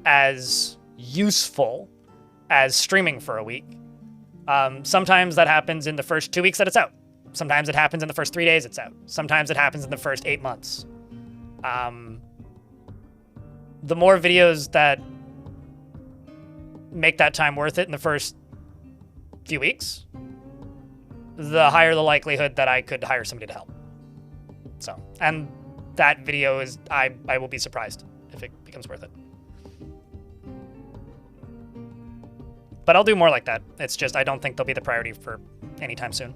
as useful as streaming for a week, sometimes that happens in the first 2 weeks that it's out. Sometimes it happens in the first 3 days it's out. Sometimes it happens in the first 8 months. The more videos that make that time worth it in the first few weeks, the higher the likelihood that I could hire somebody to help. So, and that video is, I will be surprised if it becomes worth it. But I'll do more like that. It's just, I don't think they'll be the priority for anytime soon.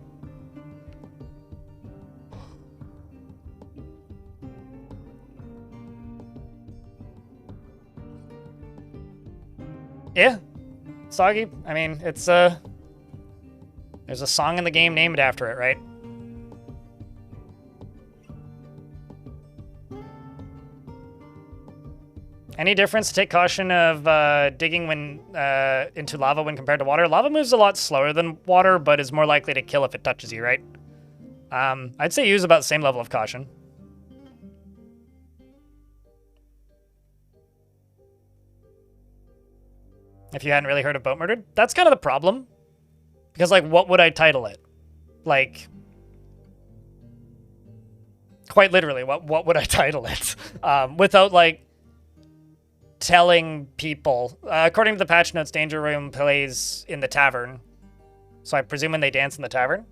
Yeah. Soggy. I mean, it's, there's a song in the game named after it, right? Any difference to take caution of digging when into lava when compared to water? Lava moves a lot slower than water, but is more likely to kill if it touches you, right? I'd say use about the same level of caution. If you hadn't really heard of Boat Murdered, that's kind of the problem. Because, like, what would I title it? Like, quite literally, what would I title it? Without, like, telling people. According to the patch notes, Danger Room plays in the tavern. So I presume when they dance in the tavern?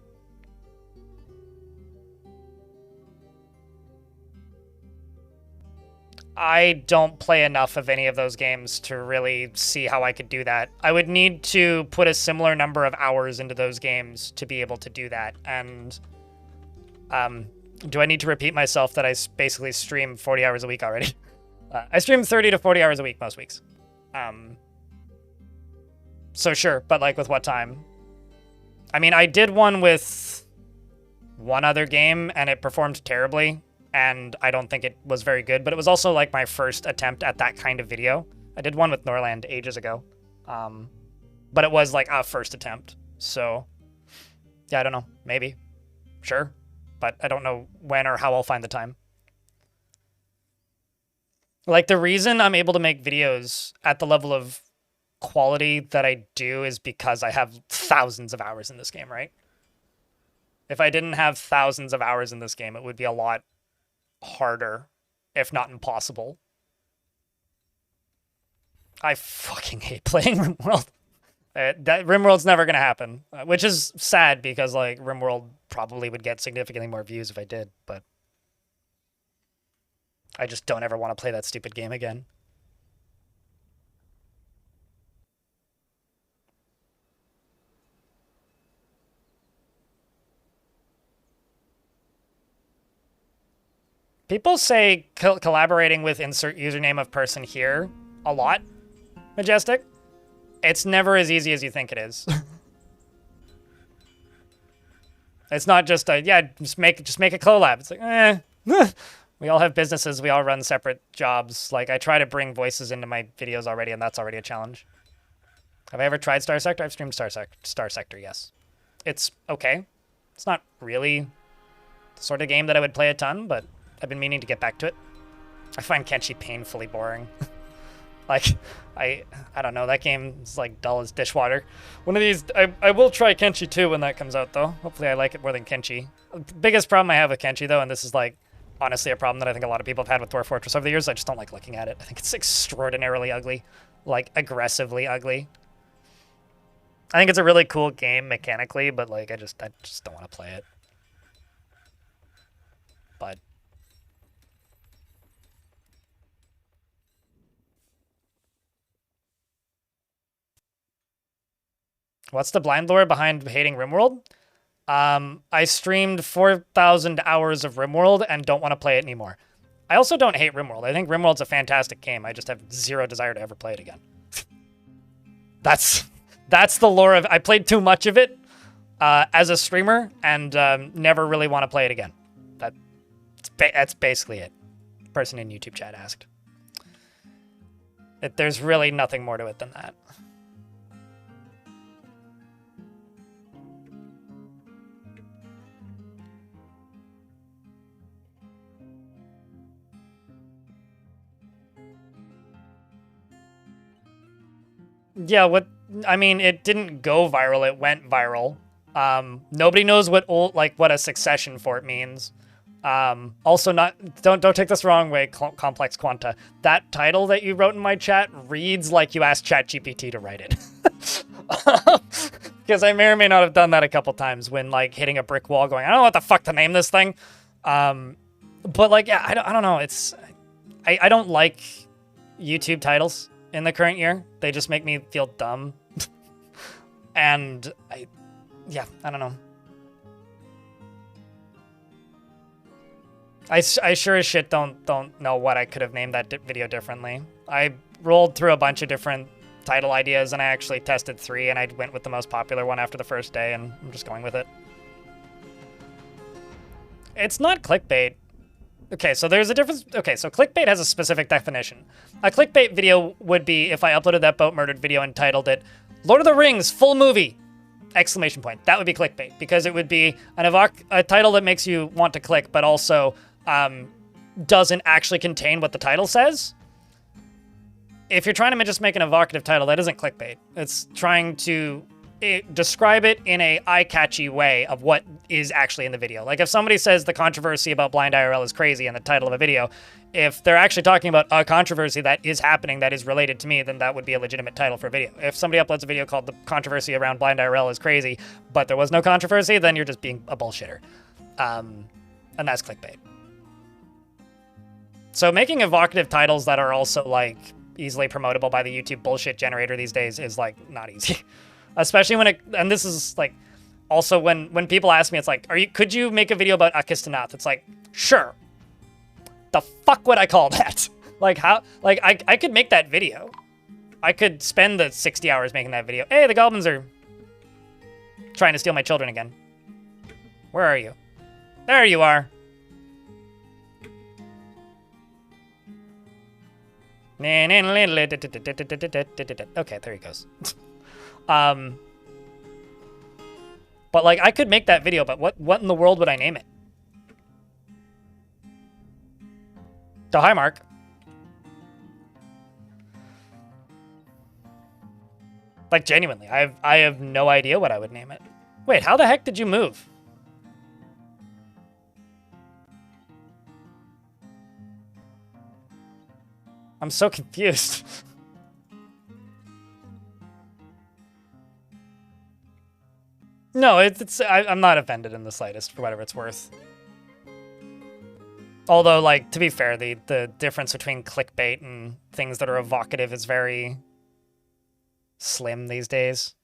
I don't play enough of any of those games to really see how I could do that. I would need to put a similar number of hours into those games to be able to do that. And do I need to repeat myself that I basically stream 40 hours a week already? I stream 30 to 40 hours a week most weeks. So sure, but like with what time? I mean, I did one with one other game and it performed terribly, and I don't think it was very good, but it was also like my first attempt at that kind of video. I did one with Norland ages ago, but it was like a first attempt. So yeah, I don't know, maybe, sure, but I don't know when or how I'll find the time. Like, the reason I'm able to make videos at the level of quality that I do is because I have thousands of hours in this game, right? If I didn't have thousands of hours in this game, it would be a lot harder, if not impossible. I fucking hate playing RimWorld. RimWorld's never going to happen, which is sad because, like, RimWorld probably would get significantly more views if I did, but I just don't ever want to play that stupid game again. People say collaborating with insert username of person here a lot, Majestic. It's never as easy as you think it is. It's not just a, yeah, just make a collab. It's like, we all have businesses. We all run separate jobs. Like, I try to bring voices into my videos already, and that's already a challenge. Have I ever tried Star Sector? I've streamed Star Sector, yes. It's okay. It's not really the sort of game that I would play a ton, but I've been meaning to get back to it. I find Kenshi painfully boring. Like, I don't know, that game is like dull as dishwater. One of these, I will try Kenshi 2 when that comes out, though. Hopefully I like it more than Kenshi. The biggest problem I have with Kenshi, though, and this is like, honestly a problem that I think a lot of people have had with Dwarf Fortress over the years, I just don't like looking at it. I think it's extraordinarily ugly. Like, aggressively ugly. I think it's a really cool game mechanically, but like, I just don't want to play it. But what's the blind lore behind hating RimWorld? I streamed 4,000 hours of RimWorld and don't want to play it anymore. I also don't hate RimWorld. I think RimWorld's a fantastic game. I just have zero desire to ever play it again. That's the lore of. I played too much of it as a streamer and never really want to play it again. That's basically it. Person in YouTube chat asked. There's really nothing more to it than that. Yeah, I mean, it didn't go viral, it went viral. Nobody knows what a succession fort means. Also, don't take this the wrong way, Complex Quanta. That title that you wrote in my chat reads like you asked ChatGPT to write it. Because I may or may not have done that a couple times when, like, hitting a brick wall going, I don't know what the fuck to name this thing. But, like, yeah, I don't know. I don't like YouTube titles in the current year. They just make me feel dumb. And I don't know. I sure as shit don't know what I could have named that video differently. I rolled through a bunch of different title ideas and I actually tested 3 and I went with the most popular one after the first day and I'm just going with it. It's not clickbait. Okay, so there's a difference. Okay, so clickbait has a specific definition. A clickbait video would be if I uploaded that boat murdered video and titled it Lord of the Rings full movie! Exclamation point. That would be clickbait because it would be a title that makes you want to click but also doesn't actually contain what the title says. If you're trying to just make an evocative title, that isn't clickbait. It's trying to describe it in a eye-catchy way of what is actually in the video. Like if somebody says the controversy about blind IRL is crazy in the title of a video, if they're actually talking about a controversy that is happening that is related to me, then that would be a legitimate title for a video. If somebody uploads a video called the controversy around blind IRL is crazy, but there was no controversy, then you're just being a bullshitter. And that's clickbait. So making evocative titles that are also like easily promotable by the YouTube bullshit generator these days is like not easy. Especially when and this is like, also when people ask me, it's like, could you make a video about Akistanath? It's like, sure. The fuck would I call that? Like, how... Like, I could make that video. I could spend the 60 hours making that video. Hey, the goblins are trying to steal my children again. Where are you? There you are. Okay, there he goes. But like, I could make that video, but what in the world would I name it? So hi, Mark. Like, genuinely, I have no idea what I would name it. Wait, how the heck did you move? I'm so confused. No, I'm not offended in the slightest, for whatever it's worth. Although, like, to be fair, the difference between clickbait and things that are evocative is very slim these days.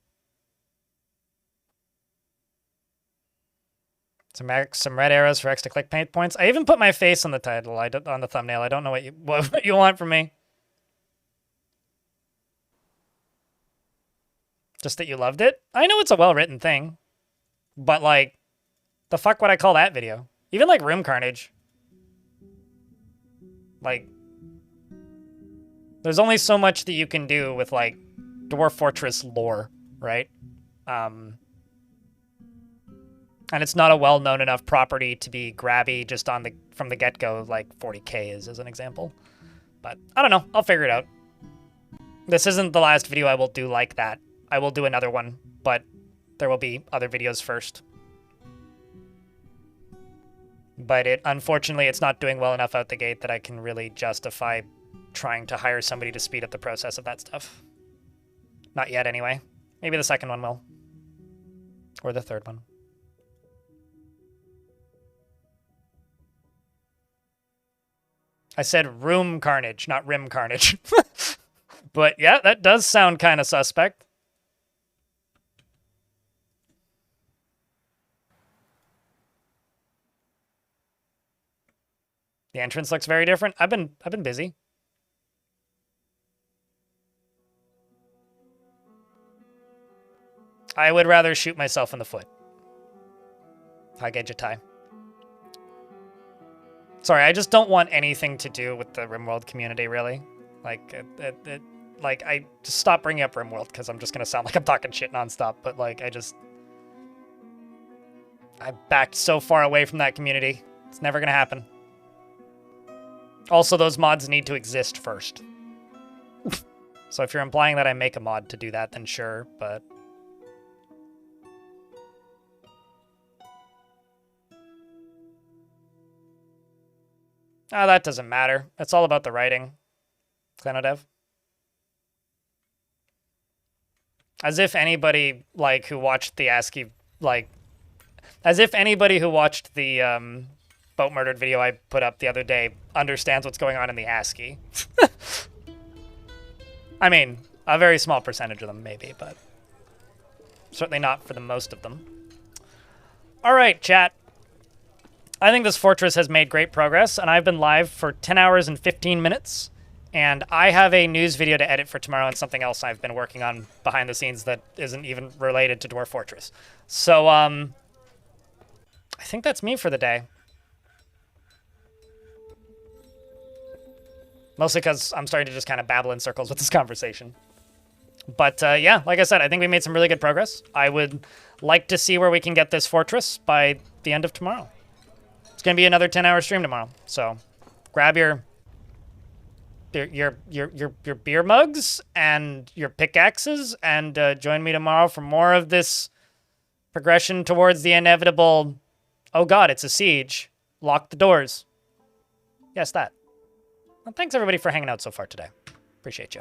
Some red arrows for extra clickbait points. I even put my face on the title, on the thumbnail. I don't know what you want from me. Just that you loved it? I know it's a well-written thing. But, like, the fuck would I call that video? Even, like, Room Carnage. Like, there's only so much that you can do with, like, Dwarf Fortress lore, right? And it's not a well-known enough property to be grabby just from the get-go, like 40k is, as an example. But, I don't know. I'll figure it out. This isn't the last video I will do like that. I will do another one, but there will be other videos first. But unfortunately, it's not doing well enough out the gate that I can really justify trying to hire somebody to speed up the process of that stuff. Not yet, anyway. Maybe the second one will. Or the third one. I said room carnage, not rim carnage. But yeah, that does sound kind of suspect. The entrance looks very different. I've been busy. I would rather shoot myself in the foot. Hagejatai. Sorry, I just don't want anything to do with the RimWorld community, really. Like, like, I just stop bringing up RimWorld because I'm just gonna sound like I'm talking shit nonstop. But like, I backed so far away from that community. It's never gonna happen. Also, those mods need to exist first. So if you're implying that I make a mod to do that, then sure, but... that doesn't matter. It's all about the writing. Clenodev. As if anybody, like, who watched the ASCII, like... As if anybody who watched the, boat murdered video I put up the other day understands what's going on in the ASCII. I mean, a very small percentage of them, maybe, but certainly not for the most of them. All right, chat. I think this fortress has made great progress, and I've been live for 10 hours and 15 minutes, and I have a news video to edit for tomorrow and something else I've been working on behind the scenes that isn't even related to Dwarf Fortress. So, I think that's me for the day. Mostly because I'm starting to just kind of babble in circles with this conversation. But yeah, like I said, I think we made some really good progress. I would like to see where we can get this fortress by the end of tomorrow. It's going to be another 10-hour stream tomorrow. So grab your beer mugs and your pickaxes and join me tomorrow for more of this progression towards the inevitable, oh god, it's a siege. Lock the doors. Yes, that. Well, thanks everybody for hanging out so far today. Appreciate you.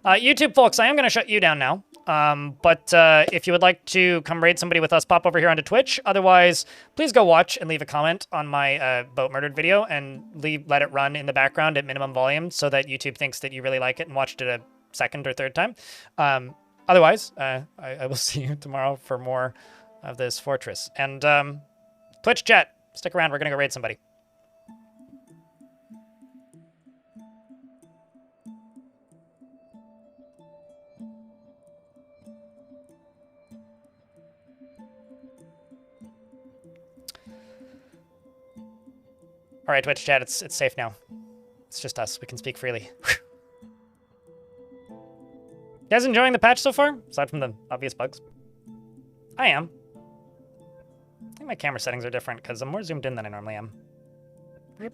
YouTube folks, I am going to shut you down now. But if you would like to come raid somebody with us, pop over here onto Twitch. Otherwise, please go watch and leave a comment on my boat murdered video and let it run in the background at minimum volume so that YouTube thinks that you really like it and watched it a second or third time. Otherwise, I will see you tomorrow for more of this fortress. And Twitch chat, stick around. We're going to go raid somebody. All right, Twitch chat, it's safe now. It's just us. We can speak freely. You guys enjoying the patch so far? Aside from the obvious bugs? I am. I think my camera settings are different because I'm more zoomed in than I normally am. There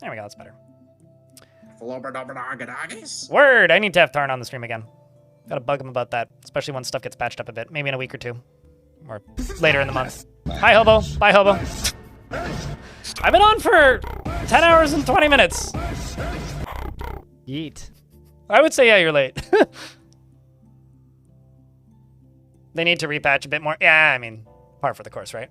we go, that's better. Word! I need to have Tarn on the stream again. Gotta bug him about that, especially when stuff gets patched up a bit. Maybe in a week or two. Or later in the month. Hi, Hobo. Bye, Hobo. I've been on for 10 hours and 20 minutes. Yeet. I would say, yeah, you're late. They need to repatch a bit more. Yeah, I mean, par for the course, right?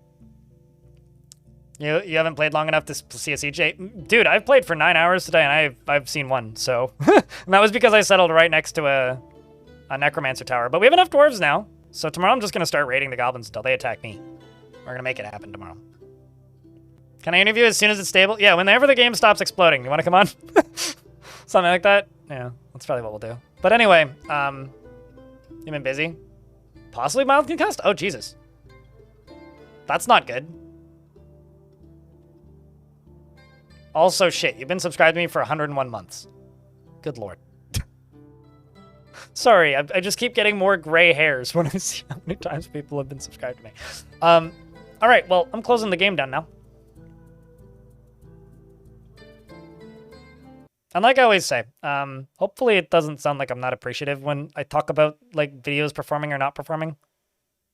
You haven't played long enough to see a CJ? Dude, I've played for 9 hours today, and I've seen one, so... and that was because I settled right next to a Necromancer tower. But we have enough dwarves now, so tomorrow I'm just going to start raiding the goblins until they attack me. We're going to make it happen tomorrow. Can I interview as soon as it's stable? Yeah, whenever the game stops exploding. You want to come on? Something like that? Yeah, that's probably what we'll do. But anyway, you've been busy? Possibly mild concussed? Oh, Jesus. That's not good. Also, shit, you've been subscribed to me for 101 months. Good lord. Sorry, I just keep getting more gray hairs when I see how many times people have been subscribed to me. All right, well, I'm closing the game down now. And like I always say, hopefully it doesn't sound like I'm not appreciative when I talk about like videos performing or not performing.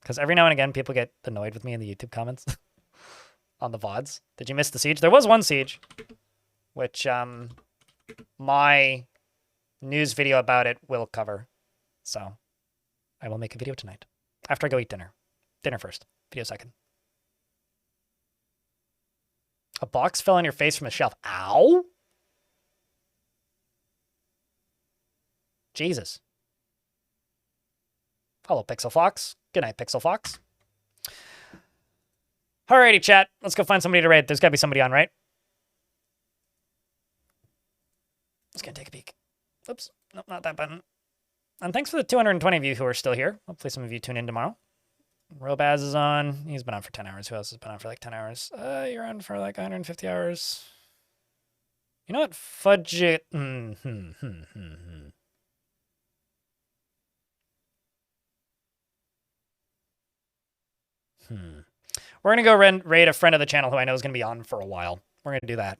Because every now and again, people get annoyed with me in the YouTube comments on the VODs. Did you miss the siege? There was one siege, which my news video about it will cover. So I will make a video tonight after I go eat dinner. Dinner first, video second. A box fell on your face from a shelf. Ow! Jesus. Hello, Pixel Fox. Good night, Pixel Fox. Alrighty, chat. Let's go find somebody to raid. There's gotta be somebody on, right? Let's go take a peek. Oops. Nope, not that button. And thanks for the 220 of you who are still here. Hopefully some of you tune in tomorrow. Robaz is on. He's been on for 10 hours. Who else has been on for like 10 hours? You're on for like 150 hours. You know what? Fudge it. We're going to go raid a friend of the channel who I know is going to be on for a while. We're going to do that.